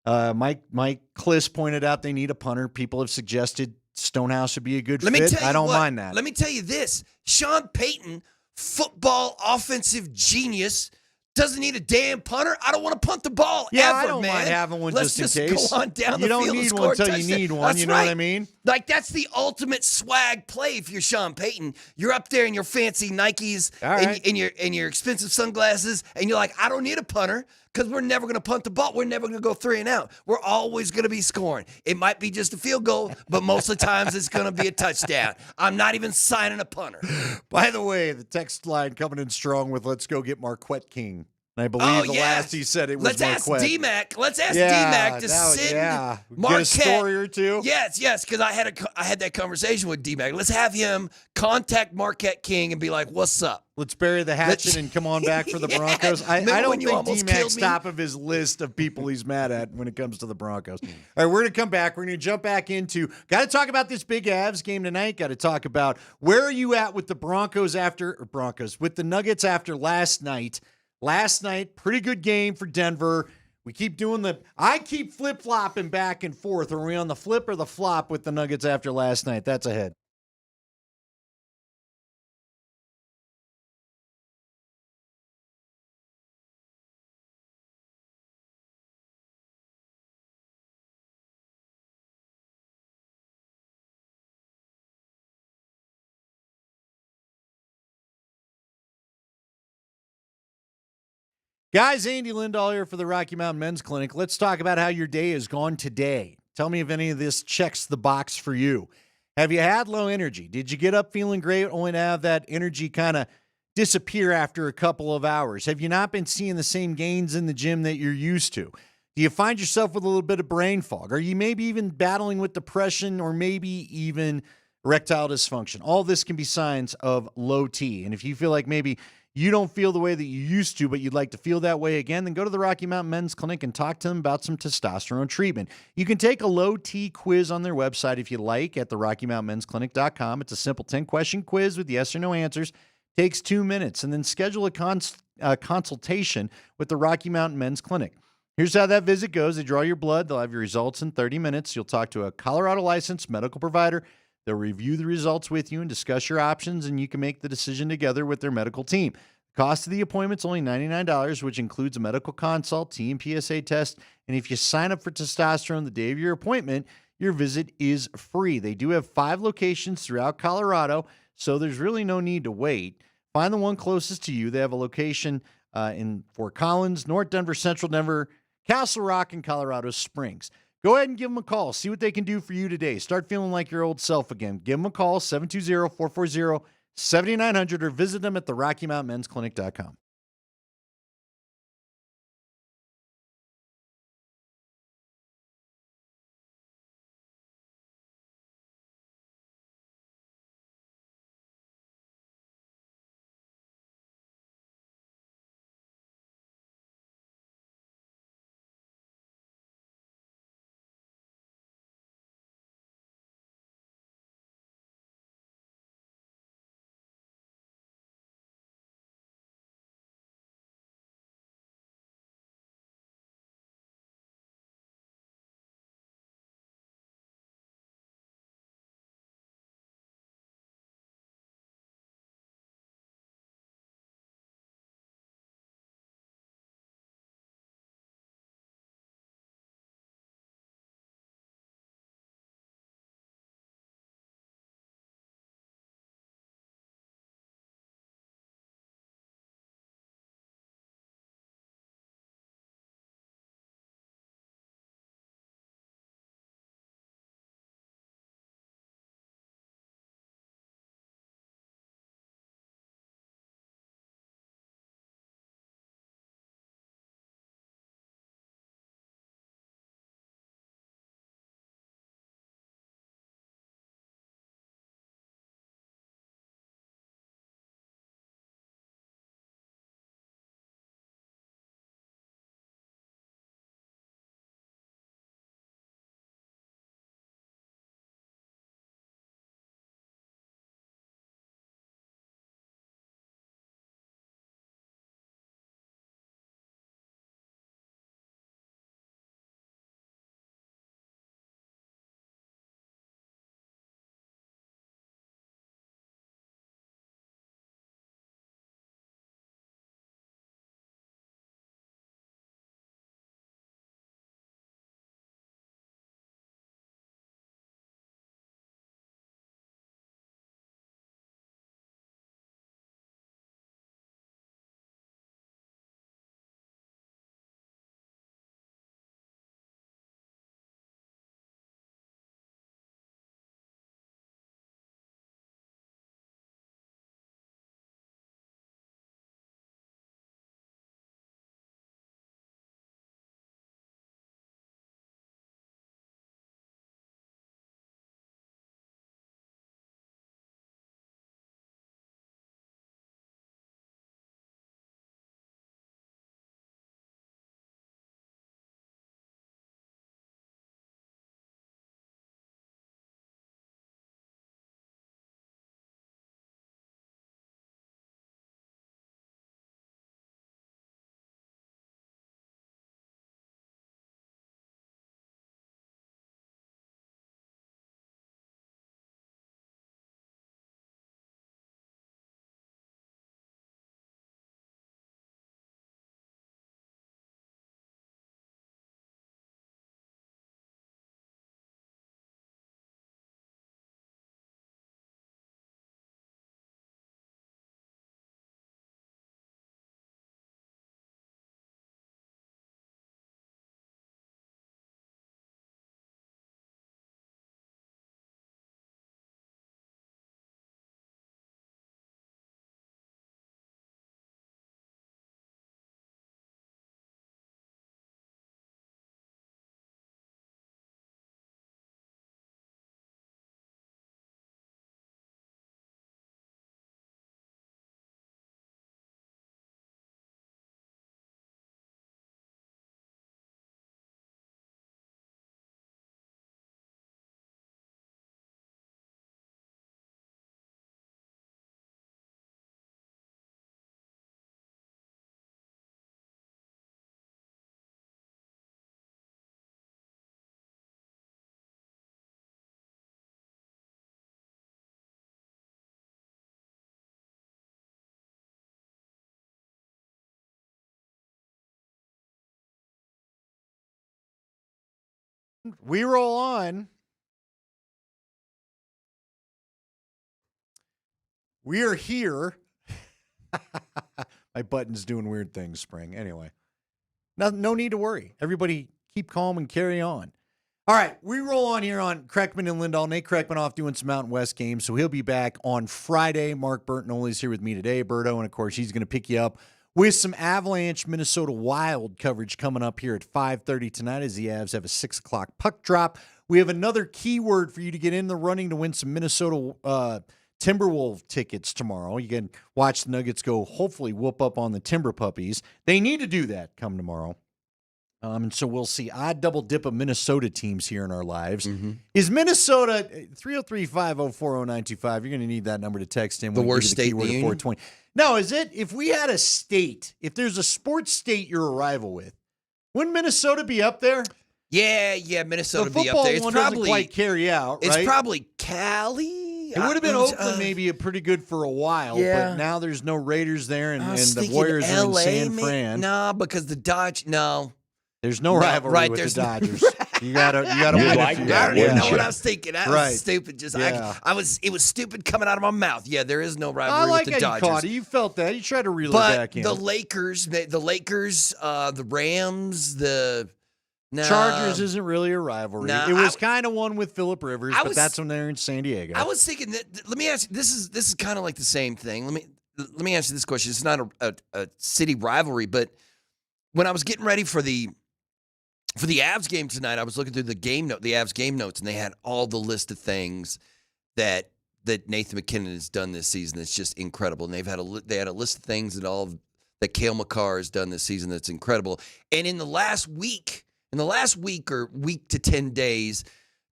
Mike Kliss pointed out they need a punter. People have suggested Stonehouse would be a good fit. I don't mind that. Let me tell you this. Sean Payton, football offensive genius, doesn't need a damn punter. I don't want to punt the ball ever, I don't man. mind having one Let's just in case. Go on down you the don't field need and score one a until you touchdown. need one. That's you know right. what I mean? Like, that's the ultimate swag play if you're Sean Payton. You're up there in your fancy Nikes and your expensive sunglasses, and you're like, I don't need a punter because we're never going to punt the ball. We're never going to go 3 and out. We're always going to be scoring. It might be just a field goal, but most of the times it's going to be a touchdown. I'm not even signing a punter. By the way, the text line coming in strong with "Let's go get Marquette King." And I believe last he said it was Marquette. Let's ask DMac to send Marquette. Get a story or two. Yes, because I had that conversation with DMac. Let's have him contact Marquette King and be like, "What's up? Let's bury the hatchet and come on back for the Broncos." I don't think DMac's top of his list of people he's mad at when it comes to the Broncos. All right, we're going to come back. We're going to jump back into, got to talk about this big Avs game tonight. Got to talk about where are you at with the with the Nuggets after last night. Last night, pretty good game for Denver. We keep doing I keep flip-flopping back and forth. Are we on the flip or the flop with the Nuggets after last night? That's ahead. Guys, Andy Lindahl here for the Rocky Mountain Men's Clinic. Let's talk about how your day has gone today. Tell me if any of this checks the box for you. Have you had low energy? Did you get up feeling great only to have that energy kind of disappear after a couple of hours? Have you not been seeing the same gains in the gym that you're used to? Do you find yourself with a little bit of brain fog? Are you maybe even battling with depression or maybe even erectile dysfunction? All this can be signs of low T. And if you feel like maybe you don't feel the way that you used to, but you'd like to feel that way again, then go to the Rocky Mountain Men's Clinic and talk to them about some testosterone treatment. You can take a low T quiz on their website if you like at the RockyMountainMen'sClinic.com. It's a simple 10-question quiz with yes or no answers. Takes 2 minutes, and then schedule a consultation with the Rocky Mountain Men's Clinic. Here's how that visit goes. They draw your blood. They'll have your results in 30 minutes. You'll talk to a Colorado licensed medical provider. They'll review the results with you and discuss your options, and you can make the decision together with their medical team. The cost of the appointment's only $99, which includes a medical consult, T and PSA test, and if you sign up for testosterone the day of your appointment, your visit is free. They do have 5 locations throughout Colorado, so there's really no need to wait. Find the one closest to you. They have a location in Fort Collins, North Denver, Central Denver, Castle Rock, and Colorado Springs. Go ahead and give them a call. See what they can do for you today. Start feeling like your old self again. Give them a call, 720-440-7900, or visit them at the RockyMountainMen'sClinic.com. We roll on. We are here. My button's doing weird things, Spring. Anyway, no need to worry. Everybody keep calm and carry on. All right, we roll on here on Kreckman and Lindahl. Nate Kreckman off doing some Mountain West games, so he'll be back on Friday. Mark Bertinoli's here with me today, Berto, and of course he's going to pick you up with some Avalanche Minnesota Wild coverage coming up here at 5:30 tonight as the Avs have a 6 o'clock puck drop. We have another keyword for you to get in the running to win some Minnesota Timberwolves tickets tomorrow. You can watch the Nuggets go hopefully whoop up on the Timber Puppies. They need to do that come tomorrow. And so we'll see odd double dip of Minnesota teams here in our lives. Is Minnesota 303-504-0925? You're going to need that number to text in. The worst state in the union? 420. No, is it? If we had a state, if there's a sports state you're a rival with, wouldn't Minnesota be up there? Yeah, Minnesota be up there. It's probably doesn't quite carry out, right? It's probably Cali. It would have been Oakland maybe a pretty good for a while, but now there's no Raiders there, and the Warriors are in San Fran. No, because the Dodge. No, there's no rivalry with the Dodgers. You gotta win like it. that. I don't even know what I was thinking. That Right. was stupid. Just Yeah. it was stupid coming out of my mouth. Yeah, there is no I rivalry like with how the you Dodgers. caught it. You felt that. You tried to reel it But back in. the Lakers, the Rams, the Chargers isn't really a rivalry. Nah, It was kind of one with Phillip Rivers, but that's when they're in San Diego. I was thinking that. Let me ask you. This is kind of like the same thing. Let me ask you this question. It's not a city rivalry, but when I was getting ready for the Avs game tonight, I was looking through the Avs game notes, and they had all the list of things that Nathan McKinnon has done this season. That's just incredible. And they had a list of things that Cale Makar has done this season that's incredible. And in the last week or week to 10 days,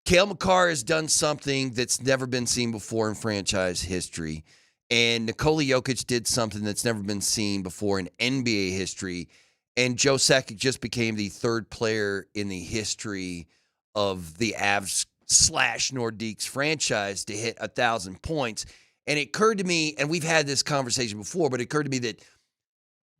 Cale Makar has done something that's never been seen before in franchise history. And Nikola Jokic did something that's never been seen before in NBA history. And Joe Sakic just became the third player in the history of the Avs / Nordiques franchise to hit 1,000 points. And it occurred to me, and we've had this conversation before, but it occurred to me that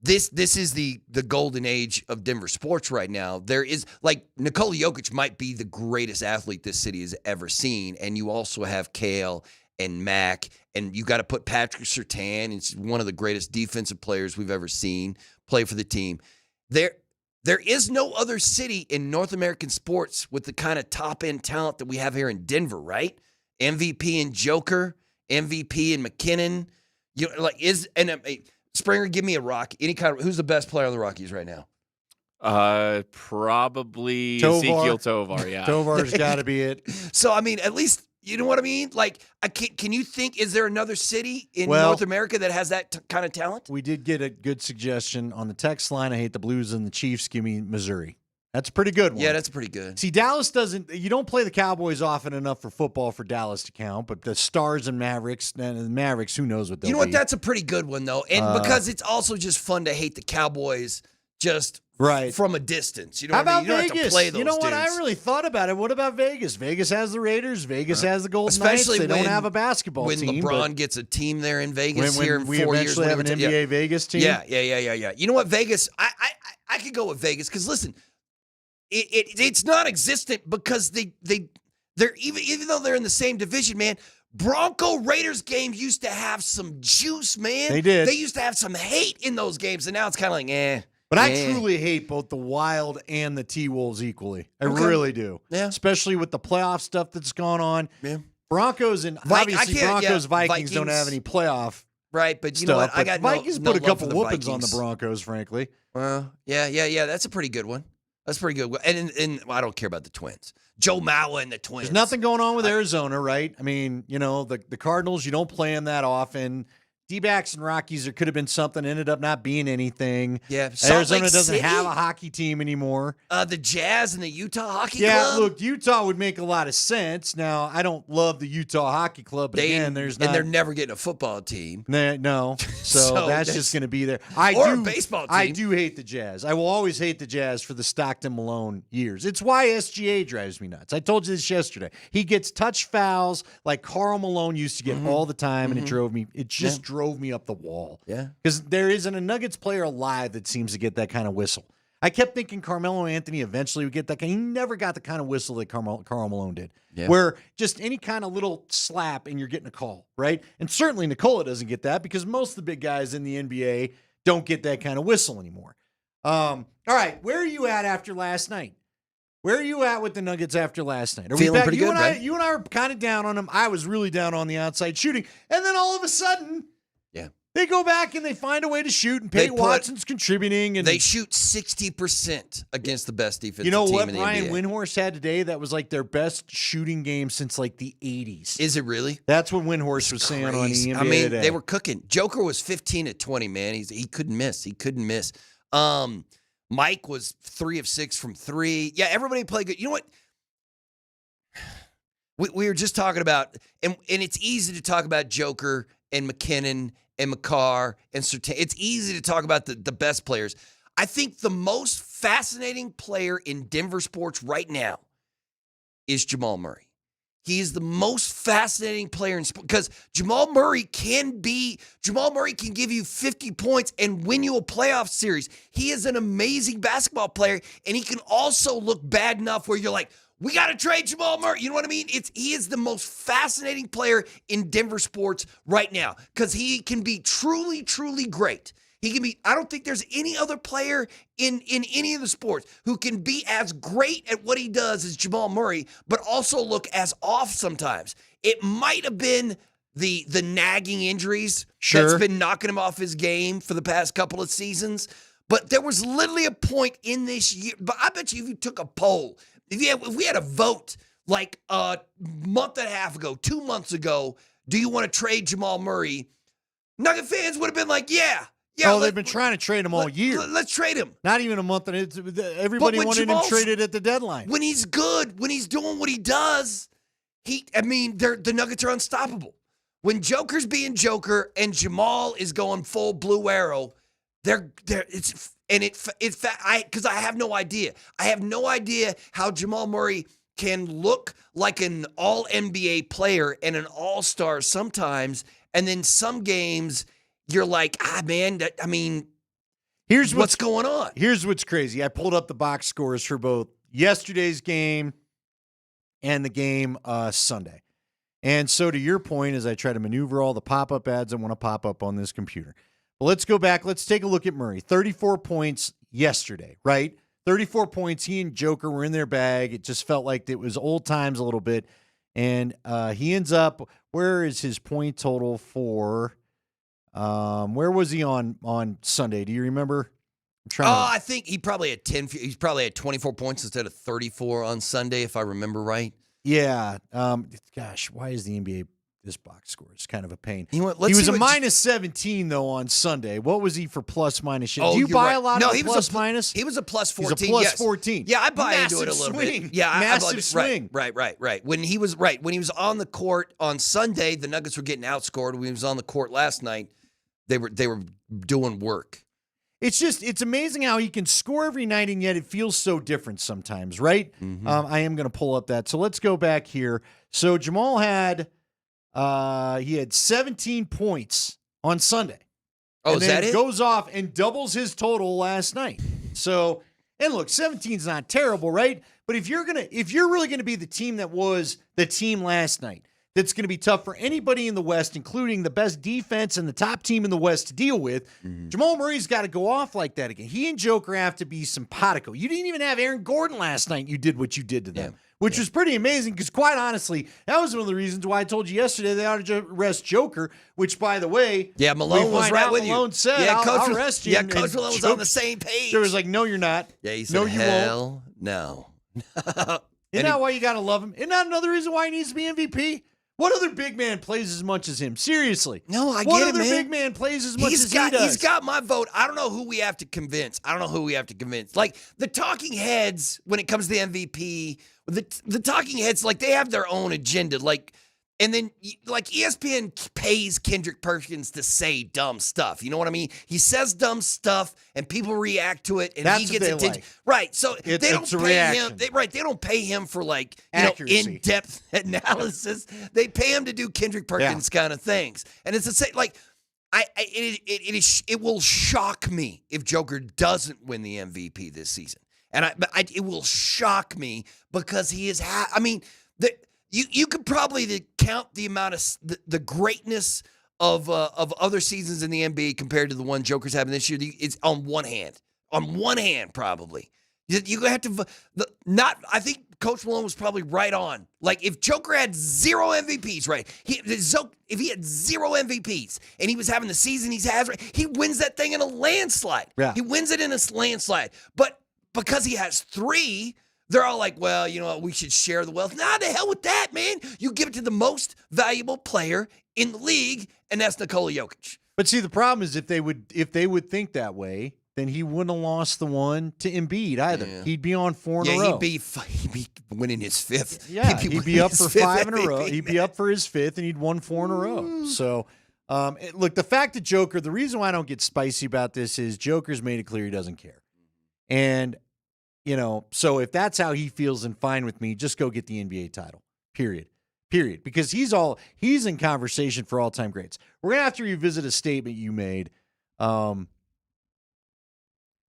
this is the golden age of Denver sports right now. There is, like, Nikola Jokic might be the greatest athlete this city has ever seen, and you also have Cale and Mac, and you got to put Patrick Surtain. It's one of the greatest defensive players we've ever seen play for the team. There is no other city in North American sports with the kind of top-end talent that we have here in Denver, right? MVP and Joker, MVP and McKinnon. Springer, give me a rock. Who's the best player on the Rockies right now? Probably Tovar. Ezekiel Tovar. Yeah, Tovar's got to be it. So I mean, at least you know what I mean. Like, can you think? Is there another city in North America that has that kind of talent? We did get a good suggestion on the text line. I hate the Blues and the Chiefs. Give me Missouri. That's a pretty good one. Yeah, that's pretty good. See, Dallas doesn't. You don't play the Cowboys often enough for football for Dallas to count. But the Stars and Mavericks, who knows what they'll You know what? be. That's a pretty good one though, and because it's also just fun to hate the Cowboys just from a distance. You know How what I about mean? You don't have to Vegas? play those You know what? dudes. I really thought about it. What about Vegas? Vegas has the Raiders. Vegas has the Golden Especially Knights. They when, don't have a basketball when team. LeBron gets a team there in Vegas when here in we 4 years. eventually have an NBA Vegas team. Yeah. You know what? Vegas, I could go with Vegas because listen, it's non-existent because they're even though they're in the same division, man. Bronco Raiders game used to have some juice, man. They did. They used to have some hate in those games, and now it's kind of like, eh. But I truly hate both the Wild and the T-Wolves equally. I really do. Yeah. Especially with the playoff stuff that's gone on. Yeah. Broncos and obviously Vikings don't have any playoff right, but you stuff, know what? I but got Vikings no put a love couple for the whoopings on the Vikings. Broncos, frankly. Well, yeah. That's a pretty good one. That's pretty good. And I don't care about the Twins. Joe Mauer and the Twins. There's nothing going on with Arizona, right? I mean, you know, the Cardinals, you don't play them that often. D-backs and Rockies, there could have been something, ended up not being anything. Yeah, Arizona doesn't have a hockey team anymore. The Jazz and the Utah Hockey Yeah, Club. look, Utah would make a lot of sense. Now, I don't love the Utah Hockey Club, but again, there's not. And they're never getting a football team. No. So that's just going to be there. Or a baseball team. I do hate the Jazz. I will always hate the Jazz for the Stockton Malone years. It's why SGA drives me nuts. I told you this yesterday. He gets touch fouls like Karl Malone used to get all the time, and it just drove me up the wall. Yeah. Because there isn't a Nuggets player alive that seems to get that kind of whistle. I kept thinking Carmelo Anthony eventually would get that. He never got the kind of whistle that Karl Malone did, where just any kind of little slap and you're getting a call, right? And certainly Nikola doesn't get that because most of the big guys in the NBA don't get that kind of whistle anymore. All right, where are you at after last night? Where are you at with the Nuggets after last night? Are Feeling we back? pretty good, right? You and I were kind of down on them. I was really down on the outside shooting. And then all of a sudden, they go back and they find a way to shoot, and Peyton Watson's contributing. And they shoot 60% against the best defensive you know team what in the Ryan NBA. Windhorst had today? That was like their best shooting game since like the 80s. Is it really? That's what Windhorst was saying on the NBA I mean, today. they were cooking. Joker was 15 at 20, man. He couldn't miss. He couldn't miss. Mike was 3 of 6 from 3. Yeah, everybody played good. You know what? We were just talking about, and it's easy to talk about Joker and McKinnon and McCarr and Surtain. It's easy to talk about the best players. I think the most fascinating player in Denver sports right now is Jamal Murray. He is the most fascinating player in sports because Jamal Murray can give you 50 points and win you a playoff series. He is an amazing basketball player, and he can also look bad enough where you're like, we got to trade Jamal Murray. You know what I mean? He is the most fascinating player in Denver sports right now because he can be truly, truly great. He can be. I don't think there's any other player in any of the sports who can be as great at what he does as Jamal Murray, but also look as off sometimes. It might have been the nagging injuries that's been knocking him off his game for the past couple of seasons. But there was literally a point in this year. But I bet you if you took a poll, if we had a vote like a month and a half ago, 2 months ago, do you want to trade Jamal Murray? Nugget fans would have been like, yeah. Yeah, they've been trying to trade him all year. Let's trade him. Not even a month. Everybody wanted him traded at the deadline. When he's good, when he's doing what he does, the Nuggets are unstoppable. When Joker's being Joker and Jamal is going full blue arrow, because I have no idea. I have no idea how Jamal Murray can look like an all-NBA player and an all-star sometimes, and then some games you're like, here's what's going on. Here's what's crazy. I pulled up the box scores for both yesterday's game and the game Sunday. And so to your point, as I try to maneuver all the pop-up ads I want to pop up on this computer. Well, let's go back. Let's take a look at Murray. 34 points yesterday, right? 34 points. He and Joker were in their bag. It just felt like it was old times a little bit. And he ends up, where is his point total for... where was he on Sunday? Do you remember? I think he probably had 10. He's probably had 24 points instead of 34 on Sunday, if I remember right. Yeah. Gosh, why is the NBA this box score? It's kind of a pain. He was a minus 17 though on Sunday. What was he for plus minus? Do you buy a lot of plus minus? He was a plus 14. He's a plus 14. Yeah, I buy into it a little bit. Yeah, massive swing. Right. When he was on the court on Sunday, the Nuggets were getting outscored. When he was on the court last night, they were doing work. It's amazing how he can score every night, and yet it feels so different sometimes, right? Mm-hmm. I am going to pull up that. So let's go back here. So Jamal had 17 points on Sunday. Oh, and is then that it? Goes off and doubles his total last night. So, and look, 17's not terrible, right? But if you're really gonna be the team that was the team last night, that's going to be tough for anybody in the West, including the best defense and the top team in the West to deal with. Mm-hmm. Jamal Murray's got to go off like that again. He and Joker have to be simpatico. You didn't even have Aaron Gordon last night. You did what you did to them, which was pretty amazing because, quite honestly, that was one of the reasons why I told you yesterday they ought to arrest Joker, which, by the way, Malone was right with you. Malone said, I'll arrest you. Yeah, Coach Malone was on the same page. There was like, no, you're not. Yeah, he said, no, you hell won't. No. Isn't that why you got to love him? Isn't that another reason why he needs to be MVP? What other big man plays as much as him? Seriously. No, I get it, man. What other big man plays as much as he does? He's got my vote. I don't know who we have to convince. Like, the talking heads, when it comes to the MVP, the talking heads, like, they have their own agenda. Like, and then, like, ESPN pays Kendrick Perkins to say dumb stuff. You know what I mean? He says dumb stuff, and people react to it, and That's he gets attention. Like. Right. So they don't pay him. They don't pay him for, like, in-depth analysis. They pay him to do Kendrick Perkins kind of things. And it's the same, like, It will shock me if Joker doesn't win the MVP this season, and it will shock me because he is. You could probably count the amount of the greatness of other seasons in the NBA compared to the one Joker's having this year. It's on one hand. On one hand, probably. You have to I think Coach Malone was probably right on. Like, if Joker had 0 MVPs, right? If he had 0 MVPs and he was having the season he's had, he wins that thing in a landslide. Yeah. He wins it in a landslide. But because he has 3, they're all like, well, you know what, we should share the wealth. Nah, the hell with that, man. You give it to the most valuable player in the league, and that's Nikola Jokic. But see, the problem is if they would think that way, then he wouldn't have lost the one to Embiid either. Yeah. He'd be on 4 in a row. He'd be winning his 5th. Yeah, he'd be up for 5 in a row. He'd be up for his 5th, and he'd won 4 in a row. So, look, the fact that Joker, the reason why I don't get spicy about this is Joker's made it clear he doesn't care. And, so if that's how he feels, and fine with me, just go get the NBA title, period. Because he's in conversation for all-time greats. We're going to have to revisit a statement you made,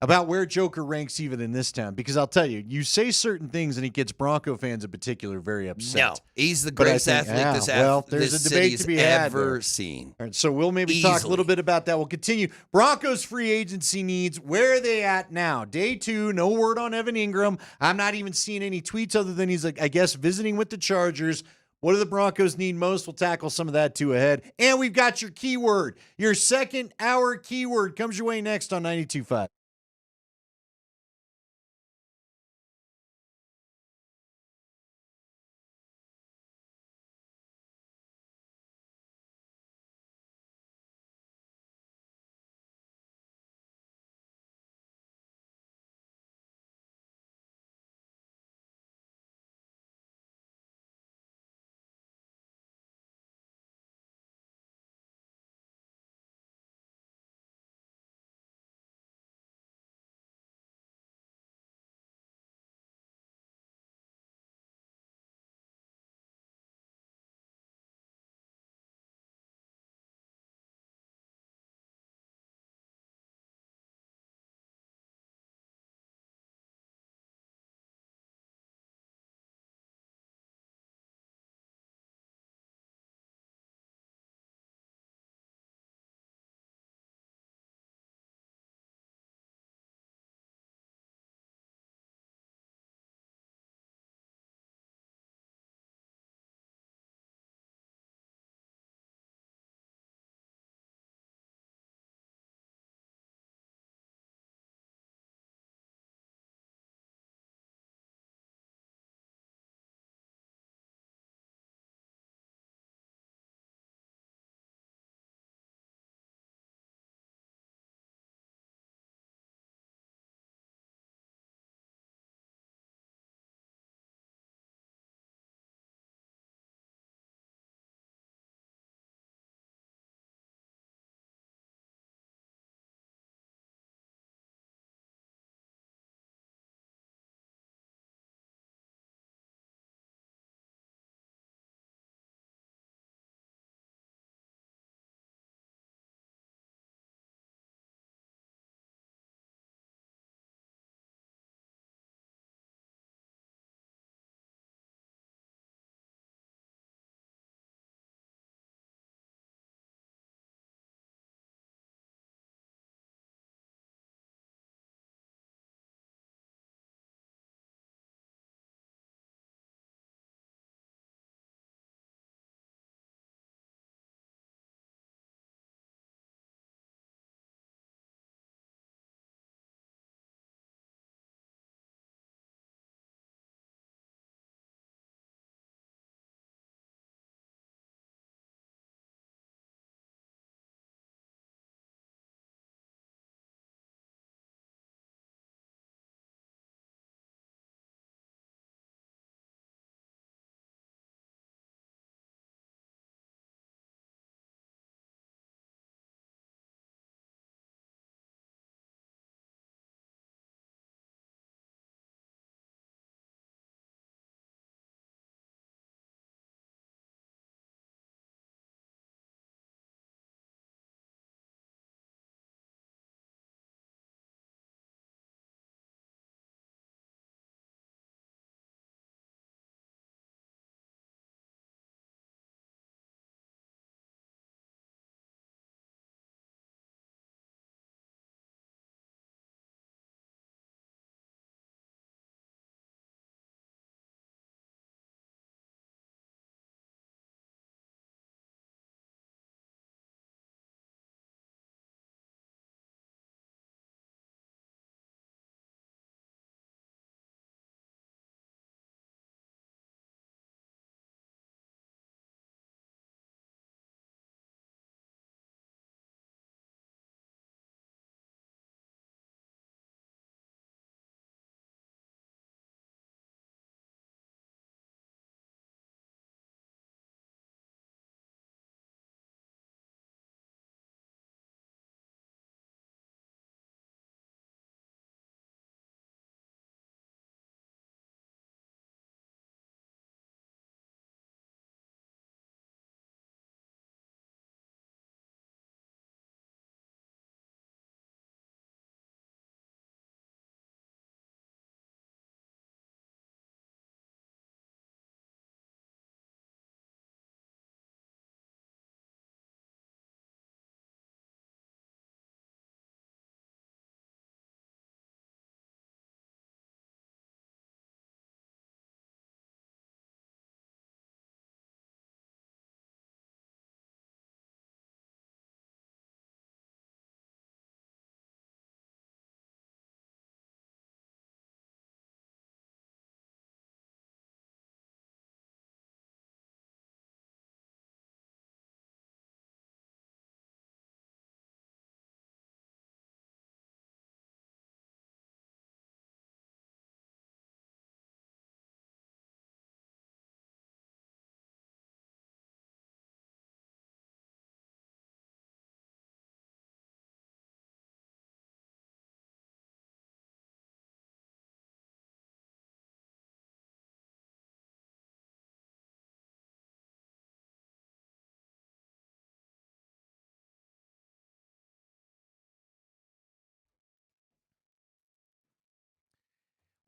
about where Joker ranks even in this town. Because I'll tell you, you say certain things and it gets Bronco fans in particular very upset. No, he's the greatest athlete there's this a debate city's to be had ever seen. All right, so we'll maybe talk a little bit about that. We'll continue. Broncos free agency needs. Where are they at now? Day 2, no word on Evan Ingram. I'm not even seeing any tweets other than he's, I guess, visiting with the Chargers. What do the Broncos need most? We'll tackle some of that too ahead. And we've got your keyword. Your second hour keyword comes your way next on 92.5.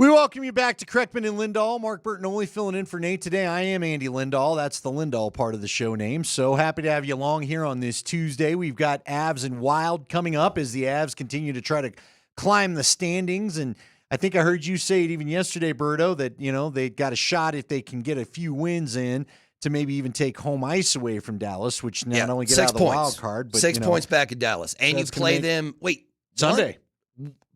We welcome you back to Kreckman and Lindahl. Mark Bertinoli filling in for Nate today. I am Andy Lindahl. That's the Lindahl part of the show name. So happy to have you along here on this Tuesday. We've got Avs and Wild coming up as the Avs continue to try to climb the standings. And I think I heard you say it even yesterday, Berto, that, they got a shot if they can get a few wins in to maybe even take home ice away from Dallas, which not only get out of the wild card, but 6 points back at Dallas. And you play them, Sunday.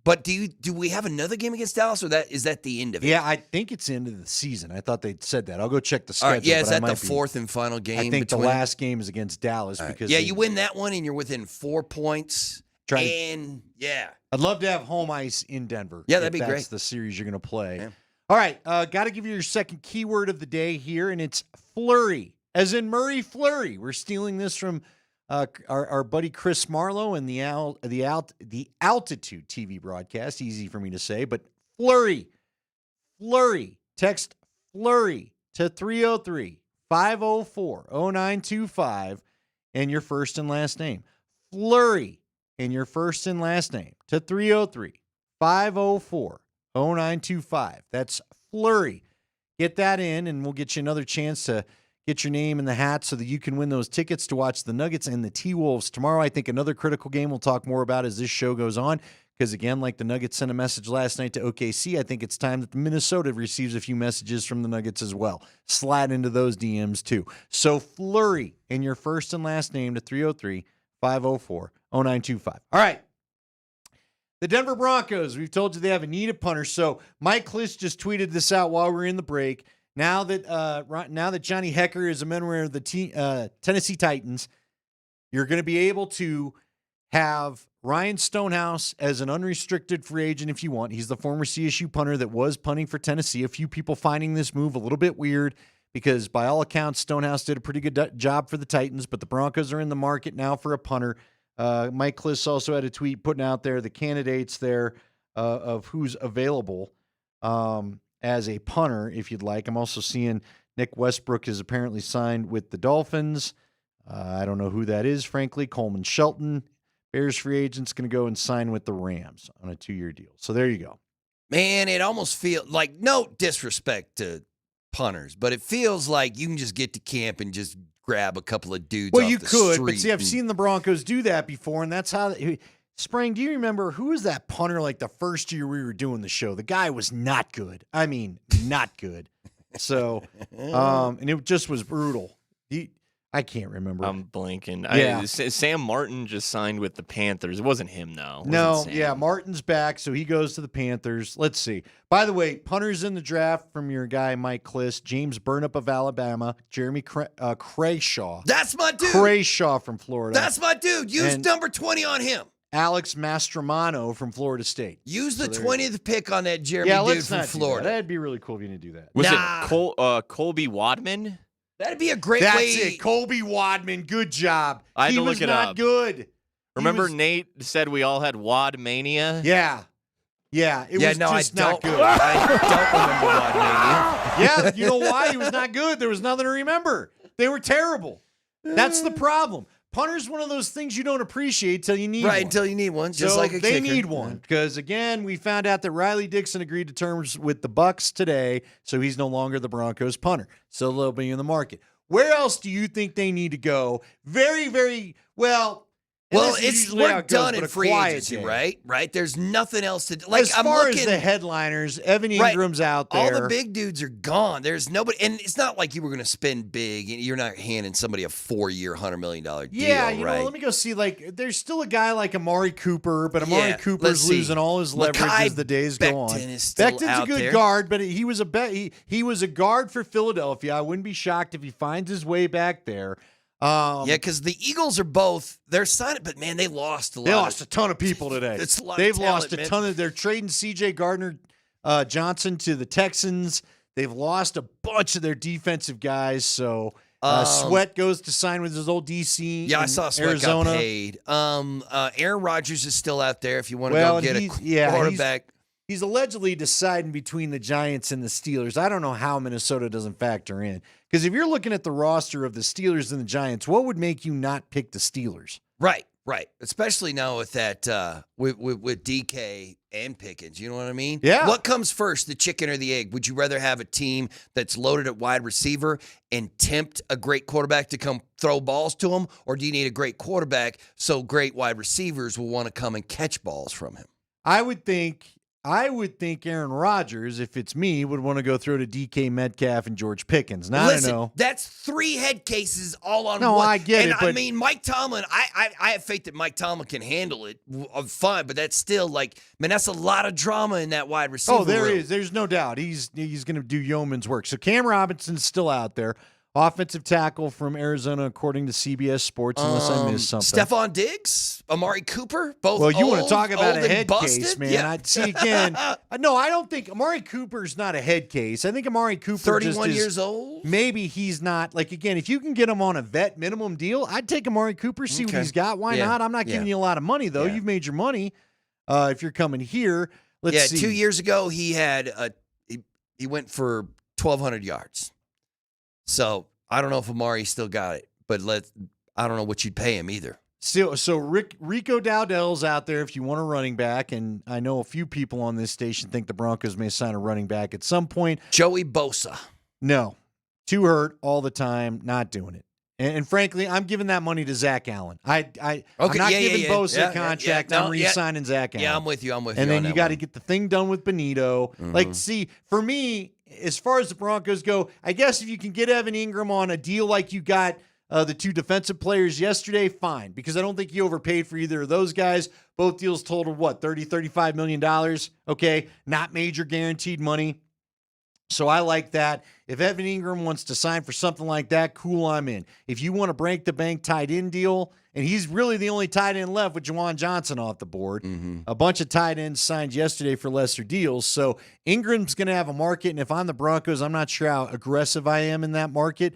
But do we have another game against Dallas, or is that the end of it? Yeah, I think it's the end of the season. I thought they said that. I'll go check the schedule. All right, yeah, is but that the fourth and final game? I think the last game is against Dallas because you win that one and you're within 4 points. I'd love to have home ice in Denver. Yeah, that'd be great. That's the series you're going to play. Yeah. All right, got to give you your second keyword of the day here, and it's flurry, as in Murray Fleury. We're stealing this from our buddy Chris Marlowe and the Altitude TV broadcast. Easy for me to say, but flurry. Text flurry to 303-504-0925 and your first and last name. Flurry and your first and last name to 303-504-0925. That's flurry. Get that in, and we'll get you another chance to get your name in the hat so that you can win those tickets to watch the Nuggets and the T-Wolves tomorrow. I think another critical game we'll talk more about as this show goes on because, again, like the Nuggets sent a message last night to OKC, I think it's time that Minnesota receives a few messages from the Nuggets as well. Slide into those DMs too. So flurry in your first and last name to 303-504-0925. All right. The Denver Broncos, we've told you they have a need a punter. So Mike Kliss just tweeted this out while we were in the break. Now that Johnny Hecker is a member of the Tennessee Titans, you're going to be able to have Ryan Stonehouse as an unrestricted free agent if you want. He's the former CSU punter that was punting for Tennessee. A few people finding this move a little bit weird because by all accounts, Stonehouse did a pretty good job for the Titans, but the Broncos are in the market now for a punter. Mike Kliss also had a tweet putting out there the candidates there of who's available. As a punter, if you'd like. I'm also seeing Nick Westbrook is apparently signed with the Dolphins. I don't know who that is, frankly. Coleman Shelton, Bears free agent's going to go and sign with the Rams on a 2-year deal. So there you go. Man, it almost feels like, no disrespect to punters, but it feels like you can just get to camp and just grab a couple of dudes off the street. But see, I've seen the Broncos do that before, and that's how Spring, do you remember who was that punter like the first year we were doing the show? The guy was not good. I mean, not good. So, and it just was brutal. I can't remember. I'm blanking. Yeah. Sam Martin just signed with the Panthers. It wasn't him, though. No, yeah, Martin's back, so he goes to the Panthers. Let's see. By the way, punters in the draft from your guy, Mike Kliss, James Burnap of Alabama, Jeremy Crashaw. That's my dude. Crashaw from Florida. That's my dude. Use number 20 on him. Alex Mastromano from Florida State. Use the 20th pick on that Jeremy dude from Florida. That'd be really cool if you didn't do that. Was it Colby Wadman? That'd be a great way. That's it. Colby Wadman. Good job. I had to look it not up. Good. Remember Nate said we all had Wad Mania? Yeah. Yeah. It was just not good. I don't remember Wadmania. Yeah. You know why? He was not good. There was nothing to remember. They were terrible. That's the problem. Punter's one of those things you don't appreciate till you need one. Right, until you need one, just like a they kicker. need one. Because, again, we found out that Riley Dixon agreed to terms with the Bucs today, so he's no longer the Broncos punter. So they'll be in the market. Where else do you think they need to go? Very, very, well, we're done in free agency, right? Right? There's nothing else to do. Like, as far as the headliners, Evan Ingram's out there. All the big dudes are gone. There's nobody, and it's not like you were going to spend big. You're not handing somebody a 4-year, $100 million deal, yeah, you right? know, let me go see. Like, there's still a guy like Amari Cooper, but Amari Cooper's losing all his leverage as the days go on. Becton's a good guard, but he was a guard for Philadelphia. I wouldn't be shocked if he finds his way back there. Because the Eagles are they're signing, but man, they lost a lot. They lost a ton of people today. They've lost a ton of. They're trading C.J. Gardner Johnson to the Texans. They've lost a bunch of their defensive guys. So Sweat goes to sign with his old DC. Yeah, I saw Sweat Arizona. got paid. Aaron Rodgers is still out there. If you want to go get a quarterback. He's allegedly deciding between the Giants and the Steelers. I don't know how Minnesota doesn't factor in. Because if you're looking at the roster of the Steelers and the Giants, what would make you not pick the Steelers? Right. Right. Especially now with that with DK and Pickens. You know what I mean? Yeah. What comes first, the chicken or the egg? Would you rather have a team that's loaded at wide receiver and tempt a great quarterback to come throw balls to him? Or do you need a great quarterback so great wide receivers will want to come and catch balls from him? I would think Aaron Rodgers, if it's me, would want to go throw to DK Metcalf and George Pickens. Now, Listen, I don't know. that's 3 head cases all on No, one. I get and it, I but- mean, Mike Tomlin, I have faith that Mike Tomlin can handle it fine, but that's still like, man, that's a lot of drama in that wide receiver Oh, there room. is. There's no doubt. He's going to do yeoman's work. So Cam Robinson's still out there. Offensive tackle from Arizona, according to CBS Sports, unless I missed something. Stephon Diggs, Amari Cooper, both Well, you want to old- talk about old a and head busted? case, man. Yeah. I see again. No, I don't think Amari Cooper's not a head case. I think Amari Cooper 31 just is, years old? Maybe he's not. Like, again, if you can get him on a vet minimum deal, I'd take Amari Cooper, see what Okay. he's got. Why Yeah. not? I'm not giving Yeah. you a lot of money, though. Yeah. You've made your money if you're coming here. Let's see. 2 years ago, he had he went for 1,200 yards. So I don't know if Amari still got it, but I don't know what you'd pay him either. So Rico Dowdell's out there if you want a running back, and I know a few people on this station think the Broncos may sign a running back at some point. Joey Bosa. No. Too hurt all the time, not doing it. And frankly, I'm giving that money to Zach Allen. I'm not giving Bosa a contract. No, I'm re-signing Zach Allen. Yeah, I'm with you. And then you got to get the thing done with Benito. Mm-hmm. Like, see, for me, as far as the Broncos go, I guess if you can get Evan Ingram on a deal like you got the 2 defensive players yesterday, fine. Because I don't think you overpaid for either of those guys. Both deals totaled, what, $30, $35 million? Okay, not major guaranteed money. So I like that. If Evan Ingram wants to sign for something like that, cool, I'm in. If you want to break the bank tight end deal, and he's really the only tight end left with Juwan Johnson off the board. Mm-hmm. A bunch of tight ends signed yesterday for lesser deals. So Ingram's going to have a market, and if I'm the Broncos, I'm not sure how aggressive I am in that market.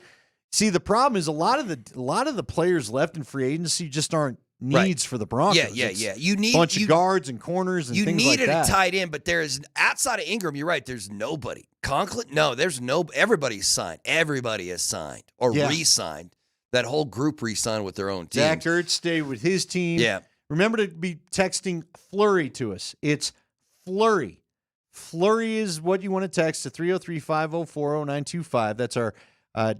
See, the problem is a lot of the players left in free agency just aren't needs for the Broncos. Yeah. You need a bunch of guards and corners and you things like needed that. a tight end, but there is outside of Ingram. You're right. There's nobody. Conklin, no. There's no. Everybody's signed. Everybody has signed or re-signed. That whole group re-signed with their own team. Zach Ertz stayed with his team. Yeah. Remember to be texting Flurry to us. It's Flurry. Flurry is what you want to text to 303-504-0925. That's our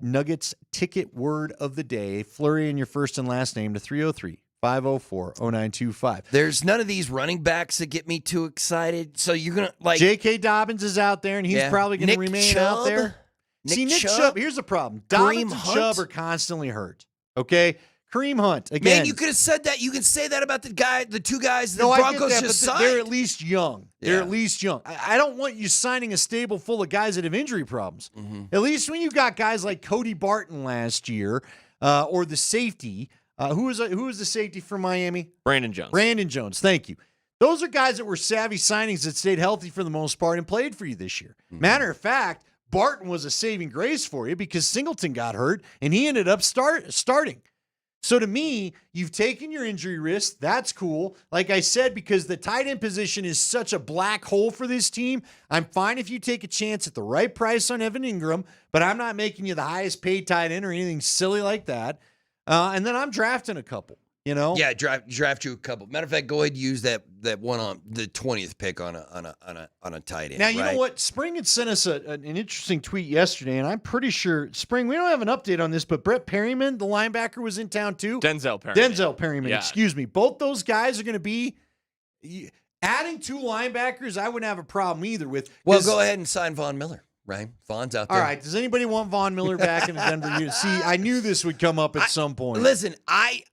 Nuggets ticket word of the day. Flurry and your first and last name to 303-504-0925. There's none of these running backs that get me too excited. So you're going to like J.K. Dobbins is out there, and he's probably going to remain out there. Nick Chubb, here's the problem. Dobbins and Chubb are constantly hurt. Okay? Kareem Hunt, again. Man, you could have said that. You could say that about the two guys the No, Broncos I get that, just but signed. they're at least young. They're Yeah. at least young. I don't want you signing a stable full of guys that have injury problems. Mm-hmm. At least when you got guys like Cody Barton last year, or the safety. Who was the safety from Miami? Brandon Jones. Brandon Jones. Thank you. Those are guys that were savvy signings that stayed healthy for the most part and played for you this year. Mm-hmm. Matter of fact, Barton was a saving grace for you because Singleton got hurt and he ended up starting. So to me, you've taken your injury risk. That's cool. Like I said, because the tight end position is such a black hole for this team, I'm fine if you take a chance at the right price on Evan Ingram, but I'm not making you the highest paid tight end or anything silly like that. And then I'm drafting a couple. You know? Yeah, draft you a couple. Matter of fact, go ahead and use that one on the 20th pick on a tight end. Now, you right? know what? Spring had sent us an interesting tweet yesterday, and I'm pretty sure, Spring, we don't have an update on this, but Brett Perryman, the linebacker, was in town too. Denzel Perryman. Yeah. Excuse me. Both those guys are going to be adding 2 linebackers. I wouldn't have a problem either with. Well, go ahead and sign Von Miller. Right, Von's out there. All right. Does anybody want Von Miller back in the Denver unit? See, I knew this would come up at some point. Listen, I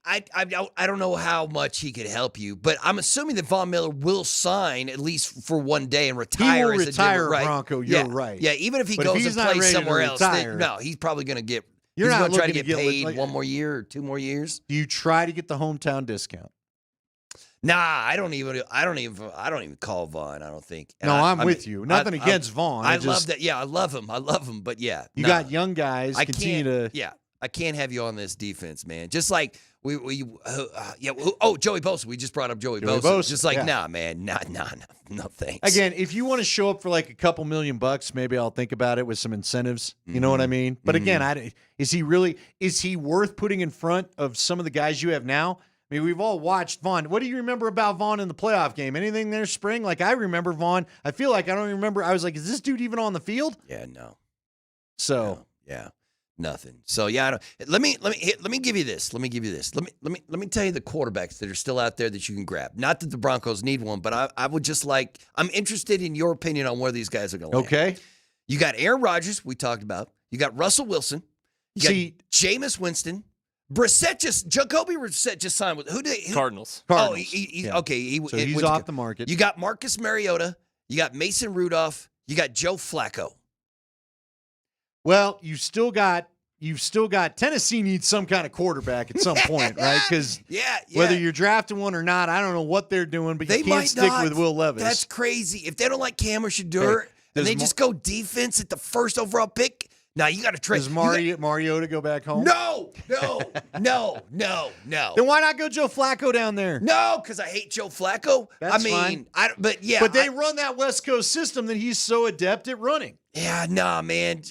don't know how much he could help you, but I'm assuming that Von Miller will sign at least for one day and retire. He will as retire, a right? Bronco. You're right. Yeah, even if he But goes he's and not plays ready to somewhere else, retire. no, he's probably going to get. You're he's not going to try to looking get to get, paid like- 1 more year or 2 more years. Do you try to get the hometown discount? Nah, I don't even call Vaughn. I don't think. And No, I'm I with mean, you. Nothing against Vaughn. I just- love that. Yeah, I love him. But yeah, You no. got young guys. I continue can't. to. Yeah, I can't have you on this defense, man. Just like Joey Bosa. We just brought up Joey Bosa. Just like, yeah. nah, man, no, thanks. Again, if you want to show up for like a couple $1 million, maybe I'll think about it with some incentives. You know what I mean? But again, is he worth putting in front of some of the guys you have now? I mean, we've all watched Vaughn. What do you remember about Vaughn in the playoff game? Anything there, Spring? Like, I remember Vaughn. I feel like I don't remember. I was like, is this dude even on the field? Yeah, no. So, yeah, nothing. So, yeah, I don't, let me give you this. Let me tell you the quarterbacks that are still out there that you can grab. Not that the Broncos need one, but I would just like, I'm interested in your opinion on where these guys are going to land. Okay. You got Aaron Rodgers, we talked about. You got Russell Wilson. You got Jameis Winston. Jacoby Brissett just signed with Cardinals. Cardinals. Oh, he's Yeah. okay. So he's off the market. You got Marcus Mariota. You got Mason Rudolph. You got Joe Flacco. Well, you've still got Tennessee needs some kind of quarterback at some point, right? Because whether you're drafting one or not, I don't know what they're doing, but you can't stick with Will Levis. That's crazy. If they don't like Cam or Shedeur, and they just go defense at the first overall pick, now you got to trade. Does Mariota go back home? No. Then why not go Joe Flacco down there? No, because I hate Joe Flacco. That's fine. But they run that West Coast system that he's so adept at running. Yeah, nah, man.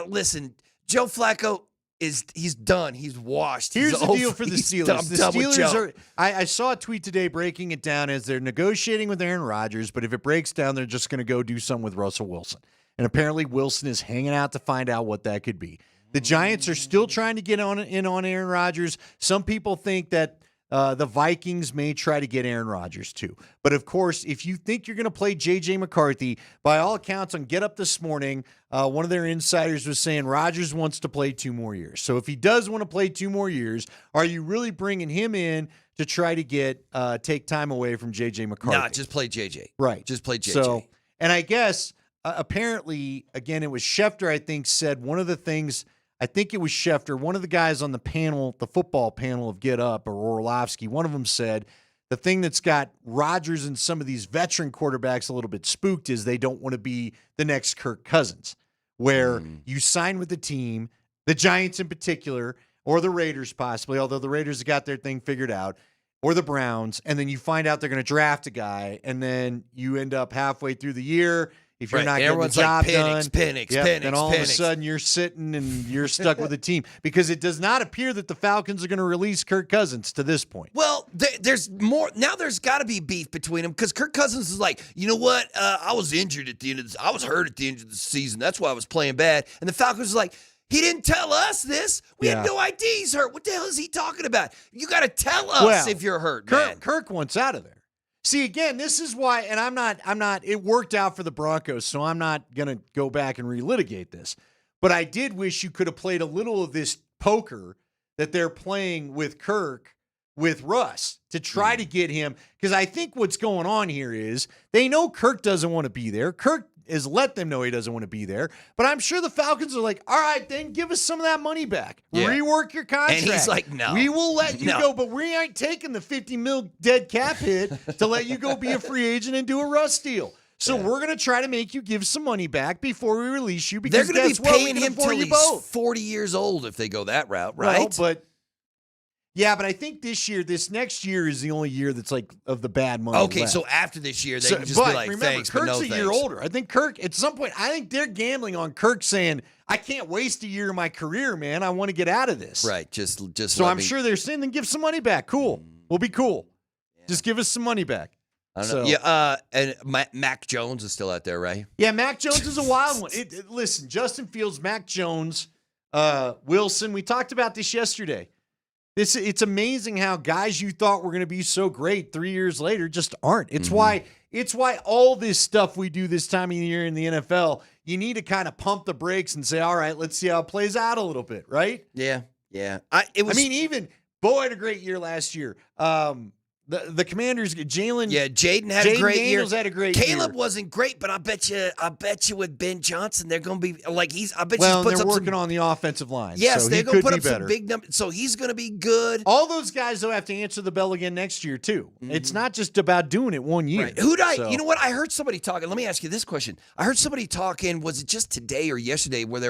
Listen, Joe Flacco he's done. He's washed. Here's the deal for the He's Steelers. done. The Steelers are. I saw a tweet today breaking it down as they're negotiating with Aaron Rodgers, but if it breaks down, they're just going to go do something with Russell Wilson. And apparently Wilson is hanging out to find out what that could be. The Giants are still trying to get in on Aaron Rodgers. Some people think that the Vikings may try to get Aaron Rodgers too. But of course, if you think you're going to play J.J. McCarthy, by all accounts on Get Up this morning, one of their insiders was saying Rodgers wants to play 2 more years. So if he does want to play 2 more years, are you really bringing him in to try to take time away from J.J. McCarthy? Nah, just play J.J. Right. Just play J.J. So, and I guess apparently, again, it was Schefter, I think, said one of the things, I think it was Schefter, one of the guys on the panel, the football panel of Get Up, or Orlovsky, one of them said the thing that's got Rodgers and some of these veteran quarterbacks a little bit spooked is they don't want to be the next Kirk Cousins, where you sign with the team, the Giants in particular, or the Raiders possibly, although the Raiders have got their thing figured out, or the Browns, and then you find out they're going to draft a guy, and then you end up halfway through the year, if you're not getting the job done, then all of a sudden you're sitting and you're stuck with a team, because it does not appear that the Falcons are going to release Kirk Cousins to this point. Well, there's more now. There's got to be beef between them, because Kirk Cousins is like, you know what? I was injured at the end of this. I was hurt at the end of the season. That's why I was playing bad. And the Falcons is like, he didn't tell us this. We had no idea he's hurt. What the hell is he talking about? You got to tell us if you're hurt, man. Kirk wants out of there. See, again, this is why, and I'm not, it worked out for the Broncos, so I'm not going to go back and relitigate this. But I did wish you could have played a little of this poker that they're playing with Kirk, with Russ, to try to get him. Because I think what's going on here is they know Kirk doesn't want to be there. Kirk has let them know he doesn't want to be there. But I'm sure the Falcons are like, all right, then give us some of that money back. Yeah. Rework your contract. And he's like, no. We will let you go, but we ain't taking the $50 million dead cap hit to let you go be a free agent and do a Russ deal. So we're going to try to make you give some money back before we release you, because they're going to be paying him till he's both. 40 years old if they go that route, right? Well, but I think this next year is the only year that's like of the bad money. Okay, left. so after this year, they can just be like, remember, thanks, Kirk's but no a year thanks. older. I think Kirk, at some point, I think they're gambling on Kirk saying, I can't waste a year of my career, man. I want to get out of this. Right, just. So I'm sure they're saying, then give some money back. Cool. We'll be cool. Yeah. Just give us some money back. I don't know. Yeah, and Mac Jones is still out there, right? Yeah, Mac Jones is a wild one. Listen, Justin Fields, Mac Jones, Wilson. We talked about this yesterday. It's amazing how guys you thought were going to be so great 3 years later just aren't. It's why all this stuff we do this time of year in the NFL, you need to kind of pump the brakes and say, all right, let's see how it plays out a little bit, right? Yeah. Even Bo had a great year last year. The Commanders, Jalen. Yeah, Jaden had a great year. Had a great year. Caleb wasn't great, but I bet you with Ben Johnson, they're going to be like I bet well, you puts they're up working on the offensive line. Yes, so they're going to put up better. some big numbers. So he's going to be good. All those guys though have to answer the bell again next year too. It's not just about doing it 1 year. Right. You know what? I heard somebody talking. Let me ask you this question. I heard somebody talking. Was it just today or yesterday where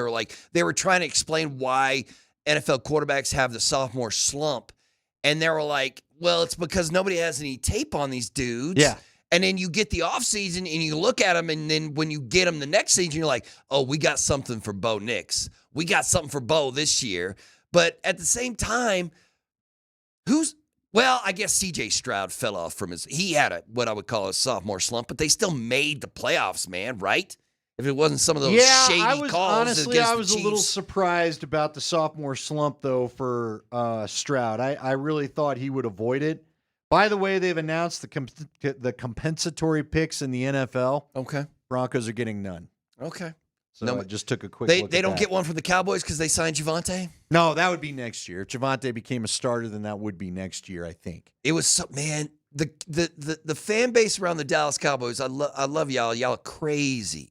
they were trying to explain why NFL quarterbacks have the sophomore slump, and they were like, well, it's because nobody has any tape on these dudes. Yeah. And then you get the offseason and you look at them, and then when you get them the next season, you're like, oh, we got something for Bo Nix. We got something for Bo this year. But at the same time, Well, I guess C.J. Stroud fell off from he had what I would call a sophomore slump, but they still made the playoffs, man, right? If it wasn't some of those shady I was calls honestly, against I the was a little Chiefs. surprised about the sophomore slump, though, for Stroud. I really thought he would avoid it. By the way, they've announced the compensatory picks in the NFL. Okay. Broncos are getting none. Okay. So I just took a quick look They at don't that. get one from the Cowboys because they signed Javonte? No, that would be next year. If Javonte became a starter, then that would be next year, I think. It was so, man, the fan base around the Dallas Cowboys, I love y'all. Y'all are crazy.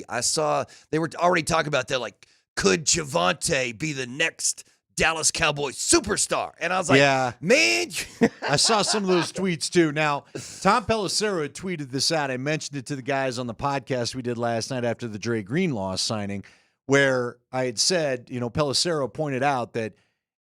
I saw they were already talking about that, like, could Javonte be the next Dallas Cowboys superstar? And I was like, yeah, man. I saw some of those tweets too. Now, Tom Pelissero had tweeted this out. I mentioned it to the guys on the podcast we did last night after the Dre Greenlaw signing, where I had said, Pelissero pointed out that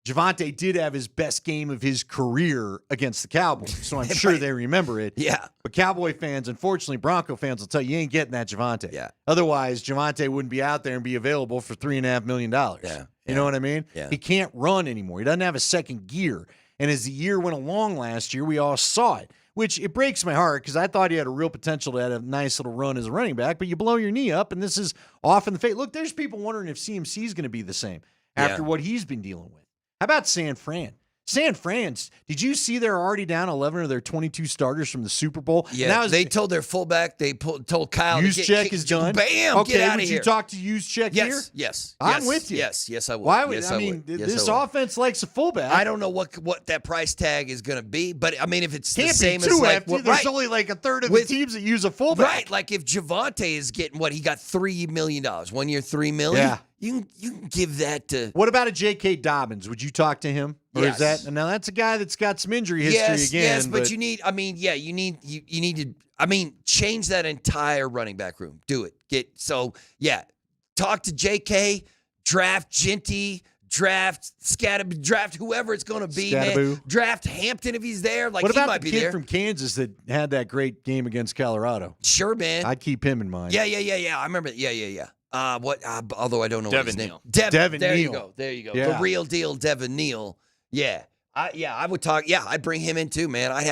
Javonte did have his best game of his career against the Cowboys. So I'm sure they remember it. Yeah. But Cowboy fans, unfortunately, Bronco fans will tell you ain't getting that Javonte. Yeah. Otherwise, Javonte wouldn't be out there and be available for $3.5 million. Yeah. You know what I mean? Yeah. He can't run anymore. He doesn't have a second gear. And as the year went along last year, we all saw it, which it breaks my heart because I thought he had a real potential to have a nice little run as a running back, but you blow your knee up, and this is off in the face. Look, there's people wondering if CMC is going to be the same after what he's been dealing with. How about San Fran? San Fran's, did you see they're already down 11 of their 22 starters from the Super Bowl? Yeah, they told their fullback, told Kyle, Juszczyk is done. Bam, okay, get out would of here. you talk to Juszczyk here? Yes. I'm with you. Yes, I would. Why would yes, I mean? This offense likes a fullback. I don't know what that price tag is going to be, but I mean, if it's Can't the same be as too like hefty. what, There's only like a third of the teams that use a fullback. Right, like if Javonte is getting what he got $3 million, 1 year, $3 million. Yeah. You can give that to. What about a J.K. Dobbins? Would you talk to him? Or Yes. is that now? That's a guy that's got some injury history again. Yes, but you need. I mean, yeah, you need to. I mean, change that entire running back room. Do it. Talk to J.K. Draft Genty. Draft whoever it's going to be, man. Draft Hampton if he's there. Like, what he about might the be kid there. from Kansas that had that great game against Colorado? Sure, man. I'd keep him in mind. Yeah. I remember. Yeah. Although I don't know what his Devin name. Neal. Devin There Neal. you go. Yeah. The real deal, Devin Neal. Yeah. I would talk. Yeah, I'd bring him in too, man. I'd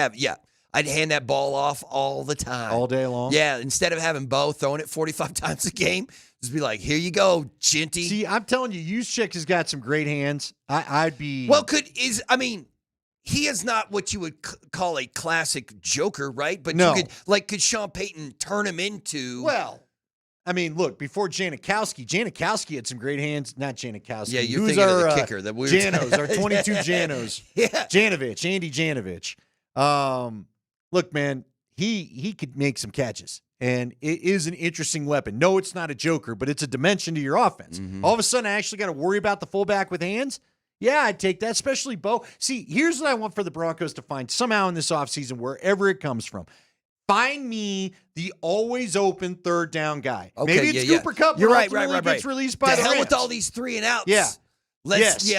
hand that ball off all the time. All day long? Yeah, instead of having Bo throwing it 45 times a game, just be like, here you go, Genty. See, I'm telling you, Juszczyk has got some great hands. I'd be. Well, he is not what you would call a classic joker, right? But No. could Sean Payton turn him into? Well, I mean, look, before Janikowski had some great hands. Not Janikowski. Yeah, you're Who's thinking our, of the kicker that we were Janos, our 22 Janos. Yeah. Andy Janovich. Look, man, he could make some catches. And it is an interesting weapon. No, it's not a joker, but it's a dimension to your offense. Mm-hmm. All of a sudden, I actually got to worry about the fullback with hands. Yeah, I'd take that, especially Bo. See, here's what I want for the Broncos to find somehow in this offseason, wherever it comes from. Find me the always open third down guy. Okay, Maybe it's Cooper Kupp. You're right. Gets released by the hell Rams. with all these 3 and outs. Yeah.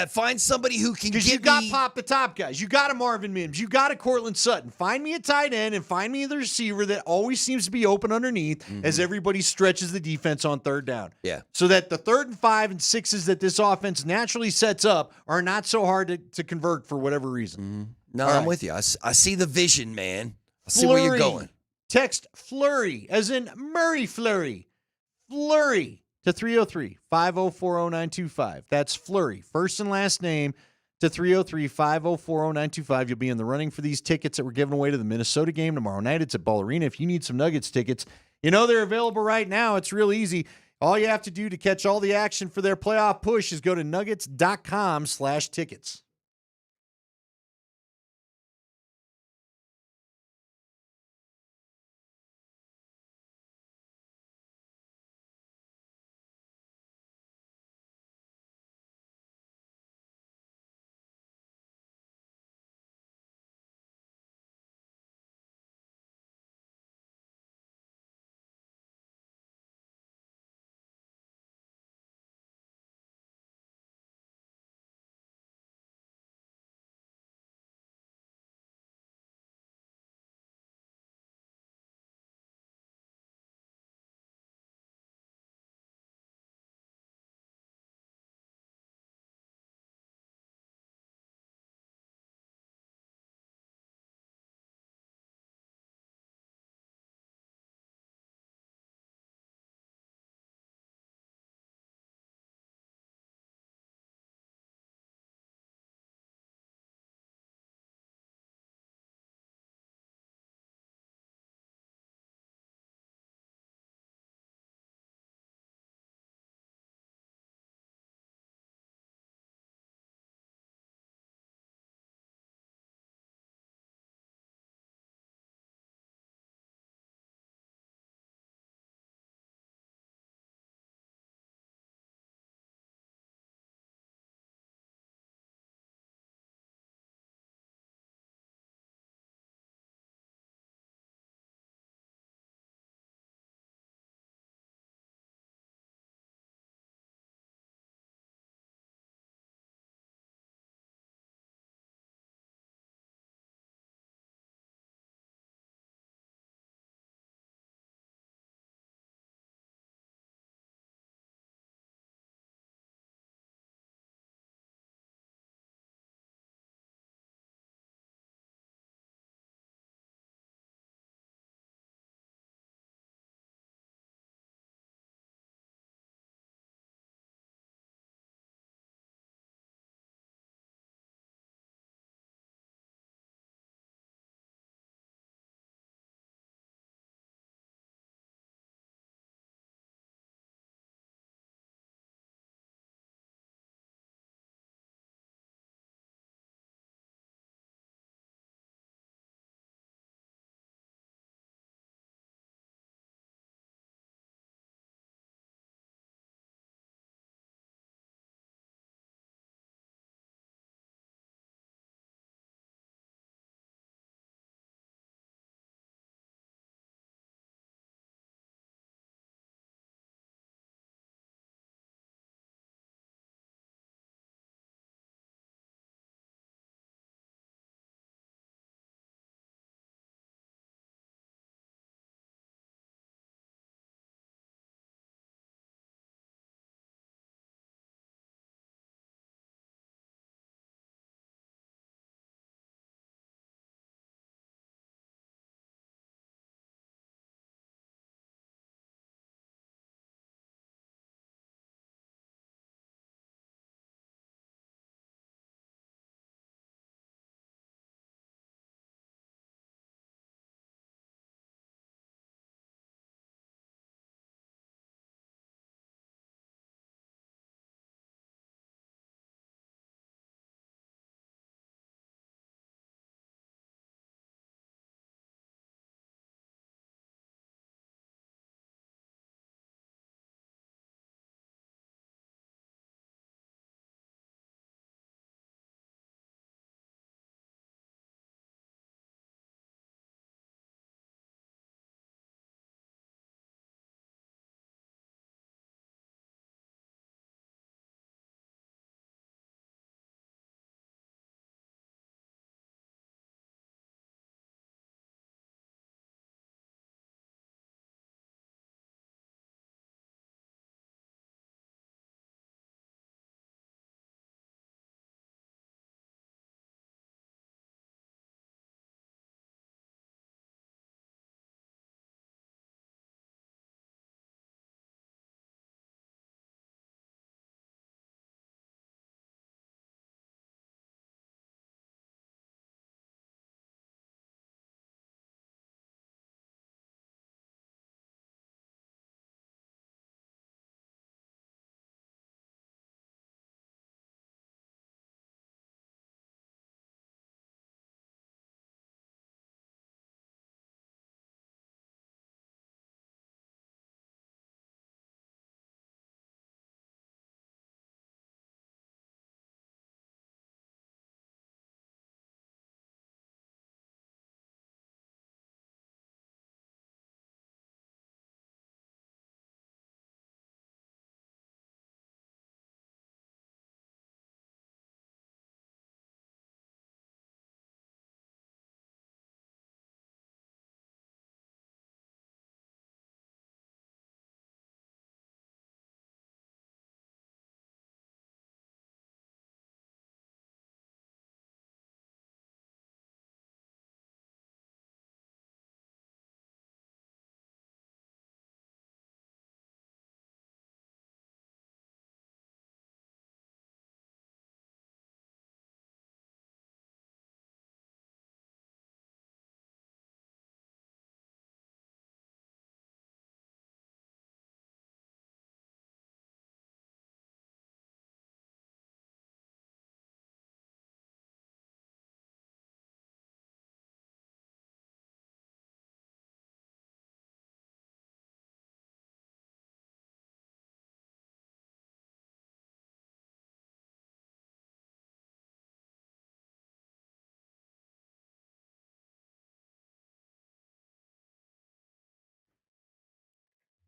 Find somebody who can Because give you got me. Pop the top guys. You got a Marvin Mims. You got a Cortland Sutton. Find me a tight end and find me the receiver that always seems to be open underneath as everybody stretches the defense on third down. Yeah. So that the 3rd and 5 and 6s that this offense naturally sets up are not so hard to convert for whatever reason. No, All I'm right. with you. I see the vision, man. I see where you're going. Text Flurry, as in Murray Flurry. Flurry to 303-5040925. That's Flurry, first and last name, to 303-5040925. You'll be in the running for these tickets that we're giving away to the Minnesota game tomorrow night. It's at Ball Arena. If you need some Nuggets tickets, they're available right now. It's real easy. All you have to do to catch all the action for their playoff push is go to nuggets.com/tickets.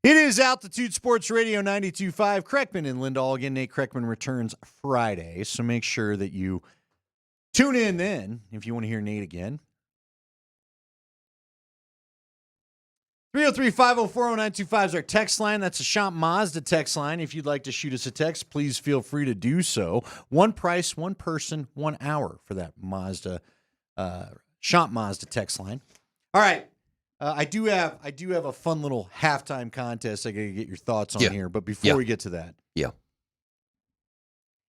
It is Altitude Sports Radio 92.5. Kreckman and Lindahl. Again, Nate Kreckman returns Friday, so make sure that you tune in then if you want to hear Nate again. 303-504-0925 is our text line. That's a Shop Mazda text line. If you'd like to shoot us a text, please feel free to do so. One price, one person, 1 hour for that Mazda, Shop Mazda text line. All right. I do have a fun little halftime contest I got to get your thoughts on here. But before we get to that. Yeah.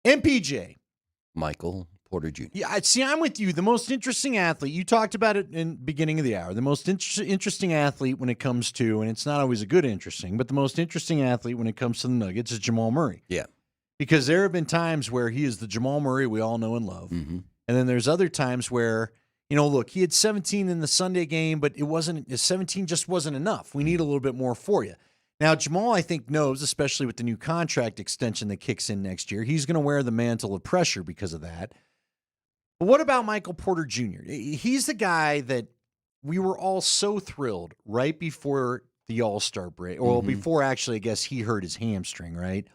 MPJ. Michael Porter Jr. Yeah, see, I'm with you. The most interesting athlete, you talked about it in the beginning of the hour, the most interesting athlete when it comes to, and it's not always a good interesting, but the most interesting athlete when it comes to the Nuggets is Jamal Murray. Yeah. Because there have been times where he is the Jamal Murray we all know and love. Mm-hmm. And then there's other times where, look, he had 17 in the Sunday game, but 17 just wasn't enough. We need a little bit more for you. Now, Jamal, I think, knows, especially with the new contract extension that kicks in next year, he's going to wear the mantle of pressure because of that. But what about Michael Porter Jr.? He's the guy that we were all so thrilled right before the All-Star break, or before actually, I guess, he hurt his hamstring, right?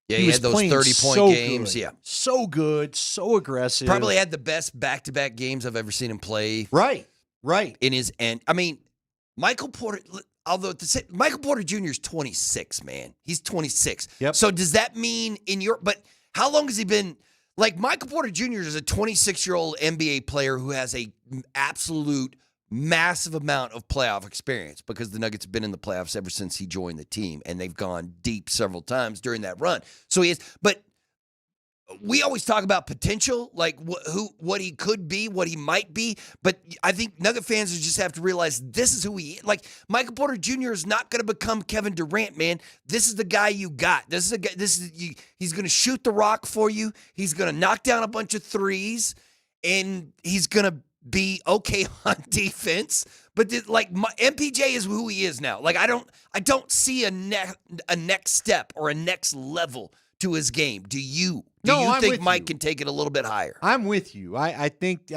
Yeah, he had those 30-point games. Good, yeah. So good, so aggressive. Probably had the best back-to-back games I've ever seen him play. Right. In his end. I mean, Michael Porter, Michael Porter Jr. is 26, man. He's 26. Yep. So does that mean but how long has he been, like Michael Porter Jr. is a 26-year-old NBA player who has a absolute massive amount of playoff experience because the Nuggets have been in the playoffs ever since he joined the team, and they've gone deep several times during that run. So he is, but we always talk about potential, like what he could be, what he might be. But I think Nugget fans just have to realize this is who he is. Like Michael Porter Jr. is not going to become Kevin Durant, man. This is the guy you got. This is a guy. He's going to shoot the rock for you. He's going to knock down a bunch of threes, and he's going to be okay on defense. But MPJ is who he is now. Like I don't see a next step or a next level to his game. Do you? Do you think Mike can take it a little bit higher? I'm with you. I think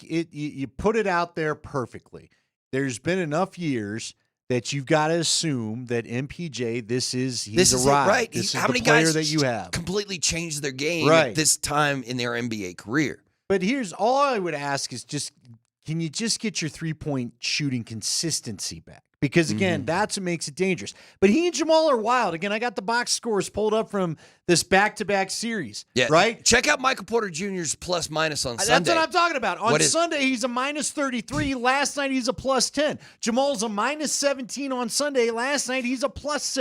you put it out there perfectly. There's been enough years that you've got to assume that MPJ, he's a ride. Right. This is how the many player guys that you have completely changed their game at this time in their NBA career? But here's all I would ask is can you just get your 3-point shooting consistency back? Because, again, that's what makes it dangerous. But he and Jamal are wild. Again, I got the box scores pulled up from this back-to-back series, right? Check out Michael Porter Jr.'s plus-minus on Sunday. That's what I'm talking about. On Sunday, he's a minus 33. Last night, he's a plus 10. Jamal's a minus 17 on Sunday. Last night, he's a plus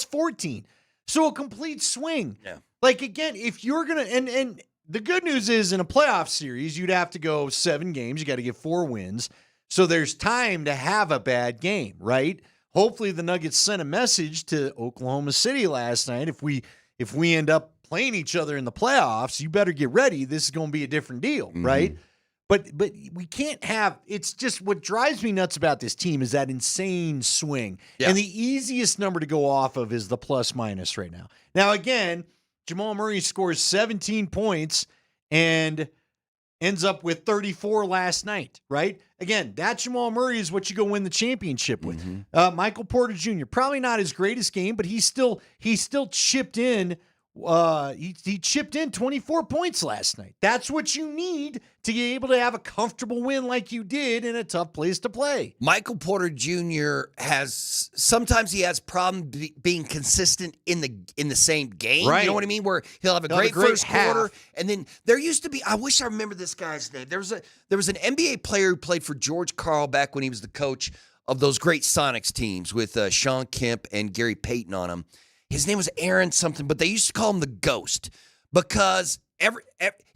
14. So a complete swing. Yeah. Like, again, if you're going to – and the good news is in a playoff series, you'd have to go 7 games. You got to get 4 wins. So there's time to have a bad game, right? Hopefully the Nuggets sent a message to Oklahoma City last night. If we end up playing each other in the playoffs, you better get ready. This is going to be a different deal, right? But we can't have – it's just what drives me nuts about this team is that insane swing. Yeah. And the easiest number to go off of is the plus-minus right now. Now, again, Jamal Murray scores 17 points and ends up with 34 last night, right? Again, that Jamal Murray is what you go win the championship with. Michael Porter Jr., probably not his greatest game, but he still chipped in. He chipped in 24 points last night. That's what you need to be able to have a comfortable win like you did in a tough place to play. Michael Porter Jr. sometimes he has problem being consistent in the same game. Right. You know what I mean? Where he'll have a great first quarter, and then there used to be. I wish I remember this guy's name. There was an NBA player who played for George Karl back when he was the coach of those great Sonics teams with Sean Kemp and Gary Payton on them. His name was Aaron something, but they used to call him the Ghost because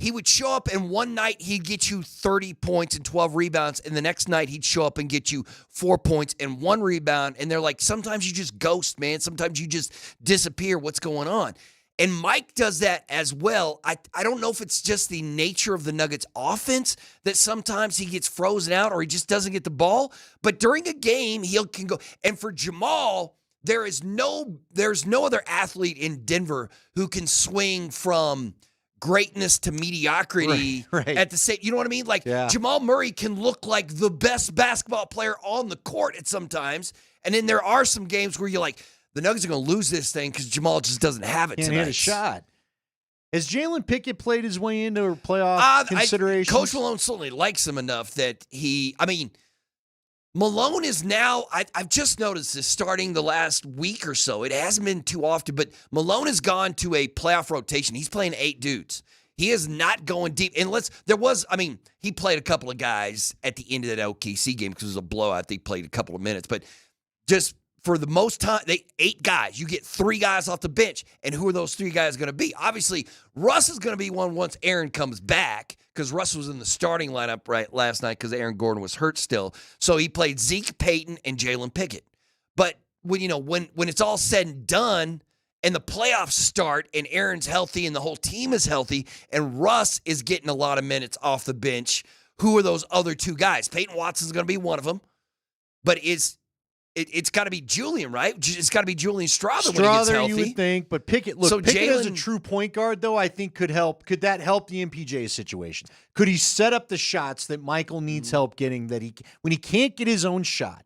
he would show up and one night he'd get you 30 points and 12 rebounds, and the next night he'd show up and get you 4 points and 1 rebound. And they're like, sometimes you just ghost, man. Sometimes you just disappear. What's going on? And Mike does that as well. I don't know if it's just the nature of the Nuggets offense that sometimes he gets frozen out or he just doesn't get the ball. But during a game, he can go. And for Jamal, there's no other athlete in Denver who can swing from greatness to mediocrity Right. at the same. You know what I mean? Like Jamal Murray can look like the best basketball player on the court at sometimes, and then there are some games where you're like, the Nuggets are going to lose this thing because Jamal just doesn't have it Can't tonight. hit a shot. Has Jalen Pickett played his way into playoff considerations? Coach Malone certainly likes him enough that Malone is now, I've just noticed this starting the last week or so. It hasn't been too often, but Malone has gone to a playoff rotation. He's playing 8 dudes. He is not going deep. He played a couple of guys at the end of that OKC game because it was a blowout. They played a couple of minutes, but just for the most time, 8 guys. You get 3 guys off the bench, and who are those 3 guys going to be? Obviously, Russ is going to be one once Aaron comes back because Russ was in the starting lineup last night because Aaron Gordon was hurt still. So he played Zeke, Payton, and Jalen Pickett. But when it's all said and done, and the playoffs start, and Aaron's healthy, and the whole team is healthy, and Russ is getting a lot of minutes off the bench, who are those other 2 guys? Peyton Watson's going to be one of them, but it's got to be Julian, right? It's got to be Julian Strawther when he gets healthy. You would think, but Pickett, Pickett as a true point guard, though, I think could help. Could that help the MPJ situation? Could he set up the shots that Michael needs help getting when he can't get his own shot?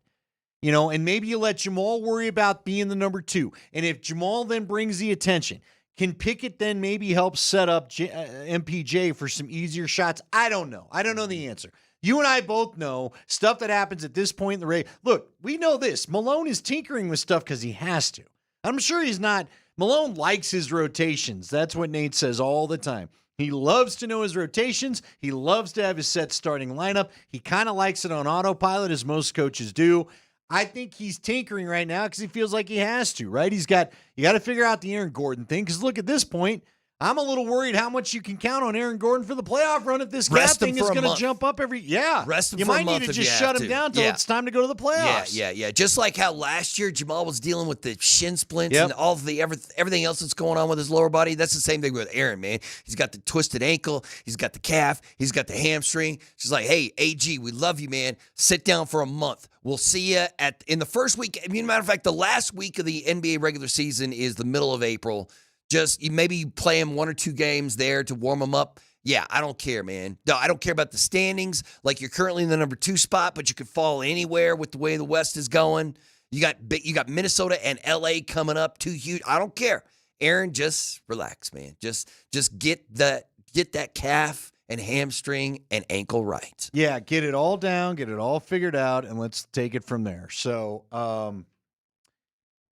And maybe you let Jamal worry about being the number 2. And if Jamal then brings the attention, can Pickett then maybe help set up MPJ for some easier shots? I don't know. I don't know the answer. You and I both know stuff that happens at this point in the race. Look, we know this. Malone is tinkering with stuff because he has to. I'm sure he's not. Malone likes his rotations. That's what Nate says all the time. He loves to know his rotations. He loves to have his set starting lineup. He kind of likes it on autopilot, as most coaches do. I think he's tinkering right now because he feels like he has to, right? You got to figure out the Aaron Gordon thing because look, at this point, I'm a little worried how much you can count on Aaron Gordon for the playoff run if this gap thing is going to jump up every. Yeah, rest him you for a might month need to if just you shut have him to. down until it's time to go to the playoffs. Yeah. Just like how last year Jamal was dealing with the shin splints and all of the everything else that's going on with his lower body. That's the same thing with Aaron, man. He's got the twisted ankle, he's got the calf, he's got the hamstring. She's like, hey, AG, we love you, man. Sit down for a month. We'll see you in the first week. Matter of fact, the last week of the NBA regular season is the middle of April. Just maybe play him 1 or 2 games there to warm him up. Yeah, I don't care, man. No, I don't care about the standings. Like, you're currently in the number 2 spot, but you could fall anywhere with the way the West is going. You got Minnesota and LA coming up, 2 huge. I don't care. Aaron, just relax, man. Just get that calf and hamstring and ankle right. Yeah, get it all down, get it all figured out, and let's take it from there. So,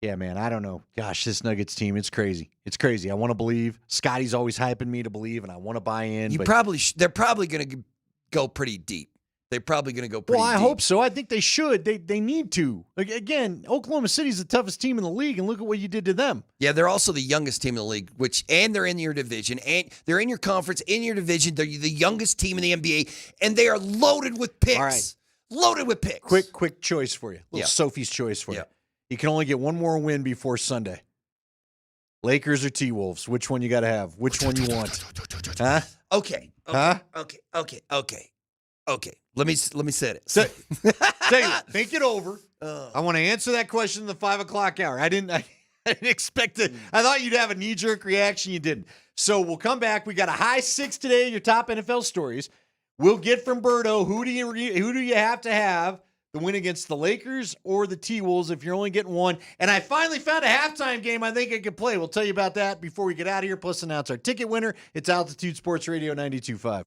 yeah, man, I don't know. Gosh, this Nuggets team, it's crazy. It's crazy. I want to believe. Scotty's always hyping me to believe, and I want to buy in. They're probably going to go pretty deep. They're probably going to go pretty deep. Well, I hope so. I think they should. They need to. Again, Oklahoma City's the toughest team in the league, and look at what you did to them. Yeah, they're also the youngest team in the league, and they're in your division, and they're in your conference, in your division. They're the youngest team in the NBA, and they are loaded with picks. All right. Loaded with picks. Quick choice for you. Sophie's choice for you. You can only get one more win before Sunday. Lakers or T-Wolves? Which one you got to have? Which one you want? Huh? Okay. Huh? Okay. Let me set it. Tell you, think it over. I want to answer that question in the 5 o'clock hour. I didn't expect it. I thought you'd have a knee-jerk reaction. You didn't. So we'll come back. We got a high 6 today. Your top NFL stories. We'll get from Berto. Who do you have to have? The win against the Lakers or the T-Wolves if you're only getting one. And I finally found a halftime game I think I could play. We'll tell you about that before we get out of here, plus announce our ticket winner. It's Altitude Sports Radio 92.5.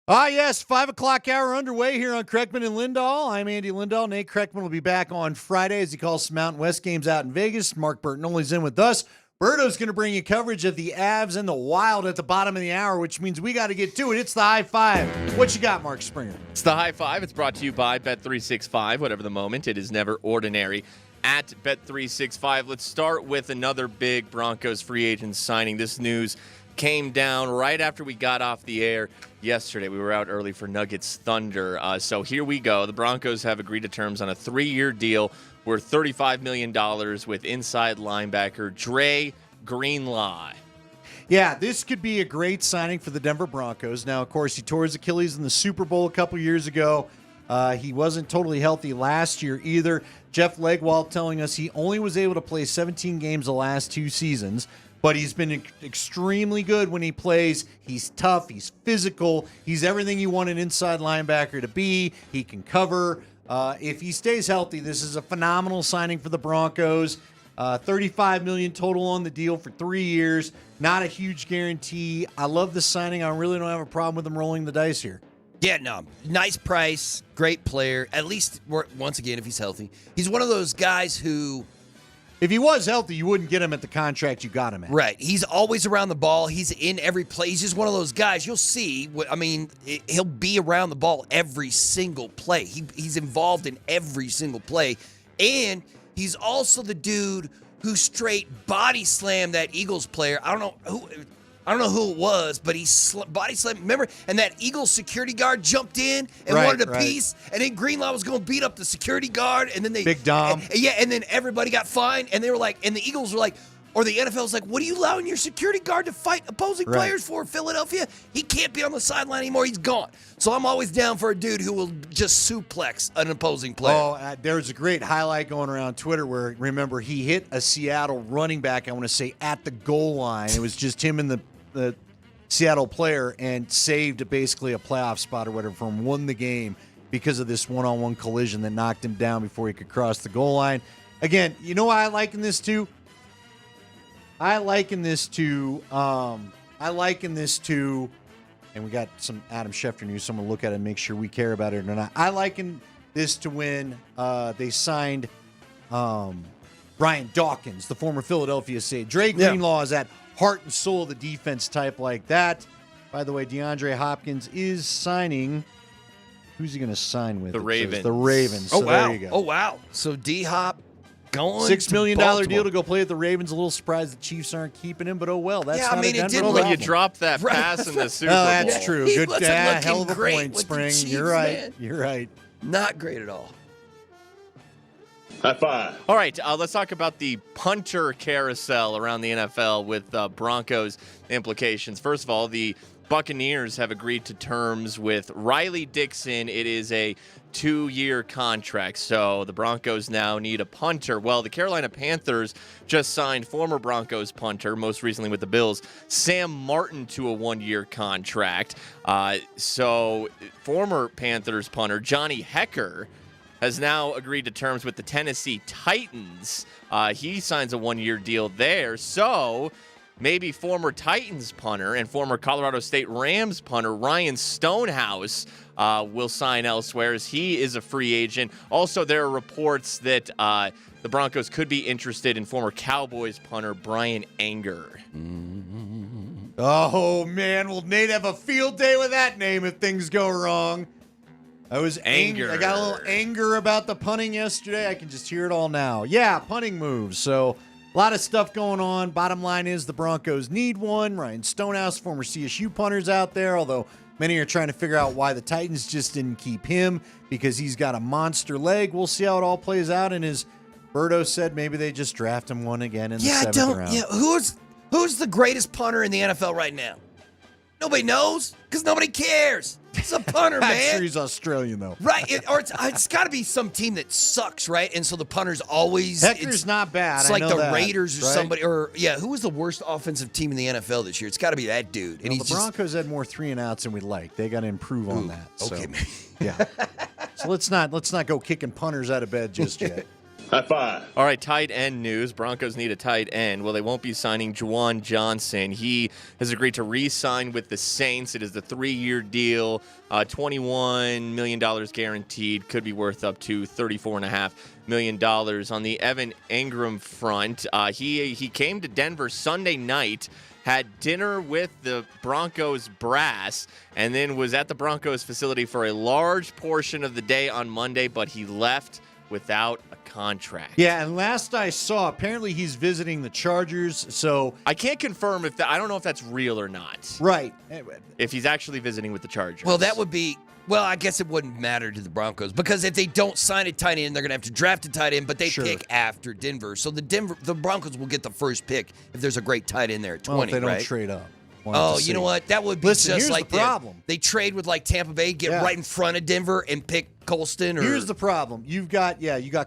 Yes, 5 o'clock hour underway here on Kreckman and Lindahl. I'm Andy Lindahl. Nate Kreckman will be back on Friday as he calls some Mountain West games out in Vegas. Mark Bertinoli's in with us. Berto's going to bring you coverage of the Avs and the Wild at the bottom of the hour, which means we got to get to it. It's the High Five. What you got, Mark Springer? It's the High Five. It's brought to you by Bet365. Whatever the moment, it is never ordinary. At Bet365, let's start with another big Broncos free agent signing. This news came down right after we got off the air yesterday. We were out early for Nuggets Thunder. So here we go. The Broncos have agreed to terms on a 3-year deal worth $35 million with inside linebacker Dre Greenlaw. Yeah, this could be a great signing for the Denver Broncos. Now, of course, he tore his Achilles in the Super Bowl a couple years ago. He wasn't totally healthy last year either. Jeff Legwald telling us he only was able to play 17 games the last 2 seasons. But he's been extremely good when he plays. He's tough. He's physical. He's everything you want an inside linebacker to be. He can cover. If he stays healthy, this is a phenomenal signing for the Broncos. $35 million total on the deal for 3 years. Not a huge guarantee. I love the signing. I really don't have a problem with him rolling the dice here. Yeah, no. Nice price. Great player. At least, once again, if he's healthy. He's one of those guys who... If he was healthy, you wouldn't get him at the contract you got him at. Right. He's always around the ball. He's in every play. He's just one of those guys. You'll see. He'll be around the ball every single play. He's involved in every single play. And he's also the dude who straight body slammed that Eagles player. I don't know who it was, but he body slammed. Remember? And that Eagles security guard jumped in and wanted a piece. And then Greenlaw was going to beat up the security guard. And then Big Dom. And then everybody got fined. And they were like, and the Eagles were like, or the NFL was like, what are you allowing your security guard to fight opposing players for? Philadelphia? He can't be on the sideline anymore. He's gone. So I'm always down for a dude who will just suplex an opposing player. Oh, there's a great highlight going around Twitter where, remember, he hit a Seattle running back, I want to say, at the goal line. It was just him and the Seattle player and saved basically a playoff spot or whatever from won the game because of this one-on-one collision that knocked him down before he could cross the goal line. Again, you know what I liken this to? I liken this to, and we got some Adam Schefter news. Someone look at it and make sure we care about it or not. I liken this to when they signed Brian Dawkins, the former Philadelphia Saint. Dre Greenlaw is that heart and soul of the defense type like that. By the way, DeAndre Hopkins is signing. Who's he going to sign with? The Ravens. The Ravens. Oh, so wow. There you go. Oh, wow. So D-Hop going $6 million Baltimore. deal to go play with the Ravens. A little surprised the Chiefs aren't keeping him, but oh well. That's not it Denver did problem. You dropped that pass in the Super Bowl. Oh, that's true. He Good wasn't hell looking of a great point, with the Spring. Chiefs, You're right. man. You're right. Not great at all. High five. All right, let's talk about the punter carousel around the NFL with Broncos implications. First of all, the Buccaneers have agreed to terms with Riley Dixon. It is a 2-year contract, so the Broncos now need a punter. Well, the Carolina Panthers just signed former Broncos punter, most recently with the Bills, Sam Martin, to a 1-year contract. So former Panthers punter Johnny Hecker has now agreed to terms with the Tennessee Titans. He signs a 1-year deal there. So maybe former Titans punter and former Colorado State Rams punter Ryan Stonehouse will sign elsewhere as he is a free agent. Also, there are reports that the Broncos could be interested in former Cowboys punter Brian Anger. Oh, man. Will Nate have a field day with that name if things go wrong? I was angry. I got a little anger about the punting yesterday. I can just hear it all now. Yeah, punting moves. So a lot of stuff going on. Bottom line is the Broncos need one. Ryan Stonehouse, former CSU punters out there, although many are trying to figure out why the Titans just didn't keep him because he's got a monster leg. We'll see how it all plays out. And as Berto said, maybe they just draft him one again in the 7th round. Yeah, who's the greatest punter in the NFL right now? Nobody knows because nobody cares. It's a punter, man. I'm sure he's Australian, though. Right. It's got to be some team that sucks, right? And so the punter's always... Hector's not bad. It's like I know the that, Raiders or right? somebody. Or, who was the worst offensive team in the NFL this year? It's got to be that dude. And the Broncos had more 3-and-outs than we'd like. They got to improve on that. Okay, so, yeah. So let's not go kicking punters out of bed just yet. High five. All right, tight end news. Broncos need a tight end. Well, they won't be signing Juwan Johnson. He has agreed to re-sign with the Saints. It is the 3-year deal, $21 million guaranteed. Could be worth up to $34.5 million. On the Evan Ingram front, he came to Denver Sunday night, had dinner with the Broncos brass, and then was at the Broncos facility for a large portion of the day on Monday, but he left without a contract. Yeah, and last I saw, apparently he's visiting the Chargers, so I can't confirm if I don't know if that's real or not. Right. If he's actually visiting with the Chargers. Well, that would be. Well, I guess it wouldn't matter to the Broncos because if they don't sign a tight end, they're going to have to draft a tight end, but they pick after Denver. So the Broncos will get the first pick if there's a great tight end there at 20, well, if they don't right? trade up. Oh, you know what? That would be Listen, just here's like the problem. They trade with like Tampa Bay, get right in front of Denver and pick Colston. Or Here's the problem. You got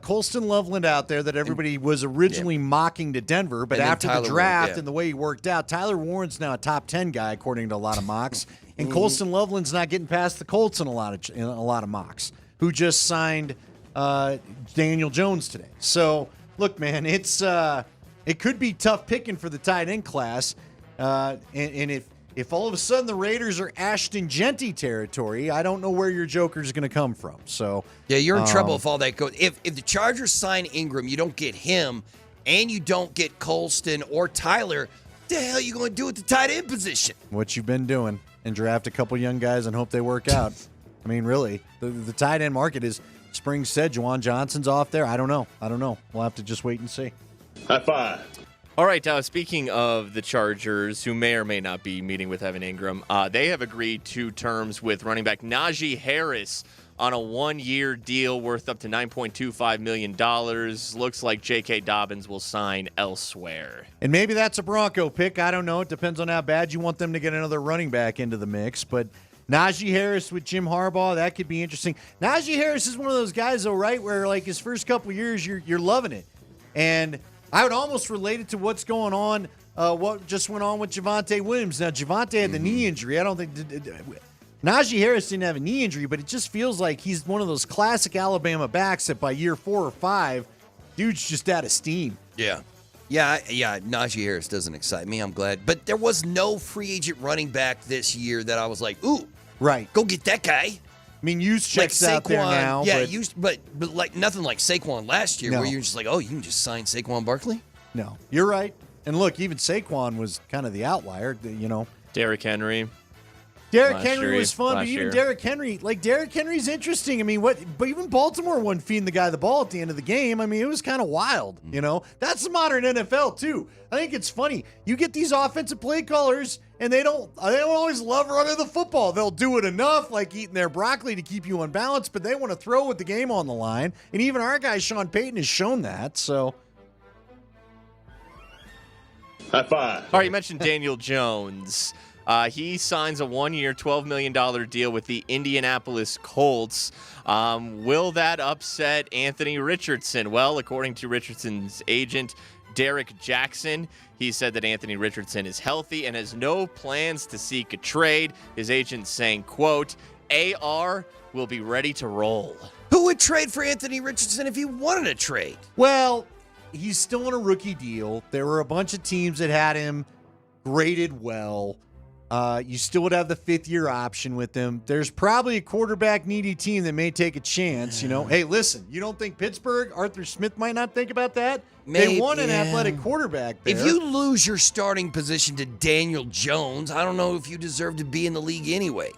Colston Loveland out there that everybody was originally mocking to Denver, but after the draft and the way he worked out, Tyler Warren's now a top 10 guy according to a lot of mocks, and Colston Loveland's not getting past the Colts in a lot of mocks, who just signed Daniel Jones today. So look, man, it could be tough picking for the tight end class. And if all of a sudden the Raiders are Ashton Genty territory, I don't know where your Joker's going to come from. So yeah, you're in trouble if all that goes. If the Chargers sign Ingram, you don't get him, and you don't get Colston or Tyler. What the hell are you going to do with the tight end position? What you've been doing, and draft a couple young guys and hope they work out. I mean, really, the tight end market is. Spring said Juwan Johnson's off there. I don't know. We'll have to just wait and see. High five. All right, speaking of the Chargers, who may or may not be meeting with Evan Ingram, they have agreed to terms with running back Najee Harris on a 1-year deal worth up to $9.25 million. Looks like J.K. Dobbins will sign elsewhere. And maybe that's a Bronco pick. I don't know. It depends on how bad you want them to get another running back into the mix. But Najee Harris with Jim Harbaugh, that could be interesting. Najee Harris is one of those guys, though, right, where like his first couple years, you're loving it. And I would almost relate it to what's going on, what just went on with Javonte Williams. Now, Javonte had the knee injury. I don't think Najee Harris didn't have a knee injury, but it just feels like he's one of those classic Alabama backs that by year 4 or 5, dude's just out of steam. Yeah. Najee Harris doesn't excite me. I'm glad. But there was no free agent running back this year that I was like, ooh, right, go get that guy. I mean, Juszczyk's out there now. Yeah, but like nothing like Saquon last year, where you're just like, oh, you can just sign Saquon Barkley. No, you're right. And look, even Saquon was kind of the outlier. Derrick Henry. Derrick Henry was fun, but even Derrick Henry's interesting. I mean, but even Baltimore wasn't feeding the guy the ball at the end of the game. I mean, it was kind of wild. That's the modern NFL too. I think it's funny. You get these offensive play callers, and they don't always love running the football. They'll do it enough, like eating their broccoli, to keep you unbalanced, but they want to throw with the game on the line. And even our guy Sean Payton has shown that. So. High five. All right, you mentioned Daniel Jones. He signs a 1-year, $12 million deal with the Indianapolis Colts. Will that upset Anthony Richardson? Well, according to Richardson's agent, Derek Jackson, he said that Anthony Richardson is healthy and has no plans to seek a trade. His agent saying, quote, AR will be ready to roll. Who would trade for Anthony Richardson if he wanted a trade? Well, he's still on a rookie deal. There were a bunch of teams that had him graded well. You still would have the 5th-year option with him. There's probably a quarterback-needy team that may take a chance. Hey, listen, you don't think Pittsburgh, Arthur Smith might not think about that? They want an athletic quarterback there. If you lose your starting position to Daniel Jones, I don't know if you deserve to be in the league anyway.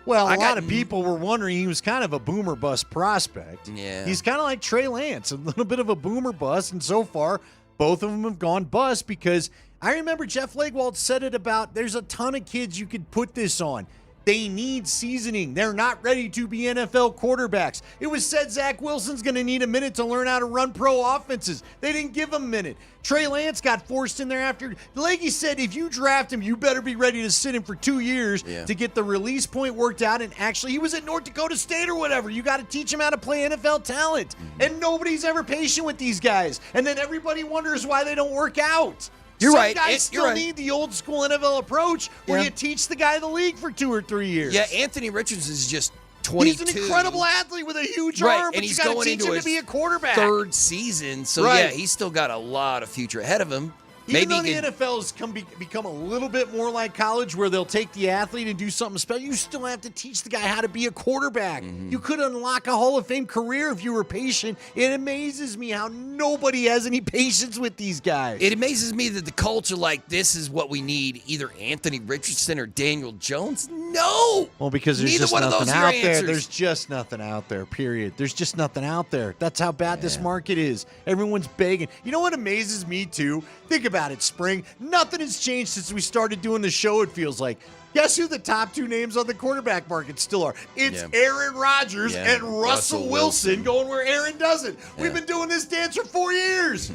Well, a lot of people were wondering he was kind of a boomer bust prospect. Yeah. He's kind of like Trey Lance, a little bit of a boomer bust, and so far, both of them have gone bust because I remember Jeff Legwald said it about there's a ton of kids you could put this on. They need seasoning. They're not ready to be NFL quarterbacks. It was said Zach Wilson's going to need a minute to learn how to run pro offenses. They didn't give him a minute. Trey Lance got forced in there after. Leggy said if you draft him, you better be ready to sit him for 2 years to get the release point worked out. And actually, he was at North Dakota State or whatever. You got to teach him how to play NFL talent. And nobody's ever patient with these guys. And then everybody wonders why they don't work out. You're Some right. guys still need the old school NFL approach where you teach the guy the league for 2 or 3 years. Yeah, Anthony Richardson is just 22. He's an incredible athlete with a huge Right, arm, and but he's you got to going teach into him to his be a quarterback. third season. So, Right. yeah, he's still got a lot of future ahead of him. Even Maybe though he the could, NFL has become a little bit more like college where they'll take the athlete and do something special, you still have to teach the guy how to be a quarterback. You could unlock a Hall of Fame career if you were patient. It amazes me how nobody has any patience with these guys. It amazes me that the Colts are like, this is what we need, either Anthony Richardson or Daniel Jones. No! Well, because there's Neither just one of nothing those are out your there. answers. There's just nothing out there, period. There's just nothing out there. That's how bad this market is. Everyone's begging. You know what amazes me, too? Think about it, Spring. Nothing has changed since we started doing the show, it feels like. Guess who the top two names on the quarterback market still are? It's Aaron Rodgers and Russell Wilson going where Aaron doesn't. We've been doing this dance for 4 years.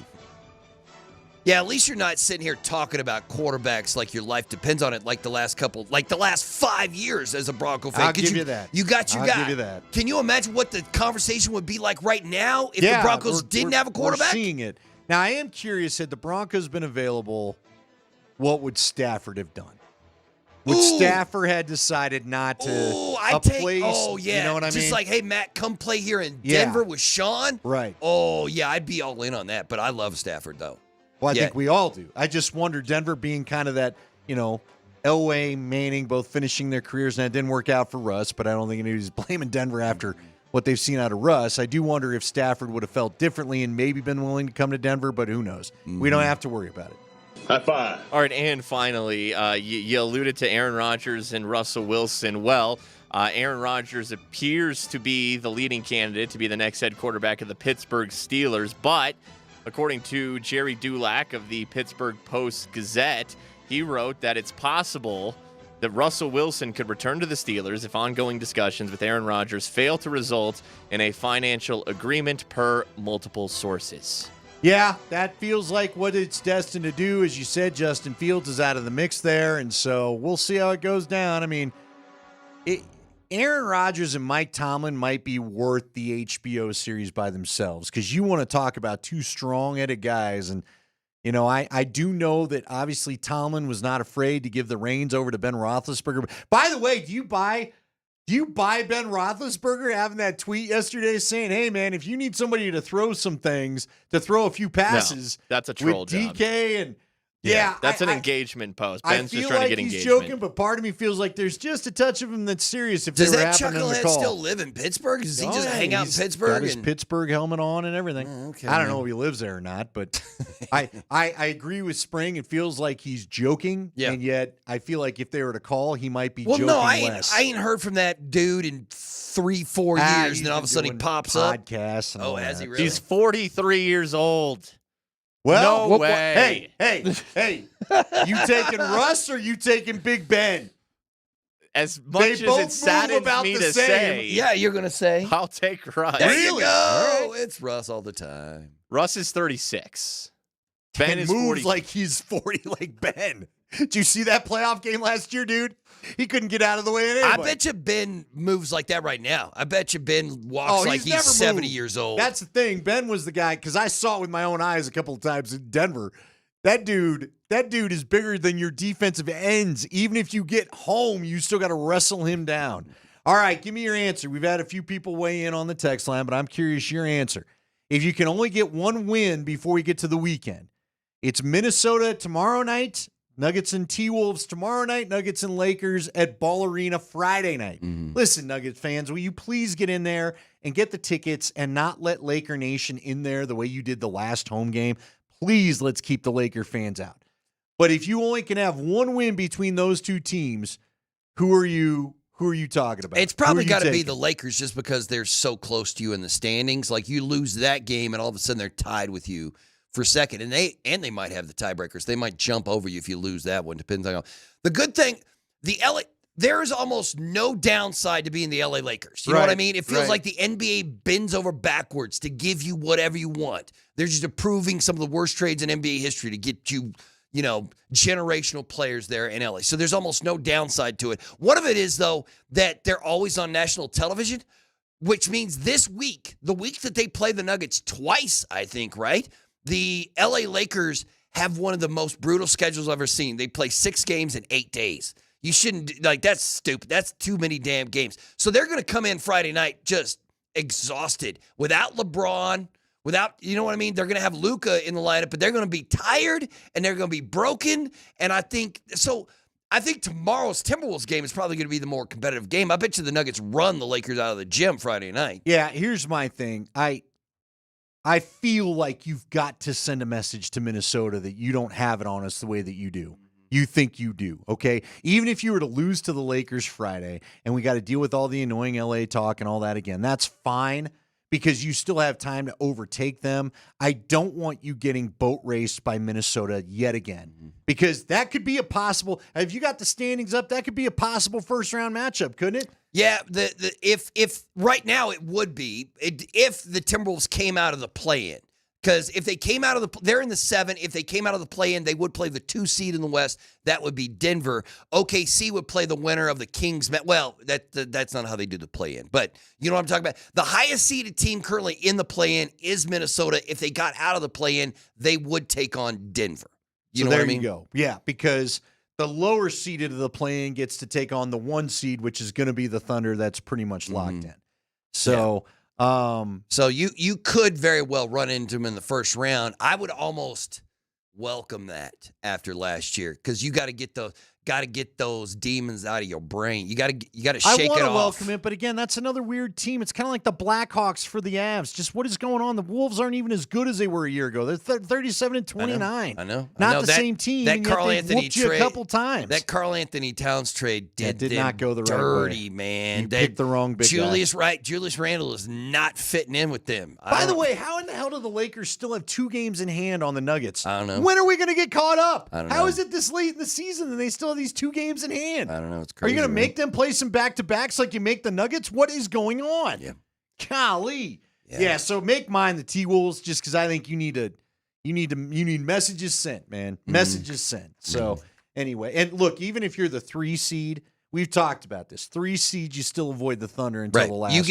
Yeah, at least you're not sitting here talking about quarterbacks like your life depends on it, like the last 5 years as a Bronco fan. I'll give you that. You got your guy. I'll give you that. Can you imagine what the conversation would be like right now if the Broncos didn't have a quarterback? We're seeing it. Now, I am curious, had the Broncos been available, what would Stafford have done? Would Stafford had decided not to you know what I mean? Just like, hey, Matt, come play here in Denver with Sean? Right. Oh, yeah, I'd be all in on that, but I love Stafford, though. Well, I think we all do. I just wonder, Denver being kind of that, Elway, Manning, both finishing their careers, and it didn't work out for Russ, but I don't think anybody's blaming Denver after what they've seen out of Russ. I do wonder if Stafford would have felt differently and maybe been willing to come to Denver, but who knows? We don't have to worry about it. High five. All right, and finally, you alluded to Aaron Rodgers and Russell Wilson. Well, Aaron Rodgers appears to be the leading candidate to be the next head quarterback of the Pittsburgh Steelers, but according to Jerry Dulac of the Pittsburgh Post-Gazette, he wrote that it's possible that Russell Wilson could return to the Steelers if ongoing discussions with Aaron Rodgers fail to result in a financial agreement per multiple sources. Yeah, that feels like what it's destined to do. As you said, Justin Fields is out of the mix there, and so we'll see how it goes down. I mean, Aaron Rodgers and Mike Tomlin might be worth the HBO series by themselves because you want to talk about two strong-headed guys. And, I do know that obviously Tomlin was not afraid to give the reins over to Ben Roethlisberger. By the way, do you buy Ben Roethlisberger having that tweet yesterday saying, hey, man, if you need somebody to throw some things, to throw a few passes. No, that's a troll with job. DK and that's an engagement post. Ben's I feel just trying like to get he's engagement. joking, but part of me feels like there's just a touch of him that's serious. If Does they were that happening in the chucklehead call. still live in Pittsburgh? Does he just hang out in He's Pittsburgh? Got his Pittsburgh helmet on and everything. Okay, I don't know if he lives there or not, but I agree with Spring. It feels like he's joking, and yet I feel like if they were to call, he might be joking less. I ain't heard from that dude in 3-4 years, and then all of a sudden he pops up. Podcasts. Oh, has he really? He's 43 years old. Well, no way. Hey, you taking Russ or you taking Big Ben? As much as it saddens me to say. Yeah, you're going to say. I'll take Russ. There you go. Right. It's Russ all the time. Russ is 36. Ben is moves 40. like he's 40 like Ben. Did you see that playoff game last year, dude? He couldn't get out of the way of anybody. I bet you Ben moves like that right now. I bet you Ben walks like he's 70 years old. That's the thing. Ben was the guy, because I saw it with my own eyes a couple of times in Denver. That dude is bigger than your defensive ends. Even if you get home, you still got to wrestle him down. All right, give me your answer. We've had a few people weigh in on the text line, but I'm curious your answer. If you can only get one win before we get to the weekend, it's Minnesota tomorrow night, Nuggets and T-Wolves tomorrow night, Nuggets and Lakers at Ball Arena Friday night. Listen, Nuggets fans, will you please get in there and get the tickets and not let Laker Nation in there the way you did the last home game? Please, let's keep the Laker fans out. But if you only can have one win between those two teams, who are you talking about? It's probably got to be the Lakers just because they're so close to you in the standings. Like you lose that game and all of a sudden they're tied with you for second, and they might have the tiebreakers. They might jump over you if you lose that one. Depends on the good thing. There is almost no downside to being the LA Lakers. You know what I mean? It feels like the NBA bends over backwards to give you whatever you want. They're just approving some of the worst trades in NBA history to get you, generational players there in LA. So there's almost no downside to it. One of it is though that they're always on national television, which means this week, the week that they play the Nuggets twice, I think, right? The LA Lakers have one of the most brutal schedules I've ever seen. They play 6 games in 8 days. You shouldn't, like, that's stupid. That's too many damn games. So they're going to come in Friday night just exhausted without LeBron, without, you know what I mean? They're going to have Luka in the lineup, but they're going to be tired and they're going to be broken. And I think tomorrow's Timberwolves game is probably going to be the more competitive game. I bet you the Nuggets run the Lakers out of the gym Friday night. Yeah, here's my thing. I feel like you've got to send a message to Minnesota that you don't have it on us the way that you do. You think you do, okay? Even if you were to lose to the Lakers Friday and we got to deal with all the annoying LA talk and all that again, that's fine because you still have time to overtake them. I don't want you getting boat raced by Minnesota yet again because that could be a possible – if you got the standings up, that could be a possible first-round matchup, couldn't it? Yeah, if right now it would be if the Timberwolves came out of the play-in. Because if they came out of they're in the 7. If they came out of the play-in, they would play the 2 seed in the West. That would be Denver. OKC would play the winner of the Kings. Well, that's not how they do the play-in. But you know what I'm talking about? The highest seeded team currently in the play-in is Minnesota. If they got out of the play-in, they would take on Denver. You know what I mean? There you go. Yeah, because the lower seeded of the play-in gets to take on the 1 seed, which is going to be the Thunder. That's pretty much locked in. So. Yeah. So you could very well run into them in the first round. I would almost welcome that after last year because you got to get those demons out of your brain. You got to shake it off. I want to welcome it, but again, that's another weird team. It's kind of like the Blackhawks for the Avs. Just what is going on? The Wolves aren't even as good as they were a year ago. They're 37-29. I know. Not the same team. That Carl Anthony trade a couple times. That Carl Anthony Towns trade did not go the right way. Dirty, man. You picked the wrong big guy. Julius Randle is not fitting in with them. By the way, how in the hell do the Lakers still have 2 games in hand on the Nuggets? I don't know. When are we going to get caught up? I don't know. How is it this late in the season and they still have these 2 games in hand? I don't know. It's Are crazy. you going to make them play some back-to-backs like you make the Nuggets? What is going on? Yeah. Golly. Yeah, so make mine the T-Wolves just because I think you need messages sent, man. Messages sent. So anyway, and look, even if you're the 3 seed, we've talked about this. 3 seed, you still avoid the Thunder until the last round.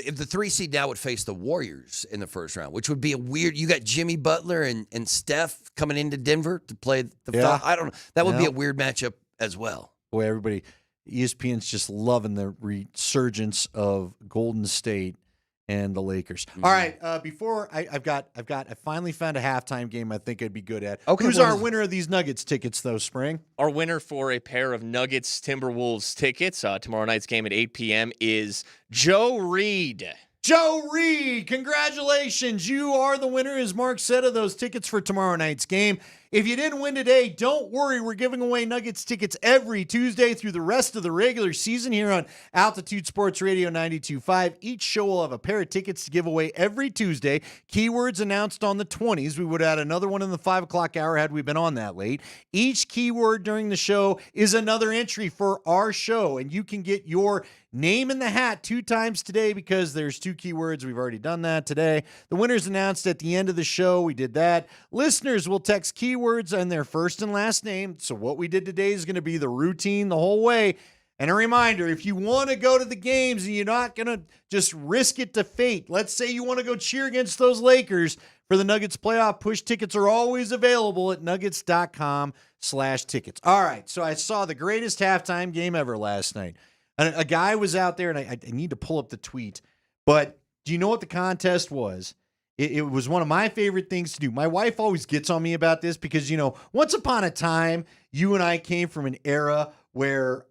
If the 3 seed now would face the Warriors in the first round, which would be a weird. You got Jimmy Butler and Steph coming into Denver to play the. I don't know. That would be a weird matchup as well. Boy, everybody, ESPN's just loving the resurgence of Golden State and the Lakers. All right, before I finally found a halftime game I think I'd be good at. Okay, who's our winner of these Nuggets tickets though, Spring? Our winner for a pair of Nuggets Timberwolves tickets tomorrow night's game at 8 p.m. is Joe Reed. Joe Reed, congratulations. You are the winner, as Mark said, of those tickets for tomorrow night's game. If you didn't win today, don't worry. We're giving away Nuggets tickets every Tuesday through the rest of the regular season here on Altitude Sports Radio 92.5. Each show will have a pair of tickets to give away every Tuesday. Keywords announced on the 20s. We would add another one in the 5 o'clock hour had we been on that late. Each keyword during the show is another entry for our show, and you can get your name in the hat 2 times today because there's 2 keywords. We've already done that today. The winner's announced at the end of the show. We did that. Listeners will text keywords and their first and last name. So what we did today is going to be the routine the whole way. And a reminder, if you want to go to the games and you're not going to just risk it to fate, let's say you want to go cheer against those Lakers for the Nuggets playoff push, tickets are always available at nuggets.com/tickets. All right, so I saw the greatest halftime game ever last night. A guy was out there, and I need to pull up the tweet, but do you know what the contest was? It was one of my favorite things to do. My wife always gets on me about this because, you know, once upon a time, you and I came from an era where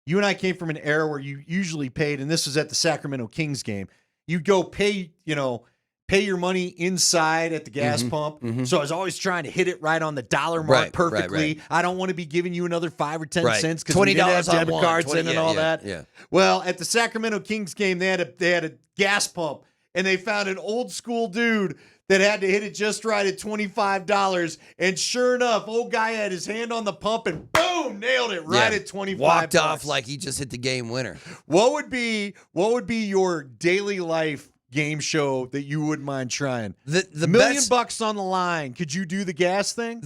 you usually paid, and this was at the Sacramento Kings game, you'd go pay your money inside at the gas pump. So I was always trying to hit it right on the dollar mark perfectly. Right. I don't want to be giving you another 5 or 10 cents because we didn't have debit cards in and all that. Yeah. Well, at the Sacramento Kings game, they had a gas pump, and they found an old school dude that had to hit it just right at $25. And sure enough, old guy had his hand on the pump and boom, nailed it right at $25. Walked off like he just hit the game winner. What would be your daily life game show that you wouldn't mind trying? The $1 million on the line. Could you do the gas thing?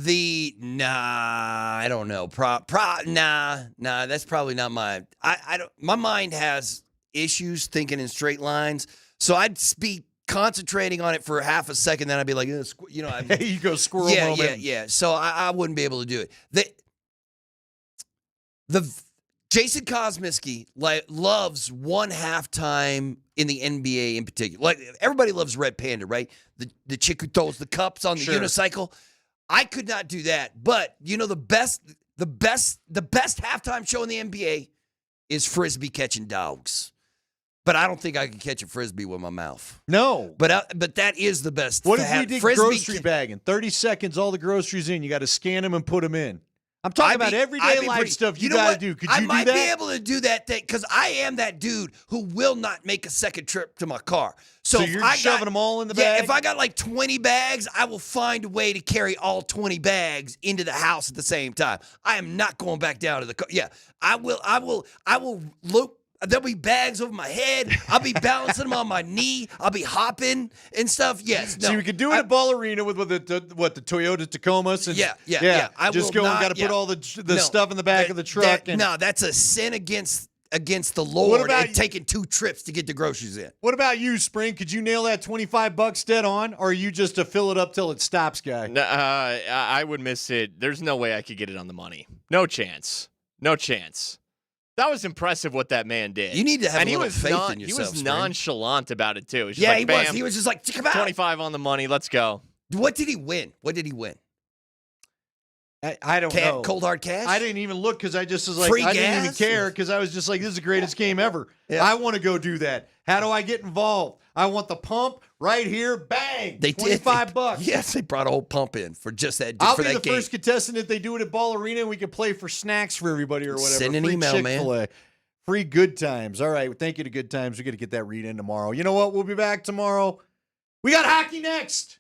I don't know. Nah. That's probably not my. I don't. My mind has issues thinking in straight lines, so I'd be concentrating on it for half a second, then I'd be like, you go squirrel moment. Yeah. So I wouldn't be able to do it. Jason Kosminski loves one halftime in the NBA in particular. Like everybody loves Red Panda, right? The chick who throws the cups on the unicycle. I could not do that, but the best halftime show in the NBA is Frisbee catching dogs. But I don't think I can catch a Frisbee with my mouth. No. But that is the best. What if we did grocery bagging? 30 seconds, all the groceries in. You got to scan them and put them in. I'm talking about everyday life stuff you got to do. Could you do that? I might be able to do that thing because I am that dude who will not make a second trip to my car. So you're shoving them all in the bag? Yeah, if I got like 20 bags, I will find a way to carry all 20 bags into the house at the same time. I am not going back down to the car. Yeah, I will loop. There'll be bags over my head. I'll be balancing them on my knee. I'll be hopping and stuff. Yes. No. See, we could do it at Ball Arena with the Toyota Tacomas. And, yeah. I just got to put all the stuff in the back of the truck. That's a sin against the Lord and taking 2 trips to get the groceries in. What about you, Spring? Could you nail that $25 dead on, or are you just a fill it up till it stops guy? No, I would miss it. There's no way I could get it on the money. No chance. No chance. That was impressive what that man did. You need to have a little faith in yourself. He was nonchalant about it, too. Yeah, he was. He was just like, come on. 25 on the money. Let's go. What did he win? I don't know. Cold hard cash? I didn't even look because I just was like, Free I gas? didn't even care because I was just like, this is the greatest game ever. Yeah. I want to go do that. How do I get involved? I want the pump right here. Bang. They $25. Yes, they brought a whole pump in for just that. I'll for be that the first contestant if they do it at Ball Arena and we can play for snacks for everybody or whatever. Send an Free email, Chick-fil-A. man. Free good times. All right. Thank you to Good Times. We're going to get that read in tomorrow. You know what? We'll be back tomorrow. We got hockey next.